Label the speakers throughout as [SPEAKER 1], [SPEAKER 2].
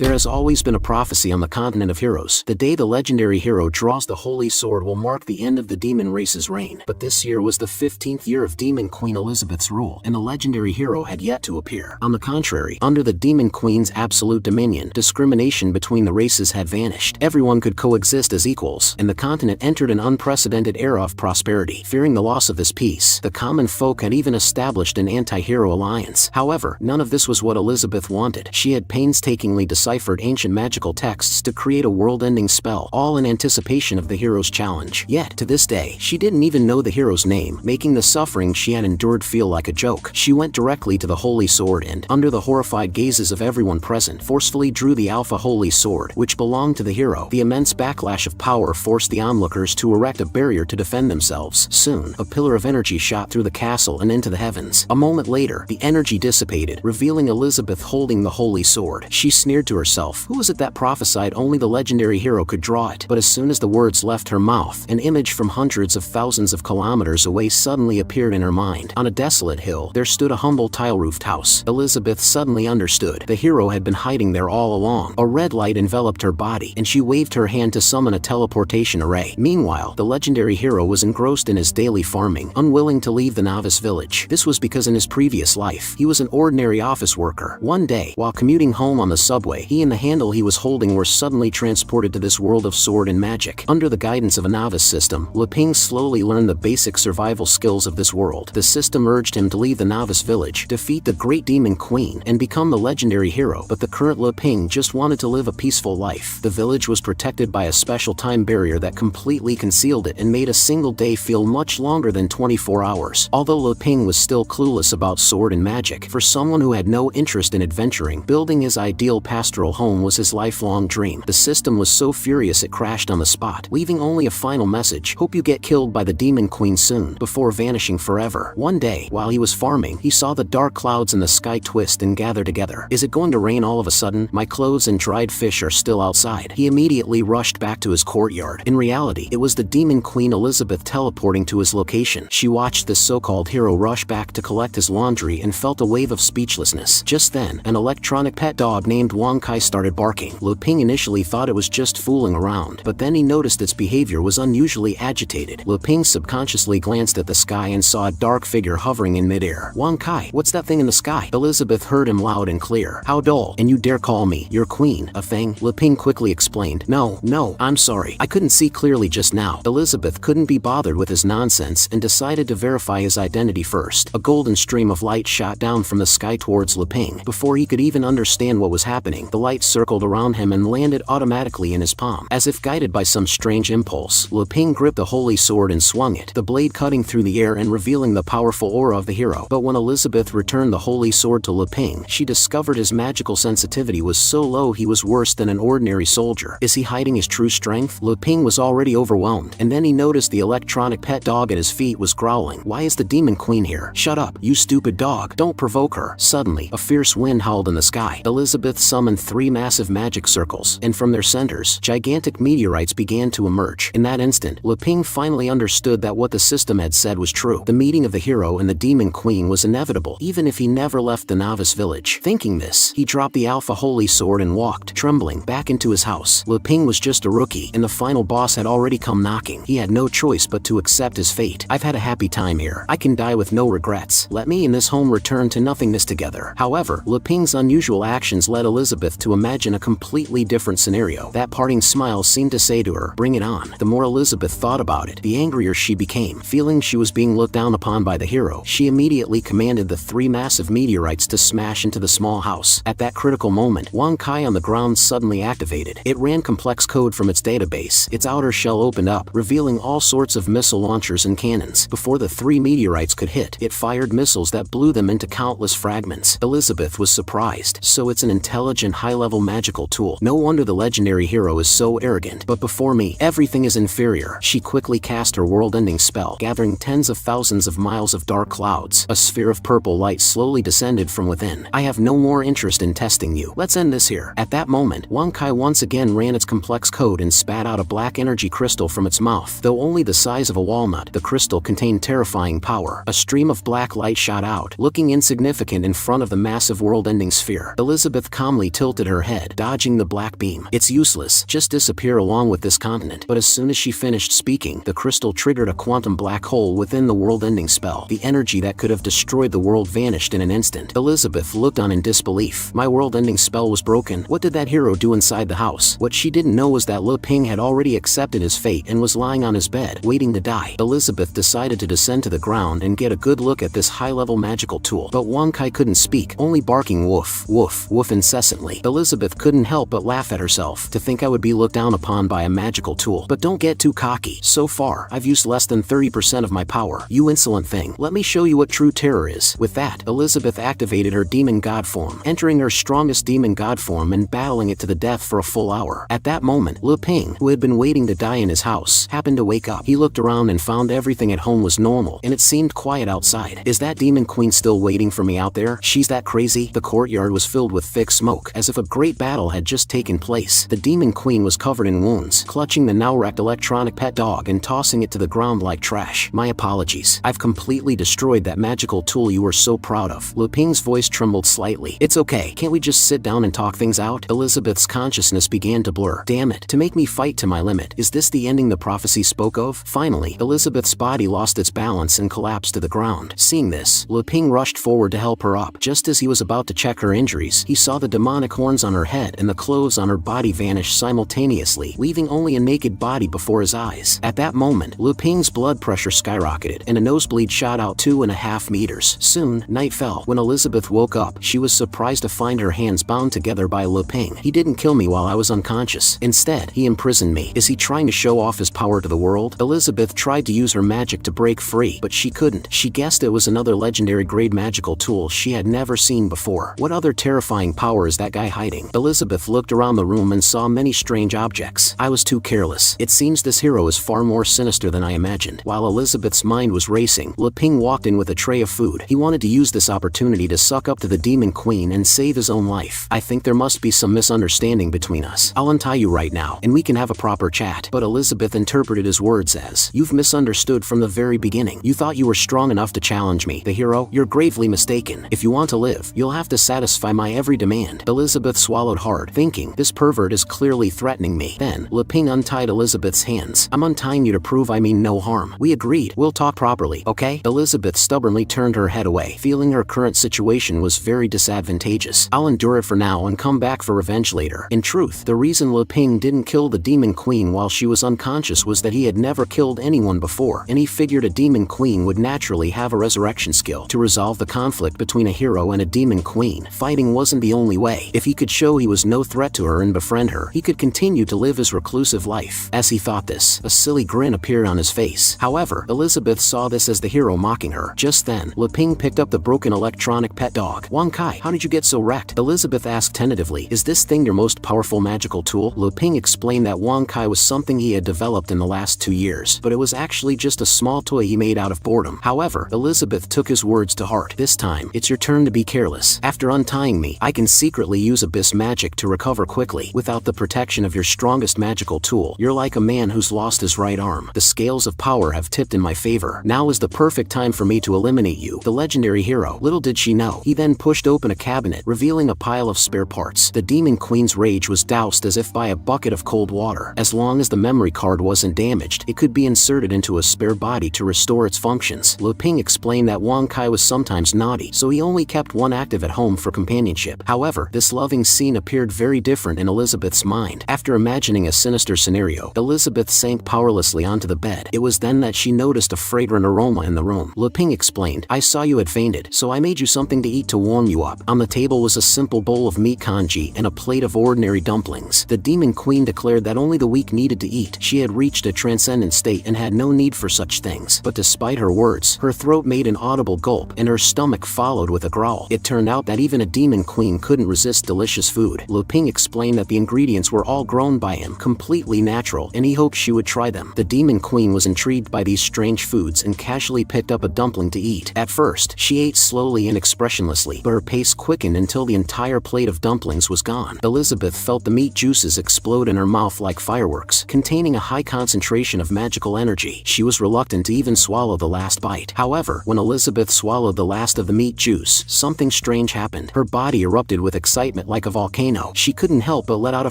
[SPEAKER 1] There has always been a prophecy on the continent of heroes. The day the legendary hero draws the holy sword will mark the end of the demon race's reign. But this year was the 15th year of Demon Queen Elizabeth's rule, and the legendary hero had yet to appear. On the contrary, under the Demon Queen's absolute dominion, discrimination between the races had vanished. Everyone could coexist as equals, and the continent entered an unprecedented era of prosperity. Fearing the loss of this peace, the common folk had even established an anti-hero alliance. However, none of this was what Elizabeth wanted. She had painstakingly deciphered ancient magical texts to create a world-ending spell, all in anticipation of the hero's challenge. Yet, to this day, she didn't even know the hero's name, making the suffering she had endured feel like a joke. She went directly to the holy sword and, under the horrified gazes of everyone present, forcefully drew the Alpha Holy Sword, which belonged to the hero. The immense backlash of power forced the onlookers to erect a barrier to defend themselves. Soon, a pillar of energy shot through the castle and into the heavens. A moment later, the energy dissipated, revealing Elizabeth holding the holy sword. She sneered to herself. Who was it that prophesied only the legendary hero could draw it? But as soon as the words left her mouth, an image from hundreds of thousands of kilometers away suddenly appeared in her mind. On a desolate hill, there stood a humble tile-roofed house. Elizabeth suddenly understood. The hero had been hiding there all along. A red light enveloped her body, and she waved her hand to summon a teleportation array. Meanwhile, the legendary hero was engrossed in his daily farming, unwilling to leave the novice village. This was because in his previous life, he was an ordinary office worker. One day, while commuting home on the subway, he and the handle he was holding were suddenly transported to this world of sword and magic. Under the guidance of a novice system, Leping slowly learned the basic survival skills of this world. The system urged him to leave the novice village, defeat the great demon queen, and become the legendary hero. But the current Leping just wanted to live a peaceful life. The village was protected by a special time barrier that completely concealed it and made a single day feel much longer than 24 hours. Although Leping was still clueless about sword and magic, for someone who had no interest in adventuring, building his ideal pastoral home was his lifelong dream. The system was so furious it crashed on the spot, leaving only a final message: hope you get killed by the demon queen soon, before vanishing forever. One day, while he was farming, he saw the dark clouds in the sky twist and gather together. Is it going to rain all of a sudden? My clothes and dried fish are still outside. He immediately rushed back to his courtyard. In reality, it was the demon queen Elizabeth teleporting to his location. She watched this so-called hero rush back to collect his laundry and felt a wave of speechlessness. Just then, an electronic pet dog named Wang Kai started barking. Leping initially thought it was just fooling around, but then he noticed its behavior was unusually agitated. Leping subconsciously glanced at the sky and saw a dark figure hovering in midair. Wang Kai, what's that thing in the sky? Elizabeth heard him loud and clear. How dull, and you dare call me your queen a thing? Leping quickly explained. No, I'm sorry. I couldn't see clearly just now. Elizabeth couldn't be bothered with his nonsense and decided to verify his identity first. A golden stream of light shot down from the sky towards Leping. Before he could even understand what was happening, the light circled around him and landed automatically in his palm. As if guided by some strange impulse, Leping gripped the holy sword and swung it, the blade cutting through the air and revealing the powerful aura of the hero. But when Elizabeth returned the holy sword to Leping, she discovered his magical sensitivity was so low he was worse than an ordinary soldier. Is he hiding his true strength? Leping was already overwhelmed, and then he noticed the electronic pet dog at his feet was growling. Why is the demon queen here? Shut up, you stupid dog. Don't provoke her. Suddenly, a fierce wind howled in the sky. Elizabeth summoned 3 massive magic circles, and from their centers, gigantic meteorites began to emerge. In that instant, Leping finally understood that what the system had said was true. The meeting of the hero and the demon queen was inevitable, even if he never left the novice village. Thinking this, he dropped the Alpha Holy Sword and walked, trembling, back into his house. Leping was just a rookie, and the final boss had already come knocking. He had no choice but to accept his fate. I've had a happy time here. I can die with no regrets. Let me and this home return to nothingness together. However, Leping's unusual actions led Elizabeth to imagine a completely different scenario. That parting smile seemed to say to her, bring it on. The more Elizabeth thought about it, the angrier she became. Feeling she was being looked down upon by the hero, she immediately commanded the 3 massive meteorites to smash into the small house. At that critical moment, Wang Kai on the ground suddenly activated. It ran complex code from its database. Its outer shell opened up, revealing all sorts of missile launchers and cannons. Before the 3 meteorites could hit, it fired missiles that blew them into countless fragments. Elizabeth was surprised. So it's an intelligent, high-level magical tool. No wonder the legendary hero is so arrogant. But before me, everything is inferior. She quickly cast her world-ending spell, gathering tens of thousands of miles of dark clouds. A sphere of purple light slowly descended from within. I have no more interest in testing you. Let's end this here. At that moment, Wang Kai once again ran its complex code and spat out a black energy crystal from its mouth. Though only the size of a walnut, the crystal contained terrifying power. A stream of black light shot out, looking insignificant in front of the massive world-ending sphere. Elizabeth calmly tilted tilted her head, dodging the black beam. It's useless. Just disappear along with this continent. But as soon as she finished speaking, the crystal triggered a quantum black hole within the world-ending spell. The energy that could have destroyed the world vanished in an instant. Elizabeth looked on in disbelief. My world-ending spell was broken. What did that hero do inside the house? What she didn't know was that Lu Ping had already accepted his fate and was lying on his bed, waiting to die. Elizabeth decided to descend to the ground and get a good look at this high-level magical tool. But Wang Kai couldn't speak, only barking woof, woof, woof incessantly. Elizabeth couldn't help but laugh at herself. To think I would be looked down upon by a magical tool. But don't get too cocky. So far, I've used less than 30% of my power. You insolent thing. Let me show you what true terror is. With that, Elizabeth activated her demon god form, entering her strongest demon god form and battling it to the death for a full hour. At that moment, Lu Ping, who had been waiting to die in his house, happened to wake up. He looked around and found everything at home was normal, and it seemed quiet outside. Is that demon queen still waiting for me out there? She's that crazy? The courtyard was filled with thick smoke, as if a great battle had just taken place. The demon queen was covered in wounds, clutching the now wrecked electronic pet dog and tossing it to the ground like trash. My apologies. I've completely destroyed that magical tool you were so proud of. Lu Ping's voice trembled slightly. It's okay. Can't we just sit down and talk things out? Elizabeth's consciousness began to blur. Damn it. To make me fight to my limit. Is this the ending the prophecy spoke of? Finally, Elizabeth's body lost its balance and collapsed to the ground. Seeing this, Lu Ping rushed forward to help her up. Just as he was about to check her injuries, he saw the demonic horns on her head and the clothes on her body vanish simultaneously, leaving only a naked body before his eyes. At that moment, Lu Ping's blood pressure skyrocketed, and a nosebleed shot out 2.5 meters. Soon, night fell. When Elizabeth woke up, she was surprised to find her hands bound together by Lu Ping. He didn't kill me while I was unconscious. Instead, he imprisoned me. Is he trying to show off his power to the world? Elizabeth tried to use her magic to break free, but she couldn't. She guessed it was another legendary grade magical tool she had never seen before. What other terrifying power is that guy hiding? Elizabeth looked around the room and saw many strange objects. I was too careless. It seems this hero is far more sinister than I imagined. While Elizabeth's mind was racing, Lu Ping walked in with a tray of food. He wanted to use this opportunity to suck up to the demon queen and save his own life. I think there must be some misunderstanding between us. I'll untie you right now, and we can have a proper chat. But Elizabeth interpreted his words as, you've misunderstood from the very beginning. You thought you were strong enough to challenge me, the hero? You're gravely mistaken. If you want to live, you'll have to satisfy my every demand. Elizabeth swallowed hard, thinking, this pervert is clearly threatening me. Then, Lu Ping untied Elizabeth's hands. I'm untying you to prove I mean no harm. We agreed. We'll talk properly, okay? Elizabeth stubbornly turned her head away, feeling her current situation was very disadvantageous. I'll endure it for now and come back for revenge later. In truth, the reason Lu Ping didn't kill the demon queen while she was unconscious was that he had never killed anyone before, and he figured a demon queen would naturally have a resurrection skill. To resolve the conflict between a hero and a demon queen, fighting wasn't the only way. If he could show he was no threat to her and befriend her, he could continue to live his reclusive life. As he thought this, a silly grin appeared on his face. However, Elizabeth saw this as the hero mocking her. Just then, Lu Ping picked up the broken electronic pet dog. Wang Kai, how did you get so wrecked? Elizabeth asked tentatively. Is this thing your most powerful magical tool? Lu Ping explained that Wang Kai was something he had developed in the last 2 years, but it was actually just a small toy he made out of boredom. However, Elizabeth took his words to heart. This time, it's your turn to be careless. After untying me, I can secretly use abyss magic to recover quickly. Without the protection of your strongest magical tool, you're like a man who's lost his right arm. The scales of power have tipped in my favor. Now is the perfect time for me to eliminate you, the legendary hero. Little did she know, he then pushed open a cabinet, revealing a pile of spare parts. The demon queen's rage was doused as if by a bucket of cold water. As long as the memory card wasn't damaged, it could be inserted into a spare body to restore its functions. Lu Ping explained that Wang Kai was sometimes naughty, so he only kept one active at home for companionship. However, this loving scene appeared very different in Elizabeth's mind. After imagining a sinister scenario, Elizabeth sank powerlessly onto the bed. It was then that she noticed a fragrant aroma in the room. Lu Ping explained, I saw you had fainted, so I made you something to eat to warm you up. On the table was a simple bowl of meat congee and a plate of ordinary dumplings. The demon queen declared that only the weak needed to eat. She had reached a transcendent state and had no need for such things. But despite her words, her throat made an audible gulp and her stomach followed with a growl. It turned out that even a demon queen couldn't resist delicious food. Lu Ping explained that the ingredients were all grown by him, completely natural, and he hoped she would try them. The demon queen was intrigued by these strange foods and casually picked up a dumpling to eat. At first, she ate slowly and expressionlessly, but her pace quickened until the entire plate of dumplings was gone. Elizabeth felt the meat juices explode in her mouth like fireworks, containing a high concentration of magical energy. She was reluctant to even swallow the last bite. However, when Elizabeth swallowed the last of the meat juice, something strange happened. Her body erupted with excitement excitement like a volcano. She couldn't help but let out a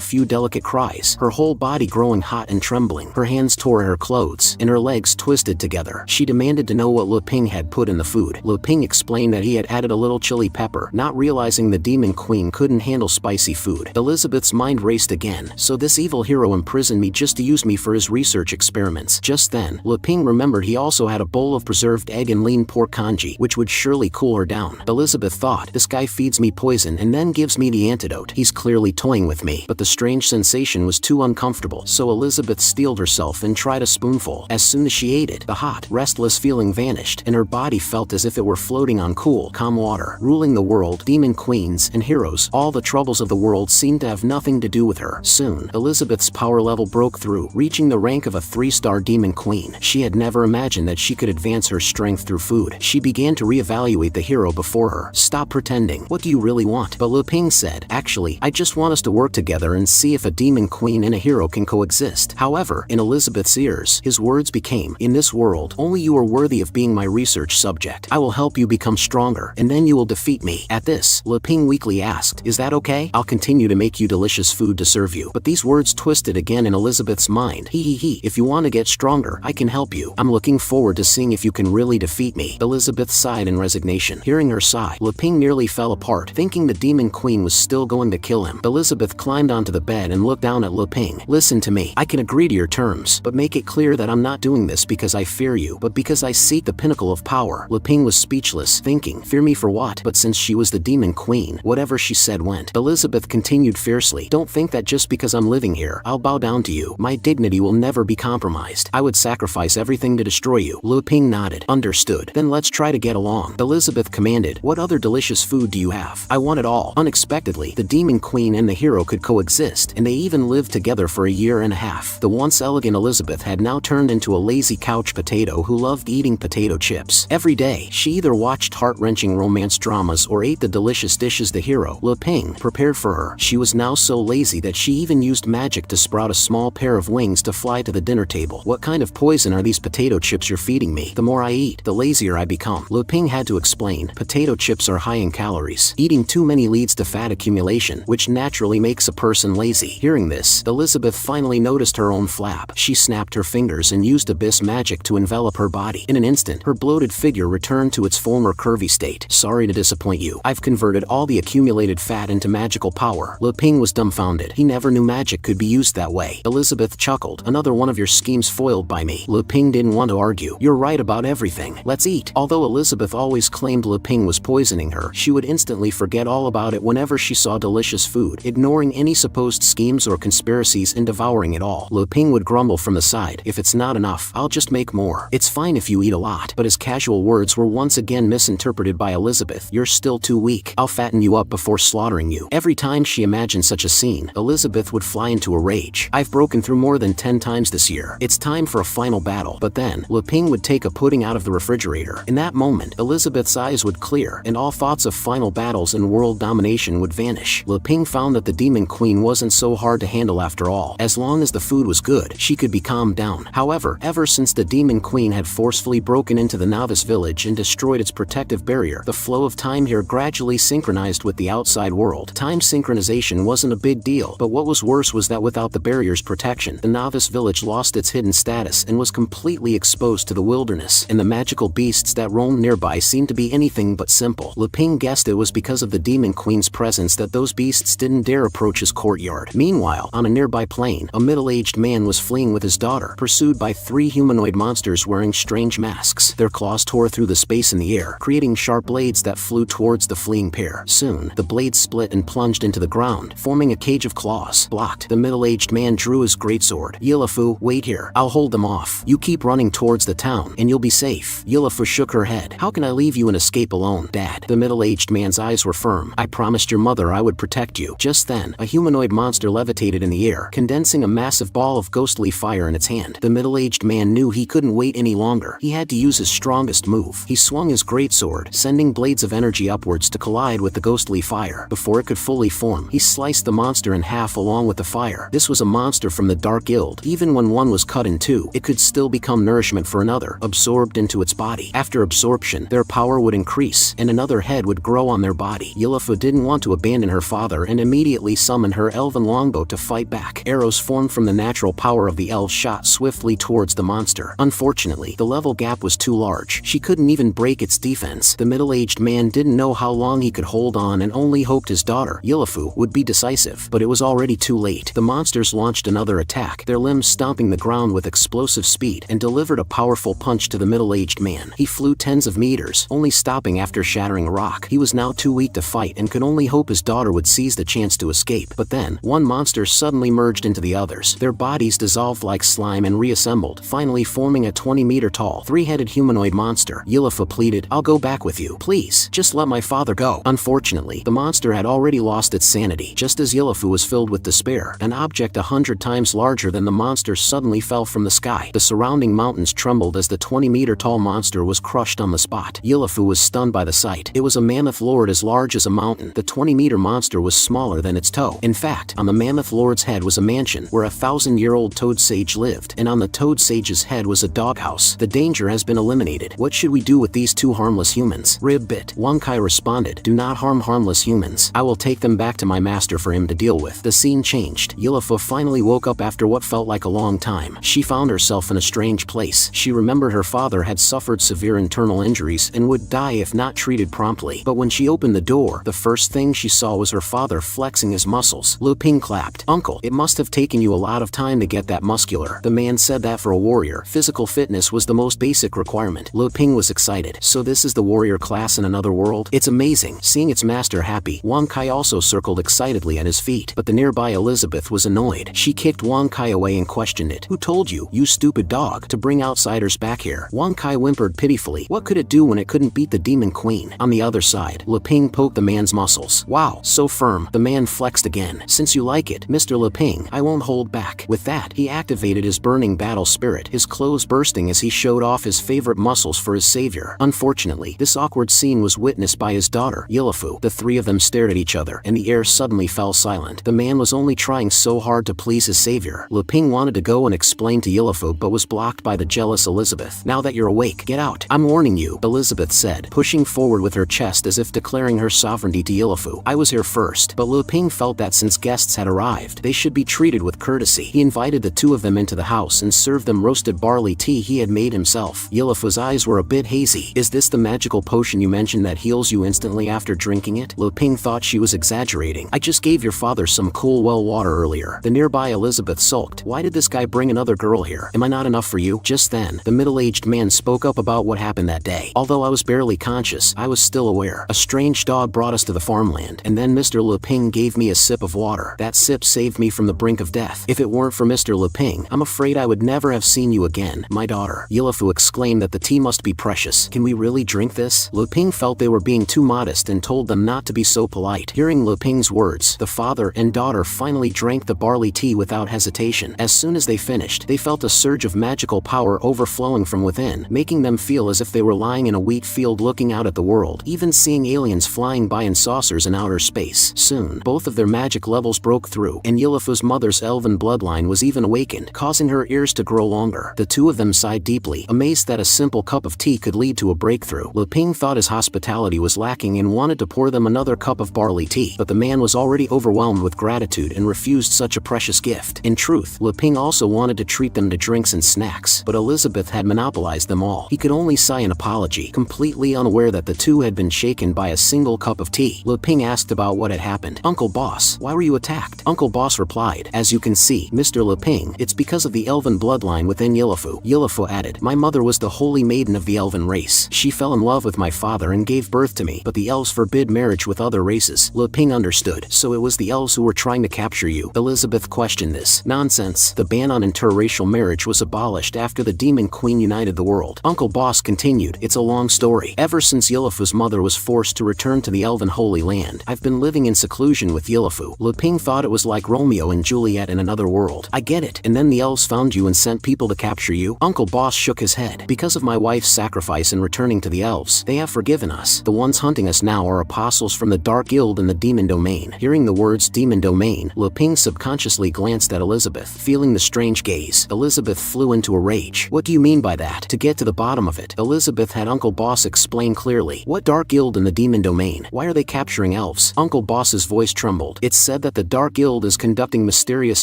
[SPEAKER 1] few delicate cries, her whole body growing hot and trembling. Her hands tore at her clothes, and her legs twisted together. She demanded to know what Lu Ping had put in the food. Lu Ping explained that he had added a little chili pepper, not realizing the demon queen couldn't handle spicy food. Elizabeth's mind raced again. So this evil hero imprisoned me just to use me for his research experiments. Just then, Lu Ping remembered he also had a bowl of preserved egg and lean pork congee, which would surely cool her down. Elizabeth thought, this guy feeds me poison and then gives me the antidote. He's clearly toying with me. But the strange sensation was too uncomfortable, so Elizabeth steeled herself and tried a spoonful. As soon as she ate it, the hot, restless feeling vanished, and her body felt as if it were floating on cool, calm water. Ruling the world, demon queens, and heroes, all the troubles of the world seemed to have nothing to do with her. Soon, Elizabeth's power level broke through, reaching the rank of a 3-star demon queen. She had never imagined that she could advance her strength through food. She began to reevaluate the hero before her. Stop pretending. What do you really want? But Lu Ping said, actually, I just want us to work together and see if a demon queen and a hero can coexist. However, in Elizabeth's ears, his words became, in this world, only you are worthy of being my research subject. I will help you become stronger, and then you will defeat me. At this, Lu Ping weakly asked, is that okay? I'll continue to make you delicious food to serve you. But these words twisted again in Elizabeth's mind. If you want to get stronger, I can help you. I'm looking forward to seeing if you can really defeat me. Elizabeth sighed in resignation. Hearing her sigh, Lu Ping nearly fell apart, thinking the demon queen was still going to kill him. Elizabeth climbed onto the bed and looked down at Lu Ping. Listen to me. I can agree to your terms, but make it clear that I'm not doing this because I fear you, but because I seek the pinnacle of power. Lu Ping was speechless, thinking, fear me for what? But since she was the demon queen, whatever she said went. Elizabeth continued fiercely, don't think that just because I'm living here, I'll bow down to you. My dignity will never be compromised. I would sacrifice everything to destroy you. Lu Ping nodded. Understood. Then let's try to get along. Elizabeth commanded, what other delicious food do you have? I want it all. Unexpectedly, the demon queen and the hero could coexist, and they even lived together for a year and a half. The once elegant Elizabeth had now turned into a lazy couch potato who loved eating potato chips. Every day, she either watched heart-wrenching romance dramas or ate the delicious dishes the hero, Lu Ping, prepared for her. She was now so lazy that she even used magic to sprout a small pair of wings to fly to the dinner table. What kind of poison are these potato chips you're feeding me? The more I eat, the lazier I become. Lu Ping had to explain, potato chips are high in calories. Eating too many leads to fat accumulation, which naturally makes a person lazy. Hearing this, Elizabeth finally noticed her own flap. She snapped her fingers and used abyss magic to envelop her body. In an instant, her bloated figure returned to its former curvy state. Sorry to disappoint you. I've converted all the accumulated fat into magical power. Lu Ping was dumbfounded. He never knew magic could be used that way. Elizabeth chuckled. Another one of your schemes foiled by me. Lu Ping didn't want to argue. You're right about everything. Let's eat. Although Elizabeth always claimed Lu Ping was poisoning her, she would instantly forget all about it whenever she saw delicious food, ignoring any supposed schemes or conspiracies and devouring it all. Lu Ping would grumble from the side, if it's not enough, I'll just make more. It's fine if you eat a lot. But his casual words were once again misinterpreted by Elizabeth. You're still too weak. I'll fatten you up before slaughtering you. Every time she imagined such a scene, Elizabeth would fly into a rage. I've broken through more than 10 times this year. It's time for a final battle. But then, Lu Ping would take a pudding out of the refrigerator. In that moment, Elizabeth's eyes would clear, and all thoughts of final battles and world domination would vanish. Lu Ping found that the demon queen wasn't so hard to handle after all. As long as the food was good, she could be calmed down. However, ever since the demon queen had forcefully broken into the novice village and destroyed its protective barrier, the flow of time here gradually synchronized with the outside world. Time synchronization wasn't a big deal, but what was worse was that without the barrier's protection, the novice village lost its hidden status and was completely exposed to the wilderness, and the magical beasts that roamed nearby seemed to be anything but simple. Lu Ping guessed it was because of the demon queen's presence that those beasts didn't dare approach his courtyard. Meanwhile, on a nearby plain, a middle-aged man was fleeing with his daughter, pursued by 3 humanoid monsters wearing strange masks. Their claws tore through the space in the air, creating sharp blades that flew towards the fleeing pair. Soon, the blades split and plunged into the ground, forming a cage of claws. Blocked, the middle-aged man drew his greatsword. Yilafu, wait here. I'll hold them off. You keep running towards the town, and you'll be safe. Yilafu shook her head. How can I leave you and escape alone, Dad? The middle-aged man's eyes were firm. I promised your mother I would protect you. Just then, a humanoid monster levitated in the air, condensing a massive ball of ghostly fire in its hand. The middle-aged man knew he couldn't wait any longer. He had to use his strongest move. He swung his greatsword, sending blades of energy upwards to collide with the ghostly fire. Before it could fully form, he sliced the monster in half along with the fire. This was a monster from the Dark Guild. Even when one was cut in two, it could still become nourishment for another, absorbed into its body. After absorption, their power would increase, and another head would grow on their body. Yilafu didn't want to to abandon her father and immediately summoned her elven longbow to fight back. Arrows formed from the natural power of the elves shot swiftly towards the monster. Unfortunately, the level gap was too large. She couldn't even break its defense. The middle-aged man didn't know how long he could hold on and only hoped his daughter, Yilafu, would be decisive. But it was already too late. The monsters launched another attack, their limbs stomping the ground with explosive speed, and delivered a powerful punch to the middle-aged man. He flew tens of meters, only stopping after shattering a rock. He was now too weak to fight and could only hope his daughter would seize the chance to escape. But then, one monster suddenly merged into the others. Their bodies dissolved like slime and reassembled, finally forming a 20-meter-tall, three-headed humanoid monster. Yilafu pleaded, "I'll go back with you. Please, just let my father go." Unfortunately, the monster had already lost its sanity. Just as Yilafu was filled with despair, an object 100 times larger than the monster suddenly fell from the sky. The surrounding mountains trembled as the 20-meter-tall monster was crushed on the spot. Yilafu was stunned by the sight. It was a mammoth lord as large as a mountain. The 20-meter monster was smaller than its toe. In fact, on the mammoth lord's head was a mansion where a 1,000-year-old toad sage lived, and on the toad sage's head was a doghouse. The danger has been eliminated. What should we do with these two harmless humans? Ribbit. Wankai responded, "Do not harm harmless humans. I will take them back to my master for him to deal with." The scene changed. Yilafu finally woke up after what felt like a long time. She found herself in a strange place. She remembered her father had suffered severe internal injuries and would die if not treated promptly. But when she opened the door, the first thing she saw was her father flexing his muscles. Lu Ping clapped. "Uncle, it must have taken you a lot of time to get that muscular." The man said that for a warrior, physical fitness was the most basic requirement. Lu Ping was excited. "So this is the warrior class in another world? It's amazing." Seeing its master happy, Wang Kai also circled excitedly at his feet. But the nearby Elizabeth was annoyed. She kicked Wang Kai away and questioned it. "Who told you, you stupid dog, to bring outsiders back here?" Wang Kai whimpered pitifully. What could it do when it couldn't beat the demon queen? On the other side, Lu Ping poked the man's muscles. "Wow, so firm." The man flexed again. "Since you like it, Mr. Lu Ping, I won't hold back." With that, he activated his burning battle spirit, his clothes bursting as he showed off his favorite muscles for his savior. Unfortunately, this awkward scene was witnessed by his daughter, Yilafu. The three of them stared at each other, and the air suddenly fell silent. The man was only trying so hard to please his savior. Lu Ping wanted to go and explain to Yilafu but was blocked by the jealous Elizabeth. "Now that you're awake, get out. I'm warning you," Elizabeth said, pushing forward with her chest as if declaring her sovereignty to Yilafu. "I was here first." But Lu Ping felt that since guests had arrived, they should be treated with courtesy. He invited the two of them into the house and served them roasted barley tea he had made himself. Yilafu's eyes were a bit hazy. "Is this the magical potion you mentioned that heals you instantly after drinking it?" Lu Ping thought she was exaggerating. "I just gave your father some cool well water earlier." The nearby Elizabeth sulked. "Why did this guy bring another girl here? Am I not enough for you?" Just then, the middle-aged man spoke up about what happened that day. "Although I was barely conscious, I was still aware. A strange dog brought us to the farmland, and then Mr. Lu Ping gave me a sip of water. That sip saved me from the brink of death. If it weren't for Mr. Lu Ping, I'm afraid I would never have seen you again, my daughter." Yilafu exclaimed that the tea must be precious. "Can we really drink this?" Lu Ping felt they were being too modest and told them not to be so polite. Hearing Lu Ping's words, the father and daughter finally drank the barley tea without hesitation. As soon as they finished, they felt a surge of magical power overflowing from within, making them feel as if they were lying in a wheat field looking out at the world, even seeing aliens flying by in saucers in outer space. Soon, both of their magic levels broke through, and Yilafu's mother's elven bloodline was even awakened, causing her ears to grow longer. The two of them sighed deeply, amazed that a simple cup of tea could lead to a breakthrough. Lu Ping thought his hospitality was lacking and wanted to pour them another cup of barley tea, but the man was already overwhelmed with gratitude and refused such a precious gift. In truth, Lu Ping also wanted to treat them to drinks and snacks, but Elizabeth had monopolized them all. He could only sigh an apology, completely unaware that the two had been shaken by a single cup of tea. Lu Ping asked about what had happened. "Uncle Boss, why were you attacked?" Uncle Boss replied, "As you can see, Mr. Lu Ping, it's because of the elven bloodline within Yilafu." Yilafu added, "My mother was the holy maiden of the elven race. She fell in love with my father and gave birth to me, but the elves forbid marriage with other races." Lu Ping understood. "So it was the elves who were trying to capture you?" Elizabeth questioned this. "Nonsense. The ban on interracial marriage was abolished after the demon queen united the world." Uncle Boss continued, "It's a long story. Ever since Yilafu's mother was forced to return to the elven holy land, I've been living in seclusion with Yilafu." Lu Ping thought it was like Romeo and Juliet in another world. "I get it. And then the elves found you and sent people to capture you?" Uncle Boss shook his head. "Because of my wife's sacrifice in returning to the elves, they have forgiven us. The ones hunting us now are apostles from the Dark Guild in the Demon Domain." Hearing the words Demon Domain, Lu Ping subconsciously glanced at Elizabeth. Feeling the strange gaze, Elizabeth flew into a rage. "What do you mean by that?" To get to the bottom of it, Elizabeth had Uncle Boss explain clearly. "What Dark Guild in the Demon Domain? Why are they capturing elves?" elves. Uncle Boss's voice trembled. It's said that the Dark Guild is conducting mysterious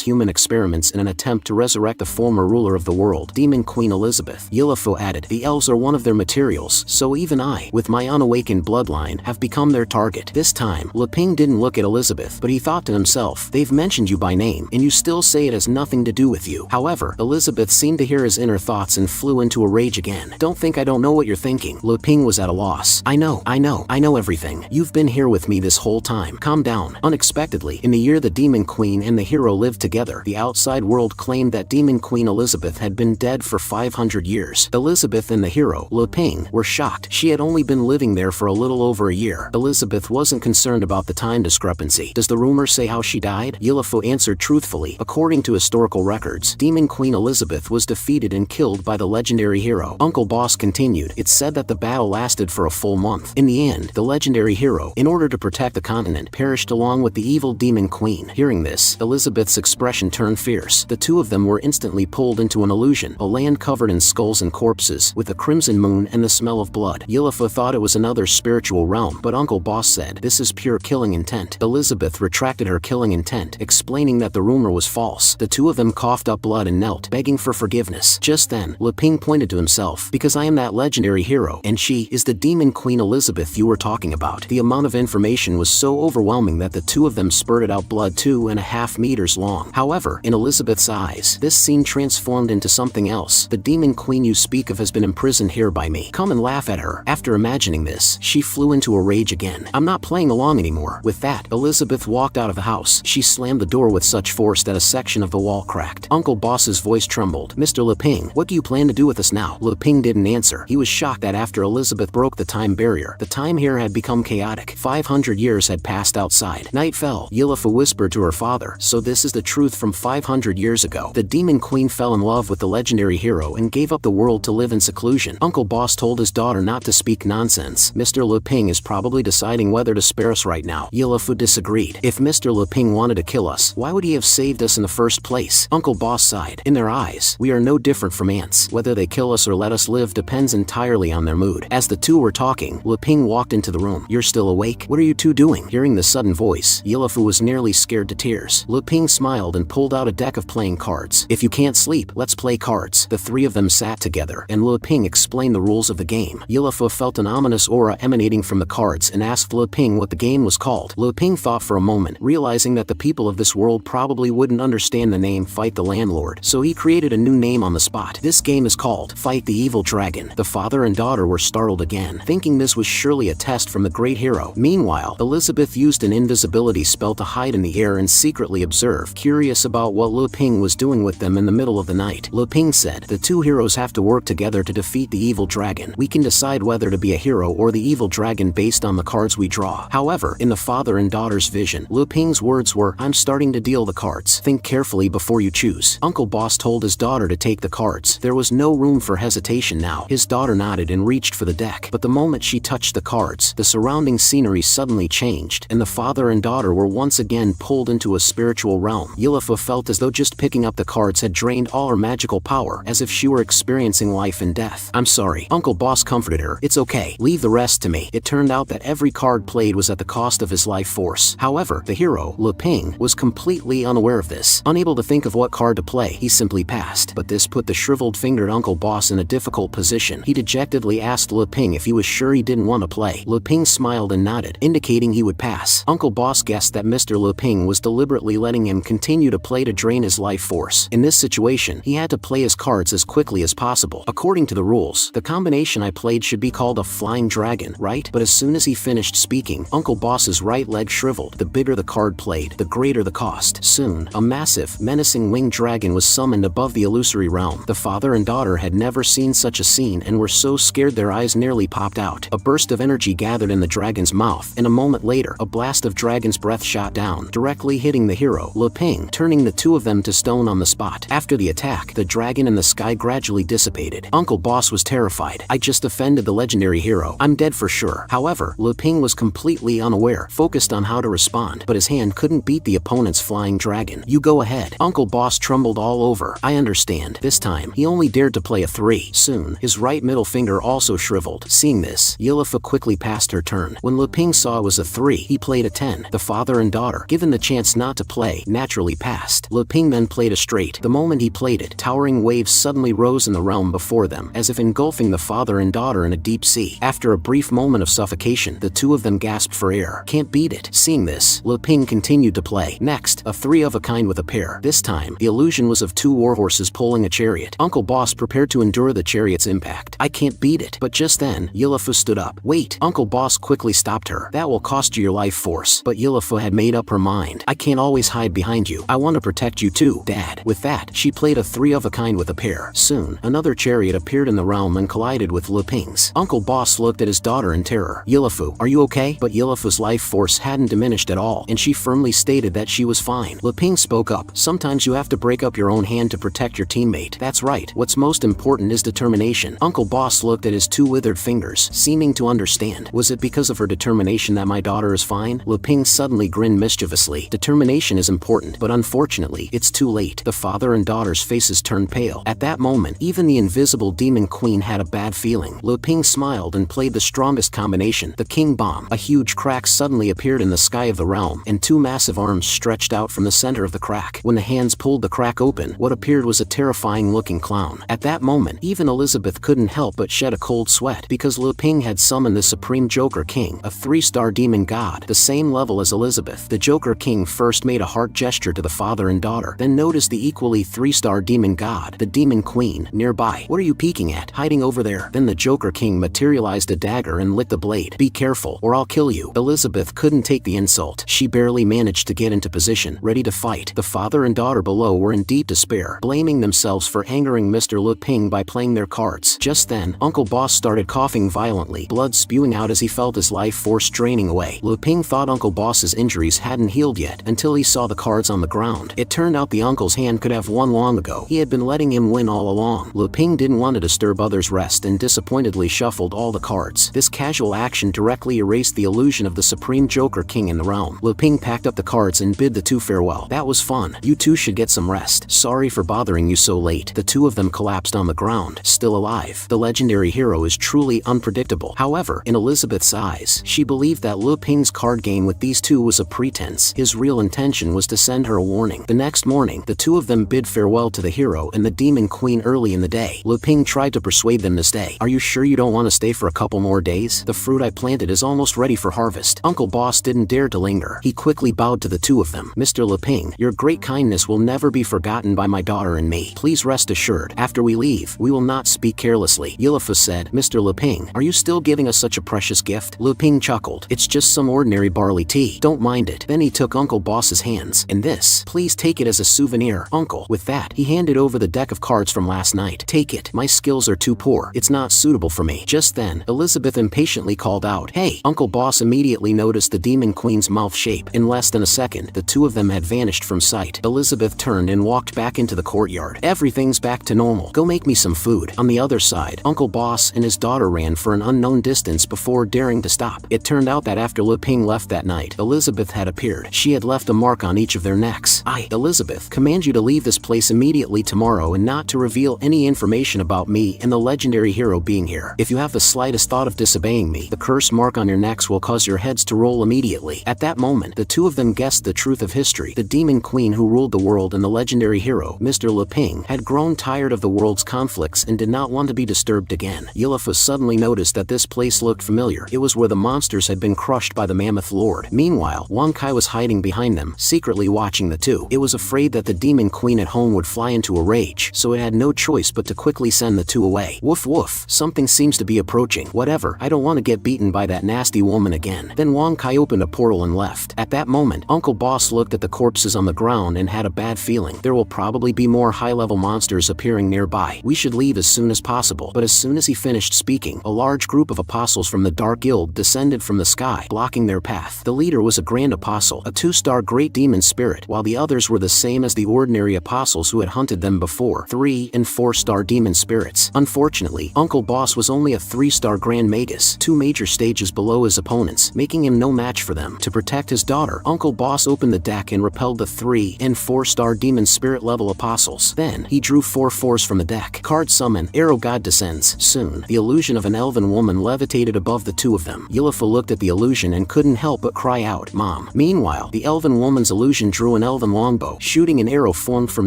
[SPEAKER 1] human experiments in an attempt to resurrect the former ruler of the world, Demon Queen Elizabeth. Yilifo added, the elves are one of their materials, so even I, with my unawakened bloodline, have become their target. This time, Leping didn't look at Elizabeth, but he thought to himself, they've mentioned you by name, and you still say it has nothing to do with you. However, Elizabeth seemed to hear his inner thoughts and flew into a rage again. Don't think I don't know what you're thinking. Leping was at a loss. I know everything. You've been here with me this whole time. Calm down. Unexpectedly, in the year the Demon Queen and the hero lived together, the outside world claimed that Demon Queen Elizabeth had been dead for 500 years. Elizabeth and the hero, Leping, were shocked. She had only been living there for a little over a year. Elizabeth wasn't concerned about the time discrepancy. Does the rumor say how she died? Yilifo answered truthfully. According to historical records, Demon Queen Elizabeth was defeated and killed by the legendary hero. Uncle Boss continued, it's said that the battle lasted for a full month. In the end, the legendary hero, in order to protect the continent, perished along with the evil Demon Queen. Hearing this, Elizabeth's expression turned fierce. The two of them were instantly pulled into an illusion, a land covered in skulls and corpses, with a crimson moon and the smell of blood. Yilifo thought it was another spiritual realm, but Uncle Boss said, this is pure killing intent. Elizabeth retracted her killing intent, explaining that the rumor was false. The two of them coughed up blood and knelt, begging for forgiveness. Just then, Leping pointed to himself, because I am that legendary hero, and she is the Demon Queen Elizabeth you were talking about. The amount of information was so overwhelming that the two of them spurted out blood 2.5 meters long. However, in Elizabeth's eyes, this scene transformed into something else. The Demon Queen you speak of has been imprisoned here by me. Come and laugh at her. After imagining this, she flew into a rage again. I'm not playing along anymore. With that, Elizabeth walked out of the house. She slammed the door with such force that a section of the wall cracked. Uncle Boss's voice trembled. Mr. Leping, what do you plan to do with us now? Leping didn't answer. He was shocked that after Elizabeth broke the time barrier, the time here had become chaotic. 500 years had passed outside. Night fell. Yilifo whispered to her father, so this is the truth from 500 years ago. The Demon Queen fell in love with the legendary hero and gave up the world to live in seclusion. Uncle Boss told his daughter not to speak nonsense. Mr. Leping is probably deciding whether to spare us right now. Yilifo disagreed. If Mr. Leping wanted to kill us, why would he have saved us in the first place? Uncle Boss sighed. In their eyes, we are no different from ants. Whether they kill us or let us live depends entirely on their mood. As the two were talking, Leping walked into the room. You're still awake? What are you two doing? Hearing the sudden voice, Yilifo was nearly scared to tears. Leping smiled and pulled out a deck of playing cards. If you can't sleep, let's play cards. The three of them sat together, and Leping explained the rules of the game. Yilifo felt an ominous aura emanating from the cards and asked Leping what the game was called. Leping thought for a moment, realizing that the people of this world probably wouldn't understand the name Fight the Landlord, so he created a new name on the spot. This game is called Fight the Evil Dragon. The father and daughter were startled again, thinking this was surely a test from the great hero. Meanwhile, Elizabeth used an invisibility spell to hide in the air and secretly observe, curious about what Leping was doing with them in the middle of the night. Leping said, the two heroes have to work together to defeat the evil dragon. We can decide whether to be a hero or the evil dragon based on the cards we draw. However, in the father and daughter's vision, Leping's words were, I'm starting to deal the cards. Think carefully before you choose. Uncle Boss told his daughter to take the cards. There was no room for hesitation now. His daughter nodded and reached for the deck, but the moment she touched the cards, the surrounding scenery suddenly changed, and the father and daughter were once again pulled into a spiritual realm. Yilifo felt as though just picking up the cards had drained all her magical power, as if she were experiencing life and death. I'm sorry. Uncle Boss comforted her. It's okay. Leave the rest to me. It turned out that every card played was at the cost of his life force. However, the hero, Leping, was completely unaware of this. Unable to think of what card to play, he simply passed. But this put the shriveled-fingered Uncle Boss in a difficult position. He dejectedly asked Leping if he was sure he didn't want to play. Leping smiled and nodded, indicating he would pass. Uncle Boss guessed that Mr. Leping was deliberately letting him continue to play to drain his life force. In this situation, he had to play his cards as quickly as possible. According to the rules, the combination I played should be called a flying dragon, right? But as soon as he finished speaking, Uncle Boss's right leg shriveled. The bigger the card played, the greater the cost. Soon, a massive, menacing winged dragon was summoned above the illusory realm. The father and daughter had never seen such a scene and were so scared their eyes nearly popped out. A burst of energy gathered in the dragon's mouth, and a moment later, a blast of dragon's breath shot down, directly hitting the hero, Leping, turning the two of them to stone on the spot. After the attack, the dragon in the sky gradually dissipated. Uncle Boss was terrified. I just offended the legendary hero. I'm dead for sure. However, Leping was completely unaware, focused on how to respond, but his hand couldn't beat the opponent's flying dragon. You go ahead. Uncle Boss trembled all over. I understand. This time, he only dared to play a 3. Soon, his right middle finger also shriveled. Seeing this, Yilifo quickly passed her turn. When Leping saw it was was a 3. He played a 10. The father and daughter, given the chance not to play, naturally passed. Lu Ping then played a straight. The moment he played it, towering waves suddenly rose in the realm before them, as if engulfing the father and daughter in a deep sea. After a brief moment of suffocation, the two of them gasped for air. Can't beat it. Seeing this, Lu Ping continued to play. Next, a 3 of a kind with a pair. This time, the illusion was of 2 warhorses pulling a chariot. Uncle Boss prepared to endure the chariot's impact. I can't beat it. But just then, Yilafu stood up. Wait! Uncle Boss quickly stopped her. That will cost you your life force. But Yilafu had made up her mind. I can't always hide behind you. I want to protect you too, Dad. With that, she played a 3 of a kind with a pair. Soon, another chariot appeared in the realm and collided with Lu Ping's. Uncle Boss looked at his daughter in terror. Yilafu, are you okay? But Yilafu's life force hadn't diminished at all, and she firmly stated that she was fine. Lu Ping spoke up. Sometimes you have to break up your own hand to protect your teammate. That's right. What's most important is determination. Uncle Boss looked at his 2 withered fingers, seeming to understand. Was it because of her determination that my daughter is fine? Lu Ping suddenly grinned mischievously. Determination is important, but unfortunately, it's too late. The father and daughter's faces turned pale. At that moment, even the invisible demon queen had a bad feeling. Lu Ping smiled and played the strongest combination, the king bomb. A huge crack suddenly appeared in the sky of the realm, and 2 massive arms stretched out from the center of the crack. When the hands pulled the crack open, what appeared was a terrifying-looking clown. At that moment, even Elizabeth couldn't help but shed a cold sweat, because Lu Ping had summoned the Supreme Joker King, a 3-star demon god, the same level as Elizabeth. The Joker King first made a heart gesture to the father and daughter, then noticed the equally 3-star demon god, the demon queen, nearby. What are you peeking at? Hiding over there? Then the Joker King materialized a dagger and lit the blade. Be careful, or I'll kill you. Elizabeth couldn't take the insult. She barely managed to get into position, ready to fight. The father and daughter below were in deep despair, blaming themselves for angering Mr. Lu Ping by playing their cards. Just then, Uncle Boss started coughing violently, blood spewing out as he felt his life force draining away. Lu Ping thought Uncle Boss's injuries hadn't healed yet until he saw the cards on the ground. It turned out the uncle's hand could have won long ago. He had been letting him win all along. Lu Ping didn't want to disturb others' rest and disappointedly shuffled all the cards. This casual action directly erased the illusion of the Supreme Joker King in the realm. Lu Ping packed up the cards and bid the 2 farewell. That was fun. You 2 should get some rest. Sorry for bothering you so late. The 2 of them collapsed on the ground, still alive. The legendary hero is truly unpredictable. However, in Elizabeth's eyes, she believed that Lu Ping's card game with these 2 was a pretense. His real intention was to send her a warning. The next morning, the 2 of them bid farewell to the hero and the demon queen early in the day. Lu Ping tried to persuade them to stay. Are you sure you don't want to stay for a couple more days? The fruit I planted is almost ready for harvest. Uncle Boss didn't dare to linger. He quickly bowed to the 2 of them. Mr. Lu Ping, your great kindness will never be forgotten by my daughter and me. Please rest assured, after we leave, we will not speak carelessly. Yilafu said, Mr. Lu Ping, are you still giving us such a precious gift? Lu Ping chuckled. It's just some ordinary barley tea. Don't mind it. Then he took Uncle Boss's hands. And this, please take it as a souvenir, Uncle. With that, he handed over the deck of cards from last night. Take it. My skills are too poor. It's not suitable for me. Just then, Elizabeth impatiently called out, Hey! Uncle Boss immediately noticed the demon queen's mouth shape. In less than a second, the 2 of them had vanished from sight. Elizabeth turned and walked back into the courtyard. Everything's back to normal. Go make me some food. On the other side, Uncle Boss and his daughter ran for an unknown distance before daring to stop. It turned out that after Lu Ping left that night, Elizabeth had appeared. She had left a mark on each of their necks. I, Elizabeth, command you to leave this place immediately tomorrow and not to reveal any information about me and the legendary hero being here. If you have the slightest thought of disobeying me, the curse mark on your necks will cause your heads to roll immediately. At that moment, the 2 of them guessed the truth of history. The demon queen who ruled the world and the legendary hero, Mr. Lu Ping, had grown tired of the world's conflicts and did not want to be disturbed again. Yilafu suddenly noticed that this place looked familiar. It was where the monsters had been crushed by the Mammoth Lord. Meanwhile, Wang Kai was hiding behind them, secretly watching the 2. It was afraid that the demon queen at home would fly into a rage, so it had no choice but to quickly send the 2 away. Woof woof, something seems to be approaching. Whatever, I don't want to get beaten by that nasty woman again. Then Wang Kai opened a portal and left. At that moment, Uncle Boss looked at the corpses on the ground and had a bad feeling. There will probably be more high-level monsters appearing nearby. We should leave as soon as possible. But as soon as he finished speaking, a large group of apostles from the Dark Guild descended from the sky, blocking their path. The leader was a grand apostle, a 2-star great demon spirit, while the others were the same as the ordinary apostles who had hunted them before, 3- and 4-star demon spirits. Unfortunately, Uncle Boss was only a 3-star grand magus, 2 major stages below his opponents, making him no match for them. To protect his daughter, Uncle Boss opened the deck and repelled the 3- and 4-star demon spirit level apostles. Then, he drew 4 fours from the deck. Card summon, Arrow God descends. Soon, the illusion of an elven woman levitated above the 2 of them. Yilafu looked at the illusion and couldn't help but cry out, "Mom." Meanwhile, the elven woman's illusion drew an elven longbow, shooting an arrow formed from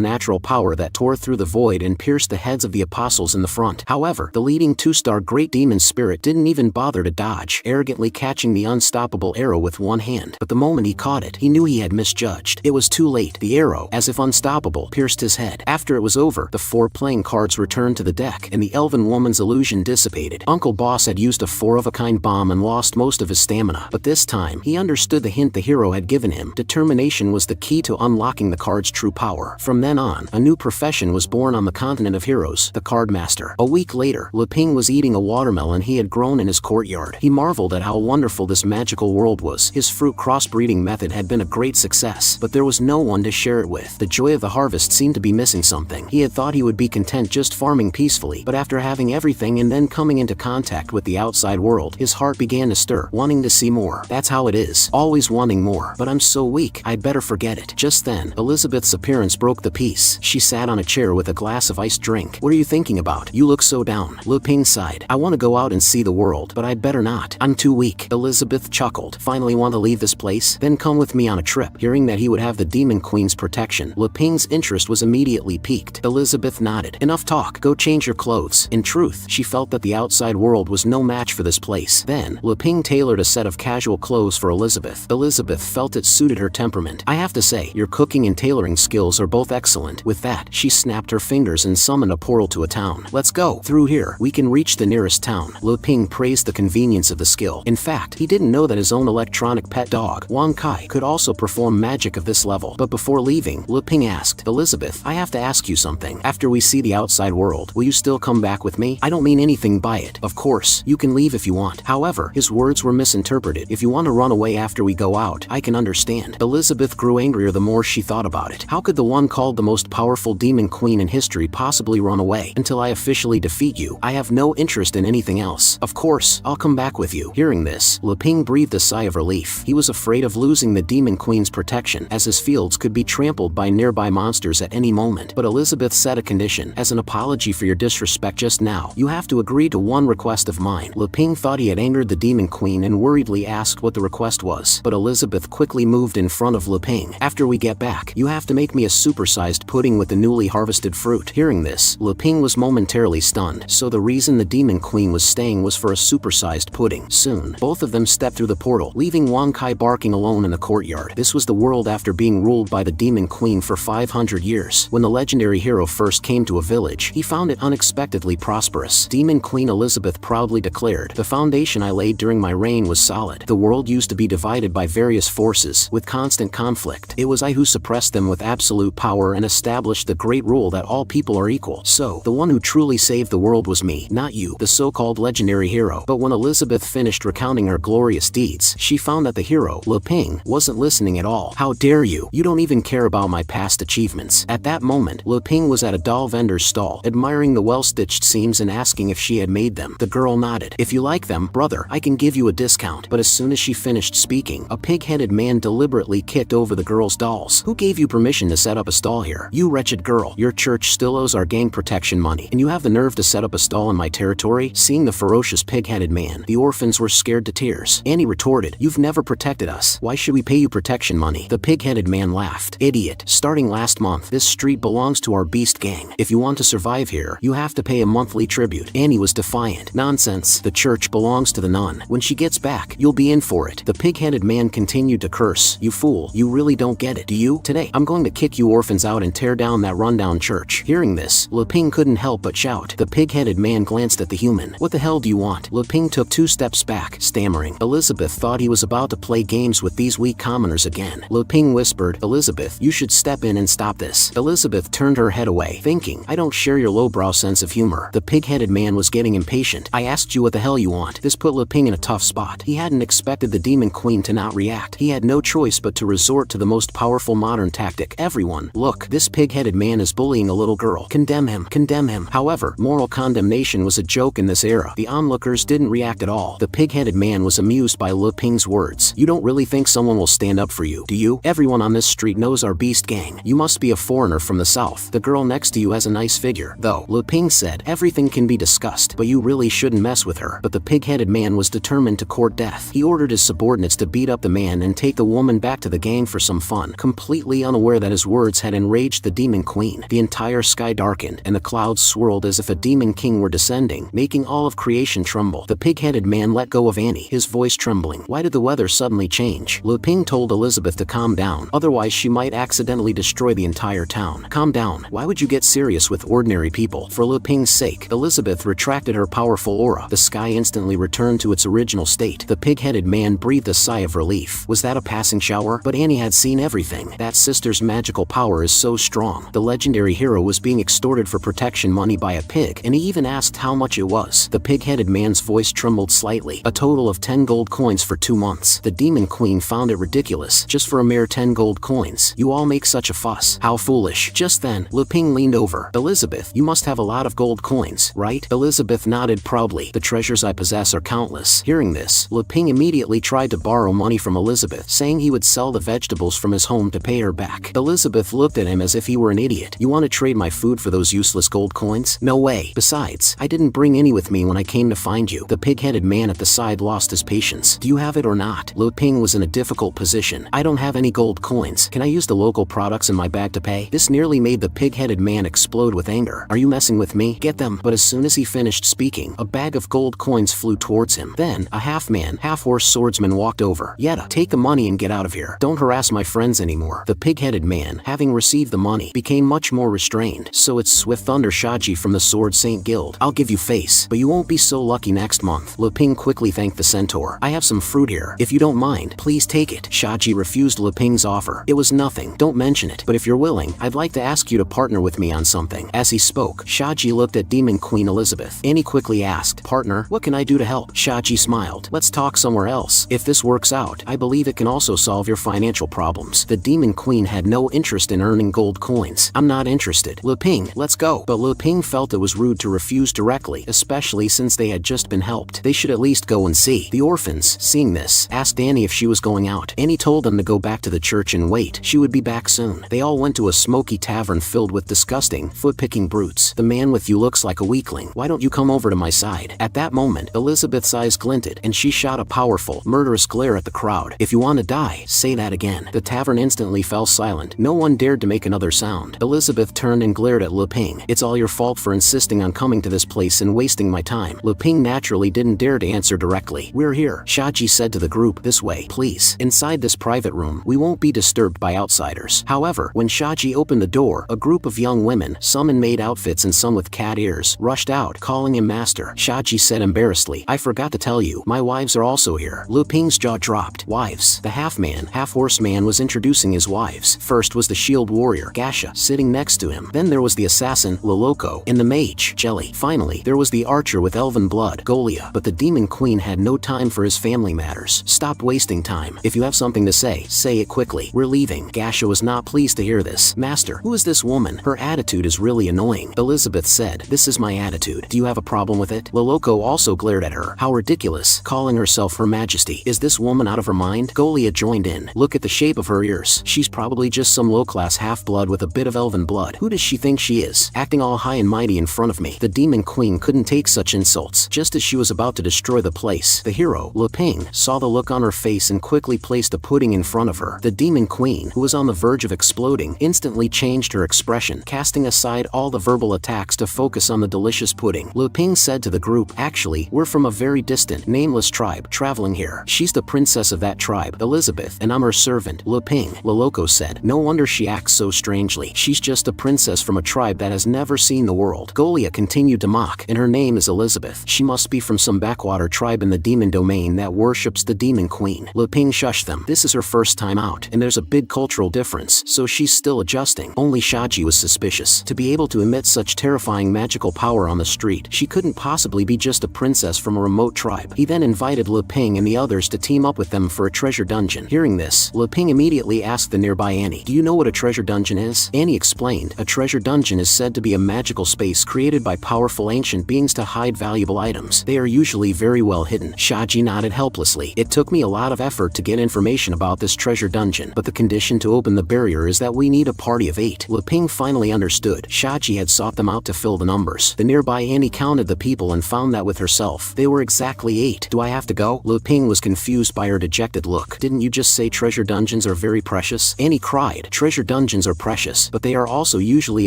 [SPEAKER 1] natural power that tore through the void and pierced the heads of the apostles in the front. However, the leading two-star great demon spirit didn't even bother to dodge, arrogantly catching the unstoppable arrow with one hand. But the moment he caught it, he knew he had misjudged. It was too late. The arrow, as if unstoppable, pierced his head. After it was over, the 4 playing cards returned to the deck, and the elven woman's illusion dissipated. Uncle Boss had used a 4-of-a-kind bomb and lost most of his stamina, but this time, he understood the hint the hero had given him. Determination was the key to unlocking the card's true power. From then on, a new profession was born on the continent of heroes, the card master. A week later, Leping was eating a watermelon he had grown in his courtyard. He marveled at how wonderful this magical world was. His fruit crossbreeding method had been a great success, but there was no one to share it with. The joy of the harvest seemed to be missing something. He had thought he would be content just farming peacefully, but after having everything and then coming into contact with the outside world, his heart began to stir, wanting to see more. That's how it is, always wanting more. But I'm so weak, I'd better forget it. Just then, Elizabeth's appearance broke the peace. She sat on a chair with a glass of iced drink. "What are you thinking about? You look so down." Leping sighed. "I want to go out and see the world, but I'd better not. I'm too weak." Elizabeth chuckled. "Finally want to leave this place? Then come with me on a trip." Hearing that he would have the Demon Queen's protection, Leping's interest was immediately piqued. Elizabeth nodded. "Enough talk. Go change your clothes." In truth, she felt that the outside world was no match for this place. Then, Leping tailored a set of casual clothes for Elizabeth. Elizabeth felt it suited her temperament. "I have to say, your cooking and tailoring skills are both excellent." With that, she snapped her fingers and summoned a portal to a town. "Let's go. Through here, we can reach the nearest town." Leping praised the convenience of the skill. In fact, he didn't know that his own electronic pet dog, Wang Kai, could also perform magic of this level. But before leaving, Leping asked, "Elizabeth, I have to ask you something. After we see the outside world, will you still come back with me? I don't mean anything by it. Of course, you can leave if you want." However, his words were misinterpreted. "If you want to run away after we go out, I can understand." Elizabeth grew angrier the more she thought about it. How could the one called the most powerful demon queen in history possibly run away? "Until I officially defeat you, I have no interest in anything else. Of course, I'll come back with you." Hearing this, Leping breathed a sigh of relief. He was afraid of losing the demon queen's protection, as his fields could be trampled by nearby monsters at any moment. But Elizabeth set a condition. "As an apology for your disrespect just now, you have to agree to one request of mine." Leping thought he had angered the demon queen and worriedly asked what the request was. But Elizabeth quickly moved in front of Leping. "After we get back, you have to make me a supersized pudding with the newly harvested fruit." Hearing this, Leping was momentarily stunned. So the reason the demon queen was staying was for a supersized pudding. Soon, both of them stepped through the portal, leaving Wang Kai barking alone in the courtyard. This was the world after being ruled by the demon queen for 500 years. When the legendary hero first came to a village, he found it unexpectedly prosperous. Demon Queen Elizabeth proudly declared, "The foundation I laid during my reign was solid. The world used to be divided by various forces, with constant conflict. It was I who suppressed them with absolute power and established the great rule that all people are equal. So, the one who truly saved the world was me, not you, the so-called legendary hero." But when Elizabeth finished recounting her glorious deeds, she found that the hero, Leping, wasn't listening at all. "How dare you? You don't even care about my past achievements." At that moment, Leping was at a doll vendor's stall, admiring the well-stitched seams and asking if she had made them. The girl nodded. "If you like them, brother, I can give you a discount." But as soon as she finished speaking, a pig-headed man deliberately kicked over the girl's dolls. "Who gave you permission to set up a stall here? You wretched girl. Your church still owes our gang protection money, and you have the nerve to set up a stall in my territory?" Seeing the ferocious pig-headed man, the orphans were scared to tears. Annie retorted, "You've never protected us. Why should we pay you protection money?" The pig-headed man laughed. "Idiot. Starting last month, this street belongs to our beast gang. If you want to survive here, you have to pay a monthly tribute." Annie was defiant. "Nonsense. The church belongs to the nun. When she gets back, you'll be in for it." The pig-headed man continued to curse. "You fool. You really don't get it, do you? Today, I'm going to kick you orphans out and tear down that rundown church." Hearing this, Leping couldn't help but shout. The pig-headed man glanced at the human. "What the hell do you want?" Leping took 2 steps back, stammering. Elizabeth thought he was about to play games with these weak commoners again. Leping whispered, "Elizabeth, you should step in and stop this." Elizabeth turned her head away, thinking, "I don't share your lowbrow sense of humor." The pig-headed man was getting impatient. "I asked you what the hell you want." This put Leping in a tough spot. He hadn't expected the demon queen to not react. He had no choice but to resort to the most powerful modern tactic. "Everyone, look, this pig-headed man is bullying a little girl. Condemn him, condemn him." However, moral condemnation was a joke in this era. The onlookers didn't react at all. The pig-headed man was amused by Leping's words. "You don't really think someone will stand up for you, do you? Everyone on this street knows our beast gang. You must be a foreigner from the south. The girl next to you has a nice figure, though." Leping said, "Everything can be discussed, but you really shouldn't mess with her." But the pig-headed man was determined to court about death. He ordered his subordinates to beat up the man and take the woman back to the gang for some fun, completely unaware that his words had enraged the demon queen. The entire sky darkened, and the clouds swirled as if a demon king were descending, making all of creation tremble. The pig-headed man let go of Annie, his voice trembling. Why did the weather suddenly change? Lu Ping told Elizabeth to calm down, otherwise she might accidentally destroy the entire town. Calm down. Why would you get serious with ordinary people? For Lu Ping's sake, Elizabeth retracted her powerful aura. The sky instantly returned to its original state. The pig-headed man breathed a sigh of relief. Was that a passing shower? But Annie had seen everything. That sister's magical power is so strong. The legendary hero was being extorted for protection money by a pig, and he even asked how much it was. The pig-headed man's voice trembled slightly. A total of 10 gold coins for 2 months. The demon queen found it ridiculous. Just for a mere 10 gold coins. You all make such a fuss. How foolish. Just then, Lu Ping leaned over. Elizabeth, you must have a lot of gold coins, right? Elizabeth nodded proudly. The treasures I possess are countless. Hearing this, Lu Ping immediately tried to borrow money from Elizabeth, saying he would sell the vegetables from his home to pay her back. Elizabeth looked at him as if he were an idiot. You want to trade my food for those useless gold coins? No way. Besides, I didn't bring any with me when I came to find you. The pig-headed man at the side lost his patience. Do you have it or not? Lu Ping was in a difficult position. I don't have any gold coins. Can I use the local products in my bag to pay? This nearly made the pig-headed man explode with anger. Are you messing with me? Get them. But as soon as he finished speaking, a bag of gold coins flew towards him. Then, a half-man, half-horse swordsman walked over. Yetta, take the money and get out of here. Don't harass my friends anymore. The pig-headed man, having received the money, became much more restrained. So it's Swift Thunder Shaji from the Sword Saint Guild. I'll give you face, but you won't be so lucky next month. Lu Ping quickly thanked the centaur. I have some fruit here. If you don't mind, please take it. Shaji refused Lu Ping's offer. It was nothing. Don't mention it. But if you're willing, I'd like to ask you to partner with me on something. As he spoke, Shaji looked at Demon Queen Elizabeth. Annie quickly asked, Partner, what can I do to help? Shaji smiled. Let's talk somewhere else. If this works out, I believe it can also solve your financial problems. The Demon Queen had no interest in earning gold coins. I'm not interested. Lu Ping, let's go. But Lu Ping felt it was rude to refuse directly, especially since they had just been helped. They should at least go and see. The orphans, seeing this, asked Annie if she was going out. Annie told them to go back to the church and wait. She would be back soon. They all went to a smoky tavern filled with disgusting, foot-picking brutes. The man with you looks like a weakling. Why don't you come over to my side? At that moment, Elizabeth's eyes glinted, and she shot a powerful, murderous glare at the crowd. If you want to die, say that again. The tavern instantly fell silent. No one dared to make another sound. Elizabeth turned and glared at Lu Ping. It's all your fault for insisting on coming to this place and wasting my time. Lu Ping naturally didn't dare to answer directly. We're here, Shaji said to the group. This way, please. Inside this private room, we won't be disturbed by outsiders. However, when Shaji opened the door, a group of young women, some in maid outfits and some with cat ears, rushed out, calling him master. Shaji said embarrassedly, I forgot to tell you, my wives are also here. Lu Ping's jaw dropped. Wives. The half-man, half-horse man was introducing his wives. First was the shield warrior, Gasha, sitting next to him. Then there was the assassin, Loloko, and the mage, Jelly. Finally, there was the archer with elven blood, Golia. But the demon queen had no time for his family matters. Stop wasting time. If you have something to say it quickly. We're leaving. Gasha was not pleased to hear this. Master, who is this woman? Her attitude is really annoying. Elizabeth said, this is my attitude. Do you have a problem with it? Loloko also glared at her. How ridiculous. Calling herself Her Majesty. Is this woman out of her mind? Golia joined in. Look at the shape of her ears. She's probably just some low-class half-blood with a bit of elven blood. Who does she think she is? Acting all high and mighty in front of me. The demon queen couldn't take such insults. Just as she was about to destroy the place, the hero, Lu Ping, saw the look on her face and quickly placed a pudding in front of her. The demon queen, who was on the verge of exploding, instantly changed her expression, casting aside all the verbal attacks to focus on the delicious pudding. Lu Ping said to the group, actually, we're from a very distant, nameless tribe, traveling here. She's the princess of that tribe, Elizabeth, and I'm her servant, Lu Ping. Loloko said, no wonder she acts so strangely. She's just a princess from a tribe that has never seen the world. Golia continued to mock, and her name is Elizabeth. She must be from some backwater tribe in the demon domain that worships the demon queen. Lu Ping shushed them. This is her first time out, and there's a big cultural difference, so she's still adjusting. Only Shaji was suspicious. To be able to emit such terrifying magical power on the street, she couldn't possibly be just a princess from a remote tribe. He then invited Lu Ping and the others to team up with them for a treasure dungeon. Hearing this, Lu Ping immediately asked the nearby Annie, do you know what a treasure dungeon is? Annie explained, a treasure dungeon is said to be a magical space created by powerful ancient beings to hide valuable items. They are usually very well hidden. Shaji nodded helplessly. It took me a lot of effort to get information about this treasure dungeon, but the condition to open the barrier is that we need a party of 8. Lu Ping finally understood. Shaji had sought them out to fill the numbers. The nearby Annie counted the people and found that with herself, they were exactly 8. Do I have have to go? Lu Ping was confused by her dejected look. Didn't you just say treasure dungeons are very precious? Annie cried. Treasure dungeons are precious, but they are also usually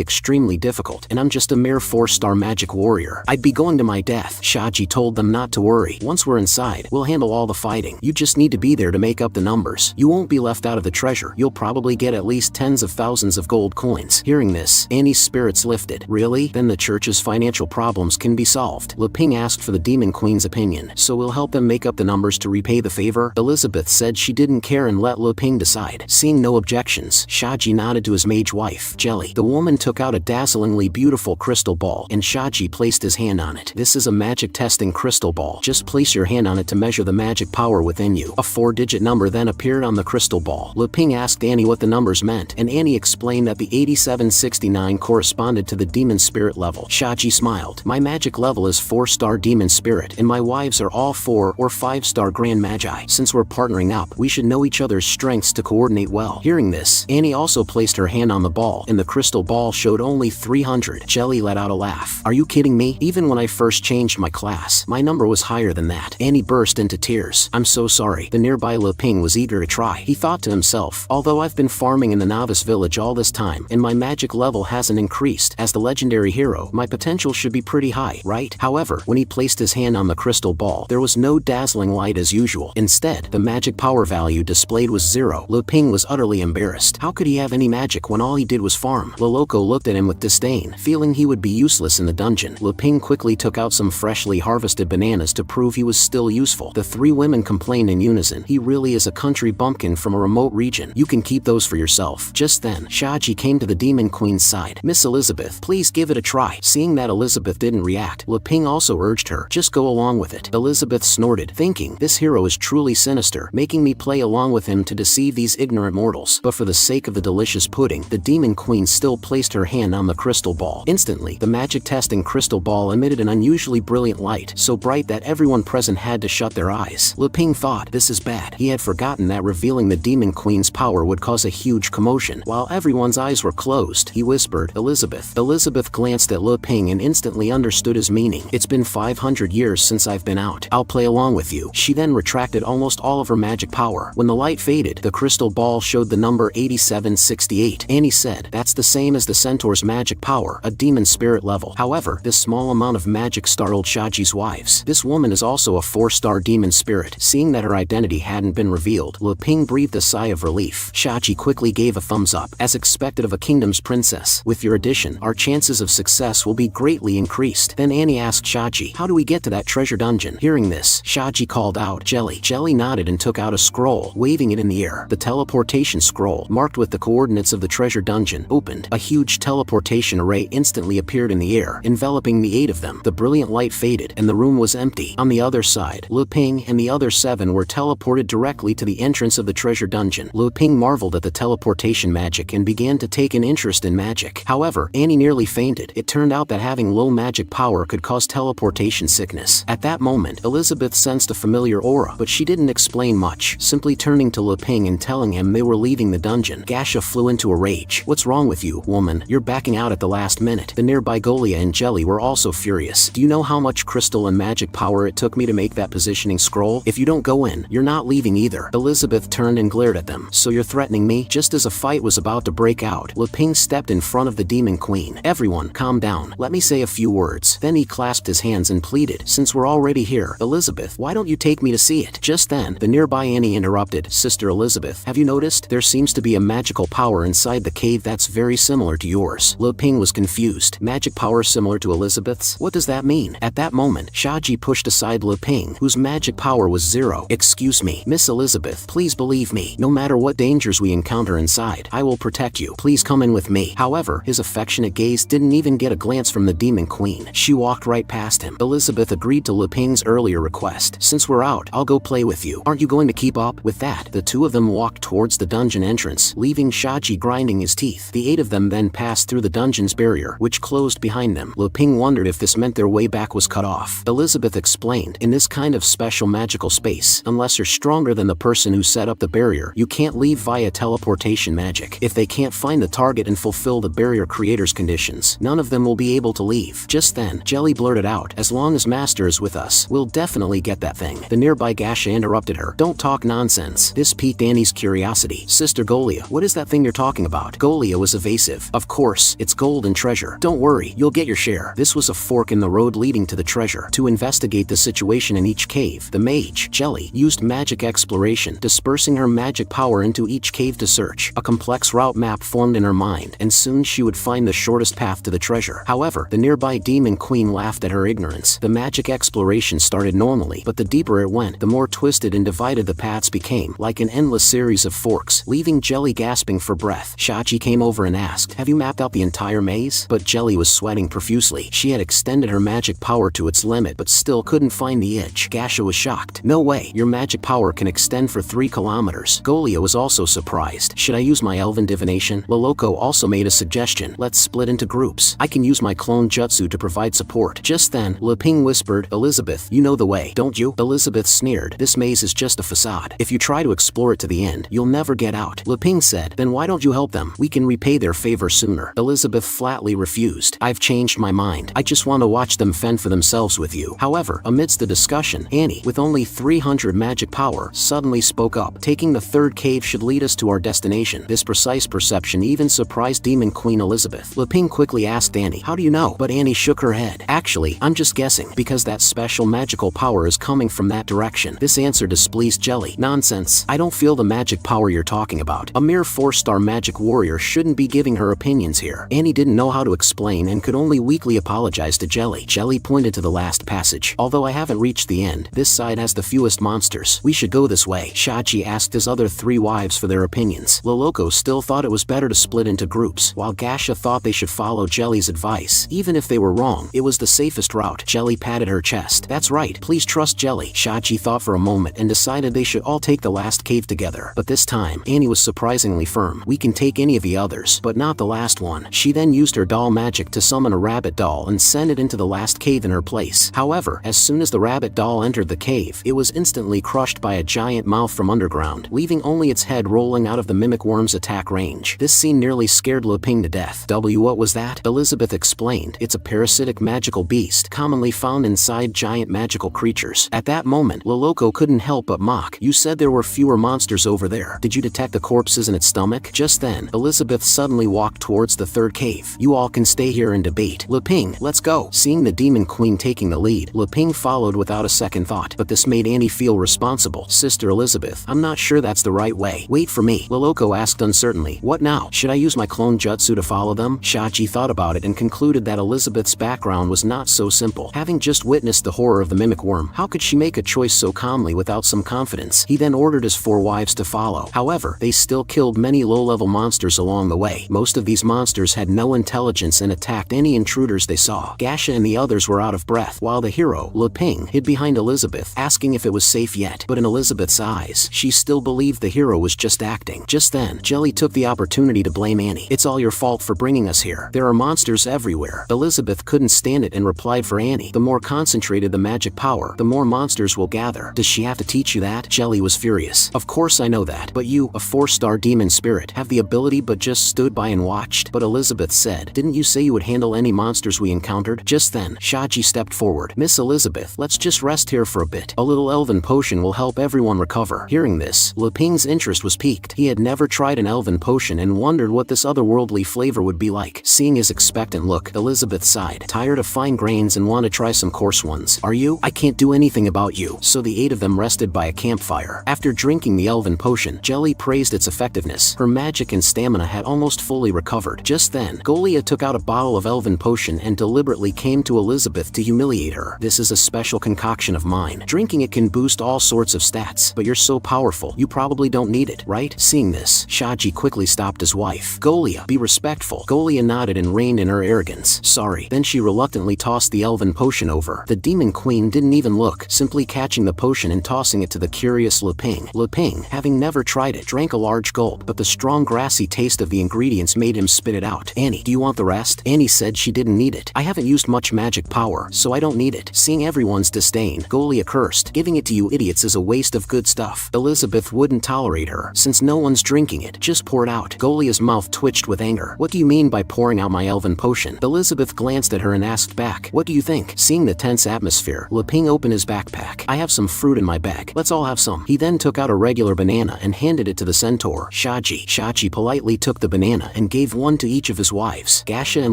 [SPEAKER 1] extremely difficult, and I'm just a mere 4-star magic warrior. I'd be going to my death. Shaji told them not to worry. Once we're inside, we'll handle all the fighting. You just need to be there to make up the numbers. You won't be left out of the treasure. You'll probably get at least tens of thousands of gold coins. Hearing this, Annie's spirits lifted. Really? Then the church's financial problems can be solved. Lu Ping asked for the Demon Queen's opinion. So we'll help them make up the numbers to repay the favor? Elizabeth said she didn't care and let Lu Ping decide. Seeing no objections, Shaji nodded to his mage wife, Jelly. The woman took out a dazzlingly beautiful crystal ball, and Shaji placed his hand on it. This is a magic testing crystal ball. Just place your hand on it to measure the magic power within you. A 4-digit number then appeared on the crystal ball. Lu Ping asked Annie what the numbers meant, and Annie explained that the 8769 corresponded to the demon spirit level. Shaji smiled. My magic level is 4-star demon spirit, and my wives are all 4 or 5-star grand magi. Since we're partnering up, we should know each other's strengths to coordinate well. Hearing this, Annie also placed her hand on the ball, and the crystal ball showed only 300. Jelly let out a laugh. Are you kidding me? Even when I first changed my class, my number was higher than that. Annie burst into tears. I'm so sorry. The nearby Lu Ping was eager to try. He thought to himself, although I've been farming in the novice village all this time, and my magic level hasn't increased, as the legendary hero, my potential should be pretty high, right? However, when he placed his hand on the crystal ball, there was no dazzling light as usual. Instead, the magic power value displayed was 0. Lu Ping was utterly embarrassed. How could he have any magic when all he did was farm? Loloco looked at him with disdain, feeling he would be useless in the dungeon. Lu Ping quickly took out some freshly harvested bananas to prove he was still useful. The 3 women complained in unison. He really is a country bumpkin from a remote region. You can keep those for yourself. Just then, Shaji came to the Demon Queen's side. Miss Elizabeth, please give it a try. Seeing that Elizabeth didn't react, Lu Ping also urged her, just go along with it. Elizabeth snorted, thinking, this hero is truly sinister, making me play along with him to deceive these ignorant mortals. But for the sake of the delicious pudding, the Demon Queen still placed her hand on the crystal ball. Instantly, the magic testing crystal ball emitted an unusually brilliant light, so bright that everyone present had to shut their eyes. Lu Ping thought, this is bad. He had forgotten that revealing the Demon Queen's power would cause a huge commotion. While everyone's eyes were closed, he whispered, Elizabeth. Elizabeth glanced at Lu Ping and instantly understood his meaning. It's been 500 years since I've been out. I'll play along with you. She then retracted almost all of her magic power. When the light faded, the crystal ball showed the number 8768. Annie said, that's the same as the centaur's magic power, a demon spirit level. However, this small amount of magic startled Shaji's wives. This woman is also a 4-star demon spirit. Seeing that her identity hadn't been revealed, Lu Ping breathed a sigh of relief. Shaji quickly gave a thumbs up, as expected of a kingdom's princess. With your addition, our chances of success will be greatly increased. Then Annie asked Shaji, how do we get to that treasure dungeon? Hearing this, Shaji called out, Jelly. Jelly nodded and took out a scroll, waving it in the air. The teleportation scroll, marked with the coordinates of the treasure dungeon, opened. A huge teleportation array instantly appeared in the air, enveloping the 8 of them. The brilliant light faded, and the room was empty. On the other side, Lu Ping and the other 7 were teleported directly to the entrance of the treasure dungeon. Lu Ping marveled at the teleportation magic and began to take an interest in magic. However, Annie nearly fainted. It turned out that having low magic power could cause teleportation sickness. At that moment, Elizabeth sensed a familiar aura, but she didn't explain much, simply turning to Lu Ping and telling him they were leaving the dungeon. Gasha flew into a rage. What's wrong with you, woman? You're backing out at the last minute. The nearby Golia and Jelly were also furious. Do you know how much crystal and magic power it took me to make that positioning scroll? If you don't go in, you're not leaving either. Elizabeth turned and glared at them. So you're threatening me? Just as a fight was about to break out, Lu Ping stepped in front of the Demon Queen. Everyone, calm down. Let me say a few words. Then he clasped his hands and pleaded, since we're already here, Elizabeth, why don't you take me to see it? Just then, the nearby Annie interrupted, Sister Elizabeth, have you noticed? There seems to be a magical power inside the cave that's very similar to yours. Lu Ping was confused. Magic power similar to Elizabeth's? What does that mean? At that moment, Shaji pushed aside Lu Ping, whose magic power was 0. Excuse me, Miss Elizabeth, please believe me. No matter what dangers we encounter inside, I will protect you. Please come in with me. However, his affectionate gaze didn't even get a glance from the Demon Queen. She walked right past him. Elizabeth agreed to Lu Ping's earlier request. Since we're out, I'll go play with you. Aren't you going to keep up? With that, the 2 of them walked towards the dungeon entrance, leaving Shaji grinding his teeth. The 8 of them then passed through the dungeon's barrier, which closed behind them. Lu Ping wondered if this meant their way back was cut off. Elizabeth explained, in this kind of special magical space, unless you're stronger than the person who set up the barrier, you can't leave via teleportation magic. If they can't find the target and fulfill the barrier creator's conditions, none of them will be able to leave. Just then, Jelly blurted out, as long as Master is with us, we'll definitely get that thing. The nearby Gasha interrupted her. Don't talk nonsense. This piqued Annie's curiosity. Sister Golia, what is that thing you're talking about? Golia was evasive. Of course, it's gold and treasure. Don't worry, you'll get your share. This was a fork in the road leading to the treasure. To investigate the situation in each cave, the mage, Jelly, used magic exploration, dispersing her magic power into each cave to search. A complex route map formed in her mind, and soon she would find the shortest path to the treasure. However, the nearby demon queen laughed at her ignorance. The magic exploration started normally, but the deeper it went, the more twisted and divided the paths became, like an endless series of forks, leaving Jelly gasping for breath. Shachi came over and asked, have you mapped out the entire maze? But Jelly was sweating profusely. She had extended her magic power to its limit but still couldn't find the edge. Gasha was shocked. No way, your magic power can extend for 3 kilometers. Golia was also surprised. Should I use my elven divination? Loloko also made a suggestion. Let's split into groups. I can use my clone jutsu to provide support. Just then, Leping whispered, Elizabeth, you know the way, don't you? Elizabeth sneered. This maze is just a facade. If you try to explore it to the end, you'll never get out. Leping said, then why don't you help them? We can repay their favor sooner. Elizabeth flatly refused. I've changed my mind. I just want to watch them fend for themselves with you. However, amidst the discussion, Annie, with only 300 magic power, suddenly spoke up. Taking the third cave should lead us to our destination. This precise perception even surprised Demon Queen Elizabeth. Leping quickly asked Annie, how do you know? But Annie shook her head. Actually, I'm just guessing, because that special magical power is coming from that direction. This answer displeased Jelly. Nonsense. I don't feel the magic power you're talking about. A mere 4-star magic warrior shouldn't be giving her opinions here. Annie didn't know how to explain and could only weakly apologize to Jelly. Jelly pointed to the last passage. Although I haven't reached the end, this side has the fewest monsters. We should go this way. Shachi asked his other 3 wives for their opinions. Loloko still thought it was better to split into groups, while Gasha thought they should follow Jelly's advice. Even if they were wrong, it was the safest route. Jelly patted her chest. That's right, please trust Jelly. Shachi thought for a moment and decided they should all take the last cave together. But this time, Annie was surprisingly firm. We can take any of the others, but not the last one. She then used her doll magic to summon a rabbit doll and send it into the last cave in her place. However, as soon as the rabbit doll entered the cave, it was instantly crushed by a giant mouth from underground, leaving only its head rolling out of the mimic worm's attack range. This scene nearly scared Leping to death. What was that? Elizabeth explained. It's a parasitic magical beast, commonly found inside giant magical creatures. At that moment, Loloko couldn't help but mock. You said there were fewer monsters over there. Did you detect the corpses in its stomach? Just then, Elizabeth suddenly walked towards the third cave. You all can stay here and debate. Leping, let's go. Seeing the demon queen taking the lead, Leping followed without a second thought, but this made Annie feel responsible. Sister Elizabeth, I'm not sure that's the right way. Wait for me. Loloko asked uncertainly. What now? Should I use my clone jutsu to follow them? Shachi thought about it and concluded that Elizabeth's background was not so simple. Having just witnessed the horror of the mimic worm, how could she make a choice so calmly without some confidence? He then ordered his 4 wives to follow. However, they still killed many low-level monsters along the way. Most of these monsters had no intelligence and attacked any intruders they saw. Gasha and the others were out of breath, while the hero, Leping, hid behind Elizabeth, asking if it was safe yet. But in Elizabeth's eyes, she still believed the hero was just acting. Just then, Jelly took the opportunity to blame Annie. It's all your fault for bringing us here. There are monsters everywhere. Elizabeth couldn't stand it and replied for Annie. The more concentrated the magic power, the more monsters will gather. Does she have to teach you that? Jelly was furious. Of course I know that, but you, a 4-star demon spirit, have the ability but just stood by and watched. But Elizabeth said, didn't you say you would handle any monsters we encountered? Just then, Shachi stepped forward. Miss Elizabeth, let's just rest here for a bit. A little elven potion will help everyone recover. Hearing this, Leping's interest was piqued. He had never tried an elven potion and wondered what this otherworldly flavor would be like. Seeing his expectant look, Elizabeth sighed. Tired of fine grains and want to try some coarse ones. Are you? I can't do anything about you. So the 8 of them rested by a campfire. After drinking the elven potion, Jelly praised its effectiveness. Her magic and stamina had almost fully recovered. Just then, Golia took out a bottle of elven potion and deliberately came to Elizabeth to humiliate her. This is a special concoction of mine. Drinking it can boost all sorts of stats, but you're so powerful, you probably don't need it, right? Seeing this, Shachi quickly stopped his wife. Golia, be respectful. Golia nodded and reined in her arrogance. Sorry. Then she reluctantly tossed the elven potion over. The demon queen didn't even look, simply catching the potion and tossing it to the curious Leping. Leping, having never tried it, drank a large gulp, but the strong grassy taste of the ingredients made him spit it out. Annie, do you want the rest? Annie said she didn't need it. I haven't used much magic power, so I don't need it. Seeing everyone's disdain, Golia cursed. Giving it to you idiots is a waste of good stuff. Elizabeth wouldn't tolerate her. Since no one's drinking it, just pour it out. Golia's mouth twitched with anger. What do you mean by pouring out my elven potion? Elizabeth glanced at her and asked back, what do you think? Seeing the tense atmosphere, Leping opened his his backpack. I have some fruit in my bag. Let's all have some. He then took out a regular banana and handed it to the centaur, Shaji. Shaji politely took the banana and gave one to each of his wives. Gasha and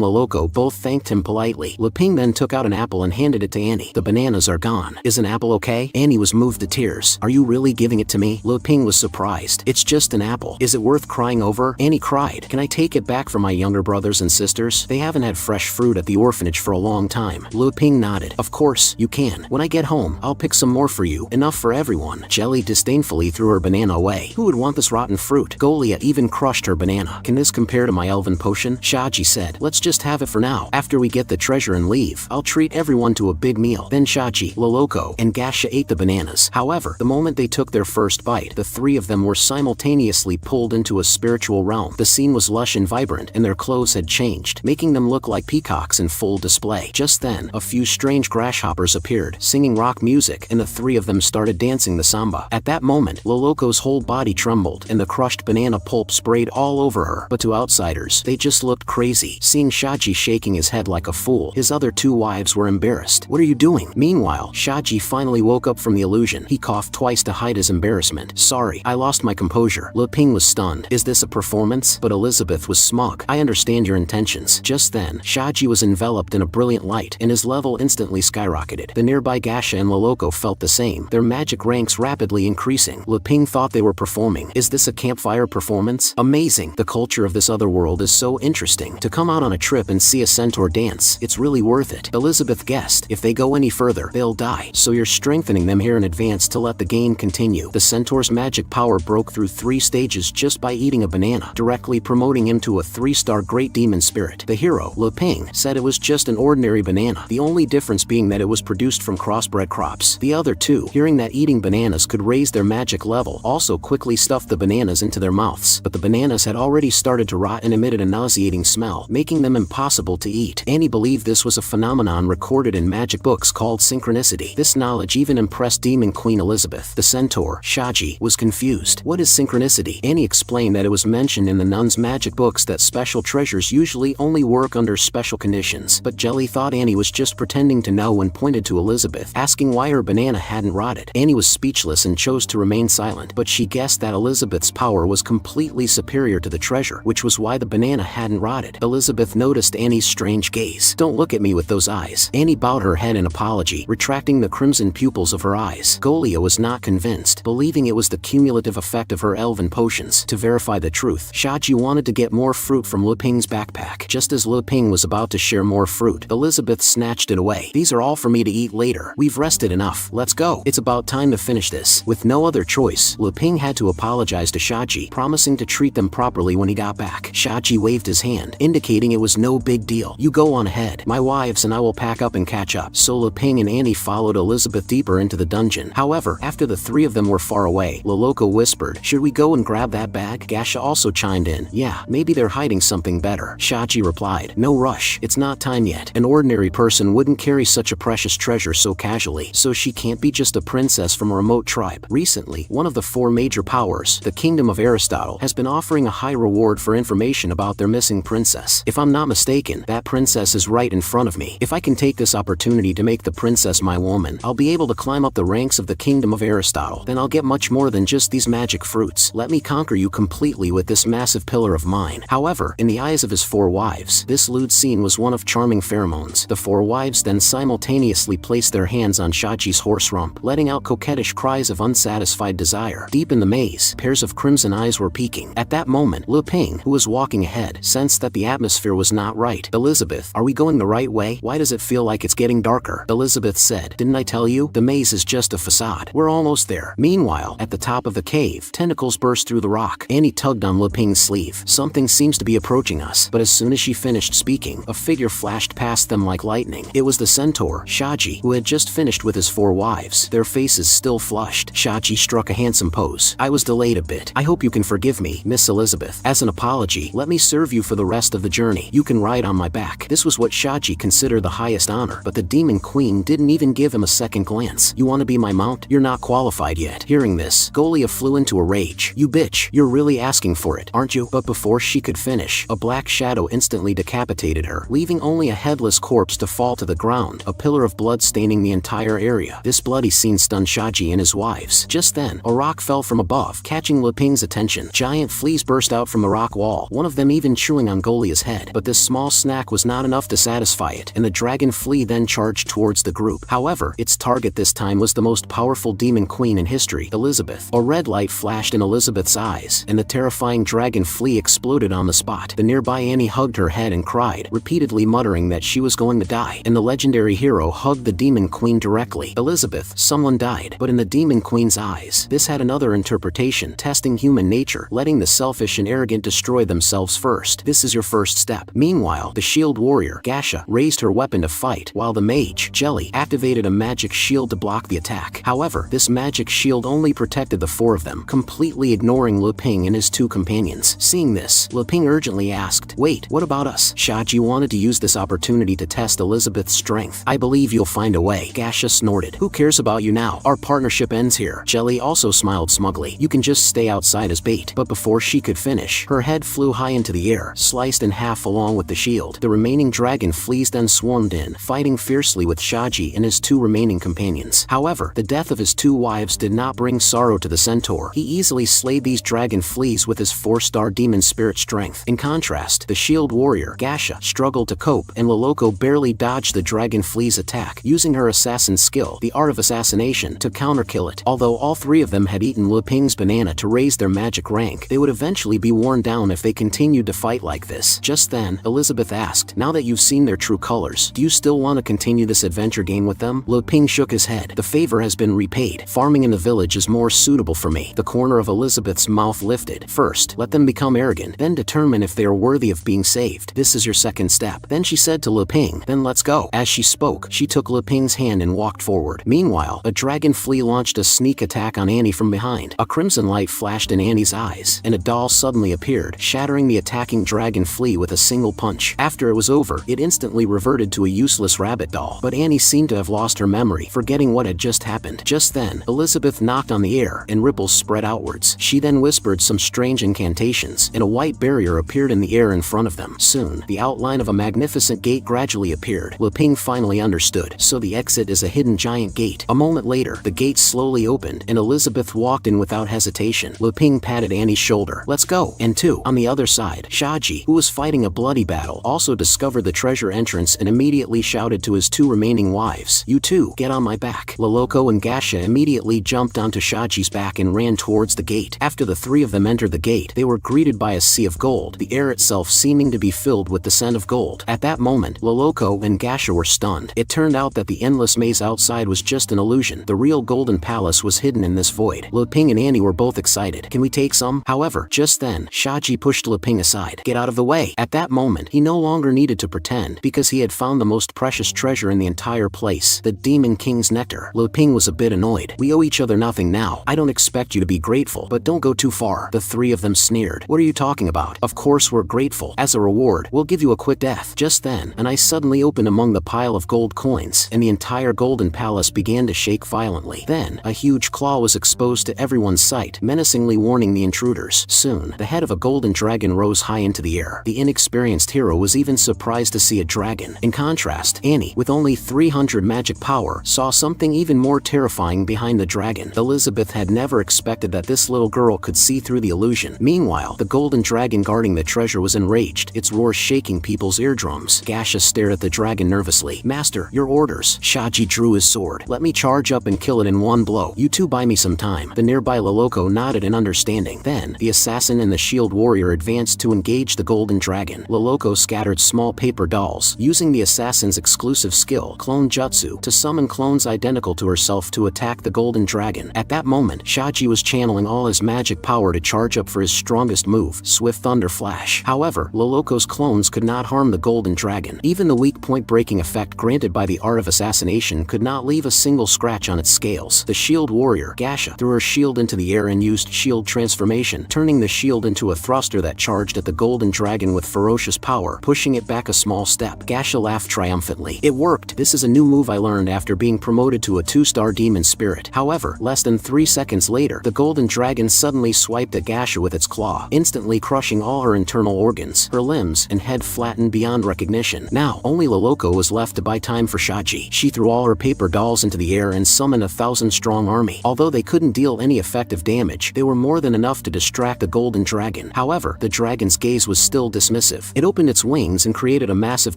[SPEAKER 1] Loloko both thanked him politely. Leping then took out an apple and handed it to Annie. The bananas are gone. Is an apple okay? Annie was moved to tears. Are you really giving it to me? Leping was surprised. It's just an apple. Is it worth crying over? Annie cried. Can I take it back for my younger brothers and sisters? They haven't had fresh fruit at the orphanage for a long time. Leping nodded. Of course, you can. When I get home, I'll pick some more for you. Enough for everyone. Jelly disdainfully threw her banana away. Who would want this rotten fruit? Golia even crushed her banana. Can this compare to my elven potion? Shaji said. Let's just have it for now. After we get the treasure and leave, I'll treat everyone to a big meal. Then Shaji, Loloko, and Gasha ate the bananas. However, the moment they took their first bite, the three of them were simultaneously pulled into a spiritual realm. The scene was lush and vibrant, and their clothes had changed, making them look like peacocks in full display. Just then, a few strange grasshoppers appeared, singing rock music, and the three of them started dancing the samba. At that moment, Loloko's whole body trembled, and the crushed banana pulp sprayed all over her. But to outsiders, they just looked crazy. Seeing Shaji shaking his head like a fool, his other two wives were embarrassed. What are you doing? Meanwhile, Shaji finally woke up from the illusion. He coughed twice to hide his embarrassment. Sorry, I lost my composure. Leping was stunned. Is this a performance? But Elizabeth was smug. I understand your intentions. Just then, Shaji was enveloped in a brilliant light, and his level instantly skyrocketed. The nearby Gasha and Loloko felt the same, their magic ranks rapidly increasing. Leping thought they were performing. Is this a campfire performance? Amazing. The culture of this other world is so interesting. To come out on a trip and see a centaur dance, it's really worth it. Elizabeth guessed, if they go any further, they'll die. So you're strengthening them here in advance to let the game continue. The centaur's magic power broke through 3 stages just by eating a banana, directly promoting him to a 3-star great demon spirit. The hero, Leping, said it was just an ordinary banana, the only difference being that it was produced from crossbred crops. The other two, hearing that eating bananas could raise their magic level, also quickly stuffed the bananas into their mouths. But the bananas had already started to rot and emitted a nauseating smell, making them impossible to eat. Annie believed this was a phenomenon recorded in magic books called synchronicity. This knowledge even impressed Demon Queen Elizabeth. The centaur, Shaji, was confused. What is synchronicity? Annie explained that it was mentioned in the nuns' magic books that special treasures usually only work under special conditions. But Jelly thought Annie was just pretending to know and pointed to Elizabeth, asking why her banana hadn't rotted. Annie was speechless and chose to remain silent, but she guessed that Elizabeth's power was completely superior to the treasure, which was why the banana hadn't rotted. Elizabeth noticed Annie's strange gaze. Don't look at me with those eyes. Annie bowed her head in apology, retracting the crimson pupils of her eyes. Golia was not convinced, believing it was the cumulative effect of her elven potions. To verify the truth, Shaji wanted to get more fruit from Leping's backpack. Just as Leping was about to share more fruit, Elizabeth snatched it away. These are all for me to eat later. We've rested enough. Let's go. It's about time to finish this. With no other choice, Leping had to apologize to Shaji, promising to treat them properly when he got back. Shaji waved his hand, indicating it was no big deal. You go on ahead. My wives and I will pack up and catch up. So Leping and Annie followed Elizabeth deeper into the dungeon. However, after the three of them were far away, Loloko whispered, should we go and grab that bag? Gasha also chimed in, yeah, maybe they're hiding something better. Shaji replied, no rush, it's not time yet. An ordinary person wouldn't carry such a precious treasure so casually, so she can't be just a princess from a remote tribe. Recently, one of the 4 major powers, the Kingdom of Aristotle, has been offering a high reward for information about their missing princess. If I'm not mistaken, that princess is right in front of me. If I can take this opportunity to make the princess my woman, I'll be able to climb up the ranks of the Kingdom of Aristotle. Then I'll get much more than just these magic fruits. Let me conquer you completely with this massive pillar of mine. However, in the eyes of his 4 wives, this lewd scene was one of charming pheromones. The 4 wives then simultaneously placed their hands on Shaji's horse rump, letting out coquettish cries of unsatisfied desire. Deep in the maze, pairs of crimson eyes were peeking. At that moment, Leping, who was walking ahead, sensed that the atmosphere was not right. Elizabeth, are we going the right way? Why does it feel like it's getting darker? Elizabeth said, didn't I tell you? The maze is just a facade. We're almost there. Meanwhile, at the top of the cave, tentacles burst through the rock. Annie tugged on Leping's sleeve. Something seems to be approaching us. But as soon as she finished speaking, a figure flashed past them like lightning. It was the centaur, Shaji, who had just finished with his 4 wives, their faces still flushed. Shaji struck a handsome pose. I was delayed a bit. I hope you can forgive me, Miss Elizabeth. As an apology, let me serve you for the rest of the journey. You can ride on my back. This was what Shaji considered the highest honor, but the Demon Queen didn't even give him a second glance. You want to be my mount? You're not qualified yet. Hearing this, Golia flew into a rage. You bitch, you're really asking for it, aren't you? But before she could finish, a black shadow instantly decapitated her, leaving only a headless corpse to fall to the ground, a pillar of blood staining the entire entire area. This bloody scene stunned Shaji and his wives. Just then, a rock fell from above, catching Lu Ping's attention. Giant fleas burst out from the rock wall, one of them even chewing on Golia's head. But this small snack was not enough to satisfy it, and the dragon flea then charged towards the group. However, its target this time was the most powerful demon queen in history, Elizabeth. A red light flashed in Elizabeth's eyes, and the terrifying dragon flea exploded on the spot. The nearby Annie hugged her head and cried, repeatedly muttering that she was going to die, and the legendary hero hugged the demon queen directly. Elizabeth, someone died. But in the demon queen's eyes, this had another interpretation, testing human nature, letting the selfish and arrogant destroy themselves first. This is your first step. Meanwhile, the shield warrior, Gasha, raised her weapon to fight, while the mage, Jelly, activated a magic shield to block the attack. However, this magic shield only protected the four of them, completely ignoring Lu Ping and his two companions. Seeing this, Lu Ping urgently asked, "Wait, what about us?" Shaji wanted to use this opportunity to test Elizabeth's strength. "I believe you'll find a way," Gasha snorted. "Who cares about you now? Our partnership ends here." Jelly also smiled smugly. "You can just stay outside as bait." But before she could finish, her head flew high into the air, sliced in half along with the shield. The remaining dragon fleas then swarmed in, fighting fiercely with Shaji and his two remaining companions. However, the death of his two wives did not bring sorrow to the centaur. He easily slayed these dragon fleas with his 4-star demon spirit strength. In contrast, the shield warrior, Gasha, struggled to cope, and Loloko barely dodged the dragon flea's attack, using her assassin skill, the art of assassination, to counterkill it. Although all three of them had eaten Lu Ping's banana to raise their magic rank, they would eventually be worn down if they continued to fight like this. Just then, Elizabeth asked, "Now that you've seen their true colors, do you still want to continue this adventure game with them?" Lu Ping shook his head. "The favor has been repaid. Farming in the village is more suitable for me." The corner of Elizabeth's mouth lifted. "First, let them become arrogant, then determine if they are worthy of being saved. This is your second step." Then she said to Lu Ping, "Then let's go." As she spoke, she took Lu Ping's hand and walked forward. Meanwhile, a dragon flea launched a sneak attack on Annie from behind. A crimson light flashed in Annie's eyes, and a doll suddenly appeared, shattering the attacking dragon flea with a single punch. After it was over, it instantly reverted to a useless rabbit doll. But Annie seemed to have lost her memory, forgetting what had just happened. Just then, Elizabeth knocked on the air, and ripples spread outwards. She then whispered some strange incantations, and a white barrier appeared in the air in front of them. Soon, the outline of a magnificent gate gradually appeared. Lu Ping finally understood. So the exit is a hidden giant gate. A moment later, the gate slowly opened, and Elizabeth walked in without hesitation. Lu Ping patted Annie's shoulder. "Let's go." And two. On the other side, Shaji, who was fighting a bloody battle, also discovered the treasure entrance and immediately shouted to his two remaining wives, "You two, get on my back." Loloko and Gasha immediately jumped onto Shaji's back and ran towards the gate. After the three of them entered the gate, they were greeted by a sea of gold, the air itself seeming to be filled with the scent of gold. At that moment, Loloko and Gasha were stunned. It turned out that the endless maze outside was just an illusion. The real golden palace was hidden in this void. Lu Ping and Annie were both excited. "Can we take some?" However, just then, Shaji pushed Lu Ping aside. "Get out of the way." At that moment, he no longer needed to pretend, because he had found the most precious treasure in the entire place, the Demon King's nectar. Lu Ping was a bit annoyed. "We owe each other nothing now. I don't expect you to be grateful, but don't go too far." The three of them sneered. "What are you talking about? Of course we're grateful. As a reward, we'll give you a quick death." Just then, an eye suddenly opened among the pile of gold coins, and the entire golden palace began to shake violently. Then, a huge claw was exposed to everyone's sight, menacingly warning the intruders. Soon, the head of a golden dragon rose high into the air. The inexperienced hero was even surprised to see a dragon. In contrast, Annie, with only 300 magic power, saw something even more terrifying behind the dragon. Elizabeth had never expected that this little girl could see through the illusion. Meanwhile, the golden dragon guarding the treasure was enraged, its roar shaking people's eardrums. Gasha stared at the dragon nervously. "Master, your orders." Shaji drew his sword. "Let me charge up and kill it in one blow. You two buy me some time." The nearby Loloko nodded in understanding. Then, the assassin and the shield warrior advanced to engage the golden dragon. Loloko scattered small paper dolls, using the assassin's exclusive skill, Clone Jutsu, to summon clones identical to herself to attack the golden dragon. At that moment, Shaji was channeling all his magic power to charge up for his strongest move, Swift Thunder Flash. However, Loloko's clones could not harm the golden dragon. Even the weak point breaking effect granted by the art of assassination could not leave a single scratch on its scales. The shield warrior, Gasha, threw her shield into the air and used shield transformation, turning the shield into a thruster that charged at the golden dragon with ferocious power, pushing it back a small step. Gasha laughed triumphantly. "It worked. This is a new move I learned after being promoted to a 2-star demon spirit." However, less than 3 seconds later, the golden dragon suddenly swiped at Gasha with its claw, instantly crushing all her internal organs. Her limbs and head flattened beyond recognition. Now, only Loloko was left to buy time for Shaji. She threw all her paper dolls into the air and summon a 1,000-strong army. Although they couldn't deal any effective damage, they were more than enough to distract the golden dragon. However, the dragon's gaze was still dismissive. It opened its wings and created a massive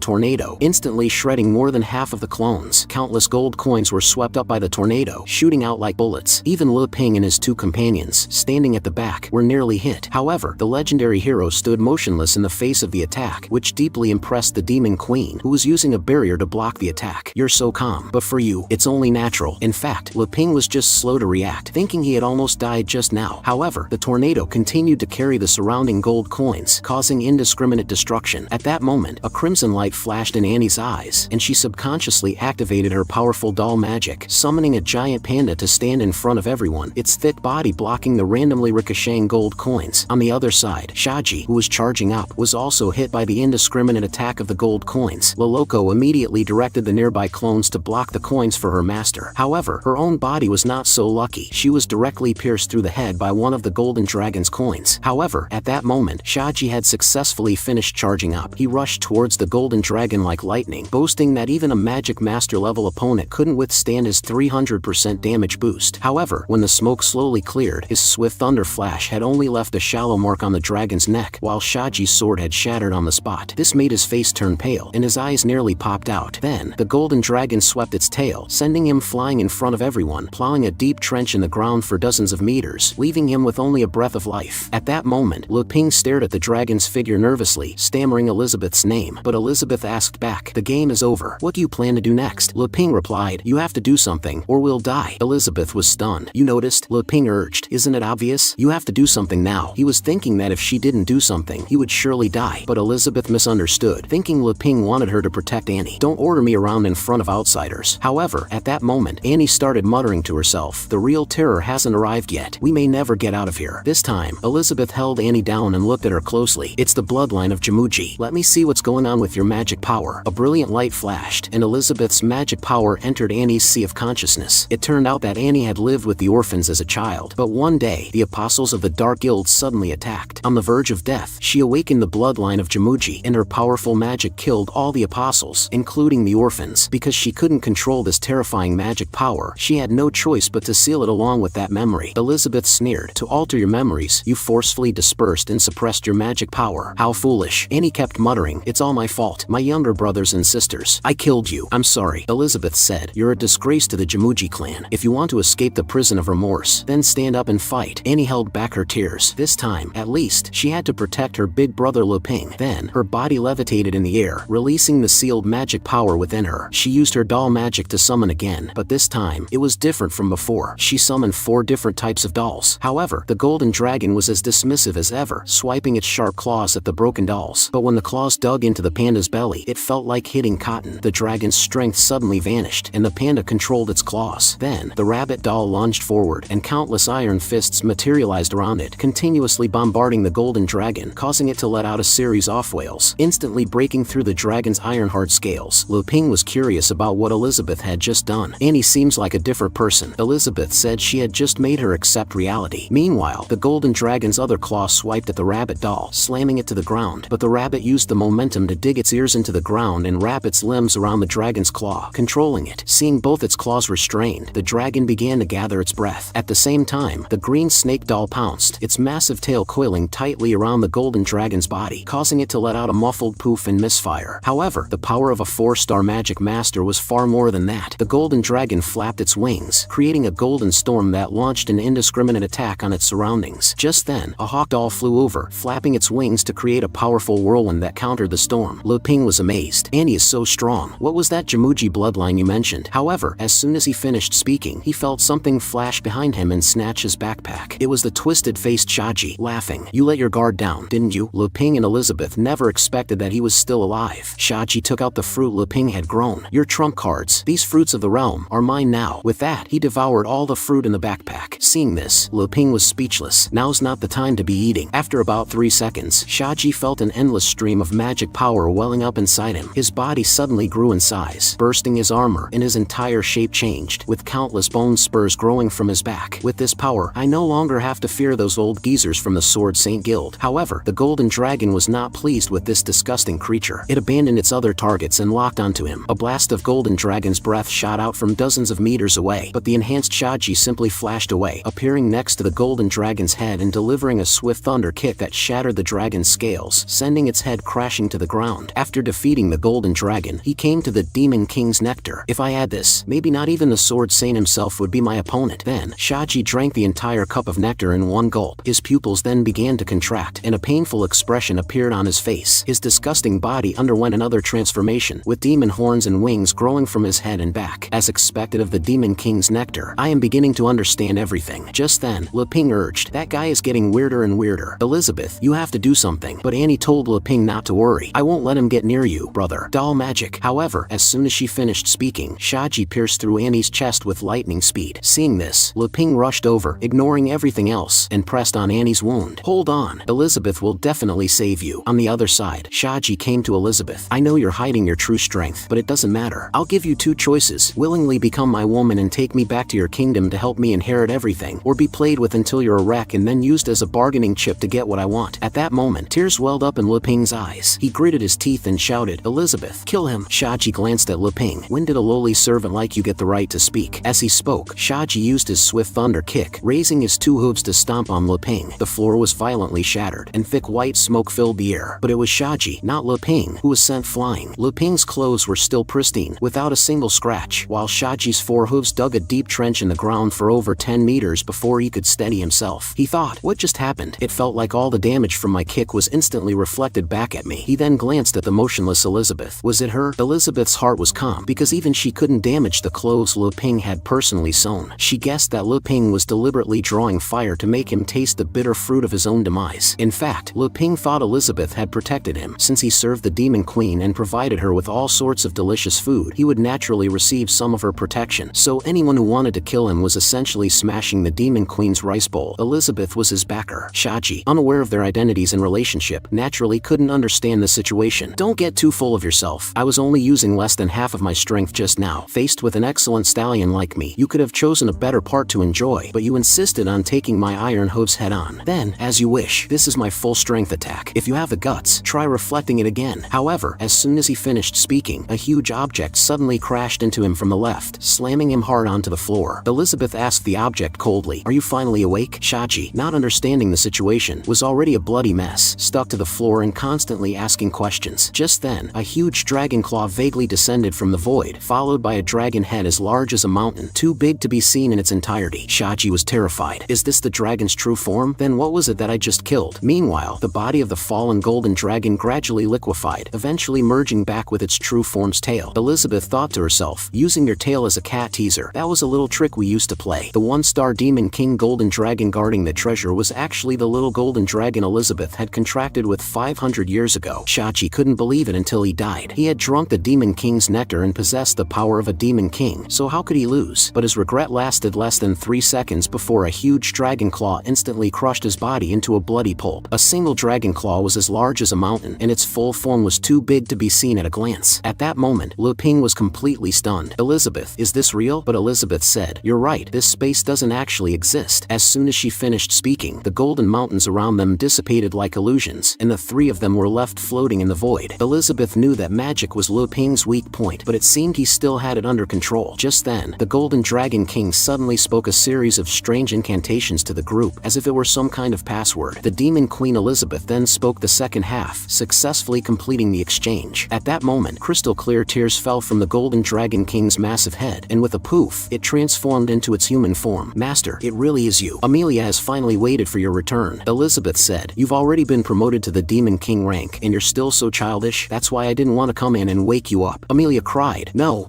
[SPEAKER 1] tornado, instantly shredding more than half of the clones. Countless gold coins were swept up by the tornado, shooting out like bullets. Even Lu Ping and his two companions, standing at the back, were nearly hit. However, the legendary hero stood motionless in the face of the attack, which deeply impressed the demon queen, who was using a barrier to block the attack. "You're so calm, but for you, it's only natural." In fact, Lu Ping was just slow to react, thinking he had almost died just now. However, the tornado continued to carry the surrounding gold coins, causing indiscriminate destruction. At that moment, a crimson light flashed in Annie's eyes, and she subconsciously activated her powerful doll magic, summoning a giant panda to stand in front of everyone, its thick body blocking the randomly ricocheting gold coins. On the other side, Shaji, who was charging up, was also hit by the indiscriminate attack of the gold coins. Loloko immediately directed the nearby clones to block the coins for her master. However, her own body was not so lucky. She was directly pierced through the head by one of the golden dragon's coins. However, at that moment, Shaji had successfully finished charging up. He rushed towards the golden dragon like lightning, boasting that even a magic master level opponent couldn't withstand his 300% damage boost. However, when the smoke slowly cleared, his swift thunder flash had only left a shallow mark on the dragon's neck, while Shaji's sword had shattered on the spot. This made his face turn pale, and his eyes nearly popped out. Then, the golden dragon swept its tail, sending him flying in front of everyone, plowing a deep trench in the ground for dozens of meters, leaving him with only a breath of life. At that moment, Lu Ping stared at the dragon's figure nervously, stammering Elizabeth's name, but Elizabeth asked back, "The game is over. What do you plan to do next?" Lu Ping replied, "You have to do something, or we'll die." Elizabeth was stunned. "You noticed?" Lu Ping urged. "Isn't it obvious? You have to do something now." He was thinking that if she didn't do something, he would surely die, but Elizabeth misunderstood, thinking Lu Ping wanted her to protect Annie. "Don't order me around in front of outsiders." However, at that moment, Annie started muttering to herself, "The real terror hasn't arrived yet. We may never get out of here." This time, Elizabeth held Annie down and looked at her closely. "It's the bloodline of Jamuji. Let me see what's going on with your magic power." A brilliant light flashed, and Elizabeth's magic power entered Annie's sea of consciousness. It turned out that Annie had lived with the orphans as a child, but one day, the apostles of the Dark Guild suddenly attacked. On the verge of death, she awakened the bloodline of Jamuji, and her powerful magic killed all the apostles, including the orphans. Because she couldn't control this terrifying magic power, she had no choice but to seal it along with that memory. Elizabeth sneered, "To alter your memories, you forcefully dispersed and suppressed your magic power. How foolish." Annie kept muttering, "It's all my fault. My younger brothers and sisters. I killed you. I'm sorry." Elizabeth said, "You're a disgrace to the Jamuji clan. If you want to escape the prison of remorse, then stand up and fight." Annie held back her tears. This time, at least, she had to protect her big brother Lu Ping. Then, her body levitated in the air, releasing the sealed magic power within her. She used her doll magic to summon again, but this time, it was different from before. She summoned 4 different types of dolls. However, the golden dragon was as dismissive as ever, swiping its sharp claws at the broken dolls. But when the claws dug into the panda's belly, it felt like hitting cotton. The dragon's strength suddenly vanished, and the panda controlled its claws. Then, the rabbit doll lunged forward, and countless iron fists materialized around it, continuously bombarding the golden dragon, causing it to let out a series of wails, instantly breaking through the dragon's iron-hard scales. Lu Ping was curious about what Elizabeth had just done. "Annie seems like a different person." Elizabeth said she had just made her accept reality. Meanwhile, the golden dragon's other claw swiped at the rabbit doll, slamming it to the ground, but the rabbit used the momentum to dig its ears into the ground and wrap its limbs around the dragon's claw, controlling it. Seeing both its claws restrained, the dragon began to gather its breath. At the same time, the green snake doll pounced, its massive tail coiling tightly around the golden dragon's body, causing it to let out a muffled poof and misfire. However, the power of a 4-star magic master was far more than that. The golden dragon flapped its wings, creating a golden storm that launched an indiscriminate attack on its surroundings. Just then, a hawk doll flew over, flapping its wings to create a powerful whirlwind that countered the storm. Lu Ping was amazed. "Annie is so strong. What was that Jamuji bloodline you mentioned?" However, as soon as he finished speaking, he felt something flash behind him and snatch his backpack. It was the twisted-faced Shaji, laughing. "You let your guard down, didn't you?" Lu Ping and Elizabeth never expected that he was still alive. Shaji took out the fruit Lu Ping had grown. "Your trump cards. These fruits of the realm are mine now." With that, he devoured all the fruit in the backpack. Seeing this, Lu Ping was speechless. Now's not the time to be eating. After about 3 seconds, Shaji felt an endless stream of magic power welling up inside him. His body suddenly grew in size, bursting his armor, and his entire shape changed, with countless bone spurs growing from his back. "With this power, I no longer have to fear those old geezers from the Sword Saint Guild." However, the golden dragon was not pleased with this disgusting creature. It abandoned its other targets and locked onto him. A blast of golden dragon dragon's breath shot out from dozens of meters away, but the enhanced Shaji simply flashed away, appearing next to the golden dragon's head and delivering a swift thunder kick that shattered the dragon's scales, sending its head crashing to the ground. After defeating the golden dragon, he came to the Demon King's nectar. If I had this, maybe not even the Sword Saint himself would be my opponent. Then, Shaji drank the entire cup of nectar in one gulp. His pupils then began to contract, and a painful expression appeared on his face. His disgusting body underwent another transformation, with demon horns and wings growing from his head and back. As expected of the Demon King's nectar, I am beginning to understand everything. Just then, Le Ping urged, that guy is getting weirder and weirder. Elizabeth, you have to do something. But Annie told Le Ping not to worry. I won't let him get near you, brother. Doll magic. However, as soon as she finished speaking, Shaji pierced through Annie's chest with lightning speed. Seeing this, Le Ping rushed over, ignoring everything else, and pressed on Annie's wound. Hold on. Elizabeth will definitely save you. On the other side, Shaji came to Elizabeth. I know you're hiding your true strength, but it doesn't matter. I'll give you two choices. Willingly become my woman and take me back to your kingdom to help me inherit everything, or be played with until you're a wreck and then used as a bargaining chip to get what I want. At that moment, tears welled up in Le Ping's eyes. He gritted his teeth and shouted, Elizabeth, kill him. Shaji glanced at Le Ping. When did a lowly servant like you get the right to speak? As he spoke, Shaji used his swift thunder kick, raising his two hooves to stomp on Le Ping. The floor was violently shattered, and thick white smoke filled the air. But it was Shaji, not Le Ping, who was sent flying. Le Ping's clothes were still pristine, without a single scratch, while Shaji's four hooves dug a deep trench in the ground for over 10 meters before he could steady himself. He thought, what just happened? It felt like all the damage from my kick was instantly reflected back at me. He then glanced at the motionless Elizabeth. Was it her? Elizabeth's heart was calm, because even she couldn't damage the clothes Le Ping had personally sewn. She guessed that Le Ping was deliberately drawing fire to make him taste the bitter fruit of his own demise. In fact, Le Ping thought Elizabeth had protected him. Since he served the Demon Queen and provided her with all sorts of delicious food, he would naturally receive some of her protection. So anyone who wanted to kill him was essentially smashing the Demon Queen's rice bowl. Elizabeth was his backer. Shaji, unaware of their identities and relationship, naturally couldn't understand the situation. Don't get too full of yourself. I was only using less than half of my strength just now. Faced with an excellent stallion like me, you could have chosen a better part to enjoy, but you insisted on taking my iron hooves head on. Then, as you wish, this is my full strength attack. If you have the guts, try reflecting it again. However, as soon as he finished speaking, a huge object suddenly crashed into him from the left, slamming him hard onto the floor. Elizabeth asked the object coldly, are you finally awake? Shaji, not understanding the situation, was already a bloody mess, stuck to the floor and constantly asking questions. Just then, a huge dragon claw vaguely descended from the void, followed by a dragon head as large as a mountain, too big to be seen in its entirety. Shaji was terrified. Is this the dragon's true form? Then what was it that I just killed? Meanwhile, the body of the fallen golden dragon gradually liquefied, eventually merging back with its true form's tail. Elizabeth thought to herself, using your tail as a cat teaser, that was a little trick we used to play. The one-star Demon King golden dragon guarding the treasure was actually the little golden dragon Elizabeth had contracted with 500 years ago. Shaji couldn't believe it until he died. He had drunk the Demon King's nectar and possessed the power of a Demon King, so how could he lose? But his regret lasted less than 3 seconds before a huge dragon claw instantly crushed his body into a bloody pulp. A single dragon claw was as large as a mountain, and its full form was too big to be seen at a glance. At that moment, Le Ping was completely stunned. Elizabeth, is this real? But Elizabeth said, you're right, this space doesn't actually exist. As soon as she finished speaking, the golden mountains around them dissipated like illusions, and the three of them were left floating in the void. Elizabeth knew that magic was Le Ping's weak point, but it seemed he still had it under control. Just then, the golden dragon king suddenly spoke a series of strange incantations to the group, as if it were some kind of password. The Demon Queen Elizabeth then spoke the second half, successfully completing the exchange. At that moment, crystal clear tears fell from the golden dragon king's massive head, and with a poof, it transformed into its human form. Master, it really is you. Amelia has finally waited for your return. Elizabeth said, you've already been promoted to the Demon King rank, and you're still so childish. That's why I didn't want to come in and wake you up. Amelia cried, no,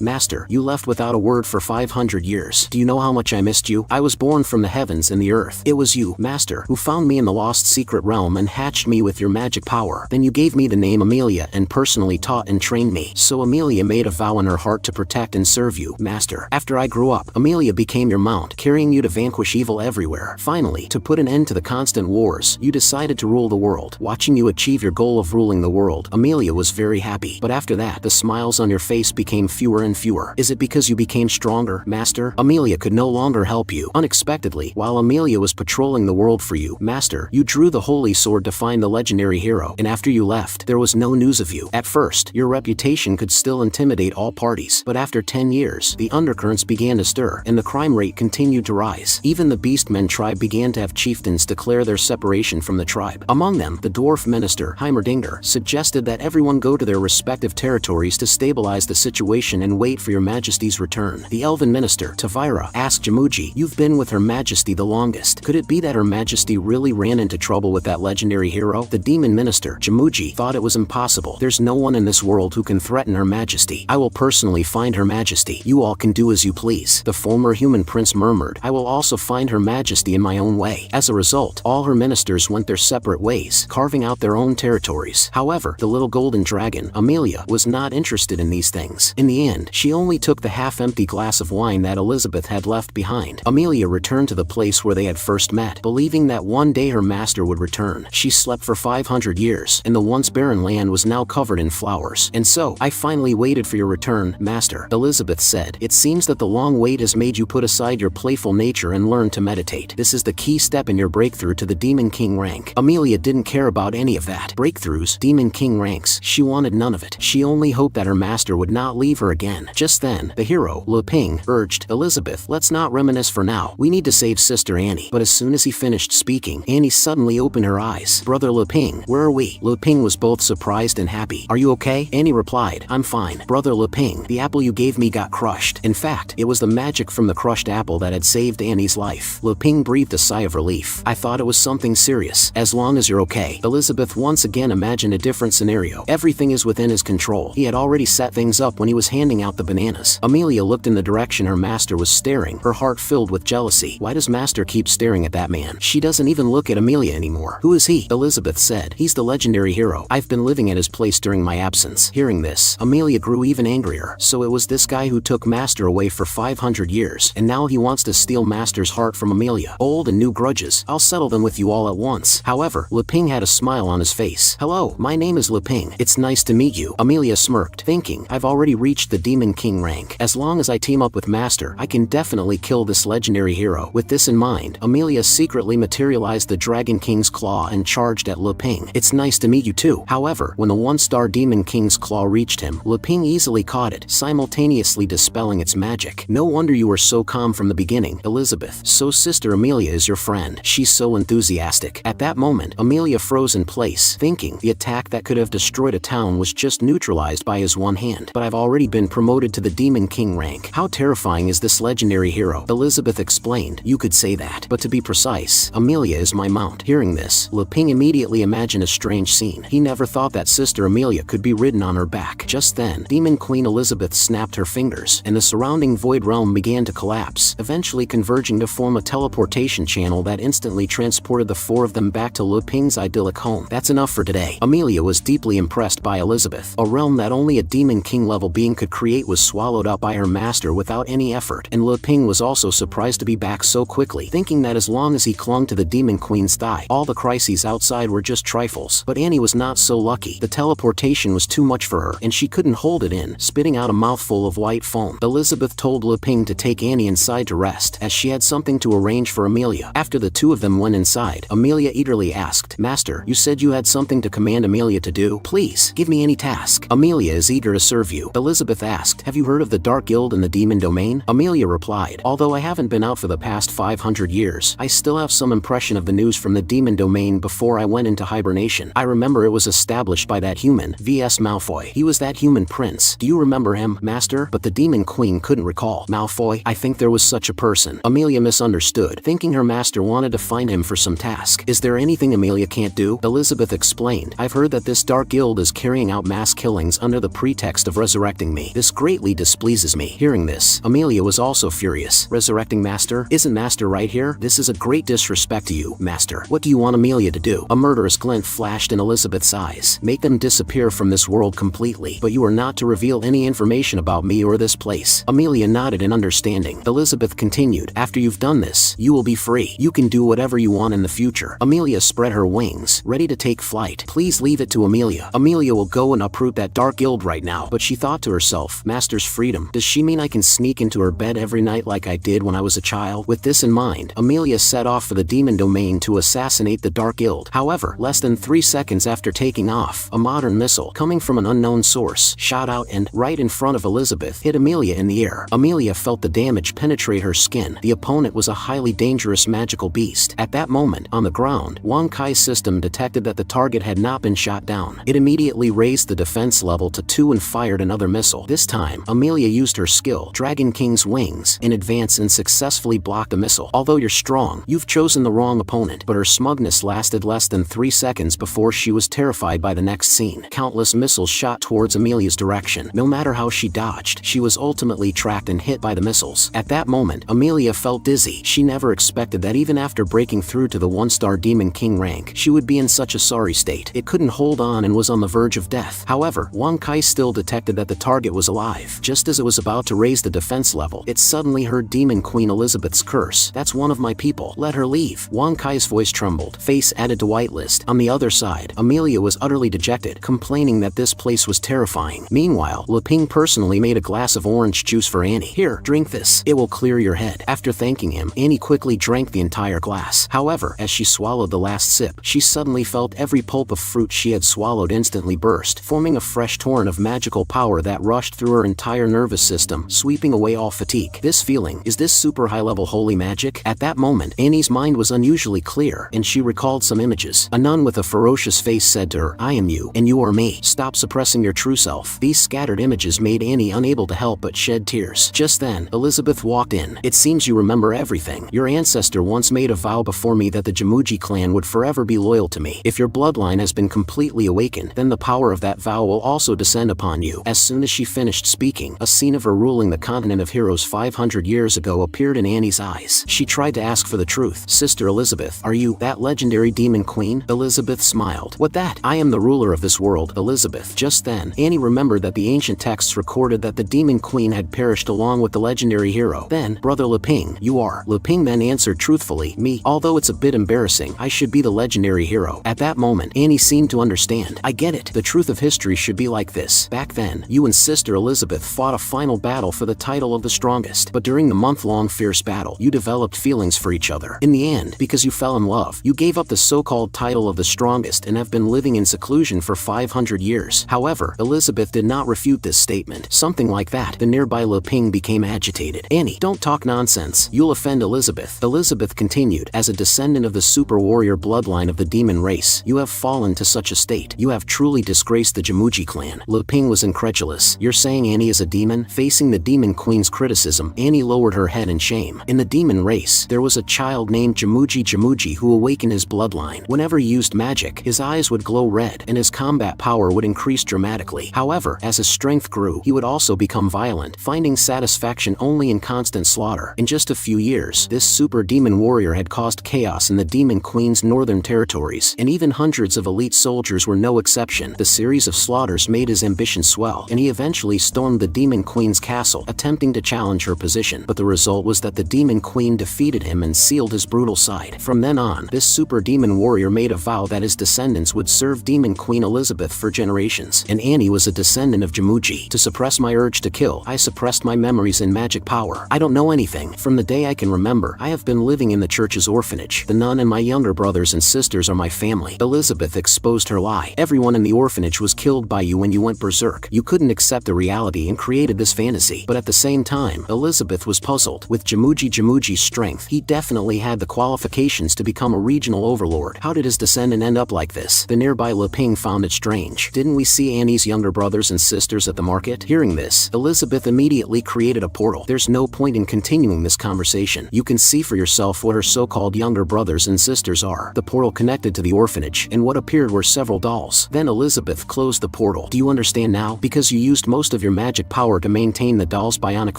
[SPEAKER 1] Master, you left without a word for 500 years. Do you know how much I missed you? I was born from the heavens and the earth. It was you, Master, who found me in the lost secret realm and hatched me with your magic power. Then you gave me the name Amelia and personally taught and trained me. So Amelia made a vow in her heart to protect and serve you, Master. After I grew up, Amelia became your mount, carrying you to vanquish evil everywhere. Finally, to put an end to the constant wars, you decided to rule the world. Watching you achieve your goal of ruling the world, Amelia was very happy. But after that, the smiles on your face became fewer and fewer. Is it because you became stronger, Master? Amelia could no longer help you. Unexpectedly, while Amelia was patrolling the world for you, Master, you drew the holy sword to find the legendary hero, and after you left, there was no news of you. At first, your reputation could still intimidate motivate all parties. But after 10 years, the undercurrents began to stir, and the crime rate continued to rise. Even the Beastmen tribe began to have chieftains declare their separation from the tribe. Among them, the dwarf minister, Heimerdinger, suggested that everyone go to their respective territories to stabilize the situation and wait for your majesty's return. The elven minister, Tavira, asked Jamuji, "You've been with her majesty the longest. Could it be that her majesty really ran into trouble with that legendary hero?" The demon minister, Jamuji, thought it was impossible. "There's no one in this world who can threaten her majesty. I will personally find her majesty. You all can do as you please." The former human prince murmured, "I will also find her majesty in my own way." As a result, all her ministers went their separate ways, carving out their own territories. However, the little golden dragon, Amelia, was not interested in these things. In the end, she only took the half-empty glass of wine that Elizabeth had left behind. Amelia returned to the place where they had first met, believing that one day her master would return. She slept for 500 years, and the once barren land was now covered in flowers. "And so, I finally waited for your return, master," Elizabeth said. "It seems that the long wait has made you put aside your playful nature and learn to meditate. This is the key step in your breakthrough to the Demon King rank." Amelia didn't care about any of that. Breakthroughs, Demon King ranks, she wanted none of it. She only hoped that her master would not leave her again. Just then, the hero, Lu Ping, urged, "Elizabeth, let's not reminisce for now. We need to save Sister Annie." But as soon as he finished speaking, Annie suddenly opened her eyes. "Brother Lu Ping, where are we?" Lu Ping was both surprised and happy. "Are you okay?" Annie replied, "I'm fine. Brother Lu Ping, the apple you gave me got crushed." In fact, it was the magic from the crushed apple that had saved Annie's life. Lu Ping breathed a sigh of relief. "I thought it was something serious. As long as you're okay." Elizabeth once again imagined a different scenario. Everything is within his control. He had already set things up when he was handing out the bananas. Amelia looked in the direction her master was staring, her heart filled with jealousy. Why does master keep staring at that man? She doesn't even look at Amelia anymore. "Who is he?" Elizabeth said. "He's the legendary hero. I've been living at his place during my absence." Hearing this, Amelia grew even angrier. So it was this guy who took master away for 500 years, and now he wants to steal master's heart from Amelia. Old and new grudges. I'll settle them with you all at once. However, Lu Ping had a smile on his face. "Hello, my name is Lu Ping. It's nice to meet you." Amelia smirked, thinking, "I've already reached the Demon King rank. As long as I team up with master, I can definitely kill this legendary hero." With this in mind, Amelia secretly materialized the Dragon King's claw and charged at Lu Ping. "It's nice to meet you too." However, when the one-star Demon King's claw reached him, Lu Ping easily caught it, simultaneously dispelling its magic. "No wonder you were so calm from the beginning, Elizabeth. So Sister Amelia is your friend. She's so enthusiastic." At that moment, Amelia froze in place, thinking the attack that could have destroyed a town was just neutralized by his one hand. "But I've already been promoted to the Demon King rank. How terrifying is this legendary hero?" Elizabeth explained. "You could say that. But to be precise, Amelia is my mount." Hearing this, Lu Ping immediately imagined a strange scene. He never thought that Sister Amelia could be ridden on her back. Just then, Demon Queen Elizabeth snapped her fingers, and the surrounding void realm began to collapse, eventually converging to form a teleportation channel that instantly transported the four of them back to Lu Ping's idyllic home. That's enough for today. Amelia was deeply impressed by Elizabeth. A realm that only a Demon King level being could create was swallowed up by her master without any effort, and Lu Ping was also surprised to be back so quickly, thinking that as long as he clung to the Demon Queen's thigh, all the crises outside were just trifles. But Annie was not so lucky. The teleportation was too much for her, and she couldn't hold it in, spitting out a mouthful of white foam. Elizabeth told Lu Ping to take Annie inside to rest, as she had something to arrange for Amelia. After the two of them went inside, Amelia eagerly asked, "Master, you said you had something to command Amelia to do? Please, give me any task. Amelia is eager to serve you." Elizabeth asked, "Have you heard of the Dark Guild in the Demon Domain?" Amelia replied, "Although I haven't been out for the past 500 years, I still have some impression of the news from the Demon Domain before I went into hibernation. I remember it was established by that human, V.S. Malfoy. He was that human prince. Do you remember him, Master?" But the Demon Queen couldn't recall. "Malfoy? I think there was such a person." Amelia misunderstood, thinking her master wanted to find him for some task. "Is there anything Amelia can't do?" Elizabeth explained, "I've heard that this Dark Guild is carrying out mass killings under the pretext of resurrecting me. This greatly displeases me." Hearing this, Amelia was also furious. "Resurrecting Master? Isn't Master right here? This is a great disrespect to you, Master. What do you want Amelia to do?" A murderous glint flashed in Elizabeth's eyes. "Make them disappear from this world completely. But you are not to reveal any information about me or this place." Amelia nodded in understanding. Elizabeth continued, "After you've done this, you will be free. You can do whatever you want in the future." Amelia spread her wings, ready to take flight. "Please leave it to Amelia. Amelia will go and uproot that Dark Guild right now." But she thought to herself, "Master's freedom. Does she mean I can sneak into her bed every night like I did when I was a child?" With this in mind, Amelia set off for the Demon Domain to assassinate the Dark Guild. However, less than 3 seconds after taking off, a modern missile, coming from an unknown source, shot out and, right in front of Elizabeth, hit Amelia in the air. Amelia felt the damage penetrate her skin. The opponent was a highly dangerous magical beast. At that moment, on the ground, Wang Kai's system detected that the target had not been shot down. It immediately raised the defense level to 2 and fired another missile. This time, Amelia used her skill, Dragon King's Wings, in advance and successfully blocked a missile. Although you're strong, you've chosen the wrong opponent. But her smugness lasted less than 3 seconds before she was terrified by the next scene. Countless missiles shot towards Amelia's direction. No matter how she dodged, she was ultimately tracked and hit by the missiles. At that moment, Amelia felt dizzy. She never expected that even after breaking through to the 1-star Demon King rank, she would be in such a sorry state. It couldn't hold on and was on the verge of death. However, Wang Kai still detected that the target was alive. Just as it was about to raise the defense level, it suddenly heard Demon Queen Elizabeth's curse. "That's one of my people. Let her leave." Wang Kai's voice trembled, face added to whitelist. On the other side, Amelia was utterly dejected, complaining that this place was terrifying. Meanwhile, Leping personally made a glass of orange juice for Annie. "Here, drink this. It will clear your head." After thanking him, Annie quickly drank the entire glass. However, as she swallowed the last sip, she suddenly felt every pulp of fruit she had swallowed instantly burst, forming a fresh torrent of magical power that rushed through her entire nervous system, sweeping away all fatigue. This feeling, is this super high-level holy magic? At that moment, Annie's mind was unusually clear, and she recalled some images. A nun with a ferocious face said to her, "I am you, and you are me. Stop suppressing your true self." These scattered images made Annie unable to help but shed tears. Just then, Elizabeth walked in. "It seems you remember everything. Your ancestor once made a vow before me that the Jamuji clan would forever be loyal to me. If your bloodline has been completely awakened, then the power of that vow will also descend upon you." As soon as she finished speaking, a scene of her ruling the continent of heroes 500 years ago appeared in Annie's eyes. She tried to ask for the truth. "Sister Elizabeth, are you that legendary demon queen?" Elizabeth smiled. "What that? I am the ruler of this world, Elizabeth." Just then, Annie remembered that the ancient texts recorded that the demon queen had perished along with the legendary hero. Then, "Brother Leping, you are." Leping then answered truthfully, "Me. Although it's a bit embarrassing, I should be the legendary hero." At that moment, Annie seemed to understand. "I get it. The truth of history should be like this. Back then, you and Sister Elizabeth fought a final battle for the title of the strongest. But during the month-long fierce battle, you developed feelings for each other. In the end, because you fell in love, you gave up the so-called title of the strongest and have been living in seclusion for 500 years. However, Elizabeth did not refute this statement. Something like that. The nearby Leping became agitated. "Annie, don't talk nonsense. You'll offend Elizabeth." Elizabeth continued, "As a descendant of the super warrior bloodline of the demon race, you have fallen to such a state. You have truly disgraced the Jamuji clan." Leping was incredulous. "You're saying Annie is a demon?" Facing the demon queen's criticism, Annie lowered her head in shame. "In the demon race, there was a child named Jamuji who awakened his bloodline. Whenever he used magic, his eyes would glow red and his combat power would increase dramatically. However, as his strength grew, he would also become violent, finding satisfaction only in constant slaughter. In just a few years, this super demon warrior had caused chaos in the demon queen's northern territories, and even hundreds of elite soldiers were no exception. The series of slaughters made his ambition swell, and he eventually stormed the demon queen's castle, attempting to challenge her position. But the result was that the demon queen defeated him and sealed his brutal side. From then on, this super demon warrior made a vow that his descendants would serve demon queen Elizabeth for generations. And Annie was a descendant of Jamuji. To suppress my urge to kill, I suppressed my memories and magic power. I don't know anything. From the day I can remember, I have been living in the church's orphanage. The nun and my younger brothers and sisters are my family." Elizabeth exposed her lie. "Everyone in the orphanage was killed by you when you went berserk. You couldn't accept the reality and created this fantasy." But at the same time, Elizabeth was puzzled. With Jamuji's strength, he definitely had the qualifications to become a regional overlord. How did his descendant end up like this? The nearby Leping found it strange. "Didn't we see Annie's younger brothers and sisters at the market?" Hearing this, Elizabeth immediately created a portal. "There's no point in continuing this conversation. You can see for yourself what her so-called younger brothers and sisters are." The portal connected to the orphanage, and what appeared were several dolls. Then Elizabeth closed the portal. "Do you understand now? Because you used most of your magic power to maintain the doll's bionic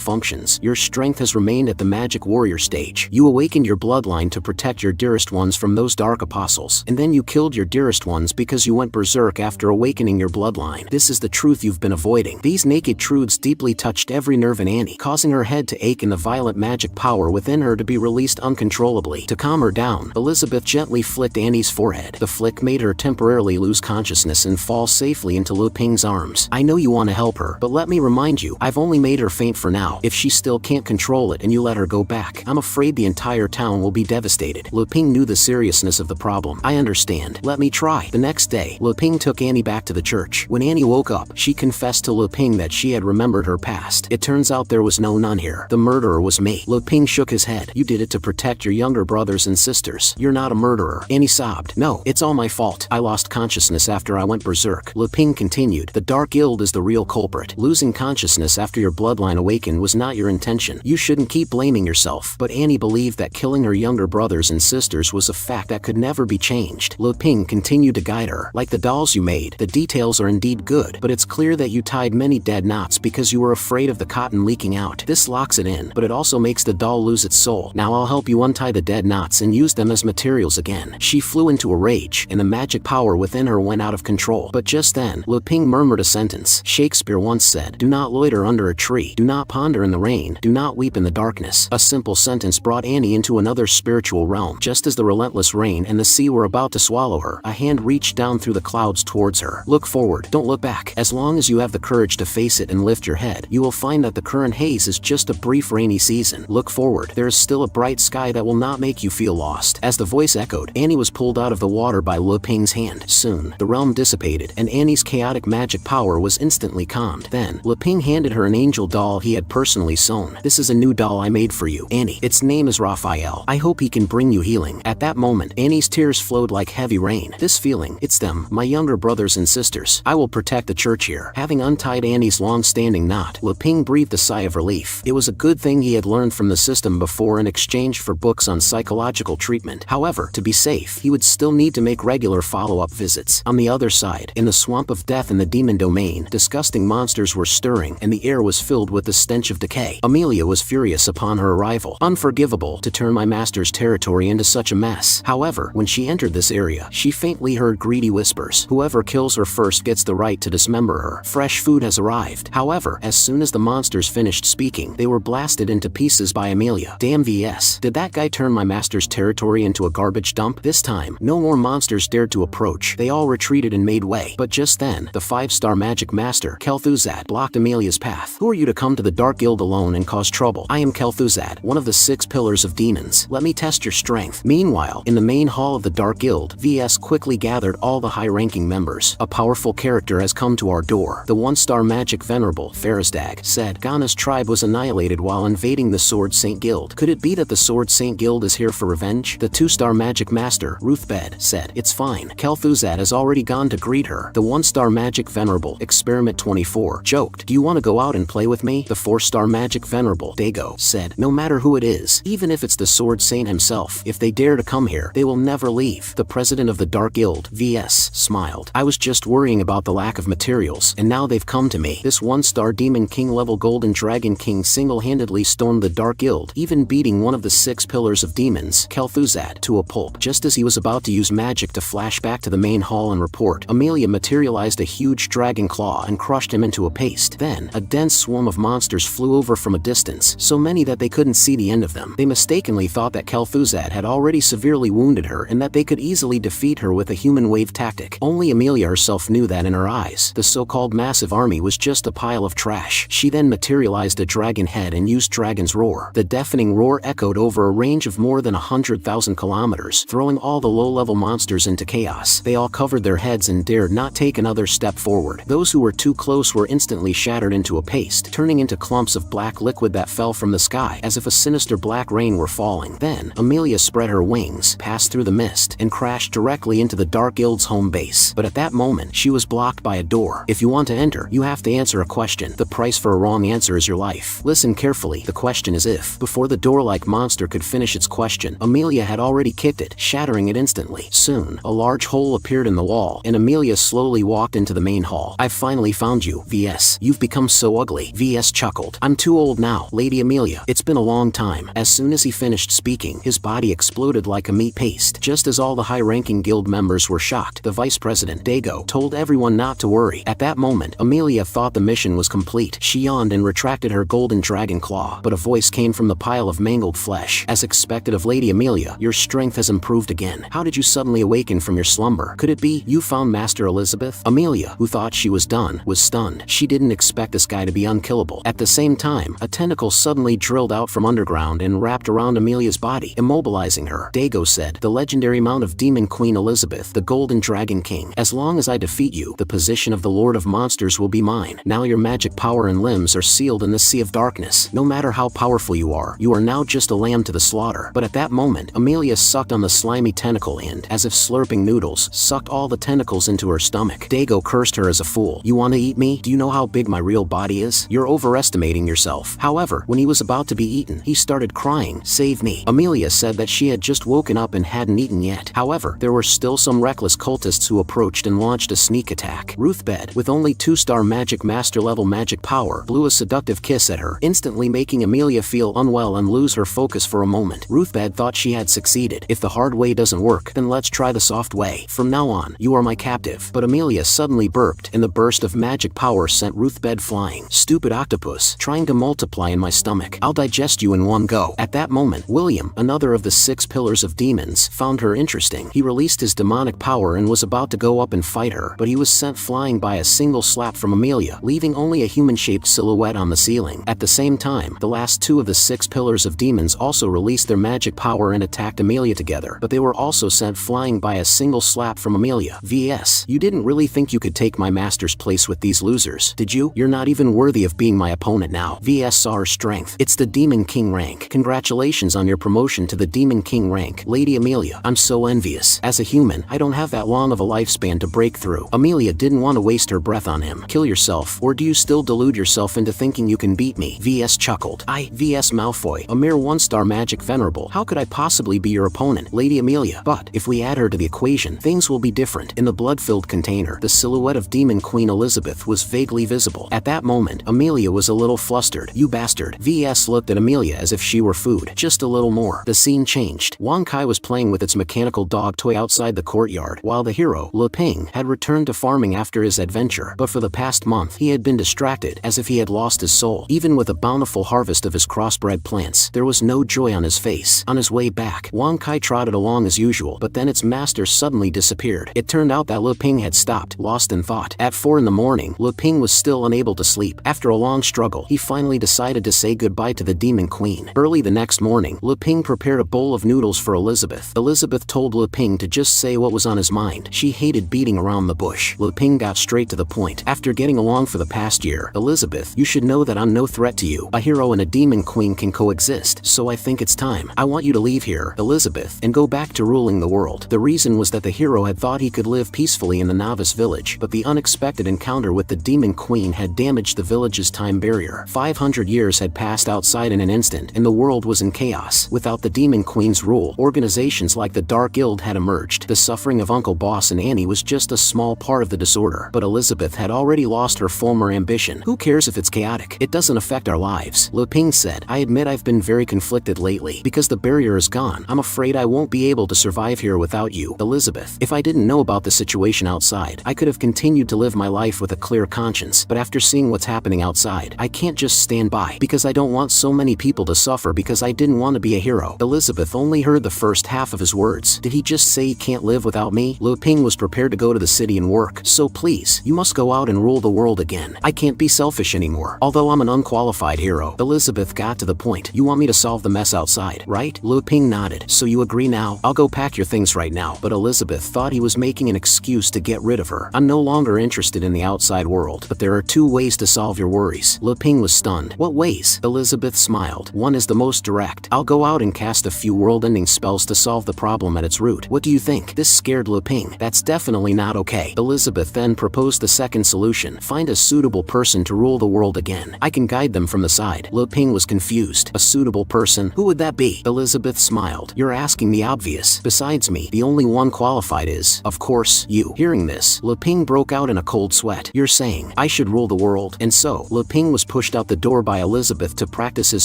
[SPEAKER 1] functions, your strength has remained at the magic warrior stage. You awakened your bloodline to protect your dearest ones from those dark apostles, and then you killed your dearest ones because you went berserk after awakening your bloodline. This is the truth you've been avoiding." These naked truths deeply touched every nerve in Annie, causing her head to ache and the violent magic power within her to be released uncontrollably. To calm her down, Elizabeth gently flicked Annie's forehead. The flick made her temporarily lose consciousness and fall safely into Leping's arms. "I know you want to help her, but let me remind you, I've only made her faint for now. If she still can't control it and you let her go back, I'm afraid the entire town will be devastated." Leping knew the seriousness of the problem. "I understand. Let me try." The next day, Leping took Annie back to the church. When Annie woke up, she confessed confessed to Lu Ping that she had remembered her past. It turns out there was no none here. The murderer was me. Lu Ping shook his head. You did it to protect your younger brothers and sisters. You're not a murderer. Annie sobbed. No, it's all my fault. I lost consciousness after I went berserk. Lu Ping continued. The Dark Guild is the real culprit. Losing consciousness after your bloodline awakened was not your intention. You shouldn't keep blaming yourself. But Annie believed that killing her younger brothers and sisters was a fact that could never be changed. Lu Ping continued to guide her. Like the dolls you made, the details are indeed good, but it's clear that you tied many dead knots because you were afraid of the cotton leaking out. This locks it in, but it also makes the doll lose its soul. Now I'll help you untie the dead knots and use them as materials again. She flew into a rage, and the magic power within her went out of control. But just then, Lu Ping murmured a sentence. Shakespeare once said, "Do not loiter under a tree. Do not ponder in the rain. Do not weep in the darkness." A simple sentence brought Annie into another spiritual realm. Just as the relentless rain and the sea were about to swallow her, a hand reached down through the clouds towards her. Look forward. Don't look back. As long as you have the courage to face it and lift your head, you will find that the current haze is just a brief rainy season. Look forward. There is still a bright sky that will not make you feel lost. As the voice echoed, Annie was pulled out of the water by Lu Ping's hand. Soon, the realm dissipated, and Annie's chaotic magic power was instantly calmed. Then, Lu Ping handed her an angel doll he had personally sewn. This is a new doll I made for you, Annie. Its name is Raphael. I hope he can bring you healing. At that moment, Annie's tears flowed like heavy rain. This feeling, it's them, my younger brothers and sisters. I will protect the church here. Having untied Annie's long-standing knot, Lu Ping breathed a sigh of relief. It was a good thing he had learned from the system before in exchange for books on psychological treatment. However, to be safe, he would still need to make regular follow-up visits. On the other side, in the swamp of death in the demon domain, disgusting monsters were stirring, and the air was filled with the stench of decay. Amelia was furious upon her arrival. Unforgivable to turn my master's territory into such a mess. However, when she entered this area, she faintly heard greedy whispers. Whoever kills her first gets the right to dismember her. Fresh food has arrived. However, as soon as the monsters finished speaking, they were blasted into pieces by Amelia. Damn vs. Did that guy turn my master's territory into a garbage dump? This time, no more monsters dared to approach. They all retreated and made way. But just then, the 5-star magic master, Kel'Thuzad, blocked Amelia's path. Who are you to come to the Dark Guild alone and cause trouble? I am Kel'Thuzad, one of the 6 pillars of demons. Let me test your strength. Meanwhile, in the main hall of the Dark Guild, VS quickly gathered all the high-ranking members. A powerful character has come to our door. The 1-star magic venerable, Farazdag, said Ghana's tribe was annihilated while invading the Sword Saint Guild. Could it be that the Sword Saint Guild is here for revenge? The 2-star magic master, Ruthbed, said, It's fine. Kel'Thuzad has already gone to greet her. The 1-star magic venerable, Experiment 24, joked, Do you want to go out and play with me? The 4-star magic venerable, Dago, said, No matter who it is, even if it's the Sword Saint himself, if they dare to come here, they will never leave. The president of the Dark Guild, VS, smiled. I was just worrying about the lack of materials, and now they've come to me. This 1-star Demon King level Golden Dragon King single-handedly stormed the Dark Guild, even beating one of the 6 pillars of demons, Kel'Thuzad, to a pulp. Just as he was about to use magic to flash back to the main hall and report, Amelia materialized a huge dragon claw and crushed him into a paste. Then, a dense swarm of monsters flew over from a distance, so many that they couldn't see the end of them. They mistakenly thought that Kel'Thuzad had already severely wounded her and that they could easily defeat her with a human wave tactic. Only Amelia herself knew that in her eyes, the so-called massive army was just a pile of trash. She then materialized a dragon head and used Dragon's Roar. The deafening roar echoed over a range of more than 100,000 kilometers, throwing all the low-level monsters into chaos. They all covered their heads and dared not take another step forward. Those who were too close were instantly shattered into a paste, turning into clumps of black liquid that fell from the sky as if a sinister black rain were falling. Then, Amelia spread her wings, passed through the mist, and crashed directly into the Dark Guild's home base. But at that moment, she was blocked by a door. If you want to enter, you have to answer a question. The price for a wrong answer is your life. Listen carefully. The question is if. Before the door-like monster could finish its question, Amelia had already kicked it, shattering it instantly. Soon, a large hole appeared in the wall, and Amelia slowly walked into the main hall. I've finally found you, VS. You've become so ugly. VS chuckled. I'm too old now, Lady Amelia. It's been a long time. As soon as he finished speaking, his body exploded like a meat paste. Just as all the high-ranking guild members were shocked, the vice president, Dago, told everyone not to worry. At that moment, Amelia thought the mission was complete. She yawned and retracted her golden dragon claw, but a voice came from the pile of mangled flesh. As expected of Lady Amelia, your strength has improved again. How did you suddenly awaken from your slumber? Could it be you found Master Elizabeth? Amelia, who thought she was done, was stunned. She didn't expect this guy to be unkillable. At the same time, a tentacle suddenly drilled out from underground and wrapped around Amelia's body, immobilizing her. Dago said, The legendary mount of Demon Queen Elizabeth, the Golden Dragon King. As long as I defeat you, the position of the Lord of Monsters monsters will be mine. Now your magic power and limbs are sealed in the sea of darkness. No matter how powerful you are now just a lamb to the slaughter." But at that moment, Amelia sucked on the slimy tentacle and, as if slurping noodles, sucked all the tentacles into her stomach. Dago cursed her as a fool. "You wanna eat me? Do you know how big my real body is? You're overestimating yourself." However, when he was about to be eaten, he started crying, "Save me." Amelia said that she had just woken up and hadn't eaten yet. However, there were still some reckless cultists who approached and launched a sneak attack. Ruthbed, with only 2-star magic master level magic power, blew a seductive kiss at her, instantly making Amelia feel unwell and lose her focus for a moment. Ruthbed thought she had succeeded. "If the hard way doesn't work, then let's try the soft way. From now on, you are my captive." But Amelia suddenly burped, and the burst of magic power sent Ruthbed flying. "Stupid octopus, trying to multiply in my stomach. I'll digest you in one go." At that moment, William, another of the 6 pillars of demons, found her interesting. He released his demonic power and was about to go up and fight her, but he was sent flying by a single slap from Amelia, leaving only a human-shaped silhouette on the ceiling. At the same time, the last 2 of the 6 pillars of demons also released their magic power and attacked Amelia together, but they were also sent flying by a single slap from Amelia. "VS, you didn't really think you could take my master's place with these losers, did you? You're not even worthy of being my opponent now." VS saw her strength. "It's the Demon King rank. Congratulations on your promotion to the Demon King rank, Lady Amelia. I'm so envious. As a human, I don't have that long of a lifespan to break through." Amelia didn't want to waste her breath on him. "Kill yourself, or do you still delude yourself into thinking you can beat me?" VS chuckled. VS Malfoy, a mere 1-star magic venerable. How could I possibly be your opponent, Lady Amelia? But if we add her to the equation, things will be different." In the blood-filled container, the silhouette of Demon Queen Elizabeth was vaguely visible. At that moment, Amelia was a little flustered. "You bastard." VS looked at Amelia as if she were food. Just a little more. The scene changed. Wang Kai was playing with its mechanical dog toy outside the courtyard, while the hero, Le Ping, had returned to farming after his adventure. But for the past month, he had been distracted, as if he had lost his soul. Even with a bountiful harvest of his crossbred plants, there was no joy on his face. On his way back, Wang Kai trotted along as usual, but then its master suddenly disappeared. It turned out that Le Ping had stopped, lost in thought. At 4 in the morning, Le Ping was still unable to sleep. After a long struggle, he finally decided to say goodbye to the Demon Queen. Early the next morning, Le Ping prepared a bowl of noodles for Elizabeth. Elizabeth told Le Ping to just say what was on his mind. She hated beating around the bush. Le Ping got straight to the point. "After getting along for the past year, Elizabeth, you should know that I'm no threat to you. A hero and a demon queen can coexist, so I think it's time. I want you to leave here, Elizabeth, and go back to ruling the world." The reason was that the hero had thought he could live peacefully in the novice village, but the unexpected encounter with the demon queen had damaged the village's time barrier. 500 years had passed outside in an instant, and the world was in chaos. Without the demon queen's rule, organizations like the Dark Guild had emerged. The suffering of Uncle Boss and Annie was just a small part of the disorder, but Elizabeth had already lost her former ambition. "Who cares if it's chaotic? It doesn't affect our lives," Le Ping said. "I admit I've been very conflicted lately. Because the barrier is gone, I'm afraid I won't be able to survive here without you, Elizabeth. If I didn't know about the situation outside, I could have continued to live my life with a clear conscience, but after seeing what's happening outside, I can't just stand by, because I don't want so many people to suffer because I didn't want to be a hero." Elizabeth only heard the first half of his words. Did he just say he can't live without me? Le Ping was prepared to go to the city and work. "So please, you must go out and rule the world again. I can't be selfish anymore. Although I'm an unqualified hero." Elizabeth got to the point. "You want me to solve the mess outside, right?" Le Ping nodded. "So you agree now? I'll go pack your things right now." But Elizabeth thought he was making an excuse to get rid of her. "I'm no longer interested in the outside world, but there are 2 ways to solve your worries." Le Ping was stunned. "What ways?" Elizabeth smiled. "One is the most direct. I'll go out and cast a few world-ending spells to solve the problem at its root. What do you think?" This scared Le Ping. "That's definitely not okay." Elizabeth then proposed the second solution. "Find a suitable person to rule the world again. I can guide them from the side." Le Ping was confused. "A suitable person? Who would that be?" Elizabeth smiled. "You're asking the obvious. Besides me, the only one qualified is, of course, you." Hearing this, Le Ping broke out in a cold sweat. "You're saying I should rule the world?" And so, Le Ping was pushed out the door by Elizabeth to practice his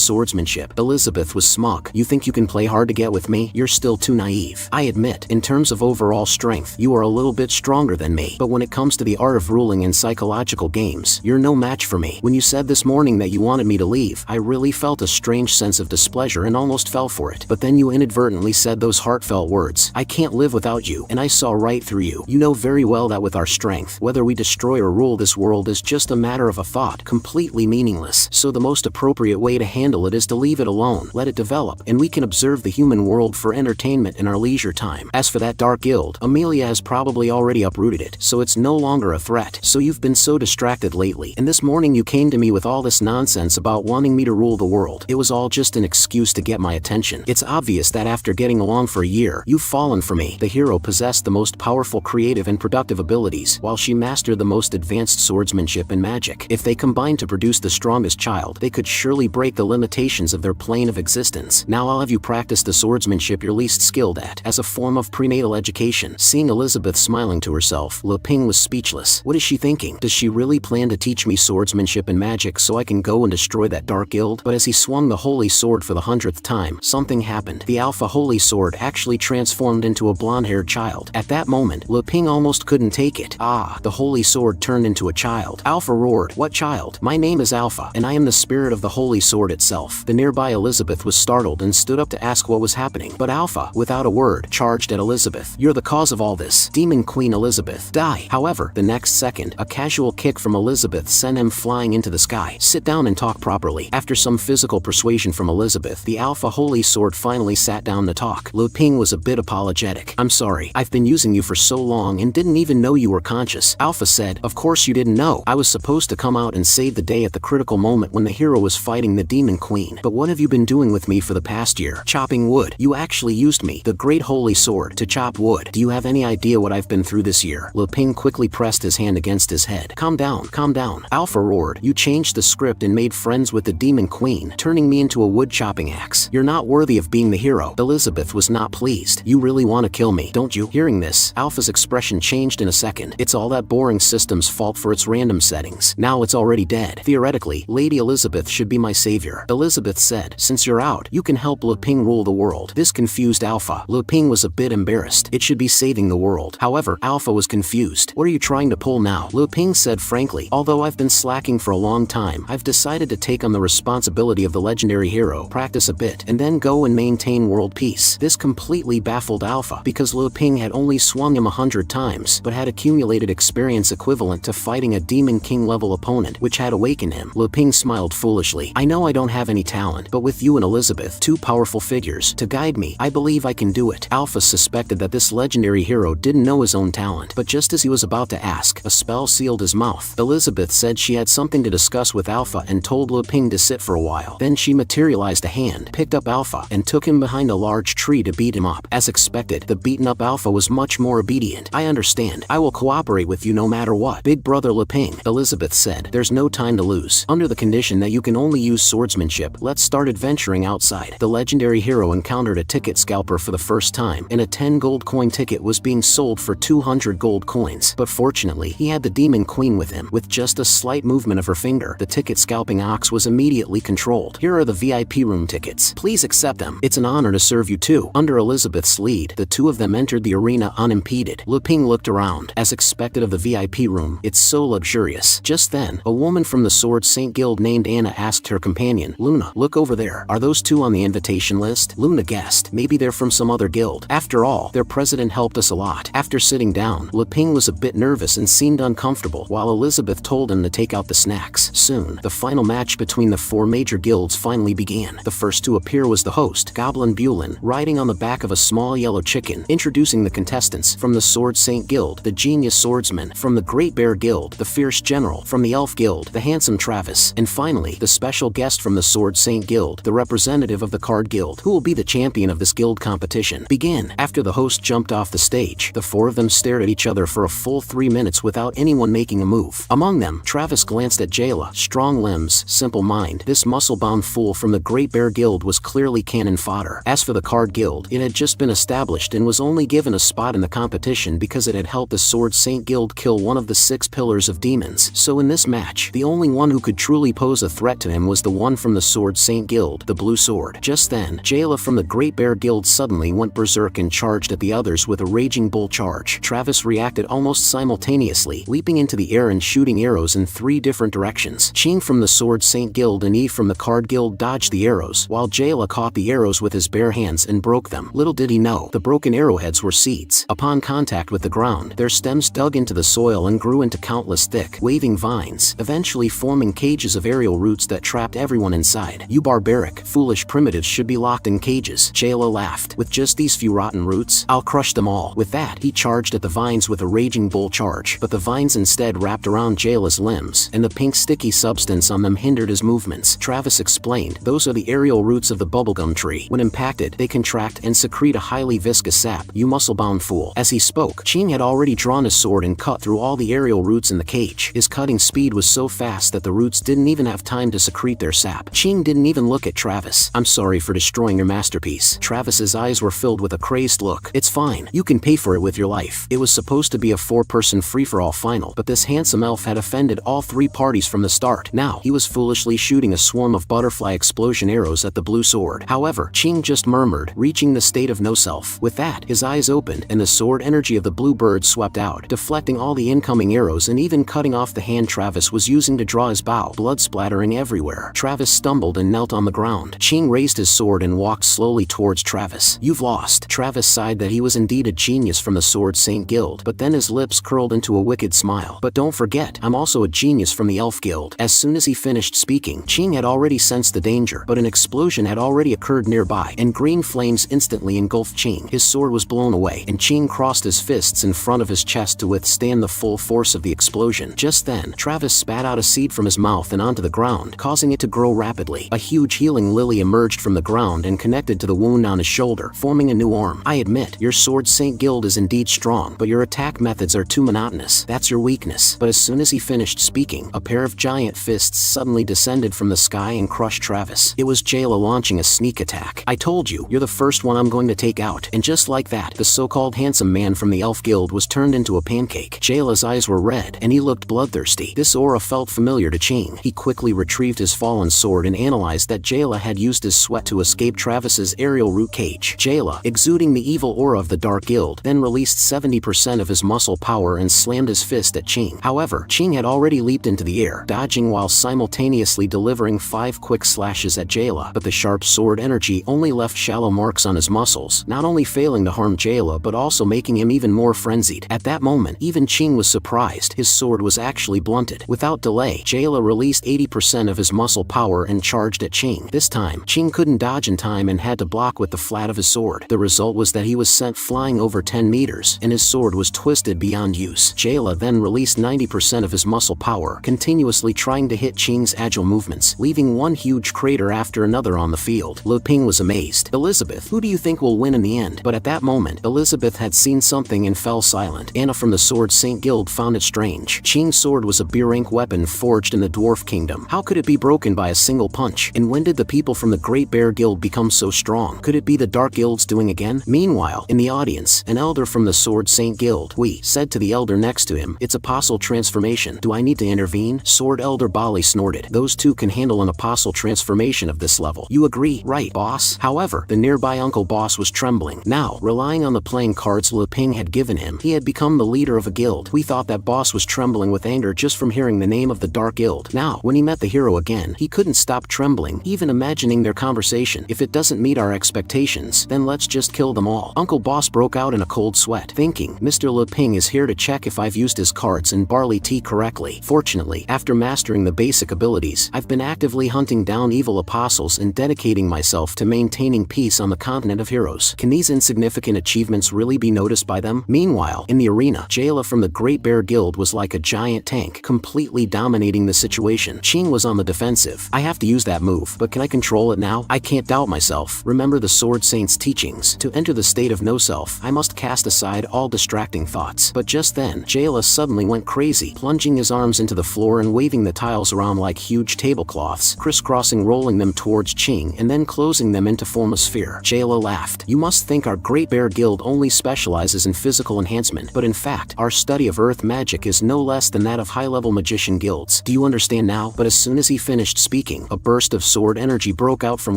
[SPEAKER 1] swordsmanship. Elizabeth was smug. "You think you can play hard to get with me? You're still too naive. I admit, in terms of overall strength, you are a little bit stronger than me. But when it comes to the art of ruling in psychological games, you're no match for me. When you said this morning that you wanted me to leave, I really felt a strange sense of displeasure and almost fell for it. But then you inadvertently said those heartfelt words. I can't live without you, and I saw right through you. You know very well that with our strength, whether we destroy or rule this world is just a matter of a thought, completely meaningless. So the most appropriate way to handle it is to leave it alone, let it develop, and we can observe the human world for entertainment in our leisure time. As for that Dark Guild, Amelia has probably already uprooted it, so it's no longer a threat. So you've been so distracted lately, and this morning you came to me with all this nonsense about wanting me to rule the world. It was all just an excuse to get my attention. It's obvious that after getting along for a year, you've fallen for me. The hero possessed the most powerful creative and productive abilities, while she mastered the most advanced swordsmanship and magic. If they combined to produce the strongest child, they could surely break the limitations of their plane of existence. Now I'll have you practice the swordsmanship you're least skilled at, as a form of prenatal education. Seeing Elizabeth smiling to herself, Lu Ping was speechless. What is she thinking? Does she really plan to teach me swordsmanship and magic so I can go and destroy that dark guild? But as he swung the holy sword for the 100th time, something happened. The alpha holy sword actually transformed into a blonde-haired child. At that moment, Lu Ping almost couldn't take it. Ah, the holy sword turned into a child. Alpha roared, "What child? My name is Alpha, and I am the spirit of the holy sword itself." The nearby Elizabeth was startled and stood up to ask what was happening. But Alpha, without a word, charged at Elizabeth. "You're the cause of all this. Demon Queen Elizabeth, die!" However, the next second, a casual kick from Elizabeth sent him flying into the sky. "Sit down and talk properly." After some physical persuasion from Elizabeth, the Alpha holy sword finally sat down to talk. Lu Ping was a bit apologetic. "I'm sorry. I've been using you for so long and didn't even know you were conscious." Alpha said, "Of course you didn't know. I was supposed to come out and save the day at the critical moment when the hero was fighting the Demon Queen. But what have you been doing with me for the past year? Chopping wood. You actually used me, the great holy sword, to chop wood. Do you have any idea what I've been through this year?" Lu Ping quickly pressed his hand against his head. Calm down, calm down." Alpha roared, "You changed the script and made friends with the Demon Queen, turning me into a wood chopping axe. You're not worthy of being the hero." Elizabeth was not pleased. "You really want to kill me, don't you?" Hearing this, Alpha's expression changed in a second. "It's all that boring system's fault for its random settings. Now it's already dead. Theoretically, Lady Elizabeth should be my savior." Elizabeth said, "Since you're out, you can help Lu Ping rule the world." This confused Alpha. Lu Ping was a bit embarrassed. It should be saving the world. However, Alpha was confused. "What are you trying to pull now?" Lu Ping said frankly, "Although I've been slacking for a long time, I've decided to take on the responsibility of the legendary hero, practice a bit, and then go and maintain world peace." This completely baffled Alpha, because Lu Ping had only swung him 100 times, but had accumulated experience equivalent to fighting a Demon King level opponent, which had awakened him. Lu Ping smiled foolishly. "I know I don't have any talent, but with you and Elizabeth, two powerful figures, to guide me, I believe I can do it." Alpha suspected that this legendary hero didn't know his own talent, but just as he was about to ask, a spell sealed his mouth. Elizabeth said she had something to discuss with Alpha and told Lu Ping to sit for a while. Then she materialized a hand, picked up Alpha, and took him behind a large tree to beat him up. As expected, the beaten-up Alpha was much more obedient. "I understand. I will cooperate with you no matter what, Big Brother Lu Ping," Elizabeth said. "There's no time to lose. Under the condition that you can only use swordsmanship, let's start adventuring outside." The legendary hero encountered a ticket scalper for the first time, and a 10 gold coin ticket was being sold for 200 gold coins. But fortunately, he had the Demon Queen with him. With just a slight movement of her finger, the ticket scalping ox was immediately controlled. "Here are the VIP room tickets. Please accept them. It's an honor to serve you too." Under Elizabeth's lead, the two of them entered the arena unimpeded. Lu Ping looked around. As expected of the VIP room, it's so luxurious. Just then, a woman from the Sword Saint Guild named Anna asked her companion, "Luna, look over there. Are those two on the invitation list?" Luna guessed. Maybe they're from some other guild. After all, their president helped us a lot. After sitting down, Lu Ping was a bit nervous and seemed uncomfortable, while Elizabeth told him to take out the snacks. Soon, the final match between the four major guilds finally began. The first to appear was the host, Goblin Bulin, riding on the back of a small yellow chicken. Introducing the contestants: from the Sword Saint Guild, the Genius Swordsman; from the Great Bear Guild, the Fierce General; from the Elf Guild, the Handsome Travis; and finally, the special guest from the Sword Saint Guild, the representative of the Card Guild, who will be the champion of this guild competition. Begin. After the host jumped off the stage, the four of them stared at each other for a full 3 minutes without anyone making a move. Among them, Travis glanced at Jayla. Strong limbs, simple mind. This muscle-bound fool from the Great Bear Guild was clearly cannon fodder. As for the Card Guild, it had just been established and was only given a spot in the competition because it had helped the Sword Saint Guild kill one of the 6 pillars of demons. So in this match, the only one who could truly pose a threat to him was the one from the Sword Saint Guild, the Blue Sword. Just then, Jayla from the Great Bear Guild suddenly went berserk and charged at the others with a raging bull charge. Travis reacted almost simultaneously, leaping into the air and shooting arrows in 3 different directions. Ching from the Sword Saint Guild and Yi from the Card Guild dodged the arrows, while Jayla caught the arrows with his bare hands and broke them. Little did he know, the broken arrowheads were seeds. Upon contact with the ground, their stems dug into the soil and grew into countless thick, waving vines, eventually forming cages of aerial roots that trapped everyone inside. "You barbaric, foolish primitives should be locked in cages," Jayla laughed. "With just these few rotten roots, I'll crush them all." With that, he charged at the vines with a raging bull charge, but the vines vines instead wrapped around Jayla's limbs, and the pink sticky substance on them hindered his movements. Travis explained, those are the aerial roots of the bubblegum tree. When impacted, they contract and secrete a highly viscous sap. You muscle-bound fool. As he spoke, Ching had already drawn his sword and cut through all the aerial roots in the cage. His cutting speed was so fast that the roots didn't even have time to secrete their sap. Ching didn't even look at Travis. I'm sorry for destroying your masterpiece. Travis's eyes were filled with a crazed look. It's fine. You can pay for it with your life. It was supposed to be a 4-person free-for-all final, but this handsome elf had offended all 3 parties from the start. Now, he was foolishly shooting a swarm of butterfly explosion arrows at the blue sword. However, Ching just murmured, reaching the state of no self. With that, his eyes opened, and the sword energy of the blue bird swept out, deflecting all the incoming arrows and even cutting off the hand Travis was using to draw his bow, blood splattering everywhere. Travis stumbled and knelt on the ground. Ching raised his sword and walked slowly towards Travis. You've lost. Travis sighed that he was indeed a genius from the Sword Saint Guild, but then his lips curled into a wicked smile. But don't forget, I'm also a genius from the Elf Guild. As soon as he finished speaking, Ching had already sensed the danger, but an explosion had already occurred nearby, and green flames instantly engulfed Ching. His sword was blown away, and Ching crossed his fists in front of his chest to withstand the full force of the explosion. Just then, Travis spat out a seed from his mouth and onto the ground, causing it to grow rapidly. A huge healing lily emerged from the ground and connected to the wound on his shoulder, forming a new arm. I admit, your Sword Saint Guild is indeed strong, but your attack methods are too monotonous. That's your weakness. But as soon as he finished speaking, a pair of giant fists suddenly descended from the sky and crushed Travis. It was Jayla launching a sneak attack. I told you, you're the first one I'm going to take out. And just like that, the so-called handsome man from the Elf Guild was turned into a pancake. Jayla's eyes were red, and he looked bloodthirsty. This aura felt familiar to Ching. He quickly retrieved his fallen sword and analyzed that Jayla had used his sweat to escape Travis's aerial root cage. Jayla, exuding the evil aura of the Dark Guild, then released 70% of his muscle power and slammed his fist at Ching. However, Ching had already leaped into the air, dodging while simultaneously delivering 5 quick slashes at Jayla, but the sharp sword energy only left shallow marks on his muscles, not only failing to harm Jayla but also making him even more frenzied. At that moment, even Ching was surprised. His sword was actually blunted. Without delay, Jayla released 80% of his muscle power and charged at Ching. This time, Ching couldn't dodge in time and had to block with the flat of his sword. The result was that he was sent flying over 10 meters, and his sword was twisted beyond use. Jayla then released 90% of his muscle power, continuously trying to hit Ching's agile movements, leaving one huge crater after another on the field. Lu Ping was amazed. Elizabeth, who do you think will win in the end? But at that moment, Elizabeth had seen something and fell silent. Anna from the Sword Saint Guild found it strange. Ching's sword was a beer-ink weapon forged in the Dwarf Kingdom. How could it be broken by a single punch? And when did the people from the Great Bear Guild become so strong? Could it be the Dark Guild's doing again? Meanwhile, in the audience, an elder from the Sword Saint Guild, said to the elder next to him, it's apostle transformation. Do I need to intervene? Sword Elder Bali snorted. Those two can handle an apostle transformation of this level. You agree, right, boss? However, the nearby Uncle Boss was trembling. Now, relying on the playing cards Lu Ping had given him, he had become the leader of a guild. We thought that Boss was trembling with anger just from hearing the name of the Dark Guild. Now, when he met the hero again, he couldn't stop trembling, even imagining their conversation. If it doesn't meet our expectations, then let's just kill them all. Uncle Boss broke out in a cold sweat, thinking, Mr. Lu Ping is here to check if I've used his cards and barley tea correctly. Fortunately, after mastering the basic abilities, I've been actively hunting down evil apostles and dedicating myself to maintaining peace on the continent of heroes. Can these insignificant achievements really be noticed by them? Meanwhile, in the arena, Jayla from the Great Bear Guild was like a giant tank, completely dominating the situation. Ching was on the defensive. I have to use that move, but can I control it now? I can't doubt myself. Remember the Sword Saint's teachings. To enter the state of no self, I must cast aside all distracting thoughts. But just then, Jayla suddenly went crazy, plunging his arms into the floor and waving the tiles around like huge tablecloths, crisscrossing, rolling them towards Ching and then closing them into form a sphere. Jayla laughed. You must think our Great Bear Guild only specializes in physical enhancement, but in fact, our study of earth magic is no less than that of high-level magician guilds. Do you understand now? But as soon as he finished speaking, a burst of sword energy broke out from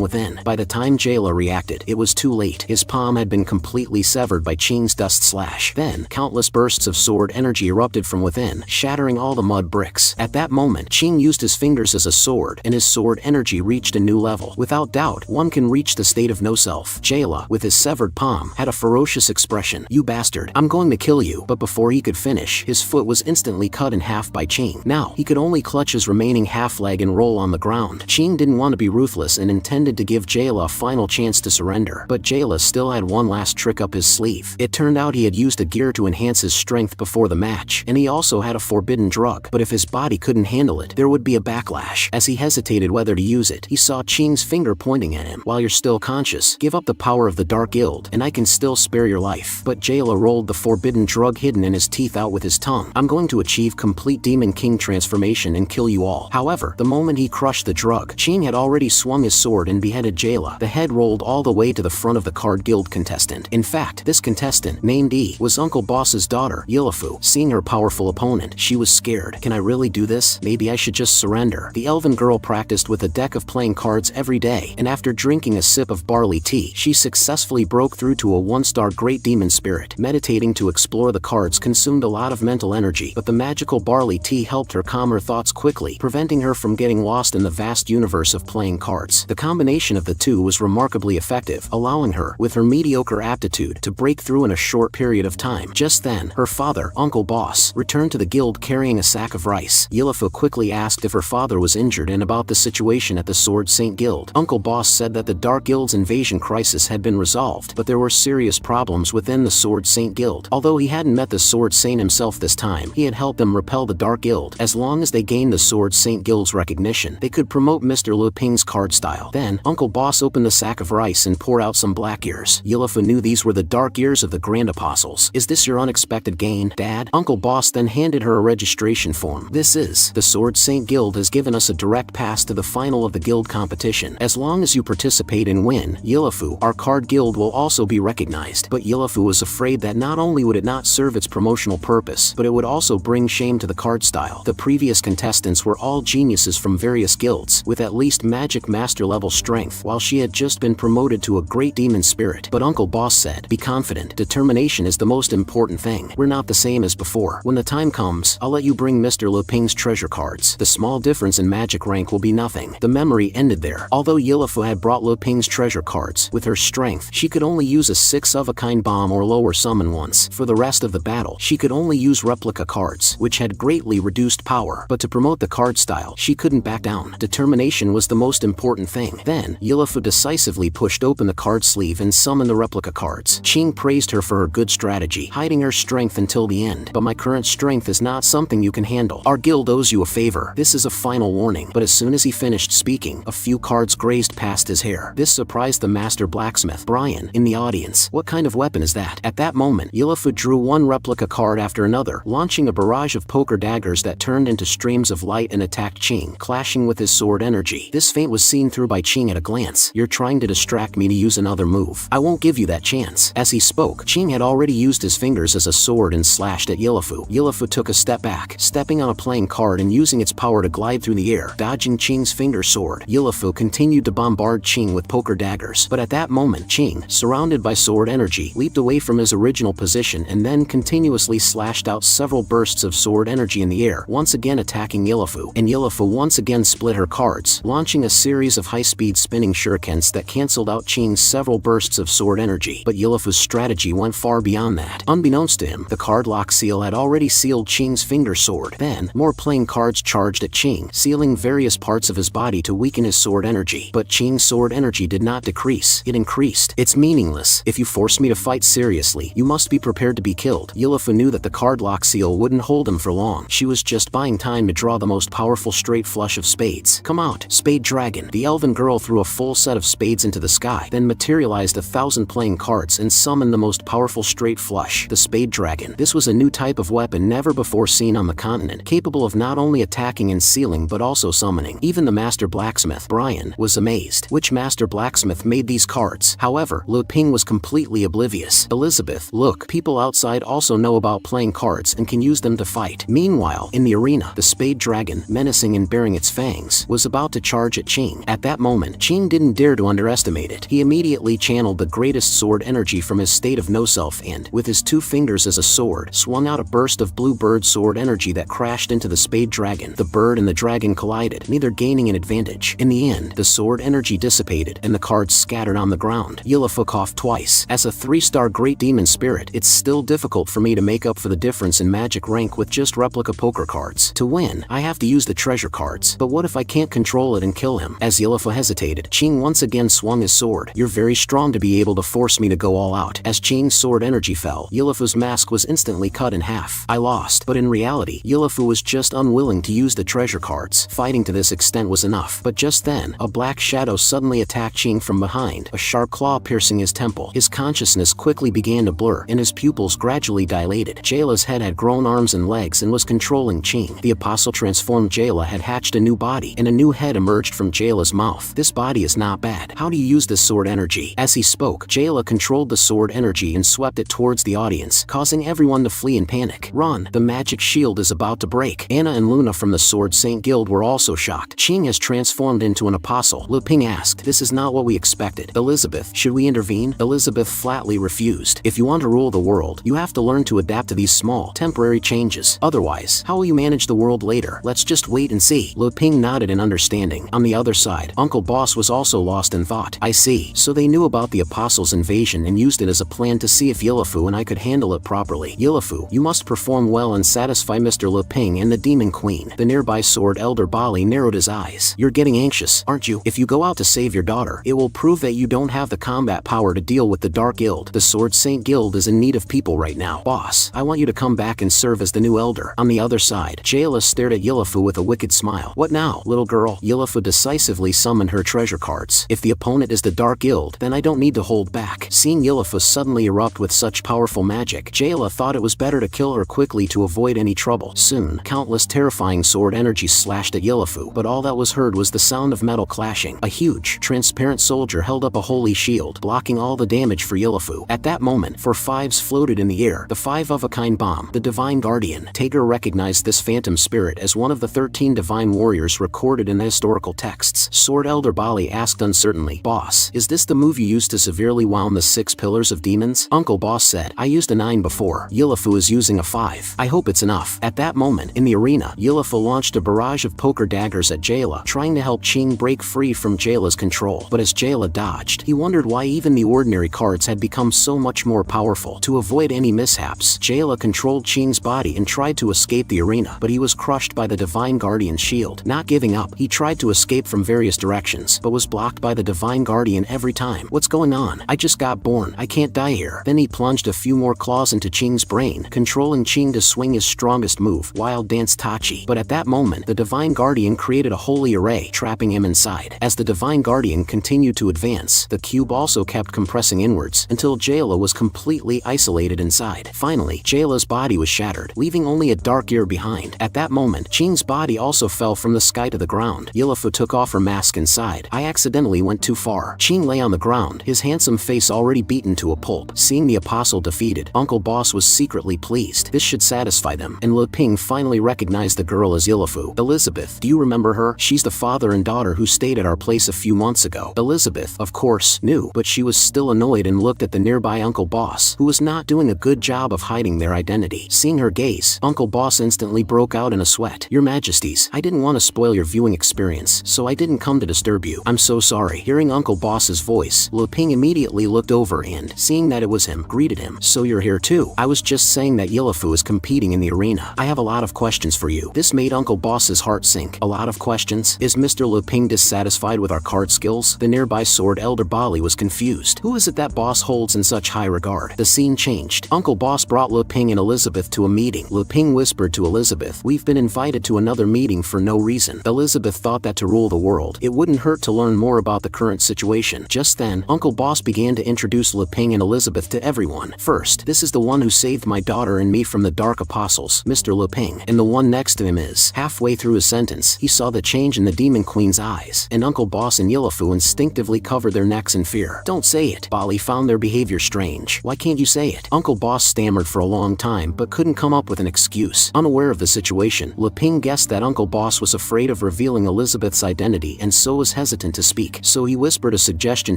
[SPEAKER 1] within. By the time Jayla reacted, it was too late. His palm had been completely severed by Ching's dust slash. Then, countless bursts of sword energy erupted from within, shattering all the mud bricks. At that moment, Ching used his fingers as a sword, and his sword energy reached a new level. Without doubt, one can reach the state of no self. Jayla, with his severed palm, had a ferocious expression. You bastard, I'm going to kill you. But before he could finish, his foot was instantly cut in half by Ching. Now, he could only clutch his remaining half leg and roll on the ground. Ching didn't want to be ruthless and intended to give Jayla a final chance to surrender. But Jayla still had one last trick up his sleeve. It turned out he had used a gear to enhance his strength before the match. damage, and he also had a forbidden drug, but if his body couldn't handle it, there would be a backlash. As he hesitated whether to use it, he saw Qing's finger pointing at him. While you're still conscious, give up the power of the Dark Guild, and I can still spare your life. But Jayla rolled the forbidden drug hidden in his teeth out with his tongue. I'm going to achieve complete Demon King transformation and kill you all. However, the moment he crushed the drug, Qing had already swung his sword and beheaded Jayla. The head rolled all the way to the front of the Card Guild contestant. In fact, this contestant, named E, was Uncle Boss's daughter, Yilafu. Seeing her powerful opponent, she was scared. Can I really do this? Maybe I should just surrender. The elven girl practiced with a deck of playing cards every day, and after drinking a sip of barley tea, she successfully broke through to a 1-star Great Demon Spirit. Meditating to explore the cards consumed a lot of mental energy, but the magical barley tea helped her calm her thoughts quickly, preventing her from getting lost in the vast universe of playing cards. The combination of the two was remarkably effective, allowing her, with her mediocre aptitude, to break through in a short period of time. Just then, her father, Uncle Boss, returned to the guild carrying a sack of rice. Yilafu quickly asked if her father was injured and about the situation at the Sword Saint Guild. Uncle Boss said that the Dark Guild's invasion crisis had been resolved, but there were serious problems within the Sword Saint Guild. Although he hadn't met the Sword Saint himself this time, he had helped them repel the Dark Guild. As long as they gained the Sword Saint Guild's recognition, they could promote Mr. Lu Ping's card style. Then, Uncle Boss opened the sack of rice and poured out some black ears. Yilafu knew these were the dark ears of the Grand Apostles. Is this your unexpected gain, Dad? Uncle Boss then handed her a registration form. This is, the Sword Saint Guild has given us a direct pass to the final of the guild competition. As long as you participate and win, Yilafu, our card guild will also be recognized. But Yilafu was afraid that not only would it not serve its promotional purpose, but it would also bring shame to the card style. The previous contestants were all geniuses from various guilds, with at least magic master level strength, while she had just been promoted to a great demon spirit. But Uncle Boss said, be confident, determination is the most important thing. We're not the same as before. When the time comes, I'll let you bring Mr. Lu Ping's treasure cards. The small difference in magic rank will be nothing. The memory ended there. Although Yilafu had brought Lu Ping's treasure cards, with her strength, she could only use a 6-of-a-kind bomb or lower summon once. For the rest of the battle, she could only use replica cards, which had greatly reduced power. But to promote the card style, she couldn't back down. Determination was the most important thing. Then, Yilafu decisively pushed open the card sleeve and summoned the replica cards. Qing praised her for her good strategy, hiding her strength until the end. But my current strength is not something you can handle. Our guild owes you a favor. This is a final warning. But as soon as he finished speaking, a few cards grazed past his hair. This surprised the master blacksmith, Brian, in the audience. What kind of weapon is that? At that moment, Yilafu drew one replica card after another, launching a barrage of poker daggers that turned into streams of light and attacked Qing, clashing with his sword energy. This feint was seen through by Qing at a glance. You're trying to distract me to use another move. I won't give you that chance. As he spoke, Qing had already used his fingers as a sword and slashed at Yilafu. Yilafu took a step back, stepping on a playing card and using its power to glide through the air, dodging Qing's finger sword. Yilafu continued to bombard Qing with poker daggers, but at that moment, Qing, surrounded by sword energy, leaped away from his original position and then continuously slashed out several bursts of sword energy in the air, once again attacking Yilafu. And Yilafu once again split her cards, launching a series of high-speed spinning shurikens that cancelled out Qing's several bursts of sword energy. But Yilafu's strategy went far beyond that. Unbeknownst to him, the card lock seal had already sealed Qing's finger sword. Then, more playing cards charged at Qing, sealing various parts of his body to weaken his sword energy. But Qing's sword energy did not decrease, it increased. It's meaningless. If you force me to fight seriously, you must be prepared to be killed. Yilafu knew that the card lock seal wouldn't hold him for long. She was just buying time to draw the most powerful straight flush of spades. Come out, Spade Dragon. The elven girl threw a full set of spades into the sky, then materialized 1,000 playing cards and summoned the most powerful straight flush, the Spade Dragon. This was a new type of weapon never before seen on the continent, capable of not only attacking and sealing but also summoning. Even the master blacksmith, Brian, was amazed. Which master blacksmith made these cards? However, Lu Ping was completely oblivious. Elizabeth, look, people outside also know about playing cards and can use them to fight. Meanwhile, in the arena, the Spade Dragon, menacing and baring its fangs, was about to charge at Qing. At that moment, Qing didn't dare to underestimate it. He immediately channeled the greatest sword energy from his state of no-self and, with his two fingers as a sword, swung out a burst of blue bird sword energy that crashed into the Spade Dragon. The bird and the dragon collided, neither gaining an advantage. In the end, the sword energy dissipated and the cards scattered on the ground. Yilafu coughed twice. As a 3-star Great Demon Spirit, it's still difficult for me to make up for the difference in magic rank with just replica poker cards. To win, I have to use the treasure cards. But what if I can't control it and kill him? As Yilafu hesitated, Qing once again swung his sword. You're very strong to be able to force me to go all out. As Qing's sword energy fell, Yilafu's mask was instantly cut in half. laugh. I lost. But in reality, Yilafu was just unwilling to use the treasure cards. Fighting to this extent was enough. But just then, a black shadow suddenly attacked Ching from behind, a sharp claw piercing his temple. His consciousness quickly began to blur, and his pupils gradually dilated. Jayla's head had grown arms and legs and was controlling Ching. The apostle transformed Jayla had hatched a new body, and a new head emerged from Jayla's mouth. This body is not bad. How do you use this sword energy? As he spoke, Jayla controlled the sword energy and swept it towards the audience, causing everyone to flee in panic. Run! The magic shield is about to break. Anna and Luna from the Sword Saint Guild were also shocked. Ching has transformed into an apostle. Lu Ping asked, "This is not what we expected. Elizabeth, should we intervene?" Elizabeth flatly refused. "If you want to rule the world, you have to learn to adapt to these small, temporary changes. Otherwise, how will you manage the world later? Let's just wait and see." Lu Ping nodded in understanding. On the other side, Uncle Boss was also lost in thought. "I see. So they knew about the apostles' invasion and used it as a plan to see if Yilafu and I could handle it properly. Yilafu, you must perform well and satisfy Mr. Lu Ping and the Demon Queen." The nearby sword elder Bali narrowed his eyes. "You're getting anxious, aren't you? If you go out to save your daughter, it will prove that you don't have the combat power to deal with the Dark Guild. The Sword Saint Guild is in need of people right now. Boss, I want you to come back and serve as the new elder." On the other side, Jayla stared at Yilafu with a wicked smile. "What now, little girl?" Yilafu decisively summoned her treasure cards. "If the opponent is the Dark Guild, then I don't need to hold back." Seeing Yilafu suddenly erupt with such powerful magic, Jayla thought it was better to kill her quickly to avoid any trouble. Soon, countless terrifying sword energies slashed at Yilafu, but all that was heard was the sound of metal clashing. A huge, transparent soldier held up a holy shield, blocking all the damage for Yilafu. At that moment, 4 fives floated in the air, the 5-of-a-kind bomb, the Divine Guardian. Tager recognized this phantom spirit as one of the 13 divine warriors recorded in the historical texts. Sword Elder Bali asked uncertainly, "Boss, is this the move you used to severely wound the 6 pillars of demons?" Uncle Boss said, "I used a 9 before. Yilafu is using a 5. I hope it's enough." At that moment, in the arena, Yilafu launched a barrage of poker daggers at Jayla, trying to help Ching break free from Jayla's control. But as Jayla dodged, he wondered why even the ordinary cards had become so much more powerful. To avoid any mishaps, Jayla controlled Ching's body and tried to escape the arena, but he was crushed by the Divine Guardian's shield. Not giving up, he tried to escape from various directions, but was blocked by the Divine Guardian every time. "What's going on? I just got born. I can't die here." Then he plunged a few more claws into Ching's brain, controlling Ching to swing his strongest move, Wild Dance Tachi. But at that moment, the Divine Guardian created a holy array, trapping him inside. As the Divine Guardian continued to advance, the cube also kept compressing inwards, until Jayla was completely isolated inside. Finally, Jayla's body was shattered, leaving only a dark ear behind. At that moment, Ching's body also fell from the sky to the ground. Yilafu took off her mask inside. "I accidentally went too far." Ching lay on the ground, his handsome face already beaten to a pulp. Seeing the apostle defeated, Uncle Boss was secretly pleased. This should satisfy them, and Lu Ping finally recognized the girl as Yilafu. "Elizabeth, do you remember her? She's the father and daughter who stayed at our place a few months ago." Elizabeth, of course, knew, but she was still annoyed and looked at the nearby Uncle Boss, who was not doing a good job of hiding their identity. Seeing her gaze, Uncle Boss instantly broke out in a sweat. "Your Majesties, I didn't want to spoil your viewing experience, so I didn't come to disturb you. I'm so sorry." Hearing Uncle Boss's voice, Lu Ping immediately looked over and, seeing that it was him, greeted him. "So you're here too? I was just saying that Yilafu is competing in the arena. I have a lot of questions for you." This made Uncle Boss's heart sink. "A lot of questions? Is Mr. Lu Ping dissatisfied with our card skills?" The nearby sword elder Bali was confused. Who is it that Boss holds in such high regard? The scene changed. Uncle Boss brought Lu Ping and Elizabeth to a meeting. Lu Ping whispered to Elizabeth, "We've been invited to another meeting for no reason." Elizabeth thought that to rule the world, it wouldn't hurt to learn more about the current situation. Just then, Uncle Boss began to introduce Lu Ping and Elizabeth to everyone. "First, this is the one who saved my daughter and me from the Dark Apostles, Mr. Lu Ping. And the one next to him is..." Halfway through his sentence, he saw the change in the Demon Queen's eyes, and Uncle Boss and Yilafu instinctively covered their necks in fear. "Don't say it." Bali found their behavior strange. "Why can't you say it?" Uncle Boss stammered for a long time but couldn't come up with an excuse. Unaware of the situation, Lu Ping guessed that Uncle Boss was afraid of revealing Elizabeth's identity and so was hesitant to speak. So he whispered a suggestion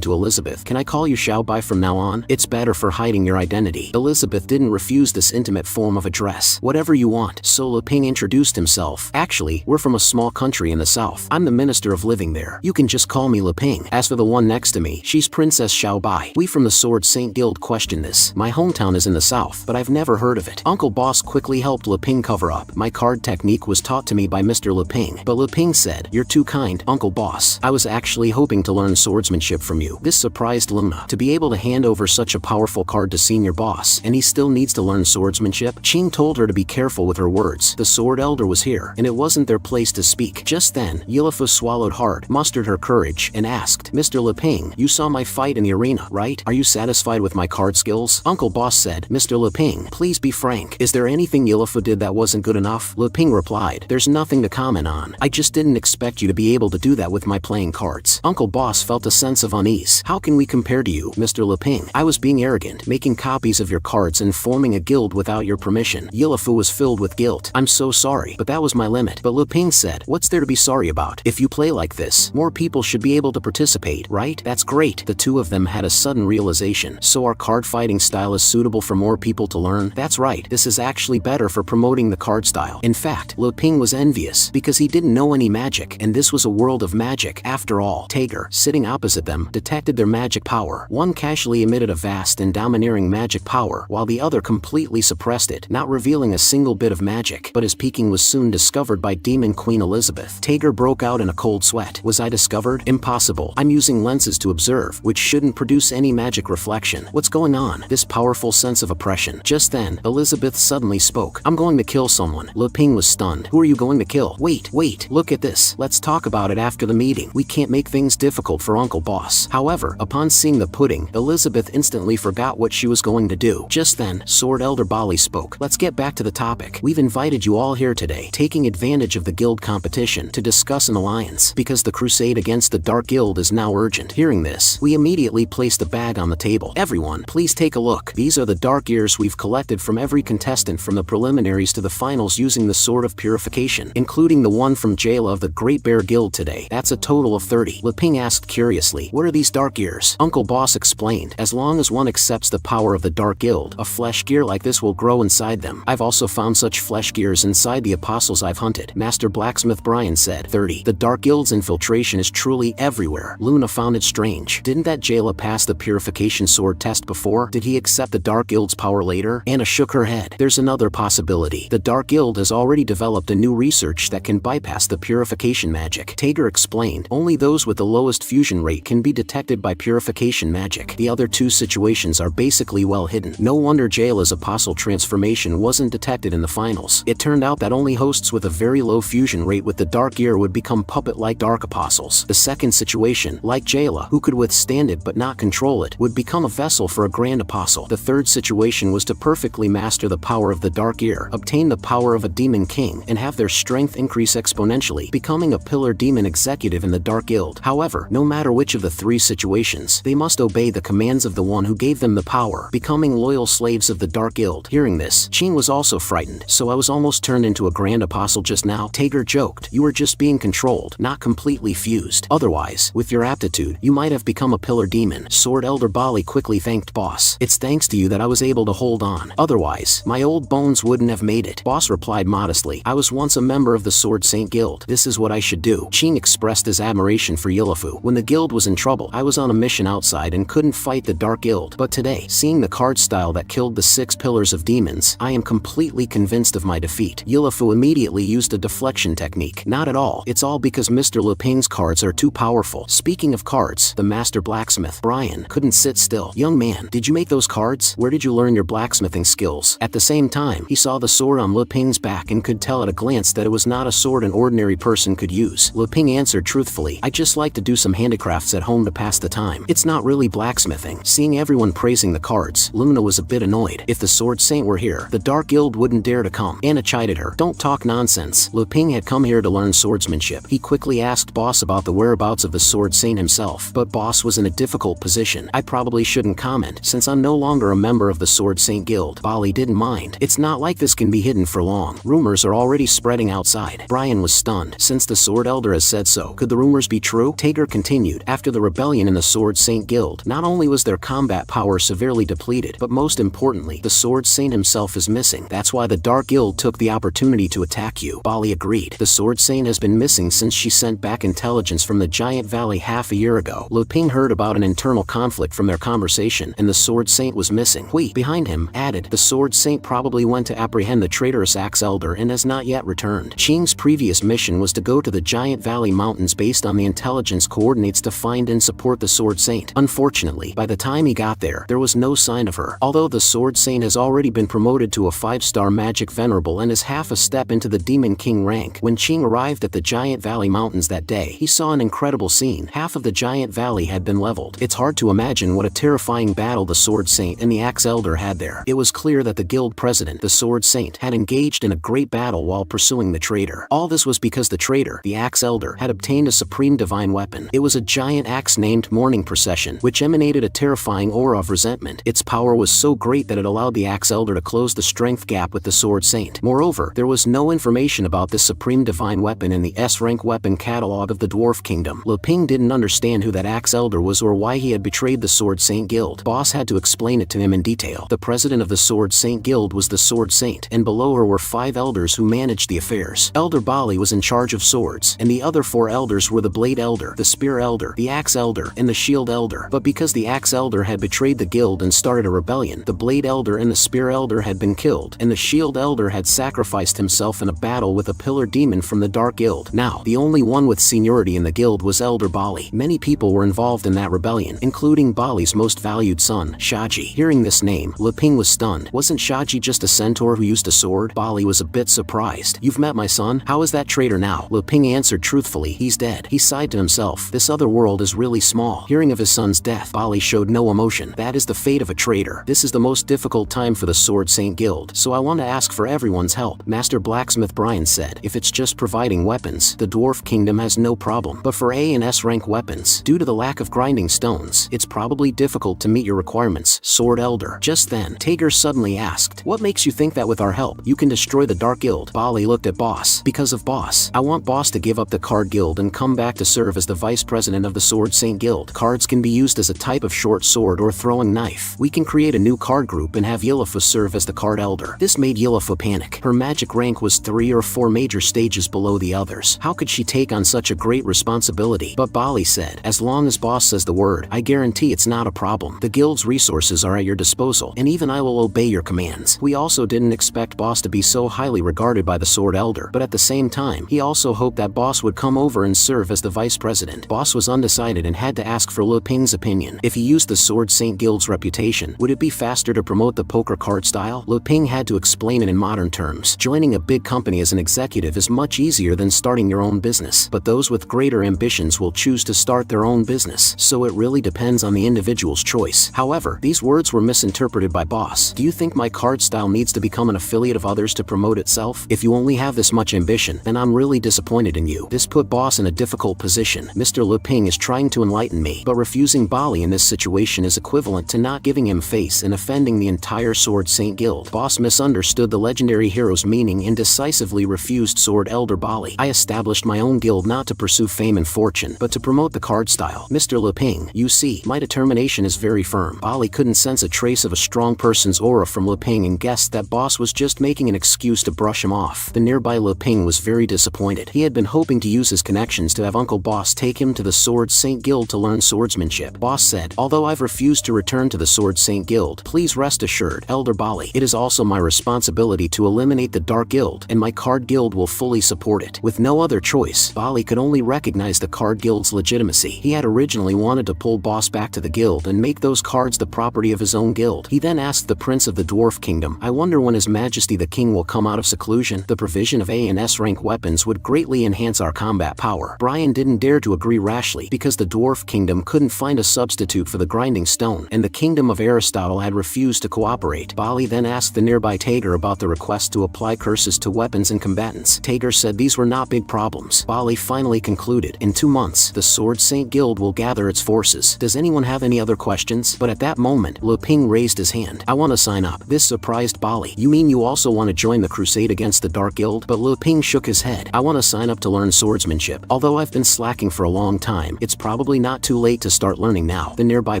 [SPEAKER 1] to Elizabeth. "Can I call you Xiao Bai from now on? It's better for hiding your identity." Elizabeth didn't refuse this intimate form of address. "Whatever you want." So Lu Ping introduced himself. "Actually, we're from a small country in the south. I'm the Minister of Living there. You can just call me Lu Ping. As for the one next to me, she's Princess Xiao Bai. We from the Sword Saint Guild questioned this. My hometown is in the south, but I've never heard of it." Uncle Boss quickly helped Lu Ping cover up. "My card technique was taught to me by Mr. Lu Ping." But Lu Ping said, "You're too kind, Uncle Boss. I was actually hoping to learn swordsmanship from you." This surprised Luna. To be able to hand over such a powerful card to senior boss, and he still needs to learn swordsmanship swordsmanship? Qing told her to be careful with her words. The Sword Elder was here, and it wasn't their place to speak. Just then, Yilifu swallowed hard, mustered her courage, and asked, Mr. Leping, you saw my fight in the arena, right? Are you satisfied with my card skills? Uncle Boss said, Mr. Leping, please be frank. Is there anything Yilifu did that wasn't good enough? Leping replied, there's nothing to comment on. I just didn't expect you to be able to do that with my playing cards. Uncle Boss felt a sense of unease. How can we compare to you, Mr. Leping? I was being arrogant, making copies of your cards and forming a guild without your permission. Yilifu was filled with guilt. I'm so sorry, but that was my limit. But Leping said, what's there to be sorry about? If you play like this, more people should be able to participate, right? That's great. The two of them had a sudden realization. So our card fighting style is suitable for more people to learn? That's right. This is actually better for promoting the card style. In fact, Leping was envious because he didn't know any magic, and this was a world of magic. After all, Tager, sitting opposite them, detected their magic power. One casually emitted a vast and domineering magic power, while the other completely suppressed it, not revealing a single bit of magic. But his peeking was soon discovered by Demon Queen Elizabeth. Tager broke out in a cold sweat. Was I discovered? Impossible. I'm using lenses to observe, which shouldn't produce any magic reflection. What's going on? This powerful sense of oppression. Just then, Elizabeth suddenly spoke. I'm going to kill someone. Leping was stunned. Who are you going to kill? Wait, look at this. Let's talk about it after the meeting. We can't make things difficult for Uncle Boss. However, upon seeing the pudding, Elizabeth instantly forgot what she was going to do. Just then, Sword Elder Bali spoke. Let's get back to the topic. We've invited you all here today, taking advantage of the guild competition, to discuss an alliance, because the crusade against the Dark Guild is now urgent. Hearing this, we immediately placed a bag on the table. Everyone, please take a look. These are the dark ears we've collected from every contestant from the preliminaries to the finals using the Sword of Purification, including the one from Jayla of the Great Bear Guild today. That's a total of 30. Leping asked curiously, what are these dark ears? Uncle Boss explained, as long as one accepts the power of the Dark Guild, a flesh gear like this will grow inside them. I've also found such flesh gears inside the apostles I've hunted. Master Blacksmith Brian said. 30. The Dark Guild's infiltration is truly everywhere. Luna found it strange. Didn't that Jayla pass the purification sword test before? Did he accept the Dark Guild's power later? Anna shook her head. There's another possibility. The Dark Guild has already developed a new research that can bypass the purification magic. Tager explained, only those with the lowest fusion rate can be detected by purification magic. The other two situations are basically well hidden. No wonder Jayla's apostle transformation wasn't detected in the finals. It turned out that only hosts with a very low fusion rate with the Dark Ear would become puppet-like Dark Apostles. The second situation, like Jayla, who could withstand it but not control it, would become a vessel for a Grand Apostle. The third situation was to perfectly master the power of the Dark Ear, obtain the power of a Demon King, and have their strength increase exponentially, becoming a Pillar Demon Executive in the Dark Guild. However, no matter which of the three situations, they must obey the commands of the one who gave them the power, becoming loyal slaves of the Dark Guild. Hearing this, Qing was also frightened. So I was almost turned into a Grand Apostle just now? Tager joked. You were just being controlled, not completely fused. Otherwise, with your aptitude, you might have become a Pillar Demon. Sword Elder Bali quickly thanked Boss. It's thanks to you that I was able to hold on. Otherwise, my old bones wouldn't have made it. Boss replied modestly. I was once a member of the Sword Saint Guild. This is what I should do. Qing expressed his admiration for Yilifu. When the guild was in trouble, I was on a mission outside and couldn't fight the Dark Guild. But today, seeing the card style that killed the 6 pillars of demons, I am completely convinced of my defeat. Yilifu immediately used a deflection technique. Not at all. It's all because Mr. Leping's cards are too powerful. Speaking of cards, the Master Blacksmith, Brian, couldn't sit still. Young man, did you make those cards? Where did you learn your blacksmithing skills? At the same time, he saw the sword on Leping's back and could tell at a glance that it was not a sword an ordinary person could use. Leping answered truthfully, I just like to do some handicrafts at home to pass the time. It's not really blacksmithing. Seeing everyone praising the cards, Luna was a bit annoyed. If the Sword Saint were here, the Dark Guild wouldn't dare to come. Anna chided her. Don't talk nonsense. Leping had come here to learn swordsmanship. He quickly asked Boss about the whereabouts of the Sword Saint himself, but Boss was in a difficult position. I probably shouldn't comment, since I'm no longer a member of the Sword Saint Guild. Bali didn't mind. It's not like this can be hidden for long. Rumors are already spreading outside. Brian was stunned. Since the Sword Elder has said so, could the rumors be true? Tager continued. After the rebellion in the Sword Saint Guild, not only was their combat power severely depleted, but most importantly, the Sword Saint himself is missing. That's why the Dark Guild took the opportunity to attack you. Bali agreed. The Sword Saint has been missing since she sent back intelligence from the Giant Valley half a year ago. Leping heard about an internal conflict from their conversation, and the Sword Saint was missing. Hui, behind him, added, the Sword Saint probably went to apprehend the traitorous Axe Elder and has not yet returned. Qing's previous mission was to go to the Giant Valley Mountains based on the intelligence coordinates to find and support the Sword Saint. Unfortunately, by the time he got there, there was no sign of her. Although the Sword Saint has already been been promoted to a 5-star magic venerable and is half a step into the Demon King rank. When Qing arrived at the Giant Valley Mountains that day, he saw an incredible scene. Half of the Giant Valley had been leveled. It's hard to imagine what a terrifying battle the Sword Saint and the Axe Elder had there. It was clear that the guild president, the Sword Saint, had engaged in a great battle while pursuing the traitor. All this was because the traitor, the Axe Elder, had obtained a supreme divine weapon. It was a giant axe named Morning Procession, which emanated a terrifying aura of resentment. Its power was so great that it allowed the Axe Elder to close the strength gap with the Sword Saint. Moreover, there was no information about this supreme divine weapon in the S-rank weapon catalog of the Dwarf Kingdom. Lu Ping didn't understand who that Axe Elder was or why he had betrayed the Sword Saint Guild. Boss had to explain it to him in detail. The president of the Sword Saint Guild was the Sword Saint, and below her were 5 elders who managed the affairs. Elder Bali was in charge of swords, and the other 4 elders were the Blade Elder, the Spear Elder, the Axe Elder, and the Shield Elder. But because the Axe Elder had betrayed the guild and started a rebellion, the Blade Elder and the Spear Elder had been killed, and the Shield Elder had sacrificed himself in a battle with a pillar demon from the Dark Guild. Now, the only one with seniority in the guild was Elder Bali. Many people were involved in that rebellion, including Bali's most valued son, Shaji. Hearing this name, Lu Ping was stunned. Wasn't Shaji just a centaur who used a sword? Bali was a bit surprised. You've met my son? How is that traitor now? Lu Ping answered truthfully, he's dead. He sighed to himself. This other world is really small. Hearing of his son's death, Bali showed no emotion. That is the fate of a traitor. This is the most difficult time for the Sword Saint Guild, so I want to ask for everyone's help. Master Blacksmith Brian said, if it's just providing weapons, the Dwarf Kingdom has no problem. But for A and S rank weapons, due to the lack of grinding stones, it's probably difficult to meet your requirements, Sword Elder. Just then, Tager suddenly asked, what makes you think that with our help, you can destroy the Dark Guild? Bali looked at Boss. Because of Boss. I want Boss to give up the Card Guild and come back to serve as the vice president of the Sword Saint Guild. Cards can be used as a type of short sword or throwing knife. We can create a new card group and have Yilafu serve as the Card Elder. This made Yilafu panic. Her magic rank was 3 or 4 major stages below the others. How could she take on such a great responsibility? But Bali said, as long as Boss says the word, I guarantee it's not a problem. The guild's resources are at your disposal, and even I will obey your commands. We also didn't expect Boss to be so highly regarded by the Sword Elder, but at the same time, he also hoped that Boss would come over and serve as the vice president. Boss was undecided and had to ask for Lu Ping's opinion. If he used the Sword Saint Guild's reputation, would it be faster to promote the poker card style? Lu Ping had to explain it in modern terms. Joining a big company as an executive is much easier than starting your own business, but those with greater ambitions will choose to start their own business, so it really depends on the individual's choice. However, these words were misinterpreted by Boss. Do you think my card style needs to become an affiliate of others to promote itself? If you only have this much ambition, then I'm really disappointed in you. This put Boss in a difficult position. Mr. Lu Ping is trying to enlighten me, but refusing Bali in this situation is equivalent to not giving him face and offending the entire Sword Saint Guild. Boss misunderstood the legendary hero's meaning and decisively refused Sword Elder Bali. I established my own guild not to pursue fame and fortune, but to promote the card style. Mr. Lu Ping, you see, my determination is very firm. Bali couldn't sense a trace of a strong person's aura from Lu Ping and guessed that Boss was just making an excuse to brush him off. The nearby Lu Ping was very disappointed. He had been hoping to use his connections to have Uncle Boss take him to the Sword Saint Guild to learn swordsmanship. Boss said, although I've refused to return to the Sword Saint Guild, please rest assured, Elder Bali, it is also my responsibility to eliminate the Dark Guild, and my Card Guild will fully support it. With no other choice, Bali could only recognize the Card Guild's legitimacy. He had originally wanted to pull Boss back to the guild and make those cards the property of his own guild. He then asked the Prince of the Dwarf Kingdom, I wonder when His Majesty the King will come out of seclusion. The provision of A and S rank weapons would greatly enhance our combat power. Brian didn't dare to agree rashly because the Dwarf Kingdom couldn't find a substitute for the grinding stone, and the Kingdom of Aristotle had refused to cooperate. Bali then asked the nearby Tager about the request to apply curses to weapons and combatants. Tager said these were not big problems. Bali finally concluded, in 2 months, the Sword Saint Guild will gather its forces. Does anyone have any other questions? But at that moment, Lu Ping raised his hand. I want to sign up. This surprised Bali. You mean you also want to join the crusade against the Dark Guild? But Lu Ping shook his head. I want to sign up to learn swordsmanship. Although I've been slacking for a long time, it's probably not too late to start learning now. The nearby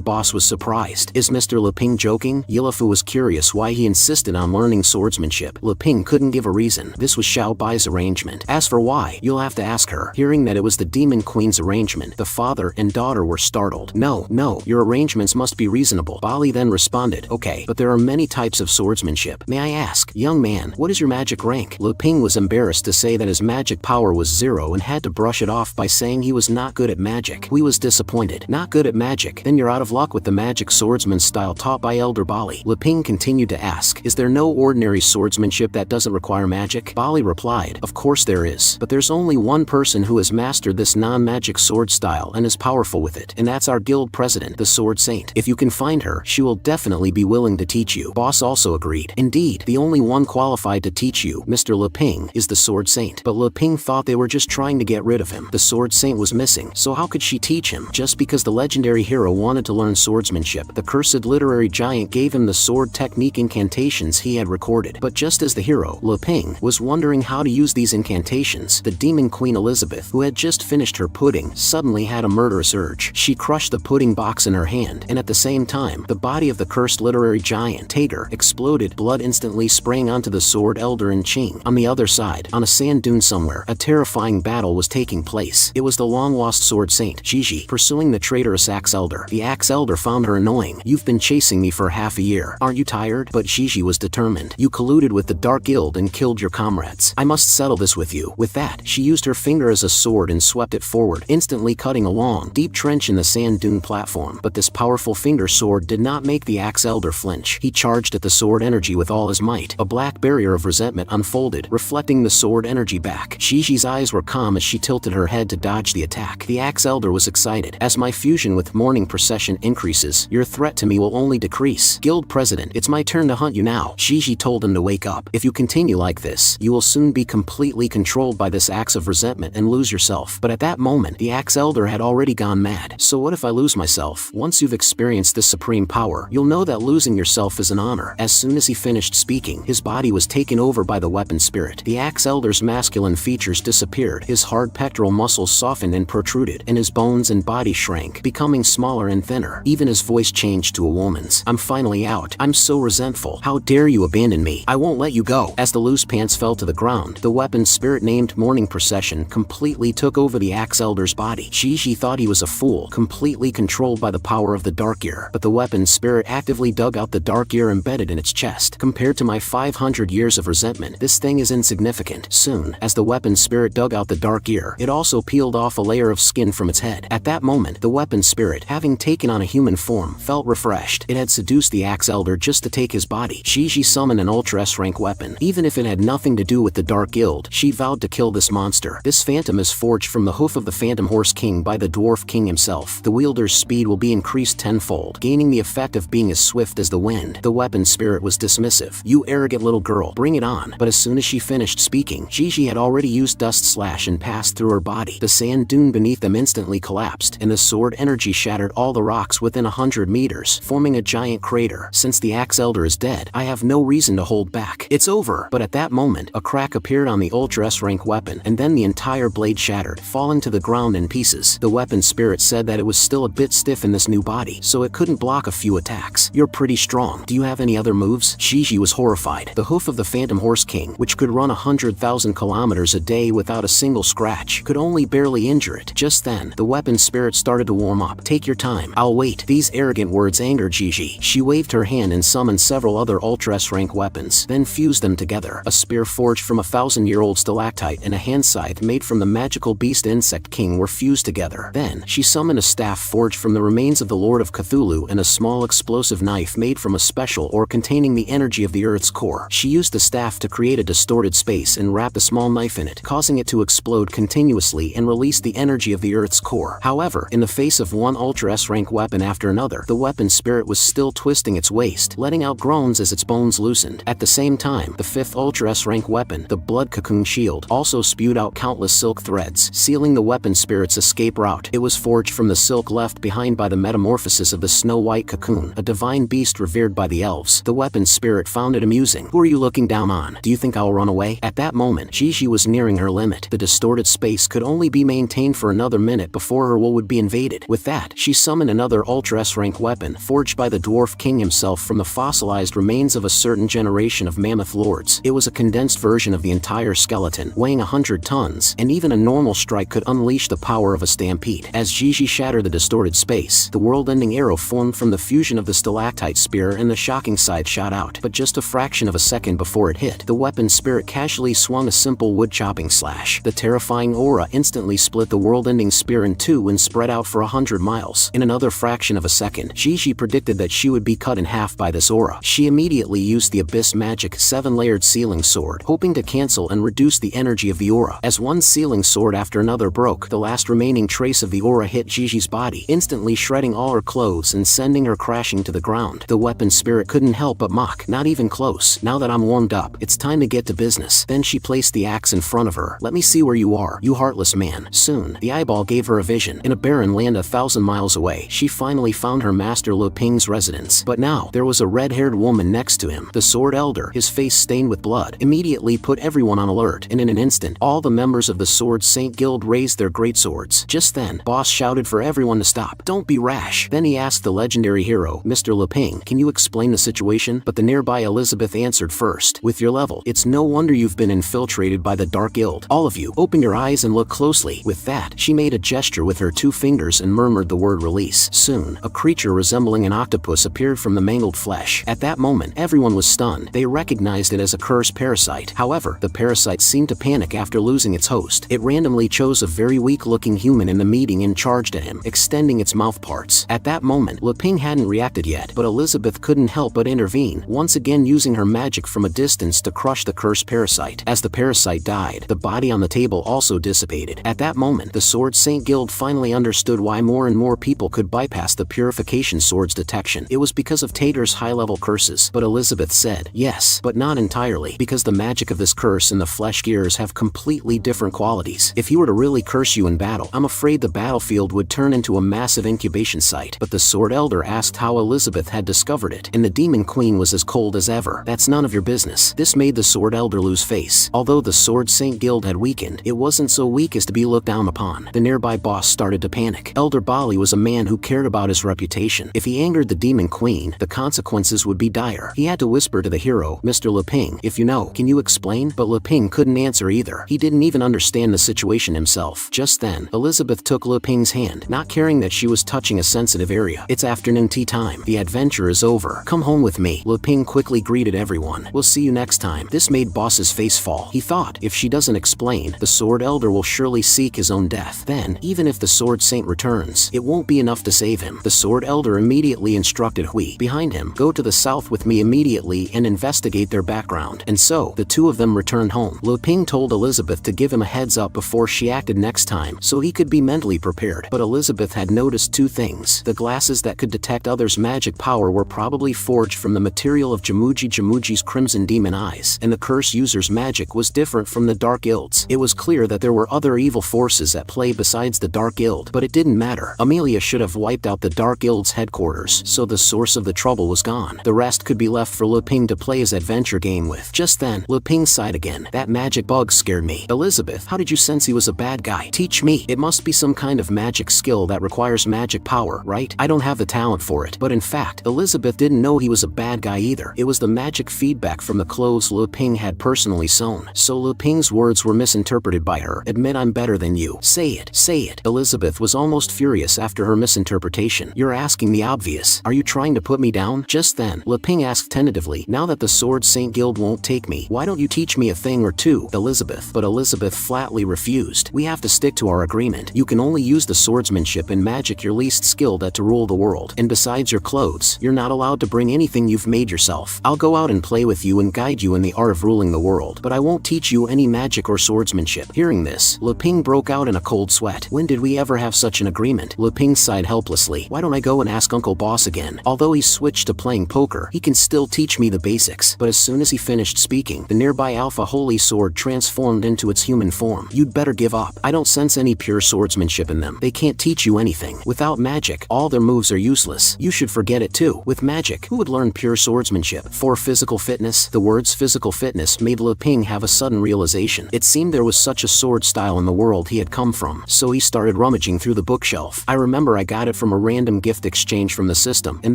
[SPEAKER 1] Boss was surprised. Is Mr. Lu Ping joking? Yilafu was curious why he insisted on learning swordsmanship. Lu Ping couldn't give a reason. This was Xiao Bai's arrangement. As for why, you'll have to ask her. Hearing that it was the Demon Queen's arrangement, the father and daughter were startled. No, your arrangements must be reasonable. Bali then responded, okay, but there are many types of swordsmanship. May I ask, young man, what is your magic rank? Lu Ping was embarrassed to say that his magic power was 0 and had to brush it off by saying he was not good at magic. He was disappointed. Not good at magic? Then you're out of luck with the magic swordsman style taught by Elder Bali. Lu Ping continued to ask, is there no ordinary swordsmanship that doesn't require magic? Bali replied, of course there is. But there's only one person who has mastered this non-magic sword style and is powerful with it. And that's our guild president, the Sword Saint. If you can find her, she will definitely be willing to teach you. Boss also agreed. Indeed, the only one qualified to teach you, Mr. Leping, is the Sword Saint. But Leping thought they were just trying to get rid of him. The Sword Saint was missing, so how could she teach him? Just because the legendary hero wanted to learn swordsmanship, the cursed literary giant gave him the sword technique incantations he had recorded. But just as the hero, Leping, was wondering how to use these incantations, the demon Queen Elizabeth, who had just finished her pudding, suddenly had a murderous urge. She crushed the pudding box in her hand, and at the same time, the body of the cursed literary giant, Tager, exploded, blood instantly spraying onto the sword elder and Ching. On the other side, on a sand dune somewhere, a terrifying battle was taking place. It was the long-lost Sword Saint, Gigi, pursuing the traitorous Axe Elder. The Axe Elder found her annoying. You've been chasing me for half a year. Aren't you tired? But Gigi was determined. You colluded with the Dark Guild and killed your comrades. I must settle this with you. With that, she used her finger as a sword and swept it forward, instantly cutting a long, deep trench in the sand dune platform. But this powerful finger sword did not make the Axe Elder flinch. He charged at the sword energy with all his might. A black barrier of resentment unfolded, reflecting the sword energy back. Gigi's eyes were calm as she tilted her head to dodge the attack. The Axe Elder was excited. As my fusion with Morning Procession increases, your threat to me will only decrease. Guild President, it's my turn to hunt you now. Gigi told him to wake up. If you continue like this, you will soon be completely controlled by this axe of resentment and lose yourself. But at that moment, the Axe Elder had already gone mad. So what if I lose myself? Once you've experienced this supreme power, you'll know that losing yourself is an honor. As soon as he finished speaking, his body was taken over by the weapon spirit. The Axe Elder's masculine features disappeared, his hard pectoral muscles softened and protruded, and his bones and body shrank, becoming smaller and thinner. Even his voice changed to a woman's. I'm finally out. I'm so resentful. How dare you abandon me? I won't let you go. As the loose pants fell to the ground, the weapon spirit named Morning Procession completely took over the Axe Elder's body. Gigi thought he was a fool, completely controlled by the power of the Dark Ear. But the weapon spirit actively dug out the Dark Ear embedded in its chest. Compared to my 500 years of resentment, this thing is insignificant. Soon, as the weapon spirit dug out the Dark Ear, it also peeled off a layer of skin from its head. At that moment, the weapon spirit, having taken on a human form, felt refreshed. It had seduced the Axe Elder just to take his body. Gigi summoned an Ultra S-rank weapon. Even if it had nothing to do with the Dark Guild, she vowed to kill this monster. This phantom is forged from the hoof of the Phantom Horse King by the Dwarf King himself. The wielder's speed will be increased tenfold, gaining the effect of being as swift as the wind. The weapon spirit was dismissive. You arrogant little girl, bring it on. But as soon as she finished speaking, Gigi had already used Dust Slash and passed through her body. The sand dune beneath them instantly collapsed, and the sword energy shattered all the rocks within 100 meters, forming a giant crater. Since the Axe Elder is dead, I have no reason to hold back. It's over. But at that moment, a crack appeared on the Ultra S-rank weapon, and then the entire blade shattered, falling to the ground in pieces. The weapon spirit said that it was still a bit stiff in this new body, so it couldn't block a few attacks. You're pretty strong. Do you have any other moves? Gigi was horrified. The hoof of the Phantom Horse King, which could run 100,000 kilometers a day without a single scratch, could only barely injure it. Just then, the weapon spirit started to warm up. Take your time. I'll wait. These arrogant words angered Gigi. She waved her hand and summoned several other Ultra S-rank weapons, then fused them together. A spear forged from a 1,000-year-old stalactite and a hand scythe made from the magical beast Insect King were fused together. Then, she summoned a staff forged from the remains of the Lord of Cthulhu and a small explosive knife made from a special ore containing the energy of the Earth's core. She used the staff to create a distorted space and wrap the small knife in it, causing it to explode continuously and release the energy of the Earth's core. However, in the face of one Ultra S-rank weapon after another, the weapon spirit was still twisting its waist, letting out groans as its bones loosened. At the same time, the 5th Ultra S-rank weapon, the Blood Cocoon Shield, also spewed out countless silk threads, sealing the weapon spirit's escape route. It was forged from the silk left behind by the metamorphosis of the Snow White Cocoon, a divine beast revered by the elves. The weapon spirit found it amusing. Who are you looking down on? Do you think I'll run away? At that moment, Gigi was nearing her limit. The distorted space could only be maintained for another minute before her will would be invaded. With that, she summoned another Ultra S-rank weapon, forged by the Dwarf King himself from the fossilized remains of a certain generation of mammoth lords. It was a condensed version of the entire skeleton, weighing 100 tons, and even a normal strike could unleash the power of a stampede. As Gigi shattered the distorted space, the world-ending arrow formed from the fusion of the stalactite spear and the shocking scythe shot out. But just a fraction of a second before it hit, the weapon spirit casually swung a simple wood-chopping slash. The terrifying aura instantly split the world-ending spear in two and spread out for 100 miles. In another fraction of a second, Gigi predicted that she would be cut in half by this aura. She immediately used the Abyss Magic 7-layered sealing sword, hoping to cancel and reduce the energy of the aura. As one sealing sword after another broke, the last remaining trace of the aura hit Gigi's body, instantly shredding all her clothes and sending her crashing to the ground. The weapon spirit couldn't help but mock. Not even close. Now that I'm warmed up, it's time to get to business. Then she placed the axe in front of her. Let me see where you are, you heartless man. Soon, the eyeball gave her a vision. In a barren land 1,000 miles away, she finally found her master Lu Ping's residence. But now, there was a red-haired woman next to him. The Sword Elder, his face stained with blood, immediately put everyone on alert, and in an instant, all the members of the Sword Saint Guild raised their greatswords. Just then, Boss shouted for everyone to stop. Don't be rash. Then he asked the legendary hero, Mr. Lu Ping, can you explain the situation? But the nearby Elizabeth answered first. With your level, it's no wonder you've been infiltrated by the Dark Guild. All of you, open your eyes and look closely. With that, she made a gesture with her 2 fingers and murmured the word release. Soon, a creature resembling an octopus appeared from the mangled flesh. At that moment, everyone was stunned. They recognized it as a cursed parasite. However, the parasite seemed to panic after losing its host. It randomly chose a very weak-looking human in the meeting and charged at him, extending its mouth parts. At that moment, Lu Ping hadn't reacted yet, but Elizabeth couldn't help but intervene, once again using her magic from a distance to crush the cursed parasite. As the parasite died, the body on the table also dissipated. At that moment, the Sword Saint Guild finally understood why more and more people could bypass the purification sword's detection. It was because of Tater's high-level curses. But Elizabeth said, yes, but not entirely, because the magic of this curse and the flesh gears have completely different qualities. If he were to really curse you in battle, I'm afraid the battlefield would turn into a massive incubation site. But the Sword Elder asked how Elizabeth had discovered it, and the Demon Queen was as cold as ever. That's none of your business. This made the Sword Elder lose face. Although the Sword Saint Guild had weakened, it wasn't so weak as to be looked down upon. The nearby boss started to panic. Elder Bali was a man who cared about his reputation. If he angered the Demon Queen, the consequences would be dire. He had to whisper to the hero, Mr. Lu Ping, if you know, can you explain? But Lu Ping couldn't answer either. He didn't even understand the situation himself. Just then, Elizabeth took Lu Ping's hand, not caring that she was touching a sensitive area. It's afternoon tea time. The adventure is over. Come home with me. Lu Ping quickly greeted everyone. We'll see you next time. This made Boss's face fall. He thought, if she doesn't explain, the Sword Elder will surely seek his own death. Then, even if the Sword Saint returns, it won't be enough to save him. The Sword Elder immediately instructed Hui, behind him, go to the south with me immediately and investigate their background. And so, the two of them returned home. Lu Ping told Elizabeth to give him a heads up before she acted next time, so he could be mentally prepared. But Elizabeth had noticed 2 things. The glasses that could detect others' magic power were probably forged from the material of Jamuji's crimson demon eyes, and the curse user's magic was different from the Dark Guild's. It was clear that there were other evil forces at play besides the Dark Guild, but it didn't matter. Amelia should have wiped out the Dark Guild's headquarters, so the source of the trouble was gone. The rest could be left for Lu Ping to play his adventure game with. Just then, Lu Ping sighed again. That magic bug scared me. Elizabeth, how did you sense he was a bad guy? Teach me. It must be some kind of magic skill that requires magic power, right? I don't have the talent for it. But in fact, Elizabeth didn't know he was a bad guy either. It was the magic feedback from the clothes Lu Ping had personally sewn. So Lu Ping's words were misinterpreted by her. Admit I'm better than you. Say it. Say it. Elizabeth was almost furious after her misinterpretation. You're asking the obvious. Are you trying to put me down? Just then, Lu Ping asked tentatively, now that the Sword Saint Guild won't take me, why don't you teach me a thing or two, Elizabeth? But Elizabeth flatly refused. We have to stick to our agreement. You can only use the swordsmanship and magic you're least skilled at to rule the world. And besides your clothes, you're not allowed to bring anything you've made yourself. I'll go out and play with you and guide you in the art of ruling the world, but I won't teach you any magic or swordsmanship. Hearing this, Lu Ping broke out in a cold sweat. When did we ever have such an agreement? Lu Ping sighed helplessly. Why don't I go and ask Uncle Boss again? Although he switched to playing poker, he can still teach me the basics. But as soon as he finished speaking, the nearby Alpha Holy Sword transformed into its human form. You'd better give up. I don't sense any pure swordsmanship in them. They can't teach you anything. Without magic, all their moves are useless. You should forget it too. With magic, who would learn pure swordsmanship? For physical fitness, the words physical fitness made Lu Ping have a sudden realization. It seemed there was such a sword style in the world he had come from. So he started rummaging through the bookshelf. I remember I got it from a random gift exchange from the system, and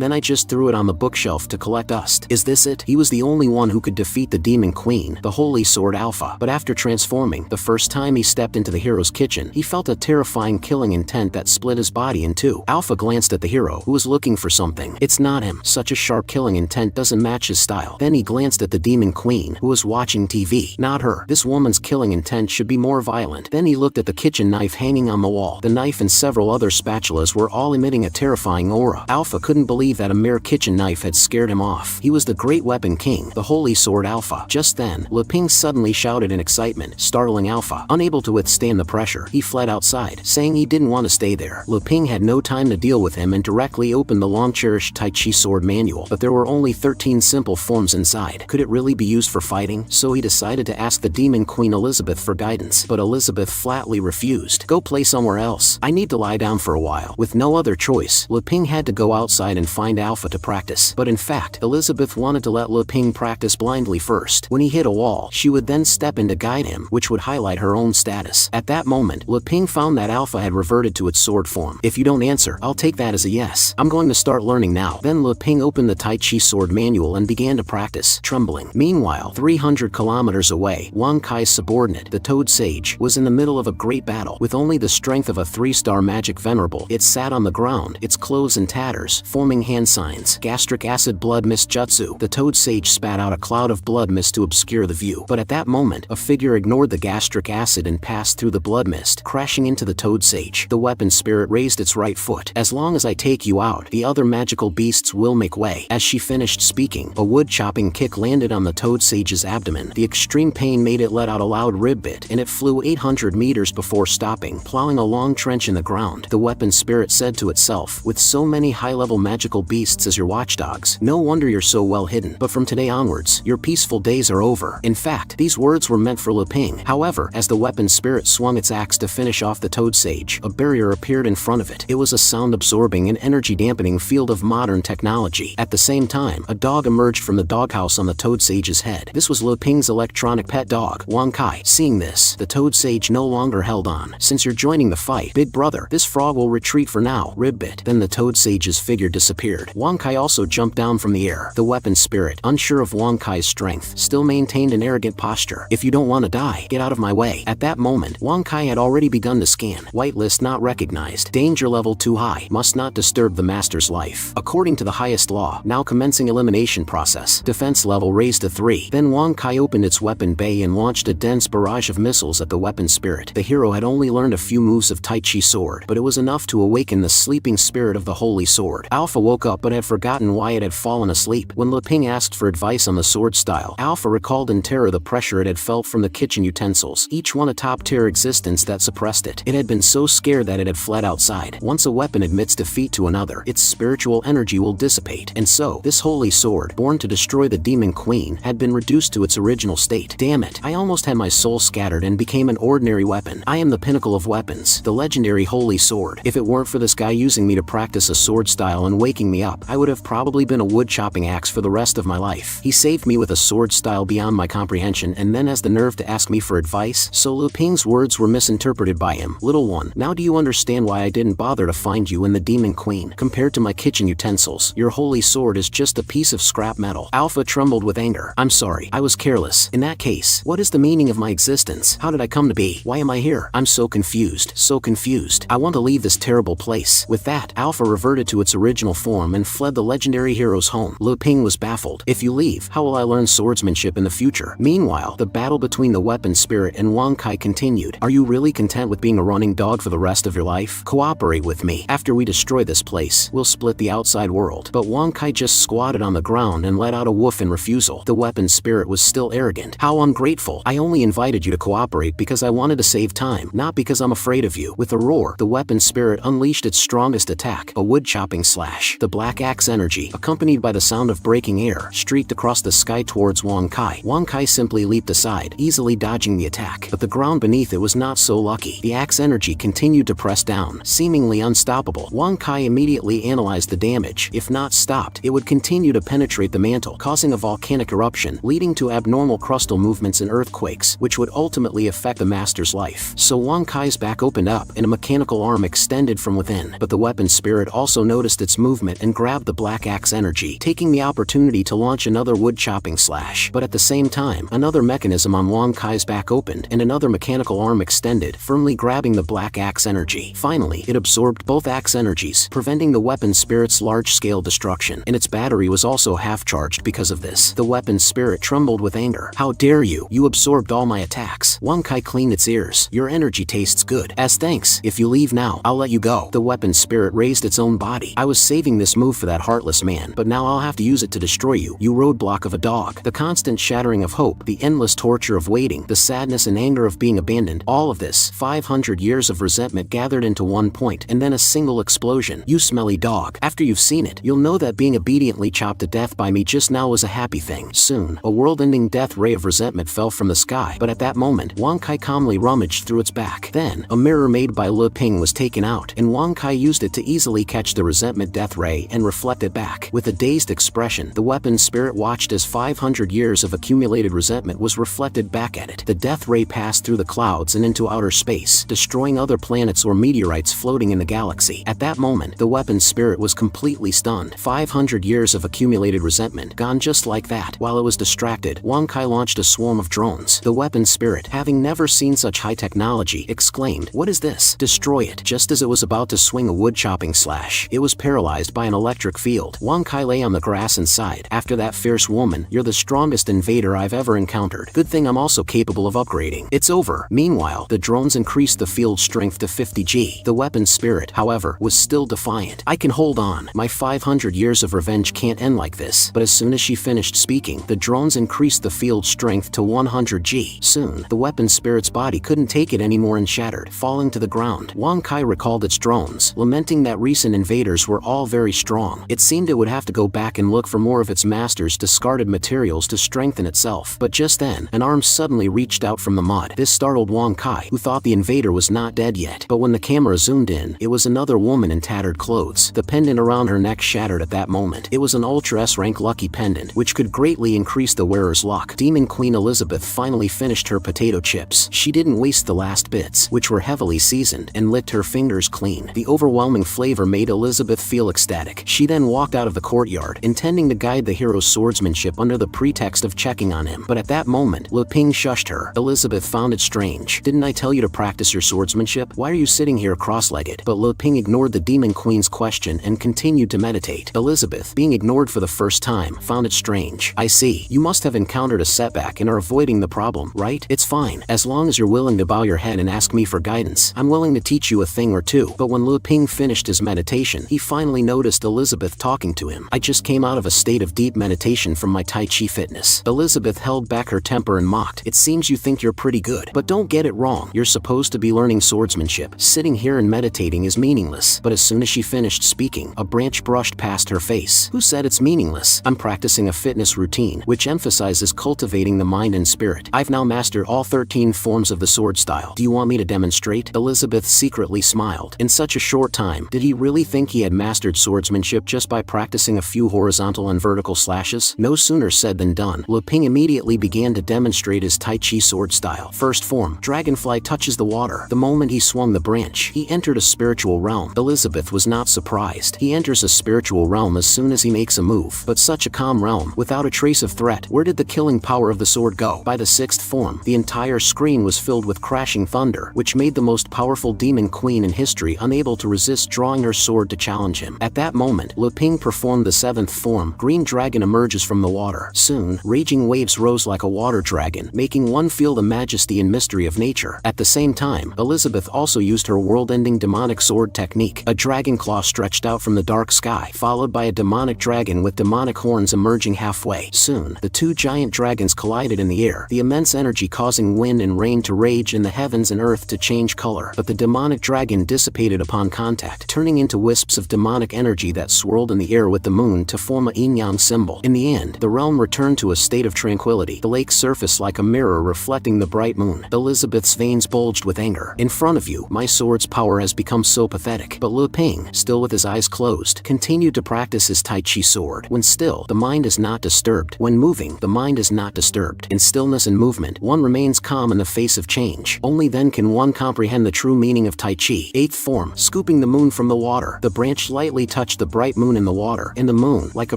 [SPEAKER 1] then I just threw it on the bookshelf to collect dust. Is this it? He was the only one who could defeat the Demon Queen, the Holy Sword Alpha. But after transforming, the first time he stepped into the hero's kitchen, he felt a terrifying killing intent that split his body in two. Alpha glanced at the hero, who was looking for something. It's not him. Such a sharp killing intent doesn't match his style. Then he glanced at the Demon Queen, who was watching TV. Not her. This woman's killing intent should be more violent. Then he looked at the kitchen knife hanging on the wall. The knife and several other spatulas were all emitting a terrifying aura. Alpha couldn't believe that a mere kitchen knife had scared scared him off. He was the Great Weapon King, the Holy Sword Alpha. Just then, Le Ping suddenly shouted in excitement, startling Alpha. Unable to withstand the pressure, he fled outside, saying he didn't want to stay there. Le Ping had no time to deal with him and directly opened the long-cherished Tai Chi sword manual, but there were only 13 simple forms inside. Could it really be used for fighting? So he decided to ask the Demon Queen Elizabeth for guidance, but Elizabeth flatly refused. Go play somewhere else. I need to lie down for a while. With no other choice, Le Ping had to go outside and find Alpha to practice. But in fact, Elizabeth wanted to let Le Ping practice blindly first. When he hit a wall, she would then step in to guide him, which would highlight her own status. At that moment, Le Ping found that Alpha had reverted to its sword form. If you don't answer, I'll take that as a yes. I'm going to start learning now. Then Le Ping opened the Tai Chi sword manual and began to practice, trembling. Meanwhile, 300 kilometers away, Wang Kai's subordinate, the Toad Sage, was in the middle of a great battle. With only the strength of a 3-star magic venerable, it sat on the ground, its clothes in tatters, forming hand signs. Gastric acid blood mist jutsu. The Toad Sage spat out a cloud of blood mist to obscure the view. But at that moment, a figure ignored the gastric acid and passed through the blood mist, crashing into the Toad Sage. The weapon spirit raised its right foot. As long as I take you out, the other magical beasts will make way. As she finished speaking, a wood-chopping kick landed on the Toad Sage's abdomen. The extreme pain made it let out a loud rib bit, and it flew 800 meters before stopping, plowing a long trench in the ground. The weapon spirit said to itself, with so many high-level magical beasts as your watchdogs, no wonder you're so well hidden. But from today onwards, your peaceful days are over. In fact, these words were meant for Le Ping. However, as the weapon spirit swung its axe to finish off the Toad Sage, a barrier appeared in front of it. It was a sound-absorbing and energy-dampening field of modern technology. At the same time, a dog emerged from the doghouse on the Toad Sage's head. This was Le Ping's electronic pet dog, Wang Kai. Seeing this, the Toad Sage no longer held on. Since you're joining the fight, big brother, this frog will retreat for now. Ribbit. Then the Toad Sage's figure disappeared. Wang Kai also jumped down from the air. The weapon spirit, unsure of Wang Kai's strength, still maintained an arrogant posture. If you don't want to die, get out of my way. At that moment, Wang Kai had already begun to scan. Whitelist not recognized. Danger level too high. Must not disturb the master's life. According to the highest law, now commencing elimination process. Defense level raised to 3. Then Wang Kai opened its weapon bay and launched a dense barrage of missiles at the weapon spirit. The hero had only learned a few moves of Tai Chi sword, but it was enough to awaken the sleeping spirit of the holy sword. Alpha woke up but had forgotten why it had fallen asleep. When Le Ping asked for advice on the sword style, Alpha recalled in terror the pressure it had felt from the kitchen utensils, each one a top-tier existence that suppressed it. It had been so scared that it had fled outside. Once a weapon admits defeat to another, its spiritual energy will dissipate. And so, this holy sword, born to destroy the Demon Queen, had been reduced to its original state. Damn it, I almost had my soul scattered and became an ordinary weapon. I am the pinnacle of weapons, the legendary holy sword. If it weren't for this guy using me to practice a sword style and waking me up, I would have probably been a wood-chopping axe for the rest of my life. He saved me with a sword style beyond my comprehension and then has the nerve to ask me for advice? So Le Ping's words were misinterpreted by him. Little one, now do you understand why I didn't bother to find you in the Demon Queen? Compared to my kitchen utensils, your holy sword is just a piece of scrap metal. Alpha trembled with anger. I'm sorry, I was careless. In that case, what is the meaning of my existence? How did I come to be? Why am I here? I'm so confused, so confused. I want to leave this terrible place. With that, Alpha reverted to its original form and fled the legendary hero's home. Le Ping was baffled. If you leave, how will I learn swordsmanship in the future? Meanwhile, the battle between the weapon spirit and Wang Kai continued. Are you really content with being a running dog for the rest of your life? Cooperate with me. After we destroy this place, we'll split the outside world. But Wang Kai just squatted on the ground and let out a woof in refusal. The weapon spirit was still arrogant. How ungrateful. I only invited you to cooperate because I wanted to save time, not because I'm afraid of you. With a roar, the weapon spirit unleashed its strongest attack, a wood-chopping slash. The black axe energy, accompanied by the sound of breaking air, streaked across the sky towards Wang Kai. Wang Kai simply leaped aside, easily dodging the attack. But the ground beneath it was not so lucky. The axe energy continued to press down, seemingly unstoppable. Wang Kai immediately analyzed the damage. If not stopped, it would continue to penetrate the mantle, causing a volcanic eruption, leading to abnormal crustal movements and earthquakes, which would ultimately affect the master's life. So Wang Kai's back opened up, and a mechanical arm extended from within. But the weapon spirit also noticed its movement and grabbed the black axe energy, taking the opportunity to launch another wood-chopping slash. But at the same time, another mechanism on Wang Kai's back opened, and another mechanical arm extended, firmly grabbing the black axe energy. Finally, it absorbed both axe energies, preventing the weapon spirit's large-scale destruction. And its battery was also half-charged because of this. The weapon spirit trembled with anger. How dare you? You absorbed all my attacks. Wang Kai cleaned its ears. Your energy tastes good. As thanks, if you leave now, I'll let you go. The weapon spirit raised its own body. I was saving this move for that heartless man. but now I'll have to use it to destroy you, you roadblock of a dog. The constant shattering of hope, the endless torture of waiting, the sadness and anger of being abandoned, all of this, 500 years of resentment gathered into one point, and then a single explosion. You smelly dog. After you've seen it, you'll know that being obediently chopped to death by me just now was a happy thing. Soon, a world-ending death ray of resentment fell from the sky, but at that moment, Wang Kai calmly rummaged through its back. Then, a mirror made by Lu Ping was taken out, and Wang Kai used it to easily catch the resentment death ray and reflect it back. With a dazed expression, the weapon's spirit watched as 500 years of accumulated resentment was reflected back at it. The death ray passed through the clouds and into outer space, destroying other planets or meteorites floating in the galaxy. At that moment, the weapon's spirit was completely stunned. 500 years of accumulated resentment gone just like that. While it was distracted, Wang Kai launched a swarm of drones. The weapon's spirit, having never seen such high technology, exclaimed, "What is this? Destroy it." Just as it was about to swing a wood-chopping slash, it was paralyzed by an electric field. Wang Kai lay on the grass and sighed. After that fierce woman, you're the strongest invader I've ever encountered. Good thing I'm also capable of upgrading. It's over. Meanwhile, the drones increased the field strength to 50G. The weapon's spirit, however, was still defiant. I can hold on. My 500 years of revenge can't end like this. But as soon as she finished speaking, the drones increased the field strength to 100G. Soon, the weapon's spirit's body couldn't take it anymore and shattered, falling to the ground. Wang Kai recalled its drones, lamenting that recent invaders were all very strong. It seemed it would have to go back and look for more of its master's discarded materials to strengthen itself. But just then, an arm suddenly reached out from the mud. This startled Wang Kai, who thought the invader was not dead yet. But when the camera zoomed in, it was another woman in tattered clothes. The pendant around her neck shattered at that moment. It was an Ultra S-rank lucky pendant, which could greatly increase the wearer's luck. Demon Queen Elizabeth finally finished her potato chips. She didn't waste the last bits, which were heavily seasoned, and licked her fingers clean. The overwhelming flavor made Elizabeth feel ecstatic. She then walked out of the courtyard, intending to guide the hero's swordsmanship under the pretext of checking on him. But at that moment, Lu Ping shushed her. Elizabeth found it strange. Didn't I tell you to practice your swordsmanship? Why are you sitting here cross-legged? But Lu Ping ignored the Demon Queen's question and continued to meditate. Elizabeth, being ignored for the first time, found it strange. I see. You must have encountered a setback and are avoiding the problem, right? It's fine. As long as you're willing to bow your head and ask me for guidance, I'm willing to teach you a thing or two. But when Lu Ping finished his meditation, he finally noticed Elizabeth talking to him. I just came out of a state of deep meditation from my Tai Chi fitness. Elizabeth held back her temper and mocked. It seems you think you're pretty good. But don't get it wrong. You're supposed to be learning swordsmanship. Sitting here and meditating is meaningless. But as soon as she finished speaking, a branch brushed past her face. Who said it's meaningless? I'm practicing a fitness routine, which emphasizes cultivating the mind and spirit. I've now mastered all 13 forms of the sword style. Do you want me to demonstrate? Elizabeth secretly smiled. In such a short time, did he really think he had mastered swordsmanship just by practicing a few horizontal and vertical slashes? No sooner said than done. Lu Ping immediately began to demonstrate his Tai Chi sword style. First form, dragonfly touches the water. The moment he swung the branch, he entered a spiritual realm. Elizabeth was not surprised. He enters a spiritual realm as soon as he makes a move. But such a calm realm, without a trace of threat. Where did the killing power of the sword go? By the sixth form, the entire screen was filled with crashing thunder, which made the most powerful demon queen in history unable to resist drawing her sword to challenge him. At that moment, Lu Ping performed the seventh form. Green dragon emerges from the water. Soon, raging waves rose like a water dragon, making one feel the majesty and mystery of nature. At the same time, Elizabeth also used her world-ending demonic sword technique. A dragon claw stretched out from the dark sky, followed by a demonic dragon with demonic horns emerging halfway. Soon, the two giant dragons collided in the air, the immense energy causing wind and rain to rage in the heavens and earth to change color. But the demonic dragon dissipated upon contact, turning into wisps of demonic energy that swirled in the air with the moon to form a yin-yang symbol. In the end, the realm returned to a state of tranquility, the lake surfaced like a mirror reflecting the bright moon. Elizabeth's veins bulged with anger. In front of you, my sword's power has become so pathetic. But Lu Ping, still with his eyes closed, continued to practice his Tai Chi sword. When still, the mind is not disturbed. When moving, the mind is not disturbed. In stillness and movement, one remains calm in the face of change. Only then can one comprehend the true meaning of Tai Chi. Eighth form, scooping the moon from the water. The branch lightly touched the bright moon in the water, and the moon, like a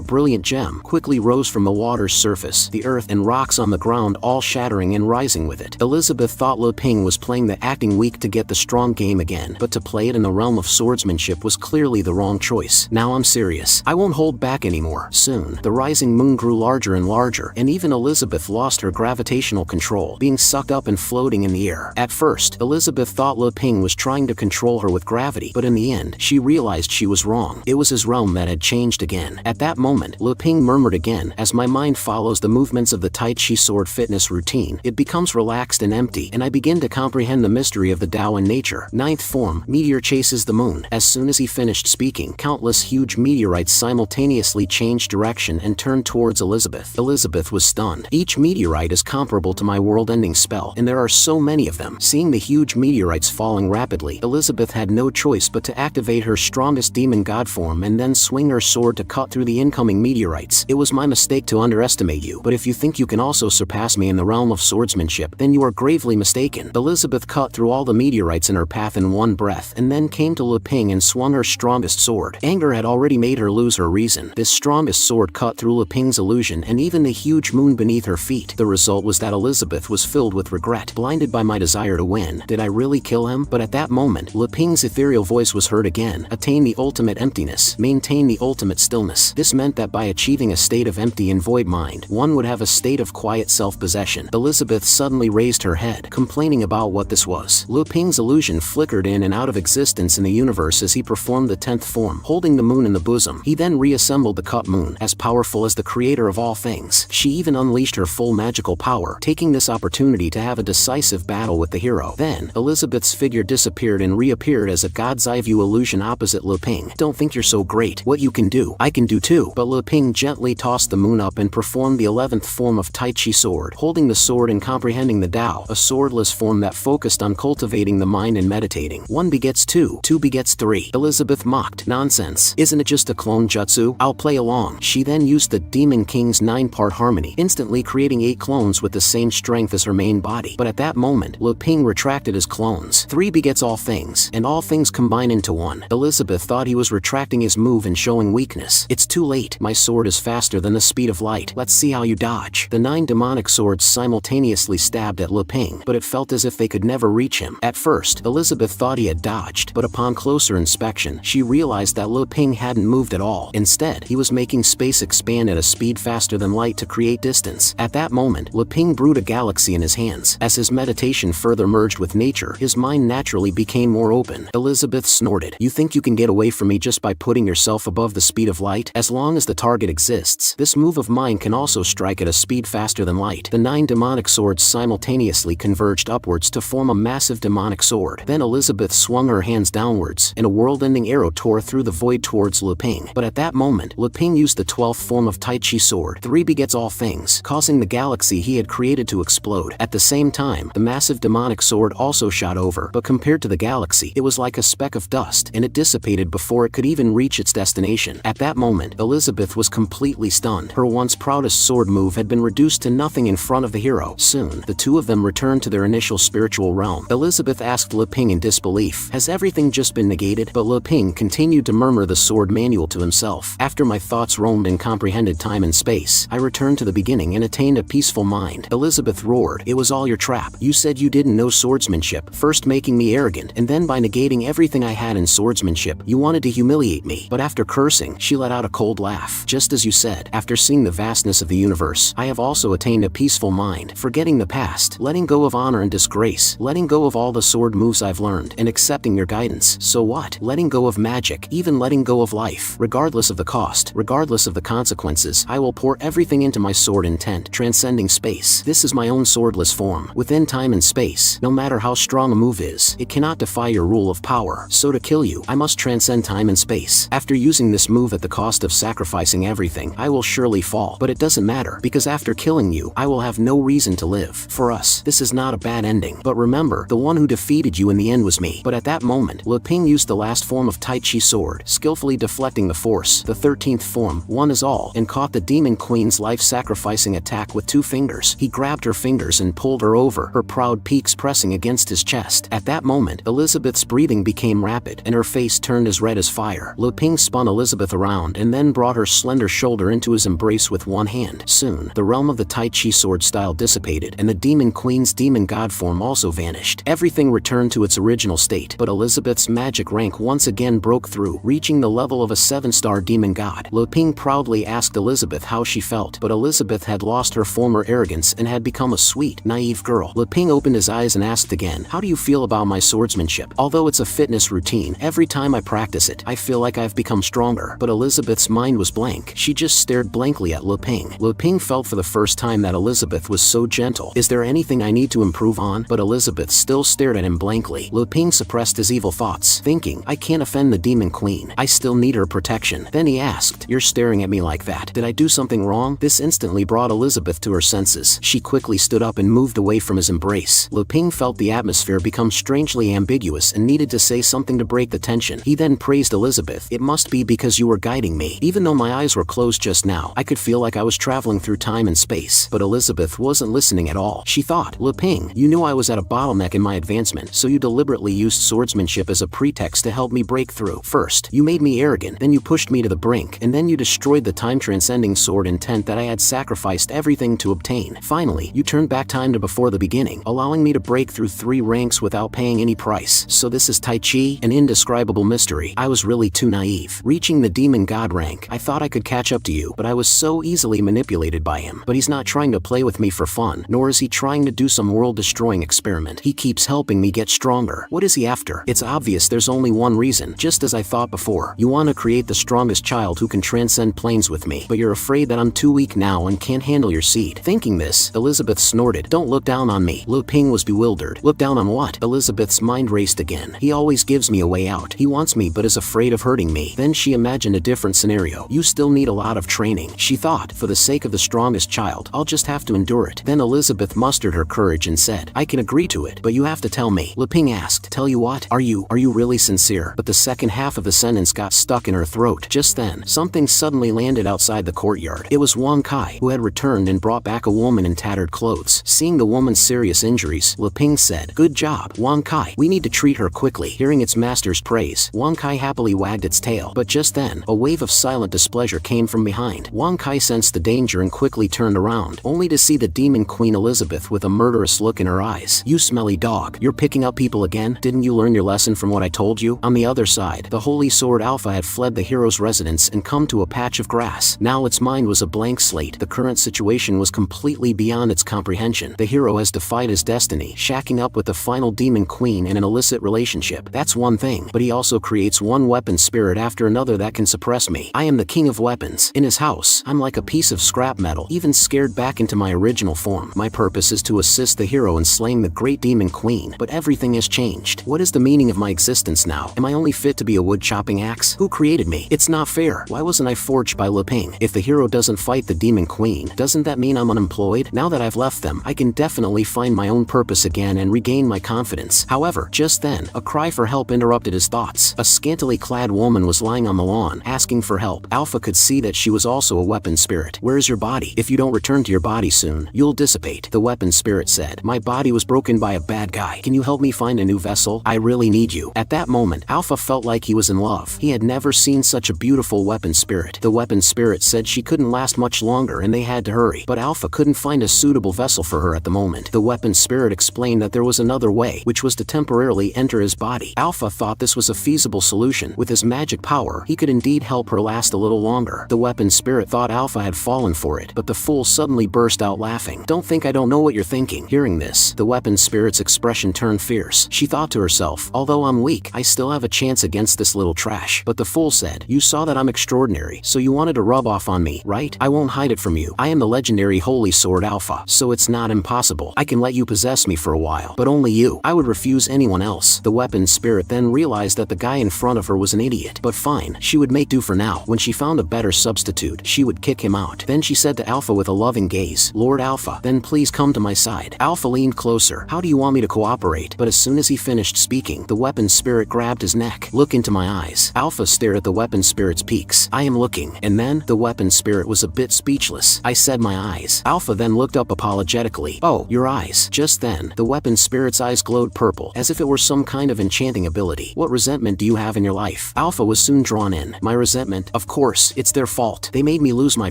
[SPEAKER 1] brilliant gem, quickly rose from the water's surface, the earth and rocks on the ground all shattering and rising with it. Elizabeth thought Lu Ping was playing the acting weak to get the strong game again, but to play it in the realm of swordsmanship was clearly the wrong choice. Now I'm serious. I won't hold back anymore. Soon, the rising moon grew larger and larger, and even Elizabeth lost her gravitational control, being sucked up and floating in the air. At first, Elizabeth thought Lu Ping was trying to control her with gravity, but in the end, she realized she was wrong. It was his realm that had changed again. again. At that moment, Le Ping murmured again, as my mind follows the movements of the Tai Chi sword fitness routine, it becomes relaxed and empty, and I begin to comprehend the mystery of the Tao in nature. Ninth form, meteor chases the moon. As soon as he finished speaking, countless huge meteorites simultaneously changed direction and turned towards Elizabeth. Elizabeth was stunned. Each meteorite is comparable to my world-ending spell, and there are so many of them. Seeing the huge meteorites falling rapidly, Elizabeth had no choice but to activate her strongest demon god form and then swing her sword to cut through the incoming meteorites. It was my mistake to underestimate you, but if you think you can also surpass me in the realm of swordsmanship, then you are gravely mistaken. Elizabeth cut through all the meteorites in her path in one breath, and then came to Le Ping and swung her strongest sword. Anger had already made her lose her reason. This strongest sword cut through Le Ping's illusion and even the huge moon beneath her feet. The result was that Elizabeth was filled with regret, blinded by my desire to win. Did I really kill him? But at that moment, Le Ping's ethereal voice was heard again. Attain the ultimate emptiness. Maintain the ultimate stillness. This meant that by achieving a state of empty and void mind, one would have a state of quiet self-possession. Elizabeth suddenly raised her head, complaining about what this was. Le Ping's illusion flickered in and out of existence in the universe as he performed the 10th form, holding the moon in the bosom. He then reassembled the cut moon, as powerful as the creator of all things. She even unleashed her full magical power, taking this opportunity to have a decisive battle with the hero. Then, Elizabeth's figure disappeared and reappeared as a god's eye view illusion opposite Le Ping. Don't think you're so great. What you can do, I can do too. But Le Ping gently tossed the moon up and performed the 11th form of Tai Chi sword, holding the sword and comprehending the Tao, a swordless form that focused on cultivating the mind and meditating. 1 begets 2, 2 begets 3. Elizabeth mocked. Nonsense. Isn't it just a clone jutsu? I'll play along. She then used the Demon King's 9-part harmony, instantly creating 8 clones with the same strength as her main body. But at that moment, Le Ping retracted his clones. 3 begets all things, and all things combine into 1. Elizabeth thought he was retracting his move and showing weakness. It's too late. My sword is faster than the speed of light. Let's see how you dodge. The 9 demonic swords simultaneously stabbed at Le Ping, but it felt as if they could never reach him. At first, Elizabeth thought he had dodged, but upon closer inspection, she realized that Le Ping hadn't moved at all. Instead, he was making space expand at a speed faster than light to create distance. At that moment, Le Ping brewed a galaxy in his hands. As his meditation further merged with nature, his mind naturally became more open. Elizabeth snorted. You think you can get away from me just by putting yourself above the speed of light? As long as the target exists, this move of mine can also strike at a speed faster than light. The 9 demonic swords simultaneously converged upwards to form a massive demonic sword. Then Elizabeth swung her hands downwards, and a world-ending arrow tore through the void towards Le Ping. But at that moment, Le Ping used the 12th form of Tai Chi sword. 3 begets all things, causing the galaxy he had created to explode. At the same time, the massive demonic sword also shot over, but compared to the galaxy, it was like a speck of dust, and it dissipated before it could even reach its destination. At that moment, Elizabeth was completely stunned. Her once proudest sword move had been reduced to nothing in front of the hero. Soon, the two of them returned to their initial spiritual realm. Elizabeth asked Le Ping in disbelief, has everything just been negated? But Le Ping continued to murmur the sword manual to himself. After my thoughts roamed and comprehended time and space, I returned to the beginning and attained a peaceful mind. Elizabeth roared, it was all your trap. You said you didn't know swordsmanship, first making me arrogant, and then by negating everything I had in swordsmanship, you wanted to humiliate me. But after cursing, she let out a cold laugh. Just as you said, after seeing the vastness of the universe, I have also attained a peaceful mind, forgetting the past, letting go of honor and disgrace, letting go of all the sword moves I've learned, and accepting your guidance. So what? Letting go of magic, even letting go of life. Regardless of the cost, regardless of the consequences, I will pour everything into my sword intent, transcending space. This is my own swordless form. Within time and space, no matter how strong a move is, it cannot defy your rule of power. So to kill you, I must transcend time and space. After using this move at the cost of sacrificing everything, I will surely fall. But it doesn't matter, because after killing you, I will have no reason to live. For us, this is not a bad ending. But remember, the one who defeated you in the end was me. But at that moment, Le Ping used the last form of Tai Chi sword, skillfully deflecting the force, the 13th form, one is all, and caught the Demon Queen's life-sacrificing attack with 2 fingers. He grabbed her fingers and pulled her over, her proud peaks pressing against his chest. At that moment, Elizabeth's breathing became rapid, and her face turned as red as fire. Le Ping spun Elizabeth around and then brought her slender shoulder into his embrace with one hand. Soon, the realm of the Tai Chi sword style dissipated, and the Demon Queen's demon god form also vanished. Everything returned to its original state, but Elizabeth's magic rank once again broke through, reaching the level of a 7-star demon god. Le Ping proudly asked Elizabeth how she felt, but Elizabeth had lost her former arrogance and had become a sweet, naive girl. Le Ping opened his eyes and asked again, how do you feel about my swordsmanship? Although it's a fitness routine, every time I practice it, I feel like I've become stronger. But Elizabeth's mind was blank. She just stared blankly at Lu Ping. Lu Ping felt for the first time that Elizabeth was so gentle. Is there anything I need to improve on? But Elizabeth still stared at him blankly. Lu Ping suppressed his evil thoughts, thinking, I can't offend the demon queen. I still need her protection. Then he asked, you're staring at me like that. Did I do something wrong? This instantly brought Elizabeth to her senses. She quickly stood up and moved away from his embrace. Lu Ping felt the atmosphere become strangely ambiguous and needed to say something to break the tension. He then praised Elizabeth. It must be because you were guiding me. Even though my eyes were closed just now, I could feel like I was traveling through time and space. But Elizabeth wasn't listening at all. She thought, Lu Ping, you knew I was at a bottleneck in my advancement, so you deliberately used swordsmanship as a pretext to help me break through. First, you made me arrogant, then you pushed me to the brink, and then you destroyed the time-transcending sword intent that I had sacrificed everything to obtain. Finally, you turned back time to before the beginning, allowing me to break through 3 ranks without paying any price. So this is Tai Chi, an indescribable mystery. I was really too naive. Reaching the demon god rank, I thought I could catch up to you, but I was so easily manipulated by him. But he's not trying to play with me for fun, nor is he trying to do some world-destroying experiment. He keeps helping me get stronger. What is he after? It's obvious there's only one reason, just as I thought before. You want to create the strongest child who can transcend planes with me, but you're afraid that I'm too weak now and can't handle your seed. Thinking this, Elizabeth snorted, don't look down on me. Lu Ping was bewildered. Look down on what? Elizabeth's mind raced again. He always gives me a way out. He wants me but is afraid of hurting me. Then she imagined a different scenario. You still need a lot of training, she thought. For the sake of the strongest child, I'll just have to endure it. Then Elizabeth mustered her courage and said, I can agree to it, but you have to tell me. Lu Ping asked, tell you what? Are you really sincere? But the second half of the sentence got stuck in her throat. Just then, something suddenly landed outside the courtyard. It was Wang Kai, who had returned and brought back a woman in tattered clothes. Seeing the woman's serious injuries, Lu Ping said, good job, Wang Kai. We need to treat her quickly. Hearing its master's praise, Wang Kai happily wagged its tail. But just then, a wave of silent displeasure came from behind. Wang Kai sensed the danger and quickly turned around, only to see the demon queen Elizabeth with a murderous look in her eyes. You smelly dog, you're picking up people again? Didn't you learn your lesson from what I told you? On the other side, the holy sword Alpha had fled the hero's residence and come to a patch of grass. Now its mind was a blank slate. The current situation was completely beyond its comprehension. The hero has defied his destiny, shacking up with the final demon queen in an illicit relationship. That's one thing, but he also creates one weapon spirit after another that can suppress me. I am the king of weapons. In his house, I'm like a piece of scrap metal, even scared back into my original form. My purpose is to assist the hero in slaying the great demon queen, but everything has changed. What is the meaning of my existence now? Am I only fit to be a wood-chopping axe? Who created me? It's not fair. Why wasn't I forged by Lu Ping? If the hero doesn't fight the demon queen, doesn't that mean I'm unemployed? Now that I've left them, I can definitely find my own purpose again and regain my confidence. However, just then, a cry for help interrupted his thoughts. A scantily clad woman was lying on the lawn, asking for help. Alpha could see that she was also a weapon spirit. Where is your body? If you don't return to your body soon, you'll dissipate. The weapon spirit said, my body was broken by a bad guy. Can you help me find a new vessel? I really need you. At that moment, Alpha felt like he was in love. He had never seen such a beautiful weapon spirit. The weapon spirit said she couldn't last much longer and they had to hurry. But Alpha couldn't find a suitable vessel for her at the moment. The weapon spirit explained that there was another way, which was to temporarily enter his body. Alpha thought this was a feasible solution. With his magic power, he could indeed help her last a little longer. The weapon spirit thought Alpha had fallen for it, but the fool suddenly burst out laughing. Don't think I don't know what you're thinking. Hearing this, the weapon spirit's expression turned fierce. She thought to herself, although I'm weak, I still have a chance against this little trash. But the fool said, you saw that I'm extraordinary, so you wanted to rub off on me, right? I won't hide it from you. I am the legendary holy sword Alpha, so it's not impossible. I can let you possess me for a while, but only you. I would refuse anyone else. The weapon spirit then realized that the guy in front of her was an idiot, but fine, she would make do for now. When she found a better substitute, she would kick him out. Then she said to Alpha with a loving gaze, Lord Alpha, then please come to my side. Alpha leaned closer. How do you want me to cooperate? But as soon as he finished speaking, the weapon spirit grabbed his neck. Look into my eyes. Alpha stared at the weapon spirit's peaks. I am looking. And then, the weapon spirit was a bit speechless. I said my eyes. Alpha then looked up apologetically. Oh, your eyes. Just then, the weapon spirit's eyes glowed purple, as if it were some kind of enchanting ability. What resentment do you have in your life? Alpha was soon drawn in. My resentment? Of course, it's their fault. They made me lose my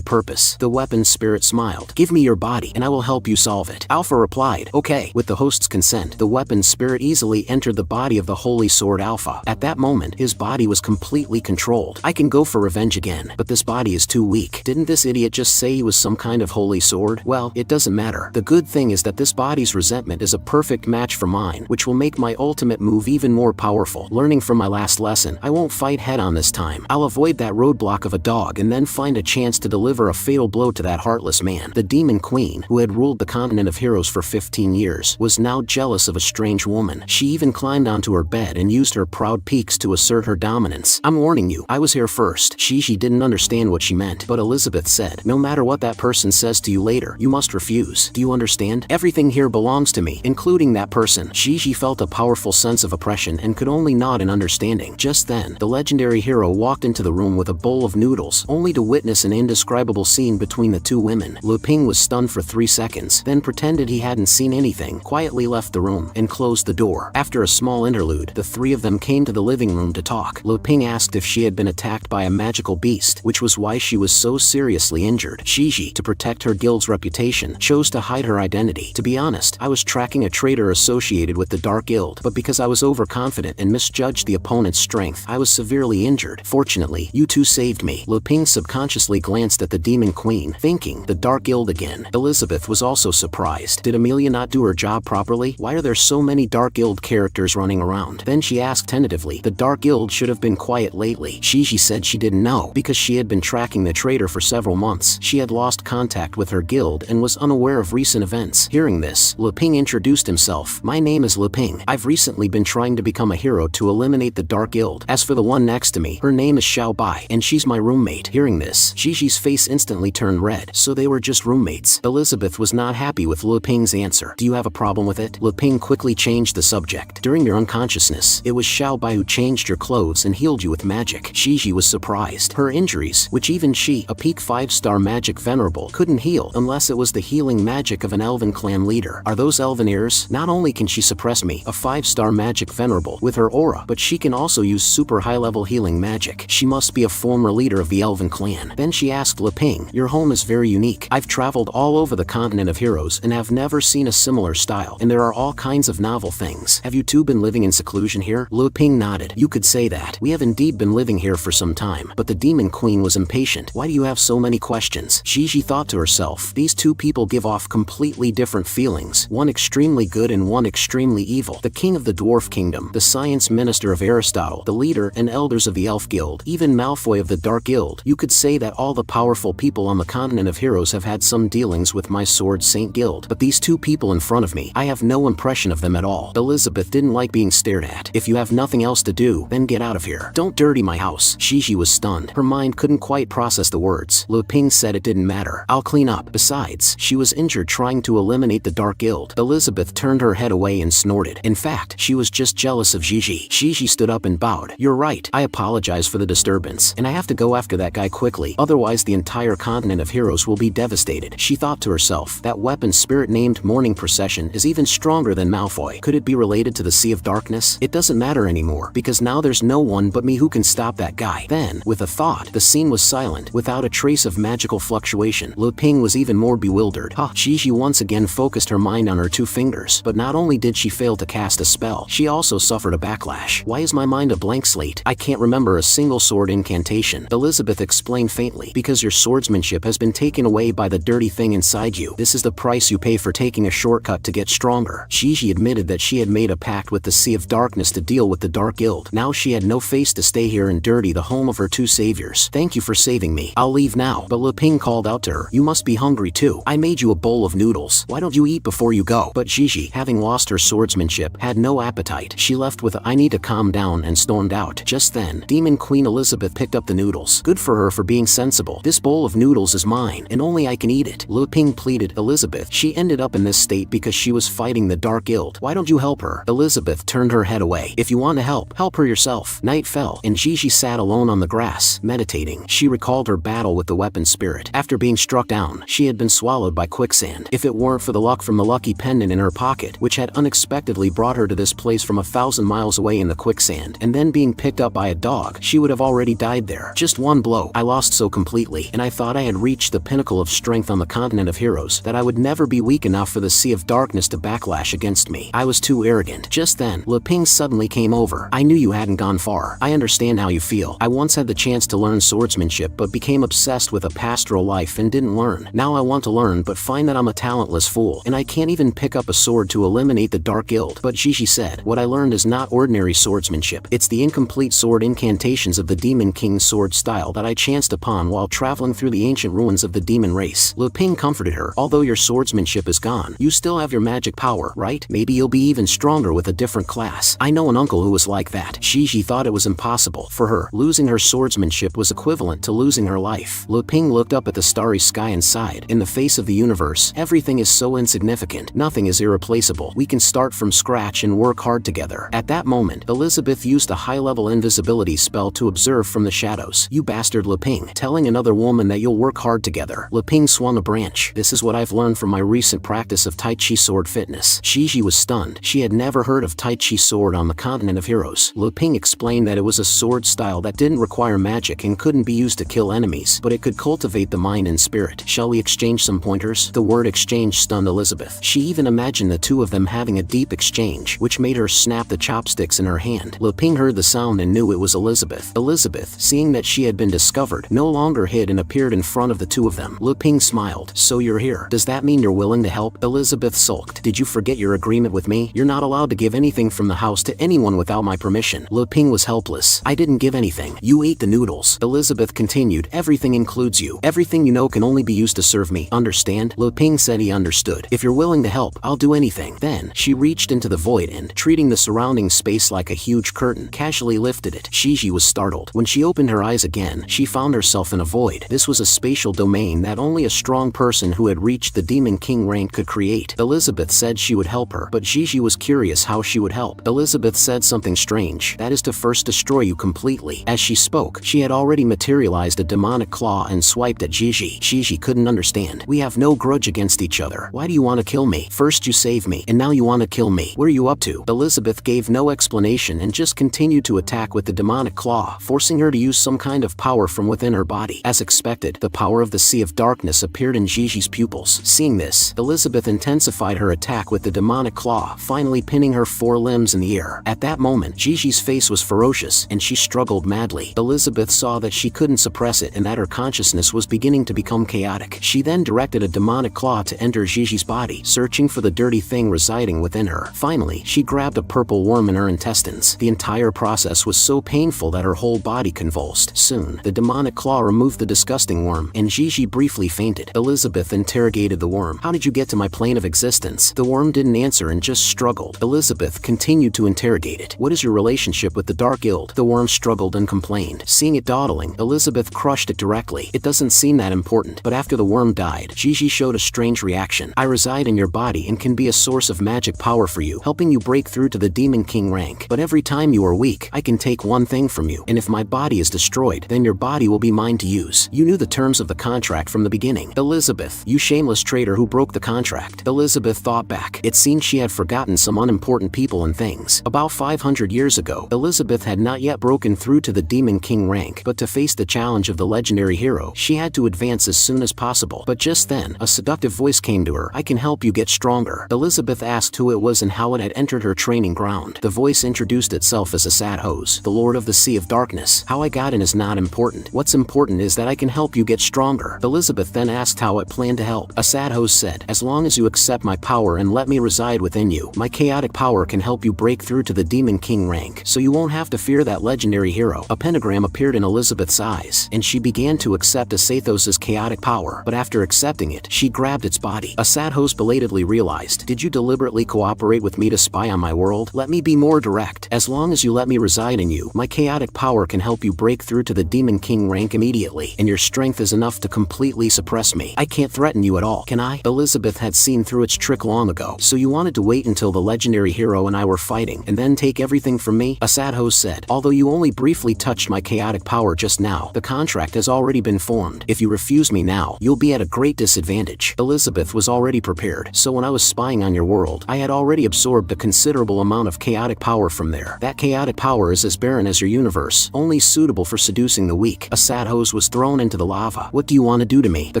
[SPEAKER 1] purpose. The weapon spirit smiled. Give me your body, and I will help you solve it. Alpha replied, okay. With the host's consent, the weapon spirit easily entered the body of the holy sword Alpha. At that moment, his body was completely controlled. I can go for revenge again, but this body is too weak. Didn't this idiot just say he was some kind of holy sword? Well, it doesn't matter. The good thing is that this body's resentment is a perfect match for mine, which will make my ultimate move even more powerful. Learning from my last lesson, I won't fight head on this time. I'll avoid avoid that roadblock of a dog and then find a chance to deliver a fatal blow to that heartless man. The Demon Queen, who had ruled the continent of heroes for 15 years, was now jealous of a strange woman. She even climbed onto her bed and used her proud peaks to assert her dominance. "I'm warning you, I was here first." Gigi didn't understand what she meant, but Elizabeth said, "No matter what that person says to you later, you must refuse. Do you understand? Everything here belongs to me, including that person." Gigi felt a powerful sense of oppression and could only nod in understanding. Just then, the legendary hero walked into the room with a bowl of noodles, only to witness an indescribable scene between the two women. Lu Ping was stunned for 3 seconds, then pretended he hadn't seen anything, quietly left the room, and closed the door. After a small interlude, the three of them came to the living room to talk. Lu Ping asked if she had been attacked by a magical beast, which was why she was so seriously injured. Gigi, to protect her guild's reputation, chose to hide her identity. "To be honest, I was tracking a traitor associated with the Dark Guild, but because I was overconfident and misjudged the opponent's strength, I was severely injured. Fortunately, you two saved me." Lu Ping subconsciously glanced at the Demon Queen, thinking, the Dark Guild again. Elizabeth was also surprised. Did Amelia not do her job properly? Why are there so many Dark Guild characters running around? Then she asked tentatively, "The Dark Guild should have been quiet lately." Gigi said she didn't know, because she had been tracking the traitor for several months. She had lost contact with her guild and was unaware of recent events. Hearing this, Lu Ping introduced himself. "My name is Lu Ping. I've recently been trying to become a hero to eliminate the Dark Guild. As for the one next to me, her name is Xiao Bai, and she's my roommate." Hearing this, Gigi's face instantly turned red. So they were just roommates. Elizabeth was not happy with Lu Ping's answer. "Do you have a problem with it?" Lu Ping quickly changed the subject. "During your unconsciousness, it was Xiao Bai who changed your clothes and healed you with magic." Gigi was surprised. Her injuries, which even she, a peak 5-star magic venerable, couldn't heal unless it was the healing magic of an elven clan leader. "Are those elven ears? Not only can she suppress me, a 5-star magic venerable, with her aura, but she can also use super high-level healing magic. She must be a former leader of the elven clan." Then she asked Lu Ping, "Your home is very unique. I've traveled all over the continent of heroes and have never seen a similar style, and there are all kinds of novel things. Have you two been living in seclusion here?" Lu Ping nodded. "You could say that. We have indeed been living here for some time." But the Demon Queen was impatient. "Why do you have so many questions?" Gigi thought to herself, these two people give off completely different feelings, one extremely good and one extremely evil. The king of the Dwarf Kingdom, the science minister of Aristotle, the leader and elders of the Elf Guild, even Malfoy of the Dark Guild. You could say that all the powerful people on the continent of heroes have had some dealings with my Sword Saint Guild. But these two people in front of me, I have no impression of them at all. Elizabeth didn't like being stared at. "If you have nothing else to do, then get out of here. Don't dirty my house." Gigi was stunned. Her mind couldn't quite process the words. Lu Ping said it didn't matter. "I'll clean up. Besides, she was injured trying to eliminate the Dark Guild." Elizabeth turned her head away and snorted. In fact, she was just jealous of Gigi. Gigi stood up and bowed. "You're right. I apologize for the disturbance, and I have to go after that guy quickly, otherwise the entire continent of heroes will be devastated." She thought to herself, that weapon spirit named Morning Procession is even stronger than Malfoy. Could it be related to the Sea of Darkness? It doesn't matter anymore, because now there's no one but me who can stop that guy. Then, with a thought, the scene was silent, without a trace of magical fluctuation. Lu Ping was even more bewildered. Gigi once again focused her mind on her 2 fingers, but not only did she fail to cast a spell, she also suffered a backlash. "Why is my mind a blank slate? I can't remember a single sword incantation." Elizabeth explained faintly, "Because your swordsmanship has been taken away by the dirty thing inside you. This is the price you pay for taking a shortcut to get stronger." Gigi admitted that she had made a pact with the Sea of Darkness to deal with the Dark Guild. Now she had no face to stay here and dirty the home of her 2 saviors. "Thank you for saving me. I'll leave now." But Lu Ping called out to her, "You must be hungry too. I made you a bowl of noodles. Why don't you eat before you go?" But Gigi, having lost her swordsmanship, had no appetite. She left with a "I need to calm down" and stormed out. Just then, Demon Queen Elizabeth picked up the noodles. Good for her for being sensible. "This bowl of noodles is mine, and only I can eat it." Lu Ping pleaded. "Elizabeth, she ended up in this state because she was fighting the Dark Guild. Why don't you help her?" Elizabeth turned her head away. "If you want to help her yourself." Night fell, and Gigi sat alone on the grass, meditating. She recalled her battle with the weapon spirit. After being struck down, she had been swallowed by quicksand. If it weren't for the luck from the lucky pendant in her pocket, which had unexpectedly brought her to this place from 1,000 miles away in the quicksand, and then being picked up by a dog, she would have already died there. Just one blow. I lost so completely, and I thought I had reached the pinnacle of strength on the continent of heroes, that I would never be weak enough for the Sea of Darkness to backlash against me. I was too arrogant. Just then, Lu Ping suddenly came over. "I knew you hadn't gone far. I understand how you feel. I once had the chance to learn swordsmanship but became obsessed with a pastoral life and didn't learn. Now I want to learn but find that I'm a talentless fool, and I can't even pick up a sword to eliminate the Dark Guild." But Gigi said, "What I learned is not ordinary swordsmanship. It's the incomplete sword incantations of the Demon King sword style that I chanced upon while traveling through the ancient ruins of the demon race. Lu Ping comforted her. Although your swordsmanship is gone, you still have your magic power, right? Maybe you'll be even stronger with a different class. I know an uncle who was like that. Gigi thought it was impossible. For her, losing her swordsmanship was equivalent to losing her life. Lu Ping looked up at the starry sky and sighed. In the face of the universe, everything is so insignificant. Nothing is irreplaceable. We can start from scratch and work hard together. At that moment, Elizabeth used a high-level invisibility spell to observe from the shadows. You bastard, Lu Ping, telling another woman that you'll work hard together. Lu Ping swung a branch. This is what I've learned from my recent practice of Tai Chi sword fitness. Gigi was stunned. She had never heard of Tai Chi sword on the continent of heroes. Lu Ping explained that it was a sword style that didn't require magic and couldn't be used to kill enemies, but it could cultivate the mind and spirit. Shall we exchange some pointers? The word exchange stunned Elizabeth. She even imagined the two of them having a deep exchange, which made her snap the chopsticks in her hand. Lu Ping heard the sound and knew it was Elizabeth. Elizabeth, seeing that she had been discovered, no longer hid and appeared in front of the two of them. Lu Ping smiled. So you're here. Does that mean you're willing to help? Elizabeth sulked. Did you forget your agreement with me? You're not allowed to give anything from the house to anyone without my permission. Lu Ping was helpless. I didn't give anything. You ate the noodles. Elizabeth continued. Everything includes you. Everything you know can only be used to serve me. Understand? Lu Ping said he understood. If you're willing to help, I'll do anything. Then, she reached into the void and, treating the surrounding space like a huge curtain, casually lifted it. Gigi was startled. When she opened her eyes again, she found herself in a void. This was a spatial domain that only a strong person who had reached the Demon King rank could create. Elizabeth said she would help her, but Gigi was curious how she would help. Elizabeth said something strange. That is to first destroy you completely. As she spoke, she had already materialized a demonic claw and swiped at Gigi. Gigi couldn't understand. We have no grudge against each other. Why do you want to kill me? First you saved me, and now you want to kill me. What are you up to? Elizabeth gave no explanation and just continued to attack with the demonic claw, forcing her to use some kind of power from within her body. As expected, the power of the Sea of Darkness appeared in Gigi's pupils. Seeing this, Elizabeth intensified her attack with the demonic claw, finally pinning her four limbs in the air. At that moment, Gigi's face was ferocious, and she struggled madly. Elizabeth saw that she couldn't suppress it and that her consciousness was beginning to become chaotic. She then directed a demonic claw to enter Gigi's body, searching for the dirty thing residing within her. Finally, she grabbed a purple worm in her intestines. The entire process was so painful that her whole body convulsed. Soon, the demonic claw removed the disgusting worm, and Gigi briefly fainted. Elizabeth interrogated the worm. How did you get to my plane of existence? The worm didn't answer and just struggled. Elizabeth continued to interrogate it. What is your relationship with the Dark Guild? The worm struggled and complained. Seeing it dawdling, Elizabeth crushed it directly. It doesn't seem that important. But after the worm died, Gigi showed a strange reaction. I reside in your body and can be a source of magic power for you, helping you break through to the Demon King rank. But every time you are weak, I can take one thing from you, and if my body is destroyed, then your body will be mine to use. You knew the terms of the contract from the beginning. Elizabeth, you shameless traitor who broke the contract. Elizabeth thought back. It seemed she had forgotten some unimportant people and things. About 500 years ago, Elizabeth had not yet broken through to the Demon King rank, but to face the challenge of the legendary hero, she had to advance as soon as possible. But just then, a seductive voice came to her. I can help you get stronger. Elizabeth asked who it was and how it had entered her training ground. The voice introduced itself as a sad hose, the Lord of the Sea of Darkness. How I got in is not important. What's important is that I can help you get stronger. Elizabeth then asked how it planned to help. A sad host said, as long as you accept my power and let me reside within you, my chaotic power can help you break through to the Demon King rank, so you won't have to fear that legendary hero. A pentagram appeared in Elizabeth's eyes, and she began to accept Asathos' chaotic power, but after accepting it, she grabbed its body. A sad host belatedly realized, did you deliberately cooperate with me to spy on my world? Let me be more direct. As long as you let me reside in you, my chaotic power can help you break through to the Demon King rank immediately, and your strength is enough to completely suppress me. I can't threaten you at all, can I? Elizabeth had seen through its trick long ago. So you wanted to wait until the legendary hero and I were fighting, and then take everything from me? A sad host said, although you only briefly touched my chaotic power just now, the contract has already been formed. If you refuse me now, you'll be at a great disadvantage. Elizabeth was already prepared, so when I was spying on your world, I had already absorbed a considerable amount of chaotic power from there. That chaotic power is as barren as your universe, only suitable for seducing the weak. A sad hose was thrown into the lava. What do you want to do to me? The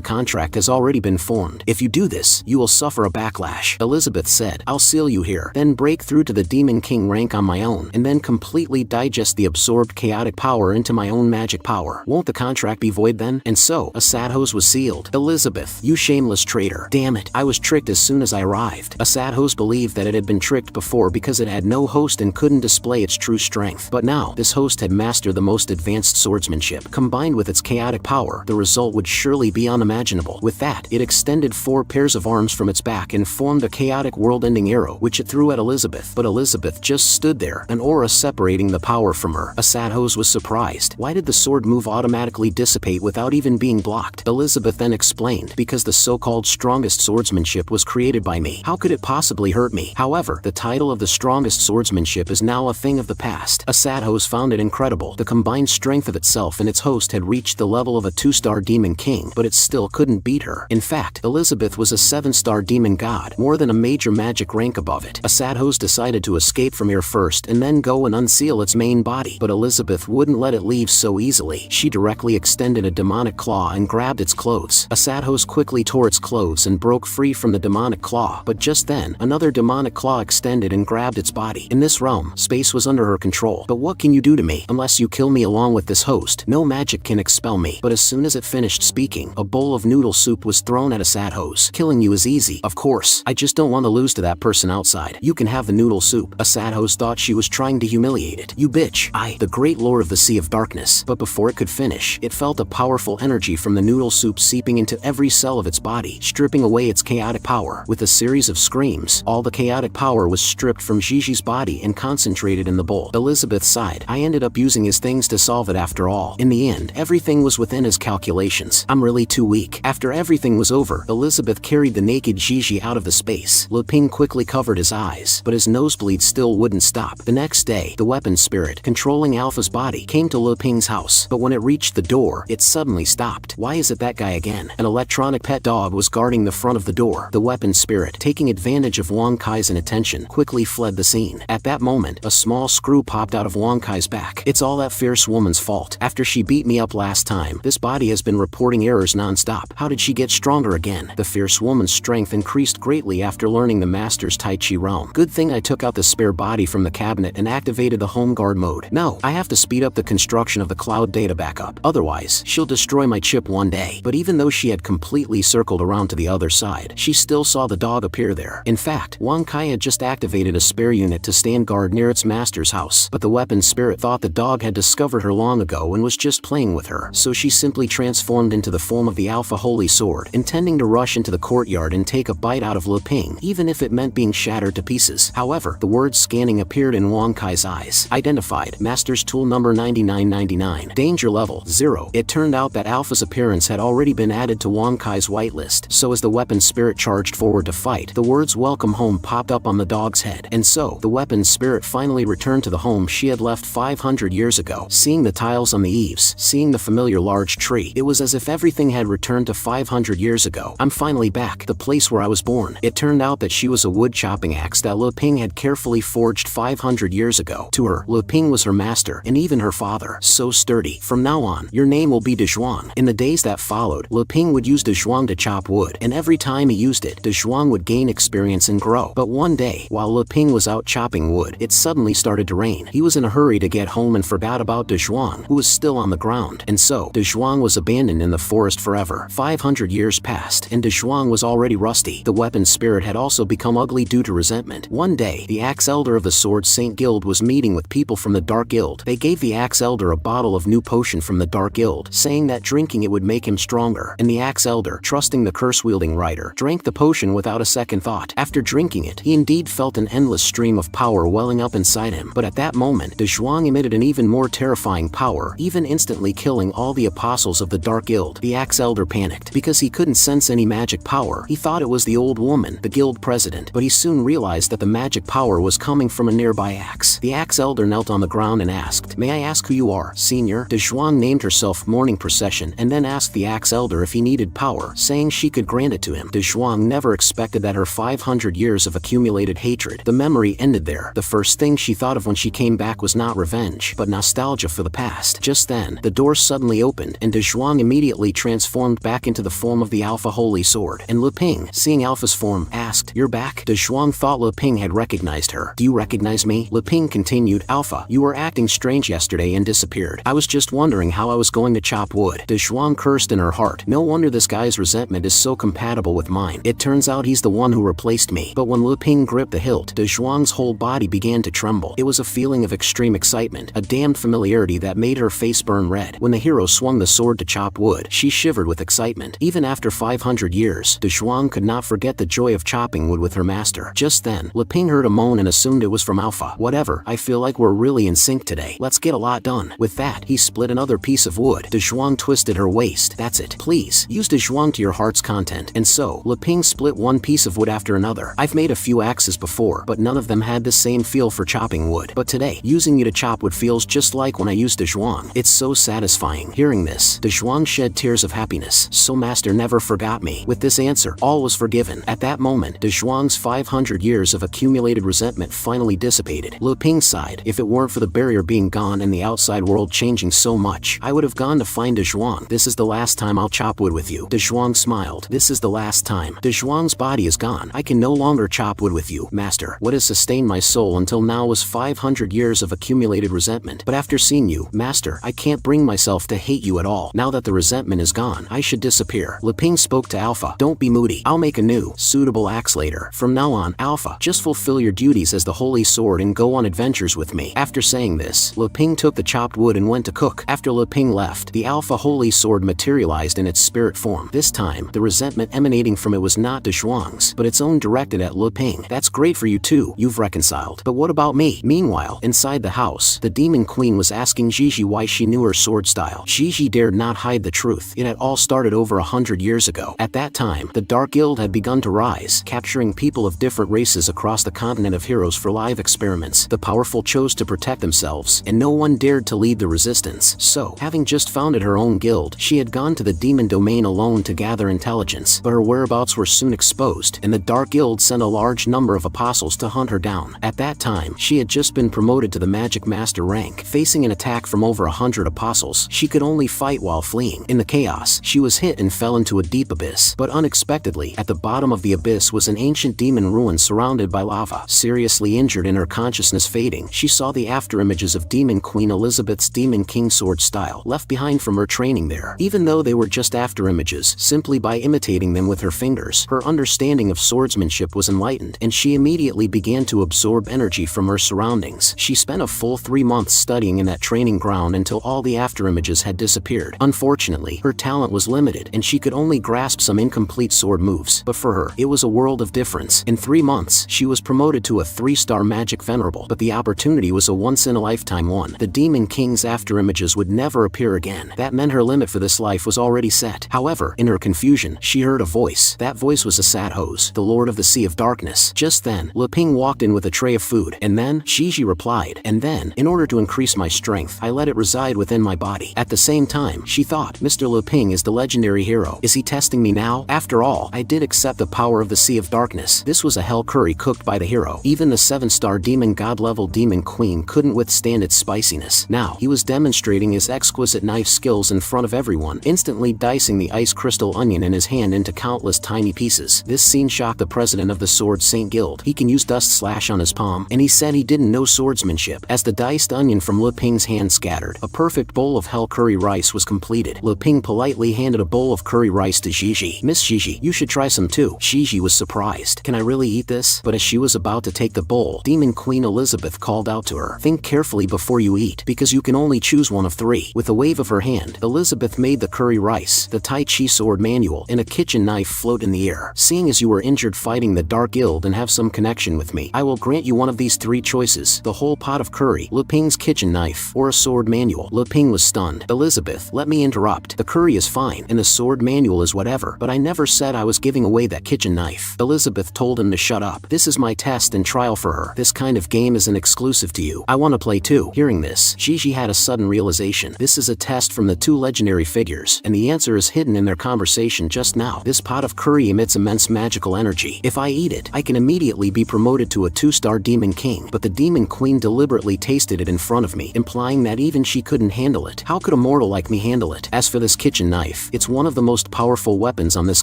[SPEAKER 1] contract has already been formed. If you do this, you will suffer a backlash. Elizabeth said, I'll seal you here, then break through to the Demon King rank on my own, and then completely digest the absorbed chaotic power into my own magic power. Won't the contract be void then? And so, a sad hose was sealed. Elizabeth, you shameless traitor. Damn it, I was tricked as soon as I arrived. A sad host believed that it had been tricked before because it had no host and couldn't display its true strength. But now, this host had mastered master the most advanced swordsmanship. Combined with its chaotic power, the result would surely be unimaginable. With that, it extended 4 pairs of arms from its back and formed a chaotic world-ending arrow, which it threw at Elizabeth. But Elizabeth just stood there, an aura separating the power from her. Asadhos was surprised. Why did the sword move automatically dissipate without even being blocked? Elizabeth then explained, because the so-called strongest swordsmanship was created by me. How could it possibly hurt me? However, the title of the strongest swordsmanship is now a thing of the past. Asadhos found it incredible. The combined strength of itself and its host had reached the level of a 2-star demon king, but it still couldn't beat her. In fact, Elizabeth was a 7-star demon god, more than a major magic rank above it. Asadhos decided to escape from here first and then go and unseal its main body, but Elizabeth wouldn't let it leave so easily. She directly extended a demonic claw and grabbed its clothes. Asadhos quickly tore its clothes and broke free from the demonic claw, but just then, another demonic claw extended and grabbed its body. In this realm, space was under her control. But what can you do to me? Unless you kill me along with this host, no magic can expel me. But as soon as it finished speaking, a bowl of noodle soup was thrown at Asadhos. Killing you is easy. Of course, I just don't want to lose to that person outside. You can have the noodle soup. Asadhos thought she was trying to humiliate it. You bitch. The great lord of the Sea of Darkness. But before it could finish, it felt a powerful energy from the noodle soup seeping into every cell of its body, stripping away its chaotic power. With a series of screams, all the chaotic power was stripped from Gigi's body and concentrated in the bowl. Elizabeth sighed. I ended up using his things to solve it after all. In the end, everything was within his calculations. I'm really too weak. After everything was over, Elizabeth carried the naked Gigi out of the space. Lu Ping quickly covered his eyes, but his nosebleed still wouldn't stop. The next day, the weapon spirit, controlling Alpha's body, came to Lu Ping's house, but when it reached the door, it suddenly stopped. Why is it that guy again? An electronic pet dog was guarding the front of the door. The weapon spirit, taking advantage of Wang Kai's inattention, quickly fled the scene. At that moment, a small screw popped out of Wang Kai's back. It's all that fierce woman's fault. After she beat me up last time, this body has been reporting errors non-stop. How did she get stronger again? The fierce woman's strength increased greatly after learning the master's Tai Chi realm. Good thing I took out the spare body from the cabinet and activated the home guard mode. No, I have to speed up the construction of the cloud data backup. Otherwise, she'll destroy my chip one day. But even though she had completely circled around to the other side, she still saw the dog appear there. In fact, Wang Kai had just activated a spare unit to stand guard near its master's house. But the weapon spirit thought the dog had discovered her long ago and was just playing with her. So she simply transformed into the form of the Alpha Holy Sword, intending to rush into the courtyard and take a bite out of Lu Ping, even if it meant being shattered to pieces. However, the word scanning appeared in Wang Kai's eyes. Identified, Master's Tool number 9999. Danger level 0. It turned out that Alpha's appearance had already been added to Wang Kai's whitelist, so as the weapon spirit charged forward to fight, the words welcome home popped up on the dog's head. And so, the weapon spirit finally returned to the home she had left 500 years ago. Seeing the tiles on the eaves, seeing the familiar large tree, it was as if everything had returned to 500 years ago. I'm finally back, the place where I was born. It turned out that she was a wood chopping axe that Lu Ping had carefully forged 500 years ago. To her, Lu Ping was her master, and even her father. So sturdy. From now on, your name will be De Zhuang. In the days that followed, Lu Ping would use De Zhuang to chop wood, and every time he used it, De Zhuang would gain experience and grow. But one day, while Lu Ping was out chopping wood, it suddenly started to rain. He was in a hurry to get home and forgot about De Zhuang, who was still on the ground. And so, De Zhuang was abandoned in the forest forever. 500 years passed, and De Zhuang was already rusty. The weapon spirit had also become ugly due to resentment. One day, the Axe Elder of the Sword Saint Guild was meeting with people from the Dark Guild. They gave the Axe Elder a bottle of new potion from the Dark Guild, saying that drinking it would make him stronger. And the Axe Elder, trusting the curse-wielding writer, drank the potion without a second thought. After drinking it, he indeed felt an endless stream of power welling up inside him. But at that moment, De Zhuang emitted an even more terrifying power, even instantly killing all the apostles of the Dark Guild. The Axe Elder panicked, because he couldn't sense any magic power. He thought it was the old woman, the guild president, but he soon realized that the magic power was coming from a nearby axe. The Axe Elder knelt on the ground and asked, "May I ask who you are, senior?" De Zhuang named herself Morning Procession and then asked the Axe Elder if he needed power, saying she could grant it to him. De Zhuang never expected that her 500 years of accumulated hatred, the memory ended there. The first thing she thought of when she came back was not revenge, but nostalgia for the past. Just then, the door suddenly opened, and De Zhuang immediately transformed back into the form of the Alpha Holy Sword. And Lu Ping, seeing Alpha's form, asked, "You're back?" De Zhuang thought Lu Ping had recognized her. "Do you recognize me?" Lu Ping continued, "Alpha, you were acting strange yesterday and disappeared. I was just wondering how I was going to chop wood." De Zhuang cursed in her heart. No wonder this guy's resentment is so compatible with mine. It turns out he's the one who replaced me. But when Lu Ping gripped the hilt, De Zhuang's whole body began to tremble. It was a feeling of extreme excitement, a damned familiarity that made her face burn red. When the hero swung the sword to chop wood, she shivered with excitement. Even after 500 years, De Zhuang could not forget the joy of chopping wood with her master. Just then, Le Ping heard a moan and assumed it was from Alpha. Whatever, I feel like we're really in sync today. Let's get a lot done. With that, he split another piece of wood. De Zhuang twisted her waist. That's it. Please, use De Zhuang to your heart's content. And so, Le Ping split one piece of wood after another. I've made a few axes before, but none of them had the same feel for chopping wood. But today, using you to chop wood feels just like when I used De Zhuang. It's so satisfying. Hearing this, De Zhuang shed tears of happiness. So master never forgot me. With this answer, all was forgiven. At that moment, De Zhuang's 500 years of accumulated resentment finally dissipated. Le Ping sighed. If it weren't for the barrier being gone and the outside world changing so much, I would have gone to find De Zhuang. This is the last time I'll chop wood with you. De Zhuang smiled. This is the last time. De Zhuang's body is gone. I can no longer chop wood with you, master. What has sustained my soul until now was 500 years of accumulated resentment. But after seeing you, master, I can't bring myself to hate you at all. Now that the resentment is gone, I should disappear. Le Ping spoke to Alpha. Don't be moody. I'll make a new, suitable axe later. From now on, Alpha, just fulfill your duties as the Holy Sword and go on adventures with me. After saying this, Le Ping took the chopped wood and went to cook. After Le Ping left, the Alpha Holy Sword materialized in its spirit form. This time, the resentment emanating from it was not De Zhuang's, but its own directed at Le Ping. That's great for you too. You've reconciled. But what about me? Meanwhile, inside the house, the Demon Queen was asking Gigi why she knew her sword style. Gigi dared not hide the truth. It had all started over 100 years ago. At that time, the Dark Guild had begun to rise, capturing people of different races across the continent of heroes for live experiments. The powerful chose to protect themselves, and no one dared to lead the resistance. So, having just founded her own guild, she had gone to the demon domain alone to gather intelligence. But her whereabouts were soon exposed, and the Dark Guild sent a large number of apostles to hunt her down. At that time, she had just been promoted to the Magic Master rank. Facing an attack from over 100 apostles, she could only fight while fleeing. In the chaos, she was hit and fell into a deep abyss. But unexpectedly, at the bottom of the abyss was an ancient demon ruin surrounded by lava. Seriously injured and her consciousness fading, she saw the afterimages of Demon Queen Elizabeth's Demon King sword style left behind from her training there. Even though they were just afterimages, simply by imitating them with her fingers, her understanding of swordsmanship was enlightened, and she immediately began to absorb energy from her surroundings. She spent a full 3 months studying in that training ground until all the afterimages had disappeared. Unfortunately, her talent was limited, and she could only grasp some incomplete sword moves. But for her, it was a world of difference. In 3 months, she was promoted to a 3-star magic venerable, but the opportunity was a once-in-a-lifetime one. The Demon King's afterimages would never appear again. That meant her limit for this life was already set. However, in her confusion, she heard a voice. That voice was Asathos, the Lord of the Sea of Darkness. Just then, Le Ping walked in with a tray of food, and then, Gigi replied, and then, in order to increase my strength, I let it reside within my body. At the same time, she thought, Mr. Le Ping is the legendary hero. Is he testing me now? After all, I did accept the power of the Sea of Darkness. This was a hell curry cooked by the hero. Even the 7-star demon god-level Demon Queen couldn't withstand its spiciness. Now, he was demonstrating his exquisite knife skills in front of everyone, instantly dicing the ice crystal onion in his hand into countless tiny pieces. This scene shocked the president of the Sword Saint Guild. He can use dust slash on his palm, and he said he didn't know swordsmanship. As the diced onion from Le Ping's hand scattered, a perfect bowl of hell curry rice was completed. Le Ping politely handed a bowl of curry rice to Gigi. Miss Gigi, you should try some too. Gigi was surprised. Can I really eat this? But as she was about to take the bowl, Demon Queen Elizabeth called out to her. Think carefully before you eat, because you can only choose one of 3. With a wave of her hand, Elizabeth made the curry rice, the Tai Chi sword manual, and a kitchen knife float in the air. Seeing as you were injured fighting the Dark Guild and have some connection with me, I will grant you one of these 3 choices: the whole pot of curry, Le Ping's kitchen knife, or a sword manual. Le Ping was stunned. Elizabeth, let me interrupt. The curry is fine, and the sword manual is whatever, but I never said I was giving away that kitchen knife. Elizabeth told him to shut up. This is my test and trial for her. This kind of game isn't exclusive to you. I want to play too. Hearing this, Gigi had a sudden realization. This is a test from the 2 legendary figures, and the answer is hidden in their conversation just now. This pot of curry emits immense magical energy. If I eat it, I can immediately be promoted to a 2-star Demon King. But the Demon Queen deliberately tasted it in front of me, implying that even she couldn't handle it. How could a mortal like me handle it? As for this kitchen knife, it's one of the most powerful weapons on this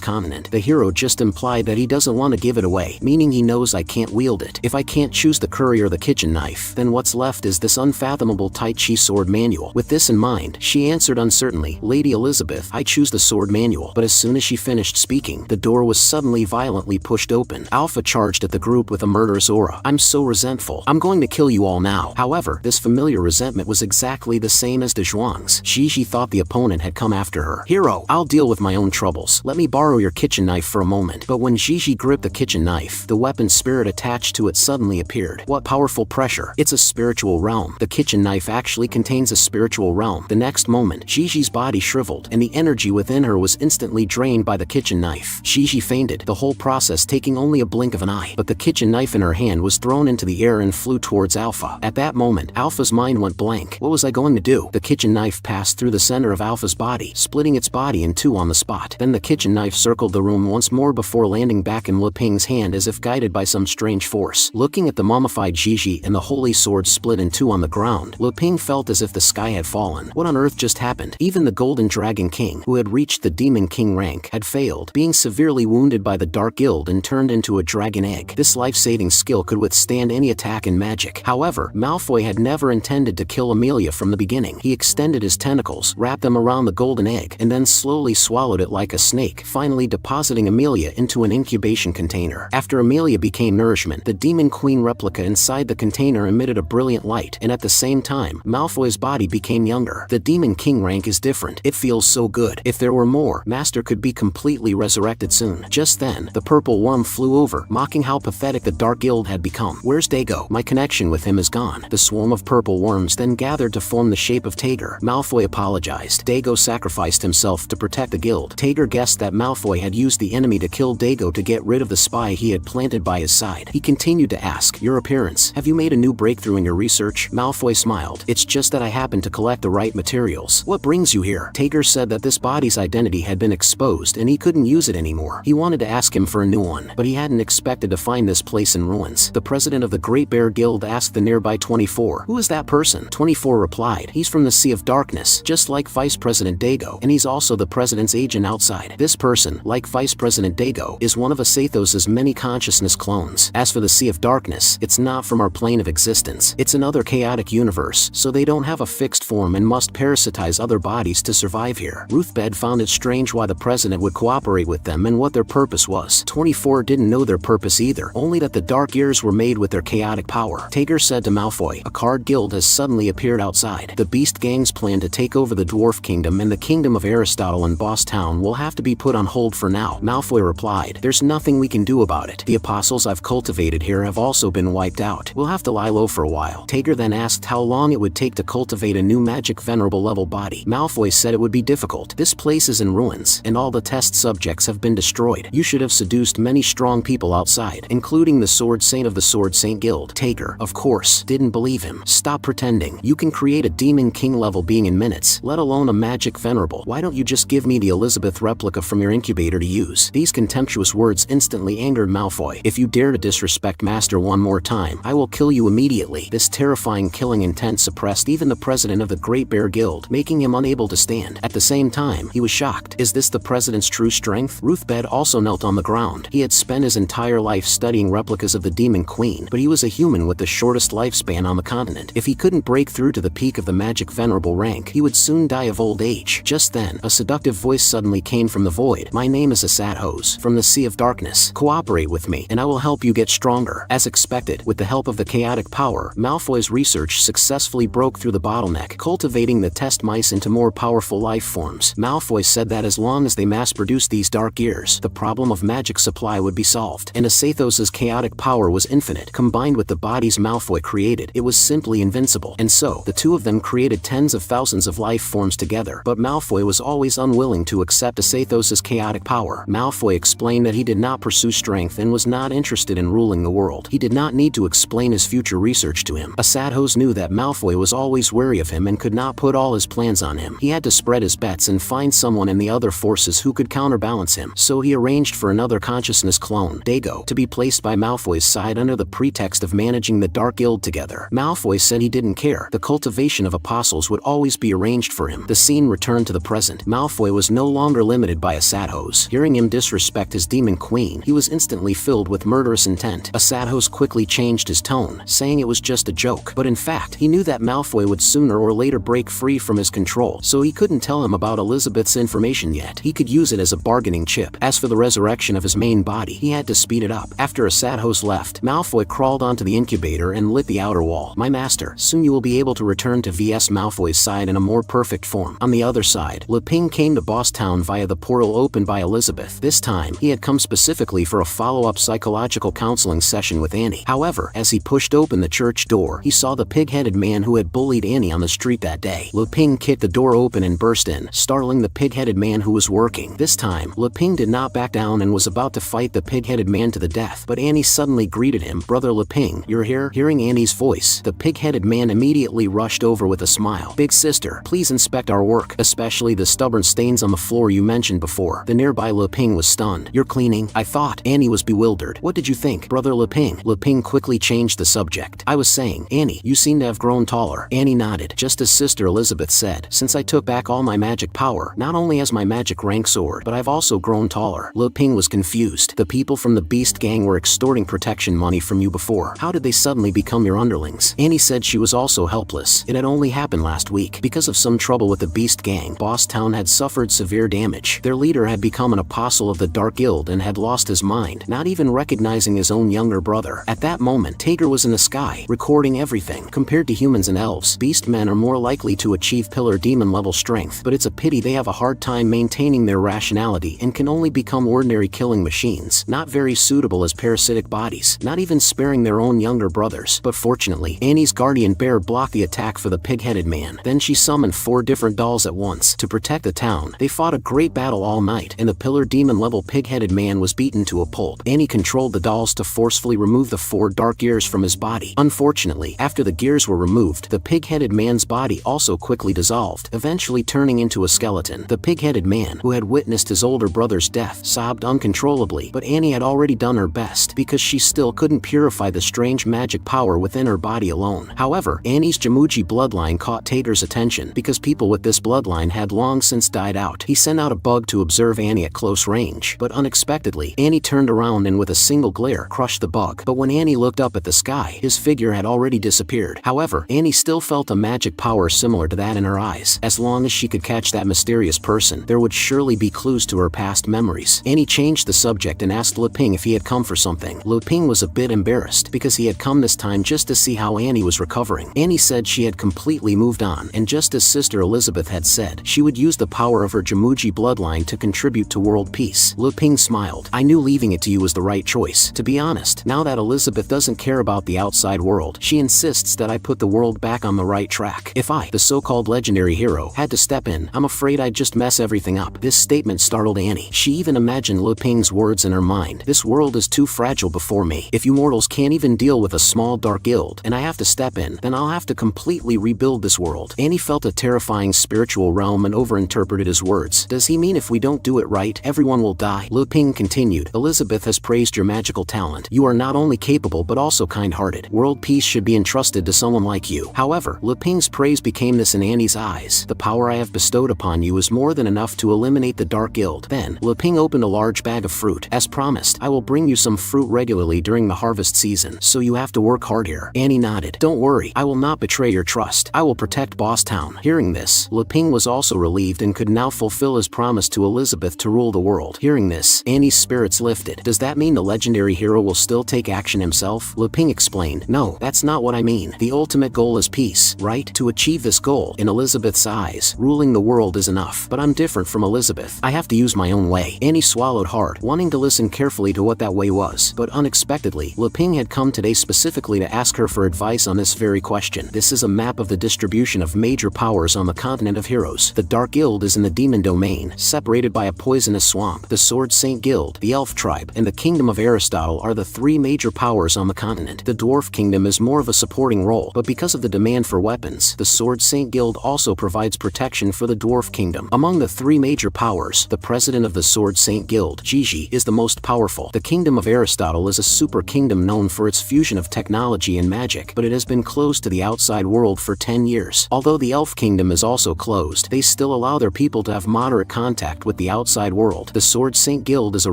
[SPEAKER 1] continent. The hero just implied that he doesn't want to give it away, meaning he knows I can't wield it. If I can't choose the curry or the kitchen knife, then what's left is this unfathomable Tai Chi sword manual. With this in mind, she answered uncertainly, Lady Elizabeth, I choose the sword manual. But as soon as she finished speaking, the door was suddenly violently pushed open. Alpha charged at the group with a murderous aura. I'm so resentful. I'm going to kill you all now. However, this familiar resentment was exactly the same as De Zhuang's. Gigi thought the opponent had come after her. "Hero, I'll deal with my own troubles. Let me borrow your kitchen knife for a moment." But when Gigi gripped the kitchen knife, the weapon spirit attached to it suddenly appeared. What powerful pressure! It's a spiritual realm. The kitchen knife actually contains a spiritual realm. The next moment, Gigi's body shriveled, and the energy within her was instantly drained by the kitchen knife. Gigi fainted, the whole process taking only a blink of an eye. But the kitchen knife in her hand was thrown into the air and flew towards Alpha. At that moment, Alpha's mind went blank. What was I going to do? The kitchen knife passed through the center of Alpha's body, splitting its body in two on the spot. Then the kitchen knife circled the room once more before landing back in Leping's hand as if guided by some strange force. Looking at the mummified Gigi and the holy sword split in two on the ground, Leping felt as if the sky had fallen. What on earth just happened? Even the Golden Dragon King, who had reached the Demon King rank, had failed, being severely wounded by the Dark Guild and turned into a dragon egg. This life-saving skill could withstand any attack in magic. However, Malfoy had never intended to kill Amelia from the beginning. He extended his tentacles, wrapped them around the golden egg, and then slowly swallowed it like a snake, finally depositing Amelia into an incubation container. After Amelia became nourishment, the Demon Queen replica inside the container emitted a brilliant light, and at the same time, Malfoy's body became younger. The Demon King rank is different. It feels so good. If there were more, Master could be completely resurrected soon. Just then, the purple worm flew over, mocking how pathetic the Dark Guild had become. "Where's Dago? My connection with him is gone." The swarm of purple worms then gathered to form the shape of Tager. Malfoy apologized. Dago sacrificed himself to protect the guild. Tager guessed that Malfoy had used the enemy to kill Dago to get rid of the spy he had planted by his side. He continued to ask, "Your appearance. Have you made a new breakthrough in your research?" Malfoy smiled. "It's just that I happened to collect the right materials." "What brings you here?" Tager said that this body's identity had been exposed and he couldn't use it anymore. He wanted to ask him for a new one, but he hadn't expected to find this place in ruins. The president of the Great Bear Guild asked the nearby 24, "Who is that person?" 24 replied, "He's from the Sea of Darkness, just like Vice President Dago, and he's also the president's agent outside. This person, like Vice President Dago, is one of Asathos' many consciousness clones. As for the Sea of Darkness, it's not from our plane of existence. It's another chaotic universe, so they don't have a fixed form and must parasitize other bodies to survive here." Ruthbed found it strange why the president would cooperate with them and what their purpose was. 24 didn't know their purpose either, only that the Dark Years were made with their chaotic power. Tager said to Malfoy, "A card guild has suddenly appeared outside. The Beast Gang's plan to take over the Dwarf Kingdom and the Kingdom of Aristotle and Boss Town will have to be put on hold for now." Malfoy replied, "There's nothing we can do about it. The apostles I've cultivated here have also been wiped out. We'll have to lie low for a while." Tager then asked how long it would take to cultivate a new magic venerable level body. Malfoy said it would be difficult. "This place is in ruins, and all the test subjects have been destroyed. You should have seduced many strong people outside, including the Sword Saint of the Sword Saint Guild." Tager, of course, didn't believe him. "Stop pretending. You can create a Demon King level being in minutes, let alone a magic venerable. Why don't you just give me the Elizabeth replica from your incubator to use?" These contemptuous words instantly angered Malfoy. "If you dare to disrespect Master one more time, I will kill you immediately." This terrifying killing intent suppressed even the president of the Great Bear Guild, making him unable to stand. At the same time, he was shocked. Is this the president's true strength? Ruthbed also knelt on the ground. He had spent his entire life studying replicas of the Demon Queen, but he was a human with the shortest lifespan on the continent. If he couldn't break through to the peak of the magic venerable rank, he would soon die of old age. Just then, a seductive voice suddenly came from the void. "My name is Asathos, from the Sea of Darkness. Cooperate with me, and I will help you get stronger." As expected, with the help of the chaotic power, Malfoy's research successfully broke through the bottleneck, cultivating the test mice into more powerful life forms. Malfoy said that as long as they mass-produced these dark years, the problem of magic supply would be solved. And Asathos' chaotic power was infinite. Combined with the bodies Malfoy created, it was simply invincible. And so, the two of them created tens of thousands of life forms together. But Malfoy was always unwilling to accept Asathos' chaotic power. Malfoy explained that he did not pursue strength and was not interested in ruling the world. He did not need to explain his future research to him. Asathos knew that Malfoy was always wary of him and could not put all his plans on him. He had to spread his bets and find someone in the other forces who could counterbalance him. So he arranged for another consciousness clone, Dago, to be placed by Malfoy's side under the pretext of managing the Dark Guild together. Malfoy said he didn't care. The cultivation of apostles would always be arranged for him. The scene returned to the present. Malfoy was no longer limited by Asathos. Hearing him disrespect his Demon Queen, he was instantly filled with murderous intent. Asathos quickly changed his tone, saying it was just a joke. But in fact, he knew that Malfoy would sooner or later break free from his control, so he couldn't tell him about Elizabeth's information yet. He could use it as a bargaining chip. As for the resurrection of his main body, he had to speed it up. After Asathos left, Malfoy crawled onto the incubator and lit the outer wall. "My master, soon soon you will be able to return to VS Malfoy's side in a more perfect form. On the other side, Lupin came to Boss Town via the portal opened by Elizabeth. This time, he had come specifically for a follow-up psychological counseling session with Annie. However, as he pushed open the church door, he saw the pig-headed man who had bullied Annie on the street that day. Lupin kicked the door open and burst in, startling the pig-headed man who was working. This time, Lupin did not back down and was about to fight the pig-headed man to the death, but Annie suddenly greeted him. "Brother Lupin, you're here?" Hearing Annie's voice, the pig-headed man immediately rushed over with a smile. "Big sister, please inspect our work, especially the stubborn stains on the floor you mentioned before." The nearby Lupin was stunned. "You're cleaning, I thought." Annie was bewildered. "What did you think, Brother Lupin?" Lupin quickly changed the subject. "I was saying, Annie, you seem to have grown taller." Annie nodded. "Just as Sister Elizabeth said, since I took back all my magic power, not only has my magic rank soared, but I've also grown taller." Lupin was confused. "The people from the Beast Gang were extorting protection money from you before. How did they suddenly become your underlings?" Annie said she was also helpless. It had only happened last week. Because of some trouble with the Beast Gang, Boss Town had suffered severe damage. Their leader had become an apostle of the Dark Guild and had lost his mind, not even recognizing his own younger brother. At that moment, Tager was in the sky, recording everything. Compared to humans and elves, beast men are more likely to achieve pillar demon level strength, but it's a pity they have a hard time maintaining their rationality and can only become ordinary killing machines, not very suitable as parasitic bodies, not even sparing their own younger brothers. But fortunately, Annie's guardian bear blocked the attack for the pig-headed man. Then she summoned 4 different dolls at once to protect the town. They fought a great battle all night, and the pillar demon level pig-headed man was beaten to a pulp. Annie controlled the dolls to forcefully remove the 4 dark gears from his body. Unfortunately, after the gears were removed, the pig-headed man's body also quickly dissolved, eventually turning into a skeleton. The pig-headed man, who had witnessed his older brother's death, sobbed uncontrollably, but Annie had already done her best because she still couldn't purify the strange magic power within her body alone. However, Annie's Jamuji bloodline caught Tager's attention because people with this bloodline had long since died out. He sent out a bug to observe Annie at close range, but unexpectedly, Annie turned around and with a single glare crushed the bug. But when Annie looked up at the sky, his figure had already disappeared. However, Annie still felt a magic power similar to that in her eyes. As long as she could catch that mysterious person, there would surely be clues to her past memories. Annie changed the subject and asked Lupin if he had come for something. Lupin was a bit embarrassed because he had come this time just to see how Annie was recovering. Annie said she had completely moved on, and just as Sister Elizabeth had said, she would use the power of her Jamuji bloodline to contribute to world peace. Lupin smiled. "I knew leaving it to you was the right choice. To be honest, now that Elizabeth doesn't care about the outside world, she insists that I put the world back on the right track. If I, the so-called legendary hero, had to step in, I'm afraid I'd just mess everything up." This statement startled Annie. She even imagined Lupin's words in her mind. "This world is too fragile before me. If you mortals can't even deal with a small dark guild, and I have to step in, then I'll have to completely rebuild this world." Annie felt a terrifying spiritual realm and overinterpreted his words. "Does he mean if we don't do it right, everyone will die?" Lupin continued. "Elizabeth has praised your magical talent. You are not only capable but also kind-hearted. World peace should be entrusted to someone like you." However, Lupin's praise became this in Annie's eyes. "The power I have bestowed upon you is more than enough to eliminate the Dark Guild." Then, Lupin opened a large bag of fruit. "As promised, I will bring you some fruit regularly during the harvest season, so you have to work hard here." Annie nodded. "Don't worry, I will not betray your trust. I will protect Boss Town." Hearing this, Lupin was also relieved and could now fulfill his promise to Elizabeth to rule the world. Hearing this, Annie's spirits lifted. "Does that mean the legendary hero will still take action himself?" Lupin explained. "No, that's not what I mean. The ultimate goal is peace, right? To achieve this goal, in Elizabeth's eyes, ruling the world is enough. But I'm different from Elizabeth. I have to use my own way." Annie swallowed hard, wanting to listen carefully to what that way was. But unexpectedly, Lupin had come today specifically to ask her for advice on this very question. "This is a map of the distribution of major powers on the continent of heroes. The Dark Guild is in the demon domain, separated by a poisonous swamp. The Sword Saint Guild, the Elf Tribe, and the Kingdom of Aristotle are the 3 major powers on the continent. The Dwarf Kingdom is more of a supporting role, but because of the demand for weapons, the Sword Saint Guild also provides protection for the Dwarf Kingdom. Among the 3 major powers, the president of the Sword Saint Guild, Gigi, is the most powerful. The Kingdom of Aristotle is a super kingdom known for its fusion of technology and magic, but it has been closed to the outside world for 10 years. Although the Elf Kingdom is also closed, they still allow their people to have moderate contact with the outside world. The Sword Saint Guild is a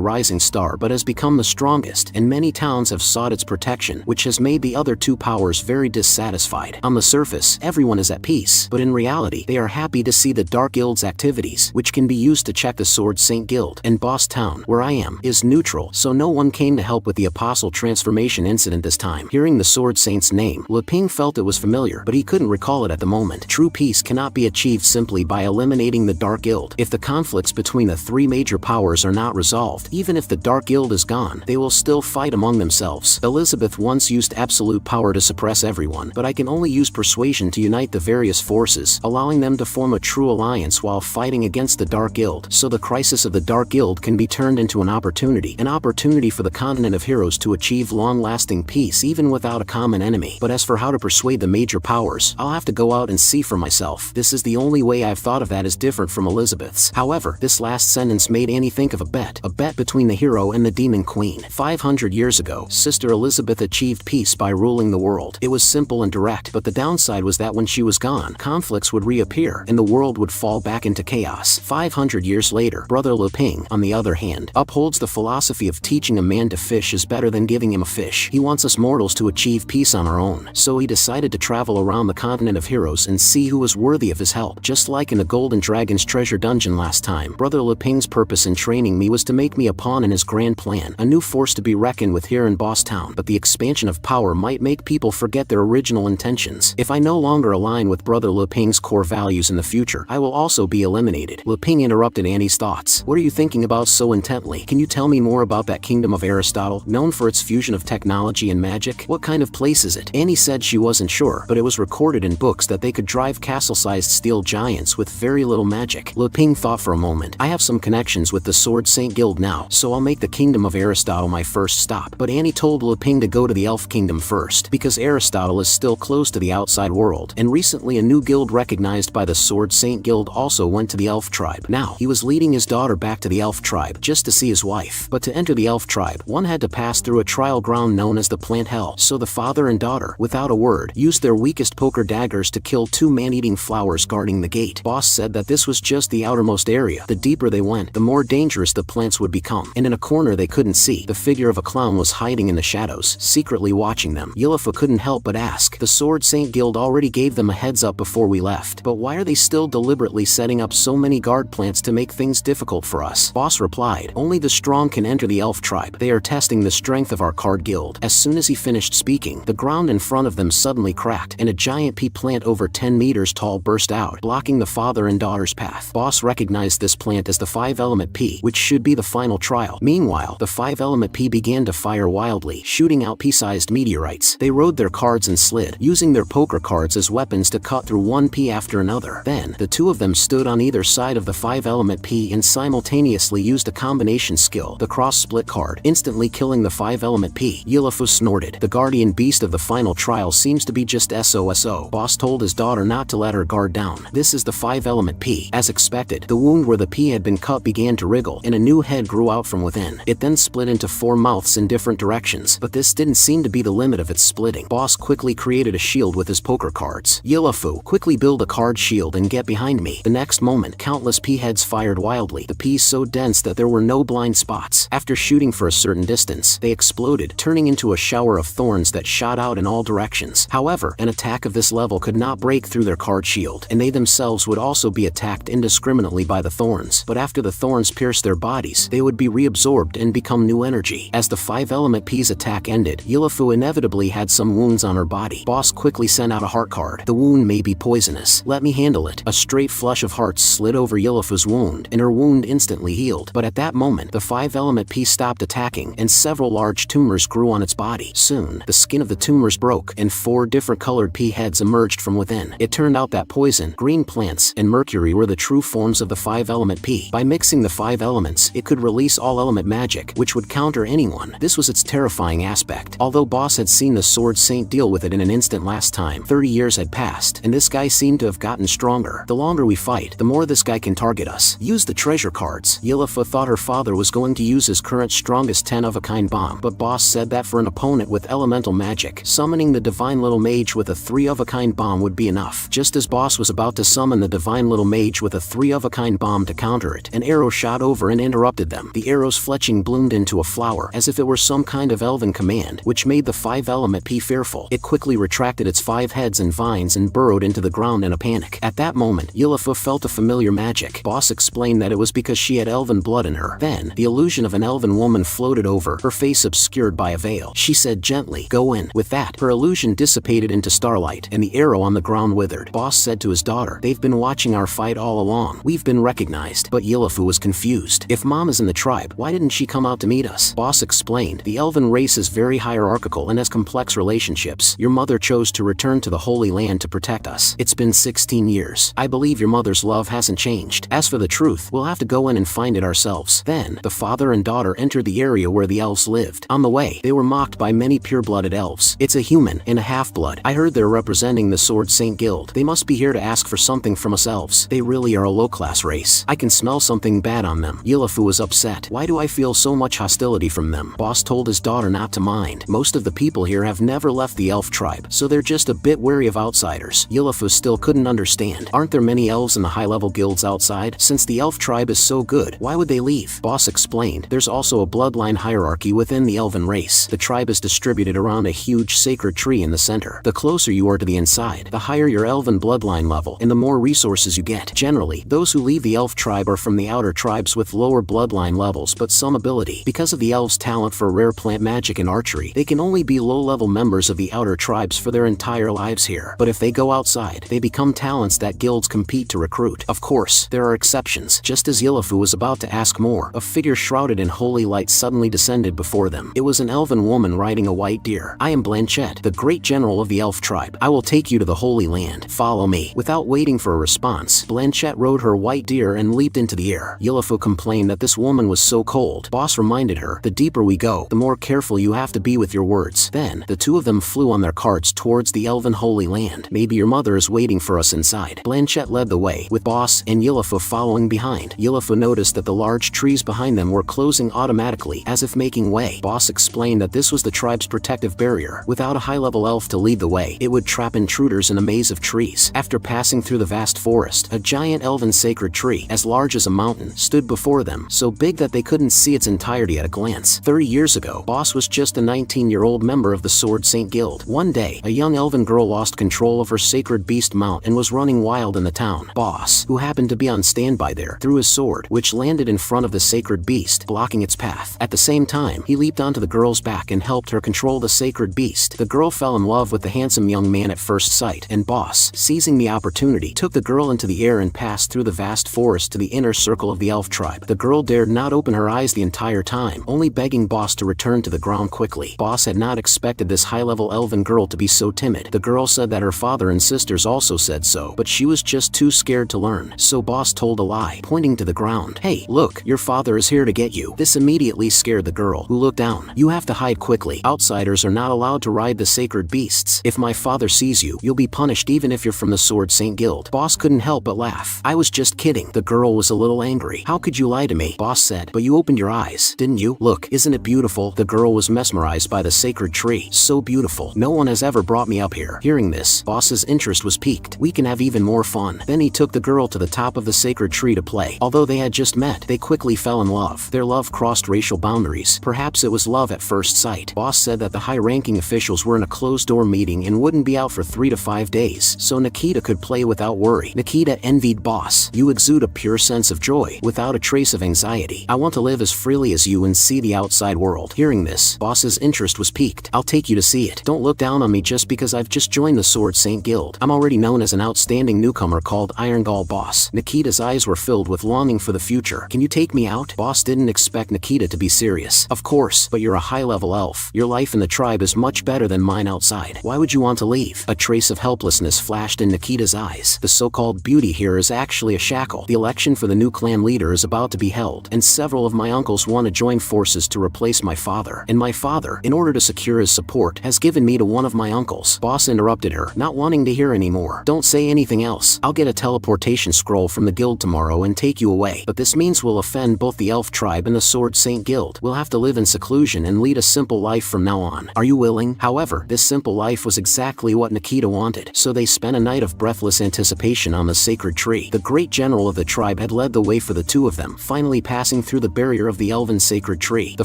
[SPEAKER 1] rising star but has become the strongest, and many towns have sought its protection, which has made the other 2 powers very dissatisfied. On the surface, everyone is at peace, but in reality, they are happy to see the Dark Guild's activities, which can be used to check the Sword Saint Guild. And Boss Town, where I am, is neutral, so no one came to help with the Apostle transformation incident this time." Hearing the Sword Saint's name, Lupin felt felt it was familiar, but he couldn't recall it at the moment. True peace cannot be achieved simply by eliminating the Dark Guild. If the conflicts between the three major powers are not resolved, even if the Dark Guild is gone, they will still fight among themselves. Elizabeth once used absolute power to suppress everyone, but I can only use persuasion to unite the various forces, allowing them to form a true alliance while fighting against the Dark Guild, so the crisis of the Dark Guild can be turned into an opportunity for the continent of heroes to achieve long-lasting peace even without a common enemy. But as for how to persuade the major powers, I'll have to go out and see for myself. This is the only way I've thought of that as different from Elizabeth's. However, this last sentence made Annie think of a bet between the hero and the Demon Queen. 500 years ago, Sister Elizabeth achieved peace by ruling the world. It was simple and direct, but the downside was that when she was gone, conflicts would reappear, and the world would fall back into chaos. 500 years later, Brother Lu Ping, on the other hand, upholds the philosophy of teaching a man to fish is better than giving him a fish. He wants us mortals to achieve peace on our own, so he decided to travel around the continent of heroes and see who was worthy of his help. Just like in the Golden Dragon's treasure dungeon last time, Brother Lu Ping's purpose in training me was to make me a pawn in his grand plan, a new force to be reckoned with here in Boss Town. But the expansion of power might make people forget their original intentions. If I no longer align with Brother Lu Ping's core values in the future, I will also be eliminated. Lu Ping interrupted Annie's thoughts. What are you thinking about so intently? Can you tell me more about that kingdom of Aristotle, known for its fusion of technology and magic? What kind of place is it? Annie said she wasn't sure, but it was recorded in books that they could drive castle-sized steel giants with very little magic. Lu Ping thought for a moment. I have some connections with the Sword Saint Guild now, so I'll make the kingdom of Aristotle my first stop. But Annie told Lu Ping to go to the Elf Kingdom first, because Aristotle is still close to the outside world, and recently a new guild recognized by the Sword Saint Guild also went to the Elf tribe. Now, he was leading his daughter back to the Elf tribe, just to see his wife. But to enter the Elf tribe, one had to pass through a trial ground known as the Plant Hell, so the father and daughter, without a word, used their weakest poker daggers to kill two man-eating flowers guarding the gate. Boss said that this was just the outermost area. The deeper they went, the more dangerous the plants would become, and in a corner they couldn't see, the figure of a clown was hiding in the shadows, secretly watching them. Yilifa couldn't help but ask, the Sword Saint Guild already gave them a heads up before we left, but why are they still deliberately setting up so many guard plants to make things difficult for us? Boss replied, only the strong can enter the Elf tribe. They are testing the strength of our card guild. As soon as he finished speaking, the ground in front of them suddenly cracked, and a giant pea plant over 10 meters tall burst out, blocking the father and daughter's path. Boss recognized this plant as the 5-element pea, which should be the final trial. Meanwhile, the 5-element pea began to fire wildly, shooting out pea-sized meteorites. They rode their cards and slid, using their poker cards as weapons to cut through one pea after another. Then, the two of them stood on either side of the 5-element pea and simultaneously used a combination skill, the cross-split card, instantly killing the 5-element pea. Yilifu snorted. The guardian beast of the final trial seems to be just SOSO. Boss told his daughter not to let her guard down. This is the 5-element pea. As expected, the wound where the pea had been cut began to wriggle, and a new head grew out from within. It then split into 4 mouths in different directions, but this didn't seem to be the limit of its splitting. Boss quickly created a shield with his poker cards. Yilifu, quickly build a card shield and get behind me. The next moment, countless pea heads fired wildly, the peas so dense that there were no blind spots. After shooting for a certain distance, they exploded, turning into a shower of thorns that shot out in all directions. However, an attack of this level could not break through their card shield, and they themselves would also be attacked indiscriminately by the thorns. But after the thorns pierced their bodies, they would be reabsorbed and become new energy. As the 5-element pea's attack ended, Yilifu inevitably had some wounds on her body. Boss quickly sent out a heart card. The wound may be poisonous. Let me handle it. A straight flush of hearts slid over Yilifu's wound, and her wound instantly healed. But at that moment, the 5-element pea stopped attacking, and several large tumors grew on its body. Soon, the skin of the tumors broke, and 4 different colored pea heads emerged from within. It turned out that poison, green plants, and mercury were the true forms of the 5-element pea. By mixing the 5 elements, it could release all-element magic, which would counter anyone. This was its terrifying aspect. Although Boss had seen the Sword Saint deal with it in an instant last time, 30 years had passed, and this guy seemed to have gotten stronger. The longer we fight, the more this guy can target us. Use the treasure cards. Yilifa thought her father was going to use his current strongest 10-of-a-kind bomb, but Boss said that for an opponent with elemental magic, summoning the Divine Little Mage with a 3-of-a-kind bomb would be enough. Just as Boss was about to summon the Divine Little Mage with a 3-of-a-kind bomb to counter it, an arrow shot over and interrupted them. The arrow's fletching bloomed into a flower, as if it were some kind of elven command, which made the 5-element pea fearful. It quickly retracted its 5 heads and vines and burrowed into the ground in a panic. At that moment, Yilifa felt a familiar magic. Boss explained that it was because she had elven blood in her. Then, the illusion of an elven woman floated over, her face obscured by a veil. She said gently, "Go in." With that, her illusion disappeared dissipated into starlight, and the arrow on the ground withered. Boss said to his daughter, "They've been watching our fight all along. We've been recognized." But Yilafu was confused. "If Mom is in the tribe, why didn't she come out to meet us?" Boss explained, "The elven race is very hierarchical and has complex relationships. Your mother chose to return to the Holy Land to protect us. It's been 16 years. I believe your mother's love hasn't changed. As for the truth, we'll have to go in and find it ourselves." Then, the father and daughter entered the area where the elves lived. On the way, they were mocked by many pure-blooded elves. "It's a human and a half-blood. I heard they're representing the Sword Saint Guild. They must be here to ask for something from us elves. They really are a low-class race. I can smell something bad on them." Yilafu was upset. "Why do I feel so much hostility from them?" Boss told his daughter not to mind. "Most of the people here have never left the elf tribe, so they're just a bit wary of outsiders." Yilafu still couldn't understand. "Aren't there many elves in the high-level guilds outside? Since the elf tribe is so good, why would they leave?" Boss explained, "There's also a bloodline hierarchy within the elven race. The tribe is distributed around a huge sacred tree in the center. The closer you are to the inside, the higher your elven bloodline level, and the more resources you get. Generally, those who leave the elf tribe are from the outer tribes with lower bloodline levels but some ability. Because of the elves' talent for rare plant magic and archery, they can only be low-level members of the outer tribes for their entire lives here. But if they go outside, they become talents that guilds compete to recruit. Of course, there are exceptions." Just as Yilafu was about to ask more, a figure shrouded in holy light suddenly descended before them. It was an elven woman riding a white deer. "I am Blanchette, the great general of the elf tribe. I will take you to the Holy Land. Follow me." Without waiting for a response, Blanchette rode her white deer and leaped into the air. Yilafu complained that this woman was so cold. Boss reminded her, "The deeper we go, the more careful you have to be with your words." Then, the two of them flew on their carts towards the elven Holy Land. "Maybe your mother is waiting for us inside." Blanchette led the way, with Boss and Yilafu following behind. Yilafu noticed that the large trees behind them were closing automatically, as if making way. Boss explained that this was the tribe's protective barrier. Without a high-level elf to lead the way, it would trap intruders in a maze of trees. After passing through the vast forest, a giant elven sacred tree, as large as a mountain, stood before them, so big that they couldn't see its entirety at a glance. 30 years ago, Boss was just a 19-year-old member of the Sword Saint Guild. One day, a young elven girl lost control of her sacred beast mount and was running wild in the town. Boss, who happened to be on standby there, threw his sword, which landed in front of the sacred beast, blocking its path. At the same time, he leaped onto the girl's back and helped her control the sacred beast. The girl fell in love with the handsome young man at first sight, and Boss, seizing the opportunity, took the girl into the air and passed through the vast forest to the inner circle of the elf tribe. The girl dared not open her eyes the entire time, only begging Boss to return to the ground quickly. Boss had not expected this high-level elven girl to be so timid. The girl said that her father and sisters also said so, but she was just too scared to learn. So Boss told a lie, pointing to the ground. "Hey, look, your father is here to get you." This immediately scared the girl, who looked down. "You have to hide quickly. Outsiders are not allowed to ride the sacred beasts. If my father sees you, you'll be punished even if you're from the Sword Saint Guild." Boss couldn't help but laugh. "I was just kidding." The girl was a little angry. "How could you lie to me?" Boss said. "But you opened your eyes, didn't you? Look, isn't it beautiful?" The girl was mesmerized by the sacred tree. "So beautiful. No one has ever brought me up here." Hearing this, Boss's interest was piqued. "We can have even more fun." Then he took the girl to the top of the sacred tree to play. Although they had just met, they quickly fell in love. Their love crossed racial boundaries. Perhaps it was love at first sight. Boss said that the high-ranking officials were in a closed-door meeting and wouldn't be out for 3 to 5 days, so Nikita could play without worry. Nikita envied Boss. "You exude a pure sense of joy, without a trace of anxiety. I want to live as freely as you and see the outside world." Hearing this, Boss's interest was piqued. "I'll take you to see it. Don't look down on me just because I've just joined the Sword Saint Guild. I'm already known as an outstanding newcomer called Iron Gall." Boss. Nikita's eyes were filled with longing for the future. "Can you take me out?" Boss didn't expect Nikita to be serious. "Of course, but you're a high-level elf. Your life in the tribe is much better than mine outside. Why would you want to leave?" A trace of helplessness flashed in Nikita's eyes. "The so-called beauty here is actually a shackle. The election for the new clan leader is about to be held, and several of my uncles want to join forces to replace my father. And my father, in order to secure his support, has given me to one of my uncles." Boss interrupted her, not wanting to hear anymore. "Don't say anything else. I'll get a teleportation scroll from the guild tomorrow and take you away. But this means we'll offend both the elf tribe and the Sword Saint Guild. We'll have to live in seclusion and lead a simple life from now on. Are you willing?" However, this simple life was exactly what Nikita wanted, so they spent a night of breathless anticipation on the sacred tree. The great general of the tribe had led the way for the two of them, finally passing through the barrier of the elven sacred tree. The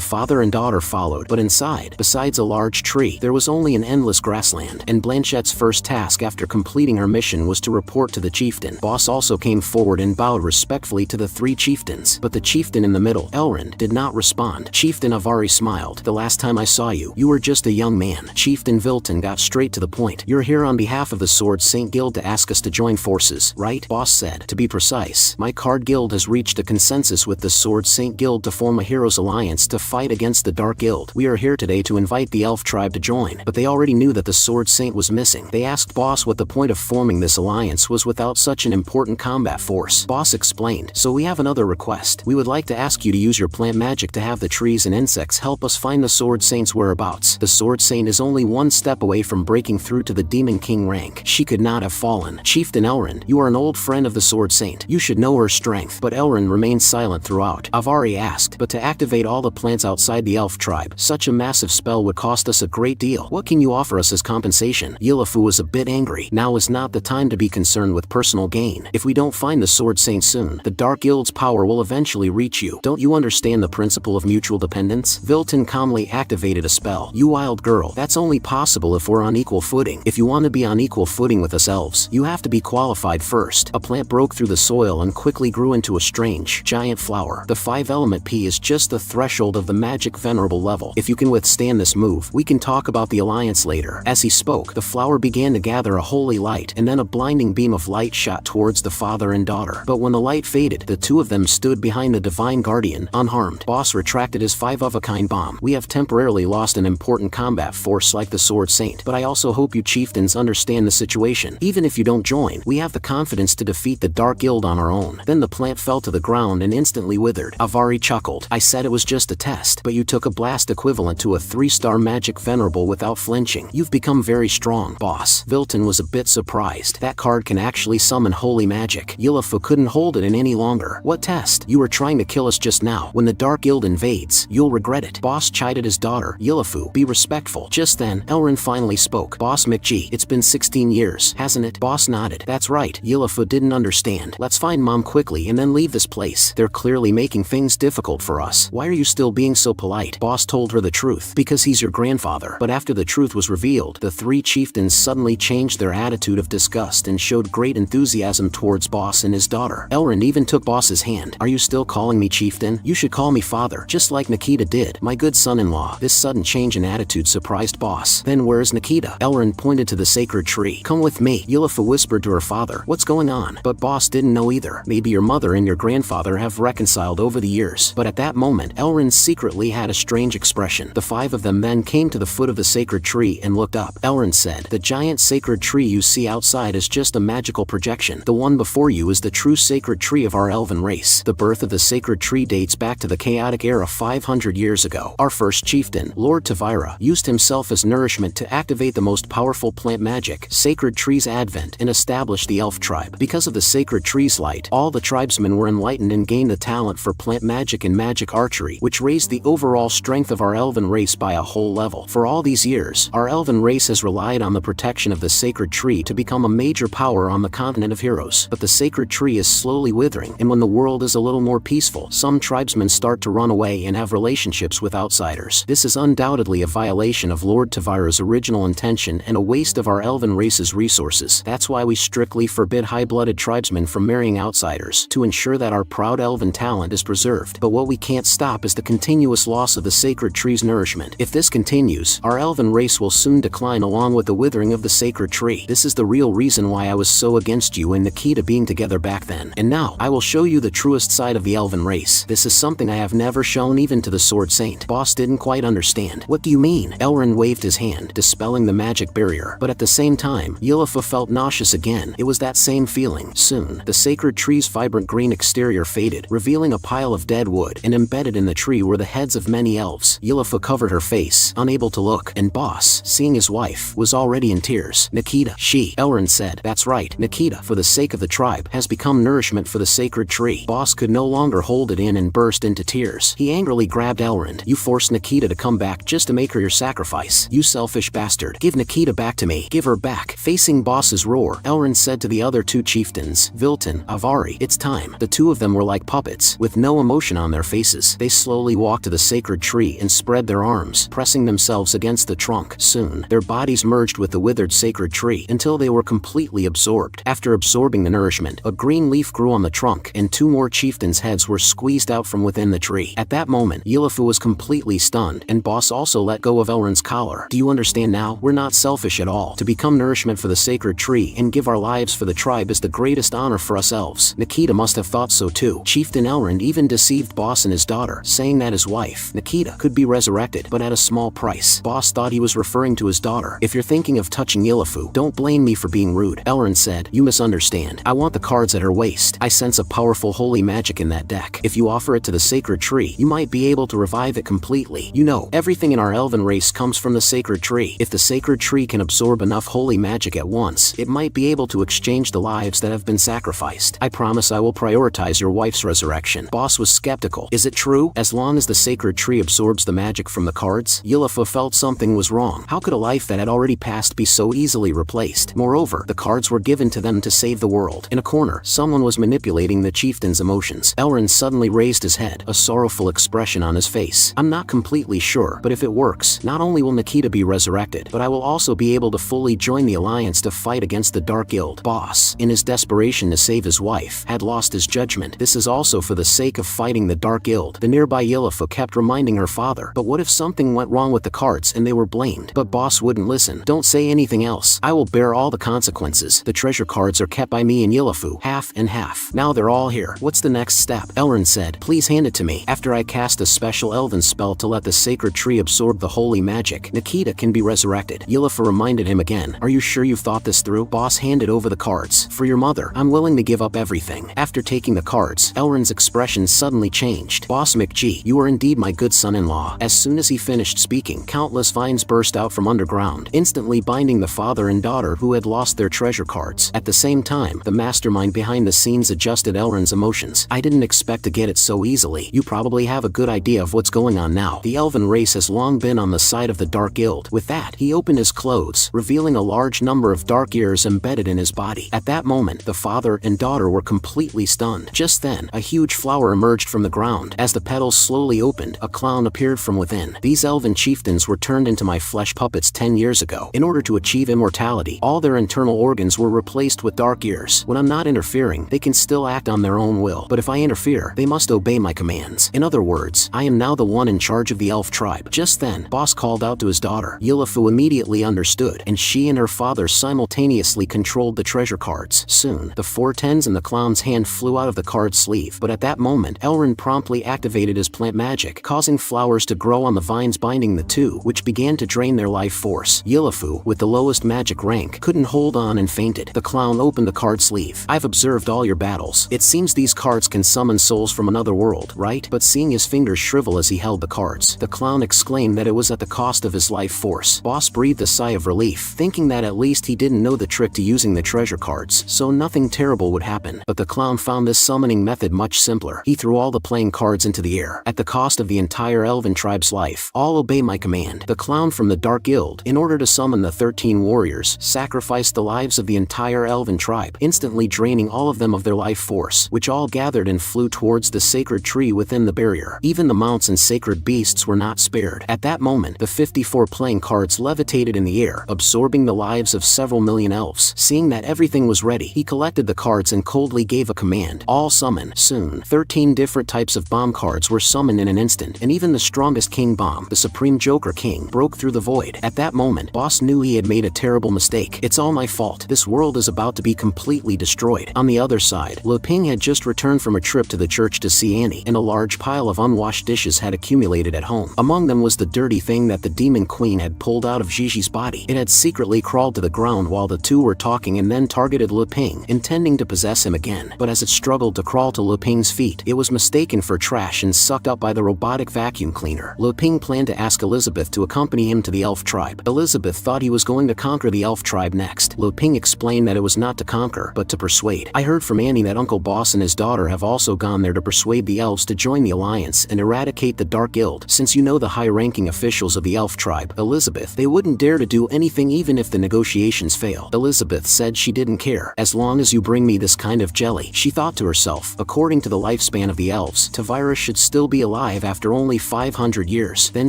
[SPEAKER 1] father and daughter followed, but inside, besides a large tree, there was only an endless grassland, and Blanchette's first task after completing her mission was to report to the chieftain. Boss also came forward and bowed respectfully to the 3 chieftains, but the chieftain in the middle, Elrond, did not respond. Chieftain Avari smiled. "The last time I saw you, you were just a young man." Chieftain Vilton got straight to the point. "You're here on behalf of the Sword Saint Guild to ask us to join forces, right?" Boss said. "To be precise, my card guild has reached a consensus with the Sword Saint Guild to form a heroes alliance to fight against the Dark Guild. We are here today to invite the elf tribe to join." But they already knew that the Sword Saint was missing. They asked Boss what the point of forming this alliance was without such an important combat force. Boss explained, "So we have another request. We would like to ask you to use your plant magic to have the trees and insects help us find the Sword Saint's whereabouts. The Sword Saint is only one step away from breaking through to the Demon King rank. She could not have fallen." "Chieftain Elrin, you are an old friend of the Sword Saint. You should know her strength." But Elrin remained silent throughout. Avari asked, "But to activate all the plants outside the elf tribe, such a massive spell would cost us a great deal. What can you offer us as compensation?" Yilafu was a bit angry. Now is not the time to be concerned with personal gain. If we don't find the Sword Saint soon, the Dark Guild's power will eventually reach you. Don't you understand the principle of mutual dependence? Vilton calmly activated a spell. "You wild girl, that's only possible if we're on equal footing. If you want to be on equal footing with us elves, you have to be qualified first." A plant broke through the soil and quickly grew into a strange, giant flower. The 5-element P is just the threshold of the magic venerable level. If you can withstand this move, we can talk about the alliance later. As he spoke, the flower began to gather a holy light, and then a blinding beam of light shot towards the father and daughter. But when the light faded, the two of them stood behind the divine guardian, unharmed. Boss retracted his 5-of-a-kind bomb. "We have temporarily lost an important combat force like the Sword Saint, but I also hope you chieftains understand the situation. Even if you don't join, we have the confidence to defeat the Dark Guild on our own." Then the plant fell to the ground and instantly withered. Avari chuckled. "I said it was just a test, but you took a blast equivalent to a 3-star magic venerable without flinching. You've become very strong, boss." Vilton was a bit surprised. That card can actually summon holy magic. Yilafu couldn't hold it in any longer. "What test? You were trying to kill us just now. When the Dark Guild invades, you'll regret it." Boss chided his daughter. "Yilafu, be respectful." Just then, Elrin finally spoke. "Boss McGee, it's been 16 years, hasn't it?" Boss nodded. "That's right." Yilafu didn't understand. "Let's find Mom quickly and then leave this place. They're clearly making things difficult for us. Why are you still being so polite?" Boss told her the truth. "Because he's your grandfather." But after the truth was revealed, the 3 chieftains suddenly changed their attitude of disgust and showed great enthusiasm towards Boss and his daughter. Elrin even took Boss's hand. "Are you still calling me chieftain? You should call me father, just like Nikita did. My good son-in-law." This sudden change in attitude surprised Boss. "Then where's Nikita?" Elrin pointed to the sacred tree. "Come with me." Yilafu whispered to her father. "What's going on?" But Boss didn't know either. "Maybe your mother and your grandfather have reconciled over the years." But at that moment, Elrin secretly had a strange expression. The 5 of them then came to the foot of the sacred tree and looked up. Elrin said, "The giant sacred tree you see outside is just a magical projection. The one before you is the true sacred tree of our elven race. The birth of the sacred tree dates back to the chaotic era 500 years ago. Our first chieftain, Lord Tavira, used himself as nourishment to activate the most powerful plant magic, Sacred Tree's advent, and establish the elf tribe. Because of the sacred tree's light, all the tribesmen were enlightened and gained the talent for plant magic and magic archery, which raised the overall strength of our elven race by a whole level. For all these years, our elven race has relied on the protection of the sacred tree to become a major power on the continent of heroes. But the sacred tree is slowly withering, and when the world is a little more peaceful, some tribesmen start to run away and have relationships with outsiders. This is undoubtedly a violation of Lord Tavira's original intention and a waste of our elven race's resources. That's why we strictly forbid high-blooded tribesmen from marrying outsiders, to ensure that our proud elven talent is preserved. But what we can't stop is the continuous loss of the sacred tree's nourishment. If this continues, our elven race will soon decline along with the withering of the sacred tree. This is the real reason why I was so against you and Nikita being together back then. And now, I will show you the truest side of the elven race. This is something I have never shown even to the Sword Saint." Boss didn't quite understand. "What do you mean?" Elrin waved his hand, dispelling the magic barrier. But at the same time, Yilafu felt nauseous again. It was that same feeling. Soon, the sacred tree's vibrant green exterior faded, revealing a pile of dead wood, and embedded in the tree were the heads of many elves. Yilafu covered her face, unable to look, and Boss, seeing his wife, was already in tears. "Nikita," Elrin said. "That's right, Nikita, for the sake of the tribe, has become nourishment for the sacred tree." Boss could no longer hold it in and burst into tears. He angrily grabbed Elrin. "You forced Nikita to come back just to make her your sacrifice. You selfish bastard. Give Nikita back to me. Give her back." Facing Boss's roar, Elrin said to the other 2 chieftains, Vilton, Avari, "It's time." The 2 of them were like puppets, with no emotion on their faces. They slowly walked to the sacred tree and spread their arms, pressing themselves against the trunk. Soon, their bodies merged with the withered sacred tree until they were completely absorbed. After absorbing the nourishment, a green leaf grew on the trunk, and 2 more chieftains' heads were squeezed out from within the tree. At that moment, Yilafu was completely stunned, and Boss also let go of Elrin's collar. "Do you understand And now, we're not selfish at all. To become nourishment for the sacred tree and give our lives for the tribe is the greatest honor for us elves. Nikita must have thought so too. Chieftain Elrond even deceived Boss and his daughter, saying that his wife, Nikita, could be resurrected, but at a small price. Boss thought he was referring to his daughter. If you're thinking of touching Yilafu, don't blame me for being rude. Elrond said, you misunderstand. I want the cards at her waist. I sense a powerful holy magic in that deck. If you offer it to the sacred tree, you might be able to revive it completely. You know, everything in our elven race comes from the sacred tree. If the sacred tree can absorb enough holy magic at once, it might be able to exchange the lives that have been sacrificed. I promise I will prioritize your wife's resurrection. Boss was skeptical. Is it true? As long as the sacred tree absorbs the magic from the cards? Yilafu felt something was wrong. How could a life that had already passed be so easily replaced? Moreover, the cards were given to them to save the world. In a corner, someone was manipulating the chieftain's emotions. Elrond suddenly raised his head, a sorrowful expression on his face. I'm not completely sure, but if it works, not only will Nikita be resurrected, but I will also be able to fully join the alliance to fight against the Dark Guild. Boss, in his desperation to save his wife, had lost his judgment. This is also for the sake of fighting the Dark Guild. The nearby Yilafu kept reminding her father, but what if something went wrong with the cards and they were blamed? But Boss wouldn't listen. Don't say anything else. I will bear all the consequences. The treasure cards are kept by me and Yilafu, half and half. Now they're all here. What's the next step? Elrond said, please hand it to me. After I cast a special elven spell to let the sacred tree absorb the holy magic, Nikita can be resurrected. Yilafu reminded him again, are you sure you've thought this through? Boss handed over the cards. For your mother, I'm willing to give up everything. After taking the cards, Elrond's expression suddenly changed. Boss McG, you are indeed my good son-in-law. As soon as he finished speaking, countless vines burst out from underground, instantly binding the father and daughter who had lost their treasure cards. At the same time, the mastermind behind the scenes adjusted Elrond's emotions. I didn't expect to get it so easily. You probably have a good idea of what's going on now. The elven race has long been on the side of the Dark Guild. With that, he opened his clothes, revealing a large number of dark ears embedded in his body. At that moment, the father and daughter were completely stunned. Just then, a huge flower emerged from the ground. As the petals slowly opened, a clown appeared from within. These elven chieftains were turned into my flesh puppets 10 years ago. In order to achieve immortality, all their internal organs were replaced with dark ears. When I'm not interfering, they can still act on their own will, but if I interfere, they must obey my commands. In other words, I am now the one in charge of the elf tribe. Just then, Boss called out to his daughter. Yilafu immediately understood, and she and her father simultaneously controlled the treasure cards. Soon, the 4 tens in the clown's hand flew out of the card sleeve, but at that moment, Elrond promptly activated his plant magic, causing flowers to grow on the vines binding the two, which began to drain their life force. Yilafu, with the lowest magic rank, couldn't hold on and fainted. The clown opened the card sleeve. I've observed all your battles. It seems these cards can summon souls from another world, right? But seeing his fingers shrivel as he held the cards, the clown exclaimed that it was at the cost of his life force. Boss breathed a sigh of relief, thinking that at least he didn't know the trick to using the treasure cards, so nothing terrible would happen. But the clown found this summoning method much simpler. He threw all the playing cards into the air, at the cost of the entire elven tribe's life. All obey my command. The clown from the Dark Guild, in order to summon the 13 warriors, sacrificed the lives of the entire elven tribe, instantly draining all of them of their life force, which all gathered and flew towards the sacred tree within the barrier. Even the mounts and sacred beasts were not spared. At that moment, the 54 playing cards levitated in the air, absorbing the lives of several million elves. Seeing that everything was ready, he collected the cards and coldly gave a command. All summon. Soon, 13 different types of bomb cards were summoned in an instant, and even the strongest king bomb, the Supreme Joker King, broke through the void. At that moment, Boss knew he had made a terrible mistake. It's all my fault. This world is about to be completely destroyed. On the other side, Lu Ping had just returned from a trip to the church to see Annie, and a large pile of unwashed dishes had accumulated at home. Among them was the dirty thing that the demon queen had pulled out of Gigi's body. It had secretly crawled to the ground while the two were talking and then targeted Lu Ping, intending to possess him again. But as it struggled to crawl to Lu Ping's feet, it was mistaken for trash and sucked up by the robotic vacuum cleaner. Lu Ping planned to ask Elizabeth to accompany him to the elf tribe. Elizabeth thought he was going to conquer the elf tribe next. Lu Ping explained that it was not to conquer, but to persuade. I heard from Annie that Uncle Boss and his daughter have also gone there to persuade the elves to join the alliance and eradicate the Dark Guild. Since you know the high-ranking officials of the elf tribe, Elizabeth, they wouldn't dare to do anything even if the negotiations fail. Elizabeth said she didn't care. As long as you bring me this kind of jelly, she thought to herself. According to the lifespan of the elves, Tavira should still be alive after only 500 years. Then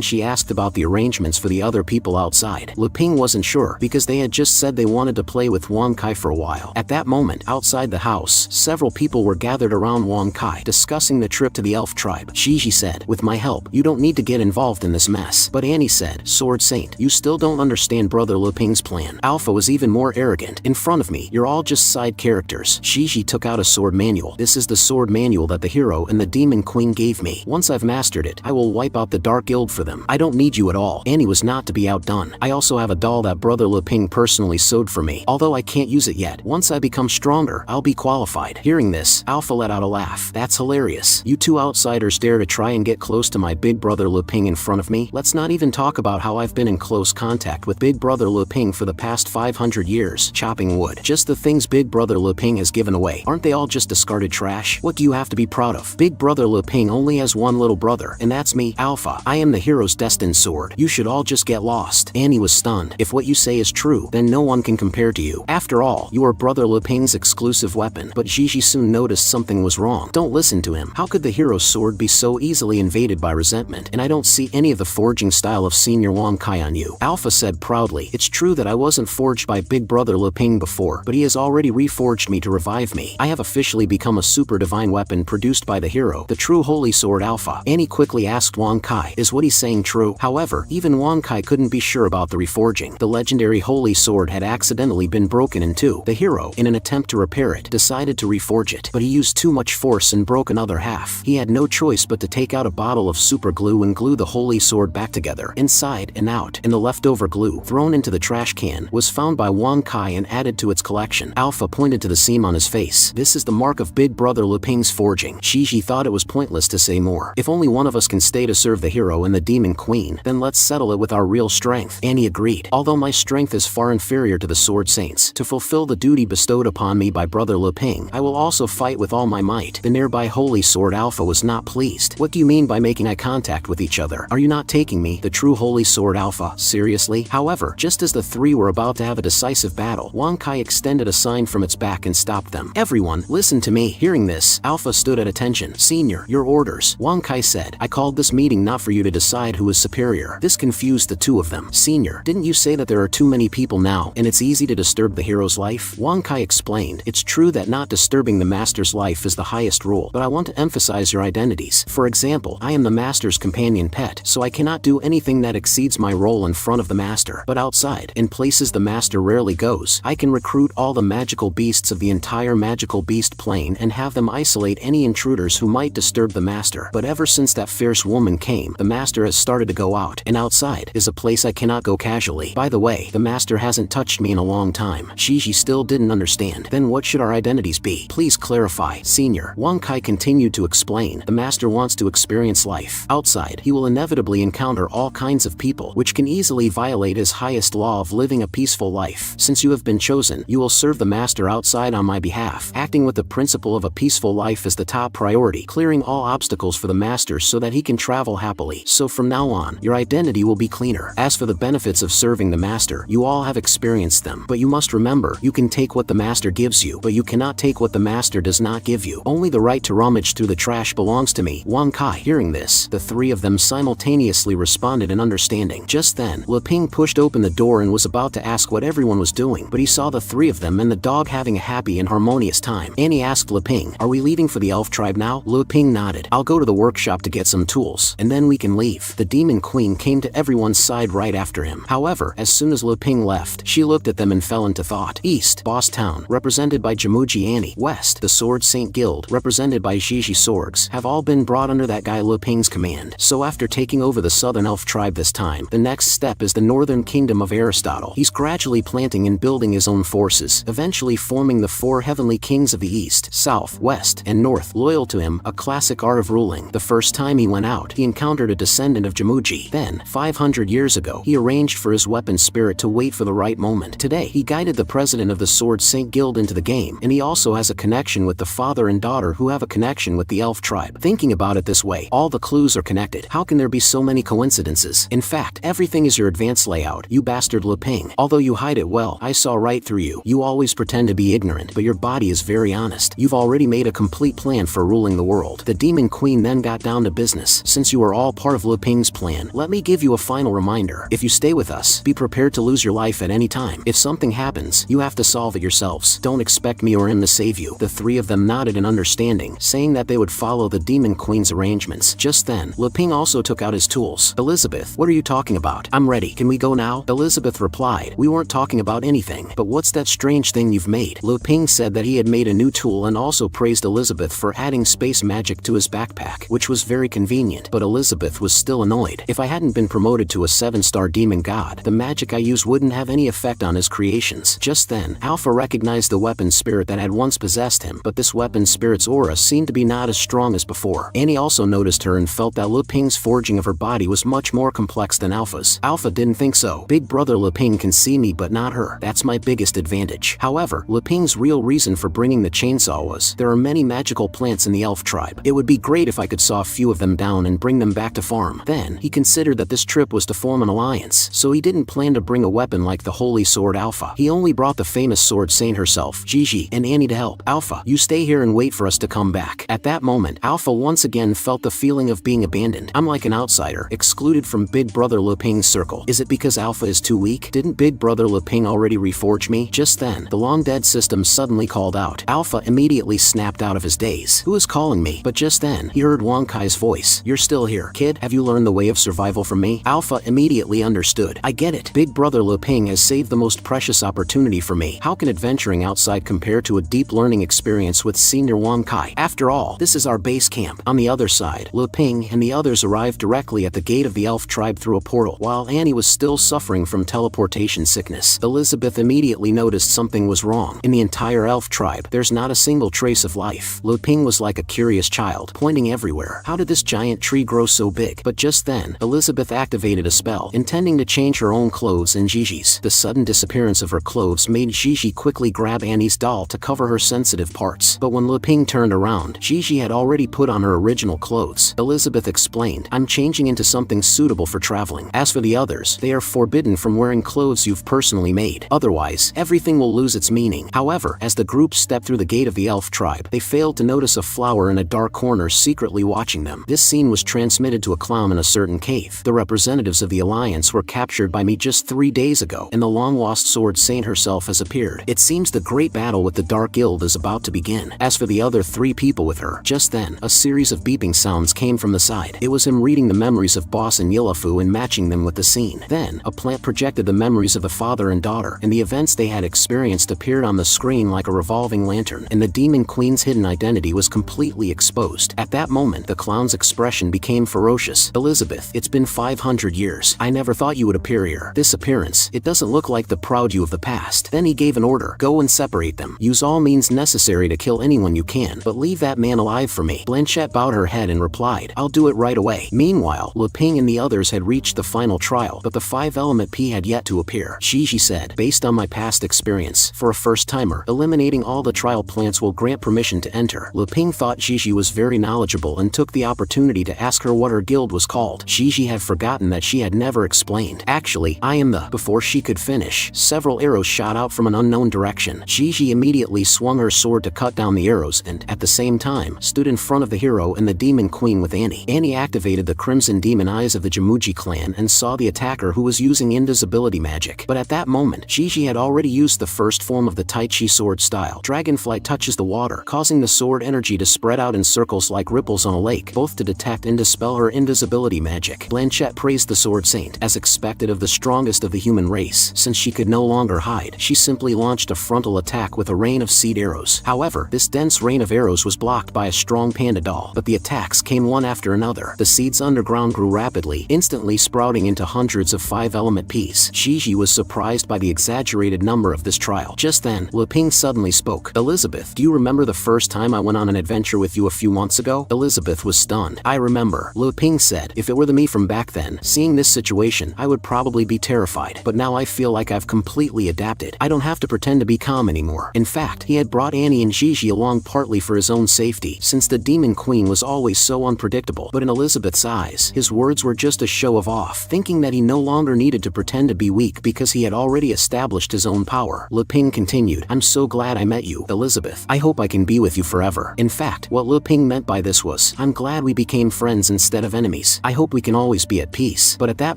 [SPEAKER 1] she asked about the arrangements for the other people outside. Lu Ping wasn't sure, because they had just said they wanted to play with Wang Kai for a while. At that moment, outside the house, several people were gathered around Wang Kai, discussing the trip to the elf tribe. Gigi said, with my help, you don't need to get involved in this mess. But Annie said, Sword Saint, you still don't understand Brother Lu Ping's plan. Alpha was even more arrogant. In front of me, you're all just side characters. Xixi took out a sword manual. This is the sword manual that the hero and the demon queen gave me. Once I've mastered it, I will wipe out the Dark Guild for them. I don't need you at all. Annie was not to be outdone. I also have a doll that Brother Lu Ping personally sewed for me, although I can't use it yet. Once I become stronger, I'll be qualified. Hearing this, Alpha let out a laugh. That's hilarious. You two outsiders dare to try and get close to my big brother Lu Ping in front of me? Let's not even talk about how I've been in close contact with big brother Lu Ping for the past 500 years, chopping wood. Just the things big brother Lu Ping has given away. Aren't they all just discarded trash? What do you have to be proud of? Big brother Lu Ping only has one little brother, and that's me, Alpha. I am the hero's destined sword. You should all just get lost. Annie was stunned. If what you say is true, then no one can compare to you. After all, you are brother Lu Ping's exclusive weapon. But Xixi soon noticed something was wrong. Don't listen to him. How could the hero's sword be so easily invaded by resentment? And I don't see any of the forging style of Senior Wang Kai on you. Alpha said proudly. It's true that I wasn't forged by big brother Lu Ping before, but he has already reforged me to revive me. I have officially become a super divine weapon produced by the hero, the true holy sword Alpha. Annie quickly asked Wang Kai, is what he's saying true? However, even Wang Kai couldn't be sure about the reforging. The legendary holy sword had accidentally been broken in two. The hero, in an attempt to repair it, decided to reforge it, but he used too much force and broke another half. He had no choice but to take out a bottle of super glue and glue the holy sword back together, inside and out, and the leftover glue, thrown into the trash can, was found by Wang Kai and added to its collection. Alpha pointed to the seam on his face. This is the mark of big brother Lu Ping's forging. Xixi thought it was pointless to say more. If only one of us can stay to serve the hero and the demon queen, then let's settle it with our real strength. Annie agreed. Although my strength is far inferior to the sword saints, to fulfill the duty bestowed upon me by brother Lu Ping, I will also fight with all my might. The nearby holy sword Alpha was not pleased. What do you mean by making eye contact with each other? Are you not taking me, the true holy sword Alpha, seriously? However, just as the three were about to have a decisive battle, Wang Kai extended a sign from its back and stopped them. Everyone, listen to me. Hearing this, Alpha stood at attention. Senior, your orders. Wang Kai said, I called this meeting not for you to decide who is superior. This confused the two of them. Senior, didn't you say that there are too many people now, and it's easy to disturb the hero's life? Wang Kai explained, it's true that not disturbing the master's life is the highest rule, but I want to emphasize your identities. For example, I am the master's companion pet, so I cannot do anything that exceeds my role in front of the master. But outside, in places the master rarely goes, I can recruit all the magical beasts of the entire magical beast plane and have them isolate any intruders who might disturb the master. But ever since that fierce woman came, the master has started to go out, and outside is a place I cannot go casually. By the way, the master hasn't touched me in a long time. Xixi still didn't understand. Then what should our identities be? Please clarify. Senior, Wang Kai continued to explain, the master wants to experience life. Outside, he will inevitably encounter all kinds of people, which can easily violate his highest law of living a peaceful life. Since you have been chosen, you will serve the master outside on my behalf, acting with the principle of a peaceful life as the top priority, clearing all obstacles for the master so that he can travel happily. So from now on, your identity will be cleaner. As for the benefits of serving the master, you all have experienced them, but you must remember, you can take what the master gives you, but you cannot take what the master does not give you. Only the right to rummage through the trash belongs to me. Wang Kai. Hearing this, the three of them simultaneously responded in understanding. Just then, Lu Ping pushed open the door and was about to ask what everyone was doing, but he saw the three of them and the dog having a happy and harmonious time. Annie asked Lu Ping, are we leaving for the elf tribe now? Lu Ping nodded. I'll go to the workshop to get some tools, and then we can leave. The demon queen came to everyone's side right after him. However, as soon as Lu Ping left, she looked at them and fell into thought. East, Boss Town, represented by Jamuji Annie. West, the Sword Saint Guild, represented by Xixi Swords, have all been brought under that guy Lu Ping's command. So after taking over the southern elf tribe this time, the next step is the northern kingdom of Aristotle. He's gradually planting and building his own forces, eventually forming the four heavenly kings of the east, south, west, and north, loyal to him, a classic art of ruling. The first time he went out, he encountered a descendant of Jamuji. Then, 500 years ago, he arranged for his weapon spirit to wait for the right moment. Today, he guided the president of the Sword Saint Guild into the game, and he also has a connection with the father and daughter who have a connection with the elf tribe. Thinking about it this way, all the clues are connected. How can there be so many coincidences? In fact, everything is your advanced layout, you bastard Lu Ping. Although you hide it well, I saw right through you. You always pretend to be ignorant, but your body is very honest. You've already made a complete plan for ruling the world. The demon queen then got down to business. Since you are all part of Lu Ping's plan, let me give you a final reminder. If you stay with us, be prepared to lose your life at any time. If something happens, you have to solve it yourselves. Don't expect me or him to save you. The three of them nodded in understanding, saying that they would follow the demon queen's arrangements. Just then, Lu Ping also took out his tools. Elizabeth, what are you talking about? I'm I'm ready. Can we go now? Elizabeth replied. We weren't talking about anything. But what's that strange thing you've made? Lu Ping said that he had made a new tool and also praised Elizabeth for adding space magic to his backpack, which was very convenient. But Elizabeth was still annoyed. If I hadn't been promoted to a 7-star demon god, the magic I use wouldn't have any effect on his creations. Just then, Alpha recognized the weapon spirit that had once possessed him, but this weapon spirit's aura seemed to be not as strong as before. Annie also noticed her and felt that Lu Ping's forging of her body was much more complex than Alpha's. Alpha didn't think so. Big brother Lu Ping can see me but not her. That's my biggest advantage. However, Lu Ping's real reason for bringing the chainsaw was, there are many magical plants in the elf tribe. It would be great if I could saw a few of them down and bring them back to farm. Then, he considered that this trip was to form an alliance, so he didn't plan to bring a weapon like the holy sword Alpha. He only brought the famous sword saint herself, Gigi, and Annie to help. Alpha, you stay here and wait for us to come back. At that moment, Alpha once again felt the feeling of being abandoned. I'm like an outsider, excluded from Big Brother Lu Ping's circle. Is it because Alpha is too weak? Didn't Big Brother Lu Ping already reforge me? Just then, the long-dead system suddenly called out. Alpha immediately snapped out of his daze. Who is calling me? But just then, he heard Wang Kai's voice. You're still here, kid? Have you learned the way of survival from me? Alpha immediately understood. I get it. Big Brother Lu Ping has saved the most precious opportunity for me. How can adventuring outside compare to a deep learning experience with Senior Wang Kai? After all, this is our base camp. On the other side, Lu Ping and the others arrived directly at the gate of the elf tribe through a portal. While Annie was still suffering from teleportation sickness, Elizabeth immediately noticed something was wrong. In the entire elf tribe, there's not a single trace of life. Lu Ping was like a curious child, pointing everywhere. How did this giant tree grow so big? But just then, Elizabeth activated a spell, intending to change her own clothes and Gigi's. The sudden disappearance of her clothes made Gigi quickly grab Annie's doll to cover her sensitive parts. But when Lu Ping turned around, Gigi had already put on her original clothes. Elizabeth explained, I'm changing into something suitable for traveling. As for the others, they are forbidden from wearing clothes you've personally made. Otherwise, everything will lose its meaning. However, as the group stepped through the gate of the elf tribe, they failed to notice a flower in a dark corner secretly watching them. This scene was transmitted to a clown in a certain cave. The representatives of the alliance were captured by me just 3 days ago, and the long-lost sword saint herself has appeared. It seems the great battle with the Dark Guild is about to begin. As for the other 3 people with her, just then, a series of beeping sounds came from the side. It was him reading the memories of Boss and Yilafu and matching them with the scene. Then, a plant projected the memories of the father and daughter, and the events they had experienced appeared on the screen like a revolving lantern, and the demon queen's hidden identity was completely exposed. At that moment, the clown's expression became ferocious. Elizabeth, it's been 500 years. I never thought you would appear here. This appearance, it doesn't look like the proud you of the past. Then he gave an order. Go and separate them. Use all means necessary to kill anyone you can, but leave that man alive for me. Blanchette bowed her head and replied, I'll do it right away. Meanwhile, Lu Ping and the others had reached the final trial, but the 5-element P had yet to appear. Gigi said, based on my past experience, for a first-timer, eliminating all the trial plants will grant permission to enter. Lu Ping thought Gigi was very knowledgeable and took the opportunity to ask her what her guild was called. Gigi had forgotten that she had never explained. Actually, I am the... Before she could finish, several arrows shot out from an unknown direction. Gigi immediately swung her sword to cut down the arrows and, at the same time, stood in front of the hero and the demon queen with Annie. Annie activated the crimson demon eyes of the Jamuji clan and saw the attacker who was using invisibility magic. But at that moment, Gigi had already used the first form of the Tai Chi sword style. Dragonflight touches the water, causing the sword energy to spread out in circles like ripples on a lake, both to detect and dispel her invisibility magic. Blanchette praised the sword saint. As expected of the strongest of the human race, since she could no longer hide, she simply launched a frontal attack with a rain of seed arrows. However, this dense rain of arrows was blocked by a strong panda doll, but the attacks came one after another. The seeds underground grew rapidly, instantly sprouting into hundreds of 5-element peas. Gigi was surprised by the exaggerated number of this trial. Just then, Lu Ping suddenly spoke. Elizabeth, do you remember the first time I went on an adventure with you a few months ago? Elizabeth was stunned. I remember. Lu Ping said, if it were the me from back then, seeing this situation, I would probably be terrified. But now I feel like I've completely adapted. I don't have to pretend to be calm anymore. In fact, he had brought Annie and Gigi along partly for his own safety, since the demon queen was always so unpredictable. But in Elizabeth's eyes, his words were just a show of off, thinking that he no longer needed to pretend to be weak because he had already established his own power. Lu Ping continued, I'm so glad I met you, Elizabeth. I hope I can be with you forever. In fact, what Lu Ping meant by this was, I'm glad we became friends instead of enemies. I hope we can always be at peace. But at that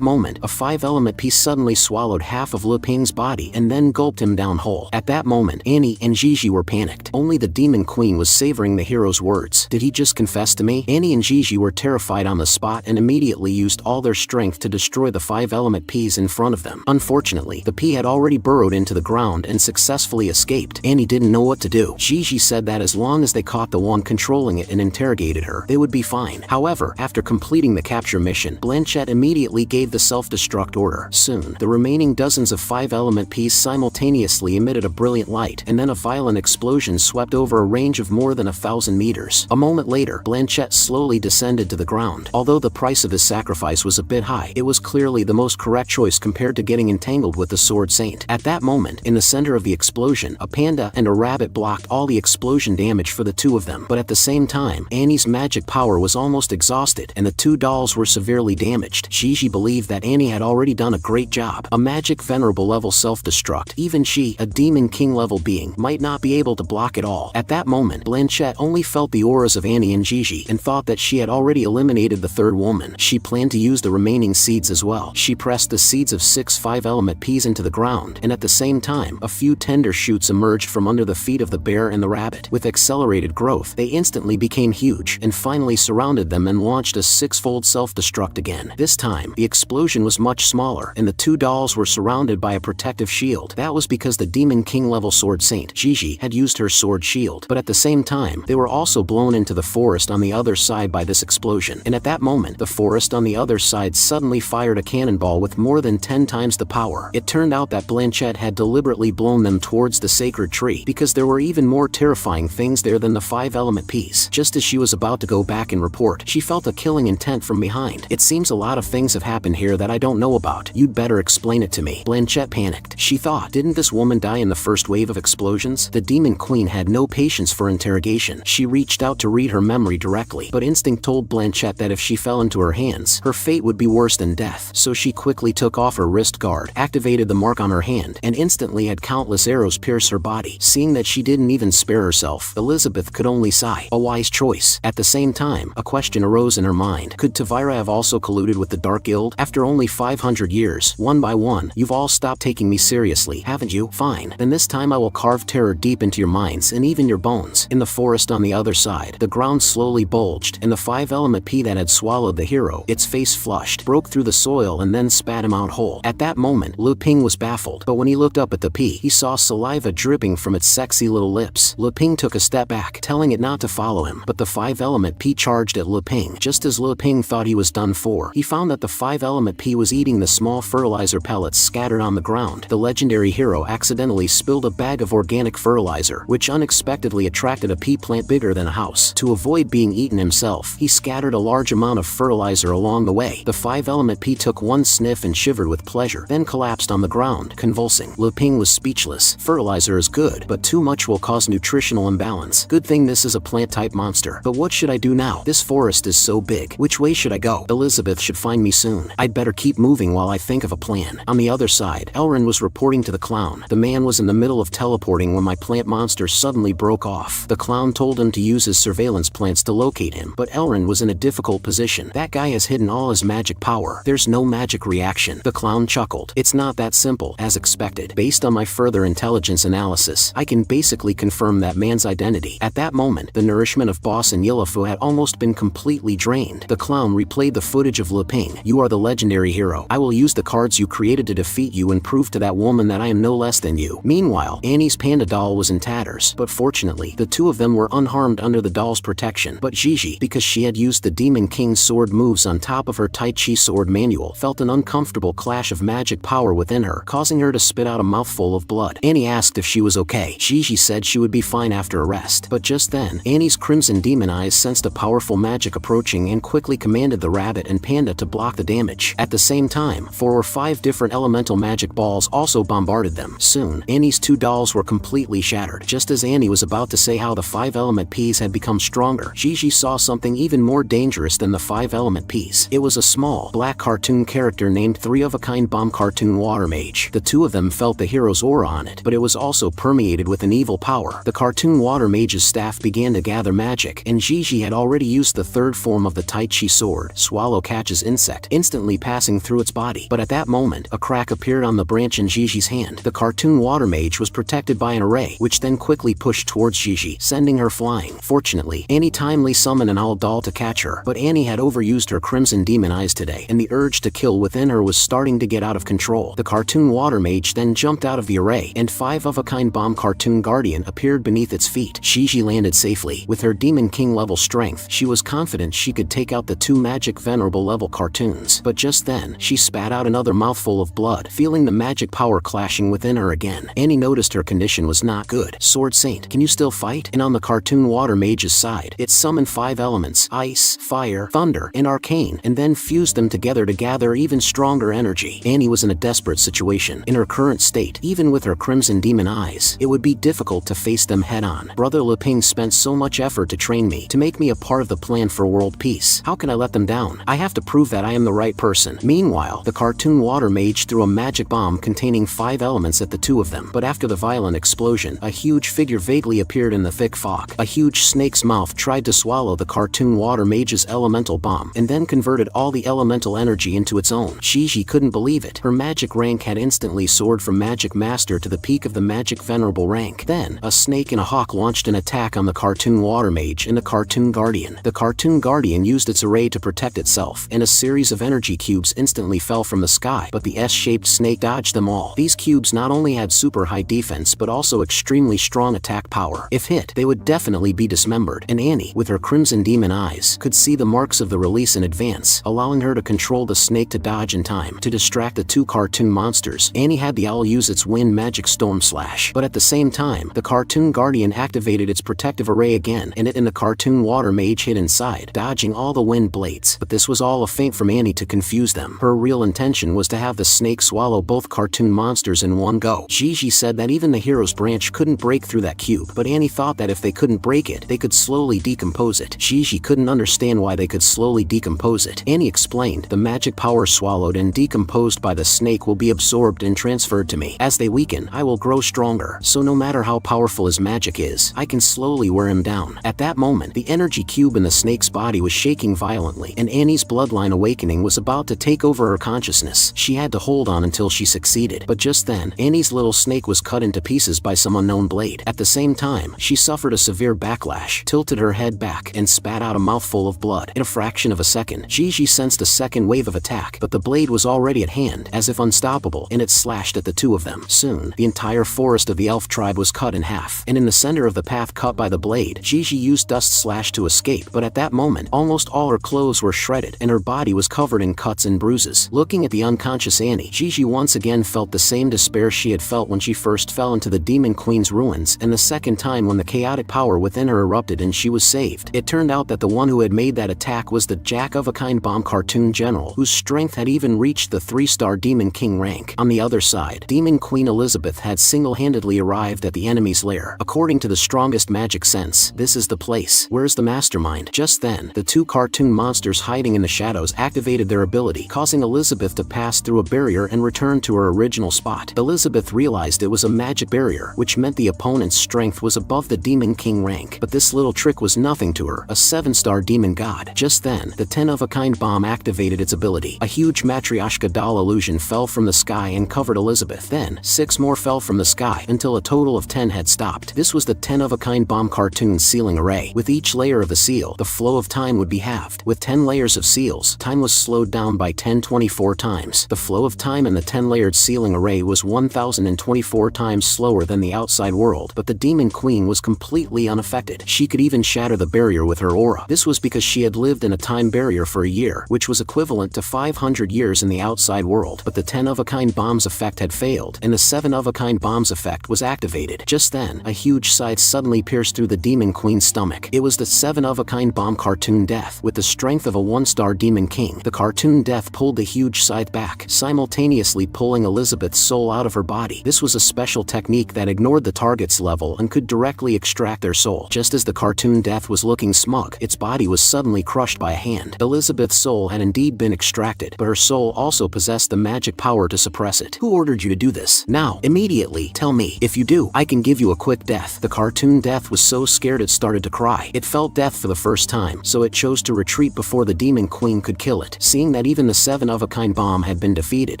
[SPEAKER 1] moment, a 5-element piece suddenly swallowed half of Lu Ping's body and then gulped him down whole. At that moment, Annie and Gigi were panicked. Only the demon queen was savoring the hero's words. Did he just confess to me? Annie and Gigi were terrified on the spot and immediately used all their strength to destroy destroy the 5-element peas in front of them. Unfortunately, the pea had already burrowed into the ground and successfully escaped. Annie didn't know what to do. Gigi said that as long as they caught the one controlling it and interrogated her, they would be fine. However, after completing the capture mission, Blanchette immediately gave the self-destruct order. Soon, the remaining dozens of 5-element peas simultaneously emitted a brilliant light, and then a violent explosion swept over a range of more than 1,000 meters. A moment later, Blanchette slowly descended to the ground. Although the price of his sacrifice was a bit high, it was clearly the most correct choice compared to getting entangled with the Sword Saint. At that moment, in the center of the explosion, a panda and a rabbit blocked all the explosion damage for the two of them. But at the same time, Annie's magic power was almost exhausted, and the two dolls were severely damaged. Gigi believed that Annie had already done a great job. A magic venerable level self-destruct. Even she, a demon king level being, might not be able to block it all. At that moment, Blanchette only felt the auras of Annie and Gigi and thought that she had already eliminated the third woman. She planned to use the remaining seeds as well. She pressed the seeds of 6 5-element peas into the ground, and at the same time, a few tender shoots emerged from under the feet of the bear and the rabbit. With accelerated growth, they instantly became huge and finally surrounded them and launched a 6-fold self-destruct again. This time, the explosion was much smaller, and the two dolls were surrounded by a protective shield. That was because the Demon King level Sword Saint, Gigi, had used her sword shield. But at the same time, they were also blown into the forest on the other side by this explosion. And at that moment, the forest on the other side suddenly fired a cannonball with more than 10 times the power. It turned out that Blanchette had deliberately blown them towards the sacred tree, because there were even more terrifying things there than the 5-element peas. Just as she was about to go back and report, she felt a killing intent from behind. "It seems a lot of things have happened here that I don't know about. You'd better explain it to me." Blanchette panicked. She thought, didn't this woman die in the first wave of explosions? The Demon Queen had no patience for interrogation. She reached out to read her memory directly, but instinct told Blanchette that if she fell into her hands, her fate would be worse than death. So she quickly took off her wrist guard, activated the mark on her hand, and instantly had countless arrows pierce her body. Seeing that she didn't even spare herself, Elizabeth could only sigh. A wise choice. At the same time, a question arose in her mind. Could Tavira have also colluded with the Dark Guild? After only 500 years, one by one, you've all stopped taking me seriously, haven't you? Fine. Then this time I will carve terror deep into your minds and even your bones. In the forest on the other side, the ground slowly bulged, and the 5-element pea that had swallowed the hero, its face flushed, broke through the soil and then spat him out whole. At that moment, Lu Ping was baffled, but when he looked up at the pea, he saw saliva dripping from its sexy little lips. Lu Ping took a step back, telling it not to follow him, but the 5-element pea charged at Lu Ping. Just as Lu Ping thought he was done for, he found that the 5-element pea was eating the small fertilizer pellets scattered on the ground. The legendary hero accidentally spilled a bag of organic fertilizer, which unexpectedly attracted a pea plant bigger than a house. To avoid being eaten himself, he scattered a large amount of fertilizer along the way. The 5-element pea took one sniff and shivered with pleasure, then collapsed on the ground, convulsing. Lu Ping was speechless. Fertilizer is good, but too much will cause nutritional imbalance. Good thing this is a plant-type monster. But what should I do now? This forest is so big. Which way should I go? Elizabeth should find me soon. I'd better keep moving while I think of a plan. On the other side, Elrin was reporting to the clown. The man was in the middle of teleporting when my plant monster suddenly broke off. The clown told him to use his surveillance plants to locate him, but Elrin was in a difficult position. That guy has hidden all his magic power. There's no magic reaction. The clown chuckled. It's not that simple, as expected. Based on my further intelligence analysis, I can basically confirm that man's identity. At that moment, the nourishment of Boss and Yilafu had almost been completely drained. The clown replayed the footage of Lu Ping. "You are the legendary hero. I will use the cards you created to defeat you and prove to that woman that I am no less than you." Meanwhile, Annie's panda doll was in tatters, but fortunately, the two of them were unharmed under the doll's protection. But Gigi, because she had used the Demon King's sword moves on top of her Tai Chi sword manual, felt an uncomfortable clash of magic power within her, causing her to spit out a mouthful of blood. Annie asked if she was okay. Gigi said she would be fine after a rest. But just then, Annie's crimson demon eyes sensed a powerful magic approaching and quickly commanded the rabbit and panda to block the damage. At the same time, 4 or 5 different elemental magic balls also bombarded them. Soon, Annie's two dolls were completely shattered. Just as Annie was about to say how the 5-element peas had become stronger, Gigi saw something even more dangerous than the 5-element peas. It was a small, black cartoon character named 3-of-a-kind Bomb Cartoon Water Mage. The two of them felt the hero's aura on it, but it was also permeated with an evil power. The cartoon Water Mage's staff began to gather magic, and Gigi had already used the third form of the Tai Chi sword, Swallow Catches Insect, instantly passing through its body. But at that moment, a crack appeared on the branch in Gigi's hand. The cartoon Water Mage was protected by an array, which then quickly pushed towards Gigi, sending her flying. Fortunately, Annie timely summoned an owl doll to catch her, but Annie had overused her crimson demon eyes today, and the urge urge to kill within her was starting to get out of control. The cartoon water mage then jumped out of the array, and 5-of-a-kind bomb cartoon guardian appeared beneath its feet. Gigi landed safely. With her Demon King level strength, she was confident she could take out the 2 magic venerable level cartoons. But just then, she spat out another mouthful of blood, feeling the magic power clashing within her again. Annie noticed her condition was not good. Sword Saint, can you still fight? And on the cartoon water mage's side, it summoned 5 elements: ice, fire, thunder, and arcane, and then fused them together to gather even stronger energy. Annie was in a desperate situation. In her current state, even with her crimson demon eyes, it would be difficult to face them head-on. Brother Leping spent so much effort to train me, to make me a part of the plan for world peace. How can I let them down? I have to prove that I am the right person. Meanwhile, the cartoon water mage threw a magic bomb containing 5 elements at the 2 of them. But after the violent explosion, a huge figure vaguely appeared in the thick fog. A huge snake's mouth tried to swallow the cartoon water mage's elemental bomb, and then converted all the elemental energy into its own. Gigi couldn't believe it. Her magic rank had instantly soared from magic master to the peak of the magic venerable rank. Then, a snake and a hawk launched an attack on the cartoon water mage and the cartoon guardian. The cartoon guardian used its array to protect itself, and a series of energy cubes instantly fell from the sky, but the S-shaped snake dodged them all. These cubes not only had super high defense but also extremely strong attack power. If hit, they would definitely be dismembered, and Annie, with her crimson demon eyes, could see the marks of the release in advance, allowing her to control the snake to dodge in time. To distract the 2 cartoon monsters, Annie had the owl use its wind magic storm slash. But at the same time, the cartoon guardian activated its protective array again, and it and the cartoon water mage hid inside, dodging all the wind blades. But this was all a feint from Annie to confuse them. Her real intention was to have the snake swallow both cartoon monsters in one go. Gigi said that even the hero's branch couldn't break through that cube, but Annie thought that if they couldn't break it, they could slowly decompose it. Gigi couldn't understand why they could slowly decompose it. Annie explained, the magic power swallowed and decomposed by the snake will be absorbed and transferred to me. As they weaken, I will grow stronger, so no matter how powerful his magic is, I can slowly wear him down. At that moment, the energy cube in the snake's body was shaking violently, and Annie's bloodline awakening was about to take over her consciousness. She had to hold on until she succeeded. But just then, Annie's little snake was cut into pieces by some unknown blade. At the same time, she suffered a severe backlash, tilted her head back, and spat out a mouthful of blood. In a fraction of a second, Gigi sensed a second wave of attack, but the blade was already at hand, as if unstoppable, and it slashed at the 2 of them. Soon, the entire forest of the elf tribe was cut in half, and in the center of the path cut by the blade, Gigi used Dust Slash to escape, but at that moment, almost all her clothes were shredded, and her body was covered in cuts and bruises. Looking at the unconscious Annie, Gigi once again felt the same despair she had felt when she first fell into the Demon Queen's ruins, and the second time when the chaotic power within her erupted and she was saved. It turned out that the one who had made that attack was the Jack-of-a-kind bomb cartoon general, whose strength had even reached the 3-star Demon King rank. On the other side, Demon Queen Elizabeth had single-handedly arrived at the enemy's lair. According to the strongest magic sense, this is the place. Where's the mastermind? Just then, the 2 cartoon monsters hiding in the shadows activated their ability, causing Elizabeth to pass through a barrier and return to her original spot. Elizabeth realized it was a magic barrier, which meant the opponent's strength was above the Demon King rank. But this little trick was nothing to her, a 7-star demon god. Just then, the 10-of-a-kind bomb activated its ability. A huge Matryoshka doll illusion fell from the sky and covered Elizabeth. Then, 6 more fell from the sky, until a total of 10 had stopped. This was the 10-of-a-kind bomb cartoon sealing array. With each layer of the seal, the flow of time would be halved. With 10 layers of seals, time was slowed down by 1024 times. The flow of time in the 10-layered sealing array was 1024 times slower than the outside world, but the Demon Queen was completely unaffected. She could even shatter the barrier with her aura. This was because she had lived in a time barrier for a year, which was equivalent to 500 years in the outside world. But the 10-of-a-kind bomb's effect had failed, and the 7-of-a-kind bomb's effect was activated. Just then, a huge scythe suddenly pierced through the Demon Queen's stomach. It was the 7-of-a-kind bomb cartoon Death. With the strength of a 1-star Demon King, the cartoon Death pulled the huge scythe back, simultaneously pulling Elizabeth's soul out of her body. This was a special technique that ignored the target's level and could directly extract their soul. Just as the cartoon Death was looking smug, its body was suddenly crushed by a hand. Elizabeth's soul had indeed been extracted, but her soul also possessed the magic power to suppress it. Who ordered you to do this? Now, immediately, tell me. If you do, I can give you a quick death. The cartoon Death was so scared it started to cry. It felt death for the first time, so it chose to retreat before the Demon Queen could kill it. Seeing that even the 7-of-a-kind bomb had been defeated,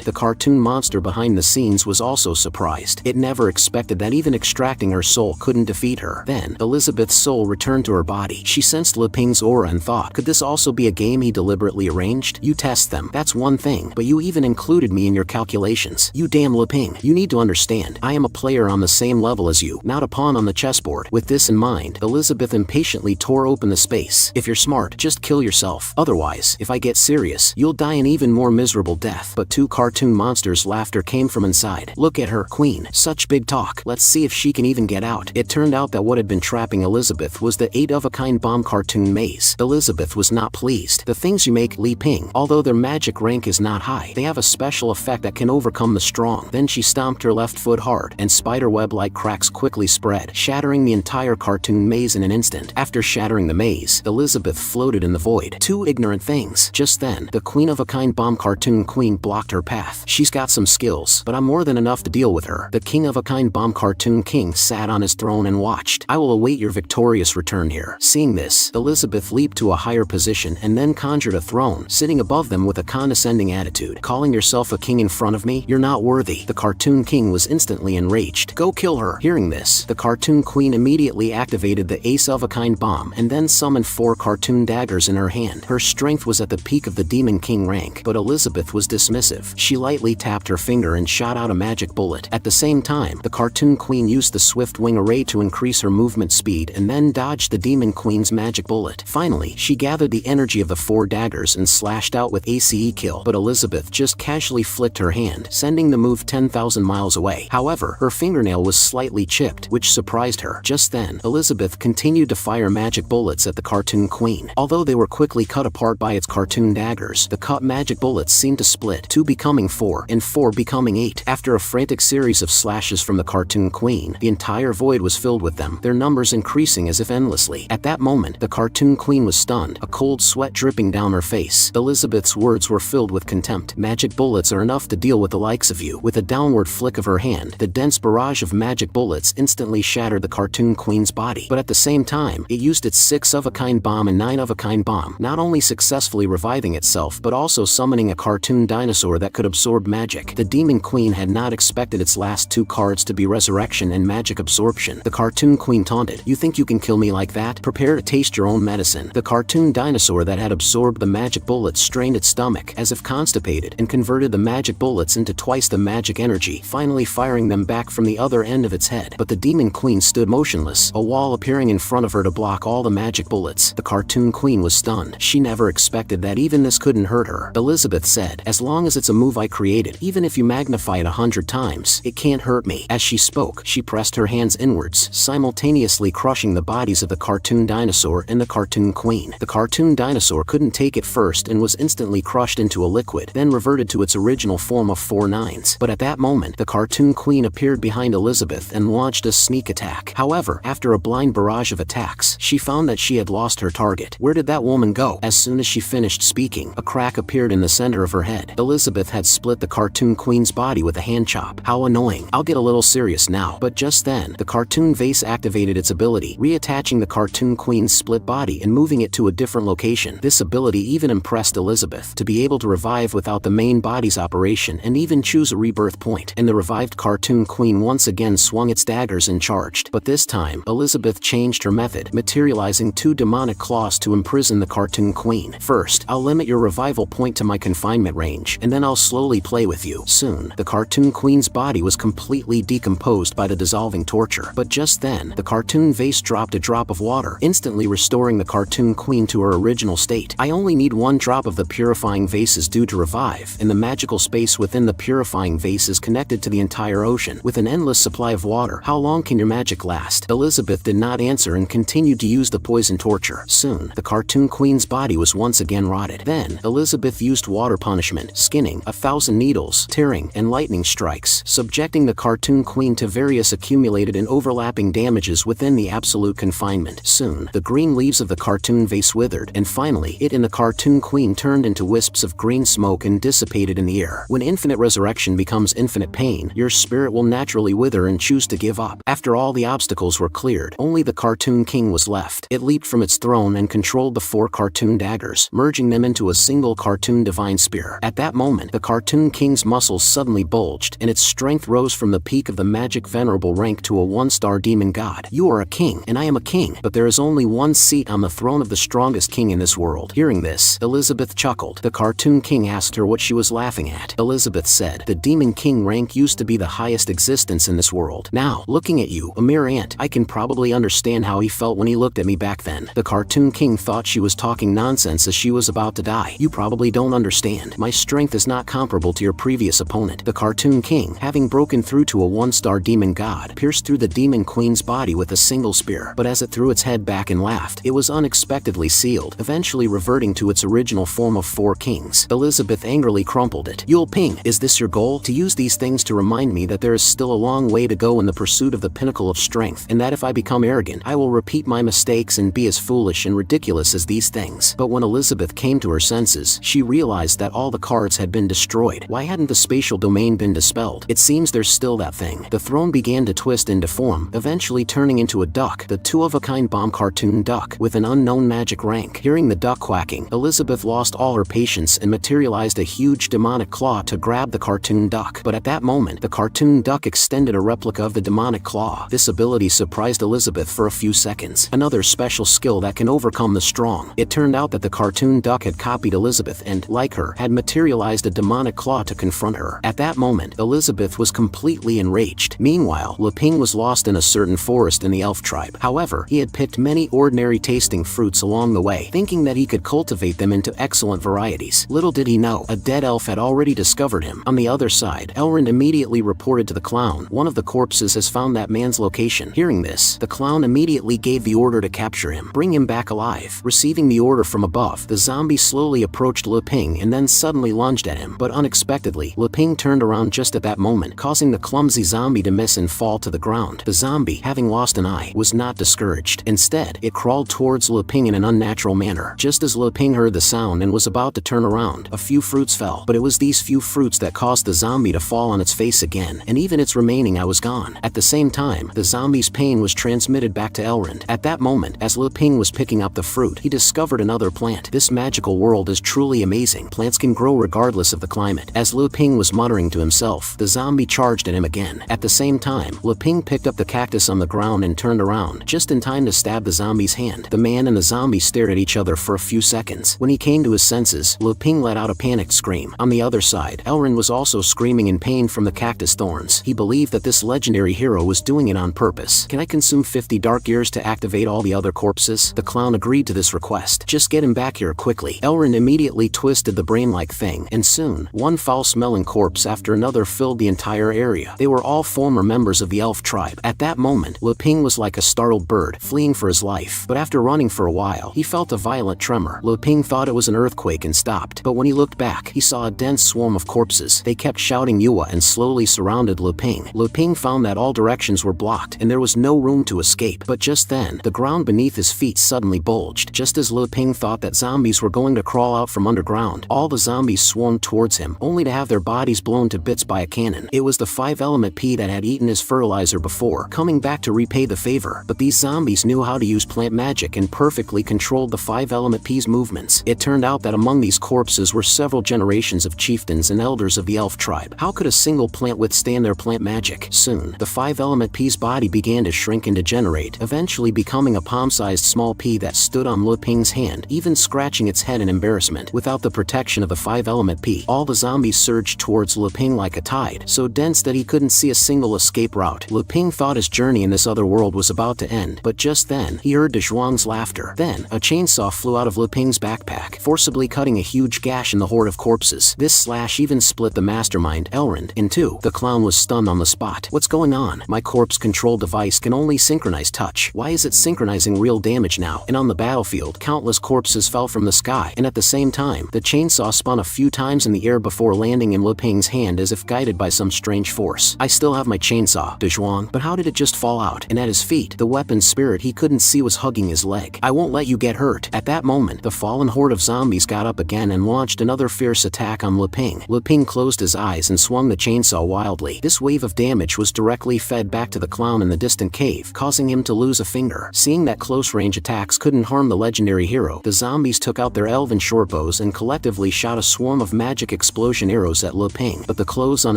[SPEAKER 1] the cartoon monster behind the scenes was also surprised. It never expected that even extracting her soul couldn't defeat her. Then, Elizabeth's soul returned to her body. She sensed Leping's aura and thought, could this also be a game he deliberately arranged? You test passed them, that's one thing, but you even included me in your calculations. You damn Leping. You need to understand, I am a player on the same level as you, not a pawn on the chessboard. With this in mind, Elizabeth impatiently tore open the space. If you're smart, just kill yourself. Otherwise, if I get serious, you'll die an even more miserable death. But two cartoon monsters' laughter came from inside. Look at her, Queen. Such big talk. Let's see if she can even get out. It turned out that what had been trapping Elizabeth was the 8-of-a-kind bomb cartoon maze. Elizabeth was not pleased. The things you make, Li Ping, although their magic rank is not high, they have a special effect that can overcome the strong. Then she stomped her left foot hard, and spiderweb-like cracks quickly spread, shattering the entire cartoon maze in an instant. After shattering the maze, Elizabeth floated in the void. Two ignorant things. Just then, the queen-of-a-kind bomb cartoon queen blocked her path. She's got some skills, but I'm more than enough to deal with her. The king-of-a-kind bomb cartoon king sat on his throne and watched. I will await your victorious return here. Seeing this, Elizabeth leaped to a higher position and then conjured a throne, sitting above them with a condescending attitude. Calling yourself a king in front of me? You're not worthy. The cartoon king was instantly enraged. Go kill her. Hearing this, the cartoon queen immediately activated the ace-of-a-kind bomb and then summoned 4 cartoon daggers in her hand. Her strength was at the peak of the demon king rank, but Elizabeth was dismissive. She lightly tapped her finger and shot out a magic bullet. At the same time, the cartoon queen used the swift wing array to increase her movement speed and then dodged the demon queen's magic bullet. Finally, she gathered the energy of the 4 daggers and slashed out with ACE kill, but Elizabeth just casually flicked her hand, sending the move 10,000 miles away. However, her fingernail was slightly chipped, which surprised her. Just then, Elizabeth continued to fire magic bullets at the cartoon queen. Although they were quickly cut apart by its cartoon daggers, the cut magic bullets seemed to split, 2 becoming 4, and 4 becoming 8. After a frantic series of slashes from the cartoon queen, the entire void was filled with them, their numbers increasing as if endlessly. At that moment, the cartoon queen was stunned, a cold sweat dripping down her face. Elizabeth's words were filled with contempt. Magic bullets are enough to deal with the likes of you. With a downward flick of her hand, the dense barrage of magic bullets instantly shattered the cartoon queen's body. But at the same time, it used its 6-of-a-kind bomb and 9-of-a-kind bomb, not only successfully reviving itself but also summoning a cartoon dinosaur that could absorb magic. The demon queen had not expected its last 2 cards to be resurrection and magic absorption. The cartoon queen taunted, "You think you can kill me like that? Prepare to taste your own medicine." The cartoon dinosaur that had absorbed the magic bullets strained its stomach, as if constipated, and converted the magic bullets into twice the magic energy, finally firing them back from the other end of its head. But the demon queen stood motionless, a wall appearing in front of her to block all the magic bullets. The cartoon queen was stunned. She never expected that even this couldn't hurt her. Elizabeth said, "As long as it's a move I created, even if you magnify it 100 times, it can't hurt me." As she spoke, she pressed her hands inwards, simultaneously crushing the bodies of the cartoon dinosaur and the cartoon queen. The cartoon dinosaur couldn't take it first and was instantly crushed into a liquid, then reverted to its original form of 4 nines. But at that moment, the cartoon queen appeared behind Elizabeth and launched a sneak attack. However, after a blind barrage of attacks, she found that she had lost her target. Where did that woman go? As soon as she finished speaking, a crack appeared in the center of her head. Elizabeth had split the cartoon queen's body with a hand chop. How annoying. I'll get a little serious now. But just then, the cartoon vase activated its ability, reattaching the cartoon queen's split body and moving it to a different location. This ability even impressed Elizabeth, to be able to revive without the main body's operation and even choose a rebirth point. And the revived cartoon queen once again swung its daggers and charged. But this time, Elizabeth changed her method, materializing 2 demonic claws to imprison the cartoon queen. First, I'll limit your revival point to my confinement range, and then I'll slowly play with you. Soon, the cartoon queen's body was completely decomposed by the dissolving torture. But just then, the cartoon vase dropped a drop of water, instantly restoring the cartoon queen to her original state. I only need 1 drop of the purifying vases due to revive, and the magical space within the purifying vase is connected to the entire ocean. With an endless supply of water, how long can your magic last? Elizabeth did not answer and continued to use the poison torture. Soon, the cartoon queen's body was once again rotted. Then, Elizabeth used water punishment, skinning, 1,000 needles, tearing, and lightning strikes, subjecting the cartoon queen to various accumulated and overlapping damages within the absolute confinement. Soon, the green leaves of the cartoon vase withered, and finally, it and the cartoon queen turned into wisps of green smoke and dissipated in the air. When infinite resurrection becomes infinite pain, your spirit will naturally wither and choose to give up. After all the obstacles were cleared, only the cartoon king was left. It leaped from its throne and controlled the 4 cartoon daggers, merging them into a single cartoon divine spear. At that moment, the cartoon king's muscles suddenly bulged, and its strength rose from the peak of the magic venerable rank to a 1-star demon god. You are a king, and I am a king, but there is only 1 seat on the throne of the strongest king in this world. Hearing this, Elizabeth chuckled. world. The Cartoon King asked her what she was laughing at. Elizabeth said, "The Demon King rank used to be the highest existence in this world. Now, looking at you, a mere ant, I can probably understand how he felt when he looked at me back then." The Cartoon King thought she was talking nonsense as she was about to die. "You probably don't understand. My strength is not comparable to your previous opponent." The Cartoon King, having broken through to a one-star demon god, pierced through the Demon Queen's body with a single spear, but as it threw its head back and laughed, it was unexpectedly sealed, eventually reverting to its original form of 4 kings. Elizabeth angrily crumpled it. "Yul Ping, is this your goal? To use these things to remind me that there is still a long way to go in the pursuit of the pinnacle of strength, and that if I become arrogant, I will repeat my mistakes and be as foolish and ridiculous as these things." But when Elizabeth came to her senses, she realized that all the cards had been destroyed. Why hadn't the spatial domain been dispelled? It seems there's still that thing. The throne began to twist and deform, eventually turning into a duck, the two-of-a-kind bomb cartoon duck, with an unknown magic rank. Hearing the duck quacking, Elizabeth lost all her patience and materialized a huge demonic claw to grab the cartoon duck. But at that moment, the cartoon duck extended a replica of the demonic claw. This ability surprised Elizabeth for a few seconds. Another special skill that can overcome the strong. It turned out that the cartoon duck had copied Elizabeth and, like her, had materialized a demonic claw to confront her. At that moment, Elizabeth was completely enraged. Meanwhile, Lu Ping was lost in a certain forest in the elf tribe. However, he had picked many ordinary tasting fruits along the way, thinking that he could cultivate them into excellent varieties. Little did he know, a dead elf had already discovered him. On the other side, Elrond immediately reported to the clown, "One of the corpses has found that man's location." Hearing this, the clown immediately gave the order to capture him, bring him back alive. Receiving the order from above, the zombie slowly approached Lu Ping and then suddenly lunged at him. But unexpectedly, Lu Ping turned around just at that moment, causing the clumsy zombie to miss and fall to the ground. The zombie, having lost an eye, was not discouraged. Instead, it crawled towards Lu Ping in an unnatural manner. Just as Lu Ping heard the sound and was about to turn around, a few fruits fell. But it was these few fruits that caused the zombie to fall on its face again, and even its remaining eye was gone. At the same time, the zombie's pain was transmitted back to Elrond. At that moment, as Lu Ping was picking up the fruit, he discovered another plant. "This magical world is truly amazing. Plants can grow regardless of the climate." As Lu Ping was muttering to himself, the zombie charged at him again. At the same time, Lu Ping picked up the cactus on the ground and turned around, just in time to stab the zombie's hand. The man and the zombie stared at each other for a few seconds. When he came to his senses, Lu Ping let out a panicked scream. On the other side, Elrond was also screaming in pain from the cactus thorns. He believed that this legendary hero was doing it on purpose. "Can I consume 50 dark years to activate all the other corpses?" The clown agreed to this request. "Just get him back here quickly." Elrond immediately twisted the brain-like thing, and soon, one foul-smelling corpse after another filled the entire area. They were all former members of the elf tribe. At that moment, Lu Ping was like a startled bird, fleeing for his life. But after running for a while, he felt a violent tremor. Lu Ping thought it was an earthquake and stopped. But when he looked back, he saw a dense swarm of corpses. They kept shouting Yua and slowly surrounded Lu Ping. Lu Ping found that all directions were blocked and there was no room to escape. But just then, the ground beneath his feet suddenly bulged. Just as Lu Ping thought that zombies were going to crawl out from underground, all the zombies swarmed towards him, only to have their bodies blown to bits by a cannon. It was the 5-element pea that had eaten his fertilizer before, coming back to repay the favor. But these zombies knew how to use plant magic and perfectly controlled the 5-element pea's movements. It turned out that among these corpses were several generations of chieftains and elders of the elf tribe. How could a single plant withstand their plant magic? Soon, the 5-element pea's body began to shrink and degenerate, eventually becoming a palm-sized small pea that stood on Lu Ping's hand, even scratching its head in embarrassment. Without the protection of the 5-element pea, all the zombies surged towards Lu Ping like a tide, so dense that he couldn't see a single escape route. Lu Ping thought his journey in this other world was about to end, but just then, he heard De Zhuang's laughter. Then, a chainsaw flew out of Lu Ping's backpack, forcibly cutting a huge gash in the horde of corpses. This slash even split the mastermind, Elrond, in two. The clown was stunned on the spot. "What's going on? My corpse control device can only synchronize touch. Why is it synchronizing real damage now?" And on the battlefield, countless corpses fell from the sky, and at the same time, the chainsaw spun a few times in the air before landing in Lu Ping's hand as if guided by some strange force. "I still have my chainsaw, De Zhuang, but how did it just fall out?" And at his feet, the weapon spirit he couldn't see was hugging his leg. "I won't let you get hurt." At that moment, the fallen horde of zombies got up again and launched another fierce attack on Lu Ping. Lu Ping closed his eyes and swung the chainsaw wildly. This wave of damage was directly fed back to the clown in the distant cave, causing him to lose a finger. Seeing that close-range attacks couldn't harm the legendary hero, the zombies took out their elven shortbows and collectively shot a swarm of magic explosion arrows at Lu Ping. But the clothes on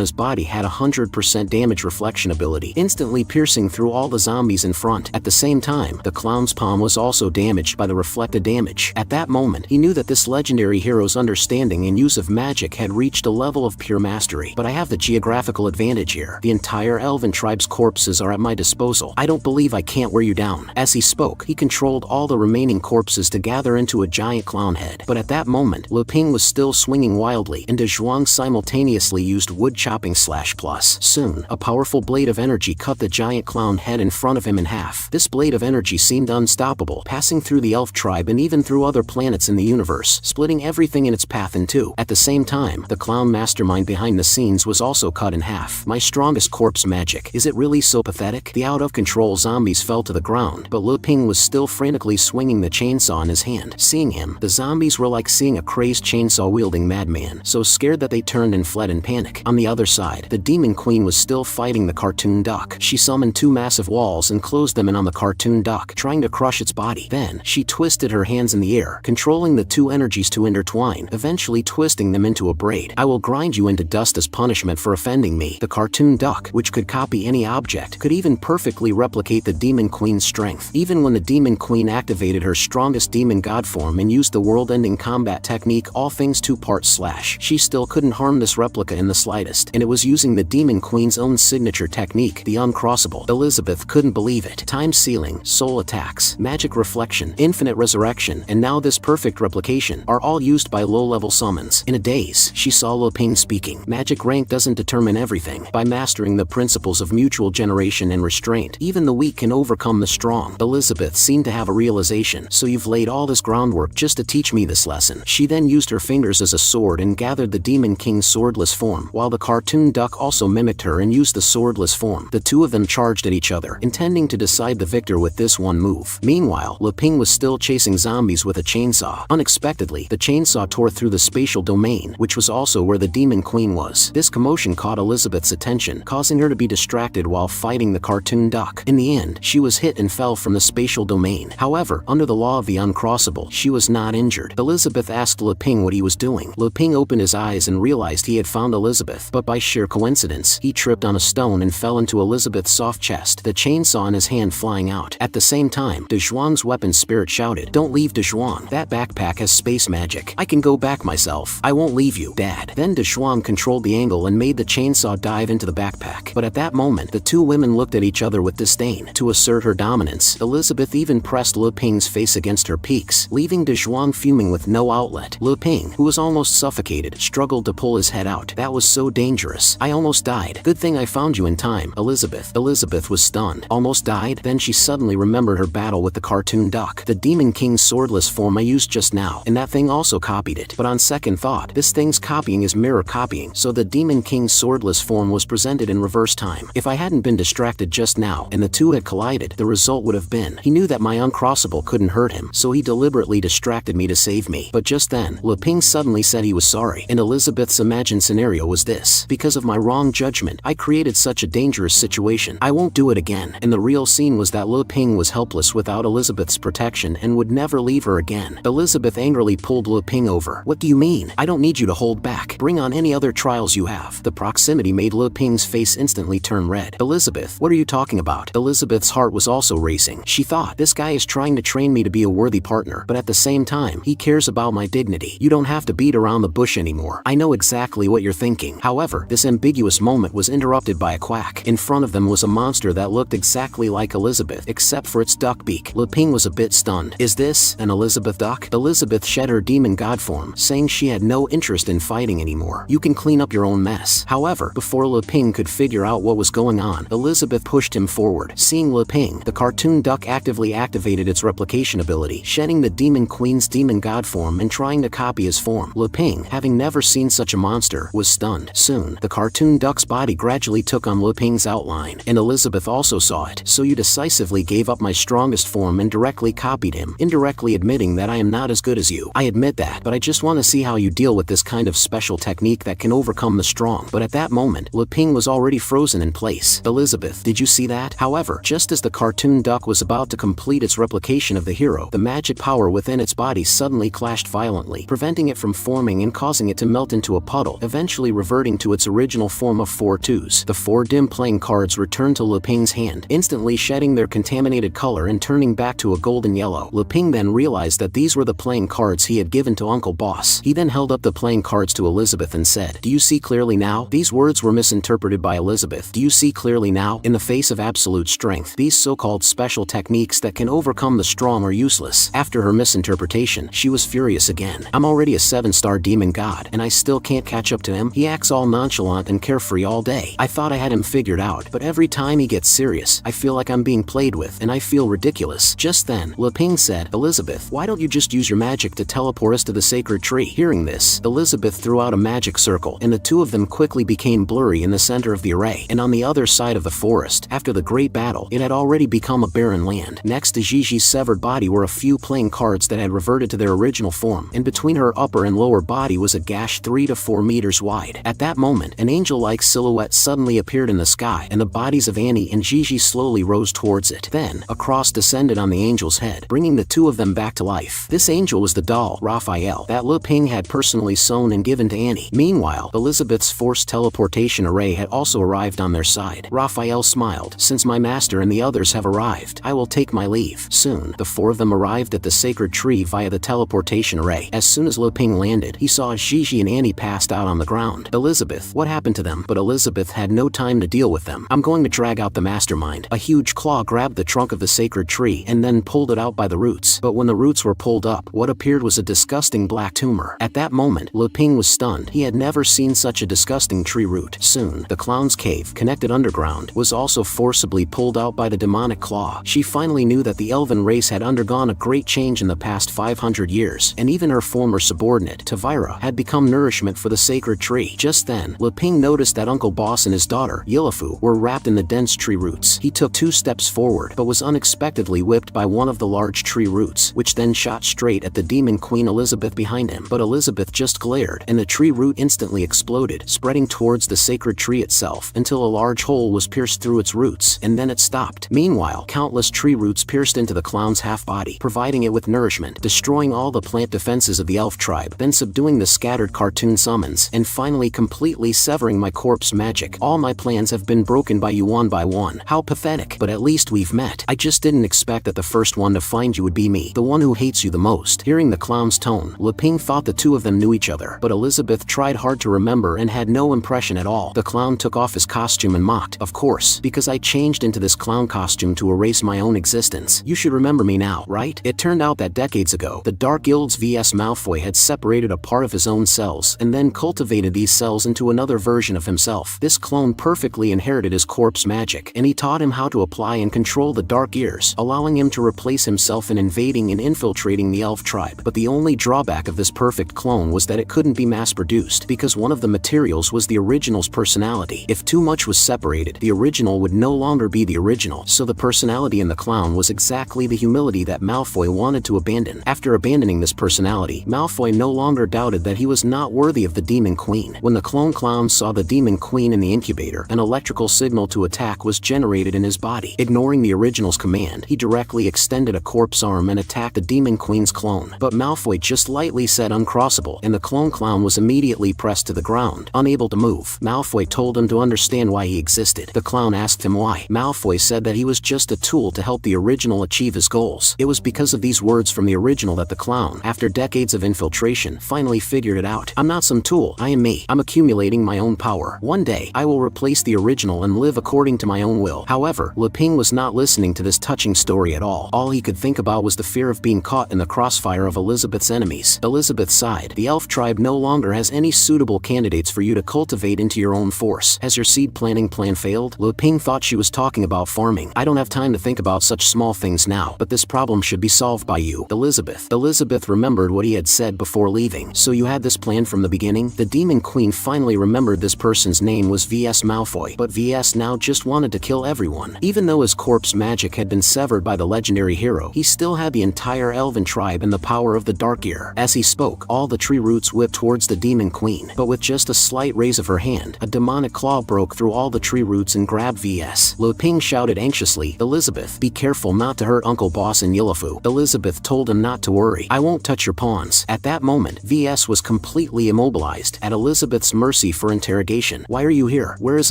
[SPEAKER 1] his body had 100% damage reflection ability, instantly piercing through all the zombies in front. At the same time, the clown's palm was also damaged by the reflected damage. At that moment, he knew that this legendary legendary hero's understanding and use of magic had reached a level of pure mastery. But I have the geographical advantage here. The entire elven tribe's corpses are at my disposal. I don't believe I can't wear you down. As he spoke, he controlled all the remaining corpses to gather into a giant clown head. But at that moment, Lu Ping was still swinging wildly, and De Zhuang simultaneously used wood chopping /plus. Soon, a powerful blade of energy cut the giant clown head in front of him in half. This blade of energy seemed unstoppable, passing through the elf tribe and even through other planets in the universe, splitting everything in its path in two. At the same time, the clown mastermind behind the scenes was also cut in half. My strongest corpse magic. Is it really so pathetic? The out-of-control zombies fell to the ground, but Lu Ping was still frantically swinging the chainsaw in his hand. Seeing him, the zombies were like seeing a crazed chainsaw-wielding madman, so scared that they turned and fled in panic. On the other side, the demon queen was still fighting the cartoon duck. She summoned two massive walls and closed them in on the cartoon duck, trying to crush its body. Then, she twisted her hands in the air, controlling the two energies to intertwine, eventually twisting them into a braid. I will grind you into dust as punishment for offending me. The cartoon duck, which could copy any object, could even perfectly replicate the demon queen's strength. Even when the demon queen activated her strongest demon god form and used the world-ending combat technique all things two-part slash, she still couldn't harm this replica in the slightest, and it was using the demon queen's own signature technique, the uncrossable. Elizabeth couldn't believe it. Time sealing, soul attacks, magic reflection, infinite resurrection, and now this perfect replication are all used by low-level summons. In a daze, she saw Lu Ping speaking. Magic rank doesn't determine everything. By mastering the principles of mutual generation and restraint, even the weak can overcome the strong. Elizabeth seemed to have a realization. So you've laid all this groundwork just to teach me this lesson. She then used her fingers as a sword and gathered the demon king's swordless form, while the cartoon duck also mimicked her and used the swordless form. The two of them charged at each other, intending to decide the victor with this one move. Meanwhile, Lu Ping was still chasing zombies with a chainsaw. Unexpectedly, the chainsaw tore through the spatial domain, which was also where the demon queen was. This commotion caught Elizabeth's attention, causing her to be distracted while fighting the cartoon duck. In the end, she was hit and fell from the spatial domain. However, under the law of the uncrossable, she was not injured. Elizabeth asked Lu Ping what he was doing. Lu Ping opened his eyes and realized he had found Elizabeth, but by sheer coincidence, he tripped on a stone and fell into Elizabeth's soft chest, the chainsaw in his hand flying out. At the same time, De Zhuang's weapon spirit shouted, "Don't leave, De Zhuang. That backpack has space magic. I can go back myself. I won't leave you, Dad." Then De Zhuang controlled the angle and made the chainsaw dive into the backpack. But at that moment, the two women looked at each other with disdain. To assert her dominance, Elizabeth even pressed Lu Ping's face against her peaks, leaving De Zhuang fuming with no outlet. Lu Ping, who was almost suffocated, struggled to pull his head out. "That was so dangerous. I almost died. Good thing I found you in time, Elizabeth." Elizabeth was stunned. Almost died? Then she suddenly remembered her battle with the cartoon duck. The demon king's swordless form I used just now, and that thing also copied it. But on second thought, this thing's copying is mirror copying, so the demon king's swordless form was presented in reverse time. If I hadn't been distracted just now, and the two had collided, the result would have been, he knew that my uncrossable couldn't hurt him, so he deliberately distracted me to save me. But just then, Lu Ping suddenly said he was sorry, and Elizabeth's imagined scenario was this: because of my wrong judgment, I created such a dangerous situation. I won't do it again. And the real scene was that Lu Ping was helpless without Elizabeth's protection and would never leave her again. Elizabeth angrily pulled Lu Ping over. "What do you mean? I don't need you to hold back. Bring on any other trials you have." The proximity made Lu Ping's face instantly turn red. "Elizabeth, what are you talking about?" Elizabeth's heart was also racing. She thought, this guy is trying to train me to be a worthy partner, but at the same time, he cares about my dignity. You don't have to beat around the bush anymore. I know exactly what you're thinking. However, this ambiguous moment was interrupted by a quack. In front of them was a monster that looked exactly like Elizabeth, except for its duck beak. Lu Ping was a bit stunned. "Is this an Elizabeth duck?" Elizabeth shed her demon god form, saying she had no interest in fighting anymore. "You can clean up your own mess." However, before Lu Ping could figure out what was going on, Elizabeth pushed him forward. Seeing Lu Ping, the cartoon duck actively activated its replication ability, shedding the demon queen's demon god form and trying to copy his form. Lu Ping, having never seen such a monster, was stunned. Soon, the cartoon duck's body gradually took on Lu Ping's outline, and Elizabeth also saw it. "So you decisively gave up my strongest form and directly copied him, indirectly admitting that I am not as good as you." "I admit that, but I just want to see how you deal with this kind of special technique that can overcome the strong." But at that moment, Lu Ping was already frozen in place. "Elizabeth, did you see that?" However, just as the cartoon duck was about to complete its replication of the hero, the magic power within its body suddenly clashed violently, preventing it from forming and causing it to melt into a puddle, eventually reverting to its original form of 4 twos. The 4 dim playing cards returned to Lu Ping's hand, instantly shedding their contaminated color and turning back to a golden yellow. Lu Ping then realized that these were the playing cards he had given to Uncle Boss. He then held up the playing cards to Elizabeth and said, "Do you see clearly now?" These words were misinterpreted by Elizabeth. "Do you see clearly now?" In the face of absolute strength, these so-called special techniques that can overcome the strong are useless. After her misinterpretation, she was furious again. "I'm already a 7-star demon god, and I still can't catch up to him. He acts all nonchalant and carefree all day. I thought I had him figured out, but every time he gets serious, I feel like I'm being played with, and I feel ridiculous." Just then, Leping said, "Elizabeth, why don't you just use your magic to teleport us to the sacred tree?" Hearing this, Elizabeth threw out a magic circle, and the two of them quickly became blurry in the center of the array. And on the other side of the forest, after the great battle, it had already become a barren land. Next to Gigi's severed body were a few playing cards that had reverted to their original form, and between her upper and lower body was a gash 3 to 4 meters wide. At that moment, an angel-like silhouette suddenly appeared in the sky, and the bodies of Annie and Gigi slowly rose towards it. Then, a cross descended on the angel's head, bringing the two of them back to life. This angel was the doll, Raphael, that Leping had personally sewn and given to Annie. Meanwhile, Elizabeth's forced teleportation array had also arrived on their side. Raphael smiled. "Since my master and the others have arrived, I will take my leave." Soon, the four of them arrived at the sacred tree via the teleportation array. As soon as Leping landed, he saw Gigi and Annie passed out on the ground. "Elizabeth, what happened to them?" But Elizabeth had no time to deal with them. "I'm going to drag out the mastermind." A huge claw grabbed the trunk of the sacred tree and then pulled it out by the roots. But when the roots were pulled up, what appeared was a disgusting black tumor. At that moment, Leping was stunned. He had never seen such a disgusting tree root. Soon, the clown's cave, connected underground, was also forcibly pulled out by the demonic claw. She finally knew that the elven race had undergone a great change in the past 500 years, and even her former subordinate, Tavira, had become nourishment for the sacred tree. Just then, Leping noticed that Uncle Boss and his daughter, Yilafu, were wrapped in the dense tree roots. He took 2 steps forward, but was unexpectedly whipped by one of the large tree roots, which then shot straight at the demon queen Elizabeth behind him. But Elizabeth just glared, and the tree root instantly exploded, spreading towards the sacred tree itself, until a large hole was pierced through its roots, and then it stopped. Meanwhile, countless tree roots pierced into the clown's half-body, providing it with nourishment, destroying all the plant defenses of the elf tribe, then subduing the scattered cartoon summons, and finally completely severing my corpse magic. "All my plans have been broken by you one by one. How pathetic. But at least we've met. I just didn't expect that the first one to find you would be me, the one who hates you the most." Hearing the clown's tone, Leping thought the two of them knew each other, but Elizabeth tried hard to remember and had no impression at all. The clown took off his costume and mocked, "Of course, because I changed into this clown costume to erase my own existence. You should remember me now, right?" It turned out that decades ago, the Dark Guild's vs Malfoy had separated a part of his own cells, and then cultivated these cells into another version of himself. This clone perfectly inherited his corpse magic, and he taught him how to apply and control the dark ears, allowing him to replace himself in invading and infiltrating the elf tribe. But the only drawback of this perfect clone was that it couldn't be mass-produced, because one of the materials was the original's personality. If too much was separated, the original would no longer be the original, so the personality in the clown was exactly the humility that Malfoy wanted to abandon. After abandoning this personality, Malfoy no longer doubted that he was not worthy of the Demon Queen. When the clone clown saw the Demon Queen in the incubator, an electrical signal to attack was generated in his body. Ignoring the original's command, he directly extended a corpse arm and attacked the Demon Queen's clone. But Malfoy just lightly said uncrossable, and the clone clown was immediately pressed to the ground, unable to move. Malfoy told him to understand why he existed. The clown asked him why. Malfoy said that he was just a tool to help the original achieve his goals. It was because of these words from the original that the clown, after decades of infiltration, finally figured it out. "I'm not some tool. I am me. I'm accumulating my own power. One day, I will replace the original and live according to my own will." However, Leping was not listening to this touching story at all. All he could think about was the fear of being caught in the crossfire of Elizabeth's enemies. Elizabeth sighed. "The elf tribe no longer has any suitable candidates for you to cultivate into your own force. Has your seed planting plan failed?" Leping thought she was talking about farming. "I don't have time to think about such small things now, but this problem should be solved by you, Elizabeth." Elizabeth remembered what he had said before leaving. "So you had this plan from the beginning?" The Demon Queen finally remembered this person's name was vs Malfoy, but vs now just wanted to kill everyone. Even though his corpse magic had been severed by the legendary hero, he still had the entire elven tribe and the power of the Dark Ear. As he spoke, all the tree roots whipped towards the Demon Queen, but with just a slight raise of her hand, a demonic claw broke through all the tree roots and grabbed vs. Leping shouted anxiously, "Elizabeth, be careful not to hurt Uncle Boss and Yilafu." Elizabeth told him not to worry. "I won't touch your pawns." At that moment, vs was completely immobilized, at Elizabeth's mercy for interrogation. "Why are you here? Where is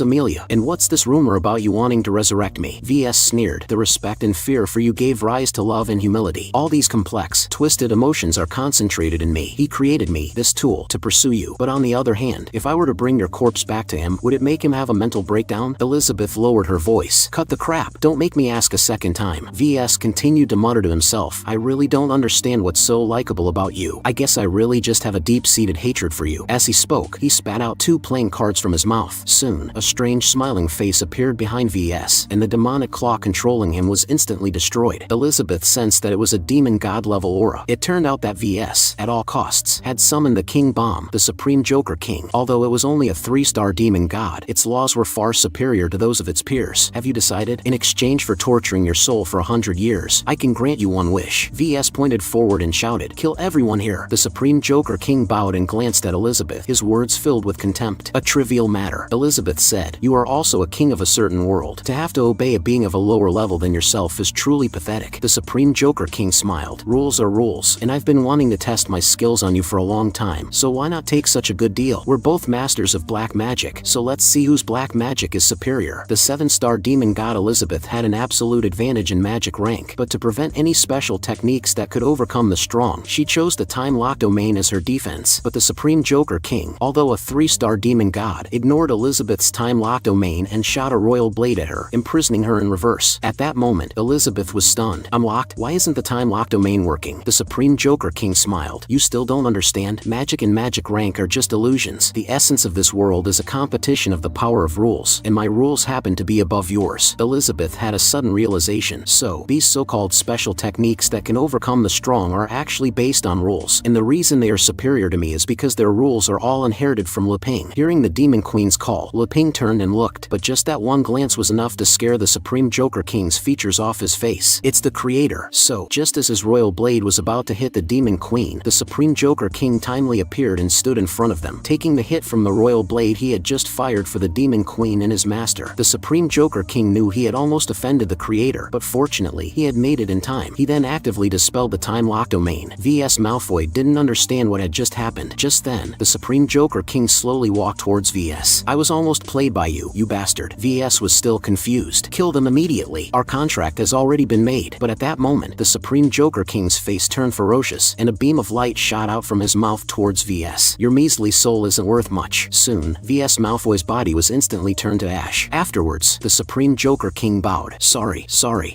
[SPEAKER 1] Amelia? And what's this rumor about you wanting to resurrect me?" vs sneered. "The respect and fear for you gave rise to love and humility. All these complex, twisted emotions are concentrated in me. He created me, this tool, to pursue you. But on the other hand, if I were to bring your corpse back to him, would it make him have a mental breakdown? Elizabeth lowered her voice. Cut the crap. Don't make me ask a second time. VS continued to mutter to himself. I really don't understand what's so likable about you. I guess I really just have a deep-seated hatred for you. As he spoke, he spat out 2 playing cards from his mouth. Soon, a strange smiling face appeared behind VS, and the demonic claw controlling him was instantly destroyed. Elizabeth sensed that it was a demon god-level aura. It turned out that VS, at all costs, had summoned the King Bomb, the Supreme Joker King. Although it was only a 3-star demon god, its laws were far superior to those of its peers. Have you decided? In exchange for torturing your soul for 100 years, I can grant you one wish. VS pointed forward and shouted, kill everyone here. The Supreme Joker King bowed and glanced at Elizabeth, his words filled with contempt. A trivial matter, Elizabeth said. You are also a king of a certain world. To have to obey a being of a lower level than yourself is truly pathetic. The Supreme Joker King smiled. Rules are rules, and I've been wanting to test my skills on you for a long time, so why not take such a good deal? We're both masters of black magic, so let's see whose black magic is superior. The 7-star demon god Elizabeth had an absolute advantage in magic rank, but to prevent any special techniques that could overcome the strong, she chose the time-lock domain as her defense. But the Supreme Joker King, although a 3-star demon god, ignored Elizabeth's time-lock domain and shot a royal blade at her, imprisoning her in reverse. At that moment, Elizabeth was stunned. I'm locked? Why isn't the time-lock domain working? The Supreme Joker King smiled. You still don't understand? Magic and magic rank are just illusions. The essence of this world is a competition of the power of rules, and my rules happen to be above yours. Elizabeth had a sudden realization. So, these so-called special techniques that can overcome the strong are actually based on rules, and the reason they are superior to me is because their rules are all inherited from Lu Ping. Hearing the Demon Queen's call, Lu Ping turned and looked, but just that one glance was enough to scare the Supreme Joker King's features off his face. It's the creator. So, just as his royal blade was about to hit the Demon Queen, the Supreme Joker King timely appeared and stood in front of them, taking the hit from the royal blade he had just fired for the Demon Queen and his master. The Supreme Joker King knew he had almost offended the creator, but fortunately, he had made it in time. He then actively dispelled the time-lock domain. V.S. Malfoy didn't understand what had just happened. Just then, the Supreme Joker King slowly walked towards V.S. I was almost played by you, you bastard. V.S. was still confused. Kill them immediately. Our contract has already been made. But at that moment, the Supreme Joker King's face turned ferocious, and a beam of light shot out from his mouth towards V.S. Your measly soul isn't worth much. Soon, V.S. Malfoy's body was instantly turned to ash. Afterwards, the Supreme Joker King bowed. Sorry.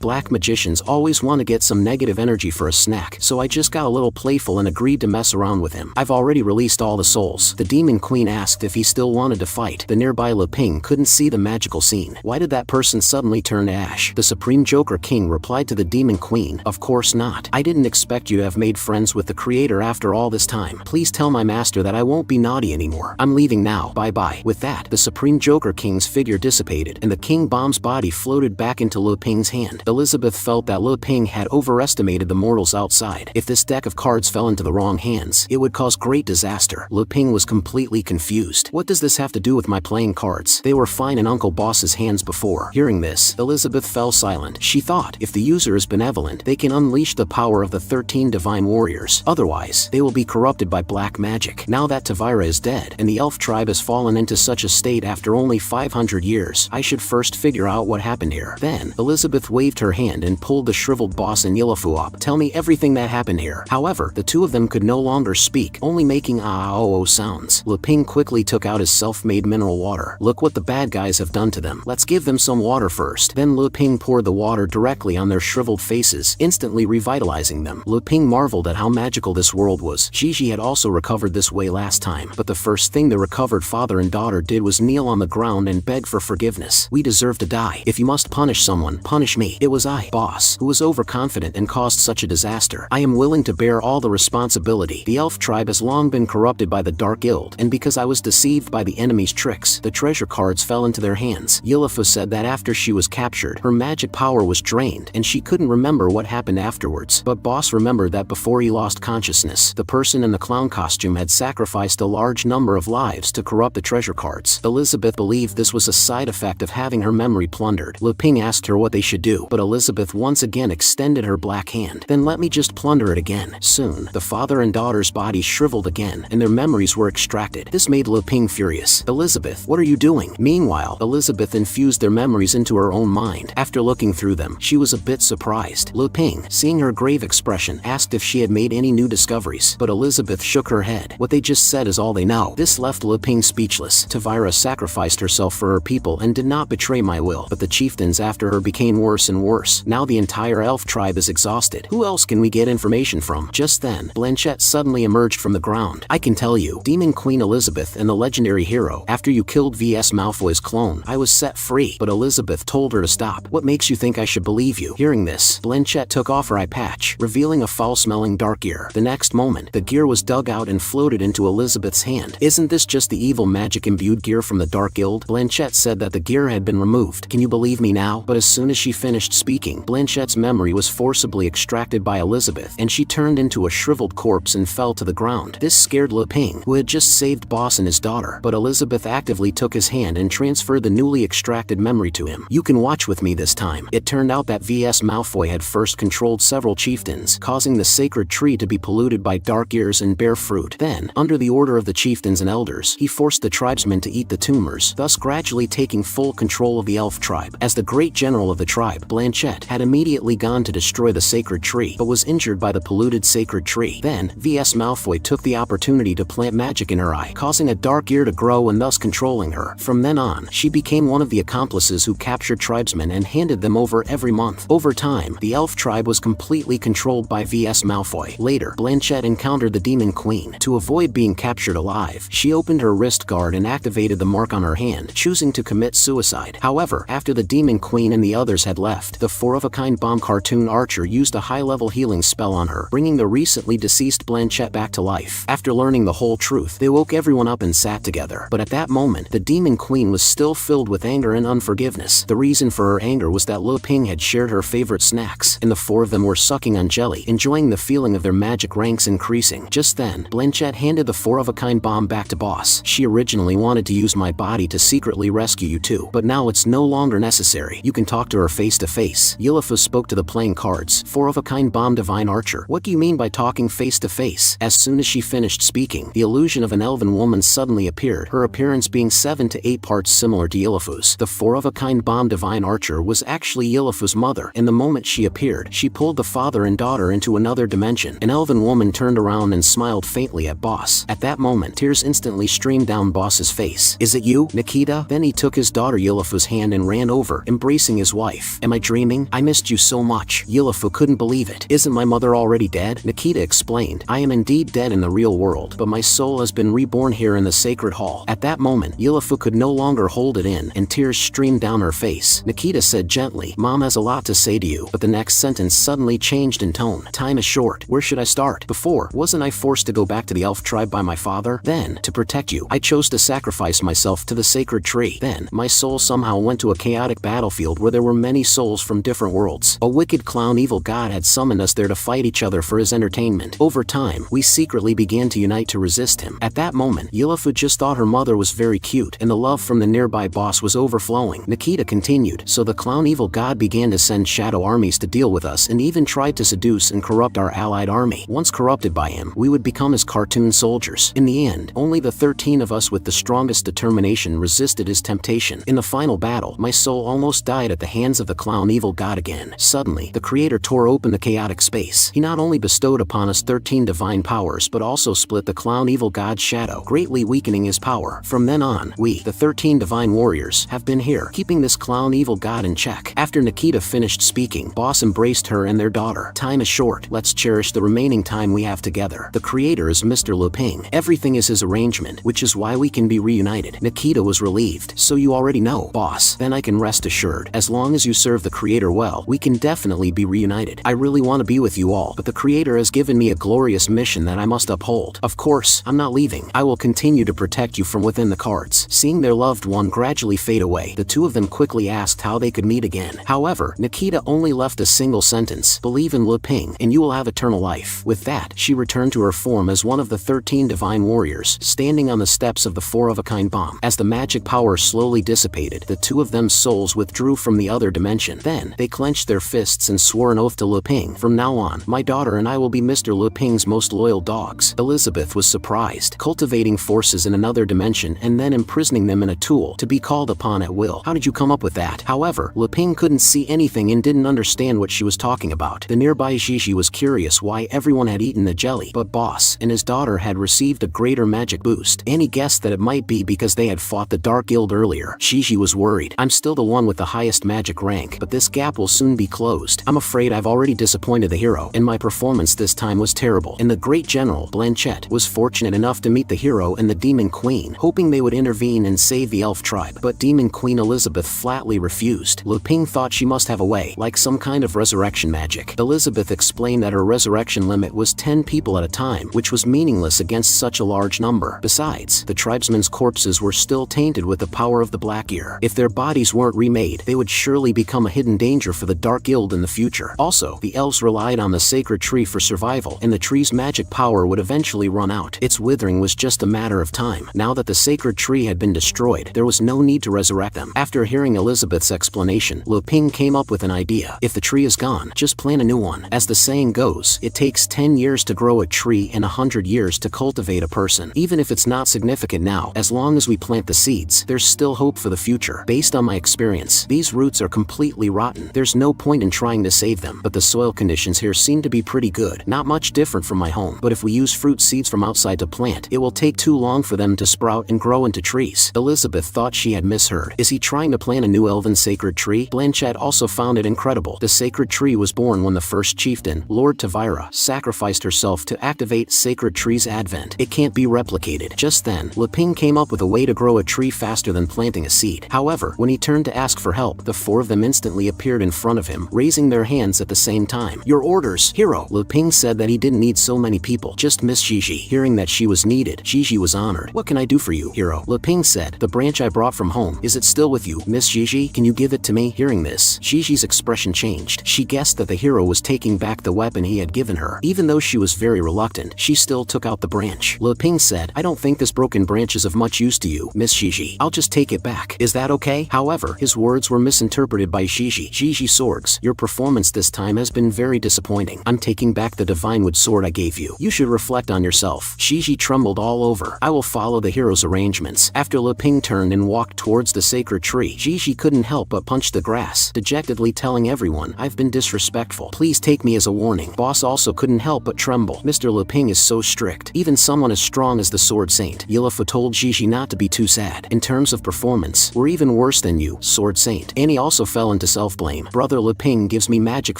[SPEAKER 1] Black magicians always want to get some negative energy for a snack, so I just got a little playful and agreed to mess around with him. I've already released all the souls. The Demon Queen asked if he still wanted to fight. The nearby Lu Ping couldn't see the magical scene. Why did that person suddenly turn to ash? The Supreme Joker King replied to the Demon Queen, of course not. I didn't expect you to have made friends with the creator after all this time. Please tell my master that I won't be naughty anymore. I'm leaving now. Bye-bye. With that, the Supreme Joker King's figure dissipated, and the King Bomb's body floated back into Lu Ping's hand. Elizabeth felt that Lu Ping had overestimated the mortals outside. If this deck of cards fell into the wrong hands, it would cause great disaster. Lu Ping was completely confused. What does this have to do with my playing cards? They were fine in Uncle Boss's hands before. Hearing this, Elizabeth fell silent. She thought, if the user is benevolent, they can unleash the power of the 13 divine warriors. Otherwise, they will be corrupted by black magic. Now that Tavira is dead, and the elf tribe has fallen into such a state after only 500 years, I should first figure out what happened here. Then, Elizabeth waved her hand and pulled the shriveled boss and Yilafu up. Tell me everything that happened here. However, the two of them could no longer speak, only making ah-oh-oh sounds. Lu Ping quickly took out his self-made mineral water. Look what the bad guys have done to them. Let's give them some water first. Then Lu Ping poured the water directly on their shriveled faces, instantly revitalizing them. Lu Ping marveled at how magical this world was. Gigi had also recovered this way last time, but the first thing the recovered father and daughter did was kneel on the ground and beg for forgiveness. We deserve to die. If you must punish someone, punish me. It was I, boss, who was overconfident and caused such a disaster. I am willing to bear all the responsibility. The elf tribe has long been corrupted by the Dark Guild, and because I was deceived by the enemy's tricks, the treasure cards fell into their hands. Yilafu said that after she was captured, her magic power was drained, and she couldn't remember what happened afterwards. But boss remembered that before he lost consciousness, the person in the clown costume had sacrificed a large number of lives to corrupt the treasure cards. Elizabeth believed this was a side effect of having her memory plundered. Lu Ping asked her what they should do, but Elizabeth once again extended her black hand. Then let me just plunder it again. Soon, the father and daughter's bodies shriveled again, and their memories were extracted. This made Lu Ping furious. Elizabeth, what are you doing? Meanwhile, Elizabeth infused their memories into her own mind. After looking through them, she was a bit surprised. Lu Ping, seeing her grave expression, asked if she had made made any new discoveries. But Elizabeth shook her head. What they just said is all they know. This left Lu Ping speechless. Tavira sacrificed herself for her people and did not betray my will. But the chieftains after her became worse and worse. Now the entire elf tribe is exhausted. Who else can we get information from? Just then, Blanchette suddenly emerged from the ground. I can tell you, Demon Queen Elizabeth and the legendary hero, after you killed V.S. Malfoy's clone, I was set free. But Elizabeth told her to stop. What makes you think I should believe you? Hearing this, Blanchette took off her eye patch, revealing a foul-smelling dark gear. The next moment, the gear was dug out and floated into Elizabeth's hand. Isn't this just the evil magic-imbued gear from the Dark Guild? Blanchette said that the gear had been removed. Can you believe me now? But as soon as she finished speaking, Blanchette's memory was forcibly extracted by Elizabeth, and she turned into a shriveled corpse and fell to the ground. This scared Lu Ping, who had just saved Boss and his daughter. But Elizabeth actively took his hand and transferred the newly extracted memory to him. You can watch with me this time. It turned out that V.S. Malfoy had first controlled several chieftains, causing the sacred tree to be polluted by dark gears and bear fruit. Then, under the order of the chieftains and elders, he forced the tribesmen to eat the tumors, thus gradually taking full control of the elf tribe. As the great general of the tribe, Blanchette had immediately gone to destroy the sacred tree, but was injured by the polluted sacred tree. Then, V.S. Malfoy took the opportunity to plant magic in her eye, causing a dark ear to grow and thus controlling her. From then on, she became one of the accomplices who captured tribesmen and handed them over every month. Over time, the elf tribe was completely controlled by V.S. Malfoy. Later, Blanchette encountered the Demon Queen. To avoid being captured alive, she opened her wrist guard and activated the mark on her hand, choosing to commit suicide. However, after the Demon Queen and the others had left, the four-of-a-kind bomb cartoon archer used a high-level healing spell on her, bringing the recently deceased Blanchette back to life. After learning the whole truth, they woke everyone up and sat together. But at that moment, the Demon Queen was still filled with anger and unforgiveness. The reason for her anger was that Lu Ping had shared her favorite snacks, and the four of them were sucking on jelly, enjoying the feeling of their magic ranks increasing. Just then, Blanchette handed the four-of-a-kind bomb back to Boss. She originally wanted to use my body to secretly rescue you too, but now it's no longer necessary. You can talk to her face to face. Yillifu spoke to the playing cards. Four-of-a-kind bomb divine archer. What do you mean by talking face to face? As soon as she finished speaking, the illusion of an elven woman suddenly appeared, her appearance being 7 to 8 parts similar to Yillifu's. The four-of-a-kind bomb divine archer was actually Yillifu's mother, and the moment she appeared, she pulled the father and daughter into another dimension. An elven woman turned around and smiled faintly at Boss. At that moment, tears instantly streamed down Boss's face. Is it you, Nikita? Then he took his daughter Yillifu's hand and ran over, embracing his wife. Am I dreaming? I missed you so much. Yillifu couldn't believe it. Isn't my mother already dead? Nikita explained. I am indeed dead in the real world, but my soul has been reborn here in the sacred hall. At that moment, Yillifu could no longer hold it in, and tears streamed down her face. Nikita said gently, Mom has a lot to say to you, but the next sentence suddenly changed in tone. Time is short. Where should I start? Before, wasn't I forced to go back to the elf tribe by my father? Then, to protect you, I chose to sacrifice myself to the sacred tree. Then, my soul somehow went to a chaotic battlefield where there were many souls from different worlds. A wicked clown evil god had summoned us there to fight each other for his entertainment. Over time, we secretly began to unite to resist him. At that moment, Yillifu just thought her mother was very cute, and the love from the nearby boss was overflowing. Nikita continued, so the clown evil god began to send shadow armies to deal with us and even tried to seduce and corrupt our allied army. Once corrupted by him, we would become his cartoon soldiers. In the end, only the 13 of us with the strongest determination resisted his temptation. In the final battle, my soul almost died at the hands of the clown evil god again. Suddenly, the creator tore open the chaotic space. He not only bestowed upon us 13 divine powers but also split the clown evil god's shadow, greatly weakening his power. From then on, we, the 13 divine warriors, have been here, keeping this clown evil god in check. After Nikita finished speaking, Boss embraced her and their daughter. Time is short. Let's cherish the remaining time we have together. The creator is Mr. Lu Ping. Everything is his arrangement, which is why we can be reunited. Nikita was relieved. So you already know, Boss. Then I can rest assured. As long as you serve the creator well, we can definitely be reunited. I really want to be with you all, but the creator has given me a glorious mission that I must uphold. Of course, I'm not leaving. I will continue to protect you from within the cards. Seeing their loved one gradually fade away, the two of them quickly asked how they could meet again. However, Nikita only left a single sentence: believe in Lu Ping, and you will have eternal life. With that, she returned to her form as one of the 13 divine warriors, standing on the steps of the four-of-a-kind bomb. As the magic power slowly dissipated, the two of them's souls withdrew from the other dimension. Then, they clenched their fists and swore an oath to Lu Ping. From now on, my daughter and I will be Mr. Lu Ping's most loyal dogs. Elizabeth was surprised, cultivating forces in another dimension and then imprisoning them in a tool to be called upon at will. How did you come up with that? However, Lu Ping couldn't see anything and didn't understand what she was talking about. The nearby Gigi was curious why why everyone had eaten the jelly but Boss and his daughter had received a greater magic boost. Annie guessed that it might be because they had fought the Dark Guild earlier. Gigi was worried. I'm still the one with the highest magic rank, but this gap will soon be closed. I'm afraid I've already disappointed the hero, and my performance this time was terrible. And the great general, Blanchette, was fortunate enough to meet the hero and the Demon Queen, hoping they would intervene and save the elf tribe. But Demon Queen Elizabeth flatly refused. Lu Ping thought she must have a way, like some kind of resurrection magic. Elizabeth explained that her resurrection limit was 10 people at a time, which was meaningless against such a large number. Besides, the tribesmen's corpses were still tainted with the power of the Black Ear. If their bodies weren't remade, they would surely become a hidden danger for the Dark Guild in the future. Also, the elves relied on the sacred tree for survival, and the tree's magic power would eventually run out. Its withering was just a matter of time. Now that the sacred tree had been destroyed, there was no need to resurrect them. After hearing Elizabeth's explanation, Lu Ping came up with an idea. If the tree is gone, just plant a new one. As the saying goes, it takes 10 years to grow a tree and 100 years to cultivate a person. Even if it's not significant now, as long as we plant the seeds, there's still hope for the future. Based on my experience, these roots are completely rotten. There's no point in trying to save them, but the soil conditions here seem to be pretty good. Not much different from my home, but if we use fruit seeds from outside to plant, it will take too long for them to sprout and grow into trees. Elizabeth thought she had misheard. Is he trying to plant a new elven sacred tree? Blanchette also found it incredible. The sacred tree was born when the first chieftain, Lord Tavira, sacrificed herself to activate sacred tree's advent. It can't be replicated. Just then, Lu Ping came up with a way to grow a tree faster than planting a seed. However, when he turned to ask for help, the four of them instantly appeared in front of him, raising their hands at the same time. Your orders, hero. Lu Ping said that he didn't need so many people, just Miss Gigi. Hearing that she was needed, Gigi was honored. What can I do for you, hero? Lu Ping said, the branch I brought from home. Is it still with you, Miss Gigi? Can you give it to me? Hearing this, Gigi's expression changed. She guessed that the hero was taking back the weapon he had given her. Even though she was very reluctant, she still took out the branch. Lu Ping said, I don't think this broken branch is of much use to you, Miss Gigi. I'll just take it back. Is that okay? However, his words were misinterpreted by Gigi. Gigi Sorgs, your performance this time has been very disappointing. I'm taking back the divine wood sword I gave you. You should reflect on yourself. Gigi trembled all over. I will follow the hero's arrangements. After Lu Ping turned and walked towards the sacred tree, Gigi couldn't help but punch the grass, dejectedly telling everyone, I've been disrespectful. Please take me as a warning. Boss also couldn't help but tremble. Mr. Lu Ping is so strict. Even someone as strong as the Sword Saint. Yilafu told Gigi not to be too sad. In terms of performance, we're even worse than you, Sword Saint. Annie also fell into self-blame. Brother Lu Ping gives me magic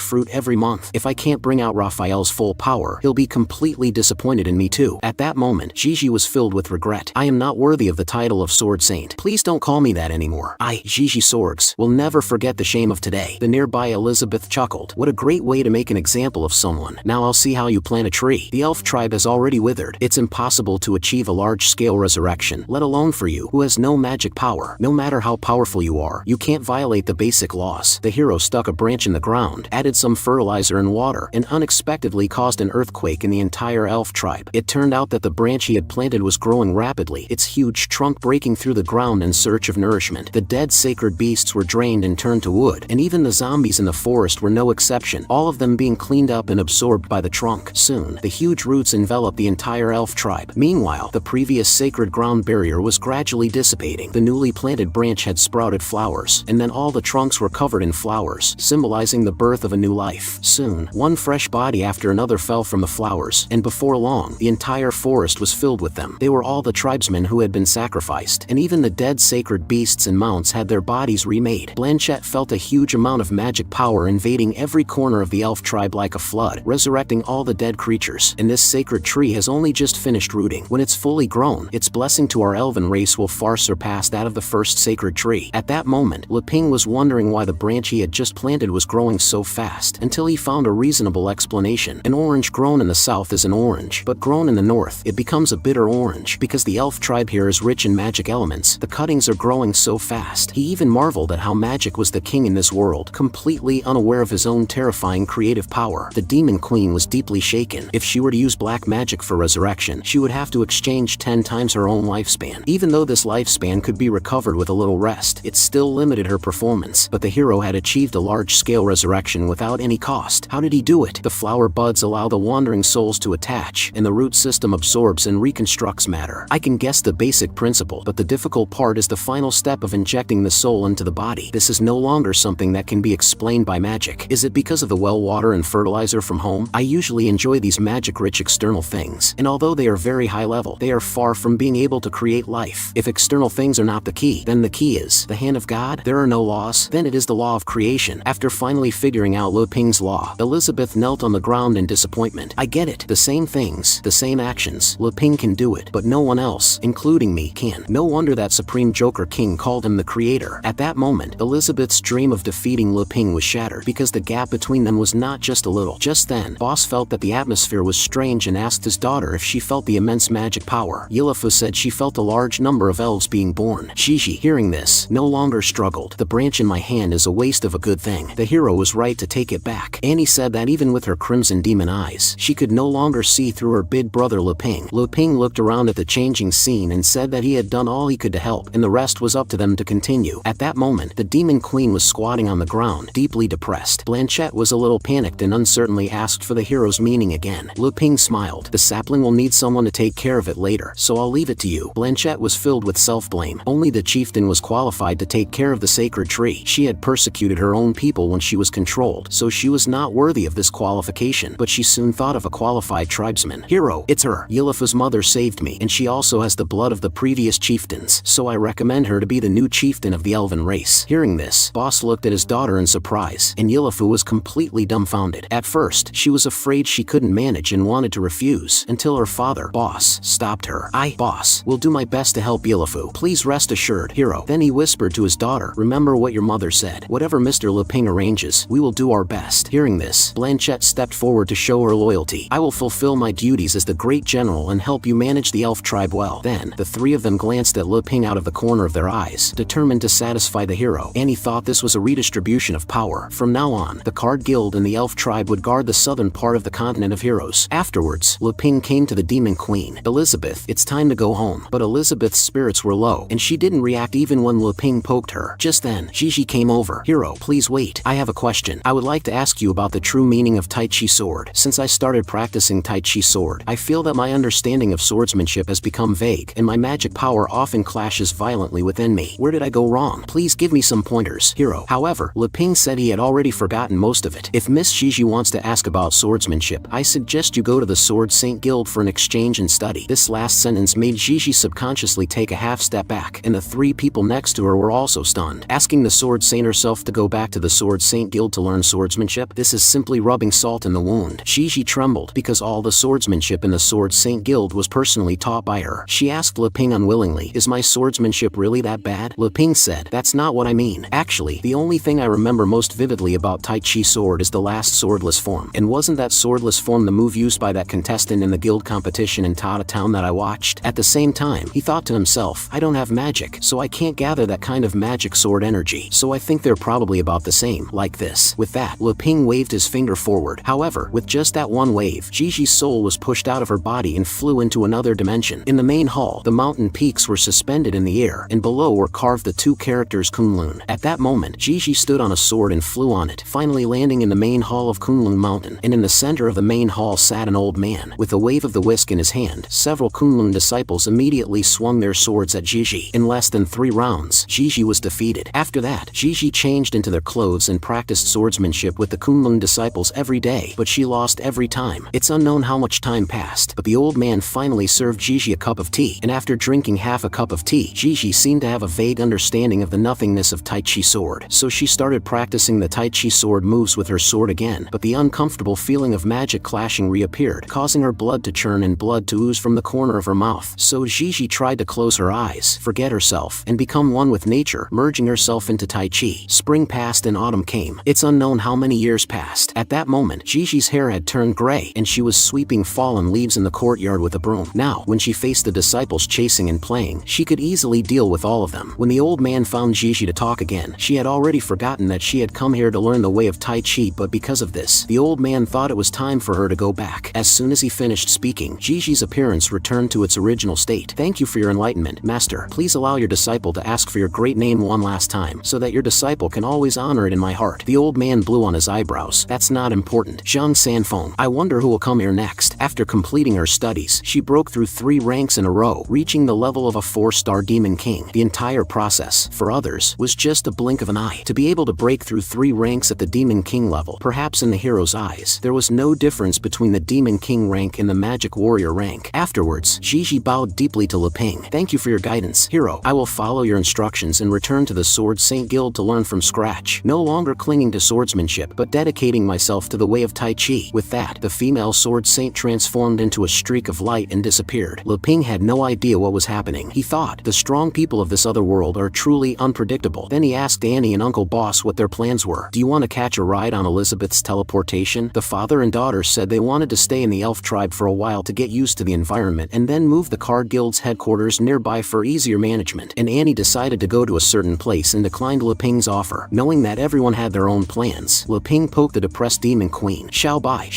[SPEAKER 1] fruit every month. If I can't bring out Raphael's full power, he'll be completely disappointed in me too. At that moment, Gigi was filled with regret. I am not worthy of the title of Sword Saint. Please don't call me that anymore. I, Gigi Sorgs, will never forget the shame of today. The nearby Elizabeth chuckled. What a great way to make an example of someone. Now I'll see how you plant a tree. The elf tribe has already withered. It's impossible to achieve a large-scale resurrection, let alone for you, who has no magic power. No matter how powerful you are, you can't violate the basic laws. The hero stuck a branch in the ground, added some fertilizer and water, and unexpectedly caused an earthquake in the entire elf tribe. It turned out that the branch he had planted was growing rapidly, its huge trunk breaking through the ground in search of nourishment. The dead sacred beasts were drained and turned to wood, and even the zombies in the forest were no exception, all of them being cleaned up and absorbed by the trunk. Soon, the huge roots enveloped the entire elf tribe. Meanwhile, the previous sacred ground barrier was gradually dissipating. The newly planted branch had sprouted flowers, and then all the trunks were covered in flowers, symbolizing the birth of a new life. Soon, one fresh body after another fell from the flowers, and before long, the entire forest was filled with them. They were all the tribesmen who had been sacrificed, and even the dead sacred beasts and mounts had their bodies remade. Blanchette felt a huge amount of magic power invading every corner of the elf tribe like a flood, resurrecting all the dead creatures. And this sacred tree has only just finished rooting. When it's fully grown, its blessing to our elven race will far surpass that of the first sacred tree. At that moment, Lu Ping was wondering why the branch he had just planted was growing so fast, until he found a reasonable explanation. An orange grown in the south is an orange, but grown in the north, it becomes a bitter orange. Because the elf tribe here is rich in magic elements, the cuttings are growing so fast. He even marveled at how magic was the king in this world, completely unaware of his own terrifying creative power. The Demon Queen was deeply shaken. If she were to use black magic for resurrection, she would have to exchange 10 times her own lifespan. Even though this lifespan could be recovered with a little rest, it still limited her performance. But the hero had achieved a large-scale resurrection without any cost. How did he do it? The flower buds allow the wandering souls to attach, and the root system absorbs and reconstructs matter. I can guess the basic principle, but the difficult part is the final step of injecting the soul into the body. This is no longer something that can be explained by magic. Is it because of the well water and fertilizer from home? I usually enjoy these magic-rich external things, and although they are very high level, they are far from being able to create life. If external things are not the key, then the key is the hand of God. There are no laws, then it is the law of creation. After finally figuring out Lu Ping's law, Elizabeth knelt on the ground in disappointment. I get it. The same things, the same actions. Lu Ping can do it, but no one else, including me, can. No wonder that Supreme Joker King called him the creator. At that moment, Elizabeth's dream of defeating Lu Ping was shattered, because the gap between them was not just a little. Just then, Boss felt that the atmosphere was strange and asked his daughter if she felt the immense magic power. Yilafu said she felt a large number of elves being born. Gigi, hearing this, no longer struggled. The branch in my hand is a waste of a good thing. The hero was right to take it back. Annie said that even with her crimson demon eyes, she could no longer see through her big brother Lu Ping. Lu Ping looked around at the changing scene and said that he had done all he could to help, and the rest was up to them to continue. At that moment, the demon queen was squatting on the ground, deeply depressed. Blanchette was a little panicked and uncertainly asked for the hero's meaning again. Lu Ping smiled. The sapling will need someone to take care of it later, so I'll leave it to you. Blanchette was filled with self-blame. Only the chieftain was qualified to take care of the sacred tree. She had persecuted her own people when she was controlled, so she was not worthy of this qualification, but she soon thought of a qualified tribesman. Hero, it's her. Yilafu's mother saved me, and she also has the blood of the previous chieftains, so I recommend her to be the new chieftain of the elven race. Hearing this, Boss looked at his daughter in surprise, and Yilafu was completely dumbfounded. At first, she was afraid she couldn't manage and wanted to refuse, until her father, Boss, stopped her. Boss, will do my best to help Yilafu. Please rest assured, hero. Then he whispered to his daughter, remember what your mother said. Whatever Mr. Lu Ping arranges, we will do our best. Hearing this, Blanchette stepped forward to show her loyalty. I will fulfill my duties as the great general and help you manage the elf tribe well. Then, the three of them glanced at Lu Ping out of the corner of their eyes, determined to satisfy the hero. Annie thought this was a redistribution of power. From now on, the Card Guild and the elf tribe would guard the southern part of the continent of heroes. Afterwards, Lu Ping came to the demon queen. Elizabeth, it's time to go home. But Elizabeth's spirits were low, and she didn't react even when Lu Ping poked her. Just then, Gigi came over. Hero, please wait. I have a question. I would like to ask you about the true meaning of Tai Chi sword. Since I started practicing Tai Chi sword, I feel that my understanding of swordsmanship has become vague, and my magic power often clashes violently within me. Where did I go wrong? Please give me some pointers. Hero. However, Lu Ping said he had already forgotten most of it. If Miss Gigi wants to ask about swordsmanship, I suggest you go to the Sword Saint Guild for an exchange and study. This last sentence made Gigi subconsciously take a half step back, and the three people next to her were also stunned. Asking the Sword Saint herself to go back to the Sword Saint Guild to learn swordsmanship? This is simply rubbing salt in the wound. Gigi trembled, because all the swordsmanship in the Sword Saint Guild was personally taught by her. She asked Lu Ping unwillingly, is my swordsmanship really that bad? Lu Ping said, that's not what I mean. Actually, the only thing I remember most vividly about Tai Chi sword is the last swordless form. And wasn't that swordless form the move used by that contestant in the guild competition in Tata Town that I watched? At the same time, he thought to himself, I don't have magic, so I can't gather that kind of magic sword energy, so I think they're probably about the same, like this. With that, Lu Ping waved his finger forward. However, with just that one wave, Gigi's soul was pushed out of her body and flew into another dimension. In the main hall, the mountain peaks were suspended in the air, and below were carved the two characters Kunlun. At that moment, Gigi stood on a sword and flew on it, finally landing in the main hall of Kunlun Mountain, and in the center of the main hall sat an old man. With a wave of the whisk in his hand, several Kunlun disciples immediately swung their swords at Gigi. In less than 3 rounds, Gigi was defeated. After that, Gigi changed into their clothes and practiced swordsmanship with the Kunlun disciples every day, but she lost every time. It's unknown how much time passed, but the old man finally served Gigi a cup of tea, and after drinking half a cup of tea, Gigi seemed to have a vague understanding of the nothingness of Tai Chi sword, so she started practicing the Tai Chi sword moves with her sword again, but the uncomfortable feeling of magic clashing reappeared, causing her blood to churn and blood to ooze from the corner of her mouth. So Gigi tried to close her eyes, forget herself, and become one with nature, merging herself into Tai Chi. Spring passed and autumn came. It's unknown how many years passed. At that moment, Gigi's hair had turned gray, and she was sweeping fallen leaves in the courtyard with a broom. Now, when she faced the disciples chasing and playing, she could easily deal with all of them. When the old man found Gigi to talk again, she had already forgotten that she had come here to learn the way of Tai Chi, but because of this, the old man thought it was time for her to go back. As soon as he finished speaking, Gigi's appearance returned to its original state. Thank you for your enlightenment, master. Please allow your disciple to ask for your great name one last time, so that your disciple can always honor it in my heart. The old man blew on his eyebrows. That's not important. Zhang Sanfeng. I wonder who will come here next. After completing her studies, she broke through 3 ranks in a row, reaching the level of a 4-star demon king. The entire process, for others, was just a blink of an eye. To be able to break through 3 ranks at the demon king level, perhaps in the hero's eyes, eyes. There was no difference between the Demon King rank and the Magic Warrior rank. Afterwards, Gigi bowed deeply to Leping. Thank you for your guidance, hero. I will follow your instructions and return to the Sword Saint Guild to learn from scratch, no longer clinging to swordsmanship, but dedicating myself to the way of Tai Chi. With that, the female Sword Saint transformed into a streak of light and disappeared. Leping had no idea what was happening. He thought, the strong people of this other world are truly unpredictable. Then he asked Annie and Uncle Boss what their plans were. Do you want to catch a ride on Elizabeth's teleportation? The father and daughter said they wanted to stay in the elf tribe for a while to get used to the environment and then move the card guild's headquarters nearby for easier management. And Annie decided to go to a certain place and declined Leping's offer. Knowing that everyone had their own plans, Leping poked the depressed demon queen. Shall buy,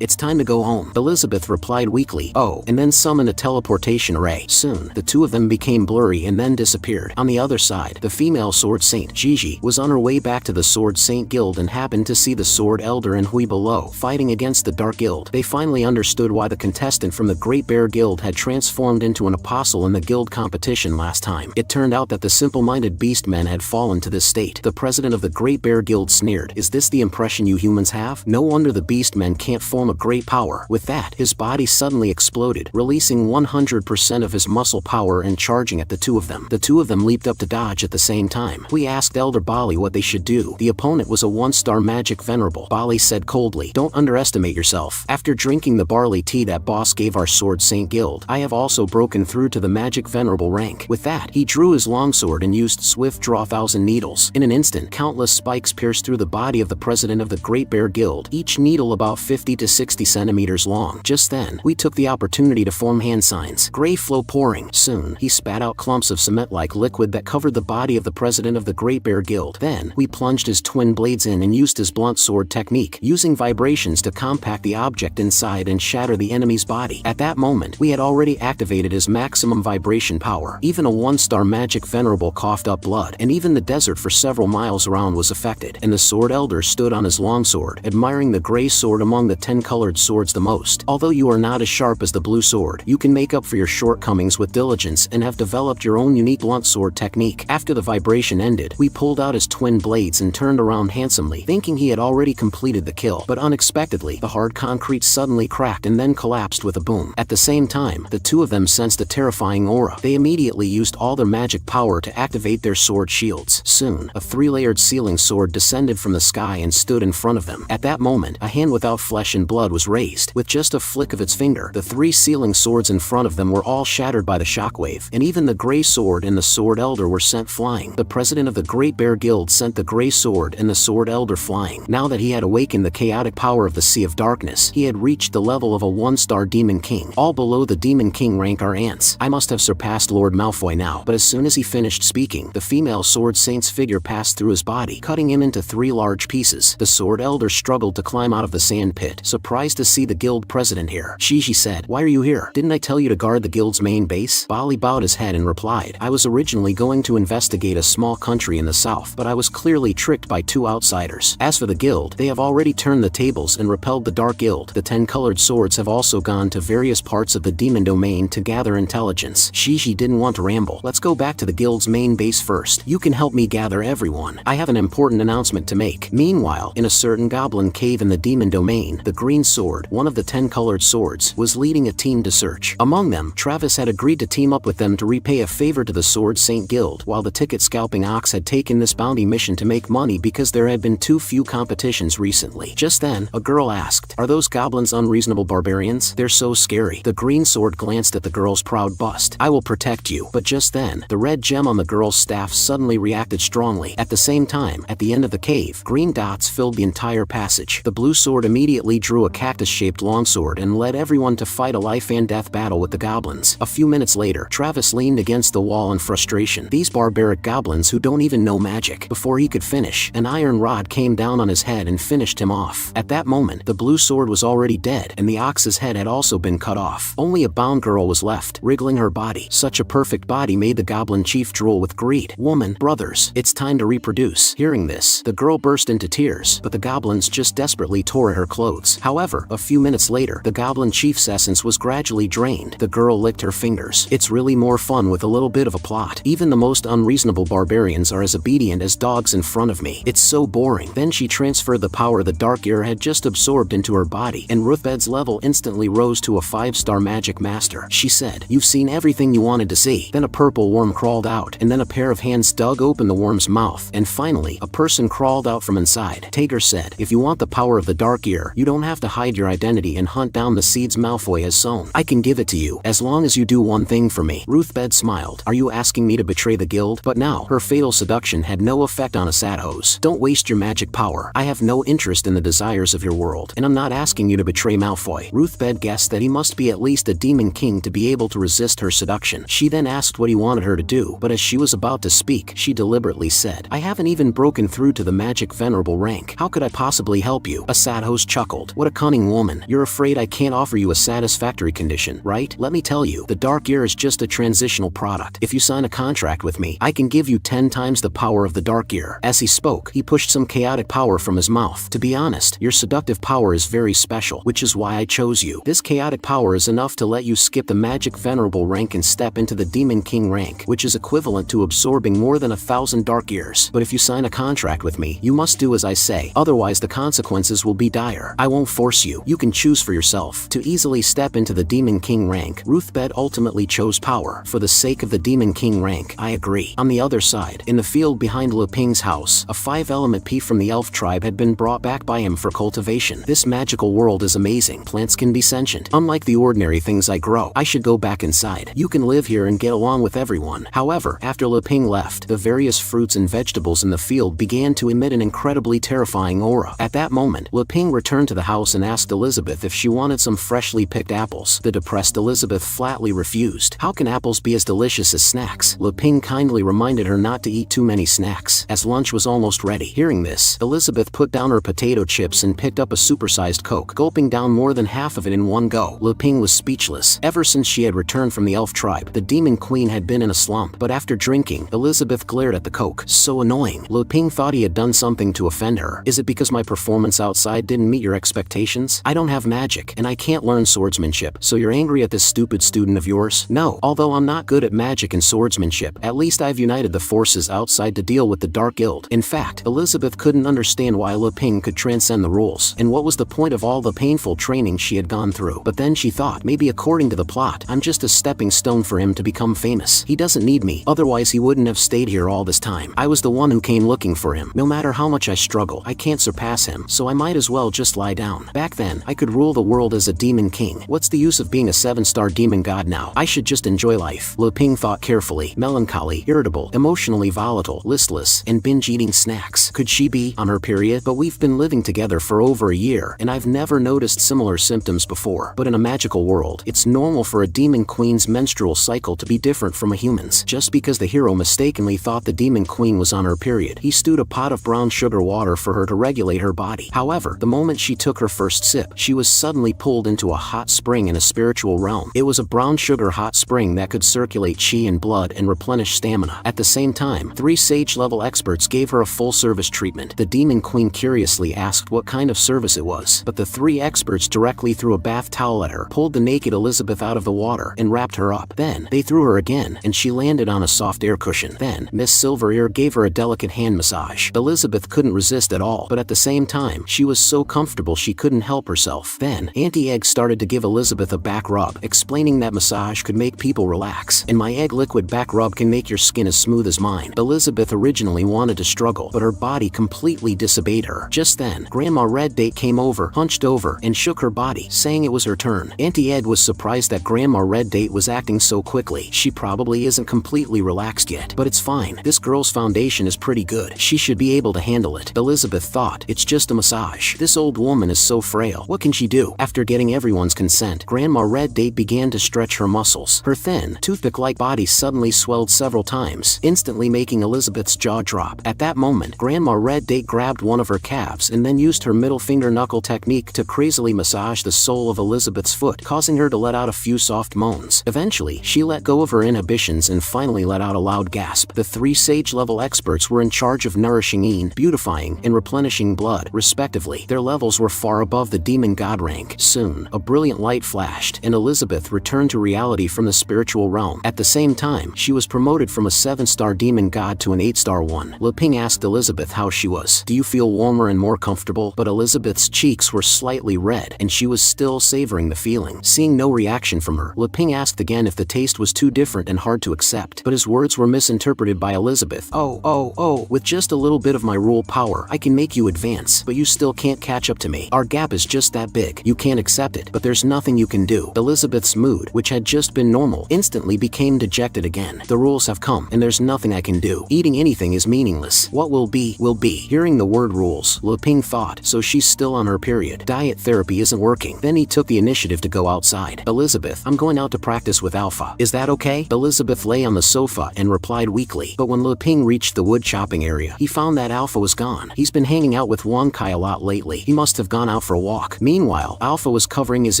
[SPEAKER 1] it's time to go home. Elizabeth replied weakly, oh, and then summoned a teleportation array. Soon, the two of them became blurry and then disappeared. On the other side, the female Sword Saint, Gigi, was on her way back to the Sword Saint Guild and happened to see the Sword Elder and Hui below, fighting against the Dark Guild. They finally understood why the contestant from the Great Bear Guild had transformed into an apostle in the guild competition last time. It turned out that the simple-minded beastmen had fallen to this state. The president of the Great Bear Guild sneered, is this the impression you humans have? No wonder the beastmen can't form a great power. With that, his body suddenly exploded, releasing 100% of his muscle power and charging at the two of them. The two of them leaped up to dodge at the same time. We asked Elder Bali what they should do. The opponent was a 1-star magic venerable. Bali said coldly, don't underestimate yourself. After drinking the barley tea that boss gave our Sword Saint Guild, I have also broken through to the magic venerable rank. With that, he drew his longsword and used swift draw 1,000 needles. In an instant, countless spikes pierced through the body of the president of the Great Bear Guild, each needle about 50 to 60 centimeters long. Just then, we took the opportunity to form hand signs. Gray flow pouring. Soon, he spat out clumps of cement-like liquid that covered the body of the president of the Great Bear Guild. Then, we plunged his twin blades in and used his blunt sword technique, using vibrations to compact the object inside and shatter the enemy's body. At that moment, we had already activated his maximum vibration power. Even a 1-star magic venerable coughed up blood, and even the desert for several miles around was affected. And the Sword Elder stood on his longsword, admiring the gray sword among the 10 colored swords the most. Although you are not as sharp as the blue sword, you can make up for your shortcomings with diligence and have developed your own unique blunt sword technique. After the vibration ended, we pulled out his twin blades and turned around handsomely, thinking he had already completed the kill. But unexpectedly, the hard concrete suddenly cracked and then collapsed with a boom. At the same time, the two of them sensed a terrifying aura. They immediately used all their magic power to activate their sword shields. Soon, a 3-layered sealing sword descended from the sky and stood in front of them. At that moment, a hand without flesh and blood was raised. With just a flick of its finger, the 3 sealing swords in front of them were all shattered by the shockwave, and even the gray sword and the Sword Elder were sent flying. The president of the Great Bear Guild sent the gray sword and the Sword Elder flying. Now that he had awakened the chaotic power of the Sea of Darkness, he had reached the level of a 1-star Demon King. All below the Demon King rank are ants. I must have surpassed Lord Malfoy now. But as soon as he finished speaking, the female Sword Saint's figure passed through his body, cutting him into 3 large pieces. The Sword Elder struggled to climb out of the sand pit, surprised to see the guild president here. Gigi said, why are you here? Didn't I tell you to guard the guild's main base? Bali bowed his head and replied, I was originally going to investigate a small country in the south, but I was clearly tricked by 2 outsiders. As for the guild, they have already turned the tables and repelled the Dark Guild. The 10 colored swords have also gone to various parts of the demon domain to gather intelligence. Gigi didn't want to ramble. Let's go back to the guild's main base first. You can help me gather everyone. I have an important announcement to make. Meanwhile, in a certain goblin cave in the demon domain, the green sword, one of the 10 colored swords, was leading a team to search. Among them, Travis had agreed to team up with them to repay a favor to the Sword Saint Guild, while the ticket-scalping ox had taken this bounty mission to make money because there had been too few competitions recently. Just then, a girl asked, are those goblins unreasonable barbarians? They're so scary. The green sword glanced at the girl's proud bust. I will protect you. But just then, the red gem on the girl's staff suddenly reacted strongly. At the same time, at the end of the cave, green dots filled the entire passage. The blue sword immediately drew a cactus-shaped longsword and led everyone to fight a life-and-death battle with the goblins. A few minutes later, Travis leaned against the wall in frustration. These barbaric goblins who don't even know magic. Before he could finish, an iron rod came down on his head and finished him off. At that moment, the blue sword was already dead, and the ox's head had also been cut off. Only a bound girl was left, wriggling her body. Such a perfect body made the goblin chief drool with greed. Woman, brothers, it's time to reproduce. Hearing this, the girl burst into tears, but the goblins just desperately tore at her clothes. However, a few minutes later, the goblin chief's essence was gradually drained. The girl licked her fingers. It's really more fun with a little bit of a plot. Even the most unreasonable barbarians are as obedient as dogs in front of me. It's so boring. Then she transferred the power of the dark her had just absorbed into her body, and Ruthbed's level instantly rose to a 5-star magic master. She said, "You've seen everything you wanted to see." Then a purple worm crawled out, and then a pair of hands dug open the worm's mouth, and finally, a person crawled out from inside. Tager said, "If you want the power of the Dark Ear, you don't have to hide your identity and hunt down the seeds Malfoy has sown. I can give it to you, as long as you do one thing for me." Ruthbed smiled. "Are you asking me to betray the guild?" But now, her fatal seduction had no effect on Asadhos. "Don't waste your magic power. I have no interest in the desires of your world, and I'm not asking you to betray Malfoy." Ruthbed guessed that he must be at least a demon king to be able to resist her seduction. She then asked what he wanted her to do, but as she was about to speak, she deliberately said, "I haven't even broken through to the magic venerable rank. How could I possibly help you?" Asadhos chuckled. "What a cunning woman. You're afraid I can't offer you a satisfactory condition, right? Let me tell you, the Dark Ear is just a transitional product. If you sign a contract with me, I can give you 10 times the power of the Dark Ear." As he spoke, he pushed some chaotic power from his mouth. "To be honest, your seductive power is very special, which is why I chose you. This chaotic power is enough to let you skip the magic venerable rank and step into the demon king rank, which is equivalent to absorbing more than 1,000 Dark Ears. But if you sign a contract with me, you must do as I say, otherwise the consequences will be dire. I won't force you. You can choose for yourself." To easily step into the demon king rank, Ruthbed ultimately chose power. "For the sake of the demon king rank, I agree." On the other side, in the field behind Le Ping's house, a 5-element pea from the elf tribe had been brought back by him for cultivation. "This magical world is amazing. Plants can be sentient. Unlike the ordinary things I grow, I should go back inside. You can live here and get along with everyone." However, after Le Ping left, the various fruits and vegetables in the field began to emit an incredibly terrifying aura. At that moment, Le Ping returned to the house and asked Elizabeth if she wanted some freshly picked apples. The depressed Elizabeth flatly refused. "How can apples be as delicious as snacks?" Le Ping kindly reminded her not to eat too many snacks, as lunch was almost ready. Hearing this, Elizabeth put down her potato chips and picked up a supersized Coke, gulping down more than half of it in one go. Le Ping was speechless. Ever since she had returned from the elf tribe, the demon queen had been in a slump, but after drinking, Elizabeth glared at the Coke. So annoying. Le Ping thought he had done something to offend her. "Is it because my performance outside didn't meet your expectations? I don't have magic, and I can't learn swordsmanship, so you're angry at this stupid student of yours?" "No, although I'm not good at magic and swordsmanship, at least I've united the forces outside to deal with the Dark Guild." In fact, Elizabeth couldn't understand why Le Ping could transcend the rules, and what was the point of all the painful training she had gone through. But then she thought, maybe according to the plot, I'm just a stepping stone for him to become famous. He doesn't need me, otherwise he wouldn't have stayed here all this time. I was the one who came looking for him. No matter how much I struggle, I can't surpass him, so I might as well just lie down. Back then, I could rule the world as a demon king. What's the use of being a 7-star demon god now? I should just enjoy life. Le Ping thought carefully. Melancholy, irritable, emotionally volatile, listless, and binge-eating snacks. Could she be on her period? But we've been living together for over a year, and I've never noticed similar symptoms before. But in a magical world, it's normal for a demon queen's menstrual cycle to be different from a human's. Just because the hero mistakenly thought the demon queen was on her period, he stewed a pot of brown sugar water for her to regulate her body. However, the moment she took her first sip, she was suddenly pulled into a hot spring in a spiritual realm. It was a brown sugar hot spring that could circulate chi and blood and replenish stamina. At the same time, 3 sage-level experts gave her a full-service treatment. The demon queen curiously asked what kind of service it was, but the 3 experts directly threw a bath towel at her, pulled the naked Elizabeth out of the water, and wrapped her up. Then, they threw her again, and she landed on a soft air cushion. Then, Miss Silverear gave her a delicate hand massage. Elizabeth couldn't resist at all, but at the same time, she was so comfortable she couldn't help herself. Then, Auntie Egg started to give Elizabeth a back rub, explaining that massage could make people relax, and my egg liquid back rub can make your skin as smooth as mine. Elizabeth originally wanted to struggle, but her body completely disobeyed her. Just then, Grandma Red Date came over, hunched over, and shook her body, saying it was her turn. Auntie Ed was surprised that Grandma Red Date was acting so quickly. She probably isn't completely relaxed yet, but it's fine. This girl's foundation is pretty good. She should be able to handle it. Elizabeth thought, it's just a massage. This old woman is so frail. What can she do? After getting everyone's consent, Grandma Red Date began to stretch her muscles. Her thin, toothpick-like body suddenly swelled several times, instantly making Elizabeth's jaw drop. At that moment, Grandma Red Date grabbed one of her calves and then used her middle finger knuckle technique to crazily massage the sole of Elizabeth's foot, causing her to let out a few soft moans. Eventually, she let go of her inhibitions and finally let out a loud gasp. The 3 sage-level experts were in charge of nourishing Ian, beautifying, and replenishing blood, respectively. Their levels were far above the demon god rank. Soon, a brilliant light flashed, and Elizabeth returned to reality from the spiritual realm. At the same time, she was promoted from a 7-star demon god to an 8-star one. Le Ping asked Elizabeth how she was. Do you feel warmer and more comfortable? little, but Elizabeth's cheeks were slightly red, and she was still savoring the feeling. Seeing no reaction from her, Leping asked again if the taste was too different and hard to accept, but his words were misinterpreted by Elizabeth. Oh, with just a little bit of my rule power, I can make you advance, but you still can't catch up to me. Our gap is just that big. You can't accept it, but there's nothing you can do. Elizabeth's mood, which had just been normal, instantly became dejected again. The rules have come, and there's nothing I can do. Eating anything is meaningless. What will be, will be. Hearing the word rules, Leping thought, so she's still on her period. Diet therapy isn't working. Then he took the initiative to go outside. Elizabeth, I'm going out to practice with Alpha. Is that okay? Elizabeth lay on the sofa and replied weakly. But when Leping reached the wood chopping area, he found that Alpha was gone. He's been hanging out with Wang Kai a lot lately. He must have gone out for a walk. Meanwhile, Alpha was covering his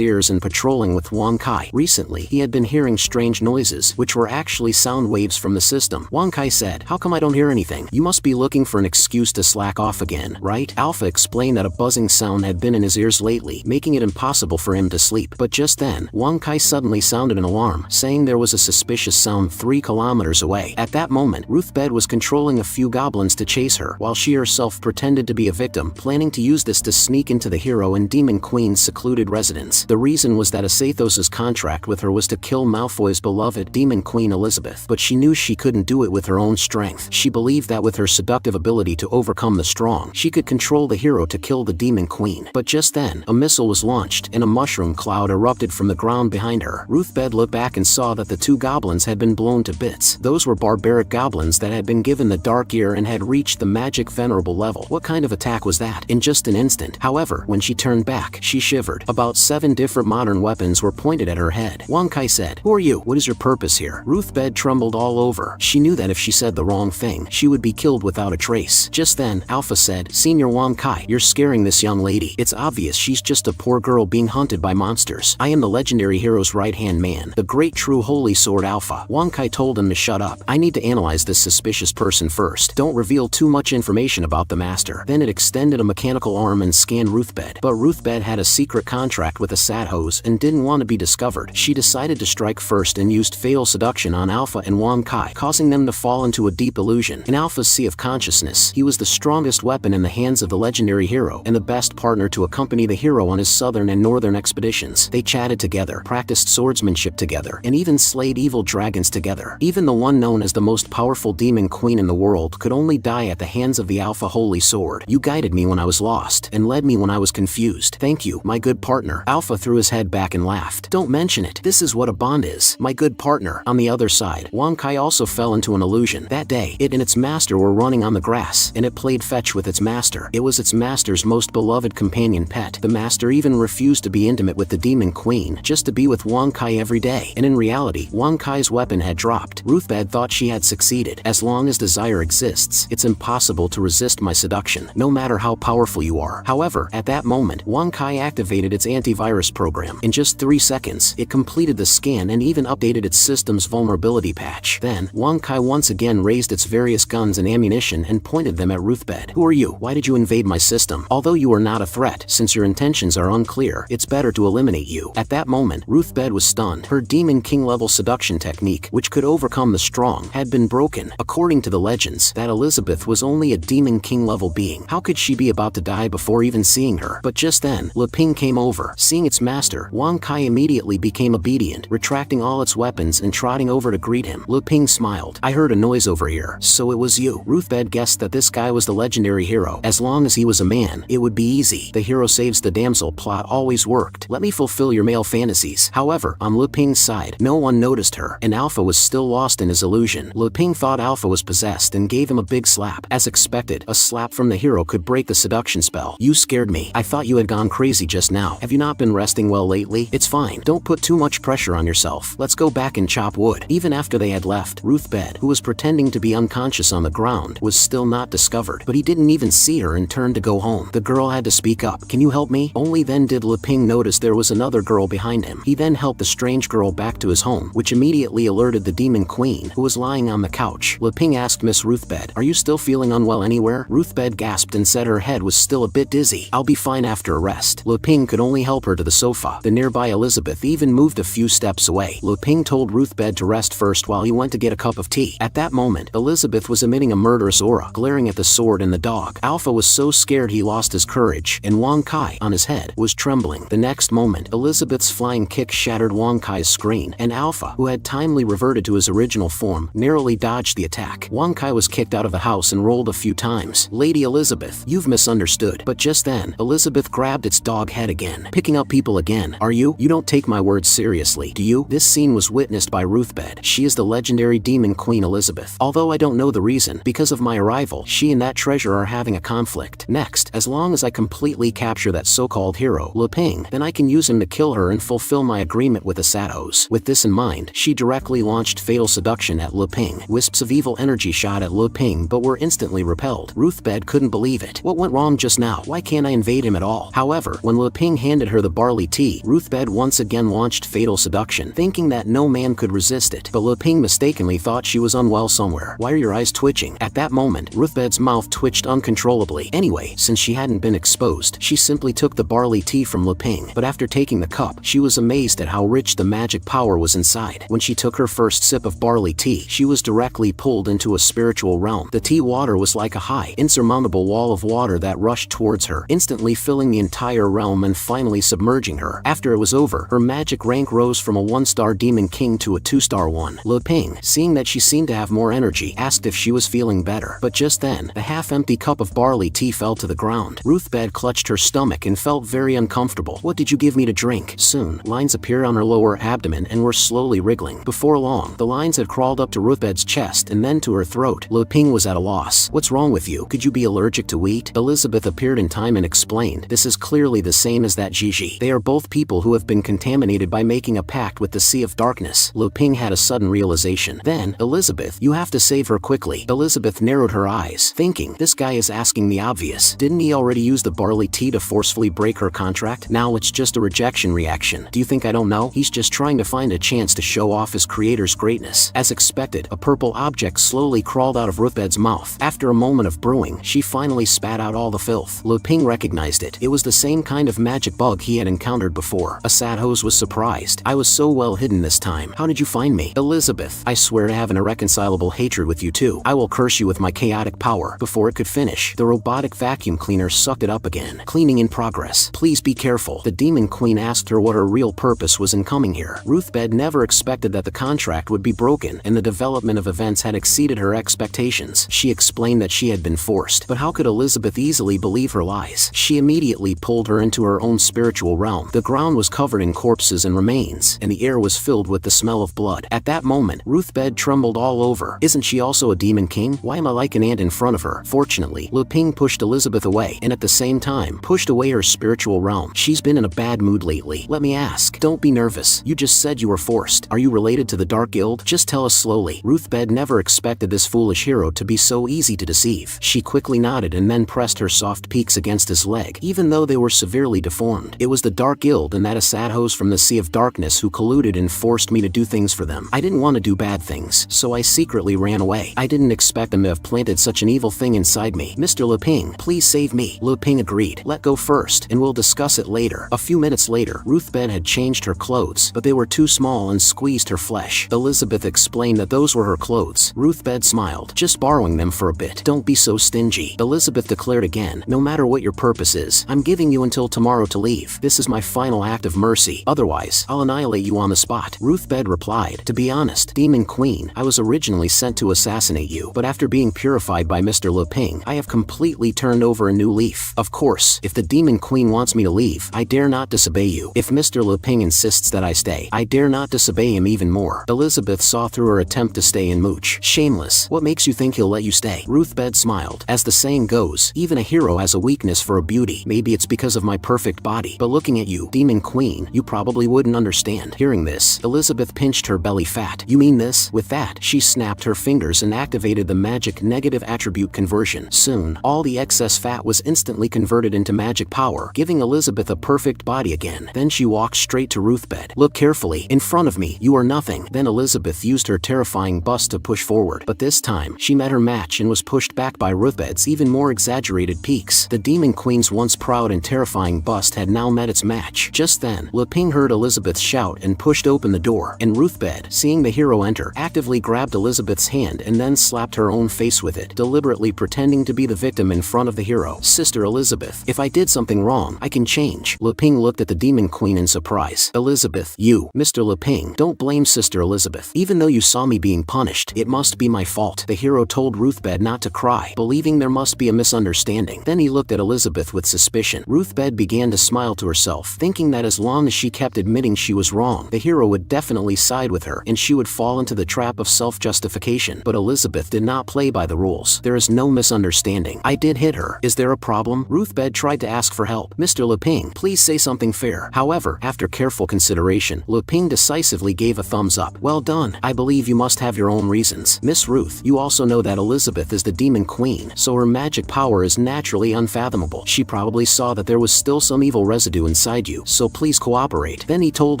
[SPEAKER 1] ears and patrolling with Wang Kai. Recently, he had been hearing strange noises, which were actually sound waves from the system. Wang Kai said, "How come I don't hear anything? You must be looking for an excuse to slack off again, right?" Alpha explained that a buzzing sound had been in his ears lately, making it impossible for him to sleep. But just then, Wang Kai suddenly sounded an alarm, saying there was a suspicious sound 3 kilometers away. At that moment, Ruthbed was controlling a few goblins to chase her, while she herself pretended to be a victim, planning to use this to sneak into the hero and Demon Queen's secluded residence. The reason was that Asathos' contract with her was to kill Malfoy's beloved Demon Queen Elizabeth, but she knew she couldn't do it with her own strength. She believed that with her seductive ability to overcome the strong, she could control the hero to kill the Demon Queen. But just then, a missile was launched, and a mushroom cloud erupted from the ground behind her. Ruthbed looked back and saw that the 2 goblins had been blown to bits. Those were barbaric goblins that had been given the Dark Ear and had reached the magic venerable level. What kind of attack was that? In just an instant. However, when she turned back, she shivered. About 7 different modern weapons were pointed at her head. Wang Kai said, "Who are you? What is your purpose here?" Ruthbed trembled all over. She knew that if she said the wrong thing, she would be killed without a trace. Just then, Alpha said, "Senior Wang Kai, you're scaring this young lady. It's obvious she's just a poor girl being hunted by monsters. I am the legendary hero's right-hand man, the great true holy sword Alpha." Wang Kai told him to shut up. "I need to analyze this suspicious person first. Don't reveal too much information about the master." Then it extended a mechanical arm and scanned Ruthbed. But Ruthbed had a secret contract with Asathos and didn't want to be discovered. She decided to strike first and used fatal seduction on Alpha and Wang Kai, causing them to fall into a deep illusion. In Alpha's sea of consciousness, he was the strongest weapon in the hands of the legendary hero and the best partner to accompany the hero on his southern and northern expeditions. They chatted together, practiced swordsmanship together, and even slayed evil dragons together. Even the one known as the most powerful demon queen in the world could only die at the hands of the Alpha Holy Sword. "You guided me when I was lost, and led me when I was confused. Thank you, my good partner." Alpha threw his head back and laughed. "Don't mention it. This is what a bond is, my good partner." On the other side, Wang Kai also fell into an illusion. That day, it and its master were running on the grass, and it played fetch with its master. It was its master's most beloved companion pet. The master even refused to be intimate with the Demon Queen, just to be with Wang Kai every day. And in reality, Wang Kai's weapon had dropped. Ruthbed thought she had succeeded. "As long as desire exists, it's impossible to resist my seduction, no matter how powerful you are." However, at that moment, Wang Kai activated its antivirus program. In just 3 seconds, it completed the scan and even updated its system's vulnerability patch. Then, Wang Kai once again raised its various guns and ammunition and pointed them at Ruthbed. "Who are you? Why did you invade my system? Although you are not a threat, since your intentions are unclear, it's better to eliminate you." At that moment, Ruthbed was stunned. Her Demon King level seduction technique, which could overcome the strong, had been broken. According to the legends, that Elizabeth was only a Demon King level being. How could she be about to die before even seeing her? But just then, Leping came over. Seeing its master, Wang Kai immediately became obedient, retracting all its weapons and trotting over to greet him. Leping smiled. "I heard a noise over here, so it was you." Ruthbed guessed that this guy was the legendary hero. As long as he was a man, it would be easy. The hero saves the damsel plot always worked. "Let me fulfill your male fantasies." However, on Leping's side, no one noticed her, and Alpha was still lost in his illusion. Leping thought Alpha was possessed and gave him a big slap. As expected, a slap from the hero could break the seduction spell. "You scared me. I thought you had gone crazy just now. Have you not been resting well lately? It's fine. Don't put too much pressure on yourself. Let's go back and chop wood." Even after they had left, Ruthbed, who was pretending to be unconscious on the ground, was still not discovered. But he didn't even see her and turned to go home. The girl had to speak up. "Can you help me?" Only then did Leping notice there was another girl behind him. He then helped the strange girl back to his home, which immediately alerted the Demon Queen, who was lying on the couch. Leping asked Miss Ruthbed, "Are you still feeling unwell anywhere?" Ruthbed gasped and said her head was still a bit dizzy. "I'll be fine after a rest." Leping could only help her to the sofa. The nearby Elizabeth even moved a few steps away. Leping told Ruthbed to rest first while he went to get a cup of tea. At that moment, Elizabeth was emitting a murderous aura, glaring at the sword and the dog. Alpha was so scared he he lost his courage, and Wang Kai, on his head, was trembling. The next moment, Elizabeth's flying kick shattered Wang Kai's screen, and Alpha, who had timely reverted to his original form, narrowly dodged the attack. Wang Kai was kicked out of the house and rolled a few times. Lady Elizabeth, you've misunderstood. But just then, Elizabeth grabbed its dog head again, picking up people again. Are you? You don't take my words seriously, do you? This scene was witnessed by Ruthbed. She is the legendary demon queen Elizabeth. Although I don't know the reason, because of my arrival, she and that treasure are having a conflict. Next, as long as I completely capture that so-called hero, Le Ping, then I can use him to kill her and fulfill my agreement with the Satos. With this in mind, she directly launched Fatal Seduction at Le Ping. Wisps of evil energy shot at Le Ping but were instantly repelled. Ruthbed couldn't believe it. What went wrong just now? Why can't I invade him at all? However, when Le Ping handed her the barley tea, Ruthbed once again launched Fatal Seduction, thinking that no man could resist it. But Le Ping mistakenly thought she was unwell somewhere. Why are your eyes twitching? At that moment, Ruthbed's mouth twitched uncontrollably. Anyway, since she hadn't been exposed, she simply took the barley tea from Le Ping. But after taking the cup, she was amazed at how rich the magic power was inside. When she took her first sip of barley tea, she was directly pulled into a spiritual realm. The tea water was like a high, insurmountable wall of water that rushed towards her, instantly filling the entire realm and finally submerging her. After it was over, her magic rank rose from a 1-star demon king to a 2-star one. Le Ping, seeing that she seemed to have more energy, asked if she was feeling better. But just then, the half-empty cup of barley tea fell to the ground. Ruthbed clutched her stomach and felt very uncomfortable. What did you give me to drink? Soon, lines appeared on her lower abdomen and were slowly wriggling. Before long, the lines had crawled up to Ruthbed's chest and then to her throat. Le Ping was at a loss. What's wrong with you? Could you be allergic to wheat? Elizabeth appeared in time and explained, this is clearly the same as that Gigi. They are both people who have been contaminated by making a pact with the Sea of Darkness. Le Ping had a sudden realization. Then, Elizabeth, you have to save her quickly. Elizabeth narrowed her eyes, thinking, this guy is asking the obvious. Didn't he already use the barley tea to forcefully break her contract? Now it's just a rejection reaction. Do you think I don't know? He's just trying to find a chance to show off his creator's greatness. As expected, a purple object slowly crawled out of Ruthbed's mouth. After a moment of brewing, she finally spat out all the filth. Le Ping recognized it. It was the same kind of magic bug he had encountered before. Satos was surprised. I was so well hidden this time. How did you find me? Elizabeth, I swear to have an irreconcilable hatred with you too. I will curse you with my chaotic power. Before it could finish, the robotic vacuum cleaner sucked it up again. Cleaning in progress. Please be careful. The demon queen asked her what her real purpose was in coming here. Ruthbed never expected that the contract would be broken, and the development of events had exceeded her expectations. She explained that she had been forced. But how could Elizabeth easily believe her lies? She immediately pulled her into her own spiritual realm. The ground was covered in corpses and remains, and the air was filled with the smell of blood. At that moment, Ruthbed trembled all over. Isn't she also a demon king? Why am I like an ant in front of her? Fortunately, Le Ping pushed Elizabeth away, and at the same time, pushed away her spiritual realm. She's been in a bad mood lately. Let me ask. Don't be nervous. You just said you were forced. Are you related to the Dark Guild? Just tell us slowly. Ruthbed never expected this foolish hero to be so easy to deceive. She quickly nodded and then pressed her soft peaks against his leg, even though they were severely deformed. It was the Dark Guild and that Satos from the Sea of Darkness who colluded and forced me to do things for them. I didn't want to do bad things, so I secretly ran away. I didn't expect them to have planted such an evil thing inside me. Mr. Le Ping, please save me. Le Ping agreed. Let go first, and we'll discuss it later. A few minutes later, Ruthbed had changed her clothes, but they were too small and squeezed her flesh. Elizabeth explained that those were her clothes. Ruthbed smiled. Just borrowing them for a bit. Don't be so stingy. Elizabeth declared again, no matter what your purpose is, I'm giving you until tomorrow to leave. This is my final act of mercy. Otherwise, I'll annihilate you on the spot. Ruthbed replied, to be honest, Demon Queen, I was originally sent to assassinate you, but after being purified by Mr. Le Ping, I have completely turned over a new leaf. Of course, if the Demon Queen wants me to leave, I dare not disobey you. If Mr. Le Ping insists that I stay, I dare not disobey him even more. Elizabeth saw through her attempt to stay and mooch. Shameless. What makes you think he'll let you stay? Ruthbed smiled. As the saying goes, even a hero has a weakness for a beauty. Maybe it's because of my perfect body, but looking at you, Demon Queen, you probably wouldn't understand. Hearing this, Elizabeth pinched her belly fat. You mean this? With that, she snapped her fingers and activated the magic negative attribute conversion. Soon, all the excess fat was instantly converted into magic power, giving Elizabeth a perfect body again. Then she walked straight to Ruthbed. Look carefully. In front of me, you are nothing. Then Elizabeth used her terrifying bust to push forward, but this time, she met her match and was pushed back by Ruthbed's even more exaggerated peaks. The Demon Queen's once proud and terrifying bust had now met its match. Just then, Le Ping heard Elizabeth shout and pushed open the door, and Ruthbed, seeing the hero enter, actively grabbed Elizabeth's hand and then slapped her own face with it, deliberately pretending to be the victim in front of the hero. hero. Sister Elizabeth, if I did something wrong, I can change. Le Ping looked at the Demon Queen in surprise. Elizabeth, you. Mr. Le Ping, don't blame Sister Elizabeth. Even though you saw me being punished, it must be my fault. The hero told Ruthbed not to cry, believing there must be a misunderstanding. Then he looked at Elizabeth with suspicion. Ruthbed began to smile to herself, thinking that as long as she kept admitting she was wrong, the hero would definitely side with her, and she would fall into the trap of self-justification. But Elizabeth did not play by the rules. There is no misunderstanding. I did hit her. Is there a problem? Ruthbed tried to ask for help. Mr. Le Ping, please say something fair. However, after careful consideration, Le Ping decisively gave a thumbs up. Well done. I believe you must have your own reasons. Miss Ruth, you also know that Elizabeth is the Demon Queen, so her magic power is naturally unfathomable. She probably saw that there was still some evil residue inside you, so please cooperate. Then he told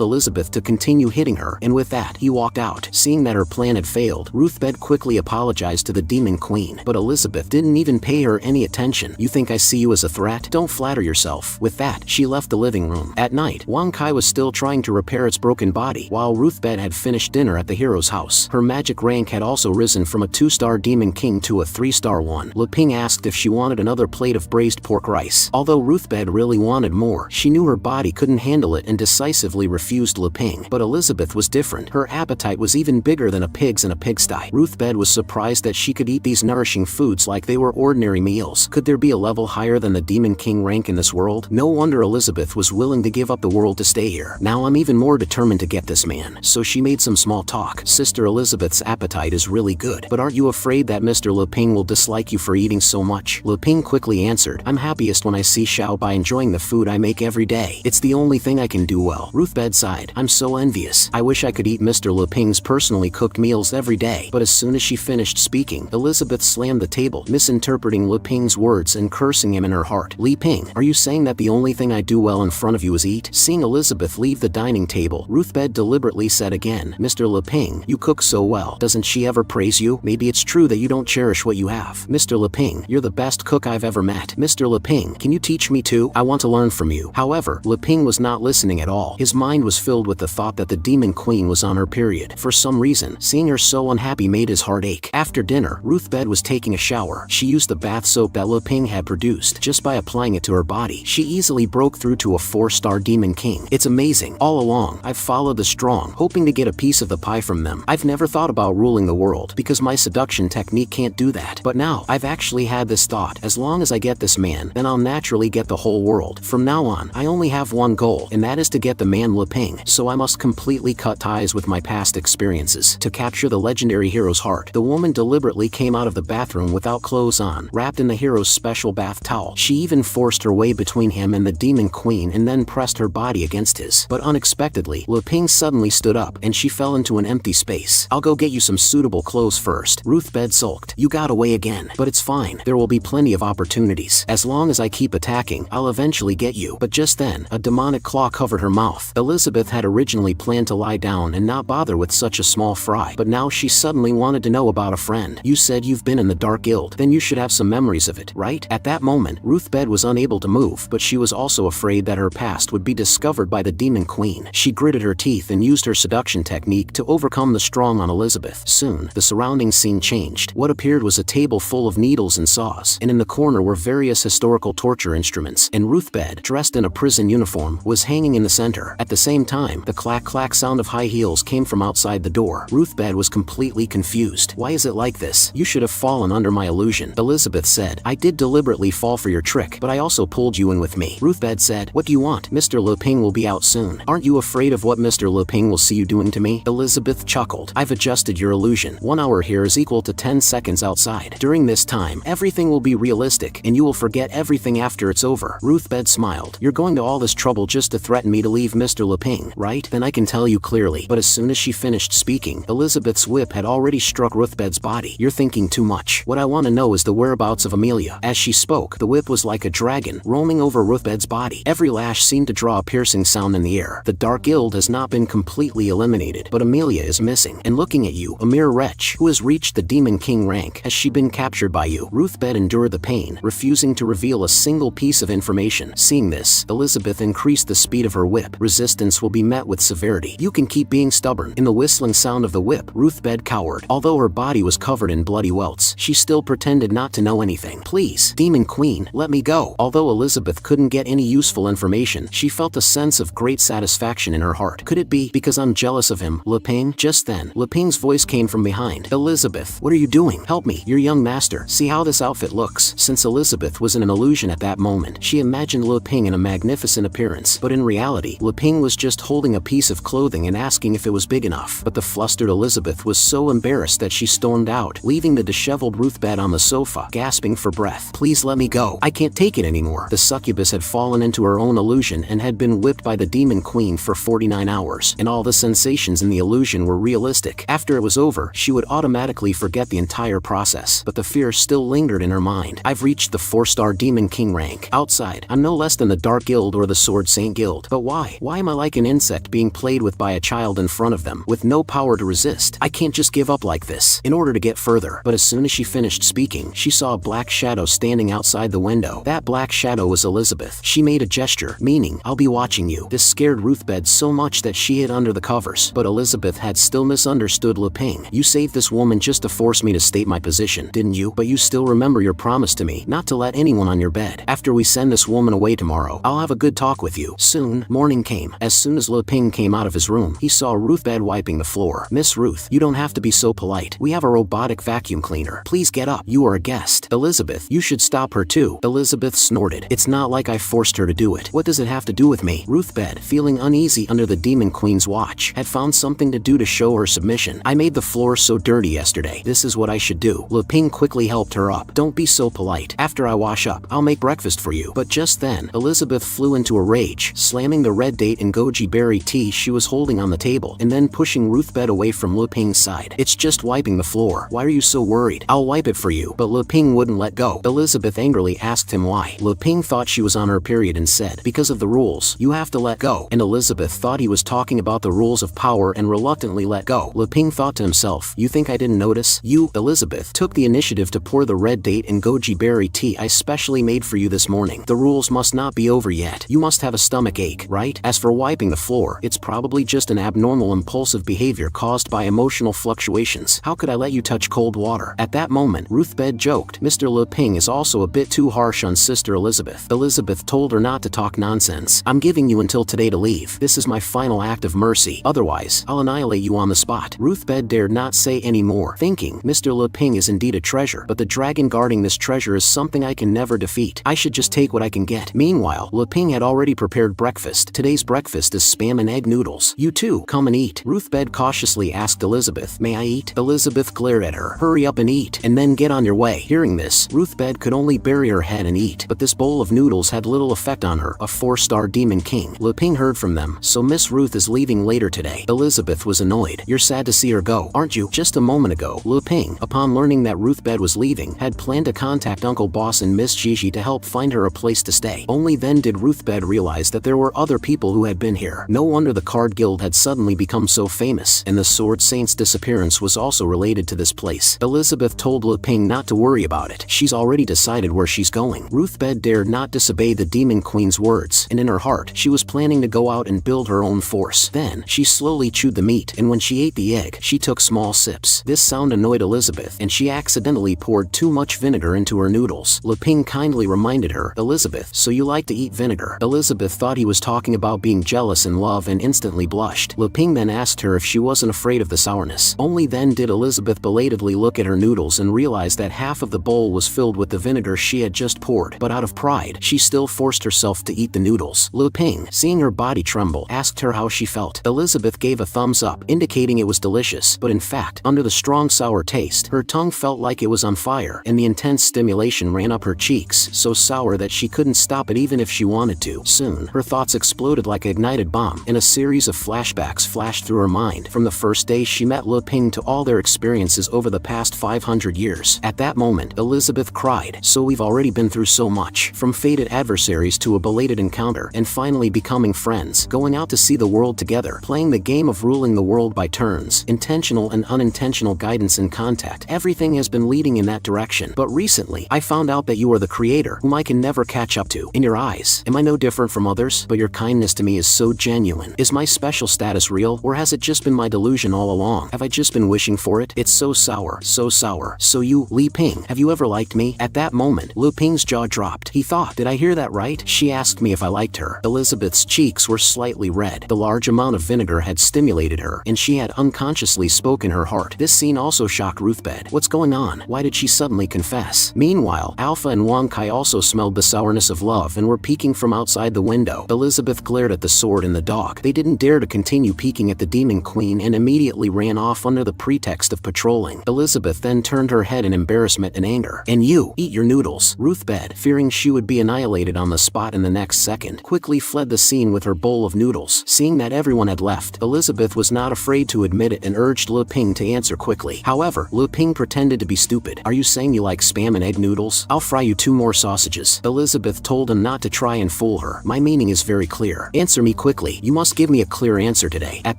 [SPEAKER 1] Elizabeth to continue hitting her, and with that, he walked out. Seeing that her plan had failed, Ruthbed quickly apologized to the Demon Queen, but Elizabeth didn't even pay her any attention. You think I see you as a threat? Don't flatter yourself. With that, she left the living room. At night, Wang Kai was still trying to repair its broken body, while Ruthbed had finished dinner at the hero's house. Her magic rank had also risen from a 2-star Demon King to a 3-star one. Le Ping asked if she wanted another plate of braised pork rice. Although Ruthbed really wanted more, she knew her body couldn't handle it and decisively refused Le Ping. But Elizabeth was different. Her appetite was even bigger than a pig's in a pigsty. Ruthbed was surprised that she could eat these nourishing foods like they were ordinary meals. Could there be a level higher than the Demon King rank in this world? No wonder Elizabeth was willing to give up the world to stay here. Now I'm even more determined to get this man. So she made some small talk. Sister Elizabeth's appetite is really good, but aren't you afraid that Mr. Le Ping will dislike you for eating so much? Le Ping quickly answered, I'm happiest when I see Xiao Bai enjoying the food I make every day. It's the only thing I can do well. Ruthbed sighed, I'm so envious. I wish I could eat Mr. Le Ping's personally cooked meals every day. But as soon as she finished speaking, Elizabeth slammed the table, misinterpreting Le Ping's words and cursing him in her heart. Li Ping, are you saying that the only thing I do well in front of you is eat? Seeing Elizabeth leave the dining table, Ruthbed deliberately said again, Mr. Le Ping, you cook so well. Doesn't she ever praise you? Maybe it's true that you don't cherish what you have. Mr. Le Ping, you're the best cook I've ever met. Mr. Le Ping, can you teach me too? I want to learn from you. However, Le Ping was not listening at all. His mind was filled with the thought that the Demon Queen was on her period. For some reason, seeing her so unhappy made his heart ache. After dinner, Ruthbed was taking a shower. She used the bath soap that Le Ping had produced. Just by applying it to her body, she easily broke through to a 4-star Demon King. It's amazing. All along, I've followed the strong, hoping to get a piece of the pie from them. I've never thought about ruling the world, because my seduction technique can't do that. But now, I've actually had this thought. As long as I get this man, then I'll naturally get the whole world. From now on, I only have one goal, and that is to get the man Le Ping. So I must completely cut ties with my past experiences. To capture the legendary hero's heart, the woman deliberately came out of the bathroom without clothes on, wrapped in the hero's special bath towel. She even forced her way between him and the Demon Queen and then pressed her body against his. But unexpectedly, Le Ping suddenly stood up and she fell into an empty space. I'll go get you some suitable clothes first. Ruthbed sulked. You got away again. But it's fine. There will be plenty of opportunities. As long as I keep attacking, I'll eventually get you. But just then, a demonic claw covered her mouth. Elizabeth had originally planned to lie down and not bother with such a small fry, but now she suddenly wanted to know about a friend. You said you've been in the Dark Guild, then you should have some memories of it, right? At that moment, Ruthbed was unable to move, but she was also afraid that her past would be discovered by the Demon Queen. She gritted her teeth and used her seduction technique to overcome the strong on Elizabeth. Soon, the surrounding scene changed. What appeared was a table full of needles and saws, and in the corner were various historical torture instruments, and Ruthbed, dressed in a prison uniform, was hanging in the center. At the same time, the clack-clack sound of high heels came from outside the door. Ruthbed was completely confused. Why is it like this? You should have fallen under my illusion. Elizabeth said, I did deliberately fall for your trick, but I also pulled you in with me. Ruthbed said, what do you want? Mr. Le Ping will be out soon. Aren't you afraid of what Mr. Le Ping will see you doing to me? Elizabeth chuckled. I've adjusted your illusion. 1 hour here is equal to 10 seconds outside. During this time, everything will be realistic, and you will forget everything after it's over. Ruthbed smiled. You're going to all this trouble just to threaten me to leave Mr. Le Ping, right? Then I can tell you clearly. But as soon as she finished speaking, Elizabeth's whip had already struck Ruthbed's body. You're thinking too much. What I want to know is the whereabouts of Amelia. As she spoke, the whip was like a dragon, roaming over Ruthbed's body. Every lash seemed to draw a piercing sound in the air. The Dark Guild has not been completely eliminated, but Amelia is missing. And looking at you, a mere wretch, who has reached the Demon King rank. Has she been captured by you? Ruthbed endured the pain, refusing to reveal a single piece of information. Seeing this, Elizabeth increased the speed of her whip. Resistance will be met with severity. You can keep being stubborn. In the whistling sound of the whip, Ruthbed cowered. Although her body was covered in bloody welts, she still pretended not to know anything. Please, Please, Demon Queen, let me go. Although Elizabeth couldn't get any useful information, she felt a sense of great satisfaction in her heart. Could it be because I'm jealous of him, Le Ping? Just then, Le Ping's voice came from behind. Elizabeth, what are you doing? Help me, your young master. See how this outfit looks. Since Elizabeth was in an illusion at that moment, she imagined Le Ping in a magnificent appearance, but in reality, Le Ping was just holding a piece of clothing and asking if it was big enough. But the flustered Elizabeth was so embarrassed that she stormed out, leaving the disheveled Ruthbed on the sofa, gasping for breath. Please let me go. I can't take it anymore. The succubus had fallen into her own illusion and had been whipped by the Demon Queen for 49 hours, and all the sensations in the illusion were realistic. After it was over, she would automatically forget the entire process, but the fear still lingered in her mind. I've reached the 4-star Demon King rank. Outside, I'm no less than the Dark Guild or the Sword Saint Guild. But why? Why am I like an insect being played with by a child in front of them, with no power to resist? I can't just give up like this. In order to get further. But as soon as she finished speaking, she saw a black shadow standing outside the window. That black shadow was Elizabeth. She made a gesture, meaning, I'll be watching you. This scared Ruthbed so much that she hid under the covers. But Elizabeth had still misunderstood Le Ping. You saved this woman just to force me to state my position, didn't you? But you still remember your promise to me, not to let anyone on your bed. After we send this woman away tomorrow, I'll have a good talk with you. Soon, morning came. As soon as Le Ping came out of his room, he saw Ruthbed wiping the floor. Miss Ruth, you don't have to be so polite. We have a robotic vacuum cleaner. Please get up. You are a guest. Elizabeth, you should stop her too. Elizabeth snorted. It's not like I forced her to do it. What does it have to do with me? Ruthbed, feeling uneasy under the Demon Queen's watch, had found something to do to show her submission. I made the floor so dirty yesterday. This is what I should do. Le Ping quickly helped her up. Don't be so polite. After I wash up, I'll make breakfast for you. But just then, Elizabeth flew into a rage, slamming the red date and goji berry tea she was holding on the table, and then pushing Ruthbed away from Le Ping's side. It's just wiping the floor. Why are you so worried? I'll wipe it for you. But Le Ping wouldn't let go. Elizabeth angrily asked him why. Le Ping thought she was on her period and said, because of the rules. You have to let go. And Elizabeth thought he was talking about the rules of power and reluctantly let go. Le Ping thought to himself, you think I didn't notice? You, Elizabeth, took the initiative to pour the red date and goji berry tea I specially made for you this morning. The rules must not be over yet. You must have a stomach ache, right? As for wiping the floor, it's probably just an abnormal impulsive behavior caused by emotional fluctuations. How could I let you touch cold water? At that moment, Ruthbed joked, Mr. Le Ping is also a bit too harsh on Sister Elizabeth. Elizabeth told her not to talk nonsense. I'm giving you until today to leave. This is my final act of mercy. Otherwise, I'll annihilate you on the spot. Ruthbed dared not say any more, thinking, Mr. Le Ping is indeed a treasure, but the dragon guarding this treasure is something I can never defeat. I should just take what I can get. Meanwhile, Le Ping had already prepared breakfast. Today's breakfast is spam and egg noodles. You too, come and eat. Ruthbed cautiously asked Elizabeth, may I eat? Elizabeth glared at her. Hurry up and eat, and then get on your way. Hearing this, Ruthbed could only bury her head and eat, but this bowl of noodles had little effect on her, a 4-star Demon King. Le Ping heard from them, so Miss Ruth is leaving later today. Elizabeth was annoyed. You're sad to see her go, aren't you? Just a moment ago, Le Ping, upon learning that Ruthbed was leaving, had planned to contact Uncle Boss and Miss Gigi to help find her a place to stay. Only then did Ruthbed realize that there were other people who had been here. No wonder the Card Guild had suddenly become so famous, and the Sword Saint's disappearance was also related to this place. Elizabeth told Le Ping not to worry about it. She's already decided where she's going. Ruthbed dared not disobey the Demon Queen's words, and in her heart, she was planning to go out and build her own force. Then, she slowly chewed the meat, and when she ate the egg, she took small sips. This sound annoyed Elizabeth, and she accidentally poured too much vinegar into her noodles. Le Ping kindly reminded her, Elizabeth, so you like to eat vinegar? Elizabeth thought he was talking about being jealous in love and instantly blushed. Le Ping then asked her if she wasn't afraid of the sourness. Only then did Elizabeth belatedly look at her noodles and realize that half of the bowl was filled with the vinegar she had just poured, but out of pride, she still forced herself to eat the noodles. Le Ping, seeing her body tremble, asked her how she felt. Elizabeth gave a thumbs up, indicating it was delicious, but in fact, under the strong sour taste, her tongue felt like it was on fire, and the intense stimulation ran up her cheeks, so sour that she couldn't stop it even if she wanted to. Soon, her thoughts exploded like an ignited bomb, and a series of flashbacks flashed through her mind, from the first day she met Le Ping to all their experiences over the past 500 years. At that moment, Elizabeth cried, so we've already been through so much, from fated adversaries to a belated encounter, and finally becoming friends, going out to see the world together, playing the game of ruling the world by turns, intentional and unintentional guidance and contact. Everything has been leading in that direction, but recently, I found out that you are the creator, whom I can never catch up to. In your eyes, am I no different from others? But your kindness to me is so genuine. Is my special status real, or has it just been my delusion all along? Have I just been wishing for it? It's so sour, so sour. So you, Le Ping, have you ever liked me? At that that moment, Lu Ping's jaw dropped. He thought, did I hear that right? She asked me if I liked her. Elizabeth's cheeks were slightly red. The large amount of vinegar had stimulated her, and she had unconsciously spoken her heart. This scene also shocked Ruthbed. What's going on? Why did she suddenly confess? Meanwhile, Alpha and Wang Kai also smelled the sourness of love and were peeking from outside the window. Elizabeth glared at the sword and the dog. They didn't dare to continue peeking at the Demon Queen and immediately ran off under the pretext of patrolling. Elizabeth then turned her head in embarrassment and anger. And you, eat your noodles. Ruthbed, fearing she would be annihilated on the spot in the next second, quickly fled the scene with her bowl of noodles. Seeing that everyone had left, Elizabeth was not afraid to admit it and urged Lu Ping to answer quickly. However, Lu Ping pretended to be stupid. Are you saying you like spam and egg noodles? I'll fry you 2 more sausages. Elizabeth told him not to try and fool her. My meaning is very clear. Answer me quickly. You must give me a clear answer today. At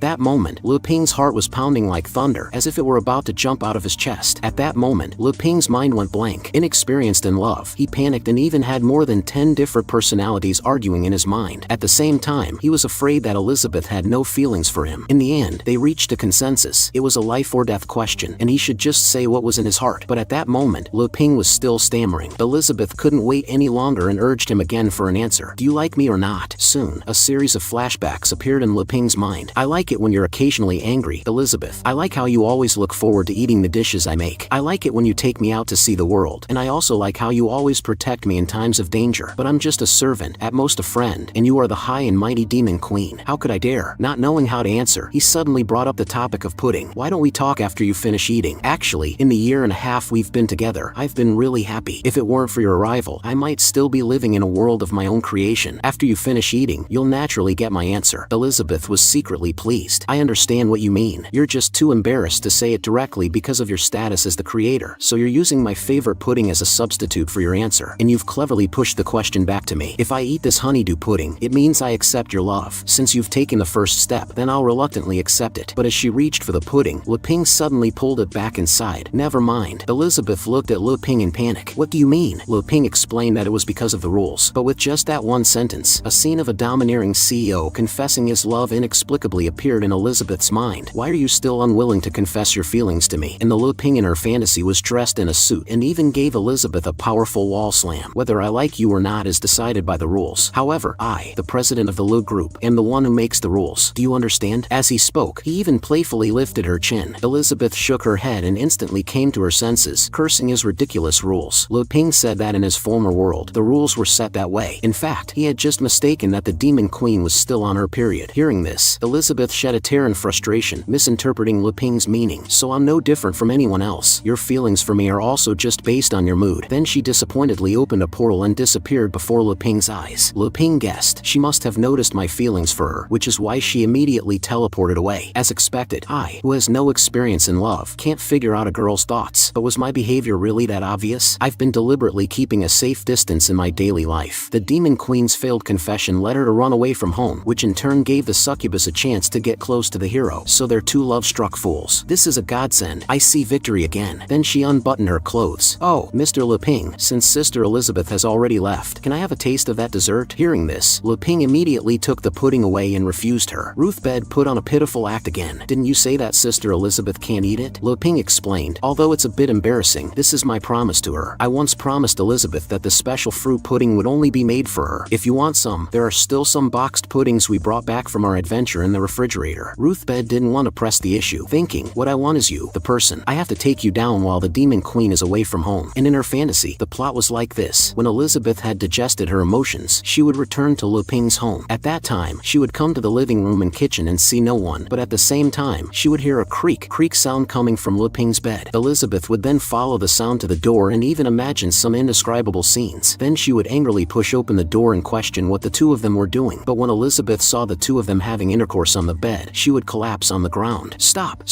[SPEAKER 1] that moment, Lu Ping's heart was pounding like thunder, as if it were about to jump out of his chest. At that moment, Lu Ping's mind went blank. Inexperienced in love, he panicked and even had more than 10 different personalities arguing in his mind. At the same time, he was afraid that Elizabeth had no feelings for him. In the end, they reached a consensus. It was a life or death question, and he should just say what was in his heart. But at that moment, Lu Ping was still stammering. Elizabeth couldn't wait any longer and urged him again for an answer. Do you like me or not? Soon, a series of flashbacks appeared in Lu Ping's mind. I like it when you're occasionally angry, Elizabeth. I like how you always look forward to eating the dishes I make. I like it when you take me out to see the world. And I also like how you always protect me in times of danger. But I'm just a servant, at most a friend, and you are the high and mighty Demon Queen. How could I dare? Not knowing how to answer, he suddenly brought up the topic of pudding. Why don't we talk after you finish eating? Actually, in the year and a half we've been together, I've been really happy. If it weren't for your arrival, I might still be living in a world of my own creation. After you finish eating, you'll naturally get my answer. Elizabeth was secretly pleased. I understand what you mean. You're just too embarrassed to say it directly because of your status as the creator, so you're using my favorite pudding as a substitute for your answer, and you've cleverly pushed the question back to me. If I eat this honeydew pudding, it means I accept your love. Since you've taken the first step, then I'll reluctantly accept it. But as she reached for the pudding, Lu Ping suddenly pulled it back inside. Never mind. Elizabeth looked at Lu Ping in panic. What do you mean? Lu Ping explained that it was because of the rules. But with just that one sentence, a scene of a domineering CEO confessing his love inexplicably appeared in Elizabeth's mind. Why are you still unwilling to confess your feelings to me? And the Lu Ping in her fantasy was dressed in a suit and even gave Elizabeth a powerful wall slam. Whether I like you or not is decided by the rules. However, I, the president of the Lu group, am the one who makes the rules. Do you understand? As he spoke, he even playfully lifted her chin. Elizabeth shook her head and instantly came to her senses, cursing his ridiculous rules. Lu Ping said that in his former world, the rules were set that way. In fact, he had just mistaken that the Demon Queen was still on her period. Hearing this, Elizabeth shed a tear in frustration, misinterpreting Lu Ping's meaning. So I'm no different from anyone else. Your feelings for me are also just based on your mood. Then she disappointedly opened a portal and disappeared before Lu Ping's eyes. Lu Ping guessed she must have noticed my feelings for her, which is why she immediately teleported away. As expected, I, who has no experience in love, can't figure out a girl's thoughts. But was my behavior really that obvious? I've been deliberately keeping a safe distance in my daily life. The Demon Queen's failed confession led her to run away from home, which in turn gave the succubus a chance to get close to the hero. So they're two love-struck fools. This is a godsend. I see victory again. Then she unbuttoned her clothes. Oh, Mr. Lu Ping, since Sister Elizabeth has already left, can I have a taste of that dessert? Hearing this, Lu Ping immediately took the pudding away and refused her. Ruthbed put on a pitiful act again. Didn't you say that Sister Elizabeth can't eat it? Lu Ping explained. Although it's a bit embarrassing, this is my promise to her. I once promised Elizabeth that the special fruit pudding would only be made for her. If you want some, there are still some boxed puddings we brought back from our adventure in the refrigerator. Ruthbed didn't want to press the issue, thinking, what I want is you, the person. I have to take you down while the Demon Queen is away from home. And in her fantasy, the plot was like this. When Elizabeth had digested her emotions, she would return to Lu Ping's home. At that time, she would come to the living room and kitchen and see no one, but at the same time, she would hear a creak sound coming from Lu Ping's bed. Elizabeth would then follow the sound to the door and even imagine some indescribable scenes. Then she would angrily push open the door and question what the two of them were doing. But when Elizabeth saw the two of them having intercourse on the bed, she would collapse on the ground. Stop,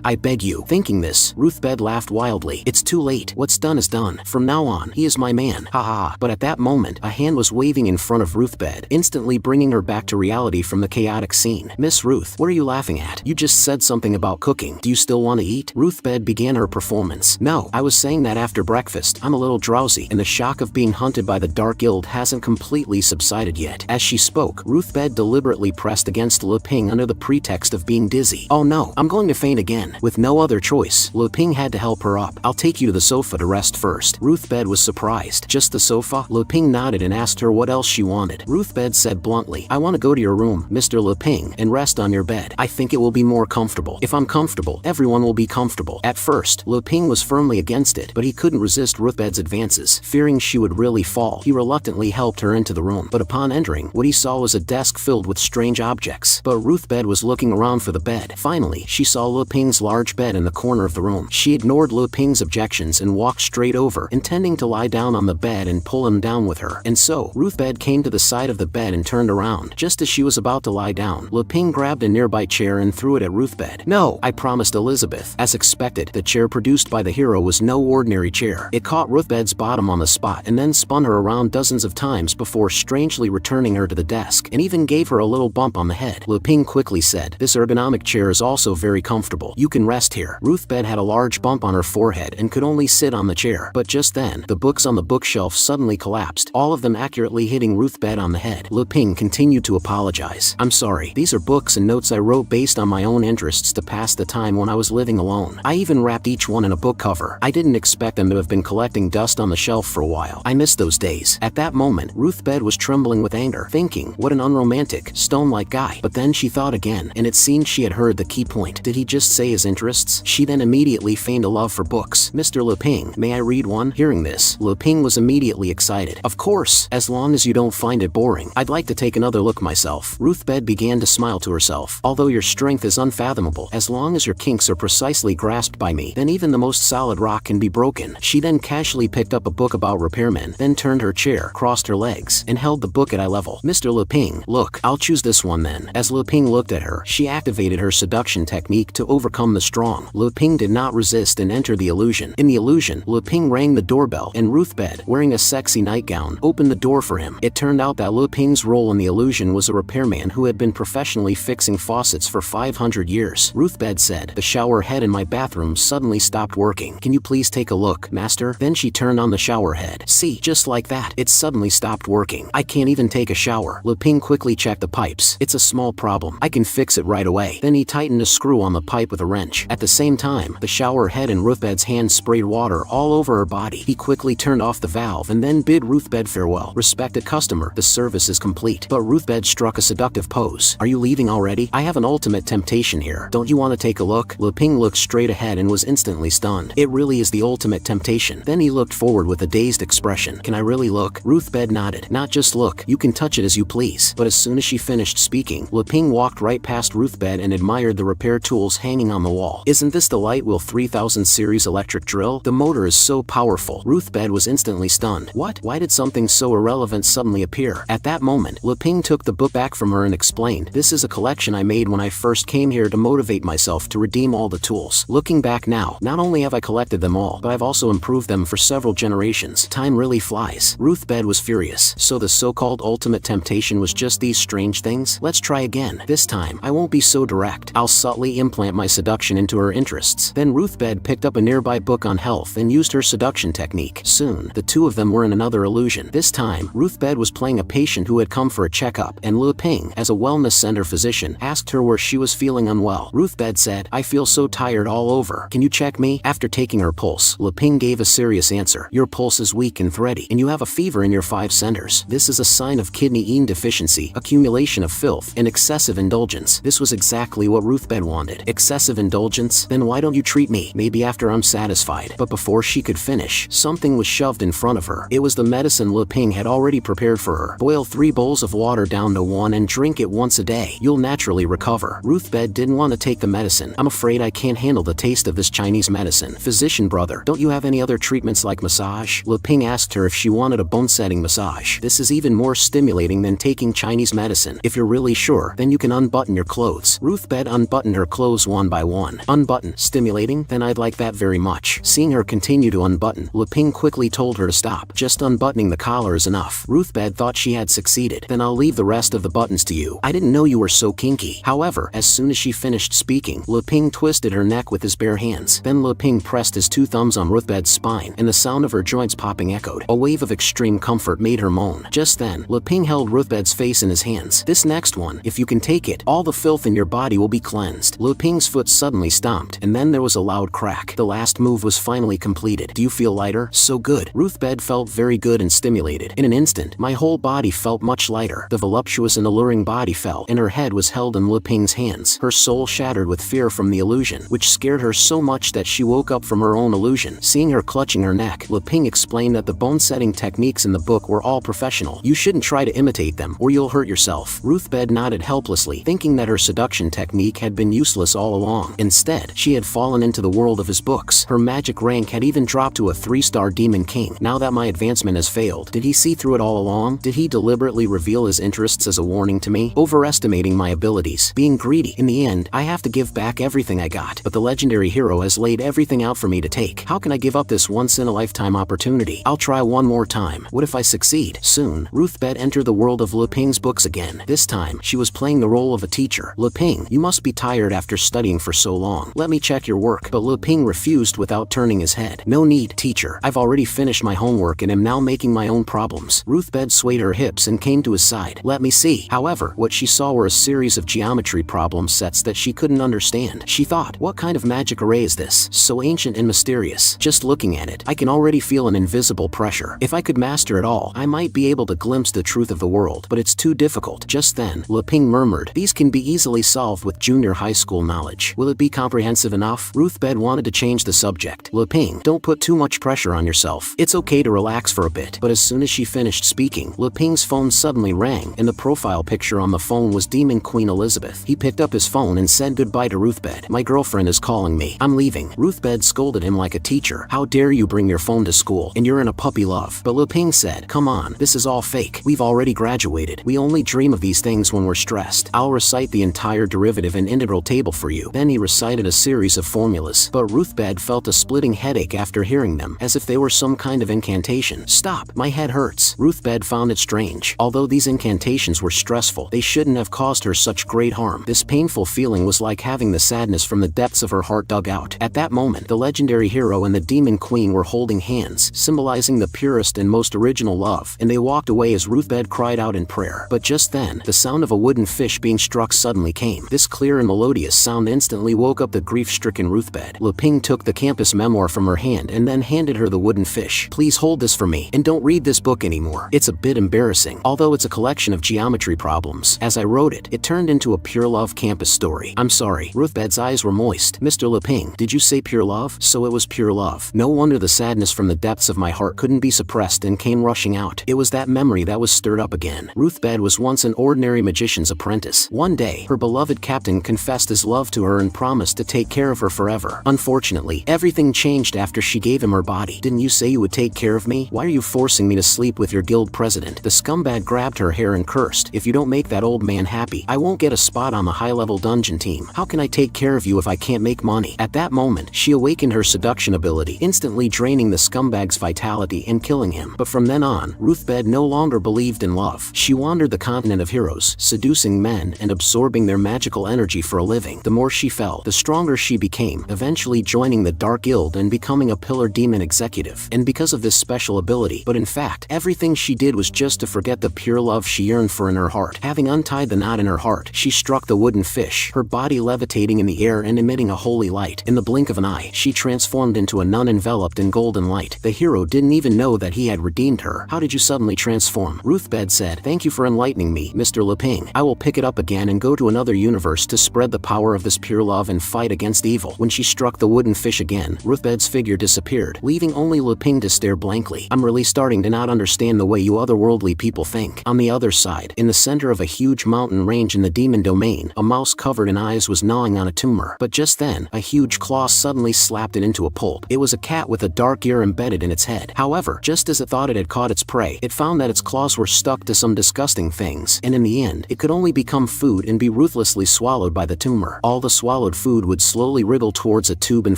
[SPEAKER 1] I beg you. Thinking this, Ruthbed laughed wildly. It's too late. What's done is done. From now on, he is my man. Haha. But at that moment, a hand was waving in front of Ruthbed, instantly bringing her back to reality from the chaotic scene. Miss Ruth, what are you laughing at? You just said something about cooking. Do you still want to eat? Ruthbed began her performance. No, I was saying that after breakfast, I'm a little drowsy, and the shock of being hunted by the Dark Guild hasn't completely subsided yet. As she spoke, Ruthbed deliberately pressed against Lu Ping under the pretext of being dizzy. Oh no, I'm going to faint again. With no other choice, Lu Ping had to help her up. I'll take you to the sofa to rest first. Ruthbed was surprised. Just the sofa? Lu Ping nodded and asked her what else she wanted. Ruthbed said bluntly, I want to go to your room, Mr. Lu Ping, and rest on your bed. I think it will be more comfortable. If I'm comfortable, everyone will be comfortable. At first, Lu Ping was firmly against it, but he couldn't resist Ruthbed's advances. Fearing she would really fall, he reluctantly helped her into the room. But upon entering, what he saw was a desk filled with strange objects. But Ruthbed was looking around for the bed. Finally, she saw Lu Ping's large bed in the corner of the room. She ignored Lu Ping's objections and walked straight over, intending to lie down on the bed and pull him down with her. And so, Ruthbed came to the side of the bed and turned around. Just as she was about to lie down, Lu Ping grabbed a nearby chair and threw it at Ruthbed. No, I promised Elizabeth. As expected, the chair produced by the hero was no ordinary chair. It caught Ruthbed's bottom on the spot and then spun her around dozens of times before strangely returning her to the desk, and even gave her a little bump on the head. Lu Ping quickly said, this ergonomic chair is also very comfortable. You can rest here. Ruthbed had a large bump on her forehead and could only sit on the chair. But just then, the books on the bookshelf suddenly collapsed, all of them accurately hitting Ruthbed on the head. Lu Ping continued to apologize. I'm sorry. These are books and notes I wrote based on my own interests to pass the time when I was living alone. I even wrapped each one in a book cover. I didn't expect them to have been collecting dust on the shelf for a while. I missed those days. At that moment, Ruthbed was trembling with anger, thinking, what an unromantic, stone-like guy. But then she thought again, and it seemed she had heard the key point. Did he just say his interests? She then immediately feigned a love for books. Mr. Lu Ping, may I read one? Hearing this, Lu Ping was immediately excited. Of course, as long as you don't find it boring. I'd like to take another look myself. Ruthbed began to smile to herself. Although your strength is unfathomable, as long as your kinks are precisely grasped by me, then even the most solid rock can be broken. She then casually picked up a book about repairmen, then turned her chair, crossed her legs, and held the book at eye level. Mr. Lu Ping, look, I'll choose this one then. As Lu Ping looked at her, she activated her seduction technique to overcome the strong. Lu Ping did not resist and entered the illusion. In the illusion, Lu Ping rang the doorbell, and Ruthbed, wearing a sexy nightgown, opened the door for him. It turned out that Lu Ping's role in the illusion was a repairman who had been professionally fixing faucets for 500 years. Ruthbed said, the shower head in my bathroom suddenly stopped working. Can you please take a look, master? Then she turned on the shower head. See, just like that, it suddenly stopped working. I can't even take a shower. Lu Ping quickly checked the pipes. It's a small problem. I can fix it right away. Then he tightened a screw on the pipe with a wrench. At the same time, the shower head in Ruthbed's hand sprayed water all over her body. He quickly turned off the valve and then bid Ruthbed farewell. Respected customer, the service is complete. But Ruthbed struck a seductive pose. Are you leaving already? I have an ultimate temptation here. Don't you want to take a look? Lu Ping looked straight ahead and was instantly stunned. It really is the ultimate temptation. Then he looked forward with a dazed expression. Can I really look? Ruthbed nodded. Not just look, you can touch it as you please. But as soon as she finished speaking, Lu Ping walked right past Ruthbed and admired the repair tools hanging on the wall. Isn't this the Lightwheel 3000 series electric drill? The motor is so powerful. Ruthbed was instantly stunned. What? Why did something so irrelevant suddenly appear? At that moment, Lu Ping took the book back from her and explained, this is a collection I made when I first came here to motivate myself to redeem all the tools. Looking back now, not only have I collected them all, but I've also improved them for several generations. Time really flies. Ruthbed was furious. So the so-called ultimate temptation was just these strange things? Let's try again. This time, I won't be so direct. I'll subtly implant my seduction into her interests. Then Ruthbed picked up a nearby book on health and used her seduction technique. Soon, the two of them were in another illusion. This time, Ruthbed was playing a patient who had come for a checkup, and Lu Ping, as a wellness center physician, asked her where she was feeling unwell. Ruthbed said, I feel so tired all over. Can you check me? After taking her pulse, Lu Ping gave a serious answer. Your pulse is weak and thready, and you have a fever in your 5 centers. This is a sign of kidney yin deficiency, accumulation of filth, and excessive indulgence. This was exactly what Ruthbed wanted. Excessive indulgence? Then why don't you treat me? Maybe after I'm satisfied. But before she could finish, something was shoved in front of her. It was the medicine Lu Ping had already prepared for her. Boil 3 bowls of water down to 1 and drink it once a day. You'll naturally recover. Ruthbed didn't want to take the medicine. I'm afraid I can't handle the taste of this Chinese medicine. Physician brother, don't you have any other treatments like massage? Lu Ping asked her if she wanted a bone-setting massage. This is even more stimulating than taking Chinese medicine. If you're really sure, then you can unbutton your clothes. Ruthbed unbuttoned her clothes one by one. Unbutton? Stimulating? Then I'd like that very much. Seeing her continue to unbutton, Lu Ping quickly told her to stop. Just unbuttoning the collar is enough. Ruthbed thought she had succeeded. Then I'll leave the rest of the buttons to you. I didn't know you were so kinky. However, as soon as she finished speaking, Lu Ping twisted her neck with his bare hands. Then Lu Ping pressed his 2 thumbs on Ruthbed's spine, and the sound of her joints popping echoed. A wave of extreme comfort made her moan. Just then, Lu Ping held Ruthbed's face in his hands. This next one, if you can take it, all the filth in your body will be cleansed. Lu Ping's foot suddenly stomped, and then there was a loud crack. The last move was finally completed. Do you feel feel lighter? So good. Ruthbed felt very good and stimulated. In an instant, my whole body felt much lighter. The voluptuous and alluring body fell, and her head was held in Luping's hands. Her soul shattered with fear from the illusion, which scared her so much that she woke up from her own illusion. Seeing her clutching her neck, Luping explained that the bone-setting techniques in the book were all professional. You shouldn't try to imitate them, or you'll hurt yourself. Ruthbed nodded helplessly, thinking that her seduction technique had been useless all along. Instead, she had fallen into the world of his books. Her magic rank had even dropped to a 3-star demon king. Now that my advancement has failed, did he see through it all along? Did he deliberately reveal his interests as a warning to me? Overestimating my abilities, being greedy. In the end, I have to give back everything I got, but the legendary hero has laid everything out for me to take. How can I give up this once-in-a-lifetime opportunity? I'll try one more time. What if I succeed? Soon, Ruthbed entered the world of Luping's books again. This time, she was playing the role of a teacher. Luping, you must be tired after studying for so long. Let me check your work. But Luping refused without turning his head. No need, teacher. I've already finished my homework and am now making my own problems. Ruthbed swayed her hips and came to his side. Let me see. However, what she saw were a series of geometry problem sets that she couldn't understand. She thought, what kind of magic array is this? So ancient and mysterious. Just looking at it, I can already feel an invisible pressure. If I could master it all, I might be able to glimpse the truth of the world, but it's too difficult. Just then, Luping murmured, these can be easily solved with junior high school knowledge. Will it be comprehensive enough? Ruthbed wanted to change the subject. Luping, don't put too much pressure on yourself. It's okay to relax for a bit. But as soon as she finished speaking, Luping's phone suddenly rang, and the profile picture on the phone was Demon Queen Elizabeth. He picked up his phone and said goodbye to Ruthbed. My girlfriend is calling me. I'm leaving. Ruthbed scolded him like a teacher. How dare you bring your phone to school, and you're in a puppy love. But Luping said, come on, this is all fake. We've already graduated. We only dream of these things when we're stressed. I'll recite the entire derivative and integral table for you. Then he recited a series of formulas. But Ruthbed felt a splitting headache after hearing them, as if they were some kind of incantation. Stop, my head hurts. Ruthbed found it strange. Although these incantations were stressful, they shouldn't have caused her such great harm. This painful feeling was like having the sadness from the depths of her heart dug out. At that moment, the legendary hero and the demon queen were holding hands, symbolizing the purest and most original love, and they walked away as Ruthbed cried out in prayer. But just then, the sound of a wooden fish being struck suddenly came. This clear and melodious sound instantly woke up the grief-stricken Ruthbed. Luping took the campus memoir from her hand and then handed her the wooden fish. Please hold this for me, and don't read this book anymore. It's a bit embarrassing, although it's a collection of geometry problems. As I wrote it, it turned into a pure love campus story. I'm sorry. Ruthbed's eyes were moist. Mr. Luping, did you say pure love? So it was pure love. No wonder the sadness from the depths of my heart couldn't be suppressed and came rushing out. It was that memory that was stirred up again. Ruthbed was once an ordinary magician's apprentice. One day, her beloved captain confessed his love to her and promised to take care of her forever. Unfortunately, everything changed after she gave him her body. Didn't you say you would take care of me? Why are you forcing me to sleep with your guild president? The scumbag grabbed her hair and cursed, if you don't make that old man happy, I won't get a spot on the high-level dungeon team. How can I take care of you if I can't make money? At that moment, she awakened her seduction ability, instantly draining the scumbag's vitality and killing him. But from then on, Ruthbed no longer believed in love. She wandered the continent of heroes, seducing men and absorbing their magical energy for a living. The more she fell, the stronger she became, eventually joining the Dark Guild and becoming a pillar demon executive. And because of this special ability, but in fact, everything she did was just to forget the pure love she yearned for in her heart. Having untied the knot in her heart, she struck the wooden fish, her body levitating in the air and emitting a holy light. In the blink of an eye, she transformed into a nun enveloped in golden light. The hero didn't even know that he had redeemed her. How did you suddenly transform? Ruthbed said, thank you for enlightening me, Mr. Luping. I will pick it up again and go to another universe to spread the power of this pure love and fight against evil. When she struck the wooden fish again, Ruthbed's figure disappeared, leaving only Luping to stare blankly. I'm really starting to not understand the way you otherworldly people think. On the other side, in the center of a huge mountain range in the demon domain, a mouse covered in eyes was gnawing on a tumor. But just then, a huge claw suddenly slapped it into a pulp. It was a cat with a dark ear embedded in its head. However, just as it thought it had caught its prey, it found that its claws were stuck to some disgusting things, and in the end, it could only become food and be ruthlessly swallowed by the tumor. All the swallowed food would slowly wriggle towards a tube and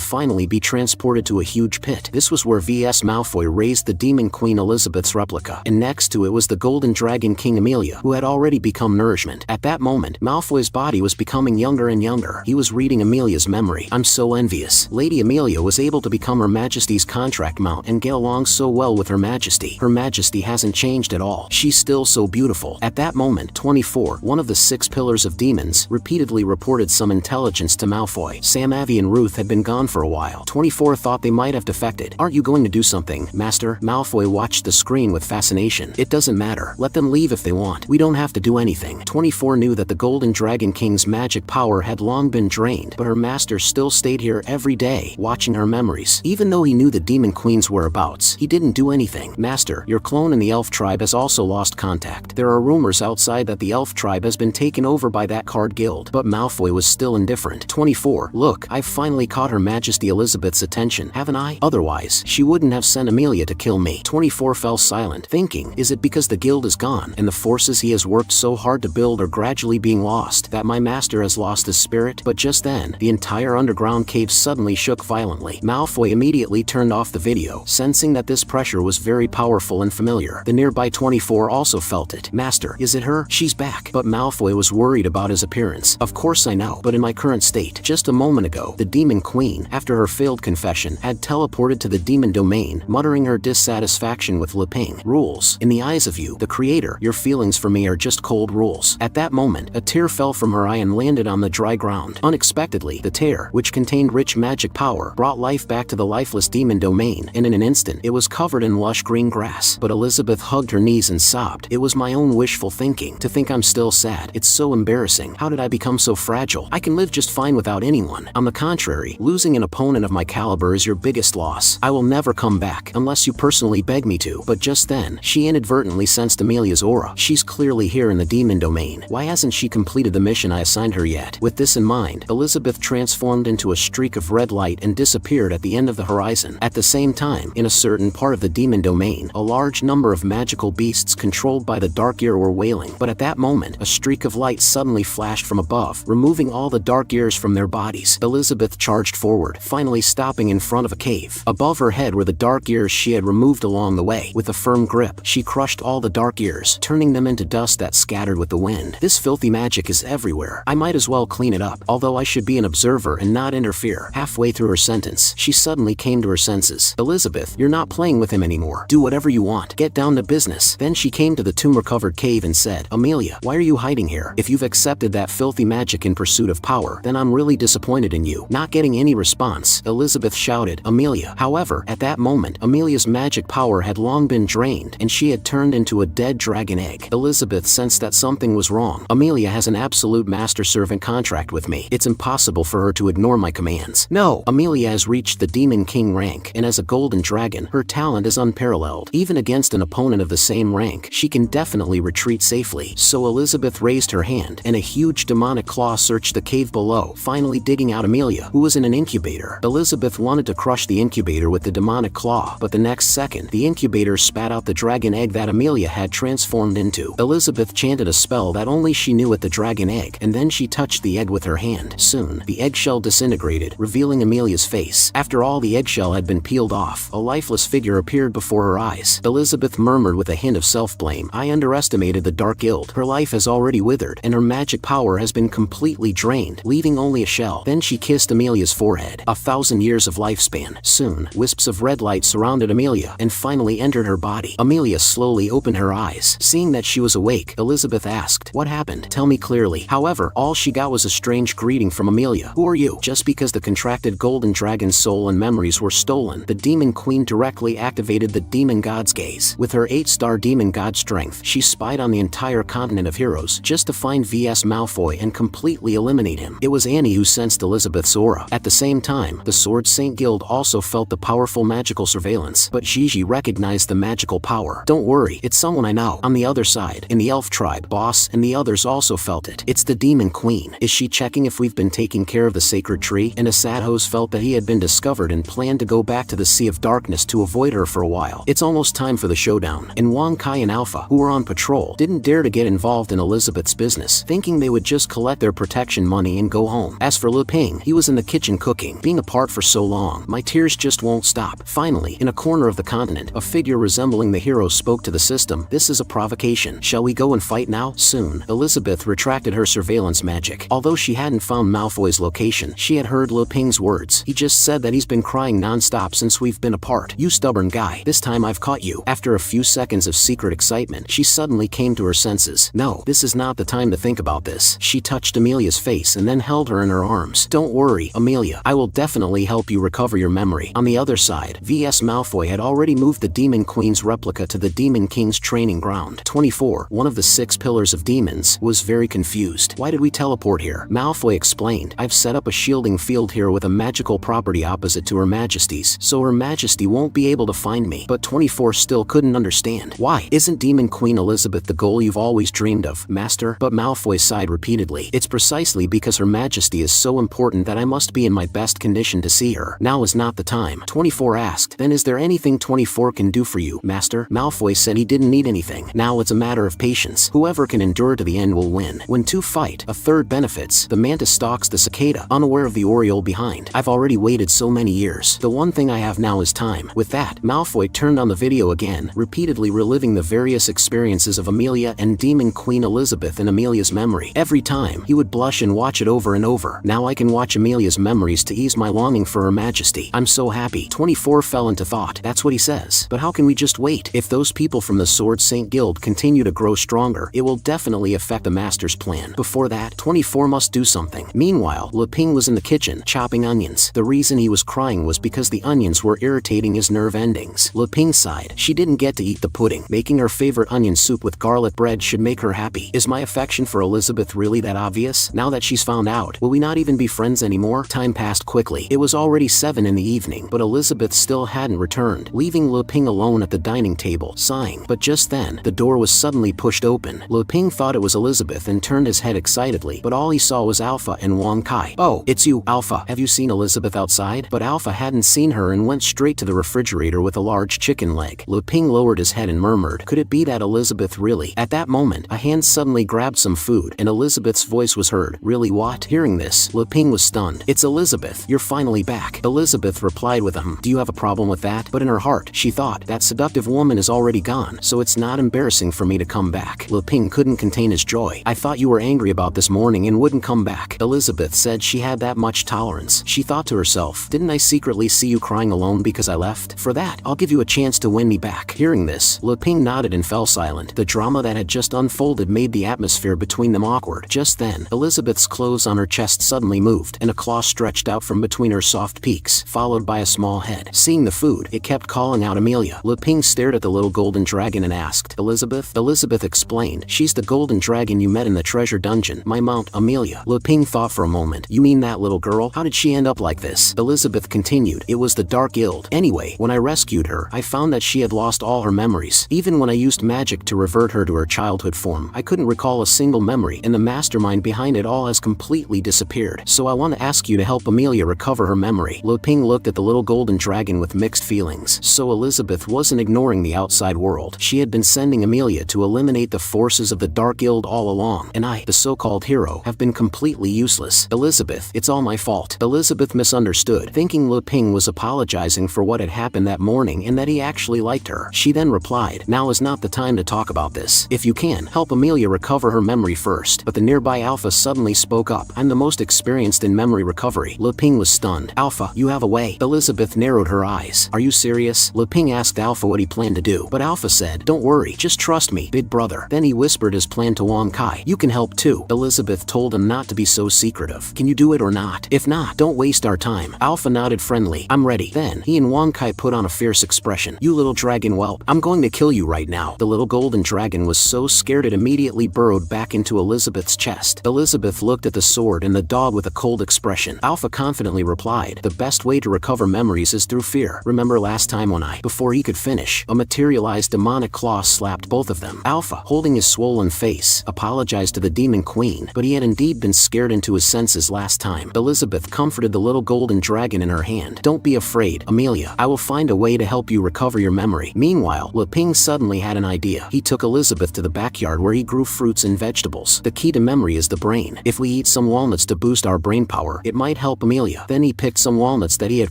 [SPEAKER 1] finally be transported to a huge pit. This was where V.S. Malfoy raised the Demon Queen Elizabeth's replica, and next to it was the Golden Dragon King Amelia, who had already become nourishment. At that moment, Malfoy's body was becoming younger and younger. He was reading Amelia's memory. I'm so envious. Lady Amelia was able to become Her Majesty's contract mount and get along so well with Her Majesty. Her Majesty hasn't changed at all. She's still so beautiful. At that moment, 24, one of the 6 pillars of demons, repeatedly reported some intelligence to Malfoy. Sam, Avi, and Ruth had been gone for a while. 24 thought they might have defected. shouted, "Aren't you going to do something, Master?" Malfoy watched the screen with fascination. "It doesn't matter. Let them leave if they want. We don't have to do anything." 24 knew that the Golden Dragon King's magic power had long been drained, but her master still stayed here every day, watching her memories. Even though he knew the Demon Queen's whereabouts, he didn't do anything. "Master, your clone in the elf tribe has also lost contact. There are rumors outside that the elf tribe has been taken over by that card guild." But Malfoy was still indifferent. 24, "Look, I've finally caught Her Majesty Elizabeth's attention, haven't I? Otherwise, she wouldn't have sent Amelia to kill me." 24 fell silent, thinking, is it because the guild is gone, and the forces he has worked so hard to build are gradually being lost, that my master has lost his spirit? But just then, the entire underground cave suddenly shook violently. Malfoy immediately turned off the video, sensing that this pressure was very powerful and familiar. The nearby 24 also felt it. "Master, is it her? She's back." But Malfoy was worried about his appearance. "Of course I know, but in my current state, just a moment ago, the Demon Queen, after her failed confession, had teleported to the demon domain, muttering her dissatisfaction with Lupin. Rules. In the eyes of you, the creator, your feelings for me are just cold rules." At that moment, a tear fell from her eye and landed on the dry ground. Unexpectedly, the tear, which contained rich magic power, brought life back to the lifeless demon domain, and in an instant, it was covered in lush green grass. But Elizabeth hugged her knees and sobbed. "It was my own wishful thinking. To think I'm still sad. It's so embarrassing. How did I become so fragile? I can live just fine without anyone." "On the contrary, losing an opponent of my caliber is your biggest loss. I will never come back, unless you personally beg me to." But just then, she inadvertently sensed Amelia's aura. "She's clearly here in the demon domain. Why hasn't she completed the mission I assigned her yet?" With this in mind, Elizabeth transformed into a streak of red light and disappeared at the end of the horizon. At the same time, in a certain part of the demon domain, a large number of magical beasts controlled by the Dark Ear were wailing. But at that moment, a streak of light suddenly flashed from above, removing all the Dark Ears from their bodies. Elizabeth charged forward, finally stopping in front of a cave. Above her head were the Dark Ears she had removed along the way. With a firm grip, she crushed all the Dark Ears, turning them into dust that scattered with the wind. "This filthy magic is everywhere. I might as well clean it up, although I should be an observer and not interfere." Halfway through her sentence, she suddenly came to her senses. "Elizabeth, you're not playing with him anymore. Do whatever you want. Get down to business." Then she came to the tomb-recovered cave and said, "Amelia, why are you hiding here? If you've accepted that filthy magic in pursuit of power, then I'm really disappointed in you." Not getting any response, Elizabeth shouted, "Amelia." However, at that moment, Amelia's magic power had long been drained, and she had turned into a dead dragon egg. Elizabeth sensed that something was wrong. "Amelia has an absolute master-servant contract with me. It's impossible for her to ignore my commands." "No, Amelia has reached the Demon King rank, and as a golden dragon, her talent is unparalleled. Even against an opponent of the same rank, she can definitely retreat safely." So Elizabeth raised her hand, and a huge demonic claw searched the cave below, finally digging out Amelia, who was in an incubator. Elizabeth wanted to crush the incubator with the demonic claw, but the next second, the incubator spat out the dragon egg that Amelia had transformed into. Elizabeth chanted a spell that only she knew at the dragon egg, and then she touched the egg with her hand. Soon, the eggshell disintegrated, revealing Amelia's face. After all the eggshell had been peeled off, a lifeless figure appeared before her eyes. Elizabeth murmured with a hint of self-blame, "I underestimated the Dark Guild. Her life has already withered, and her magic power has been completely drained, leaving only a shell." Then she kissed Amelia's forehead. 1,000 years of lifespan. Soon, wisps of red light surrounded Amelia, and finally entered her body. Amelia slowly opened her eyes. Seeing that she was awake, Elizabeth asked, "What happened? Tell me clearly." However, all she got was a strange greeting from Amelia. "Who are you?" Just because the contracted golden dragon's soul and memories were stolen, the Demon Queen directly activated the Demon God's gaze. With her 8-star Demon God strength, she spied on the entire continent of heroes, just to find V.S. Malfoy and completely eliminate him. It was Annie who sensed Elizabeth's aura. At the same time, the Sword Saint Guild also felt the powerful magical surveillance, but Gigi recognized the magical power. "Don't worry, it's someone I know. On the other side, in the elf tribe, boss and the others also felt it. It's the Demon Queen. Is she checking if we've been taking care of the sacred tree?" And Asadhos felt that he had been discovered and planned to go back to the Sea of Darkness to avoid her for a while. It's almost time for the showdown, and Wong Kai and Alpha, who were on patrol, didn't dare to get involved in Elizabeth's business, thinking they would just collect their protection money and go home. As for Lupin, he was in the kitchen cooking. "Being apart for so long, my tears just won't stop." Finally, in a corner of the continent, a figure resembling the hero spoke to the system. "This is a provocation. Shall we go and fight now?" Soon, Elizabeth retracted her surveillance magic. Although she hadn't found Malfoy's location, she had heard Lupin's words. "He just said that he's been crying non-stop since we've been apart. You stubborn guy. This time I've caught you." After a few seconds of secret excitement, she suddenly came to her senses. "No, this is not the time to think about this." She touched Amelia's face and then held her in her arms. "Don't worry, Amelia. I will definitely help you recover your memory." On the other side, vs Malfoy had already moved the Demon Queen's replica to the Demon King's training ground. 24, one of the 6 pillars of demons, was very confused. Why did we teleport here? Malfoy explained, I've set up a shielding field here with a magical property opposite to Her Majesty's, so Her Majesty won't be able to find me. But 24 still couldn't understand. Why? Isn't Demon Queen Elizabeth the goal you've always dreamed of, Master? But Malfoy sighed repeatedly. It's precisely because Her Majesty is so important that I must be in my best condition to see her. Now is not the time. 24 asked, then is there anything 24 can do for you, Master? Malfoy said he didn't need anything. Now it's a matter of patience. Whoever can endure to the end will win. When two fight, a third benefits. The mantis stalks the cicada, unaware of the oriole behind. I've already waited so many years. The one thing I have now is time. With that, Malfoy turned on the video again, repeatedly reliving the various experiences of Amelia and Demon Queen Elizabeth in Amelia's memory. Every time, he would blush and watch it over and over. Now I can watch Amelia's memories to ease my longing for Her Majesty. I'm so happy. 24 fell into thought. That's what he says. But how can we just wait? If those people from the Sword Saint Guild continue to grow stronger, it will definitely affect the Master's plan. Before that, 24 must do something. Meanwhile, Leping was in the kitchen, chopping onions. The reason he was crying was because the onions were irritating his nerve endings. Leping sighed. She didn't get to eat the pudding. Making her favorite onion soup with garlic bread should make her happy. Is my affection for Elizabeth really that obvious? Now that she's found out, will we not even be friends anymore? Time passed quickly. It was already 7 in the evening, but Elizabeth still hadn't returned, leaving Leping alone at the dining table, sighing. But just then, the door was suddenly pushed open. Leping thought it was Elizabeth and turned his head excitedly, but all he saw was Alpha and Wong Kai. Oh, it's you, Alpha. Have you seen Elizabeth outside? But Alpha hadn't seen her and went straight to the refrigerator with a large chicken leg. Leping lowered his head and murmured, could it be that Elizabeth really? At that moment, a hand suddenly grabbed some food, and Elizabeth's voice was heard. Really, what? Hearing this, Leping was stunned. It's Elizabeth. You're finally back. Elizabeth replied with do you have a problem with that? But in her heart, she thought, that seductive woman is already gone, so it's not embarrassing for me to come back. Leping couldn't contain his joy. I thought you were angry about this morning and wouldn't come back. Elizabeth said she had that much tolerance. She thought to herself, didn't I secretly see you crying alone because I left? For that, I'll give you a chance to win me back. Hearing this, Leping nodded and fell silent. The drama that had just unfolded made the atmosphere between them awkward. Just then, Elizabeth's clothes on her chest suddenly moved, and a claw stretched out from between her soft peaks, followed by a small head. Seeing the food, it kept calling out Amelia. Leping stared at the little golden dragon and asked, Elizabeth? Elizabeth explained, she's the golden dragon you met in the treasure dungeon. My mount, Amelia. Leping thought for a moment. You mean that little girl? How did she end up like this? Elizabeth continued, it was the Dark Guild. Anyway, when I rescued her, I found that she had lost all her memories. Even when I used magic to revert her to her childhood form, I couldn't recall a single memory, and the mastermind behind it all has completely disappeared. So I want to ask you to help Amelia recover her memory. Leping looked at the little golden dragon with mixed feelings. So Elizabeth wasn't ignoring the outside world. She had been sending Amelia to eliminate the forces of the Dark Guild all along, and I, the so-called hero, have been completely useless. Elizabeth, it's all my fault. Elizabeth misunderstood, thinking Leping was apologizing for what had happened that morning and that he actually liked her. She then replied, now is not the time to talk about this. If you can, help Amelia recover her memory first. But the nearby Alpha suddenly spoke up. I'm the most experienced in memory recovery. Leping was stunned. Alpha, you have a way. Elizabeth narrowed her eyes. Are you serious? Leping asked Alpha what he planned to do, but Alpha said, don't worry, just trust me, big brother. Then he whispered his plan to Wong Kai. You can help too. Elizabeth told him not to be so secretive. Can you do it or not? If not, don't waste our time. Alpha nodded friendly. I'm ready. Then, he and Wong Kai put on a fierce expression. You little dragon whelp, I'm going to kill you right now. The little golden dragon was so scared it immediately burrowed back into Elizabeth's chest. Elizabeth looked at the sword and the dog with a cold expression. Alpha confidently replied, the best way to recover memories is through fear. Remember last time when before he could finish, a materialized demonic claw slapped both of them. Alpha, holding his swollen face, apologized to the Demon Queen, but he had indeed been scared into his senses last time. Elizabeth comforted the little golden dragon in her hand. Don't be afraid, Amelia. I will find a way to help you recover your memory. Meanwhile, Leping suddenly had an idea. He took Elizabeth to the backyard where he grew fruits and vegetables. The key to memory is the brain. If we eat some walnuts to boost our brain power, it might help Amelia. Then he picked some walnuts that he had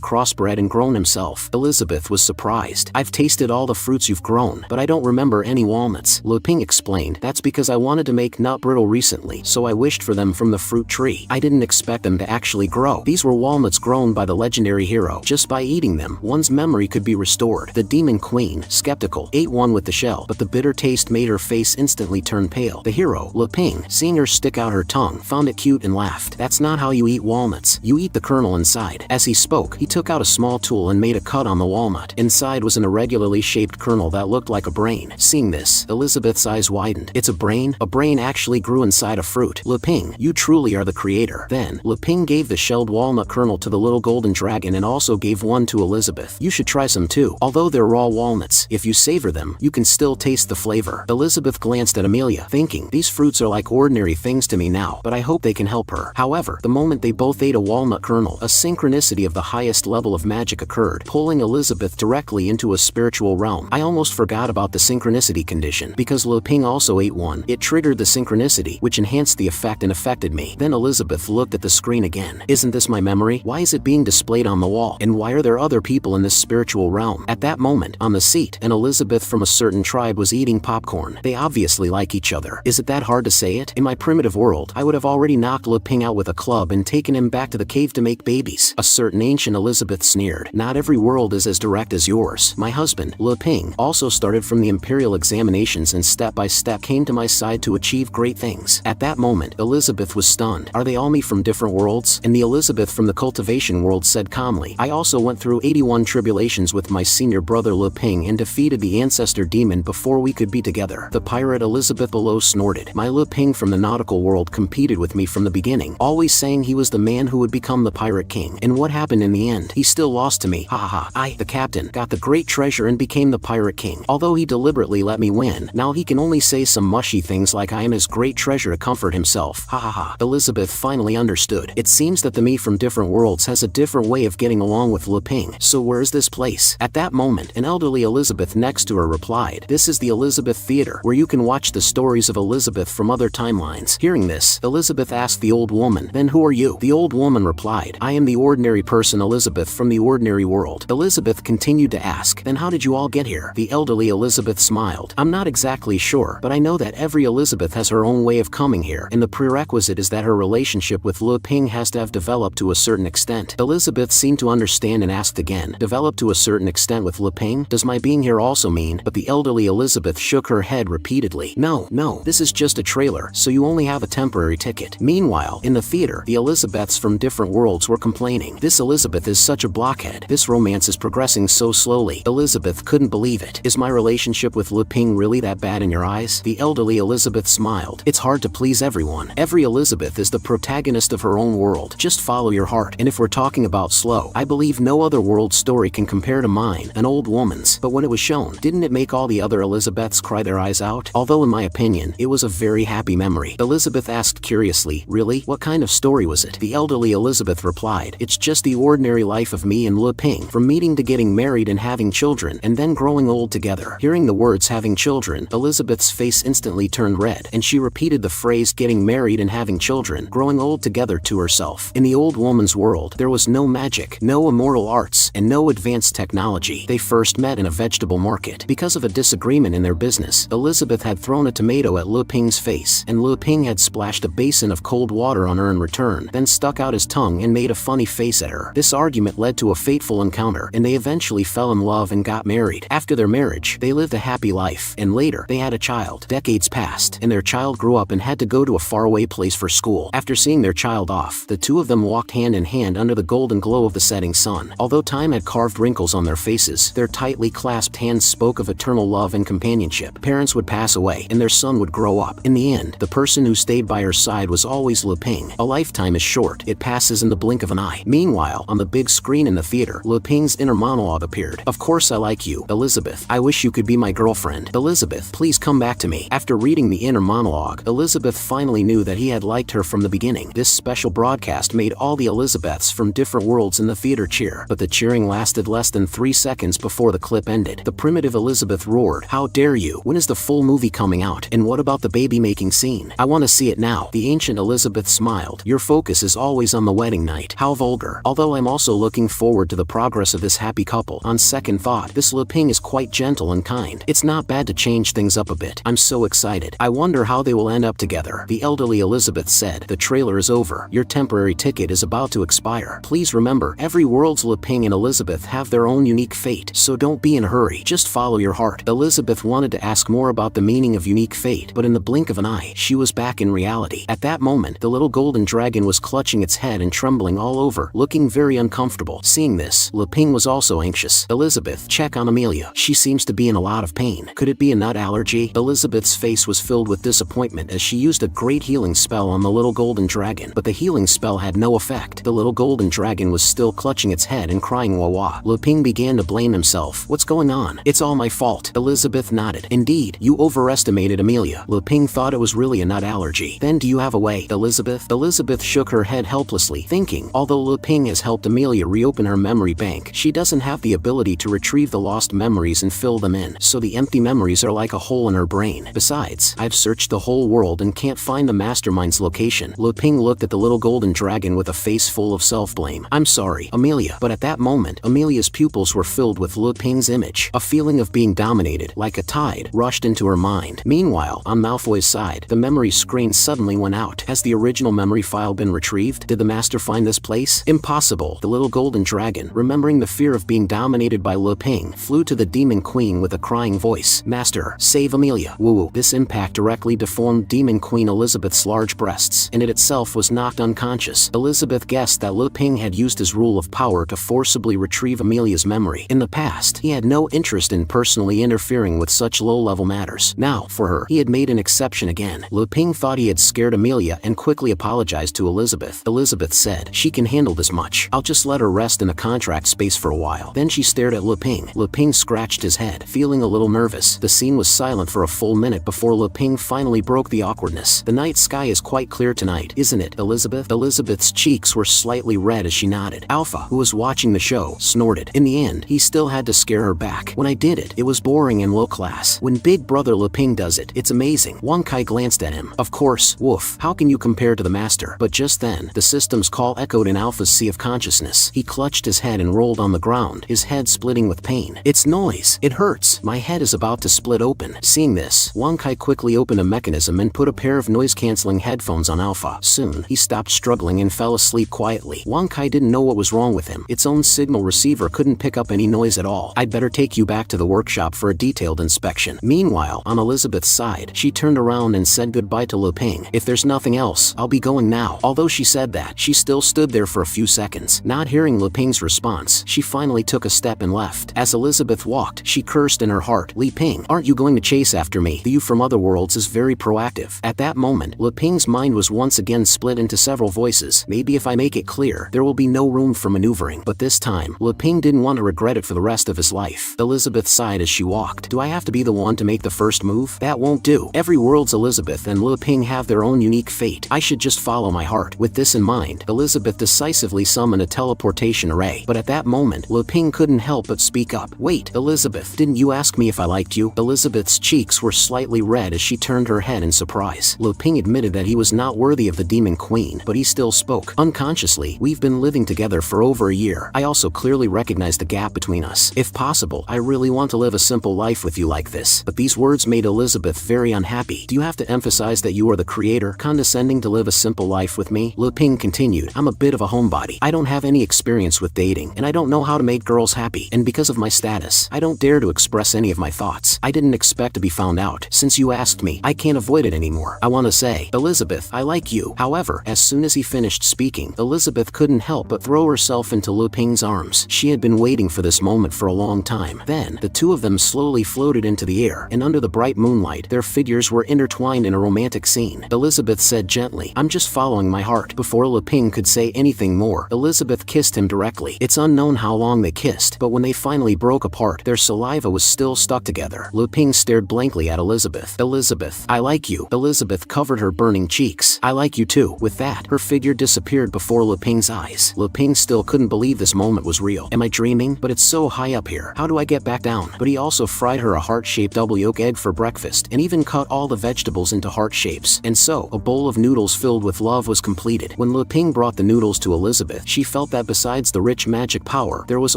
[SPEAKER 1] crossbred and grown himself. Elizabeth was surprised. I've tasted all the fruits you've grown, but I don't remember any walnuts. Leping explained, that's because I wanted to make nut brittle recently, so I wished for them from the fruit tree. I didn't expect them to actually grow. These were walnuts grown by the legendary hero. Just by eating them, one's memory could be restored. The Demon Queen, skeptical, ate one with the shell, but the bitter taste made her face instantly turn pale. The hero, Leping, seeing her stick out her tongue, found it cute and laughed. That's not how you eat walnuts. You eat the kernel inside. As he spoke, he took out a small tool and made a cut on the walnut. Inside was an irregularly shaped kernel that looked like a brain. Seeing this, Elizabeth's eyes widened. It's a brain? A brain actually grew inside a fruit. Le Ping, you truly are the creator. Then, Le Ping gave the shelled walnut kernel to the little golden dragon and also gave one to Elizabeth. You should try some too. Although they're raw walnuts, if you savor them, you can still taste the flavor. Elizabeth glanced at Amelia, thinking, these fruits are like ordinary things to me now, but I hope they can help her. However, the moment they both ate a walnut kernel, a synchronicity of the highest level of magic occurred, pulling Elizabeth directly into a spiritual realm. I almost forgot about the synchronicity condition. Because Le Ping also ate one, it triggered the synchronicity, which enhanced the effect and affected me. Then Elizabeth looked at the screen again. Isn't this my memory? Why is it being displayed on the wall? And why are there other people in this spiritual realm? At that moment, on the seat, an Elizabeth from a certain tribe was eating popcorn. They obviously like each other. Is it that hard to say it? In my primitive world, I would have already knocked Le Ping out with a club and taken him back to the cave to make babies. A certain ancient Elizabeth sneered. Not every world is as direct as yours. My husband, Le Ping, also started from the imperial examinations and step by step came to my side to achieve great things. At that moment, Elizabeth was stunned. Are they all me from different worlds? And the Elizabeth from the cultivation world said calmly, I also went through 81 tribulations with my senior brother Le Ping and defeated the ancestor demon before we could be together. The pirate Elizabeth below snorted. My Le Ping from the nautical world competed with me from the beginning, always saying he was the man who would become the pirate king. And what happened in the end? He still lost to me. Ha ha ha. I, the captain, got the great treasure and became the pirate king. Although he deliberately let me win, now he can only say some mushy things like I am his great treasure to comfort himself. Ha ha ha. Elizabeth finally understood. It seems that the me from different worlds has a different way of getting along with Le Ping. So where's this place? At that moment, an elderly Elizabeth next to her replied, this is the Elizabeth Theater, where you can watch the stories of Elizabeth from other timelines. Hearing this, Elizabeth asked the old woman, then who are you? The old woman replied, I am the ordinary person Elizabeth from the ordinary world. Elizabeth continued to ask, then how did you all get here? The elderly Elizabeth smiled. I'm not exactly sure, but I know that every Elizabeth has her own way of coming here, and the prerequisite is that her relationship with Le Ping has to have developed to a certain extent. Elizabeth seemed to understand and asked again, developed to a certain extent with Le Ping? Does my being here also mean? But the elderly Elizabeth shook her head repeatedly. No, this is just a trailer, so you only have a temporary ticket. Meanwhile, in the theater, the Elizabeths from different worlds were complaining. This Elizabeth is such a blockhead. This romance is progressing so slowly. Elizabeth couldn't believe it. Is my relationship with Le Ping really that bad in your eyes? The elderly Elizabeth smiled. It's hard to please everyone. Every Elizabeth is the protagonist of her own world. Just follow your heart. And if we're talking about slow, I believe no other world story can compare to mine, an old woman's. But when it was shown, didn't it make all the other Elizabeths cry their eyes out? Although in my opinion, it was a very happy memory. Elizabeth asked curiously, really? What kind of story was it? The elderly Elizabeth replied, it's just the ordinary life of me and Le Ping, from meeting to getting married and having children, and then growing old together. Hearing the words having children, Elizabeth's face instantly turned red, and she repeated the phrase getting married and having children, growing old together to herself. In the old woman's world, there was no magic, no immortal arts, and no advanced technology. They first met in a vegetable market. Because of a disagreement in their business, Elizabeth had thrown a tomato at Le Ping's face, and Le Ping had splashed a basin of cold water on her in return, then stuck out his tongue and made a funny face at her. This argument led to a fateful encounter, and they eventually fell in love and got married. After their marriage, they lived a happy life, and later, they had a child. Decades passed, and their child grew up and had to go to a faraway place for school. After seeing their child off, the two of them walked hand in hand under the golden glow of the setting sun. Although time had carved wrinkles on their faces, their tightly clasped hands spoke of eternal love and companionship. Parents would pass away, and their son would grow up. In the end, the person who stayed by her side was always Le Ping. A lifetime is short. It passes in the blink of an eye. Meanwhile, on the big screen in the theater, Le Ping's inner monologue appeared. Of course I like you, Elizabeth. I wish you could be my girlfriend. Elizabeth, please come back to me. After reading the inner monologue, Elizabeth finally knew that he had liked her from the beginning. This special broadcast made all the Elizabeths from different worlds in the theater cheer, but the cheering lasted less than 3 seconds before the clip ended. The primitive Elizabeth roared, how dare you? When is the full movie coming out? And what about the baby making scene? I want to see it now. The ancient Elizabeth smiled. Your focus is always on the wedding night. How vulgar. Although I'm also looking forward to the progress of this happy couple. On second thought, this Le Ping is quite gentle and kind. It's not bad to change things up a bit. I'm so excited. I wonder how they will end up together. The elderly Elizabeth said, the trailer is over. Your temporary ticket is about to expire. Please remember, every world's Le Ping and Elizabeth have their own unique fate, so don't be in a hurry. Just follow your heart. Elizabeth wanted to ask more about the meaning of unique fate, but in the blink of an eye, she was back in reality. At that moment, the little golden dragon was clutching its head and trembling all over, looking very uncomfortable. control. Seeing this, Le Ping was also anxious. Elizabeth, check on Amelia. She seems to be in a lot of pain. Could it be a nut allergy? Elizabeth's face was filled with disappointment as she used a great healing spell on the little golden dragon, but the healing spell had no effect. The little golden dragon was still clutching its head and crying wah wah. Le Ping began to blame himself. What's going on? It's all my fault. Elizabeth nodded. Indeed, you overestimated Amelia. Le Ping thought it was really a nut allergy. Then do you have a way, Elizabeth? Elizabeth shook her head helplessly, thinking, although Le Ping has helped Amelia reopen her memory bank, she doesn't have the ability to retrieve the lost memories and fill them in, so the empty memories are like a hole in her brain. Besides, I've searched the whole world and can't find the mastermind's location. Le Ping looked at the little golden dragon with a face full of self-blame. I'm sorry, Amelia. But at that moment, Amelia's pupils were filled with Le Ping's image. A feeling of being dominated, like a tide, rushed into her mind. Meanwhile, on Malfoy's side, the memory screen suddenly went out. Has the original memory file been retrieved? Did the master find this place? Impossible. The little golden dragon, remembering the fear of being dominated by Le Ping, flew to the demon queen with a crying voice. Master, save Amelia. Woo. This impact directly deformed demon queen Elizabeth's large breasts, and it itself was knocked unconscious. Elizabeth guessed that Le Ping had used his rule of power to forcibly retrieve Amelia's memory. In the past, he had no interest in personally interfering with such low-level matters. Now, for her, he had made an exception again. Le Ping thought he had scared Amelia and quickly apologized to Elizabeth. Elizabeth said, she can handle this much. I'll just let her rest in the contract space for a while. Then she stared at Le Ping. Le Ping scratched his head, feeling a little nervous. The scene was silent for a full minute before Le Ping finally broke the awkwardness. The night sky is quite clear tonight, isn't it, Elizabeth? Elizabeth's cheeks were slightly red as she nodded. Alpha, who was watching the show, snorted. In the end, he still had to scare her back. When I did it, it was boring and low class. When Big Brother Le Ping does it, it's amazing. Wang Kai glanced at him. Of course, woof. How can you compare to the master? But just then, the system's call echoed in Alpha's sea of consciousness. He clutched his head and rolled on the ground, his head splitting with pain. It's noise. It hurts. My head is about to split open. Seeing this, Wang Kai quickly opened a mechanism and put a pair of noise-canceling headphones on Alpha. Soon, he stopped struggling and fell asleep quietly. Wang Kai didn't know what was wrong with him. Its own signal receiver couldn't pick up any noise at all. I'd better take you back to the workshop for a detailed inspection. Meanwhile, on Elizabeth's side, she turned around and said goodbye to Le Ping. If there's nothing else, I'll be going now. Although she said that, she still stood there for a few seconds. Not hearing Le Ping's response, she finally took a step and left. As Elizabeth walked, she cursed in her heart. Le Ping, aren't you going to chase after me? The you from other worlds is very proactive. At that moment, Le Ping's mind was once again split into several voices. Maybe if I make it clear, there will be no room for maneuvering. But this time, Le Ping didn't want to regret it for the rest of his life. Elizabeth sighed as she walked. Do I have to be the one to make the first move? That won't do. Every world's Elizabeth and Le Ping have their own unique fate. I should just follow my heart. With this in mind, Elizabeth decisively summoned a teleportation array. But at that moment, Le Ping couldn't help but speak up. Wait, Elizabeth, didn't you ask me if I liked you? Elizabeth's cheeks were slightly red as she turned her head in surprise. Le Ping admitted that he was not worthy of the demon queen, but he still spoke. Unconsciously, we've been living together for over a year. I also clearly recognize the gap between us. If possible, I really want to live a simple life with you like this. But these words made Elizabeth very unhappy. Do you have to emphasize that you are the creator, condescending to live a simple life with me? Le Ping continued. I'm a bit of a homebody. I don't have any experience with dating, and I don't know how to make girls happy. And because of my status, I don't dare to express any of my thoughts. I didn't expect to be found out. Since you asked me, I can't avoid it anymore. I want to say, Elizabeth, I like you. However, as soon as he finished speaking, Elizabeth couldn't help but throw herself into Le Ping's arms. She had been waiting for this moment for a long time. Then, the two of them slowly floated into the air, and under the bright moonlight, their figures were intertwined in a romantic scene. Elizabeth said gently, I'm just following my heart. Before Le Ping could say anything more, Elizabeth kissed him directly. It's unknown how long they kissed, but when they finally broke apart, their saliva was still stuck together. Le Ping stared blankly at Elizabeth. Elizabeth, I like you. Elizabeth covered her burning cheeks. I like you too. With that, her figure disappeared before Le Ping's eyes. Le Ping still couldn't believe this moment was real. Am I dreaming? But it's so high up here. How do I get back down? But he also fried her a heart-shaped double yolk egg for breakfast, and even cut all the vegetables into heart shapes. And so, a bowl of noodles filled with love was completed. When Le Ping brought the noodles to Elizabeth, she felt that besides the rich magic power, there was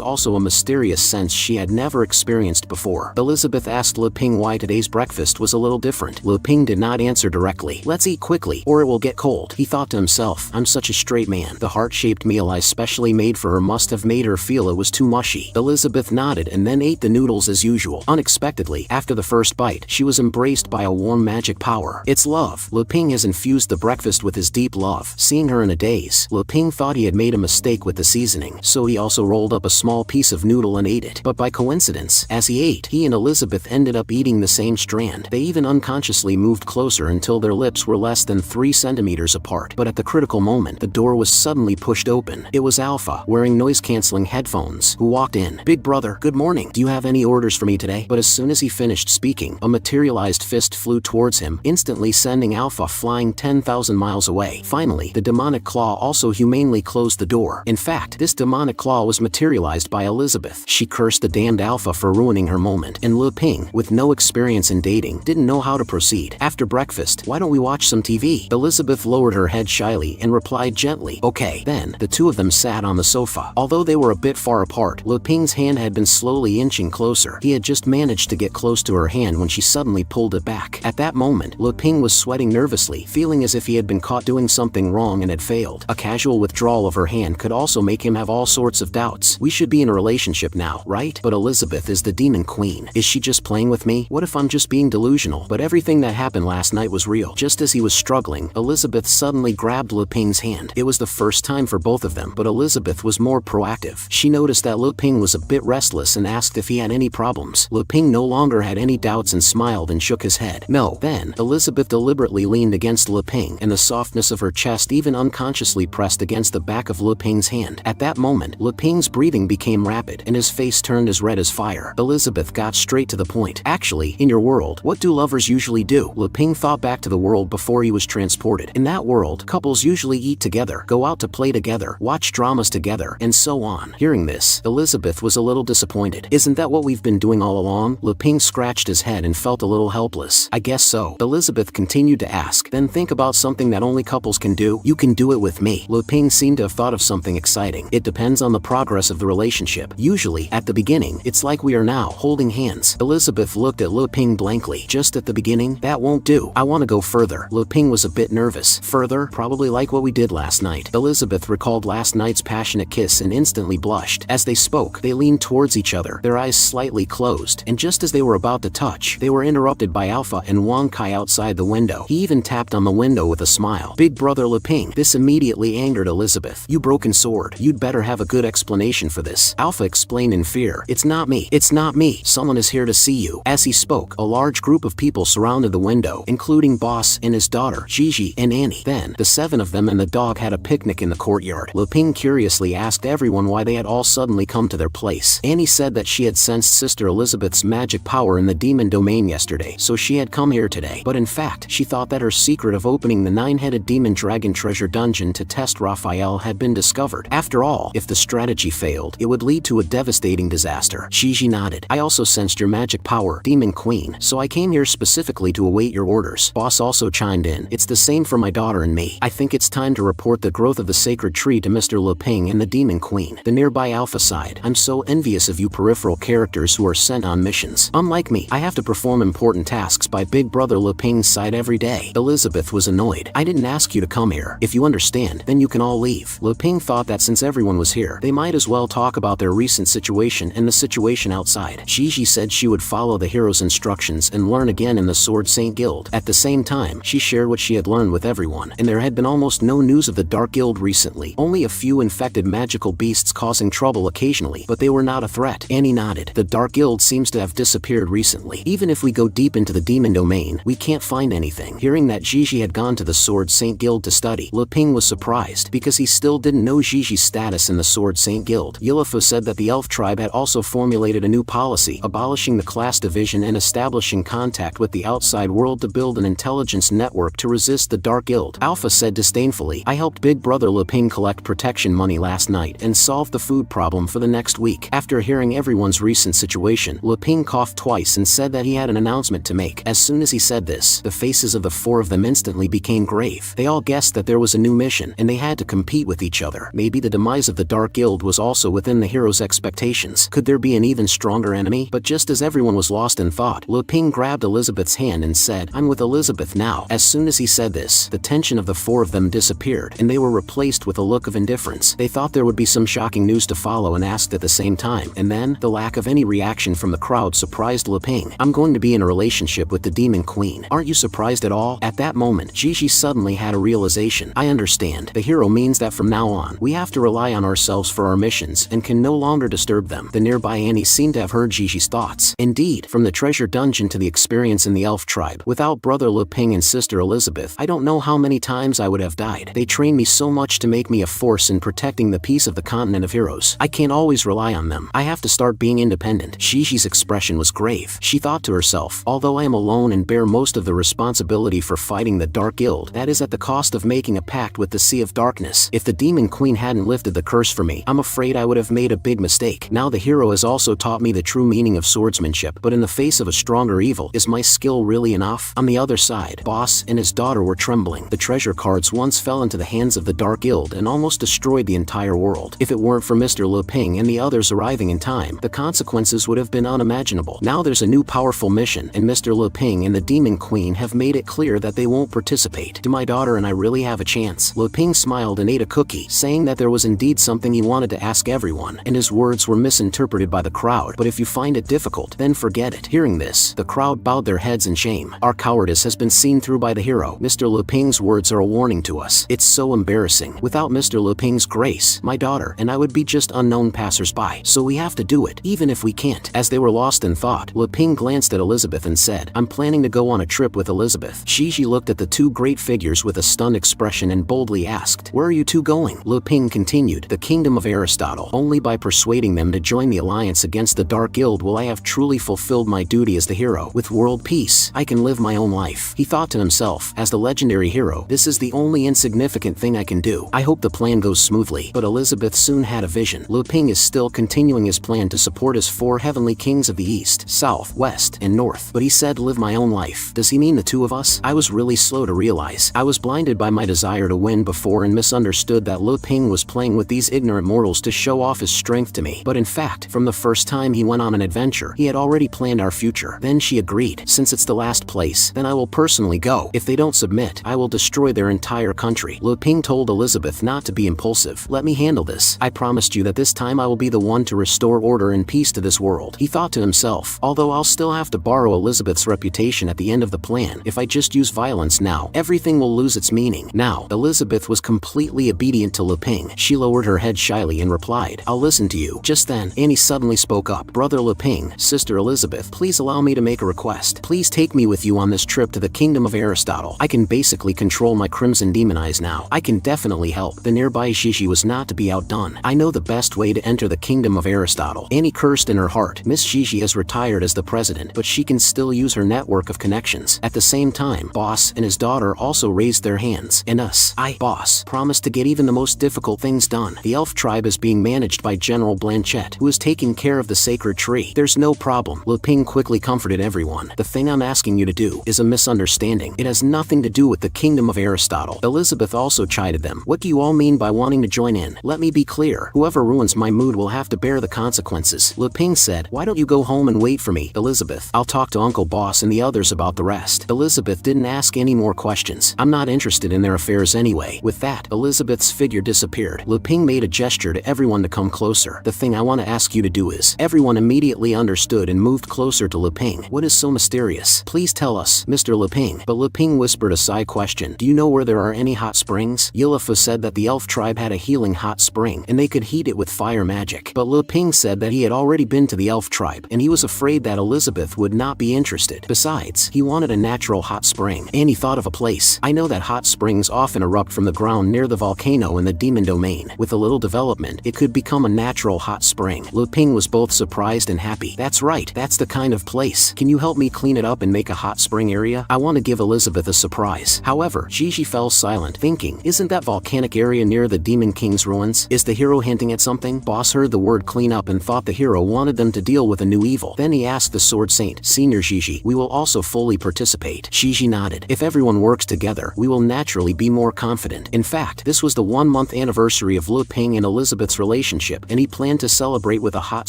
[SPEAKER 1] also a mysterious sense she had never experienced before. Elizabeth asked Le Ping why today's breakfast was a little different. Le Ping did not answer directly. Let's eat quickly, or it will get cold. He thought to himself, I'm such a straight man. The heart-shaped meal I specially made for her must have made her feel it was too mushy. Elizabeth nodded and then ate the noodles as usual. Unexpectedly, after the first bite, she was embraced by a warm magic power. It's love. Le Ping has infused the breakfast with his deep love. Seeing her in a daze, Le Ping thought he had made a mistake with the season. seasoning, so he also rolled up a small piece of noodle and ate it. But by coincidence, as he ate, he and Elizabeth ended up eating the same strand. They even unconsciously moved closer until their lips were less than 3 centimeters apart. But at the critical moment, the door was suddenly pushed open. It was Alpha, wearing noise-canceling headphones, who walked in. "Big brother, good morning. Do you have any orders for me today?" But as soon as he finished speaking, a materialized fist flew towards him, instantly sending Alpha flying 10,000 miles away. Finally, the demonic claw also humanely closed the door. In fact, this demonic claw was materialized by Elizabeth. She cursed the damned Alpha for ruining her moment, and Lu Ping, with no experience in dating, didn't know how to proceed. After breakfast, "Why don't we watch some TV?" Elizabeth lowered her head shyly and replied gently, "Okay." Then, the two of them sat on the sofa. Although they were a bit far apart, Lu Ping's hand had been slowly inching closer. He had just managed to get close to her hand when she suddenly pulled it back. At that moment, Lu Ping was sweating nervously, feeling as if he had been caught doing something wrong and had failed. A casual withdrawal of her hand could also make him have all sorts of doubts. "We should be in a relationship now, right? But Elizabeth is the demon queen. Is she just playing with me? What if I'm just being delusional?" But everything that happened last night was real. Just as he was struggling, Elizabeth suddenly grabbed Lu Ping's hand. It was the first time for both of them, but Elizabeth was more proactive. She noticed that Lu Ping was a bit restless and asked if he had any problems. Lu Ping no longer had any doubts and smiled and shook his head. "No." Then, Elizabeth deliberately leaned against Lu Ping, and the softness of her chest even unconsciously pressed against the back of Lu Ping's hand. At that moment, Lu Ping's breathing became rapid, and his face turned as red as fire. Elizabeth got straight to the point. "Actually, in your world, what do lovers usually do?" Lu Ping thought back to the world before he was transported. In that world, couples usually eat together, go out to play together, watch dramas together, and so on. Hearing this, Elizabeth was a little disappointed. "Isn't that what we've been doing all along?" Lu Ping scratched his head and felt a little helpless. "I guess so." Elizabeth continued to ask, "Then think about something that only couples can do. You can do it with me." Lu Ping seemed to have thought of something exciting. "It depends on the progress of the relationship. Usually, at the beginning, it's like we are now, holding hands." Elizabeth looked at Lu Ping blankly. "Just at the beginning? That won't do. I want to go further." Lu Ping was a bit nervous. "Further? Probably like what we did last night." Elizabeth recalled last night's passionate kiss and instantly blushed. As they spoke, they leaned towards each other, their eyes slightly closed, and just as they were about to touch, they were interrupted by Alpha and Wang Kai outside the window. He even tapped on the window with a smile. "Big brother Lu Ping." This immediately angered Elizabeth. "You broken sword. You'd better have a good explanation for this." Alpha explained in fear. "It's not me. It's not me. Someone is here to see you." As he spoke, a large group of people surrounded the window, including Boss and his daughter, Gigi and Annie. Then, the 7 of them and the dog had a picnic in the courtyard. Lu Ping curiously asked everyone why they had all suddenly come to their place. Annie said that she had sensed Sister Elizabeth's magic power in the demon domain yesterday, so she had come here today. But in fact, she thought that her secret of opening the 9-headed demon dragon treasure dungeon to test Raphael had been discovered. After all, if the strategy failed, it would lead to a devastating disaster. Gigi nodded. "I also sensed your magic power, Demon Queen, so I came here specifically to await your orders." Boss also chimed in. "It's the same for my daughter and me. I think it's time to report the growth of the sacred tree to Mr. Lu Ping and the Demon Queen." The nearby Alpha sighed. "I'm so envious of you peripheral characters who are sent on missions. Unlike me, I have to perform important tasks by Big Brother Lu Ping's side every day." Elizabeth was annoyed. "I didn't ask you to come here. If you understand, then you can all leave." Lu Ping thought that since everyone was here, they might as well talk about their recent situation and the situation outside. Gigi said she would follow the hero's instructions and learn again in the Sword Saint Guild. At the same time, she shared what she had learned with everyone, and there had been almost no news of the Dark Guild recently. Only a few infected magical beasts causing trouble occasionally, but they were not a threat. Annie nodded. "The Dark Guild seems to have disappeared recently. Even if we go deep into the demon domain, we can't find anything." Hearing that Gigi had gone to the Sword Saint Guild to study, Lu Ping was surprised, because he still didn't know Gigi's status in the Sword Saint Guild. Yilifu said that the elf tribe had also formulated a new policy, abolishing the class division and establishing contact with the outside world to build an intelligence network to resist the Dark Guild. Alpha said disdainfully, "I helped Big Brother Lu Ping collect protection money last night and solve the food problem for the next week." After hearing everyone's recent situation, Lu Ping coughed twice and said that he had an announcement to make. As soon as he said this, the faces of the 4 of them instantly became grave. They all guessed that there was a new mission, and they had to compete with each other. Maybe the demise of the Dark Guild was also within the hero's expectations. Could there be an even stronger enemy? But just as everyone was lost in thought, Lu Ping grabbed Elizabeth's hand and said, "I'm with Elizabeth now." As soon as he said this, the tension of the 4 of them disappeared, and they were replaced with a look of indifference. They thought there would be some shocking news to follow and asked at the same time. And then, the lack of any reaction from the crowd surprised Lu Ping. "I'm going to be in a relationship with the Demon Queen. Aren't you surprised at all?" At that moment, Gigi suddenly had a realization. "I understand. The hero means that from now on, we have to rely rely on ourselves for our missions and can no longer disturb them. The nearby Annie seemed to have heard Gigi's thoughts. Indeed, from the treasure dungeon to the experience in the elf tribe, without brother Lu Ping and sister Elizabeth, I don't know how many times I would have died. They trained me so much to make me a force in protecting the peace of the continent of heroes. I can't always rely on them. I have to start being independent. Gigi's expression was grave. She thought to herself, although I am alone and bear most of the responsibility for fighting the Dark Guild, that is at the cost of making a pact with the Sea of Darkness. If the Demon Queen hadn't lifted the curse for me, I'm afraid I would have made a big mistake. Now the hero has also taught me the true meaning of swordsmanship, but in the face of a stronger evil, is my skill really enough? On the other side, Boss and his daughter were trembling. The treasure cards once fell into the hands of the Dark Guild and almost destroyed the entire world. If it weren't for Mr. Lu Ping and the others arriving in time, the consequences would have been unimaginable. Now there's a new powerful mission, and Mr. Lu Ping and the Demon Queen have made it clear that they won't participate. Do my daughter and I really have a chance? Lu Ping smiled and ate a cookie, saying that there was indeed something he wanted to ask everyone, and his words were misinterpreted by the crowd. But if you find it difficult, then forget it. Hearing this, the crowd bowed their heads in shame. Our cowardice has been seen through by the hero. Mr. Lu Ping's words are a warning to us. It's so embarrassing. Without Mr. Lu Ping's grace, my daughter and I would be just unknown passers-by. So we have to do it, even if we can't. As they were lost in thought, Lu Ping glanced at Elizabeth and said, I'm planning to go on a trip with Elizabeth. Gigi looked at the two great figures with a stunned expression and boldly asked, where are you two going? Lu Ping continued, the kingdom of Aristotle. Only by persuading them to join the alliance against the Dark Guild will I have truly fulfilled my duty as the hero. With world peace, I can live my own life. He thought to himself, as the legendary hero, this is the only insignificant thing I can do. I hope the plan goes smoothly. But Elizabeth soon had a vision. Lu Ping is still continuing his plan to support his four heavenly kings of the east, south, west, and north. But he said live my own life. Does he mean the two of us? I was really slow to realize. I was blinded by my desire to win before and misunderstood that Lu Ping was playing with these ignorant mortals to show off his strength to me. But in fact, from the first time he went on an adventure, he had already planned our future. Then she agreed. Since it's the last place, then I will personally go. If they don't submit, I will destroy their entire country. Lu Ping told Elizabeth not to be impulsive. Let me handle this. I promised you that this time I will be the one to restore order and peace to this world. He thought to himself, although I'll still have to borrow Elizabeth's reputation at the end of the plan, if I just use violence now, everything will lose its meaning. Now, Elizabeth was completely obedient to Lu Ping. She lowered her head shyly and replied, I'll listen to you. Just then, Annie suddenly spoke up. Brother Lu Ping, sister Elizabeth, please allow me to make a request. Please take me with you on this trip to the kingdom of Aristotle. I can basically control my crimson demon eyes now. I can definitely help. The nearby Gigi was not to be outdone. I know the best way to enter the kingdom of Aristotle. Annie cursed in her heart. Miss Gigi has retired as the president, but she can still use her network of connections. At the same time, Boss and his daughter also raised their hands. And us, Boss, promised to get even the most difficult things done. The elf tribe is being managed by General Blanchette, who is taking care of the sacred tree. There's no problem. Lu Ping quickly comforted everyone. The thing I'm asking you to do is a misunderstanding. It has nothing to do with the kingdom of Aristotle. Elizabeth also chided them. What do you all mean by wanting to join in? Let me be clear. Whoever ruins my mood will have to bear the consequences. Lu Ping said, why don't you go home and wait for me, Elizabeth? I'll talk to Uncle Boss and the others about the rest. Elizabeth didn't ask any more questions. I'm not interested in their affairs anyway. With that, Elizabeth's figure disappeared. Lu Ping made a gesture to everyone to come closer. The thing I want to ask you to do is. Everyone immediately understood and moved closer to Lu Ping. What is so mysterious? Please tell us, Mr. Lu Ping. But Lu Ping whispered a side question. Do you know where there are any hot springs? Yilifa said that the elf tribe had a healing hot spring, and they could heat it with fire magic. But Lu Ping said that he had already been to the elf tribe, and he was afraid that Elizabeth would not be interested. Besides, he wanted a natural hot spring. And he thought of a place. I know that hot springs often erupt from the ground near the volcano in the demon domain. With a little development, it could become a natural hot spring. Lu Ping was both surprised and happy. That's right, that's the kind of place. Can you help me clean it up and make a hot spring area? I want to give Elizabeth a surprise. However, Gigi fell silent, thinking, isn't that volcanic area near the Demon King's ruins? Is the hero hinting at something? Boss heard the word clean up and thought the hero wanted them to deal with a new evil. Then he asked the Sword Saint, Senior Gigi, we will also fully participate. Gigi nodded. If everyone works together, we will naturally be more confident. In fact, this was the 1-month anniversary of Lu Ping and Elizabeth's relationship, and he planned to celebrate with a hot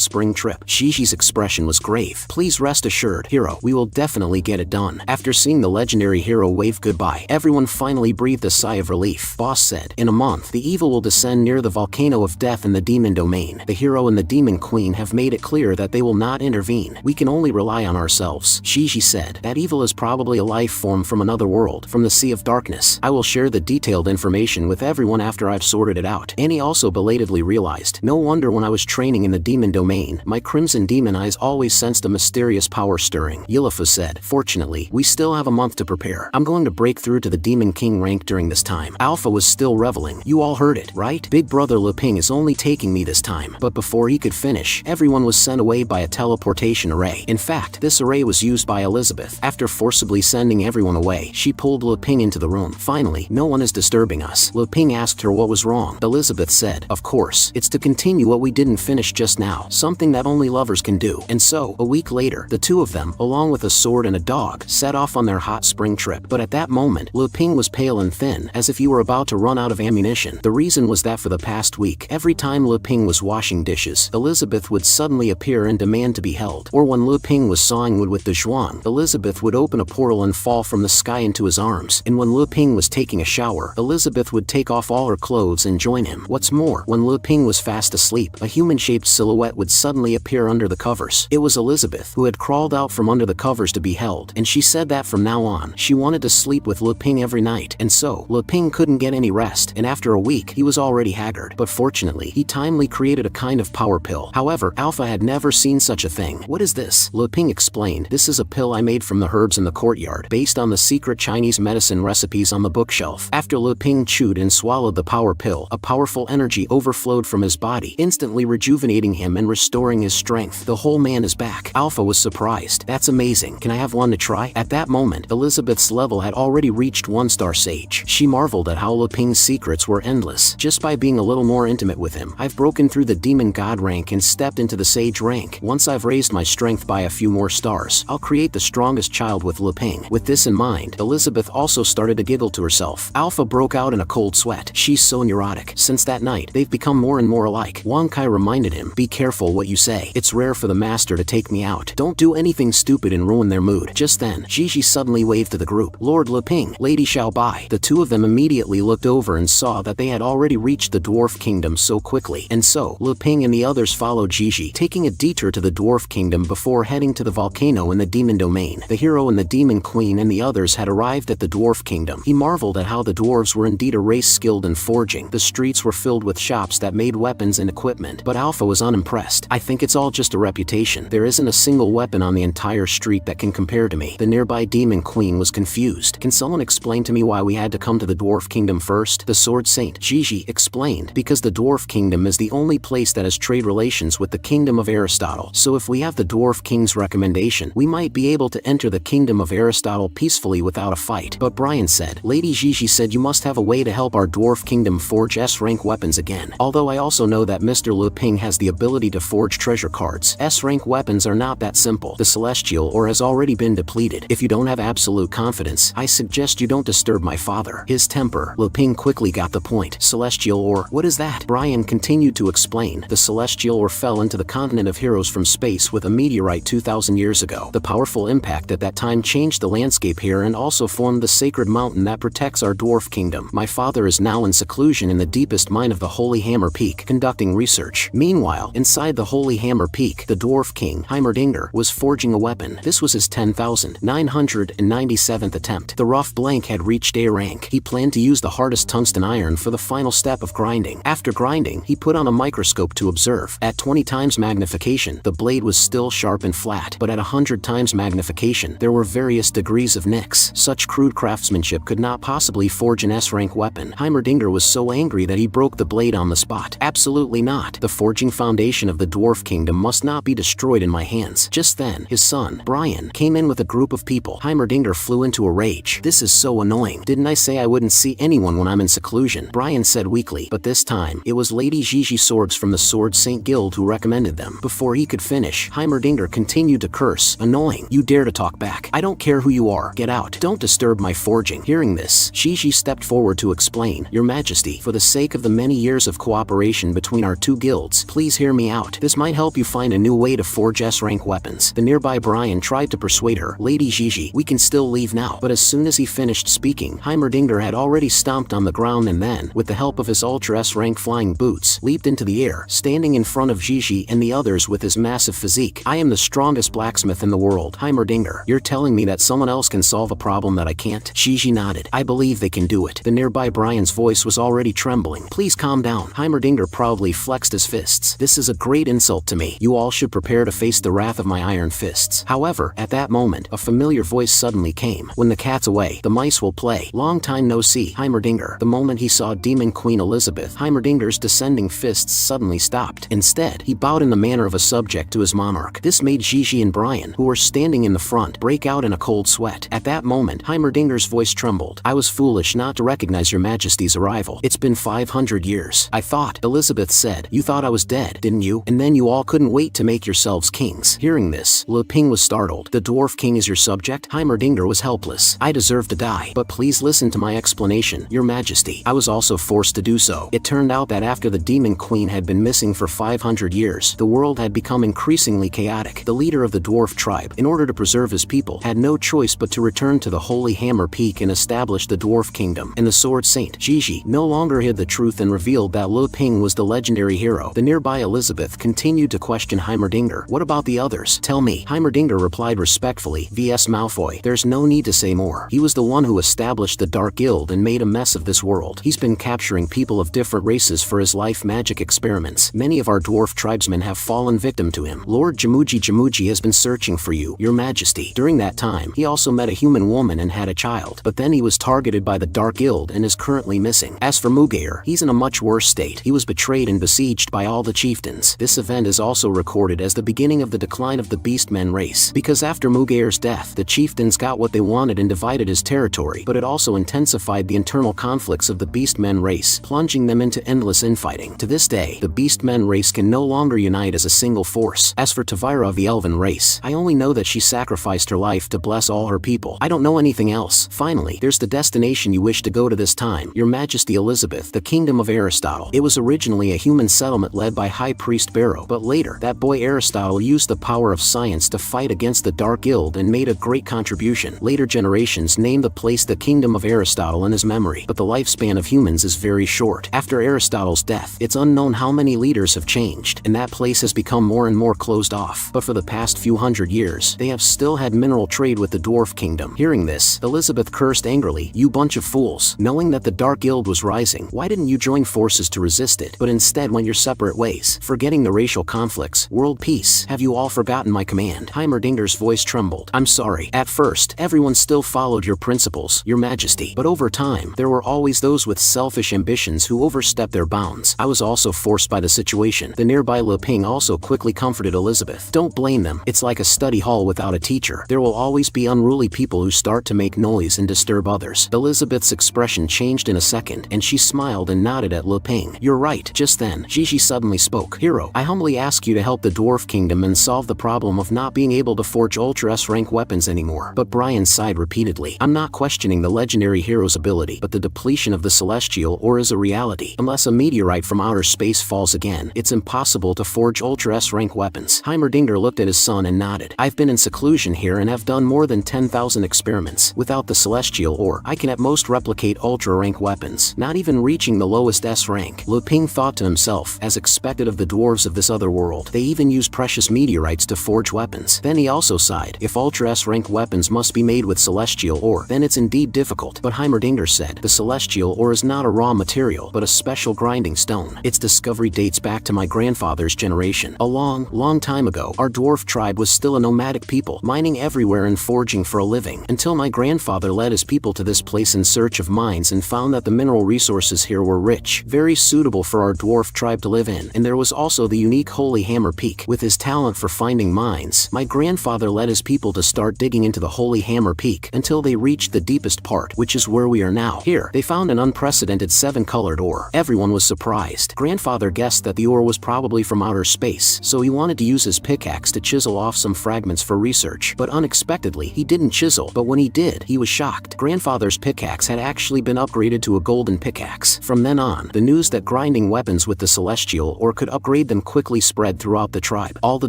[SPEAKER 1] spring trip. Gigi's expression was grave. Please rest assured, hero, we will definitely get it done. After seeing the legendary hero wave goodbye, everyone finally breathed a sigh of relief. Boss said, in a month, the evil will descend near the volcano of death in the demon domain. The hero and the demon queen have made it clear that they will not intervene. We can only rely on ourselves. Gigi said, that evil is probably a life form from another world, from the Sea of Darkness. I will share the detailed information with everyone after I've sorted it out. heart. Annie also belatedly realized, no wonder when I was training in the demon domain, my crimson demon eyes always sensed a mysterious power stirring. Yilifa said, fortunately, we still have a month to prepare. I'm going to break through to the Demon King rank during this time. Alpha was still reveling. You all heard it, right? Big brother Leping is only taking me this time. But before he could finish, everyone was sent away by a teleportation array. In fact, this array was used by Elizabeth. After forcibly sending everyone away, she pulled Leping into the room. Finally, no one is disturbing us. Leping asked her what was wrong. Elizabeth said, of course, it's to continue what we didn't finish just now, something that only lovers can do. And so, a week later, the two of them, along with a sword and a dog, set off on their hot spring trip. But at that moment, Leping was pale and thin, as if he were about to run out of ammunition. The reason was that for the past week, every time Leping was washing dishes, Elizabeth would suddenly appear and demand to be held. Or when Leping was sawing wood with the zhuang, Elizabeth would open a portal and fall from the sky into his arms. And when Leping was taking a shower, Elizabeth would take off all her clothes and join him. What's more, when Leping was fast asleep, a human-shaped silhouette would suddenly appear under the covers. It was Elizabeth, who had crawled out from under the covers to be held, and she said that from now on, she wanted to sleep with Leping every night. And so, Leping couldn't get any rest, and after a week, he was already haggard. But fortunately, he timely created a kind of power pill. However, Alpha had never seen such a thing. What is this? Leping explained, this is a pill I made from the herbs in the courtyard, based on the secret Chinese medicine recipes on the bookshelf. After Leping chewed and swallowed the power pill, a powerful energy overflowed from his body, instantly rejuvenating him and restoring his strength. The whole man is back. Alpha was surprised. That's amazing. Can I have one to try? At that moment, Elizabeth's level had already reached 1-star sage. She marveled at how Leping's secrets were endless. Just by being a little more intimate with him, I've broken through the demon god rank and stepped into the sage rank. Once I've raised my strength by a few more stars, I'll create the strongest child with Leping. With this in mind, Elizabeth also started to giggle to herself. Alpha broke out in a cold sweat. She's so neurotic. Since that night, they've become more and more alike. Wang Kai reminded him, be careful what you say. It's rare for the master to take me out. Don't do anything stupid and ruin their mood. Just then, Gigi suddenly waved to the group. Lord Leping, Lady Xiaobai. The two of them immediately looked over and saw that they had already reached the Dwarf Kingdom so quickly. And so, Leping and the others followed Gigi, taking a detour to the Dwarf Kingdom before heading to the volcano in the Demon Domain. The hero and the Demon Queen and the others had arrived at the Dwarf Kingdom. He marveled at how the dwarves were indeed a race skilled in forging. The streets were filled with shops that made weapons and equipment, but Alpha was unimpressed. I think it's all just a reputation. There isn't a single weapon on the entire street that can compare to me. The nearby Demon Queen was confused. Can someone explain to me why we had to come to the Dwarf Kingdom first? The Sword Saint, Gigi, explained, because the Dwarf Kingdom is the only place that has trade relations with the Kingdom of Aristotle. So if we have the Dwarf King's recommendation, we might be able to enter the Kingdom of Aristotle peacefully without a fight. But Brian said, Lady Gigi said you must have a way to help our Dwarf Kingdom forge S-rank weapons again. Although I also know that Mr. Leping has the ability to forge treasure cards, S-rank weapons are not that simple. The celestial ore has already been depleted. If you don't have absolute confidence, I suggest you don't disturb my father. His temper. Leping quickly got the point. Celestial ore, what is that? Brian continued to explain. The celestial ore fell into the continent of heroes from space with a meteorite 2,000 years ago. The powerful impact at that time changed the landscape here and also formed the sacred mountain that protects our Dwarf Kingdom. My father is now in seclusion in the deepest mine of the Holy Hammer Peak, conducting research. Meanwhile, inside the Holy Hammer Peak, the Dwarf King, Heimerdinger, was forging a weapon. This was his 10,997th attempt. The rough blank had reached A rank. He planned to use the hardest tungsten iron for the final step of grinding. After grinding, he put on a microscope to observe. At 20 times magnification, the blade was still sharp and flat, but at 100 times magnification, there were various degrees of nicks. Such crude craftsmanship could not possibly forge an S-rank weapon. Heimerdinger was so angry that he broke the blade on the spot. Absolutely not. The forging foundation of the Dwarf Kingdom must not be destroyed in my hands. Just then, his son, Brian, came in with a group of people. Heimerdinger flew into a rage. This is so annoying. Didn't I say I wouldn't see anyone when I'm in seclusion? Brian said weakly, but this time, it was Lady Gigi Swords from the Sword Saint Guild who recommended them. Before he could finish, Heimerdinger continued to curse. Annoying. You dare to talk back. I don't care who you are. Get out. Don't disturb my forging. Hearing this, Gigi stepped forward to explain. Your Majesty, for the sake of the many years of cooperation between our two guilds, please hear me out. This might help you find a new way to forge S-rank weapons. The nearby Brian tried to persuade her. Lady Gigi, we can still leave now. But as soon as he finished speaking, Heimerdinger had already stomped on the ground and then, with the help of his Ultra S-rank flying boots, leaped into the air, standing in front of Gigi and the others with his massive physique. I am the strongest blacksmith in the world. Heimerdinger, you're telling me that someone else can solve a problem that I can't? Gigi nodded. I believe they can do it. The nearby Brian's voice was already trembling. yelling, "Please calm down." Heimerdinger proudly flexed his fists. "This is a great insult to me. You all should prepare to face the wrath of my iron fists." However, at that moment, a familiar voice suddenly came. "When the cat's away, the mice will play. Long time no see, Heimerdinger." The moment he saw Demon Queen Elizabeth, Heimerdinger's descending fists suddenly stopped. Instead, he bowed in the manner of a subject to his monarch. This made Gigi and Brian, who were standing in the front, break out in a cold sweat. At that moment, Heimerdinger's voice trembled. "I was foolish not to recognize your majesty's arrival. It's been 500 years. I thought," Elizabeth said. "You thought I was dead, didn't you? And then you all couldn't wait to make yourselves kings." Hearing this, Lu Ping was startled. "The dwarf king is your subject?" Heimerdinger was helpless. "I deserve to die, but please listen to my explanation, your majesty. I was also forced to do so. It turned out that after the demon queen had been missing for 500 years, the world had become increasingly chaotic. The leader of the dwarf tribe, in order to preserve his people, had no choice but to return to the Holy Hammer Peak and establish the dwarf kingdom. And the sword saint, Gigi, no longer hid the truth and revealed that Lu Ping was the legendary hero. The nearby Elizabeth continued to question Heimerdinger. "What about the others? Tell me." Heimerdinger replied respectfully, "V.S. Malfoy, there's no need to say more. He was the one who established the Dark Guild and made a mess of this world. He's been capturing people of different races for his life magic experiments. Many of our dwarf tribesmen have fallen victim to him. Lord Jamuji has been searching for you, your majesty. During that time, he also met a human woman and had a child. But then he was targeted by the Dark Guild and is currently missing. As for Mugair, he's in a much worse state. He was betrayed and besieged by all the chieftains. This event is also recorded as the beginning of the decline of the Beastmen race. Because after Mugair's death, the chieftains got what they wanted and divided his territory, but it also intensified the internal conflicts of the Beastmen race, plunging them into endless infighting. To this day, the Beastmen race can no longer unite as a single force. As for Tavira of the Elven race, I only know that she sacrificed her life to bless all her people. I don't know anything else. Finally, there's the destination you wish to go to this time, your majesty Elizabeth, the kingdom of Aristotle. It was originally a human settlement led by High Priest Barrow, but later, that boy Aristotle used the power of science to fight against the Dark Guild and made a great contribution. Later generations named the place the kingdom of Aristotle in his memory, but the lifespan of humans is very short. After Aristotle's death, it's unknown how many leaders have changed, and that place has become more and more closed off. But for the past few hundred years, they have still had mineral trade with the dwarf kingdom. Hearing this, Elizabeth cursed angrily, "You bunch of fools. Knowing that the Dark Guild was rising, why didn't you join forces to resist it, but instead went your separate ways, forgetting the racial conflicts, world peace? Have you all forgotten my command?" Heimerdinger's voice trembled. "I'm sorry. At first, everyone still followed your principles, your majesty. But over time, there were always those with selfish ambitions who overstepped their bounds. I was also forced by the situation." The nearby Lu Ping also quickly comforted Elizabeth. "Don't blame them. It's like a study hall without a teacher. There will always be unruly people who start to make noise and disturb others." Elizabeth's expression changed in a second, and she smiled and nodded at Lu Ping. "You're right." Just then, Gigi suddenly spoke. "Hero, I humbly ask you to help the dwarf kingdom and solve the problem of not being able to forge Ultra S rank weapons anymore." But Brian sighed repeatedly. "I'm not questioning the legendary hero's ability, but the depletion of the celestial ore is a reality. Unless a meteorite from outer space falls again, it's impossible to forge Ultra S rank weapons." Heimerdinger looked at his son and nodded. "I've been in seclusion here and have done more than 10,000 experiments. Without the celestial ore, I can at most replicate Ultra rank weapons, not even reaching the lowest S rank." Lu Ping thought to himself, as expected of the dwarves of this other world, they even use precious meteorites to forge weapons. Then he also sighed. If Ultra S rank weapons must be made with celestial ore, then it's indeed difficult. But Heimerdinger said, "The celestial ore is not a raw material, but a special grinding stone. Its discovery dates back to my grandfather's generation. A long, long time ago, our dwarf tribe was still a nomadic people, mining everywhere and forging for a living, until my grandfather led his people to this place in search of mines and found that the mineral resources here were rich, very suitable for our dwarf tribe to live in. And there was also the unique Holy Hammer Peak. With his talent for finding mines, my grandfather led his people to start digging into the Holy Hammer Peak until they reached the deepest part, which is where we are now. Here, they found an unprecedented 7-colored ore. Everyone was surprised. Grandfather guessed that the ore was probably from outer space, so he wanted to use his pickaxe to chisel off some fragments for research. But unexpectedly, he didn't chisel, but when he did, he was shocked. Grandfather's pickaxe had actually been upgraded to a golden pickaxe. From then on, the news that grinding weapons with the celestial ore could upgrade them quickly spread throughout the tribe. All the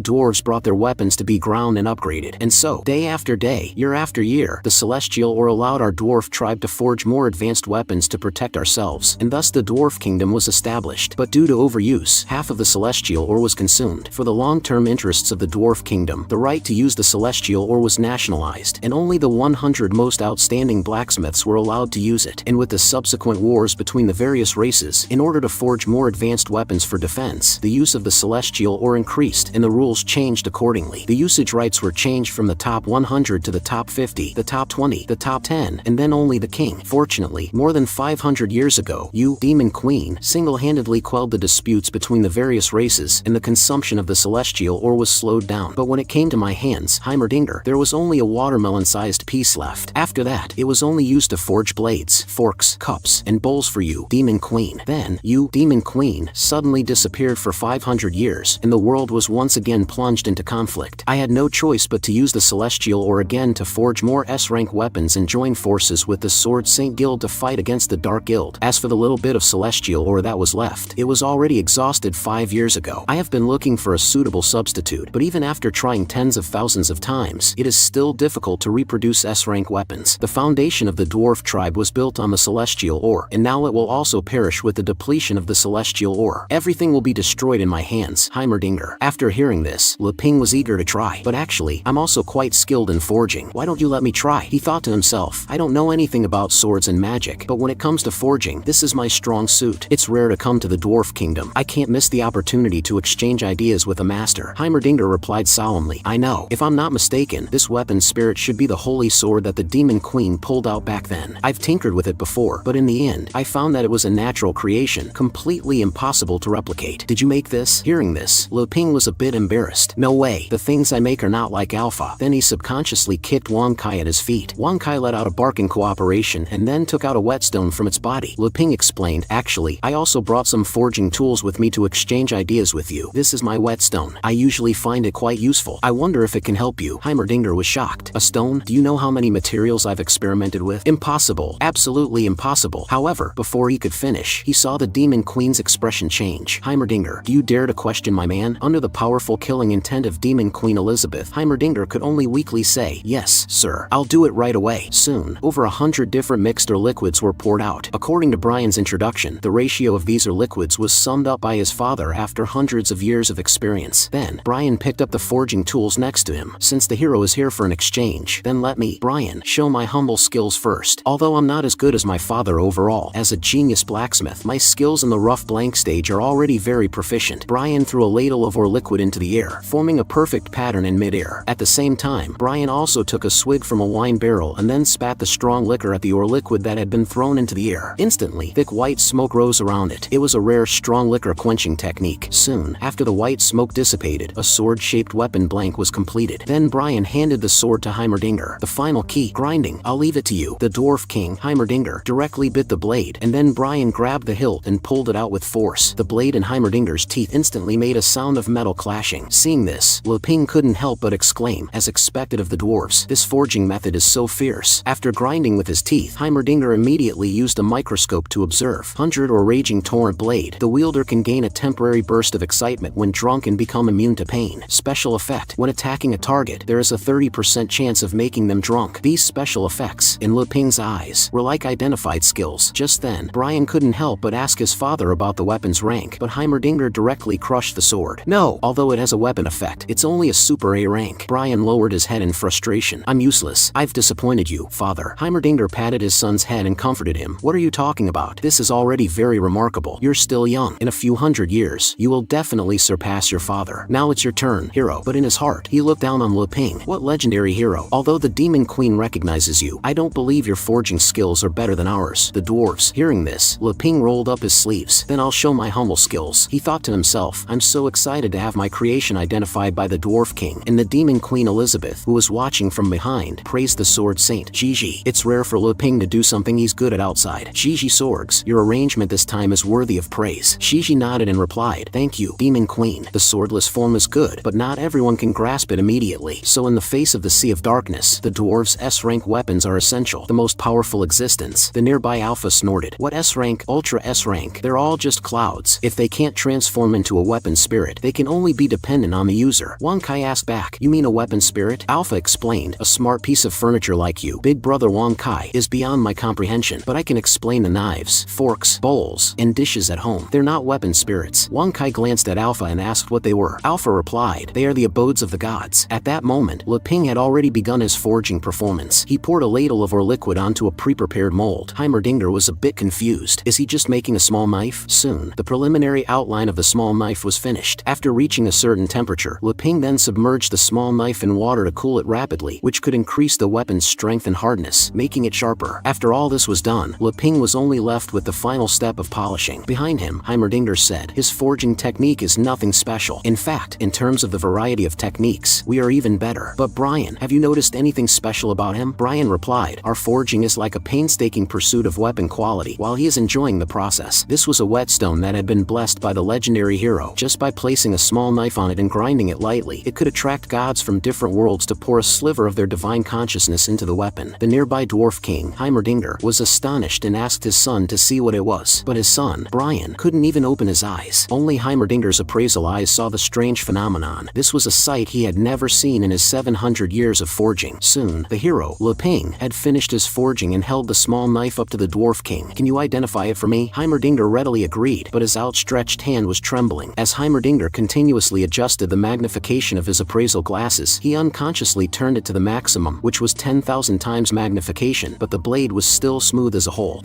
[SPEAKER 1] dwarves brought their weapons to be ground and upgraded. And so, day after day, year after year, the celestial ore allowed our dwarf tribe to forge more advanced weapons to protect ourselves, and thus the dwarf kingdom was established. But due to overuse, half of the celestial ore was consumed. For the long-term interests of the dwarf kingdom, the right to use the celestial ore was nationalized, and only the 100 most outstanding blacksmiths were allowed to use it. And with the subsequent wars between the various various races, in order to forge more advanced weapons for defense, the use of the celestial ore increased and the rules changed accordingly. The usage rights were changed from the top 100 to the top 50, the top 20, the top 10, and then only the king. Fortunately, more than 500 years ago, you, Demon Queen, single-handedly quelled the disputes between the various races, and the consumption of the celestial ore was slowed down. But when it came to my hands, Heimerdinger, there was only a watermelon-sized piece left. After that, it was only used to forge blades, forks, cups, and bowls for you, Demon Queen. Then, you, Demon Queen, suddenly disappeared for 500 years, and the world was once again plunged into conflict. I had no choice but to use the celestial ore again to forge more S-rank weapons and join forces with the Sword Saint Guild to fight against the Dark Guild. As for the little bit of celestial ore that was left, it was already exhausted 5 years ago. I have been looking for a suitable substitute, but even after trying tens of thousands of times, it is still difficult to reproduce S-rank weapons. The foundation of the dwarf tribe was built on the celestial ore, and now it will also perish with the depletion of the celestial ore. Everything will be destroyed in my hands, Heimerdinger. After hearing this, Leping was eager to try. But actually, I'm also quite skilled in forging. Why don't you let me try? He thought to himself. I don't know anything about swords and magic, but when it comes to forging, this is my strong suit. It's rare to come to the dwarf kingdom. I can't miss the opportunity to exchange ideas with a master. Heimerdinger replied solemnly. I know. If I'm not mistaken, this weapon spirit should be the holy sword that the Demon Queen pulled out back then. I've tinkered with it before, but in the end, I found that it was a natural creation, completely impossible to replicate. Did you make this? Hearing this, Leping was a bit embarrassed. No way. The things I make are not like Alpha. Then he subconsciously kicked Wang Kai at his feet. Wang Kai let out a bark in cooperation and then took out a whetstone from its body. Leping explained, actually, I also brought some forging tools with me to exchange ideas with you. This is my whetstone. I usually find it quite useful. I wonder if it can help you. Heimerdinger was shocked. A stone? Do you know how many materials I've experimented with? Impossible. Absolutely impossible. However, before he could finish, he saw the Demon Queen's expression change. Heimerdinger, do you dare to question my man? Under the powerful killing intent of Demon Queen Elizabeth, Heimerdinger could only weakly say, yes, sir. I'll do it right away. Soon, over 100 different mixed or liquids were poured out. According to Brian's introduction, the ratio of these or liquids was summed up by his father after hundreds of years of experience. Then, Brian picked up the forging tools next to him. Since the hero is here for an exchange, then let me, Brian, show my humble skills first. Although I'm not as good as my father overall, as a genius blacksmith, my skills in the rough blank stage are already very proficient. Brian threw a ladle of ore liquid into the air, forming a perfect pattern in midair. At the same time, Brian also took a swig from a wine barrel and then spat the strong liquor at the ore liquid that had been thrown into the air. Instantly, thick white smoke rose around it. It was a rare strong liquor quenching technique. Soon, after the white smoke dissipated, a sword-shaped weapon blank was completed. Then Brian handed the sword to Heimerdinger. The final key, grinding. I'll leave it to you. The dwarf king, Heimerdinger, directly bit the blade, and then Brian grabbed the hilt and pulled it out with force. The blade in Heimerdinger's teeth instantly made a sound of metal clashing. Seeing this, Leping couldn't help but exclaim, as expected of the dwarves, this forging method is so fierce. After grinding with his teeth, Heimerdinger immediately used a microscope to observe. 100 or raging torrent blade. The wielder can gain a temporary burst of excitement when drunk and become immune to pain. Special effect. When attacking a target, there is a 30% chance of making them drunk. These special effects, in Leping's eyes, were like identified skills. Just then, Brian couldn't help but ask his father about the weapon's rank, but Heimerdinger directly crushed the sword. No, although it has a weapon effect, it's only a Super A rank. Brian lowered his head in frustration. I'm useless. I've disappointed you, father. Heimerdinger patted his son's head and comforted him. What are you talking about? This is already very remarkable. You're still young. In a few hundred years, you will definitely surpass your father. Now it's your turn, hero. But in his heart, he looked down on Leping. What legendary hero? Although the Demon Queen recognizes you, I don't believe your forging skills are better than ours. The dwarves. Hearing this, Leping rolled up his sleeves. Then I'll show my humble skills. He thought to himself, I'm so excited to have my creation identified by the dwarf king. And the Demon Queen Elizabeth, who was watching from behind, praised the sword saint. Gigi. It's rare for Leping to do something he's good at outside. Gigi Sorgs, your arrangement this time is worthy of praise. Gigi nodded and replied, thank you, Demon Queen. The swordless form is good, but not everyone can grasp it immediately. So in the face of the sea of darkness, the dwarves' S-rank weapons are essential. The most powerful existence. The nearby Alpha snorted. What S-rank? Ultra S-rank. They're all just clouds. If they can't transform into a weapon spirit, they can only be dependent on the user. Wang Kai asked back, you mean a weapon spirit? Alpha explained, a smart piece of furniture like you, big brother Wang Kai, is beyond my comprehension, but I can explain the knives, forks, bowls, and dishes at home. They're not weapon spirits. Wang Kai glanced at Alpha and asked what they were. Alpha replied, they are the abodes of the gods. At that moment, Leping had already begun his forging performance. He poured a ladle of ore liquid onto a pre-prepared mold. Heimerdinger was a bit confused. confused. Is he just making a small knife? Soon, the preliminary outline of the small knife was finished. After reaching a certain temperature, Le Ping then submerged the small knife in water to cool it rapidly, which could increase the weapon's strength and hardness, making it sharper. After all this was done, Le Ping was only left with the final step of polishing. Behind him, Heimerdinger said, his forging technique is nothing special. In fact, in terms of the variety of techniques, we are even better. But Brian, have you noticed anything special about him? Brian replied, our forging is like a painstaking pursuit of weapon quality while he is enjoying the process. This was a whetstone that had been blessed by the legendary hero. Just by placing a small knife on it and grinding it lightly, it could attract gods from different worlds to pour a sliver of their divine consciousness into the weapon. The nearby dwarf king, Heimerdinger, was astonished and asked his son to see what it was. But his son, Brian, couldn't even open his eyes. Only Heimerdinger's appraisal eyes saw the strange phenomenon. This was a sight he had never seen in his 700 years of forging. Soon, the hero, Le Ping, had finished his forging and held the small knife up to the dwarf king. Can you identify it for me? Heimerdinger readily agreed, but his outstretched hand was trembling. As Heimerdinger continuously adjusted the magnification of his appraisal glasses, he unconsciously turned it to the maximum, which was 10,000 times magnification, but the blade was still smooth as a whole.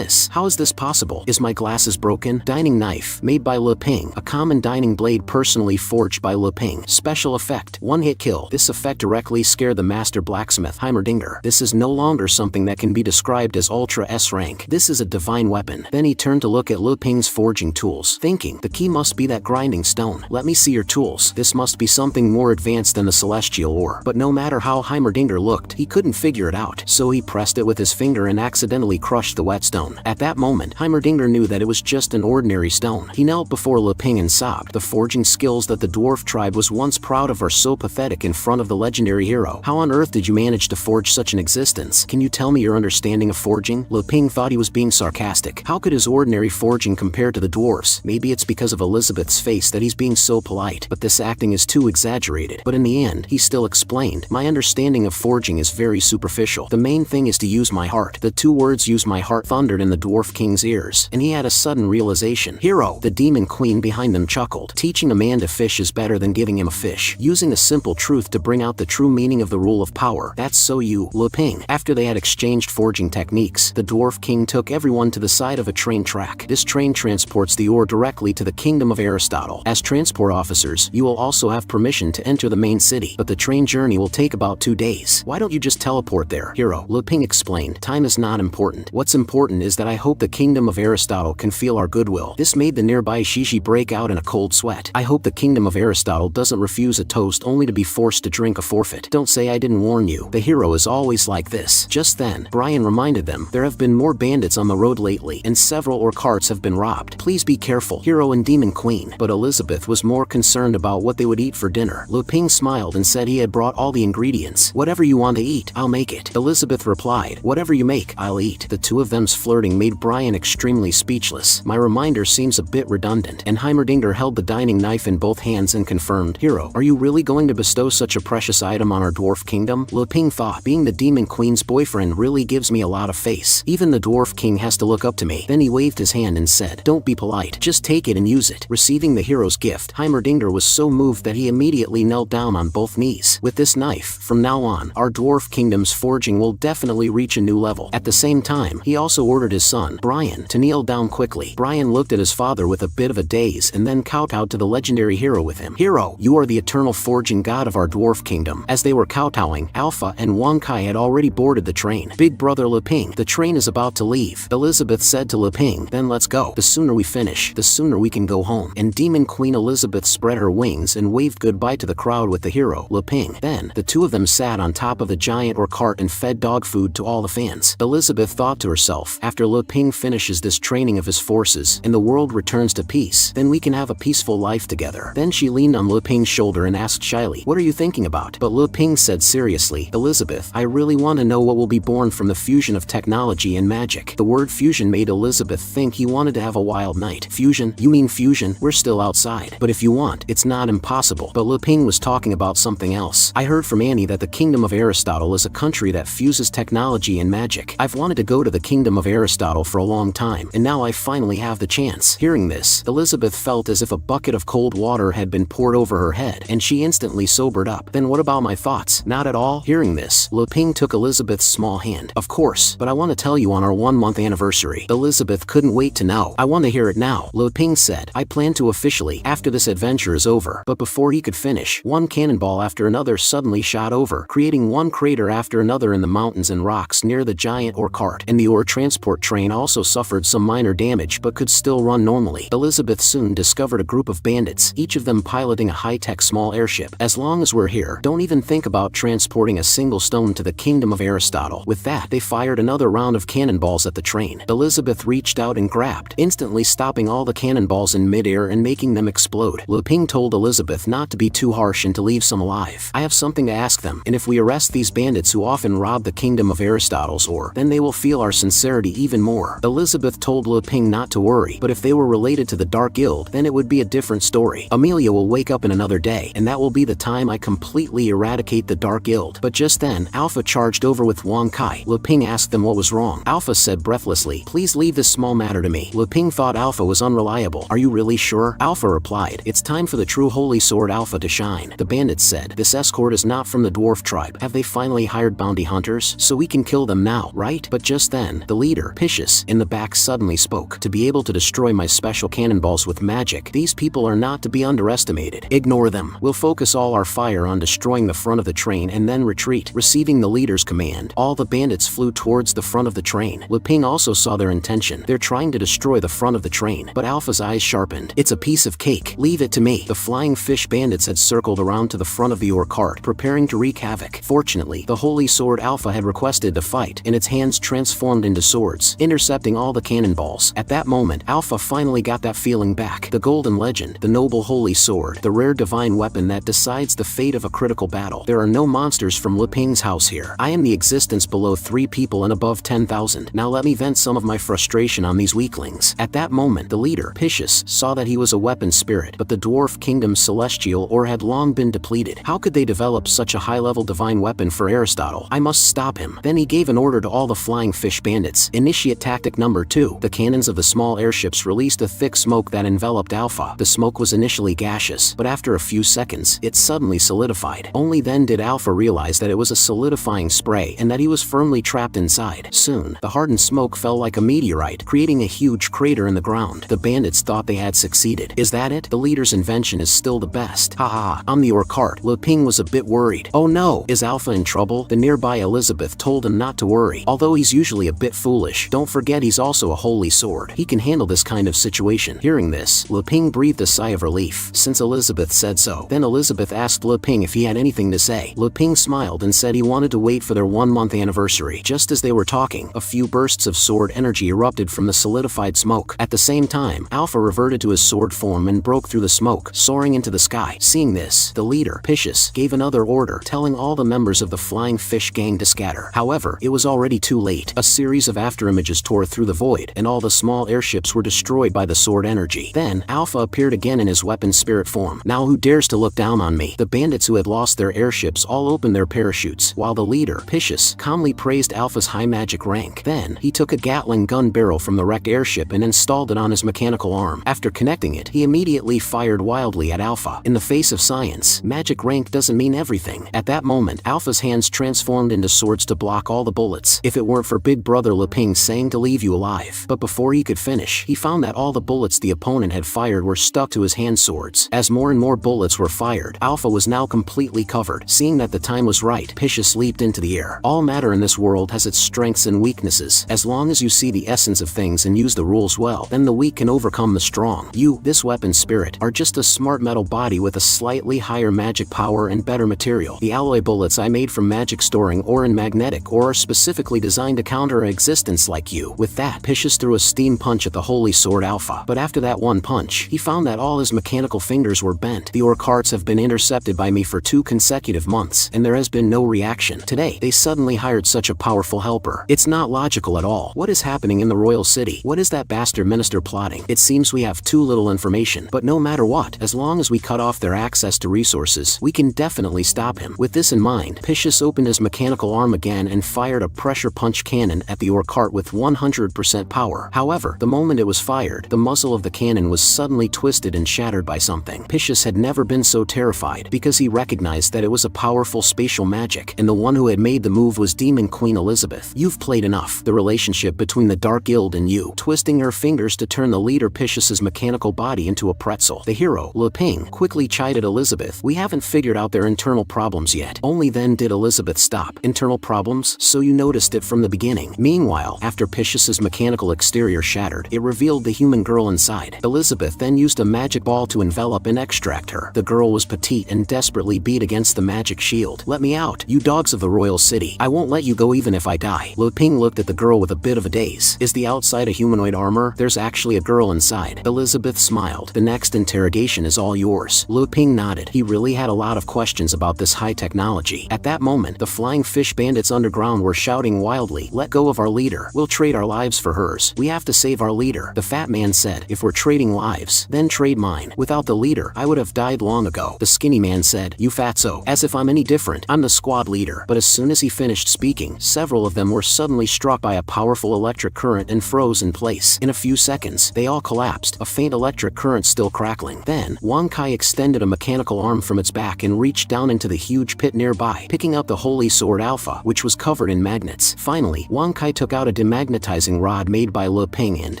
[SPEAKER 1] How is this possible? Is my glasses broken? Dining knife, made by Le Ping, a common dining blade personally forged by Le Ping. Special effect, one-hit kill. This effect directly scared the master blacksmith, Heimerdinger. This is no longer something that can be described as Ultra S rank. This is a divine weapon. Then he turned to look at Le Ping's forging tools, thinking, the key must be that grinding stone. Let me see your tools. This must be something more advanced than the celestial ore. But no matter how Heimerdinger looked, he couldn't figure it out. So he pressed it with his finger and accidentally crushed the whetstone. At that moment, Heimerdinger knew that it was just an ordinary stone. He knelt before Le Ping and sobbed. The forging skills that the dwarf tribe was once proud of are so pathetic in front of the legendary hero. How on earth did you manage to forge such an existence? Can you tell me your understanding of forging? Le Ping thought he was being sarcastic. How could his ordinary forging compare to the dwarf's? Maybe it's because of Elizabeth's face that he's being so polite, but this acting is too exaggerated. But in the end, he still explained, my understanding of forging is very superficial. The main thing is to use my heart. The two words use my heart thundered in the dwarf king's ears, and he had a sudden realization. Hero, the demon queen behind them chuckled. Teaching a man to fish is better than giving him a fish. Using a simple truth to bring out the true meaning of the rule of power. That's so you, Le Ping. After they had exchanged forging techniques, the dwarf king took everyone to the side of a train track. This train transports the ore directly to the kingdom of Aristotle. As transport officers, you will also have permission to enter the main city, but the train journey will take about 2 days. Why don't you just teleport there? Hero, Le Ping explained, time is not important. What's important is that I hope the kingdom of Aristotle can feel our goodwill. This made the nearby Shishi break out in a cold sweat. I hope the kingdom of Aristotle doesn't refuse a toast only to be forced to drink a forfeit. Don't say I didn't warn you. The hero is always like this. Just then, Brian reminded them, there have been more bandits on the road lately, and several ore carts have been robbed. Please be careful, hero and demon queen. But Elizabeth was more concerned about what they would eat for dinner. Le Ping smiled and said he had brought all the ingredients. Whatever you want to eat, I'll make it. Elizabeth replied, whatever you make, I'll eat. The two of them's flirting made Brian extremely speechless. My reminder seems a bit redundant, and Heimerdinger held the dining knife in both hands and confirmed, hero, are you really going to bestow such a precious item on our dwarf kingdom? Le Ping thought, being the demon queen's boyfriend really gives me a lot of face. Even the dwarf king has to look up to me. Then he waved his hand and said, don't be polite, just take it and use it. Receiving the hero's gift, Heimerdinger was so moved that he immediately knelt down on both knees. With this knife, from now on, our dwarf kingdom's forging will definitely reach a new level. At the same time, he also ordered his son, Brian, to kneel down quickly. Brian looked at his father with a bit of a daze and then kowtowed to the legendary hero with him. Hero, you are the eternal forging god of our dwarf kingdom. As they were kowtowing, Alpha and Wang Kai had already boarded the train. Big brother Le Ping, the train is about to leave. Elizabeth said to Le Ping, then let's go. The sooner we finish, the sooner we can go home. And demon queen Elizabeth spread her wings and waved goodbye to the crowd with the hero, Le Ping. Then, the two of them sat on top of the giant ore cart and fed dog food to all the fans. Elizabeth thought to herself, after Le Ping finishes this training of his forces and the world returns to peace, then we can have a peaceful life together. Then she leaned on Le Ping's shoulder and asked shyly, what are you thinking about? But Le Ping said seriously, Elizabeth, I really want to know what will be born from the fusion of technology and magic. The word fusion made Elizabeth think he wanted to have a wild night. Fusion? You mean fusion? We're still outside. But if you want, it's not impossible. But Le Ping was talking about something else. I heard from Annie that the kingdom of Aristotle is a country that fuses technology and magic. I've wanted to go to the kingdom of Aristotle for a long time, and now I finally have the chance. Hearing this, Elizabeth felt as if a bucket of cold water had been poured over her head, and she instantly sobered up. Then what about my thoughts? Not at all. Hearing this, Le Ping took Elizabeth's small hand. Of course, but I want to tell you on our 1-month anniversary. anniversary? Elizabeth couldn't wait to know. I want to hear it now, Lu Ping said. I plan to officially after this adventure is over. But before he could finish, one cannonball after another suddenly shot over, creating one crater after another in the mountains and rocks near the giant ore cart. And the ore transport train also suffered some minor damage but could still run normally. Elizabeth soon discovered a group of bandits, each of them piloting a high-tech small airship. As long as we're here, don't even think about transporting a single stone to the kingdom of Aristotle. With that, they fired another round of cannonballs at the train. Elizabeth reached out and grabbed, instantly stopping all the cannonballs in midair and making them explode. Lu Ping told Elizabeth not to be too harsh and to leave some alive. I have something to ask them, and if we arrest these bandits who often rob the kingdom of Aristotle's ore, then they will feel our sincerity even more. Elizabeth told Lu Ping not to worry, but if they were related to the Dark Guild, then it would be a different story. Amelia will wake up in another day, and that will be the time I completely eradicate the Dark Guild. But just then, Alpha charged over with Wang Kai. Lu Ping asked them what was wrong. Alpha said breathlessly, please leave this small matter to me. Lu Ping thought Alpha was unreliable. Are you really sure? Alpha replied, it's time for the true holy sword Alpha to shine. The bandits said, this escort is not from the dwarf tribe. Have they finally hired bounty hunters? So we can kill them now, right? But just then, the leader, Picius, in the back suddenly spoke. To be able to destroy my special cannonballs with magic, these people are not to be underestimated. Ignore them. We'll focus all our fire on destroying the front of the train and then retreat. Receiving the leader's command, all the bandits flew towards the front of the train. Lu Ping also saw their intention. They're trying to destroy the front of the train, but Alpha's eyes sharpened. It's a piece of cake. Leave it to me. The flying fish bandits had circled around to the front of the ore cart, preparing to wreak havoc. Fortunately, the holy sword Alpha had requested to fight, and its hands transformed into swords, intercepting all the cannonballs. At that moment, Alpha finally got that feeling back. The golden legend, the noble holy sword, the rare divine weapon that decides the fate of a critical battle. There are no monsters from Lu Ping's house here. I am the existence below 3 people and above 10,000. Now let me vent some of my frustration on these weaklings. At that moment, the leader, Picius, saw that he was a weapon spirit, but the dwarf kingdom's celestial ore had long been depleted. How could they develop such a high-level divine weapon for Aristotle? I must stop him. Then he gave an order to all the flying fish bandits. Initiate tactic number 2. The cannons of the small airships released a thick smoke that enveloped Alpha. The smoke was initially gaseous, but after a few seconds, it suddenly solidified. Only then did Alpha realize that it was a solidifying spray and that he was firmly trapped inside. Soon, the hardened smoke fell like a meteorite, creating a huge crater in the ground. The bandits thought they had succeeded. Is that it? The leader's invention is still the best. Haha. On the ore cart, Lu Ping was a bit worried. Oh no, is Alpha in trouble? The nearby Elizabeth told him not to worry. Although he's usually a bit foolish, don't forget he's also a holy sword. He can handle this kind of situation. Hearing this, Lu Ping breathed a sigh of relief, since Elizabeth said so. Then Elizabeth asked Lu Ping if he had anything to say. Lu Ping smiled and said he wanted to wait for their 1-month anniversary. Just as they were talking, a few bursts of sword energy erupted from the solidified smoke. At the same time, Alpha reverted to his sword form and broke through the smoke, soaring into the sky. Seeing this, the leader, Picius, gave another order, telling all the members of the flying fish gang to scatter. However, it was already too late. A series of afterimages tore through the void, and all the small airships were destroyed by the sword energy. Then, Alpha appeared again in his weapon spirit form. Now who dares to look down on me? The bandits who had lost their airships all opened their parachutes, while the leader, Picius, calmly praised Alpha's high magic rank. Then, he took a Gatling gun barrel from the wrecked airship and installed it on his mechanical arm. After connecting it, he immediately fired wildly at Alpha. In the face of science, magic rank doesn't mean everything. At that moment, Alpha's hands transformed into swords to block all the bullets. If it weren't for Big Brother Lu Ping saying to leave you alive. But before he could finish, he found that all the bullets the opponent had fired were stuck to his hand swords. As more and more bullets were fired, Alpha was now completely covered. Seeing that the time was right, Picius leaped into the air. All matter in this world has its strengths and weaknesses. As long as you see the essence of things and use the rules well, then the weak can overcome the strong. You, this weapon spirit, are just a smart metal body with a slightly higher magic power and better material. The alloy bullets I made from magic storing ore and magnetic ore are specifically designed to counter an existence like you. With that, Picius threw a steam punch at the holy sword Alpha. But after that one punch, he found that all his mechanical fingers were bent. The ore carts have been intercepted by me for 2 consecutive months, and there has been no reaction. Today, they suddenly hired such a powerful helper. It's not logical at all. What is happening in the royal city? What is that bastard minister plotting? It seems we have too little information. But no matter what, as long as we cut off their access to resources, we can definitely stop him. With this in mind, Picius opened his mechanical arm again and fired a pressure punch cannon at the ore cart with 100% power. However, the moment it was fired, the muzzle of the cannon was suddenly twisted and shattered by something. Picius had never been so terrified, because he recognized that it was a powerful spatial magic, and the one who had made the move was Demon Queen Elizabeth. You've played enough. The relationship between between the Dark Guild and you, twisting her fingers to turn the leader Picius's mechanical body into a pretzel. The hero, Lu Ping, quickly chided Elizabeth. We haven't figured out their internal problems yet. Only then did Elizabeth stop. Internal problems? So you noticed it from the beginning. Meanwhile, after Picius's mechanical exterior shattered, it revealed the human girl inside. Elizabeth then used a magic ball to envelop and extract her. The girl was petite and desperately beat against the magic shield. Let me out, you dogs of the royal city. I won't let you go even if I die. Lu Ping looked at the girl with a bit of a daze. Is the outside a humanoid armor? There's actually a girl inside. Elizabeth smiled. The next interrogation is all yours. Lu Ping nodded. He really had a lot of questions about this high technology. At that moment, the flying fish bandits underground were shouting wildly, let go of our leader. We'll trade our lives for hers. We have to save our leader. The fat man said, if we're trading lives, then trade mine. Without the leader, I would have died long ago. The skinny man said, you fatso. As if I'm any different. I'm the squad leader. But as soon as he finished speaking, several of them were suddenly struck by a powerful electric current and froze in place. In a few seconds, they all collapsed, a faint electric current still crackling. Then, Wang Kai extended a mechanical arm from its back and reached down into the huge pit nearby, picking up the holy sword Alpha, which was covered in magnets. Finally, Wang Kai took out a demagnetizing rod made by Lu Ping and,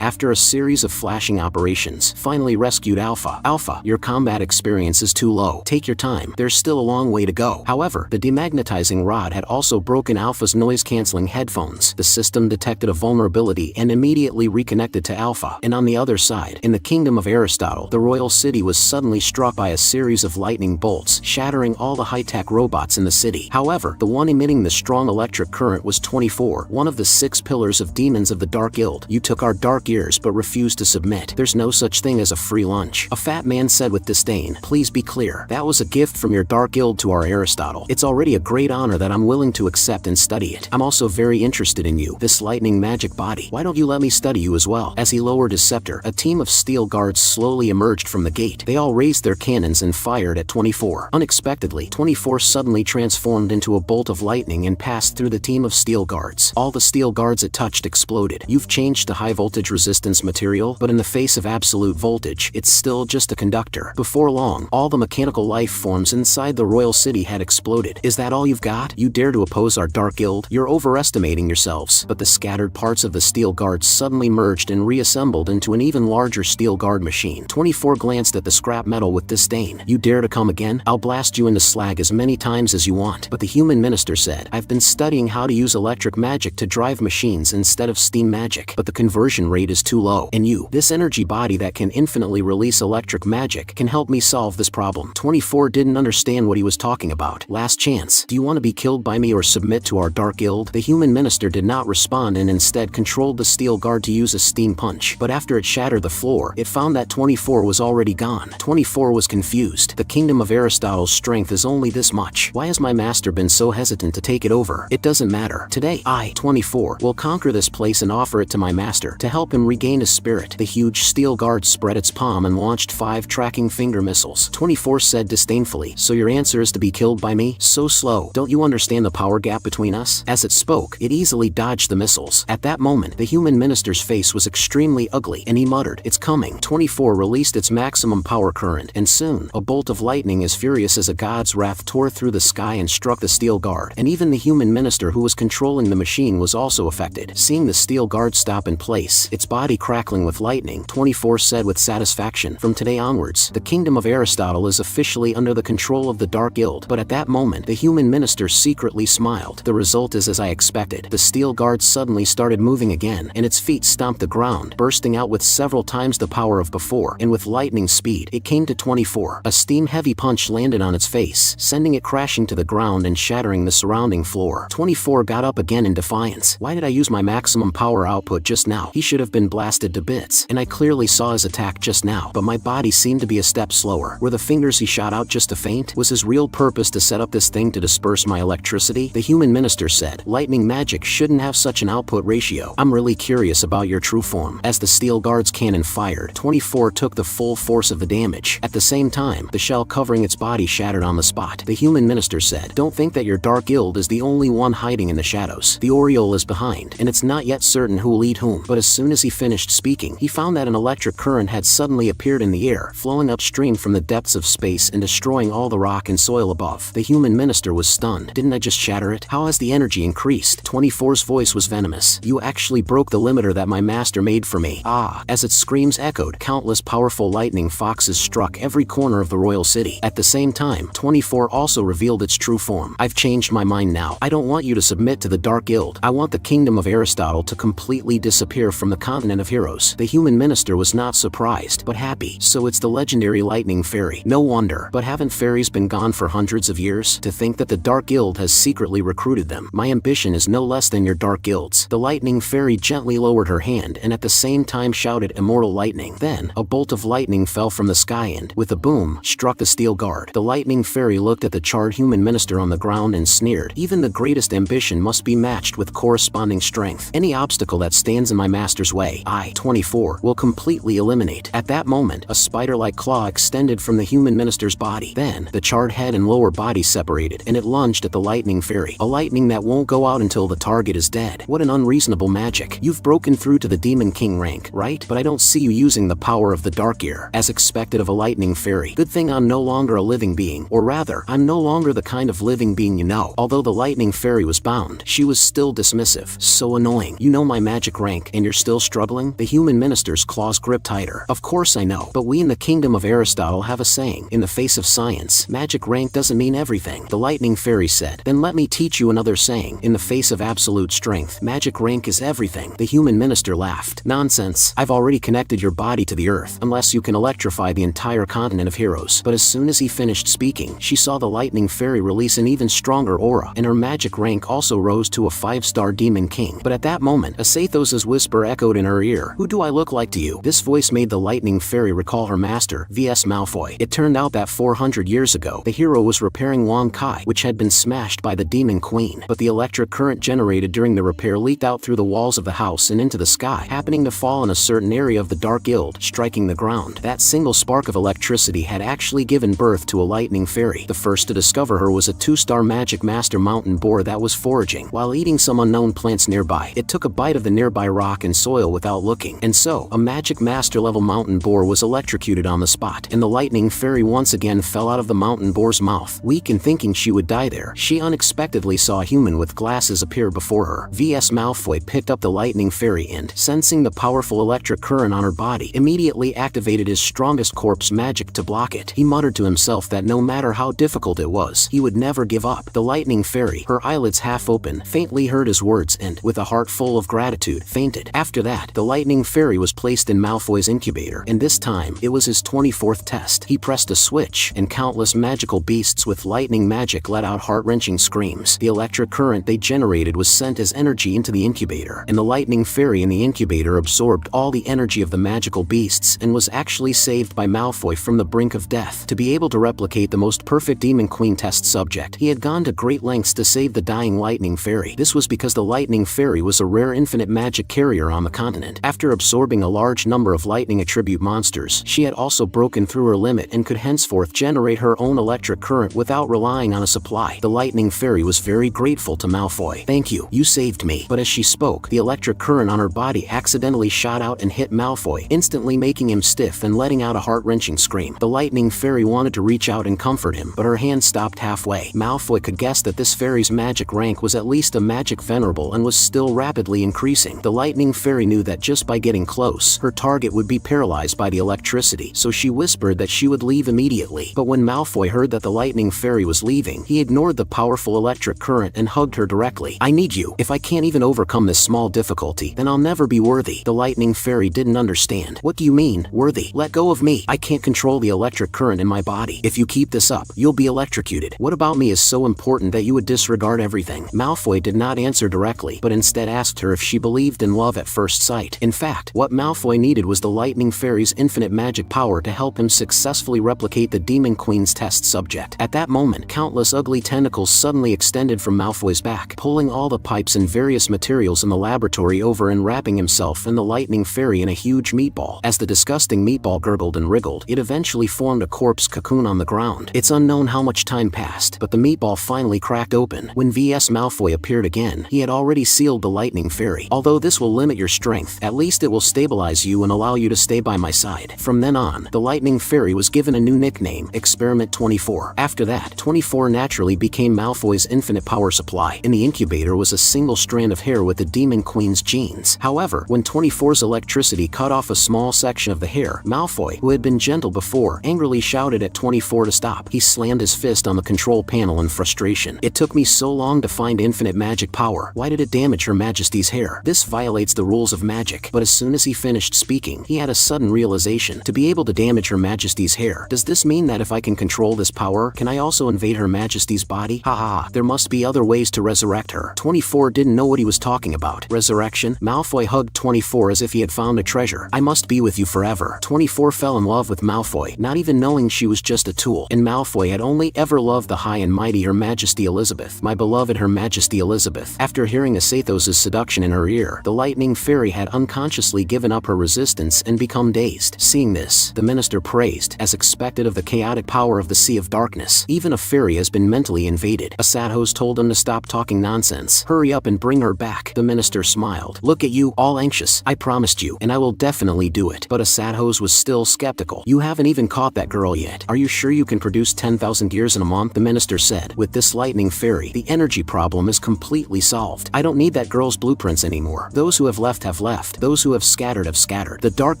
[SPEAKER 1] after a series of flashing operations, finally rescued Alpha. Alpha, your combat experience is too low. Take your time. There's still a long way to go. However, the demagnetizing rod had also broken Alpha's noise-canceling headphones. The system detected a vulnerability and immediately reconnected to Alpha. And on the other side, in the kingdom of Aristotle, the royal city was suddenly struck by a series of lightning bolts, shattering all the high-tech robots in the city. However, the one emitting the strong electric current was 24, one of the 6 pillars of demons of the Dark Guild. You took our dark ears but refused to submit. There's no such thing as a free lunch. A fat man said with disdain. Please be clear. That was a gift from your Dark Guild to our Aristotle. It's already a great honor that I'm willing to accept and study it. I'm also very interested in you, this lightning magic body. Why don't you let me study you as well? As he lowered his scepter, a team of steel guards slowly emerged from the gate. They all raised their cannons and fired at 24. Unexpectedly, 24 suddenly transformed into a bolt of lightning and passed through the team of steel guards. All the steel guards it touched exploded. You've changed to high voltage resistance material, but in the face of absolute voltage, it's still just a conductor. Before long, all the mechanical life forms inside the royal city had exploded. Is that all you've got? You dare to oppose our Dark Guild? You're overestimating yourselves. But the scattered parts of the steel guards suddenly merged and reassembled into an even larger steel guard machine. 24 glanced at the scrap metal with disdain. You dare to come again? I'll blast you into slag as many times as you want. But the human minister said, I've been studying how to use electric magic to drive machines instead of steam magic, but the conversion rate is too low. And you, this energy body that can infinitely release electric magic, can help me solve this problem. 24 didn't understand what he was talking about. Last chance. Do you want to be killed by me or submit to our Dark Guild? The human minister did not respond and instead controlled the steel guard to use a steam punch. But after it shattered the floor, it found that 24 was already gone. 24 was confused. The kingdom of Aristotle's strength is only this much. Why has my master been so hesitant to take it over? It doesn't matter. Today, I, 24, will conquer this place and offer it to my master to help him regain his spirit. The huge steel guard spread its palm and launched 5 tracking finger missiles. 24 said disdainfully, so your answer is to be killed by me? So slow. Don't you understand the power gap between us? As it spoke, it easily dodged the missiles. At that moment, the human minister's face was extremely ugly, and he muttered, it's coming. 24 released its maximum power current, and soon, a bolt of lightning as furious as a god's wrath tore through the sky and struck the steel guard. And even the human minister who was controlling the machine was also affected. Seeing the steel guard stop in place, its body crackling with lightning, 24 said with satisfaction, from today onwards, the kingdom of Aristotle is officially under the control of the Dark Guild. But at that moment, the human minister secretly smiled. The result is as I expected. The steel guard suddenly started moving again, and its feet stomped the ground, bursting out with several times the power of before, and with lightning speed, it came to 24. A steam-heavy punch landed on its face, sending it crashing to the ground and shattering the surrounding floor. 24 got up again in defiance. Why did I use my maximum power output just now? He should have been blasted to bits, and I clearly saw his attack just now, but my body seemed to be a step slower. Were the fingers he shot out just to feint? Was his real purpose to set up this thing to disperse my electricity? The human minister said, lightning magic shouldn't have such an output ratio. I'm really curious about your true form. As the steel guard's cannon fired, 24 took the full force of the damage. At the same time, the shell covering its body shattered on the spot. The human minister said, don't think that your Dark Guild is the only one hiding in the shadows. The Oriole is behind, and it's not yet certain who'll lead whom. But as soon as he finished speaking, he found that an electric current had suddenly appeared in the air, flowing upstream from the depths of space and destroying all the rock and soil above. The human minister was stunned. Didn't I just shatter it? How has the energy increased? 24's voice was venomous. You You actually broke the limiter that my master made for me. Ah! As its screams echoed, countless powerful lightning foxes struck every corner of the royal city. At the same time, 24 also revealed its true form. I've changed my mind now. I don't want you to submit to the Dark Guild. I want the kingdom of Aristotle to completely disappear from the continent of heroes. The human minister was not surprised, but happy. So it's the legendary lightning fairy. No wonder. But haven't fairies been gone for hundreds of years? To think that the Dark Guild has secretly recruited them. My ambition is no less than your Dark Guild's. The lightning fairy gently lowered her hand and at the same time shouted immortal lightning. Then, a bolt of lightning fell from the sky and, with a boom, struck the steel guard. The lightning fairy looked at the charred human minister on the ground and sneered. Even the greatest ambition must be matched with corresponding strength. Any obstacle that stands in my master's way, I, 24, will completely eliminate. At that moment, a spider-like claw extended from the human minister's body. Then, the charred head and lower body separated, and it lunged at the lightning fairy. A lightning that won't go out until the target is dead. What an unreasonable magic. You've broken through to the Demon King rank, right? But I don't see you using the power of the Dark Ear, as expected of a lightning fairy. Good thing I'm no longer a living being, or rather, I'm no longer the kind of living being you know. Although the lightning fairy was bound, she was still dismissive. So annoying. You know my magic rank, and you're still struggling? The human minister's claws gripped tighter. Of course I know, but we in the kingdom of Aristotle have a saying. In the face of science, magic rank doesn't mean everything. The lightning fairy said. Then let me teach you another saying. In the face of absolute strength, magic rank is everything. The human minister laughed. Nonsense. I've already connected your body to the earth, unless you can electrify the entire continent of heroes. But as soon as he finished speaking, she saw the lightning fairy release an even stronger aura, and her magic rank also rose to a 5-star demon king. But at that moment, Asathos's whisper echoed in her ear. Who do I look like to you? This voice made the lightning fairy recall her master, V.S. Malfoy. It turned out that 400 years ago, the hero was repairing Wong Kai, which had been smashed by the demon queen. But the electric current generated during the repair leaked out through the walls of the house and into the sky, happening to fall in a certain area of the Dark Guild, striking the ground. That single spark of electricity had actually given birth to a lightning fairy. The first to discover her was a 2-star magic master mountain boar that was foraging while eating some unknown plants nearby. It took a bite of the nearby rock and soil without looking, and so, a magic master level mountain boar was electrocuted on the spot, and the lightning fairy once again fell out of the mountain boar's mouth. Weak and thinking she would die there, she unexpectedly saw a human with glasses appear before her. V.S. Malfoy picked up the lightning fairy and, sensing the powerful electric current on her body, immediately activated his strongest corpse magic to block it. He muttered to himself that no matter how difficult it was, he would never give up. The lightning fairy, her eyelids half open, faintly heard his words and, with a heart full of gratitude, fainted. After that, the lightning fairy was placed in Malfoy's incubator, and this time, it was his 24th test. He pressed a switch, and countless magical beasts with lightning magic let out heart-wrenching screams. The electric current they generated was sent as energy into the incubator, and the lightning fairy in the incubator absorbed all the energy of the magical beasts and was actually saved by Malfoy from the brink of death. To be able to replicate the most perfect Demon Queen test subject, he had gone to great lengths to save the dying lightning fairy. This was because the lightning fairy was a rare infinite magic carrier on the continent. After absorbing a large number of lightning attribute monsters, she had also broken through her limit and could henceforth generate her own electric current without relying on a supply. The lightning fairy was very grateful to Malfoy. Thank you, you saved me. But as she spoke, the electric current on her body accidentally shot out and hit Malfoy, instantly making him stiff and letting out a heart-wrenching scream. The lightning fairy wanted to reach out and comfort him, but her hand stopped halfway. Malfoy could guess that this fairy's magic rank was at least a magic venerable and was still rapidly increasing. The lightning fairy knew that just by getting close, her target would be paralyzed by the electricity, so she whispered that she would leave immediately. But when Malfoy heard that the lightning fairy was leaving, he ignored the powerful electric current and hugged her directly. I need you. If I can't even overcome this small difficulty, then I'll never be worthy. The lightning fairy didn't understand. What do you mean, worthy? Let go of me. I can't control the electric current in my body. If you keep this up, you'll be electrocuted. What about me is so important that you would disregard everything? Malfoy did not answer directly, but instead asked her if she believed in love at first sight. In fact, what Malfoy needed was the lightning fairy's infinite magic power to help him successfully replicate the Demon Queen's test subject. At that moment, countless ugly tentacles suddenly extended from Malfoy's back, pulling all the pipes and various materials in the laboratory over and wrapping himself and the lightning fairy in a huge meatball. As the disgusting meatball gurgled and wriggled, it eventually formed a corpse cocoon on the ground. It's unknown how much time passed, but the meatball finally cracked open. When V.S. Malfoy appeared again, he had already sealed the lightning fairy. Although this will limit your strength, at least it will stabilize you and allow you to stay by my side. From then on, the lightning fairy was given a new nickname, Experiment 24. After that, 24 naturally became Malfoy's infinite power supply. In the incubator was a single strand of hair with the Demon Queen's genes. However, when 24's electricity cut off a small section of the hair, Malfoy, who had been gentle before, angrily shouted at 24 to stop. He slammed his fist on the control panel in frustration. It took me so long to find infinite magic power. Why did it damage Her Majesty's hair? This violates the rules of magic. But as soon as he finished speaking, he had a sudden realization. To be able to damage Her Majesty's hair, does this mean that if I can control this power, can I also invade Her Majesty's body? Haha, there must be other ways to resurrect her. 24 didn't know what he was talking about. Resurrection? Malfoy hugged 24 as if he had found a treasure. I must be with you forever. 24 fell in love with Malfoy, not even knowing she was just a tool. And Malfoy had only ever loved the high and mighty Her Majesty Elizabeth. My beloved Her Majesty Elizabeth. After hearing Asathos' seduction in her ear, the lightning fairy had unconsciously given up her resistance and become dazed. Seeing this, the minister praised, as expected of the chaotic power of the Sea of Darkness. Even a fairy has been mentally invaded. Asathos told him to stop talking nonsense. Hurry up and bring her back. The minister smiled. Look at you, all anxious. I promised you, and I will definitely do it. But Asathos was still skeptical. You haven't even caught that girl yet. Are you sure you can produce 10,000 gears in a month? The minister said. With this lightning fairy, the energy problem is completely solved. I don't need that girl's blueprints anymore. Those who have left have left. Those who have scattered have scattered. The Dark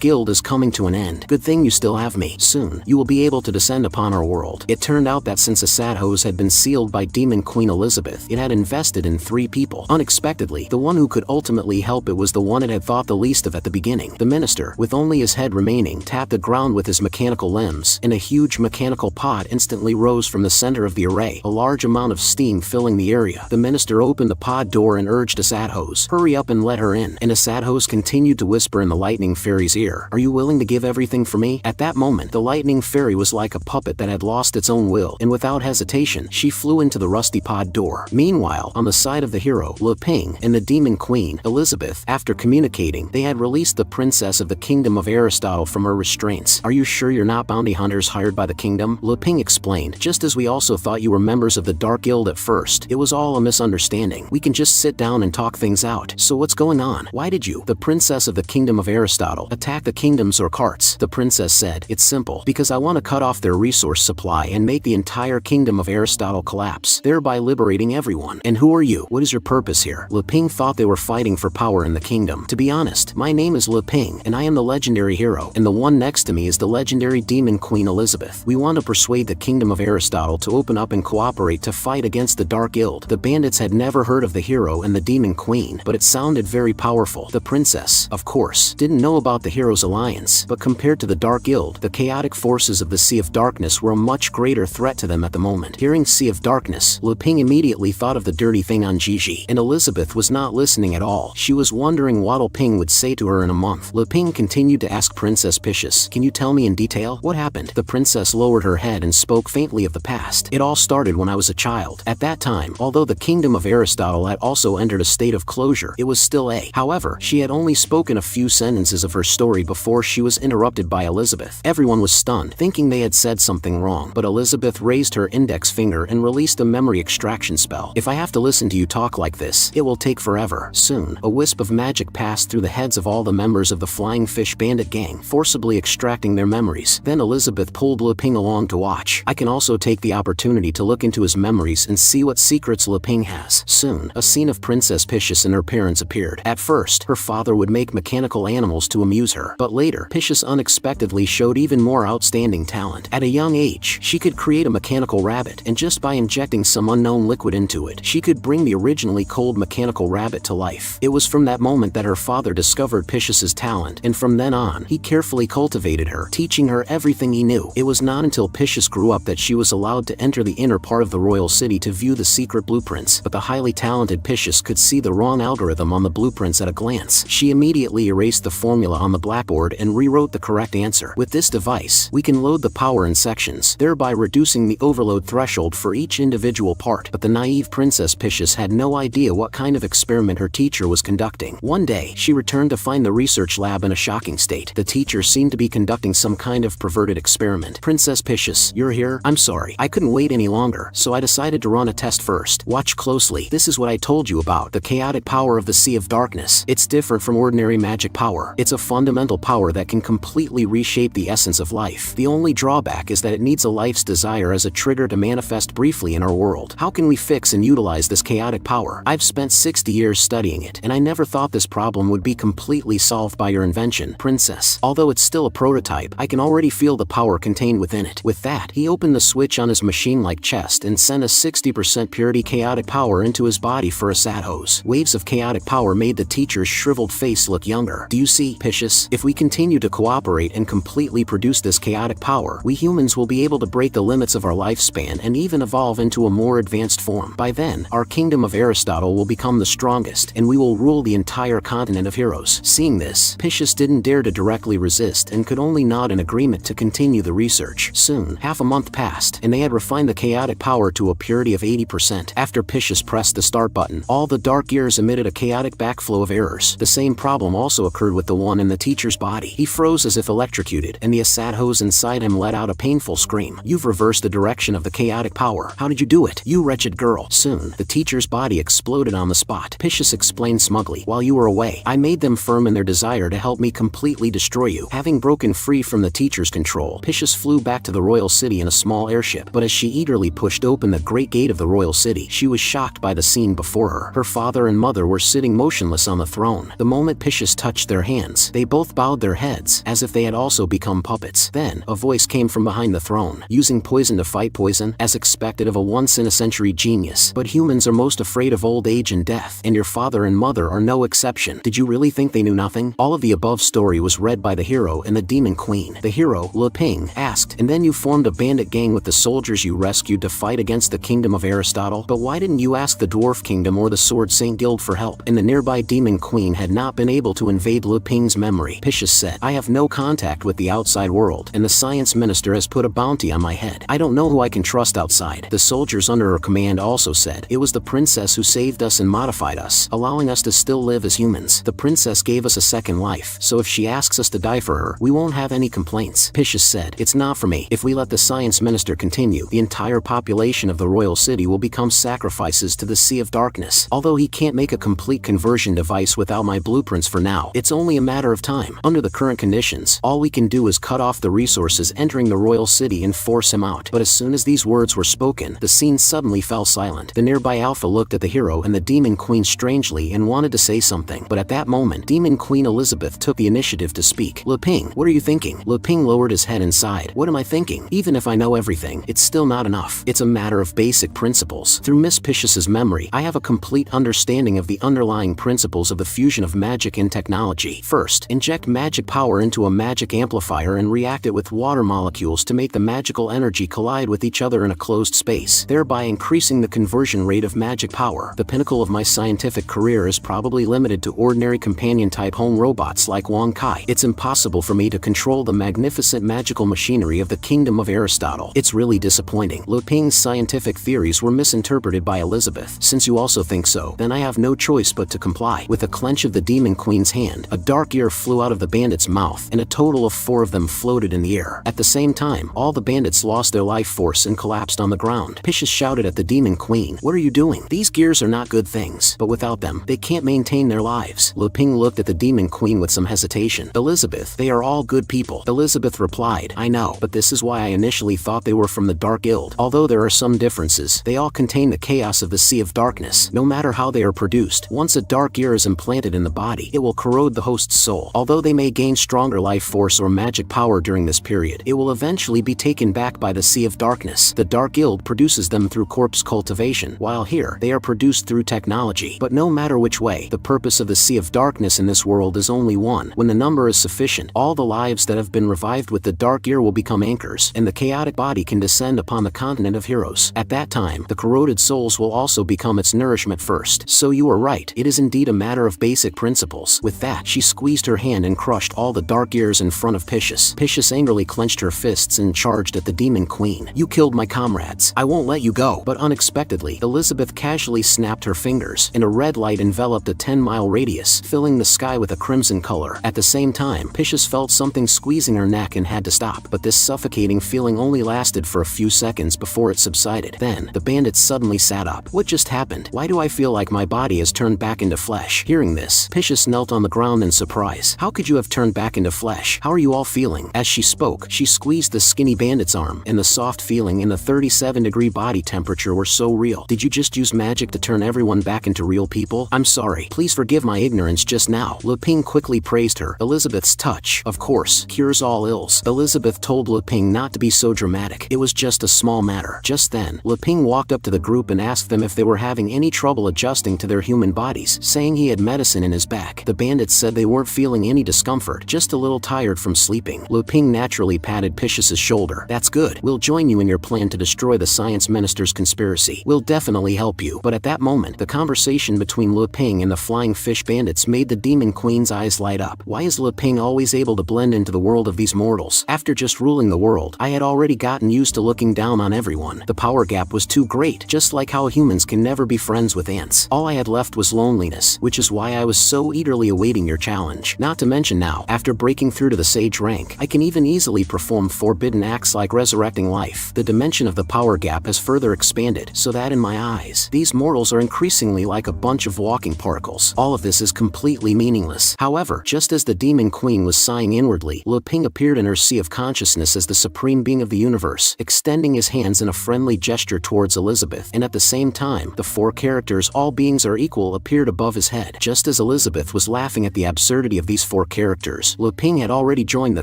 [SPEAKER 1] Guild is coming to an end. Good thing you still have me. Soon, you will be able to descend upon our world. It turned out that since Asathos had been sealed by Demon Queen Elizabeth, it had invested in 3 people. Unexpectedly, the one who could ultimately help it was the one it had thought the least of at the beginning. The minister, with only his head remaining, tapped the ground with his mechanical limbs, and a huge mechanical pod instantly rose from the center of the array, a large amount of steam filling the area. The minister opened the pod door and urged Asathos, hurry up and let her in. And Asathos continued to whisper in the lightning fairy's ear, are you willing to give everything for me? At that moment, the lightning fairy was like a puppet that had lost its own will, and without hesitation, she flew into the rusty pod door. Meanwhile, on the side of the hero, Leping, and the Demon Queen, Elizabeth, after communicating, they had released the princess of the kingdom of Aristotle from her restraints. Are you sure you're not bounty hunters hired by the kingdom? Leping explained, just as we also thought you were members of the Dark Guild at first. It was all a misunderstanding. We can just sit down and talk things out. So what's going on? Why did you, the princess of the kingdom of Aristotle, attack the kingdoms or carts? The princess said, it's simple. Because I want to cut off their resource supply and make the entire kingdom of Aristotle collapse, thereby liberating everyone. And who are you? What is your purpose here? Leping thought they were fighting for power in the kingdom. To be honest, my name is Leping, and I am the legendary hero, and the one next to me is the legendary Demon Queen Elizabeth. We want to persuade the kingdom of Aristotle to open up and cooperate to fight against the Dark Guild. The bandits had never heard of the hero and the Demon Queen, but it sounded very powerful. The princess, of course, didn't know about the hero's alliance, but compared to the Dark Guild, the chaotic forces of the Sea of Darkness were a much greater threat to them at the moment. Hearing Sea of Darkness, Leping immediately thought of the dirty thing on Gigi, and Elizabeth was not listening at all. She was wondering what Leping would say to her in a month. Leping continued to ask Princess Picious, can you tell me in detail what happened? The princess lowered her head and spoke faintly of the past. It all started when I was a child. At that time, although the kingdom of Aristotle had also entered a state of closure, it was still a. However, she had only spoken a few sentences of her story before she was interrupted by Elizabeth. Everyone was stunned, thinking they had said something wrong, but Elizabeth raised her index finger and released a memory extraction spell. If I have to listen to you talk like this, it will take forever. Soon, a wisp of magic passed through the heads of all the members of the Flying Fish Bandit gang, forcibly extracting their memories. Then Elizabeth pulled Leping along to watch. I can also take the opportunity to look into his memories and see what secrets Leping has. Soon, a scene of Princess Picious and her parents appeared. At first, her father would make mechanical animals to amuse her, but later, Picious unexpectedly showed even more outstanding talent. At a young age, she could create a mechanical rabbit, and just by injecting some unknown liquid into it, she could bring the originally cold mechanical rabbit to life. It was from that moment that her father discovered Picious's talent, and from then on, he carefully cultivated her, teaching her everything he knew. It was not until Picious grew up that she was allowed to enter the inner part of the royal city to view the secret blueprints, but the highly talented Picious could see the wrong algorithm on the blueprints at a glance. She immediately erased the formula on the blackboard and rewrote the correct answer. With this device, we can load the power in sections, thereby reducing the overload threshold for each individual part. But the naive Princess Picious had no idea what kind of experiment her teacher was conducting. One day, she returned to find the research lab in a shocking state. The teacher seemed to be conducting some kind of perverted experiment. Princess Picious, you're here? I'm sorry. I couldn't wait any longer, so I decided to run a test first. Watch closely. This is what I told you about, the chaotic power of the Sea of Darkness. It's different from ordinary magic power. It's a fundamental power that can completely reshape the essence of life. The only drawback is that it needs a life's desire as a trigger to manifest briefly in our world. How can we fix and utilize this chaotic power? I've spent 60 years years studying it, and I never thought this problem would be completely solved by your invention, Princess. Although it's still a prototype, I can already feel the power contained within it." With that, he opened the switch on his machine-like chest and sent a 60% purity chaotic power into his body for a sad hose. Waves of chaotic power made the teacher's shriveled face look younger. "Do you see, Picious? If we continue to cooperate and completely produce this chaotic power, we humans will be able to break the limits of our lifespan and even evolve into a more advanced form. By then, our kingdom of Aristotle will become the strongest, and we will rule the entire continent of heroes." Seeing this, Picious didn't dare to directly resist and could only nod in agreement to continue the research. Soon, half a month passed, and they had refined the chaotic power to a purity of 80%. After Picious pressed the start button, all the dark gears emitted a chaotic backflow of errors. The same problem also occurred with the one in the teacher's body. He froze as if electrocuted, and the Assad hose inside him let out a painful scream. "You've reversed the direction of the chaotic power. How did you do it, you wretched girl?" Soon, the teacher's body exploded on the spot. Picious explained smugly, "While you were away, I made them firm in their desire to help me completely destroy you." Having broken free from the teacher's control, Picious flew back to the royal city in a small airship, but as she eagerly pushed open the great gate of the royal city, she was shocked by the scene before her. Her father and mother were sitting motionless on the throne. The moment Picious touched their hands, they both bowed their heads, as if they had also become puppets. Then, a voice came from behind the throne. "Using poison to fight poison, as expected of a once-in-a-century genius. But humans are most afraid of old age and death, and your father and mother are no exception. Did you really think they knew nothing?" All of the above story was read by the hero and the demon queen. The hero, Le Ping, asked, "And then you formed a bandit gang with the soldiers you rescued to fight against the kingdom of Aristotle? But why didn't you ask the Dwarf Kingdom or the Sword Saint Guild for help?" And the nearby demon queen had not been able to invade Le Ping's memory. Picious said, "I have no contact with the outside world, and the science minister has put a bounty on my head. I don't know who I can trust outside." The soldiers under her command also said, "It was the princess who saved us and modified us, allowing us to still live as humans. The princess gave us a second life, so if she asks us to die for her, we won't have any complaints." Picious said, "It's not for me. If we let the science minister continue, the entire population of the royal city will become sacrifices to the Sea of Darkness. Although he can't make a complete conversion device without my blueprints for now, it's only a matter of time. Under the current conditions, all we can do is cut off the resources entering the royal city and force him out." But as soon as these words were spoken, the scene suddenly fell silent. The nearby Alpha looked at the hero and the demon queen strangely and wanted to say something, but at that moment, demon queen Elizabeth took the initiative to speak. "Le Ping, what are you thinking?" Le Ping lowered his head and sighed. "What am I thinking? Even if I know everything, it's still not enough. It's a matter of basic principles. Through Miss Picious's memory, I have a complete understanding of the underlying principles of the fusion of magic and technology. First, inject magic power into a magic amplifier and react it with water molecules to make the magical energy collide with each other in a closed space, thereby increasing the conversion rate of magic power. The pinnacle of my scientific career is probably limited to ordinary companion-type home robots like Wong Kai. It's impossible for me to control the magnificent magical machinery of the kingdom of Aristotle. It's really disappointing." Le Ping's scientific theories were misinterpreted by Elizabeth. "Since you also think so, then I have no choice but to comply." With a clench of the demon queen's hand, a dark ear flew out of the bandit's mouth, and a total of 4 of them floated in the air. At the same time, all the bandits lost their life force and collapsed on the ground. Picious shouted at the demon queen, "What are you doing? These gears are not good things, but without them, they can't maintain their lives." Le Ping looked at the demon queen with some hesitation. "Elizabeth, they are all good people." Elizabeth replied, "I know, but this is why I initially thought they were from the Dark Guild. Although there are some differences, they all contain the chaos of the Sea of Darkness. No matter how they are produced, once a dark gear is implanted in the body, it will corrode the host's soul. Although they may gain stronger life force or magic power during this period, it will eventually be taken back by the Sea of Darkness. The Dark Guild produces them through corpse cultivation, while here, they are produced through technology. But no matter which way, the purpose of the Sea of Darkness in this world is only one. When the number is sufficient, all the lives that have been revived with the dark gear will become anchors, and the chaotic body can descend upon the continent of heroes. At that time, the corroded souls will also become its nourishment first. So you are right, it is indeed a matter of basic principles." With that, she squeezed her hand and crushed all the dark gears in front of Picious. Picious angrily clenched her fists and charged at the demon queen. "You killed my comrades. I won't let you go." But unexpectedly, Elizabeth casually snapped her fingers, and a red light enveloped a 10-mile radius, filling the sky with a crimson color. At the same time, Picious felt something squeezing her neck and had to stop, but this suffocating feeling only lasted for a few seconds before it subsided. Then, the bandit suddenly sat up. "What just happened? Why do I feel like my body has turned back into flesh?" Hearing this, Picious knelt on the ground in surprise. "How could you have turned back into flesh? How are you all feeling?" As she spoke, she squeezed the skinny bandit's arm, and the soft feeling and the 37-degree body temperature were so real. "Did you just use magic to turn everyone back into real real people? I'm sorry. Please forgive my ignorance just now. Lu Ping quickly praised her. Elizabeth's touch, of course, cures all ills. Elizabeth told Lu Ping not to be so dramatic. It was just a small matter. Just then, Lu Ping walked up to the group and asked them if they were having any trouble adjusting to their human bodies, saying he had medicine in his back. The bandits said they weren't feeling any discomfort, just a little tired from sleeping. Lu Ping naturally patted Pishus's shoulder. That's good. We'll join you in your plan to destroy the science minister's conspiracy. We'll definitely help you. But at that moment, the conversation between Lu Ping and the flying fish bandits made the Demon Queen's eyes light up. Why is Lu Ping always able to blend into the world of these mortals? After just ruling the world, I had already gotten used to looking down on everyone. The power gap was too great, just like how humans can never be friends with ants. All I had left was loneliness, which is why I was so eagerly awaiting your challenge. Not to mention now, after breaking through to the sage rank, I can even easily perform forbidden acts like resurrecting life. The dimension of the power gap has further expanded, so that in my eyes, these mortals are increasingly like a bunch of walking particles. All of this is completely meaningless. However, just as the Demon Queen was sighing inwardly, Lu Ping appeared in her sea of consciousness as the supreme being of the universe, extending his hands in a friendly gesture towards Elizabeth, and at the same time, the four characters "all beings are equal" appeared above his head. Just as Elizabeth was laughing at the absurdity of these four characters, Lu Ping had already joined the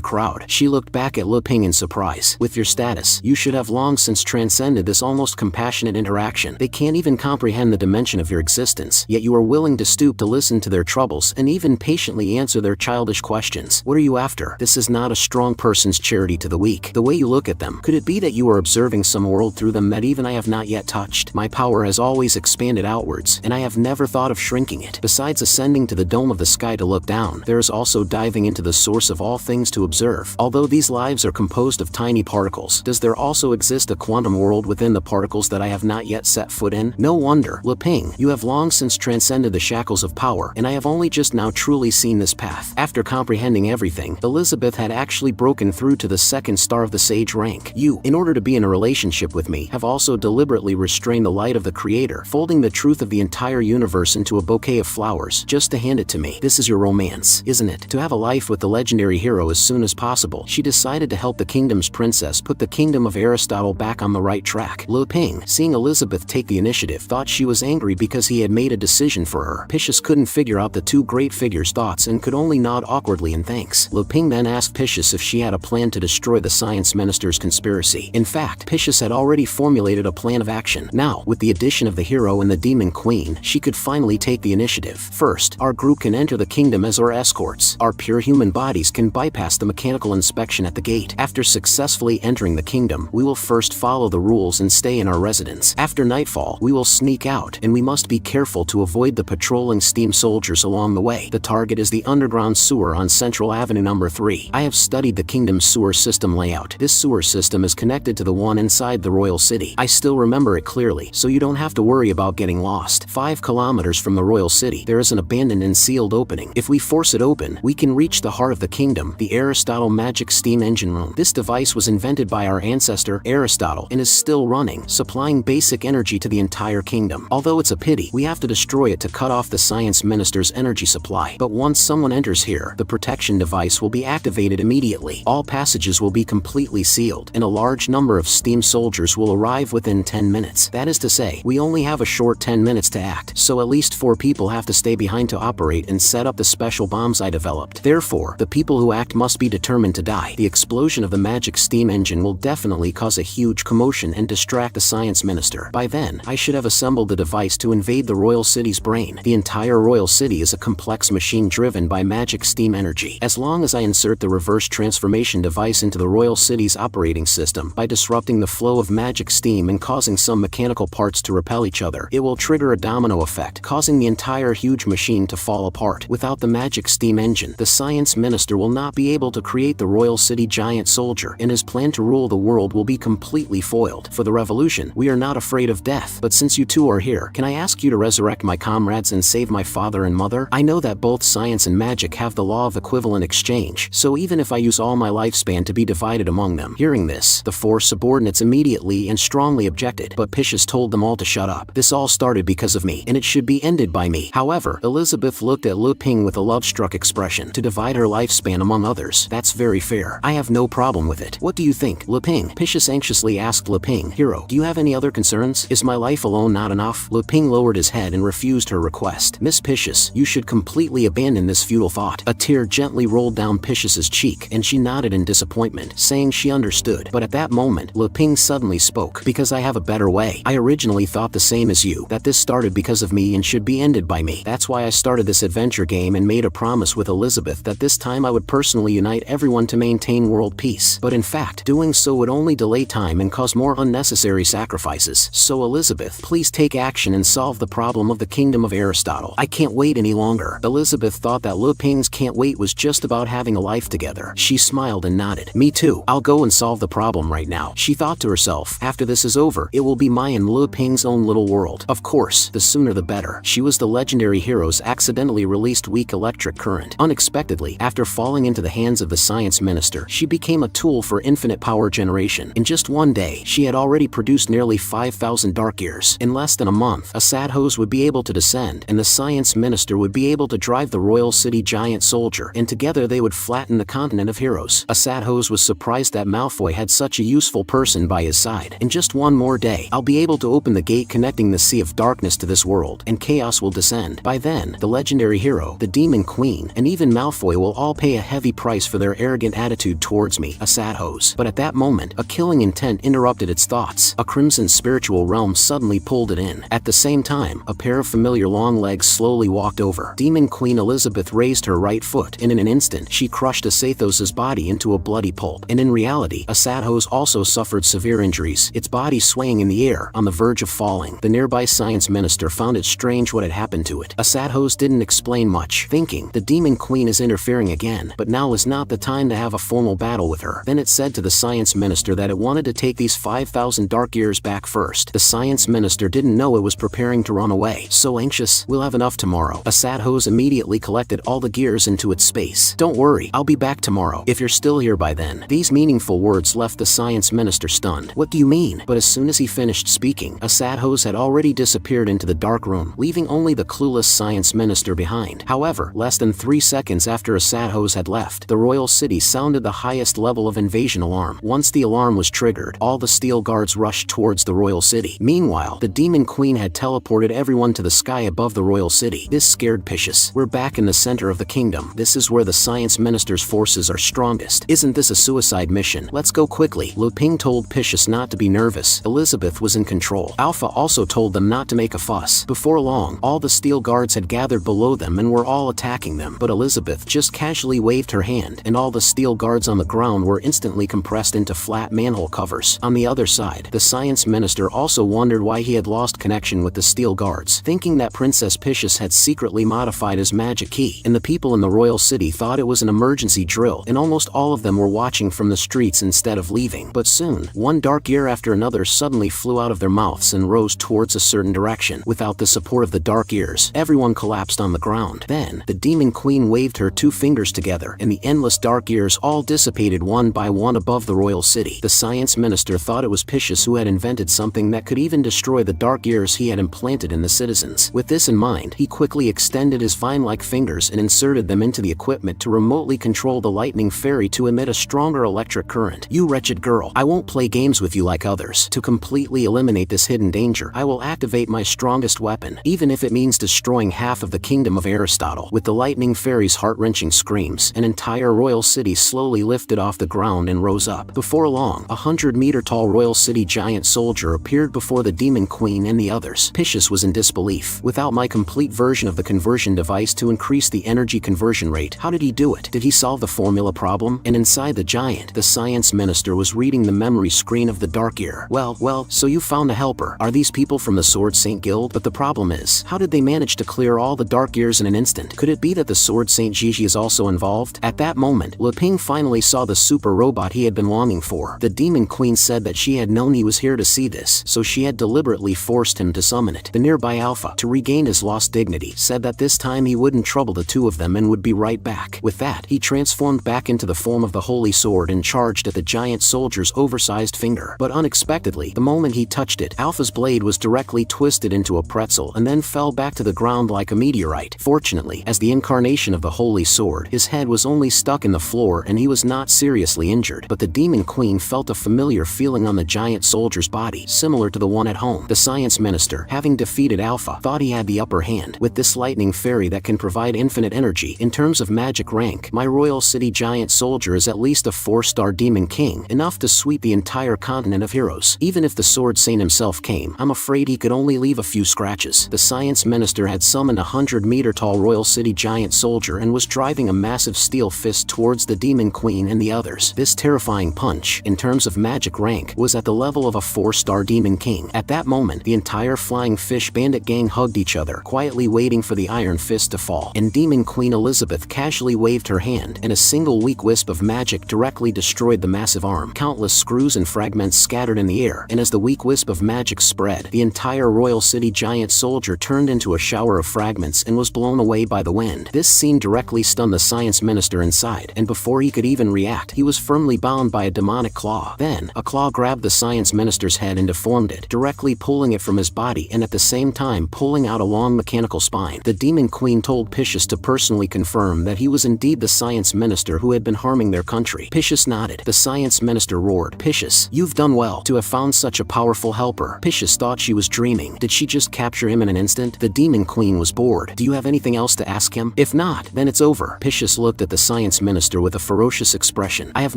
[SPEAKER 1] crowd. She looked back at Lu Ping in surprise. With your status, you should have long since transcended this almost compassionate interaction. They can't even comprehend the dimension of your existence, yet you are willing to stoop to listen to their troubles and even patiently answer their childish questions. What are you after? This is not a strong person's charity to the weak. The way you look at them, could it be that you are observing some world through them that even I have not yet touched? My power has always expanded outwards, and I have never thought of shrinking it. Besides ascending to the dome of the sky to look down, there is also diving into the source of all things to observe. Although these lives are composed of tiny particles, does there also exist a quantum world within the particles that I have not yet set foot in? No wonder, Lu Ping, you have long since transcended the shackles of power, and I have only just now truly seen this path. After comprehending everything, Elizabeth had actually broken through to the second star of the sage rank. You, in order to be in a relationship with me, have also deliberately restrained the light of the Creator, folding the truth of the entire universe into a bouquet of flowers, just to hand it to me. This is your romance, isn't it? To have a life with the legendary hero as soon as possible, she decided to help the kingdom's princess put the kingdom of Aristotle back on the right track. Lu Ping, seeing Elizabeth take the initiative, thought she was angry because he had made a decision for her. Pishus couldn't figure out the two great figures' thoughts and could only nod awkwardly in thanks. Lu Ping then asked Pishus if she had a plan to destroy the science minister's conspiracy. In fact, Pishus had already formulated a plan of action. Now, with the addition of the hero and the Demon Queen, she could finally take the initiative. First, our group can enter the kingdom as our escorts. Our pure human bodies can bypass the mechanical inspection at the gate. After successfully entering the kingdom, we will first follow the rules and stay in our residence. After nightfall, we will sneak out, and we must be careful to avoid the patrolling steam soldiers along the way. The target is the underground sewer on Central Avenue number 3. I have studied the kingdom's sewer system layout. This sewer system is connected to the one inside the royal city. I still remember it clearly, so you don't have to worry about getting lost. 5 kilometers from the royal city, there is an abandoned and sealed opening. If we force it open, we can reach the heart of the kingdom, the Aristotle Magic Steam Engine Room. This device was invented by our ancestor, Aristotle, and is still running, supplying basic energy to the entire kingdom. Although it's a pity, we have to destroy it to cut off the science minister's energy supply. But once someone enters here, the protection device will be activated immediately. All passages will be completely sealed, and a large number of steam soldiers will arrive within 10 minutes. That is to say, we only have a short 10 minutes to act, so at least 4 people have to stay behind to operate and set up the special bombs I developed. Therefore, the people who act must be determined to die. The explosion of the magic steam engine will definitely cause a huge commotion and distract the science minister. By then, I should have assembled the device to invade the royal city's brain. The entire royal city is a complex machine driven by magic steam energy. As long as I insert the reverse transformation device into the royal city's operating system by disrupting the flow of magic steam and causing some mechanical parts to repel each other, it will trigger a domino effect, causing the entire huge machine to fall apart. Without the magic steam engine, the science minister will not be able to create the royal city giant soldier, and his plan to rule the world will be completely foiled. For the revolution, we are not afraid of death, but since you two are here, can I ask you to resurrect my comrades and save my father and mother? I know that both science and magic have the law of equivalent exchange, so even if I use all my lifespan to be divided among them. Hearing this, the 4 subordinates immediately and strongly objected, but Pishus told them all to shut up. This all started because of me, and it should be ended by me. However, Elizabeth looked at Lu Ping with a love-struck expression. To divide her lifespan among others, that's very fair. I have no problem with it. What do you think, Lu Ping? Pishus anxiously asked Lu Ping. Hero, do you have any other concerns? Is my life alone not enough? Lu Ping lowered his head head and refused her request. "Miss Picious, you should completely abandon this futile thought." A tear gently rolled down Picious's cheek, and she nodded in disappointment, saying she understood. But at that moment, Lu Ping suddenly spoke. "Because I have a better way. I originally thought the same as you, that this started because of me and should be ended by me. That's why I started this adventure game and made a promise with Elizabeth that this time I would personally unite everyone to maintain world peace. But in fact, doing so would only delay time and cause more unnecessary sacrifices. So Elizabeth, please take action and solve the problem of the kingdom of Aristotle. I can't wait any longer." Elizabeth thought that Lu Ping's "can't wait" was just about having a life together. She smiled and nodded. "Me too. I'll go and solve the problem right now," she thought to herself. "After this is over, it will be my and Lu Ping's own little world. Of course, the sooner the better." She was the legendary hero's accidentally released weak electric current. Unexpectedly, after falling into the hands of the science minister, she became a tool for infinite power generation. In just one day, she had already produced nearly 5,000 dark gears. In less than a month, a sad hose would be able to descend, and the science minister would be able to drive the royal city giant soldier, and together they would flatten the continent of heroes. A sad hose was surprised that Malfoy had such a useful person by his side. "In just one more day, I'll be able to open the gate connecting the Sea of Darkness to this world, and chaos will descend. By then, the legendary hero, the Demon Queen, and even Malfoy will all pay a heavy price for their arrogant attitude towards me, a sad hose." But at that moment, a killing intent interrupted its thoughts. A crimson spiritual realm suddenly pulled it in. At the same time, a pair of familiar long legs slowly walked over. Demon Queen Elizabeth raised her right foot, and in an instant, she crushed Asathos's body into a bloody pulp. And in reality, Asathos also suffered severe injuries, its body swaying in the air, on the verge of falling. The nearby science minister found it strange what had happened to it. Asathos didn't explain much, thinking, the Demon Queen is interfering again, but now is not the time to have a formal battle with her. Then it said to the science minister that it wanted to take these 5,000 dark gears back first. The science minister didn't know it was preparing to run away. "So anxious? We'll have enough tomorrow." Asathos immediately collected all the gears into its space. "Don't worry, I'll be back tomorrow, if you're still here by then." These meaningful words left the science minister stunned. "What do you mean?" But as soon as he finished speaking, Asathos had already disappeared into the dark room, leaving only the clueless science minister behind. However, less than 3 seconds after Asathos had left, the royal city sounded the highest level of invasion alarm. Once the alarm was triggered, all the steel guards rushed towards the royal city. Meanwhile, the Demon Queen had teleported everyone to the sky above the royal city. This scared Picious. "We're back in the center of the kingdom. This is where the science minister's forces are strongest. Isn't this a suicide mission? Let's go quickly." Lu Ping told Picious not to be nervous. Elizabeth was in control. Alpha also told them not to make a fuss. Before long, all the steel guards had gathered below them and were all attacking them. But Elizabeth just casually waved her hand, and all the steel guards on the ground were instantly compressed into flat manhole covers. On the other side, the science minister also wondered why he had lost connection with the steel guards, thinking that Princess Picious had secretly modified his magic key. And the people in the royal city thought it was an emergency drill, and almost all of them were watching from the streets instead of leaving. But soon, one dark ear after another suddenly flew out of their mouths and rose towards a certain direction. Without the support of the dark ears, everyone collapsed on the ground. Then, the Demon Queen waved her 2 fingers together, and the endless dark ears all dissipated one by one above the royal city. The science minister thought it was Picious who had invented something that could even destroy the dark ears he had implanted in the citizens. With this in mind, he quickly extended his vine-like fingers and inserted them into the equipment to remotely control the lightning fairy to emit a stronger electric current. "You wretched girl, I won't play games with you like others. To completely eliminate this hidden danger, I will activate my strongest weapon, even if it means destroying half of the kingdom of Aristotle." With the lightning fairy's heart-wrenching screams, an entire royal city slowly lifted off the ground and rose up. Before long, a 100-meter-tall royal city giant soldier appeared before the Demon Queen and the others. Picious was in disbelief. "Without my complete version of the conversion device to increase the energy conversion rate, how did he do it? Did he solve the formula problem?" And inside the giant, the science minister was reading the memory screen of the dark ear. Well, so you found a helper. Are these people from the Sword Saint Guild? But the problem is, how did they manage to clear all the dark ears in an instant? Could it be that the Sword Saint Gigi is also involved? At that moment, Lu Ping finally saw the super robot he had been longing for. The Demon Queen said that she had known he was here to see this, so she had deliberately forced him to summon it. The nearby Alpha, to regain his lost dignity, said that this time he wouldn't trouble the two of them and would be right back. With that, he transformed back into the form of the Holy Sword and charged at the giant soldier's oversized finger. But unexpectedly, the moment he touched it, Alpha's blade was directly twisted into a pretzel and then fell back to the ground like a meteorite. Fortunately, as the incarnation of the Holy Sword, his head was only stuck in the floor and he was not seriously injured. But the Demon Queen felt a familiar feeling on the giant soldier's body, similar to the one at home. The science minister, having defeated undefeated alpha, thought he had the upper hand. With this lightning fairy that can provide infinite energy, in terms of magic rank, my royal city giant soldier is at least a 4-star demon king, enough to sweep the entire continent of heroes. Even if the Sword Saint himself came, I'm afraid he could only leave a few scratches. The science minister had summoned a 100-meter-tall royal city giant soldier and was driving a massive steel fist towards the demon queen and the others. This terrifying punch, in terms of magic rank, was at the level of a 4-star demon king. At that moment, the entire flying fish bandit gang hugged each other, quietly waiting for the iron fist to fall, and demon queen Elizabeth casually waved her hand, and a single weak wisp of magic directly destroyed the massive arm. Countless screws and fragments scattered in the air, and as the weak wisp of magic spread, the entire royal city giant soldier turned into a shower of fragments and was blown away by the wind. This scene directly stunned the science minister inside, and before he could even react, he was firmly bound by a demonic claw. Then, a claw grabbed the science minister's head and deformed it, directly pulling it from his body and at the same time pulling out a long mechanical spine. The demon queen told Picius to personally confirm that he was indeed the science minister who had been harming their country. Picius nodded. The science minister roared, "Picius, you've done well to have found such a powerful helper." Picius thought she was dreaming. Did she just capture him in an instant? The demon queen was bored. "Do you have anything else to ask him? If not, then it's over." Picius looked at the science minister with a ferocious expression. "I have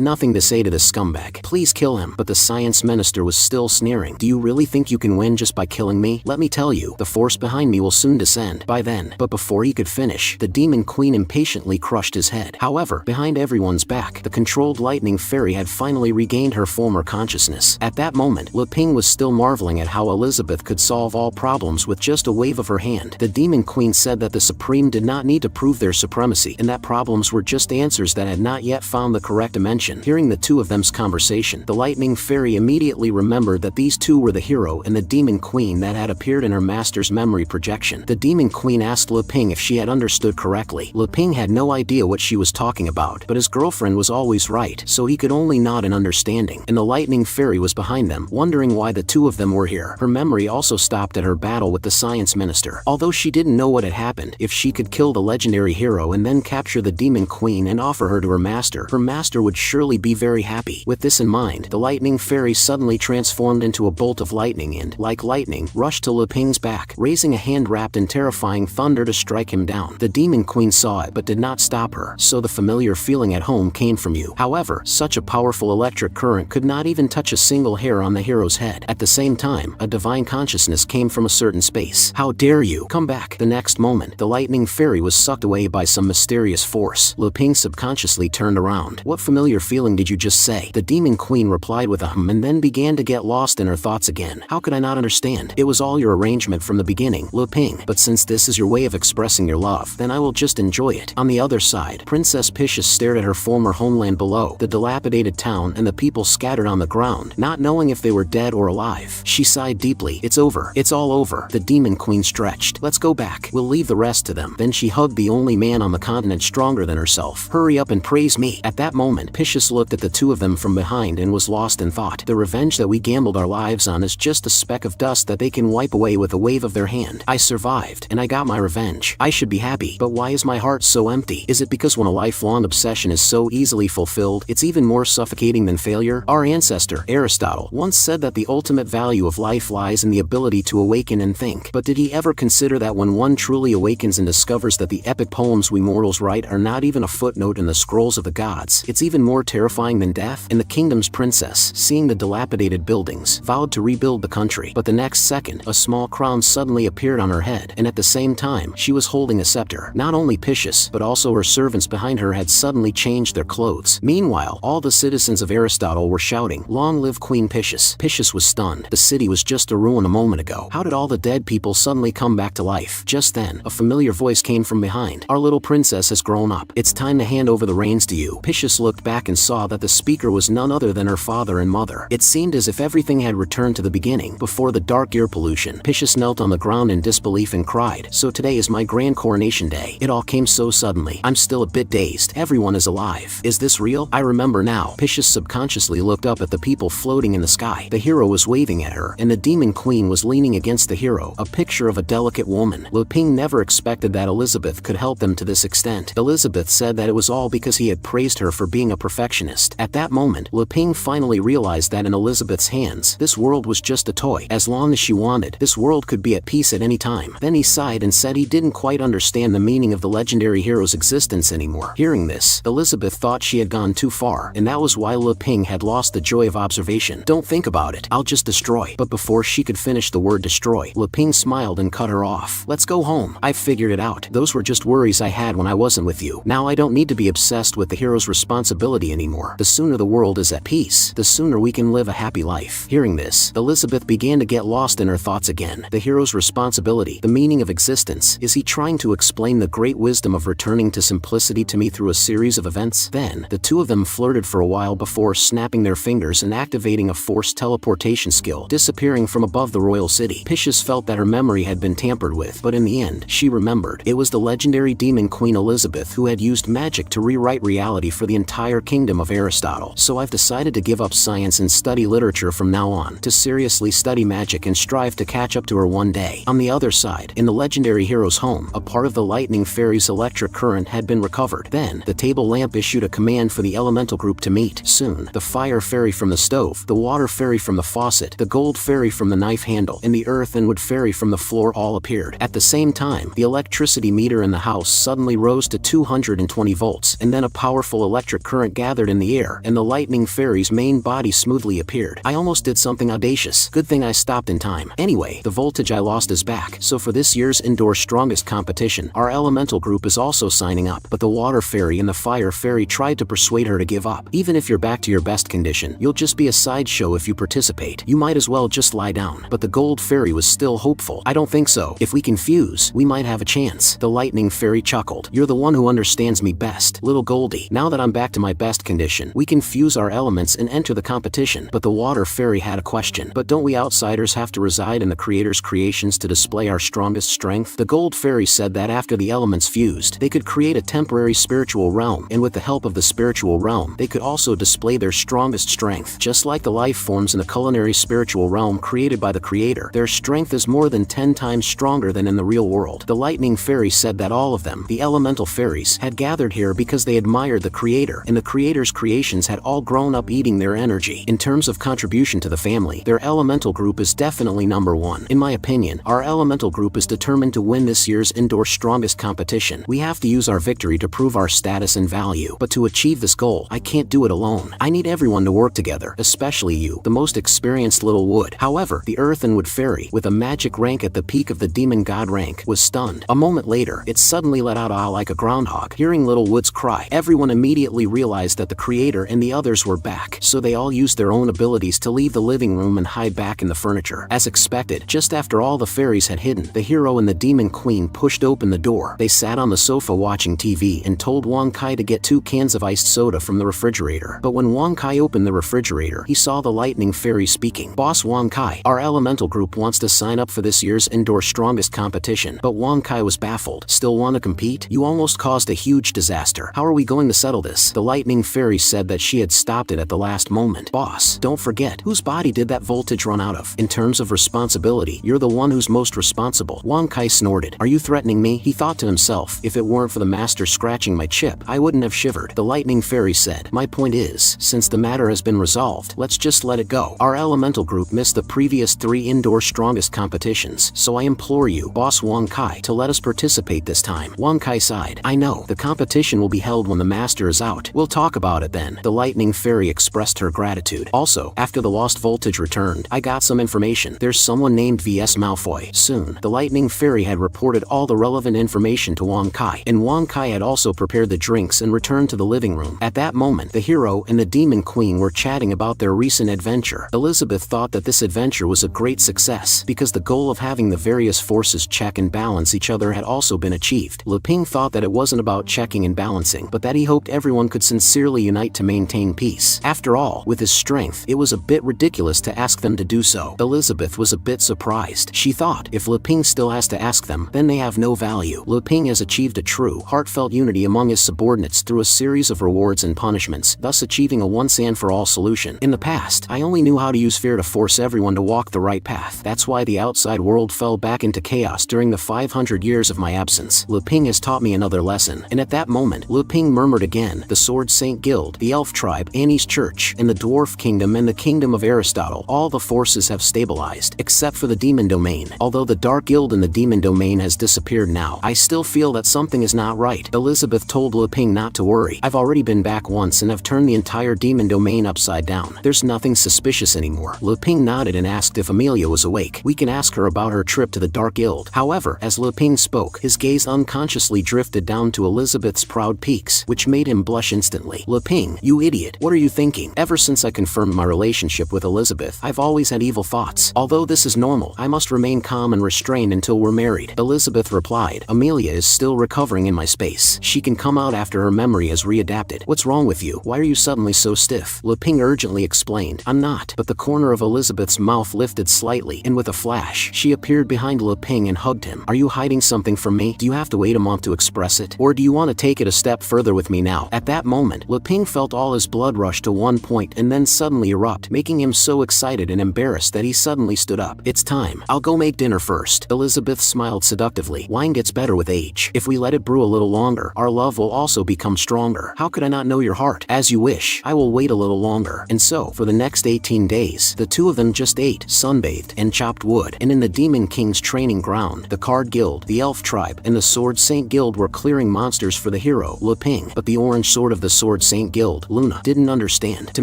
[SPEAKER 1] nothing to say to this scumbag. Please kill him." But the science minister was still sneering. "Do you really think you can win just by killing me? Let me tell you, the force behind me will soon descend by then." But before he could finish, the demon queen impatiently crushed his head. However, behind everyone's back, the controlled lightning fairy had finally regained her former consciousness. At that moment, Lu Ping was still marveling at how Elizabeth could solve all problems with just a wave of her hand. The demon queen said that the Supreme did not need to prove their supremacy, and that problems were just answers that had not yet found the correct dimension. Hearing the two of them's conversation, the lightning fairy immediately remembered that these two were the hero and the demon queen that had appeared in her master's memory projection. The demon queen asked Lu Ping if she had understood correctly. Lu Ping had no idea what she was talking about, but his girlfriend was always right, so he could only nod in understanding. And the lightning fairy was behind them, wondering why the two of them were here. Her memory also stopped at her battle with the science minister. Although she didn't know what had happened, if she could kill the legendary hero and then capture the demon queen and offer her to her master would surely be very happy. With this in mind, the lightning fairy suddenly transformed into a bolt of lightning and, like lightning, rushed to Lu Ping's back, raising a hand wrapped in terrifying thunder to strike him down. The demon queen saw it but did not stop her. "So the familiar feeling at home came from you." However, such a powerful electric current could not even touch a single hair on the hero's head. At the same time, a divine consciousness came from a certain space. "How dare you come back!" The next moment, the lightning fairy was sucked away by some mysterious force. Lu Ping subconsciously turned around. "What familiar feeling did you just say?" The demon queen replied with a hum and then began to get lost in her thoughts again. "How could I not understand? It was all your arrangement from the beginning, Lu Ping. But since this is your way of expressing your love, then I will just enjoy it." On the other side, Princess Picius stared at her former homeland below, the dilapidated town and the people scattered on the ground, not knowing if they were dead or alive. She sighed deeply. "It's over. It's all over." The demon queen stretched. "Let's go back. We'll leave the rest to them." Then she hugged the only man on the continent stronger than herself. "Hurry up and praise me." At that moment, Picius looked at the two of them from behind and was lost in thought. The revenge that we gambled our lives on is just a speck of dust that they can wipe away with a wave of their hand. I survived, and I got my revenge. I should be happy, but why is my heart so empty? Is it because when a lifelong obsession is so easily fulfilled, it's even more suffocating than failure? Our ancestor, Aristotle, once said that the ultimate value of life lies in the ability to awaken and think. But did he ever consider that when one truly awakens and discovers that the epic poems we mortals write are not even a footnote in the scrolls of the gods, it's even more terrifying than death? And the kingdom's princess, seeing the dilapidated buildings, vowed to rebuild the country. But the next second, a small crown suddenly appeared on her head, and at the same time, she was holding a scepter. Not only Picius, but also her servants behind her had suddenly changed their clothes. Meanwhile, all the citizens of Aristotle were shouting, "Long live Queen Picius." Picius was stunned. The city was just a ruin a moment ago. How did all the dead people suddenly come back to life? Just then, a familiar voice came from behind. "Our little princess has grown up. It's time to hand over the reins to you." Picius looked back and saw that the speaker was none other than her father and mother. It seemed as if everything had returned to the beginning, before the dark air pollution. Picius knelt on the ground in disbelief and cried, "So today is my grand coronation day. It all came so suddenly. I'm still a bit dazed. Everyone is alive. Is this real? I remember now." Picius subconsciously looked up at the people floating in the sky. The hero was waving at her, and the demon queen was leaning against the hero, a picture of a delicate woman. Lu Ping never expected that Elizabeth could help them to this extent. Elizabeth said that it was all because he had praised her for being a perfectionist. At that moment, Lu Ping finally realized that in Elizabeth's hands, this world was just a toy. As long as she wanted, this world world could be at peace at any time. Then he sighed and said he didn't quite understand the meaning of the legendary hero's existence anymore. Hearing this, Elizabeth thought she had gone too far, and that was why Li Ping had lost the joy of observation. Don't think about it, I'll just destroy. But before she could finish the word destroy, Li Ping smiled and cut her off. Let's go home. I figured it out. Those were just worries I had when I wasn't with you. Now I don't need to be obsessed with the hero's responsibility anymore. The sooner the world is at peace, the sooner we can live a happy life. Hearing this, Elizabeth began to get lost in her thoughts again. The hero's responsibility, the meaning of existence. Is he trying to explain the great wisdom of returning to simplicity to me through a series of events? Then, the two of them flirted for a while before snapping their fingers and activating a forced teleportation skill, disappearing from above the royal city. Pishas felt that her memory had been tampered with, but in the end, she remembered. It was the legendary demon Queen Elizabeth who had used magic to rewrite reality for the entire kingdom of Aristotle. So I've decided to give up science and study literature from now on, to seriously study magic and strive to catch up to her one day. On the other side, in the legendary hero's home, a part of the lightning fairy's electric current had been recovered. Then, the table lamp issued a command for the elemental group to meet. Soon, the fire fairy from the stove, the water fairy from the faucet, the gold fairy from the knife handle, and the earth and wood fairy from the floor all appeared. At the same time, the electricity meter in the house suddenly rose to 220 volts, and then a powerful electric current gathered in the air, and the lightning fairy's main body smoothly appeared. I almost did something audacious. Good thing I stopped in time. Anyway, the voltage I lost is back. So for this year's indoor strongest competition, our elemental group is also signing up. But the water fairy and the fire fairy tried to persuade her to give up. Even if you're back to your best condition, you'll just be a sideshow if you participate. You might as well just lie down. But the gold fairy was still hopeful. I don't think so. If we can fuse, we might have a chance. The lightning fairy chuckled. You're the one who understands me best, little Goldie. Now that I'm back to my best condition, we can fuse our elements and enter the competition. But the water fairy had a question. But don't we outsiders have to reside in the creator's creations to display our strongest strength? The gold fairy said that after the elements fused, they could create a temporary spiritual realm, and with the help of the spiritual realm, they could also display their strongest strength. Just like the life forms in the culinary spiritual realm created by the creator, their strength is more than 10 times stronger than in the real world. The lightning fairy said that all of them, the elemental fairies, had gathered here because they admired the creator, and the creator's creations had all grown up eating their energy. In terms of contribution to the family, their elemental group is definitely number one. In my opinion, our elemental group is determined to win this year's indoor strongest competition. We have to use our victory to prove our status and value. But to achieve this goal, I can't do it alone. I need everyone to work together, especially you, the most experienced little wood. However, the earth and wood fairy, with a magic rank at the peak of the demon god rank, was stunned. A moment later, it suddenly let out a like a groundhog. Hearing little wood's cry, everyone immediately realized that the creator and the others were back, so they all used their own abilities to leave the living room and hide back in the furniture. As expected, just after all the fairies had hidden, the hero and the demon queen pushed open the door. They sat on the sofa watching TV and told Wang Kai to get 2 cans of iced soda from the refrigerator. But when Wang Kai opened the refrigerator, he saw the lightning fairy speaking. Boss Wang Kai, our elemental group wants to sign up for this year's indoor strongest competition. But Wang Kai was baffled. Still want to compete? You almost caused a huge disaster. How are we going to settle this? The lightning fairy said that she had stopped it at the last moment. Boss, don't forget, whose body did that voltage run out of? In terms of responsibility, you're the one who's most responsible. Wang Kai snorted. Are you threatening me? He thought to himself, if it weren't for the master scratching my chip, I wouldn't have shivered. The lightning fairy said, my point is, since the matter has been resolved, let's just let it go. Our elemental group missed the previous 3 indoor strongest competitions, so I implore you, Boss Wang Kai, to let us participate this time. Wang Kai sighed. I know, the competition will be held when the master is out. We'll talk about it then. The lightning fairy expressed her gratitude. Also, after the lost voltage returned, I got some information. There's someone named V.S. Malfoy. Soon, the lightning fairy had reported all the relevant information to Wang Kai, and Wang Kai had also prepared the drinks and returned to the living room. At that moment, the hero and the demon queen were chatting about their recent adventure. Elizabeth thought that this adventure was a great success, because the goal of having the various forces check and balance each other had also been achieved. Li Ping thought that it wasn't about checking and balancing, but that he hoped everyone could sincerely unite to maintain peace. After all, with his strength, it was a bit ridiculous to ask them to do so. Elizabeth was a bit surprised. She thought, if Li Ping still has to ask them, then they have no value. Li Ping has achieved a true, heartfelt unity among his subordinates through a series of rewards and punishments, thus achieving a once-and-for-all solution. In the past, I only knew how to use fear to force everyone to walk the right path. That's why the outside world fell back into chaos during the 500 years of my absence. Li Ping has taught me another lesson. And at that moment, Li Ping murmured again, the Sword Saint Guild, the Elf Tribe, Annie's Church, and the Dwarf Kingdom and the Kingdom of Aristotle, all the forces have stabilized, except for the demon demon domain. Although the Dark Guild in the demon domain has disappeared now, I still feel that something is not right. Elizabeth told Lu Ping not to worry. I've already been back once and have turned the entire demon domain upside down. There's nothing suspicious anymore. Lu Ping nodded and asked if Amelia was awake. We can ask her about her trip to the Dark Guild. However, as Lu Ping spoke, his gaze unconsciously drifted down to Elizabeth's proud peaks, which made him blush instantly. Lu Ping, you idiot, what are you thinking? Ever since I confirmed my relationship with Elizabeth, I've always had evil thoughts. Although this is normal, I must remain calm and restrained until we're married. Elizabeth replied, Amelia is still recovering in my space. She can come out after her memory has readapted. What's wrong with you? Why are you suddenly so stiff? Lu Ping urgently explained. I'm not. But the corner of Elizabeth's mouth lifted slightly, and with a flash, she appeared behind Lu Ping and hugged him. Are you hiding something from me? Do you have to wait a month to express it? Or do you want to take it a step further with me now? At that moment, Lu Ping felt all his blood rush to one point and then suddenly erupt, making him so excited and embarrassed that he suddenly stood up. It's time. I'll go make dinner first. Elizabeth smiled seductively. Wine gets better with age. If we let it brew a little longer, our love will also become stronger. How could I not know your heart? As you wish. I will wait a little longer. And so, for the next 18 days, the two of them just ate, sunbathed, and chopped wood. And in the Demon King's training ground, the Card Guild, the Elf Tribe, and the Sword Saint Guild were clearing monsters for the hero, Lu Ping. But the Orange Sword of the Sword Saint Guild, Luna, didn't understand. To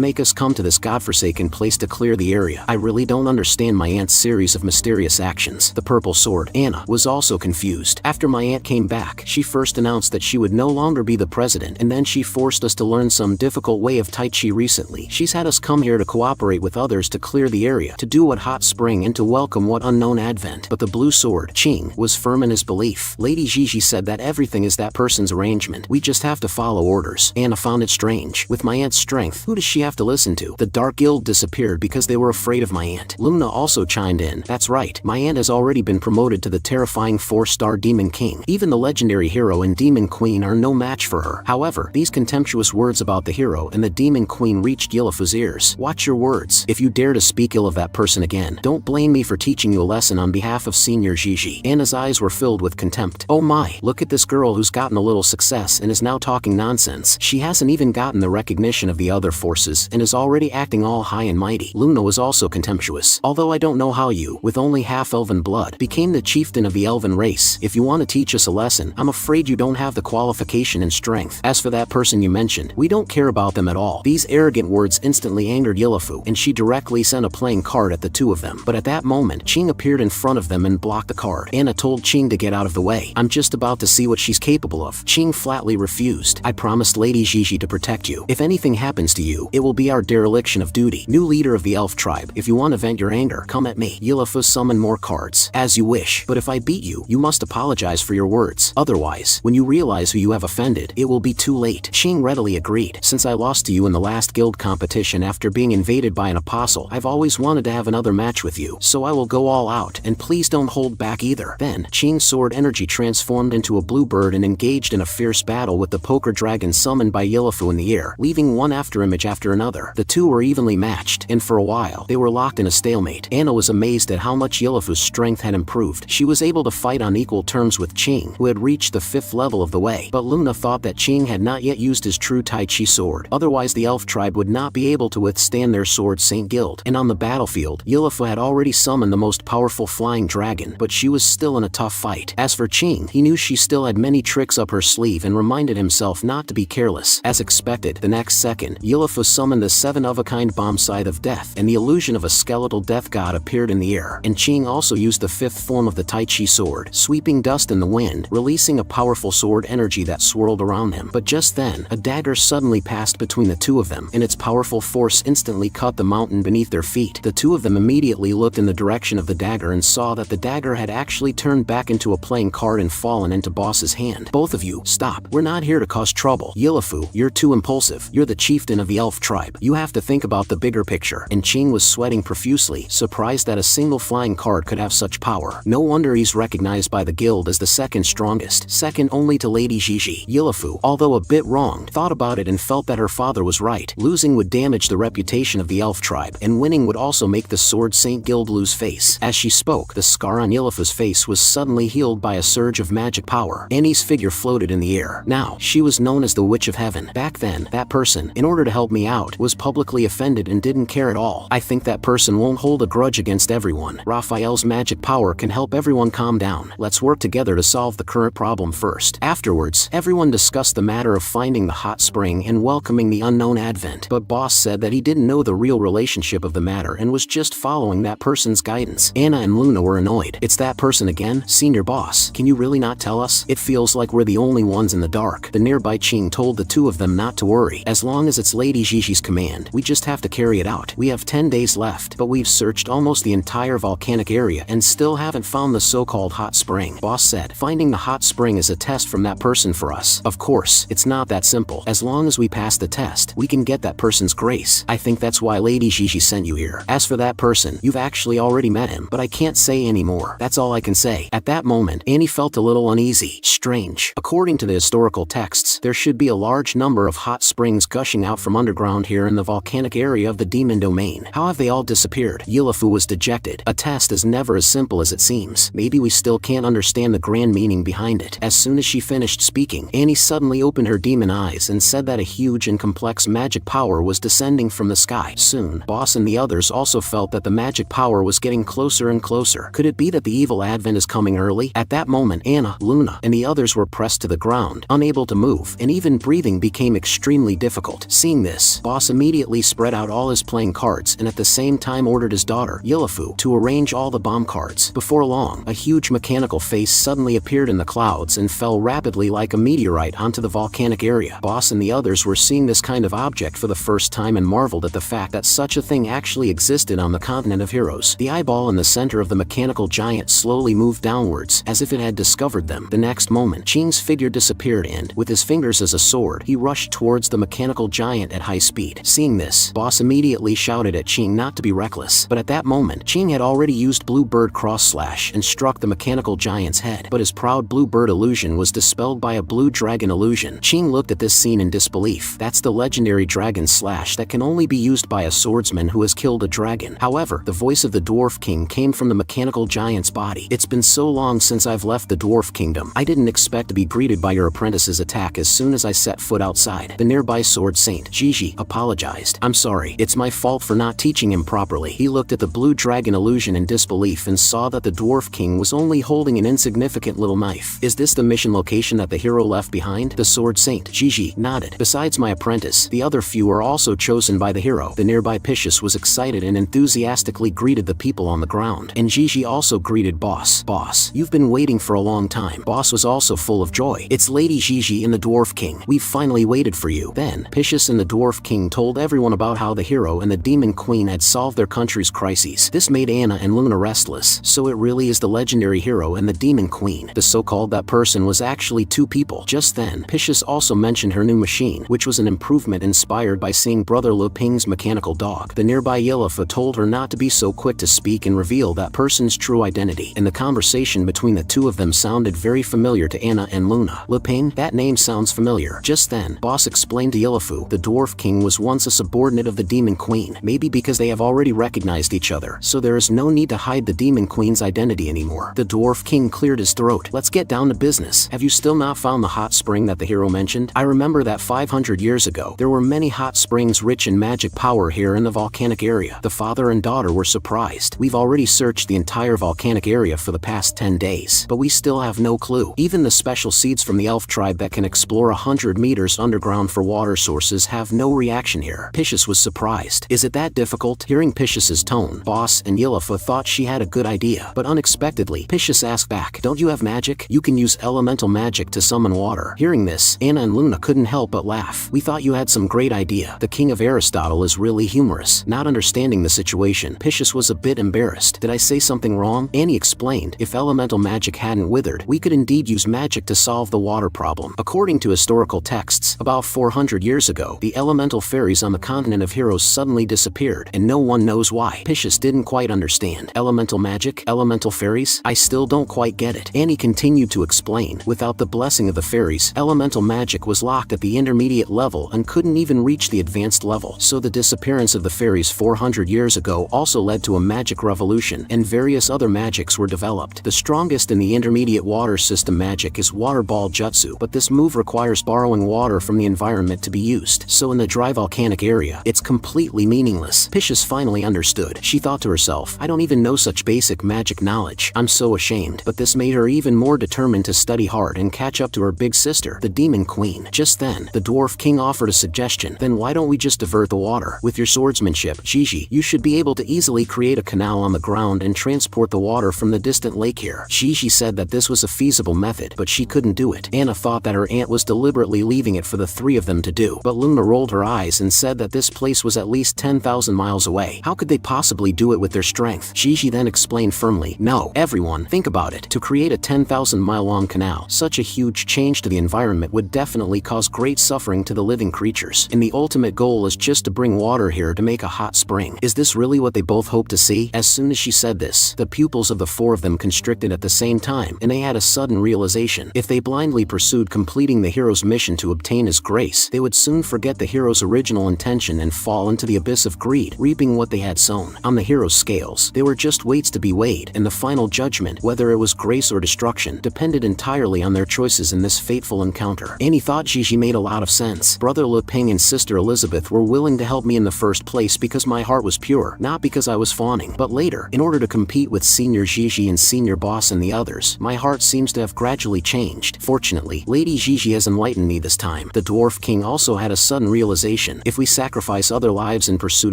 [SPEAKER 1] make us come to this godforsaken place to clear the area, I really don't understand my aunt's series of mysterious actions. The Purple Sword, Anna, was also confused. After my aunt came back, she first announced that she would no longer be the president, and then she forced us to learn some difficult way of Tai Chi recently. She's had us come here to cooperate with others to clear the area, to do what hot spring and to welcome what unknown advent. But the Blue Sword, Qing, was firm in his belief. Lady Gigi said that everything is that person's arrangement. We just have to follow orders. Anna found it strange. With my aunt's strength, who does she have to listen to? The Dark Guild disappeared because they were afraid of my aunt. Luna also chimed in. That's right. My aunt has already been promoted to the terrifying 4-star Demon King. Even the legendary hero and Demon Queen are no match for her. However, these contemptuous words about the hero and the Demon Queen reached Yilafu's ears. Watch your words. If you dare to speak ill of that person again, don't blame me for teaching you a lesson on behalf of Senior Gigi. Anna's eyes were filled with contempt. Oh my, look at this girl who's gotten a little success and is now talking nonsense. She hasn't even gotten the recognition of the other forces and is already acting all high and mighty. Luna was also contemptuous. Although I don't know how you, with only half-elven blood, became the chieftain of the elven race. If you want to teach us a lesson, I'm afraid you don't have the qualification and strength. As for that person you mentioned, we don't care about them at all. These arrogant words instantly angered Yilafu, and she directly sent a playing card at the two of them. But at that moment, Qing appeared in front of them and blocked the card. Anna told Qing to get out of the way. I'm just about to see what she's capable of. Qing flatly refused. I promised Lady Gigi to protect you. If anything happens to you, it will be our dereliction of duty. New leader of the Elf Tribe, if you want to vent your anger, come at me. Yilafu summoned more cards. As you wish. But if I beat you, you must apologize for your words. Otherwise, when you realize who you have offended, it will be too late. Qing readily agreed. Since I lost to you in the last guild competition after being invaded by an apostle, I've always wanted to have another match with you, so I will go all out, and please don't hold back either. Then, Qing's sword energy transformed into a blue bird and engaged in a fierce battle with the poker dragon summoned by Yilafu in the air, leaving one afterimage after another. The two were evenly matched, and for a while, they were locked in a stalemate. Anna was amazed at how much Yilafu's strength had improved. She was able to fight on equal terms with Qing, who had reached the 5th level of the way. But Luna thought that Qing had not yet used his true Tai Chi sword. Otherwise, the Elf Tribe would not be able to withstand their Sword Saint Guild. And on the battlefield, Yilafu had already summoned the most powerful flying dragon, but she was still in a tough fight. As for Qing, he knew she still had many tricks up her sleeve and reminded himself not to be careless. As expected, the next second, Yilafu summoned the 7-of-a-kind bomb scythe of death, and the illusion of a skeletal death god appeared in the air. And Qing also used the 5th form of the Tai Chi sword, sweeping dust in the wind, releasing a powerful sword energy that swirled around him. But just then, a dagger suddenly passed between the two of them, and its powerful force instantly cut the mountain beneath their feet. The two of them immediately looked in the direction of the dagger and saw that the dagger had actually turned back into a playing card and fallen into Boss's hand. Both of you, stop. We're not here to cause trouble. Yilafu, you're too impulsive. You're the chieftain of the Elf Tribe. You have to think about the bigger picture. And Qing was sweating profusely, surprised that a single flying card could have such power. No wonder he's recognized by the guild as the second strongest, second only to Lady Gigi. Yilafu, although a bit wrong, thought about it and felt that her father was right. Losing would damage the reputation of the Elf Tribe, and winning would also make the Sword Saint Guild lose face. As she spoke, the scar on Yilafu's face was suddenly healed by a surge of magic power. Annie's figure floated in the air. Now, she was known as the Witch of Heaven. Back then, that person, in order to help me out, was publicly offended and didn't care at all. I think that person won't hold a grudge against everyone. Raphael's magic power can help everyone calm down. Let's work together to solve the current problem first. Afterwards, everyone discussed the matter of finding the hot spring and welcoming the unknown advent. But Boss said that he didn't know the real relationship of the matter and was just following that person's guidance. Anna and Luna were annoyed. It's that person again? Senior Boss, can you really not tell us? It feels like we're the only ones in the dark. The nearby Qing told the two of them not to worry. As long as it's Lady Gigi's command, we just have to carry it out. We have 10 days left, but we've searched almost the entire volcanic area and still haven't found the so-called hot spring. Boss said, finding the hot spring is a test from that person for us. Of course, it's not that simple. As long as we pass the test, we can get that person's grace. I think that's why Lady Gigi sent you here. As for that person, you've actually already met him, but I can't say anymore. That's all I can say. At that moment, Annie felt a little uneasy. Strange. According to the historical texts, there should be a large number of hot springs gushing out from underground here in the volcanic area of the demon domain. How have they all disappeared? Yilafu was dejected. A test is never as simple as it seems. Maybe we still can't understand the grand meaning behind it. As soon as she finished speaking, Annie suddenly opened her demon eyes and said that a huge and complex magic power was descending from the sky. Soon, Boss and the others also felt that the magic power was getting closer and closer. Could it be that the evil advent is coming early? At that moment, Anna, Luna, and the others were pressed to the ground, unable to move, and even breathing became extremely difficult. Seeing this, Boss immediately spread out all his playing cards and at the same time ordered his daughter, Yilafu, to arrange all the bomb cards. Before long, a huge mechanical face suddenly appeared in the clouds and fell rapidly like a meteorite onto the volcanic area. Boss and the others were seeing this kind of object for the first time and marveled at the fact that such a thing actually existed on the continent of heroes. The eyeball in the center of the mechanical giant slowly moved downwards, as if it had discovered them. The next moment, Qing's figure disappeared and, with his fingers as a sword, he rushed towards the mechanical giant at high speed. Seeing this, Boss immediately shouted at Qing not to be reckless. But at that moment, Qing had already used Blue Bird Cross Slash and struck the mechanical giant's head. But his proud Blue Bird illusion was dispelled by a Blue Dragon illusion. Qing looked at this scene in disbelief. That's the legendary Dragon Slash that can only be used by a swordsman who has killed a dragon. However, the voice of the Dwarf King came from the mechanical giant's body. It's been so long since I've left the Dwarf Kingdom. I didn't expect to be greeted by your apprentice's attack as soon as I set foot outside. The nearby sword saint, Gigi, apologized. I'm sorry. It's my fault for not teaching him properly. He looked at the Blue Dragon illusion in disbelief and saw that the Dwarf King was only holding an insignificant little knife. Is this the mission location that the hero left behind? The sword saint, Gigi, nodded. Besides my apprentice, the other few are also chosen by the hero. The nearby Picius was excited and enthusiastically greeted the people on the ground. And Gigi also greeted Boss. Boss, you've been waiting for a long time. Boss was also full of joy. It's Lady Gigi and the Dwarf King. We've finally waited for you. Then, Picius and the Dwarf King told everyone about how the hero and the Demon Queen had solved their country's crises. This made Anna and Luna restless. So it really is the legendary hero and the Demon Queen. The so-called that person was actually two people. Just then, Picius also mentioned her new machine, which was an improvement inspired by seeing Brother Lu Ping's mechanical dog. The nearby Yilafu told her not to be so quick to speak and reveal that person's true identity. And the conversation between the two of them sounded very familiar to Anna and Luna. Lu Ping? That name sounds familiar. Just then, Boss explained to Yilafu, the Dwarf King was once a subordinate of the Demon Queen. Maybe because they have already recognized each other, so there is no need to hide the Demon Queen's identity anymore. The Dwarf King cleared his throat. Let's get down to business. Have you still not found the hot spring that the hero mentioned? I remember that 500 years ago, there were many hot springs rich in magic power here in the volcanic area. The father and daughter were surprised. We've already searched the entire volcanic area for the past 10 days, but we still have no clue. Even the special seeds from the elf tribe that can explore 100 meters underground for water sources have no reaction here. Picius was surprised. Is it that difficult? Hearing Picius's tone, Boss and Yilafu thought she had a good idea, but unexpectedly, Picius asked back, don't you have magic? You can use elemental magic to summon water. Hearing this, Anna and Luna couldn't help but laugh. We thought you had some great idea. The king of Aristotle is really humorous. Not understanding the situation, Picius was a bit embarrassed. Did I say something wrong? Annie explained, if elemental magic hadn't withered, we could indeed use magic to solve the water problem. According to historical texts, about 400 years ago, the elemental fairies on the continent of heroes suddenly disappeared, and no one knows why. Picius didn't quite understand. Elemental magic? Elemental fairies? I still don't quite get it. Annie continued to explain, without the blessing of the fairies, elemental magic was locked at the intermediate level and couldn't even reach the advanced level. So the disappearance of the fairies 400 years ago also led to a magic revolution, and various other magics were developed. The strongest in the intermediate water system magic is water ball jutsu, but this move requires borrowing water from the environment to be used. So in the dry volcanic area, it's completely meaningless. Picius finally understood. She thought to herself, I don't even know such basic magic knowledge. I'm so ashamed. But this made her even more determined to study hard and catch up to her big sister, the Demon Queen. Just then, the Dwarf King offered a suggestion. Then why don't we just divert the water? With your swordsmanship, Gigi, you should be able to easily create a canal on the ground and transport the water from the distant lake here. Gigi said that this was a feasible method, but she couldn't do it. Anna thought that her aunt was deliberately leaving it for the three of them to do. But Luna rolled her eyes and said that this place was at least 10,000 miles away. How could they possibly do it with their strength? Gigi then explained firmly, no, everyone, think about it. To create a 10,000-mile-long canal, such a huge change to the environment would definitely cause great suffering to the living creatures. And the ultimate goal is just to bring water here to make a hot spring. Is this really what they both hope to see? As soon as she said this, the pupils of the four of them constricted at the same time, and they had a sudden realization. If they blindly pursued completing the hero's mission to obtain his grace, they would soon forget the hero's original intention and fall into the abyss of greed, reaping what they had sown. On the hero's scales, they were just weights to be weighed, and the final judgment, whether it was grace or destruction, depended entirely on their choices in this fateful encounter. Annie thought Gigi made a lot of sense. Brother Le Ping and sister Elizabeth were willing to help me in the first place because my heart was pure, not because I was fawning. But later, in order to compete with Senior Gigi and Senior Boss and the others, my heart seems to have gradually changed. Fortunately, Lady Gigi has enlightened me this time. The Dwarf King also had a sudden realization. If we sacrifice other lives in pursuit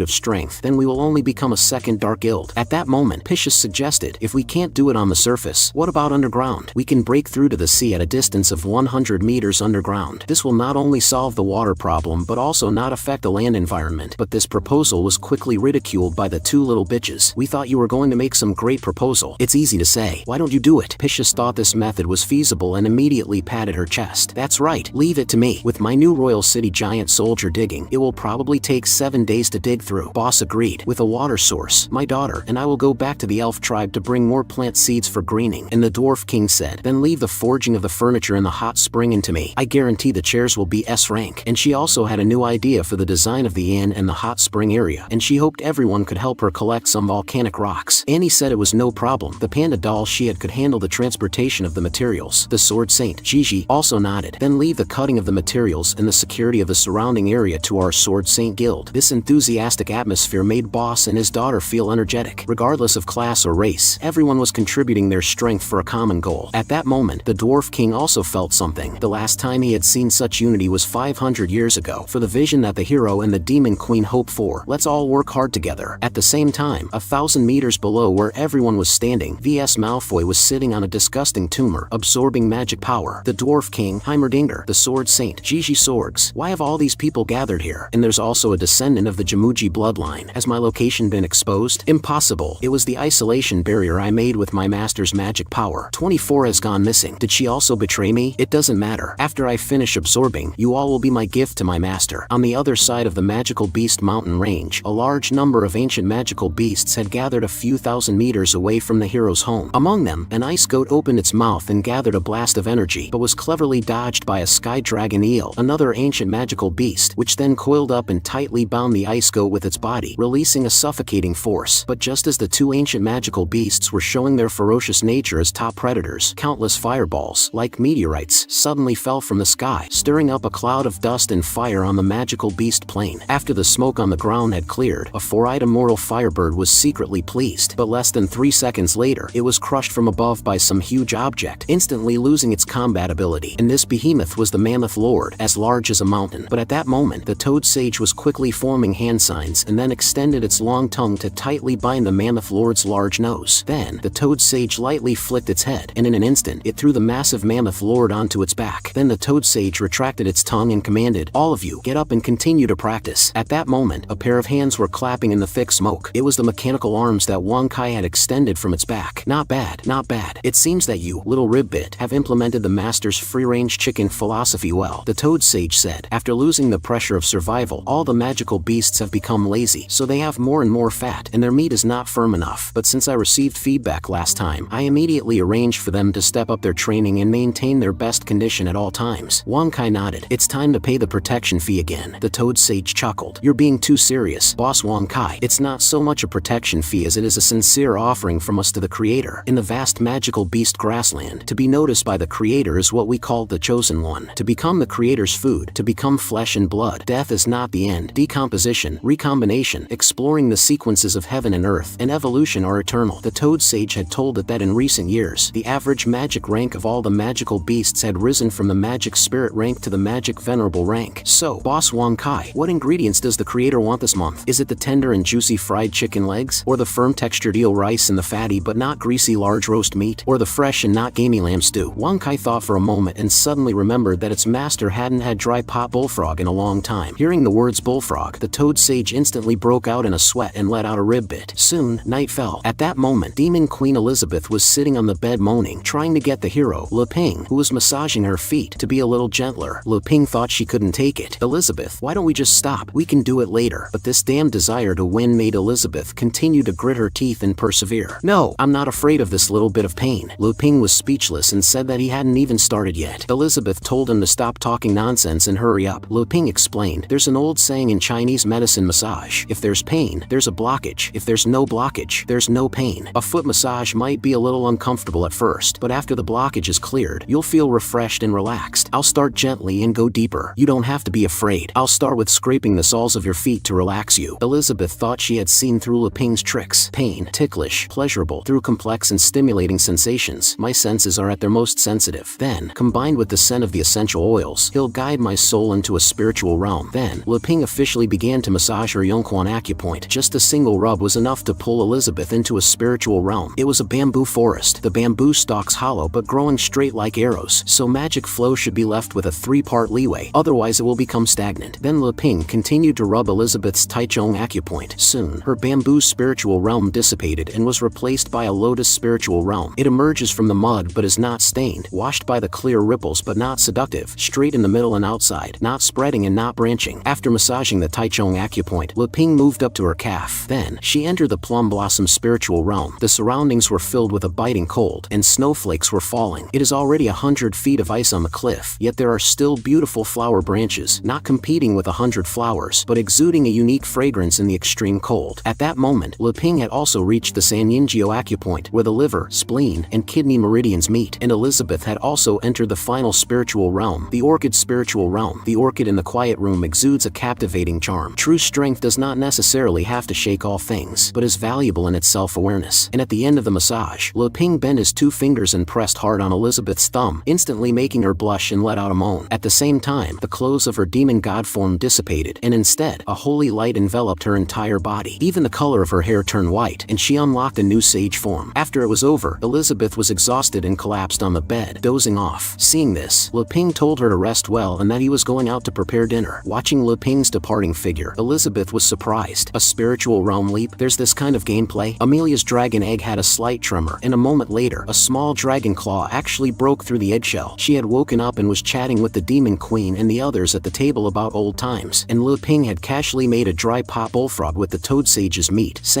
[SPEAKER 1] of strength, then we will only become a second Dark Guild. At that moment, Picius suggested, if we can't do it on the surface, what about underground? We can break through to the sea at a distance of 100 meters underground. This will not only solve the water problem but also not affect the land environment. But this proposal was quickly ridiculed by the two little bitches. We thought you were going to make some great proposal. It's easy to say. Why don't you do it? Picius thought this method was feasible and immediately patted her chest. That's right. Leave it to me. With my new Royal City giant soldier digging, it will probably take 7 days to dig through. Boss agreed. With a water source, my daughter and I will go back to the elf tribe to bring more plant seeds for greening. And the Dwarf King said, then leave the forging of the furniture in the hot spring into me. I guarantee the chairs will be S rank. And she also had a new idea for the design of the inn and the hot spring area, and she hoped everyone could help her collect some volcanic rocks. Annie said it was no problem. The panda doll she had could handle the transportation of the materials. The Sword Saint, Gigi, also nodded. Then leave the cutting of the materials and the security of the surrounding area to our Sword Saint Guild. This enthusiastic atmosphere made Boss and his daughter feel energetic. Regardless of class or race, everyone was contributing their strength for a common goal. At that moment, the Dwarf King also felt something. The last time he had seen such unity was 500 years ago. For the vision that the hero and the Demon Queen hope for, let's all work hard together. At the same time, 1,000 meters below where everyone was standing, V.S. Malfoy was sitting on a disgusting tumor, absorbing magic power. The Dwarf King, Heimerdinger, the Sword Saint, Gigi Swords. Why have all these people gathered here? And there's also a descendant of the Jamuji bloodline. Has my location been exposed? Impossible. It was the isolation barrier I made with my master's magic power. 24 has gone missing. Did she also betray me? It doesn't matter. After I finish absorbing, you all will be my gift to my master. On the other side of the Magical Beast mountain range, a large number of ancient magical beasts had gathered a few thousand meters away from the hero's home. Among them, an ice goat opened its mouth and gathered a blast of energy, but was cleverly dodged by a sky dragon eel, another ancient magical beast, which then coiled up and tightly bound the ice goat with its body, releasing a suffocating force. But just as the two ancient magical beasts were showing their ferocious nature as top predators, countless fireballs, like meteorites, suddenly fell from the sky, stirring up a cloud of dust and fire on the magical beast plain. After the smoke on the ground had cleared, a four-eyed immortal firebird was secretly pleased, but less than 3 seconds later, it was crushed from above by some huge object, instantly losing its combat ability. And this behemoth was the Mammoth Lord, as large as a mountain. But at that moment, the Toad Sage was quickly forming hand signs and then extended its long tongue to tightly bind the Mammoth Lord's large nose. Then, the Toad Sage lightly flicked its head, and in an instant, it threw the massive Mammoth Lord onto its back. Then the Toad Sage retracted its tongue and commanded, all of you, get up and continue to practice. At that moment, a pair of hands were clapping in the thick smoke. It was the mechanical arms that Wang Kai had extended from its back. Not bad, not bad. It seems that you, little ribbit, have implemented the master's free-range chicken philosophy well, the Toad Sage said. After losing the pressure of survival, all the magical beasts have become lazy, so they have more and more fat, and their meat is not firm enough. But since I received feedback last time, I immediately arranged for them to step up their training and maintain their best condition at all times. Wang Kai nodded. It's time to pay the protection fee again. The Toad Sage chuckled. You're being too serious, Boss Wang Kai. It's not so much a protection fee as it is a sincere offering from us to the Creator. In the vast magical beast grassland, to be noticed by the Creator is what we call the Chosen One. To become the Creator's food, to become flesh and blood. Death is not the end. Decomposition, recombination, exploring the sequences of heaven and earth birth and evolution are eternal. The Toad Sage had told it that in recent years, the average magic rank of all the magical beasts had risen from the magic spirit rank to the magic venerable rank. So, Boss Wong Kai, what ingredients does the creator want this month? Is it the tender and juicy fried chicken legs? Or the firm textured eel rice and the fatty but not greasy large roast meat? Or the fresh and not gamey lamb stew? Wong Kai thought for a moment and suddenly remembered that its master hadn't had dry pot bullfrog in a long time. Hearing the words bullfrog, the Toad Sage instantly broke out in a sweat and let out a rib bit. Soon, night fell. At that moment, Demon Queen Elizabeth was sitting on the bed moaning, trying to get the hero, Le Ping, who was massaging her feet, to be a little gentler. Le Ping thought she couldn't take it. Elizabeth, why don't we just stop? We can do it later. But this damn desire to win made Elizabeth continue to grit her teeth and persevere. No, I'm not afraid of this little bit of pain. Le Ping was speechless and said that he hadn't even started yet. Elizabeth told him to stop talking nonsense and hurry up. Le Ping explained, there's an old saying in Chinese medicine massage. If there's pain, there's a blockage. If there's no blockage, there's no pain. A foot massage might be a little uncomfortable at first, but after the blockage is cleared, you'll feel refreshed and relaxed. I'll start gently and go deeper. You don't have to be afraid. I'll start with scraping the soles of your feet to relax you. Elizabeth thought she had seen through Le Ping's tricks. Pain, ticklish, pleasurable, through complex and stimulating sensations. My senses are at their most sensitive. Then, combined with the scent of the essential oils, he'll guide my soul into a spiritual realm. Then, Le Ping officially began to massage her Yongquan acupoint. Just a single rub was enough to pull Elizabeth into a spiritual realm. It was a bamboo forest, the bamboo stalks hollow but growing straight like arrows, so magic flow should be left with a 3-part leeway, otherwise it will become stagnant. Then Le Ping continued to rub Elizabeth's Taichung acupoint. Soon, her bamboo spiritual realm dissipated and was replaced by a lotus spiritual realm. It emerges from the mud but is not stained, washed by the clear ripples but not seductive, straight in the middle and outside, not spreading and not branching. After massaging the Taichung acupoint, Le Ping moved up to her calf. Then, she entered the plum blossom spiritual realm. The surroundings were filled with a biting cold, and snowflakes were falling. It is already 100 feet of ice on the cliff, yet there are still beautiful flower branches, not competing with 100 flowers, but exuding a unique fragrance in the extreme cold. At that moment, Le Ping had also reached the Sanyinjiao acupoint, where the liver, spleen, and kidney meridians meet, and Elizabeth had also entered the final spiritual realm, the orchid spiritual realm. The orchid in the quiet room exudes a captivating charm. True strength does not necessarily have to shake all things, but is valuable in its self-awareness. And at the end of the massage, Le Ping bent his 2 fingers and pressed hard on Elizabeth's thumb, instantly making her blush and let out a moan. At the same time, the clothes of her demon god form dissipated, and instead, a holy light enveloped her entire body. Even the color of her hair turned white, and she unlocked a new sage form. After it was over, Elizabeth was exhausted and collapsed on the bed, dozing off. Seeing this, Le Ping told her to rest well and that he was going out to prepare dinner. Watching Le Ping's departing figure, Elizabeth was surprised. A spiritual realm leap? There's this kind of gameplay? Amelia's dragon egg had a slight tremor, and a moment later, a small dragon claw actually broke through the eggshell. She had woken up and was chatting with the demon queen and the others at the table about old times, and Le Ping had casually made a dry pot bullfrog with the Toad Sage's meat,